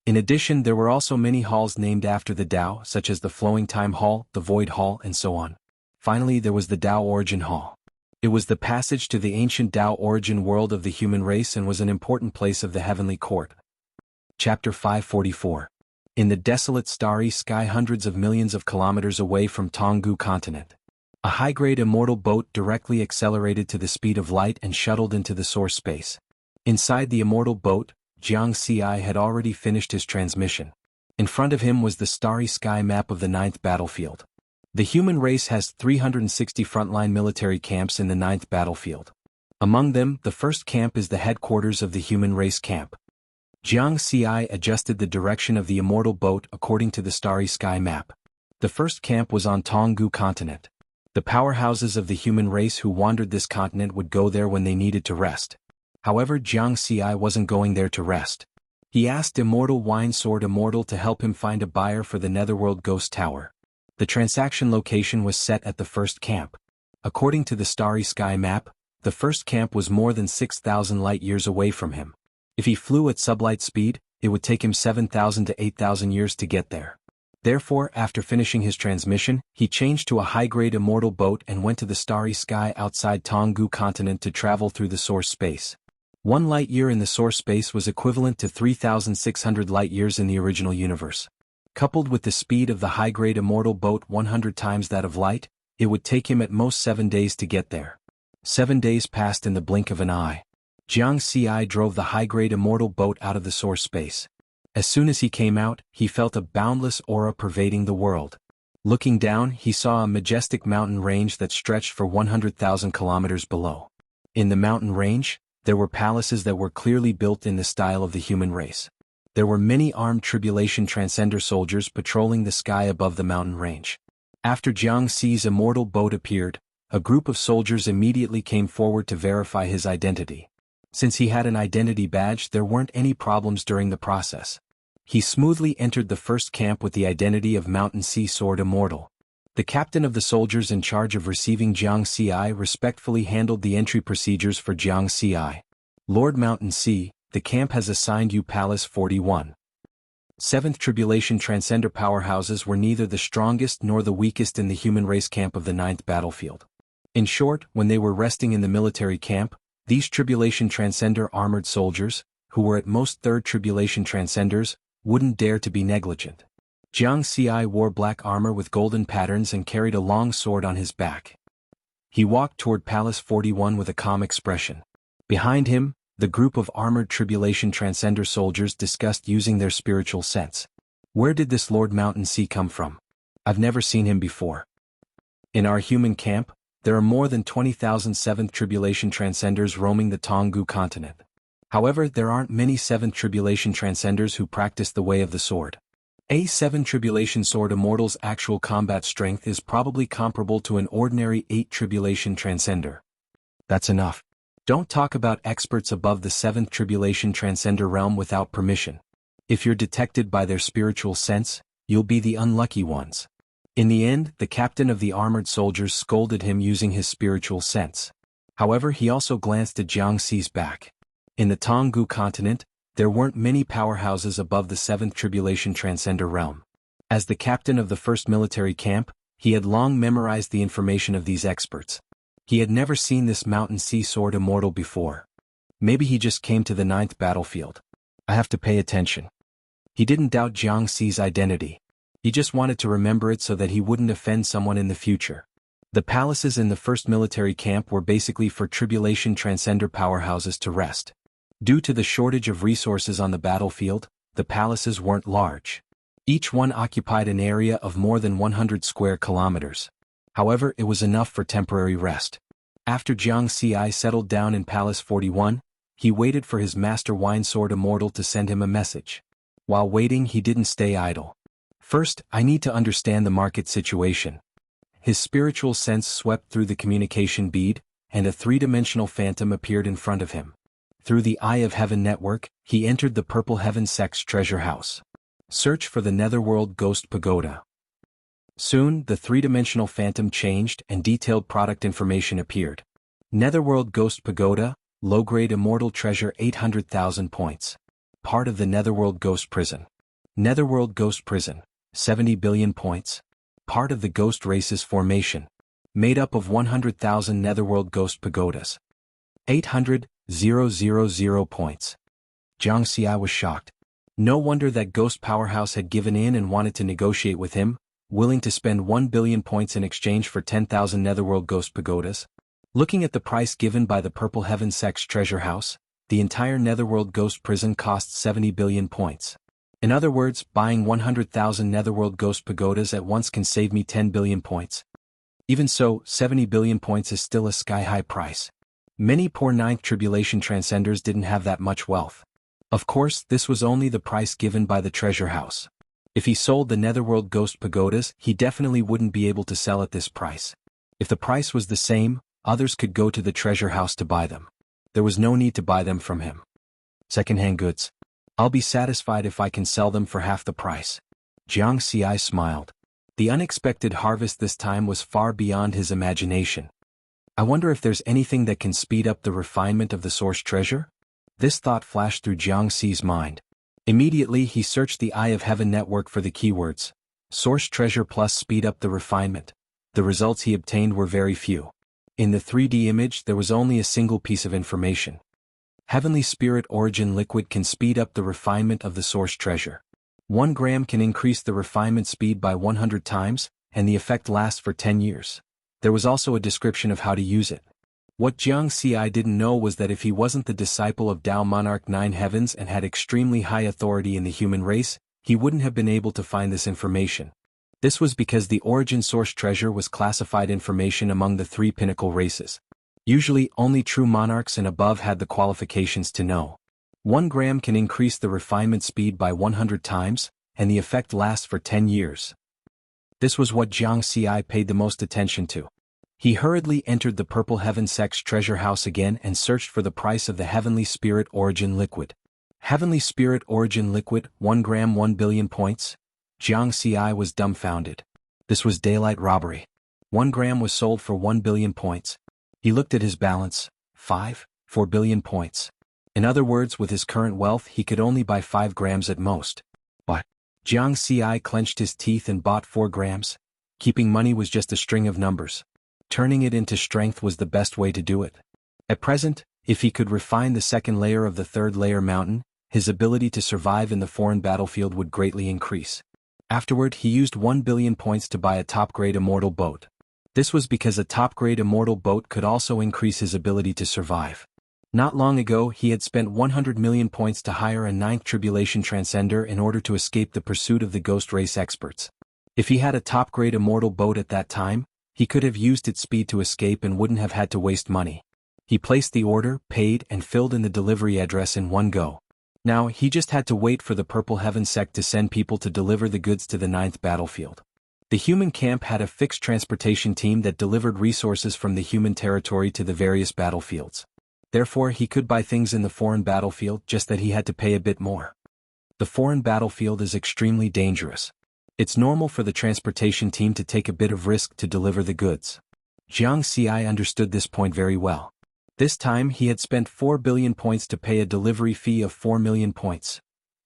S1: In addition, there were also many halls named after the Tao, such as the Flowing Time Hall, the Void Hall, and so on. Finally, there was the Tao Origin Hall. It was the passage to the ancient Tao origin world of the human race and was an important place of the Heavenly Court. Chapter 544. In the desolate starry sky hundreds of millions of kilometers away from Jianghu continent. A high-grade immortal boat directly accelerated to the speed of light and shuttled into the source space. Inside the immortal boat, Jiang Xi had already finished his transmission. In front of him was the starry sky map of the 9th battlefield. The human race has 360 frontline military camps in the 9th battlefield. Among them, the first camp is the headquarters of the human race camp. Jiang Xi adjusted the direction of the immortal boat according to the starry sky map. The first camp was on Jianghu continent. The powerhouses of the human race who wandered this continent would go there when they needed to rest. However, Jiang Xi wasn't going there to rest. He asked Immortal Wine Sword Immortal to help him find a buyer for the Netherworld Ghost Tower. The transaction location was set at the first camp. According to the starry sky map, the first camp was more than 6,000 light-years away from him. If he flew at sublight speed, it would take him 7,000 to 8,000 years to get there. Therefore, after finishing his transmission, he changed to a high-grade immortal boat and went to the starry sky outside Jianghu continent to travel through the source space. 1 light-year in the source space was equivalent to 3,600 light-years in the original universe. Coupled with the speed of the high-grade immortal boat 100 times that of light, it would take him at most 7 days to get there. 7 days passed in the blink of an eye. Jiang Xi drove the high-grade immortal boat out of the source space. As soon as he came out, he felt a boundless aura pervading the world. Looking down, he saw a majestic mountain range that stretched for 100,000 kilometers below. In the mountain range, there were palaces that were clearly built in the style of the human race. There were many armed tribulation transcender soldiers patrolling the sky above the mountain range. After Jiang Xi's immortal boat appeared, a group of soldiers immediately came forward to verify his identity. Since he had an identity badge, there weren't any problems during the process. He smoothly entered the first camp with the identity of Mountain Sea Sword Immortal. The captain of the soldiers in charge of receiving Jiang Ci respectfully handled the entry procedures for Jiang Ci. Lord Mountain Sea, the camp has assigned you Palace 41. 7th Tribulation Transcender powerhouses were neither the strongest nor the weakest in the human race camp of the 9th battlefield. In short, when they were resting in the military camp, these Tribulation Transcender armored soldiers, who were at most 3rd Tribulation Transcenders, wouldn't dare to be negligent. Jiang Ci wore black armor with golden patterns and carried a long sword on his back. He walked toward Palace 41 with a calm expression. Behind him, the group of armored Tribulation Transcender soldiers discussed using their spiritual sense. Where did this Lord Mountain Sea come from? I've never seen him before. In our human camp, there are more than 20,000 7th Tribulation Transcenders roaming the Jianghu continent. However, there aren't many 7th Tribulation Transcenders who practice the way of the sword. A 7 Tribulation Sword Immortal's actual combat strength is probably comparable to an ordinary 8 Tribulation Transcender. That's enough. Don't talk about experts above the 7th Tribulation Transcender realm without permission. If you're detected by their spiritual sense, you'll be the unlucky ones. In the end, the captain of the armored soldiers scolded him using his spiritual sense. However, he also glanced at Jiang Xi's back. In the Jianghu continent, there weren't many powerhouses above the 7th Tribulation Transcender realm. As the captain of the first military camp, he had long memorized the information of these experts. He had never seen this Mountain Sea Sword Immortal before. Maybe he just came to the 9th battlefield. I have to pay attention. He didn't doubt Jiang Xi's identity. He just wanted to remember it so that he wouldn't offend someone in the future. The palaces in the first military camp were basically for Tribulation Transcender powerhouses to rest. Due to the shortage of resources on the battlefield, the palaces weren't large. Each one occupied an area of more than 100 square kilometers. However, it was enough for temporary rest. After Jiang Ci settled down in Palace 41, he waited for his master Wine Sword Immortal to send him a message. While waiting, he didn't stay idle. First, I need to understand the market situation. His spiritual sense swept through the communication bead, and a three-dimensional phantom appeared in front of him. Through the Eye of Heaven network, he entered the Purple Heaven Sect's treasure house. Search for the Netherworld Ghost Pagoda. Soon, the three-dimensional phantom changed and detailed product information appeared. Netherworld Ghost Pagoda, low-grade immortal treasure 800,000 points. Part of the Netherworld Ghost Prison. Netherworld Ghost Prison, 70 billion points. Part of the Ghost Race's formation. Made up of 100,000 Netherworld Ghost Pagodas. 800,000 points. Jiang Xi was shocked. No wonder that Ghost Powerhouse had given in and wanted to negotiate with him, willing to spend 1 billion points in exchange for 10,000 Netherworld Ghost Pagodas. Looking at the price given by the Purple Heaven Sect's treasure house, the entire Netherworld Ghost Prison costs 70 billion points. In other words, buying 100,000 Netherworld Ghost Pagodas at once can save me 10 billion points. Even so, 70 billion points is still a sky-high price. Many poor 9th Tribulation Transcenders didn't have that much wealth. Of course, this was only the price given by the treasure house. If he sold the Netherworld Ghost Pagodas, he definitely wouldn't be able to sell at this price. If the price was the same, others could go to the treasure house to buy them. There was no need to buy them from him. Second-hand goods. I'll be satisfied if I can sell them for half the price. Jiang Xi smiled. The unexpected harvest this time was far beyond his imagination. I wonder if there's anything that can speed up the refinement of the source treasure? This thought flashed through Jiang Xi's mind. Immediately he searched the Eye of Heaven network for the keywords. Source treasure plus speed up the refinement. The results he obtained were very few. In the 3D image there was only a single piece of information. Heavenly Spirit Origin Liquid can speed up the refinement of the source treasure. 1 gram can increase the refinement speed by 100 times, and the effect lasts for 10 years. There was also a description of how to use it. What Jiang Xi didn't know was that if he wasn't the disciple of Tao Monarch 9 Heavens and had extremely high authority in the human race, he wouldn't have been able to find this information. This was because the origin source treasure was classified information among the 3 pinnacle races. Usually, only true monarchs and above had the qualifications to know. 1 gram can increase the refinement speed by 100 times, and the effect lasts for 10 years. This was what Jianghu paid the most attention to. He hurriedly entered the Purple Heaven sect's treasure house again and searched for the price of the Heavenly Spirit Origin Liquid. Heavenly Spirit Origin Liquid, 1 gram 1 billion points? Jianghu was dumbfounded. This was daylight robbery. 1 gram was sold for 1 billion points. He looked at his balance, 4 billion points. In other words, with his current wealth he could only buy 5 grams at most. But Jianghu clenched his teeth and bought 4 grams. Keeping money was just a string of numbers. Turning it into strength was the best way to do it. At present, if he could refine the 2nd layer of the 3rd layer mountain, his ability to survive in the foreign battlefield would greatly increase. Afterward, he used 1 billion points to buy a top-grade immortal boat. This was because a top-grade immortal boat could also increase his ability to survive. Not long ago he had spent 100 million points to hire a 9th Tribulation Transcender in order to escape the pursuit of the Ghost Race experts. If he had a top-grade immortal boat at that time, he could have used its speed to escape and wouldn't have had to waste money. He placed the order, paid, and filled in the delivery address in one go. Now he just had to wait for the Purple Heaven sect to send people to deliver the goods to the 9th battlefield. The human camp had a fixed transportation team that delivered resources from the human territory to the various battlefields. Therefore he could buy things in the foreign battlefield, just that he had to pay a bit more. The foreign battlefield is extremely dangerous. It's normal for the transportation team to take a bit of risk to deliver the goods. Jianghu understood this point very well. This time he had spent 4 billion points to pay a delivery fee of 4 million points.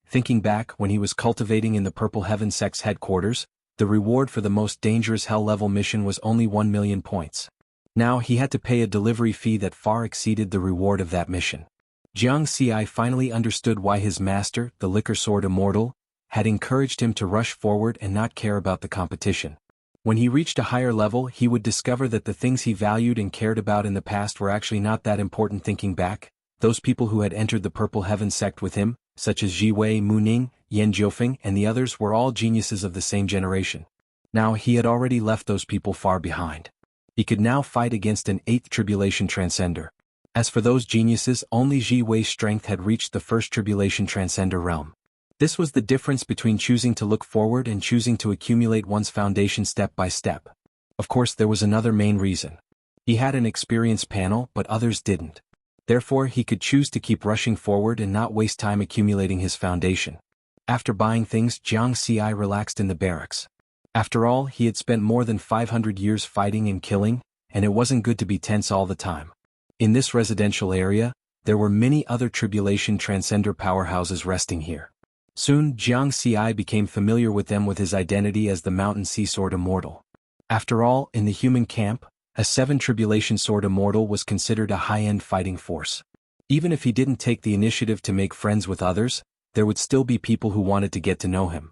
S1: Thinking back, when he was cultivating in the Purple Heaven sect's headquarters, the reward for the most dangerous hell-level mission was only 1 million points. Now he had to pay a delivery fee that far exceeded the reward of that mission. Jianghu finally understood why his master, the Liquor Sword Immortal, had encouraged him to rush forward and not care about the competition. When he reached a higher level, he would discover that the things he valued and cared about in the past were actually not that important. Thinking back, those people who had entered the Purple Heaven sect with him, such as Jiwei Muning, Yan Jiufeng, and the others, were all geniuses of the same generation. Now he had already left those people far behind. He could now fight against an 8th Tribulation Transcender. As for those geniuses, only Jiwei's strength had reached the 1st Tribulation Transcender realm. This was the difference between choosing to look forward and choosing to accumulate one's foundation step by step. Of course, there was another main reason. He had an experience panel, but others didn't. Therefore, he could choose to keep rushing forward and not waste time accumulating his foundation. After buying things, Jianghu relaxed in the barracks. After all, he had spent more than 500 years fighting and killing, and it wasn't good to be tense all the time. In this residential area, there were many other Tribulation Transcender powerhouses resting here. Soon, Jianghu became familiar with them with his identity as the Mountain Sea Sword Immortal. After all, in the human camp, a 7 Tribulation Sword Immortal was considered a high-end fighting force. Even if he didn't take the initiative to make friends with others, there would still be people who wanted to get to know him.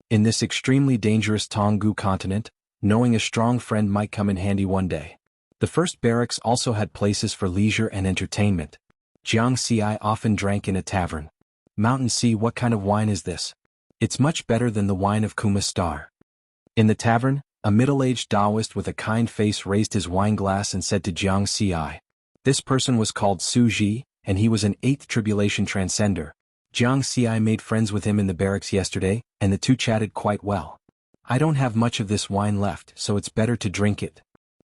S1: In this extremely dangerous Jianghu continent, knowing a strong friend might come in handy one day. The first barracks also had places for leisure and entertainment. Jianghu often drank in a tavern. Mountain Sea, what kind of wine is this? It's much better than the wine of Kuma Star. In the tavern, a middle-aged Taoist with a kind face raised his wine glass and said to Jianghu. This person was called Su Ji, and he was an 8th Tribulation Transcender. Jianghu made friends with him in the barracks yesterday, and the two chatted quite well. I don't have much of this wine left, so it's better to drink it.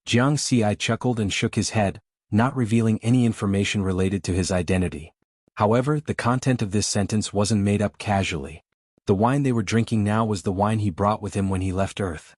S1: Jianghu chuckled and shook his head, not revealing any information related to his identity. However, the content of this sentence wasn't made up casually. The wine they were drinking now was the wine he brought with him when he left Earth.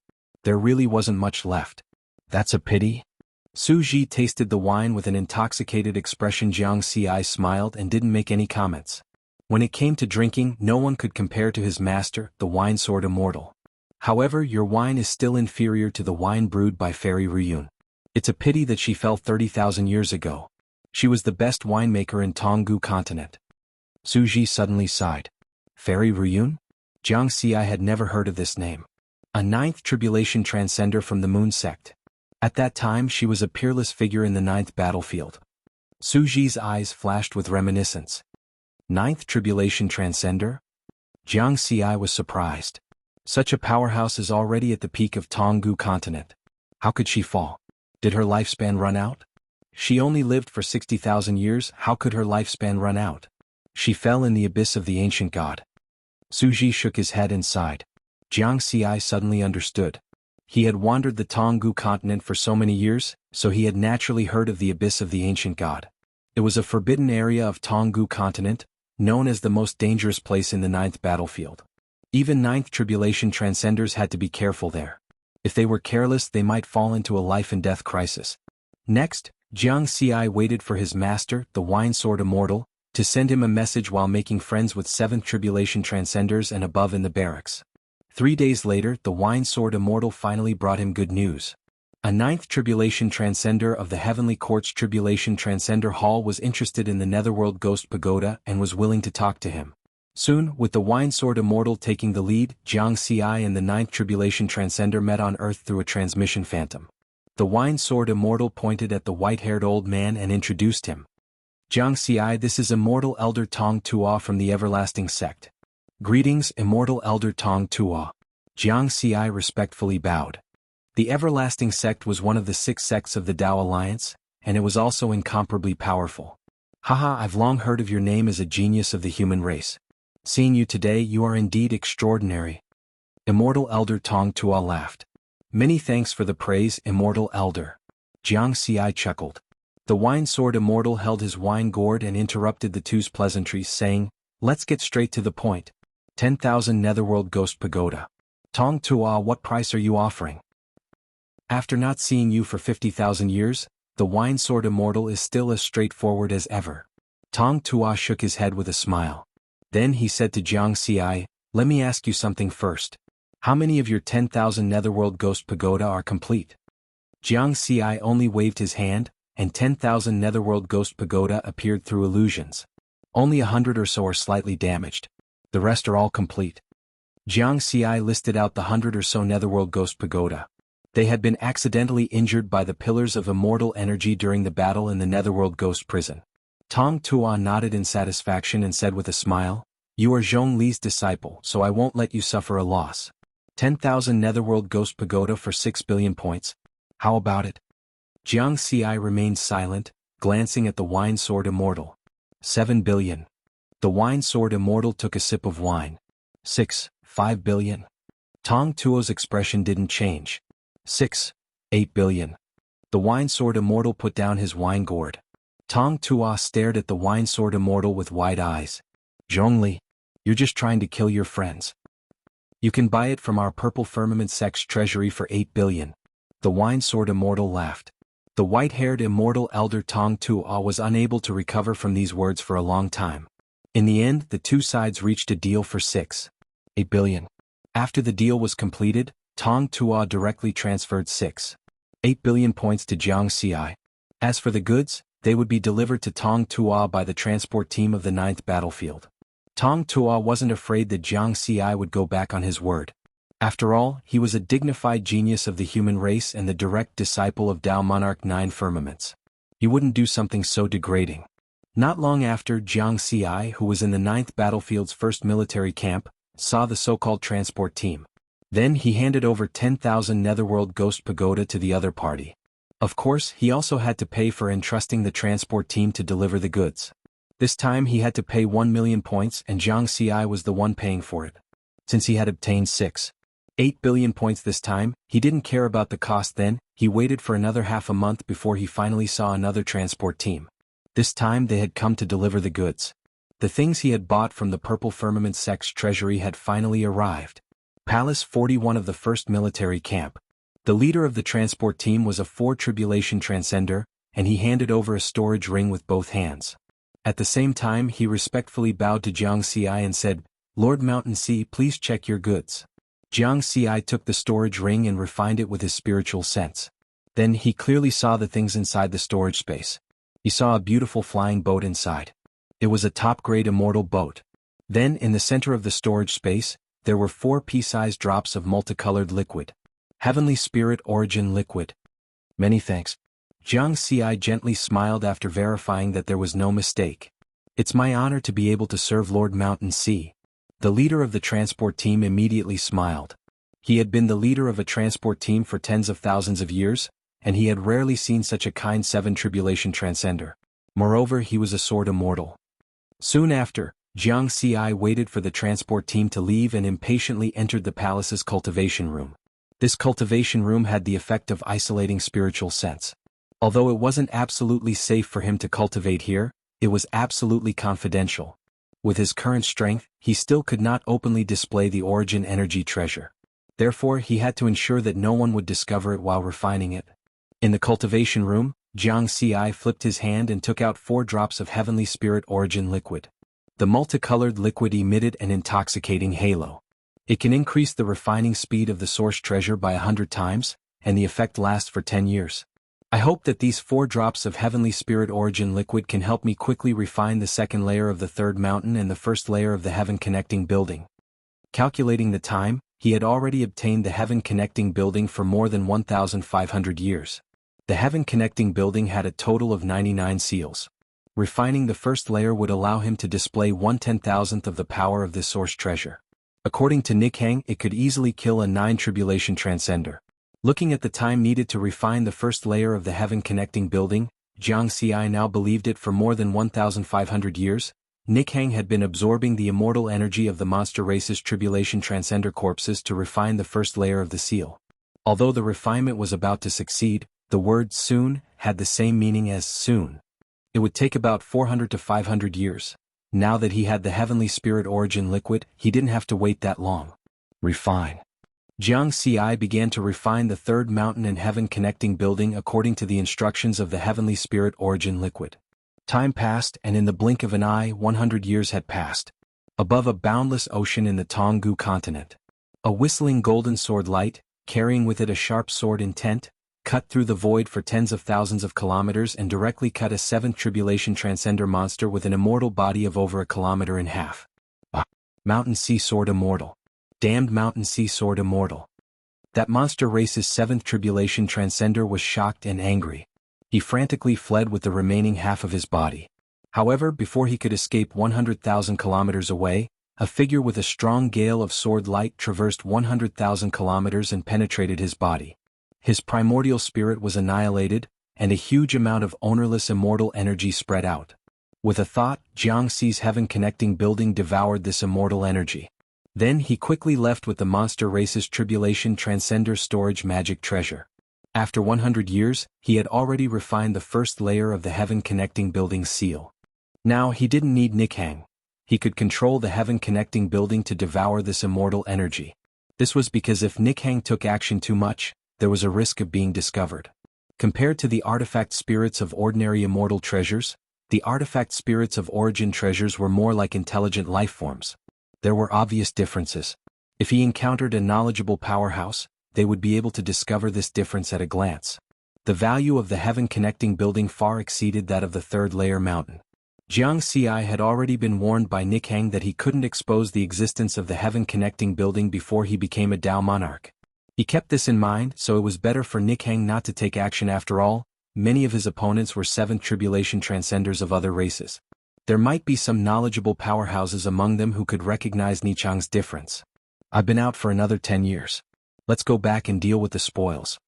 S1: There really wasn't much left. That's a pity. Su Ji tasted the wine with an intoxicated expression. Jianghu smiled and didn't make any comments. When it came to drinking, no one could compare to his master, the Wine Sword Immortal. However, your wine is still inferior to the wine brewed by Fairy Ruyun. It's a pity that she fell 30,000 years ago. She was the best winemaker in Jianghu continent. Su Ji suddenly sighed. Fairy Ruyun? Jianghu had never heard of this name. A 9th Tribulation Transcender from the Moon sect. At that time she was a peerless figure in the 9th battlefield. Su Ji's eyes flashed with reminiscence. 9th Tribulation Transcender? Jianghu was surprised. Such a powerhouse is already at the peak of Jianghu continent. How could she fall? Did her lifespan run out? She only lived for 60,000 years, how could her lifespan run out? She fell in the abyss of the ancient god. Suji shook his head and sighed. Jiang Xi suddenly understood. He had wandered the Jianghu continent for so many years, so he had naturally heard of the abyss of the ancient god. It was a forbidden area of Jianghu continent, known as the most dangerous place in the ninth battlefield. Even ninth tribulation transcenders had to be careful there. If they were careless, they might fall into a life-and-death crisis. Next, Jiang Xi waited for his master, the Wine Sword Immortal, to send him a message while making friends with 7th Tribulation Transcenders and above in the barracks. 3 days later, the Wine Sword Immortal finally brought him good news. A 9th Tribulation Transcender of the Heavenly Court's Tribulation Transcender Hall was interested in the Netherworld Ghost Pagoda and was willing to talk to him. Soon, with the Wine Sword Immortal taking the lead, Jiang Xi and the 9th Tribulation Transcender met on Earth through a transmission phantom. The Wine Sword Immortal pointed at the white-haired old man and introduced him. Jiang Xi, this is Immortal Elder Tong Tua from the Everlasting Sect. Greetings, Immortal Elder Tong Tua. Jiang Xi respectfully bowed. The Everlasting Sect was one of the 6 sects of the Tao Alliance, and it was also incomparably powerful. Haha, I've long heard of your name as a genius of the human race. Seeing you today, you are indeed extraordinary. Immortal Elder Tong Tua laughed. Many thanks for the praise, Immortal Elder. Jiang Xi chuckled. The Wine Sword Immortal held his wine gourd and interrupted the two's pleasantries, saying, let's get straight to the point. 10,000 Netherworld Ghost Pagoda. Tong Tua, what price are you offering? After not seeing you for 50,000 years, the Wine Sword Immortal is still as straightforward as ever. Tong Tua shook his head with a smile. Then he said to Jiang Xi, let me ask you something first. How many of your 10,000 Netherworld Ghost Pagoda are complete? Jiang Xi only waved his hand, and 10,000 Netherworld Ghost Pagoda appeared through illusions. Only 100 or so are slightly damaged. The rest are all complete. Jiang Xi listed out the 100 or so Netherworld Ghost Pagoda. They had been accidentally injured by the pillars of immortal energy during the battle in the Netherworld Ghost Prison. Tong Tua nodded in satisfaction and said with a smile, you are Zhong Li's disciple, so I won't let you suffer a loss. 10,000 Netherworld Ghost Pagoda for 6 billion points. How about it? Jiang Xi remained silent, glancing at the Wine Sword Immortal. 7 billion. The Wine Sword Immortal took a sip of wine. 5 billion. Tong Tuo's expression didn't change. 8 billion. The Wine Sword Immortal put down his wine gourd. Tong Tua stared at the Wine Sword Immortal with wide eyes. Zhongli, you're just trying to kill your friends. You can buy it from our Purple Firmament Sect's treasury for 8 billion. The Wine Sword Immortal laughed. The white-haired Immortal Elder Tong Tua was unable to recover from these words for a long time. In the end, the two sides reached a deal for 8 billion. After the deal was completed, Tong Tua directly transferred 8 billion points to Jiang Xi. As for the goods, they would be delivered to Tong Tua by the transport team of the 9th battlefield. Tong Tua wasn't afraid that Jiang Xi would go back on his word. After all, he was a dignified genius of the human race and the direct disciple of Tao Monarch 9 Firmaments. He wouldn't do something so degrading. Not long after, Jiang Xi, who was in the 9th battlefield's first military camp, saw the so-called transport team. Then he handed over 10,000 Netherworld Ghost Pagoda to the other party. Of course, he also had to pay for entrusting the transport team to deliver the goods. This time he had to pay 1 million points and Jiang Xi was the one paying for it. Since he had obtained 8 billion points this time, he didn't care about the cost then, he waited for another half a month before he finally saw another transport team. This time they had come to deliver the goods. The things he had bought from the Purple Firmament Sect's treasury had finally arrived. Palace 41 of the 1st military camp. The leader of the transport team was a 4 Tribulation Transcender, and he handed over a storage ring with both hands. At the same time he respectfully bowed to Jiang Xi and said, Lord Mountain Sea, please check your goods. Jiang Xi took the storage ring and refined it with his spiritual sense. Then he clearly saw the things inside the storage space. He saw a beautiful flying boat inside. It was a top-grade immortal boat. Then in the center of the storage space, there were 4 pea-sized drops of multicolored liquid. Heavenly Spirit Origin Liquid. Many thanks. Jiang Xi gently smiled after verifying that there was no mistake. It's my honor to be able to serve Lord Mountain Sea. The leader of the transport team immediately smiled. He had been the leader of a transport team for tens of thousands of years, and he had rarely seen such a kind seven tribulation transcender. Moreover, he was a sword immortal. Soon after, Jianghu waited for the transport team to leave and impatiently entered the palace's cultivation room. This cultivation room had the effect of isolating spiritual sense. Although it wasn't absolutely safe for him to cultivate here, it was absolutely confidential. With his current strength, he still could not openly display the origin energy treasure. Therefore, he had to ensure that no one would discover it while refining it. In the cultivation room, Jianghu flipped his hand and took out 4 drops of heavenly spirit origin liquid. The multicolored liquid emitted an intoxicating halo. It can increase the refining speed of the source treasure by 100 times, and the effect lasts for 10 years. I hope that these 4 drops of heavenly spirit origin liquid can help me quickly refine the second layer of the third mountain and the first layer of the heaven connecting building. Calculating the time, he had already obtained the heaven connecting building for more than 1,500 years. The heaven connecting building had a total of 99 seals. Refining the first layer would allow him to display 1/10,000th of the power of this source treasure. According to Nikhang, it could easily kill a 9 tribulation transcender. Looking at the time needed to refine the first layer of the heaven connecting building, Jianghu now believed it for more than 1,500 years. Nikhang had been absorbing the immortal energy of the monster race's tribulation transcender corpses to refine the first layer of the seal. Although the refinement was about to succeed, the word soon had the same meaning as soon. It would take about 400 to 500 years. Now that he had the heavenly spirit origin liquid, he didn't have to wait that long. Refine. Jianghu began to refine the third mountain and heaven connecting building according to the instructions of the heavenly spirit origin liquid. Time passed, and in the blink of an eye 100 years had passed. Above a boundless ocean in the Jianghu continent, a whistling golden sword light, carrying with it a sharp sword intent, cut through the void for tens of thousands of kilometers and directly cut a 7th tribulation transcender monster with an immortal body of over a kilometer in half. Mountain Sea Sword Immortal. Damned Mountain Sea Sword Immortal. That monster race's 7th tribulation transcender was shocked and angry. He frantically fled with the remaining half of his body. However, before he could escape 100,000 kilometers away, a figure with a strong gale of sword light traversed 100,000 kilometers and penetrated his body. His primordial spirit was annihilated, and a huge amount of ownerless immortal energy spread out. With a thought, Jianghu's heaven connecting building devoured this immortal energy. Then he quickly left with the monster race's tribulation transcender storage magic treasure. After 100 years, he had already refined the first layer of the heaven connecting building seal. Now he didn't need Nikhang. He could control the heaven connecting building to devour this immortal energy. This was because if Nikhang took action too much, there was a risk of being discovered. Compared to the artifact spirits of ordinary immortal treasures, the artifact spirits of origin treasures were more like intelligent life forms. There were obvious differences. If he encountered a knowledgeable powerhouse, they would be able to discover this difference at a glance. The value of the heaven connecting building far exceeded that of the third layer mountain. Jianghu had already been warned by Nikhang that he couldn't expose the existence of the heaven connecting building before he became a Tao monarch. He kept this in mind, so it was better for Nikhang not to take action after all. Many of his opponents were 7th tribulation transcenders of other races. There might be some knowledgeable powerhouses among them who could recognize Nichang's difference. I've been out for another 10 years. Let's go back and deal with the spoils.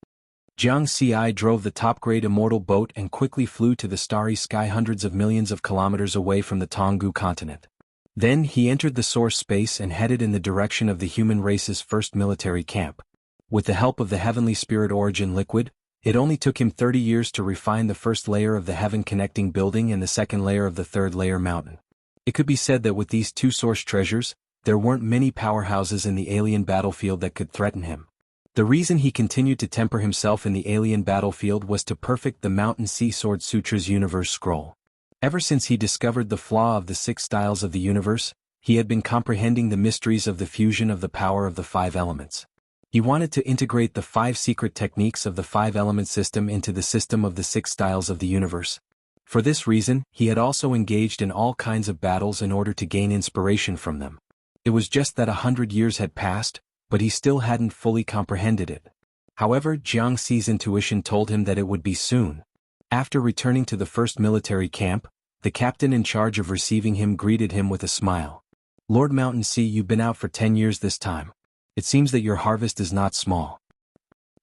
S1: Jianghu drove the top-grade immortal boat and quickly flew to the starry sky hundreds of millions of kilometers away from the Jianghu continent. Then he entered the source space and headed in the direction of the human race's first military camp. With the help of the heavenly spirit origin liquid, it only took him 30 years to refine the first layer of the heaven connecting building and the second layer of the third layer mountain. It could be said that with these 2 source treasures, there weren't many powerhouses in the alien battlefield that could threaten him. The reason he continued to temper himself in the alien battlefield was to perfect the Mountain Sea Sword Sutra's universe scroll. Ever since he discovered the flaw of the 6 styles of the universe, he had been comprehending the mysteries of the fusion of the power of the 5 elements. He wanted to integrate the 5 secret techniques of the 5-element system into the system of the 6 styles of the universe. For this reason, he had also engaged in all kinds of battles in order to gain inspiration from them. It was just that 100 years had passed, but he still hadn't fully comprehended it. However, Jianghu's intuition told him that it would be soon. After returning to the first military camp, the captain in charge of receiving him greeted him with a smile. Lord Mountain Sea, you've been out for 10 years this time. It seems that your harvest is not small.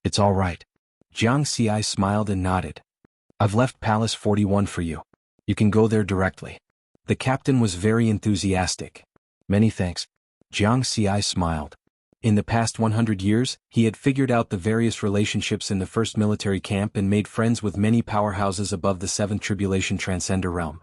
S1: It's all right. Jianghu smiled and nodded. I've left Palace 41 for you. You can go there directly. The captain was very enthusiastic. Many thanks. Jianghu smiled. In the past 100 years, he had figured out the various relationships in the first military camp and made friends with many powerhouses above the Seventh Tribulation Transcender realm.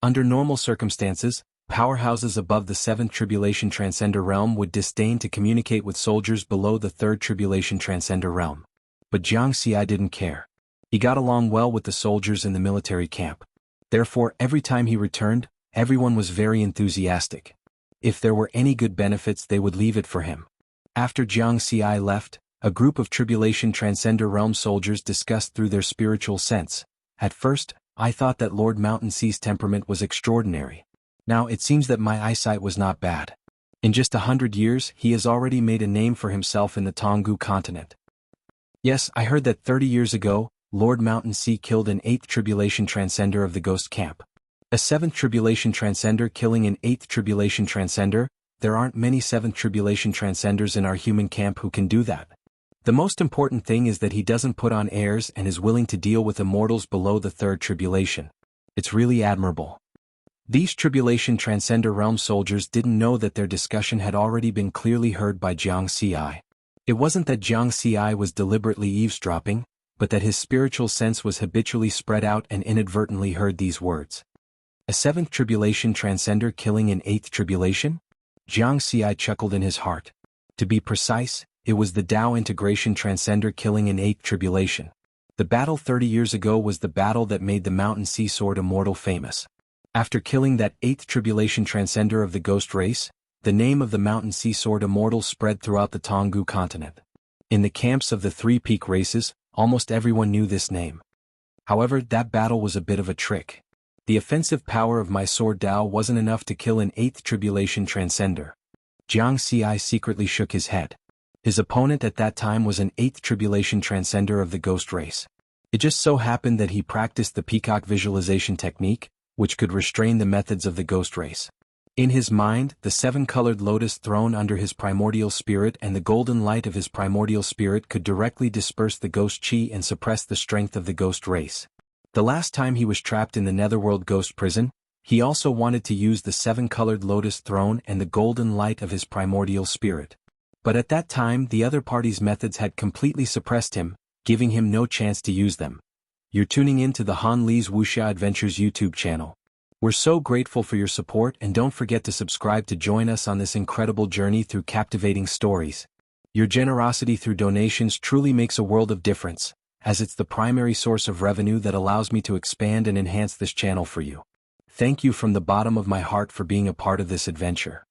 S1: Under normal circumstances, powerhouses above the Seventh Tribulation Transcender realm would disdain to communicate with soldiers below the Third Tribulation Transcender realm. But Jianghu didn't care. He got along well with the soldiers in the military camp. Therefore, every time he returned, everyone was very enthusiastic. If there were any good benefits, they would leave it for him. After Jianghu left, a group of Tribulation Transcender Realm soldiers discussed through their spiritual sense. At first, I thought that Lord Mountain Sea's temperament was extraordinary. Now it seems that my eyesight was not bad. In just 100 years, he has already made a name for himself in the Jianghu continent. Yes, I heard that 30 years ago, Lord Mountain Sea killed an 8th Tribulation Transcender of the Ghost Camp. A 7th Tribulation Transcender killing an 8th Tribulation Transcender? There aren't many 7th Tribulation Transcenders in our human camp who can do that. The most important thing is that he doesn't put on airs and is willing to deal with immortals below the 3rd Tribulation. It's really admirable. These Tribulation Transcender Realm soldiers didn't know that their discussion had already been clearly heard by Jianghu. It wasn't that Jianghu was deliberately eavesdropping, but that his spiritual sense was habitually spread out and inadvertently heard these words. A 7th Tribulation Transcender killing an 8th Tribulation? Jianghu chuckled in his heart. To be precise, it was the Tao Integration Transcender killing an 8th Tribulation. The battle 30 years ago was the battle that made the Mountain Sea Sword Immortal famous. After killing that 8th Tribulation Transcender of the Ghost Race, the name of the Mountain Sea Sword Immortal spread throughout the Jianghu continent. In the camps of the 3 peak races, almost everyone knew this name. However, that battle was a bit of a trick. The offensive power of my sword Tao wasn't enough to kill an 8th Tribulation Transcender. Jianghu secretly shook his head. His opponent at that time was an 8th Tribulation Transcender of the Ghost Race. It just so happened that he practiced the Peacock Visualization technique, which could restrain the methods of the Ghost Race. In his mind, the 7-colored lotus throne under his primordial spirit and the golden light of his primordial spirit could directly disperse the ghost chi and suppress the strength of the Ghost Race. The last time he was trapped in the Netherworld Ghost Prison, he also wanted to use the 7-colored lotus throne and the golden light of his primordial spirit. But at that time the other party's methods had completely suppressed him, giving him no chance to use them. You're tuning in to the Han Li's Wuxia Adventures YouTube channel. We're so grateful for your support, and don't forget to subscribe to join us on this incredible journey through captivating stories. Your generosity through donations truly makes a world of difference, as it's the primary source of revenue that allows me to expand and enhance this channel for you. Thank you from the bottom of my heart for being a part of this adventure.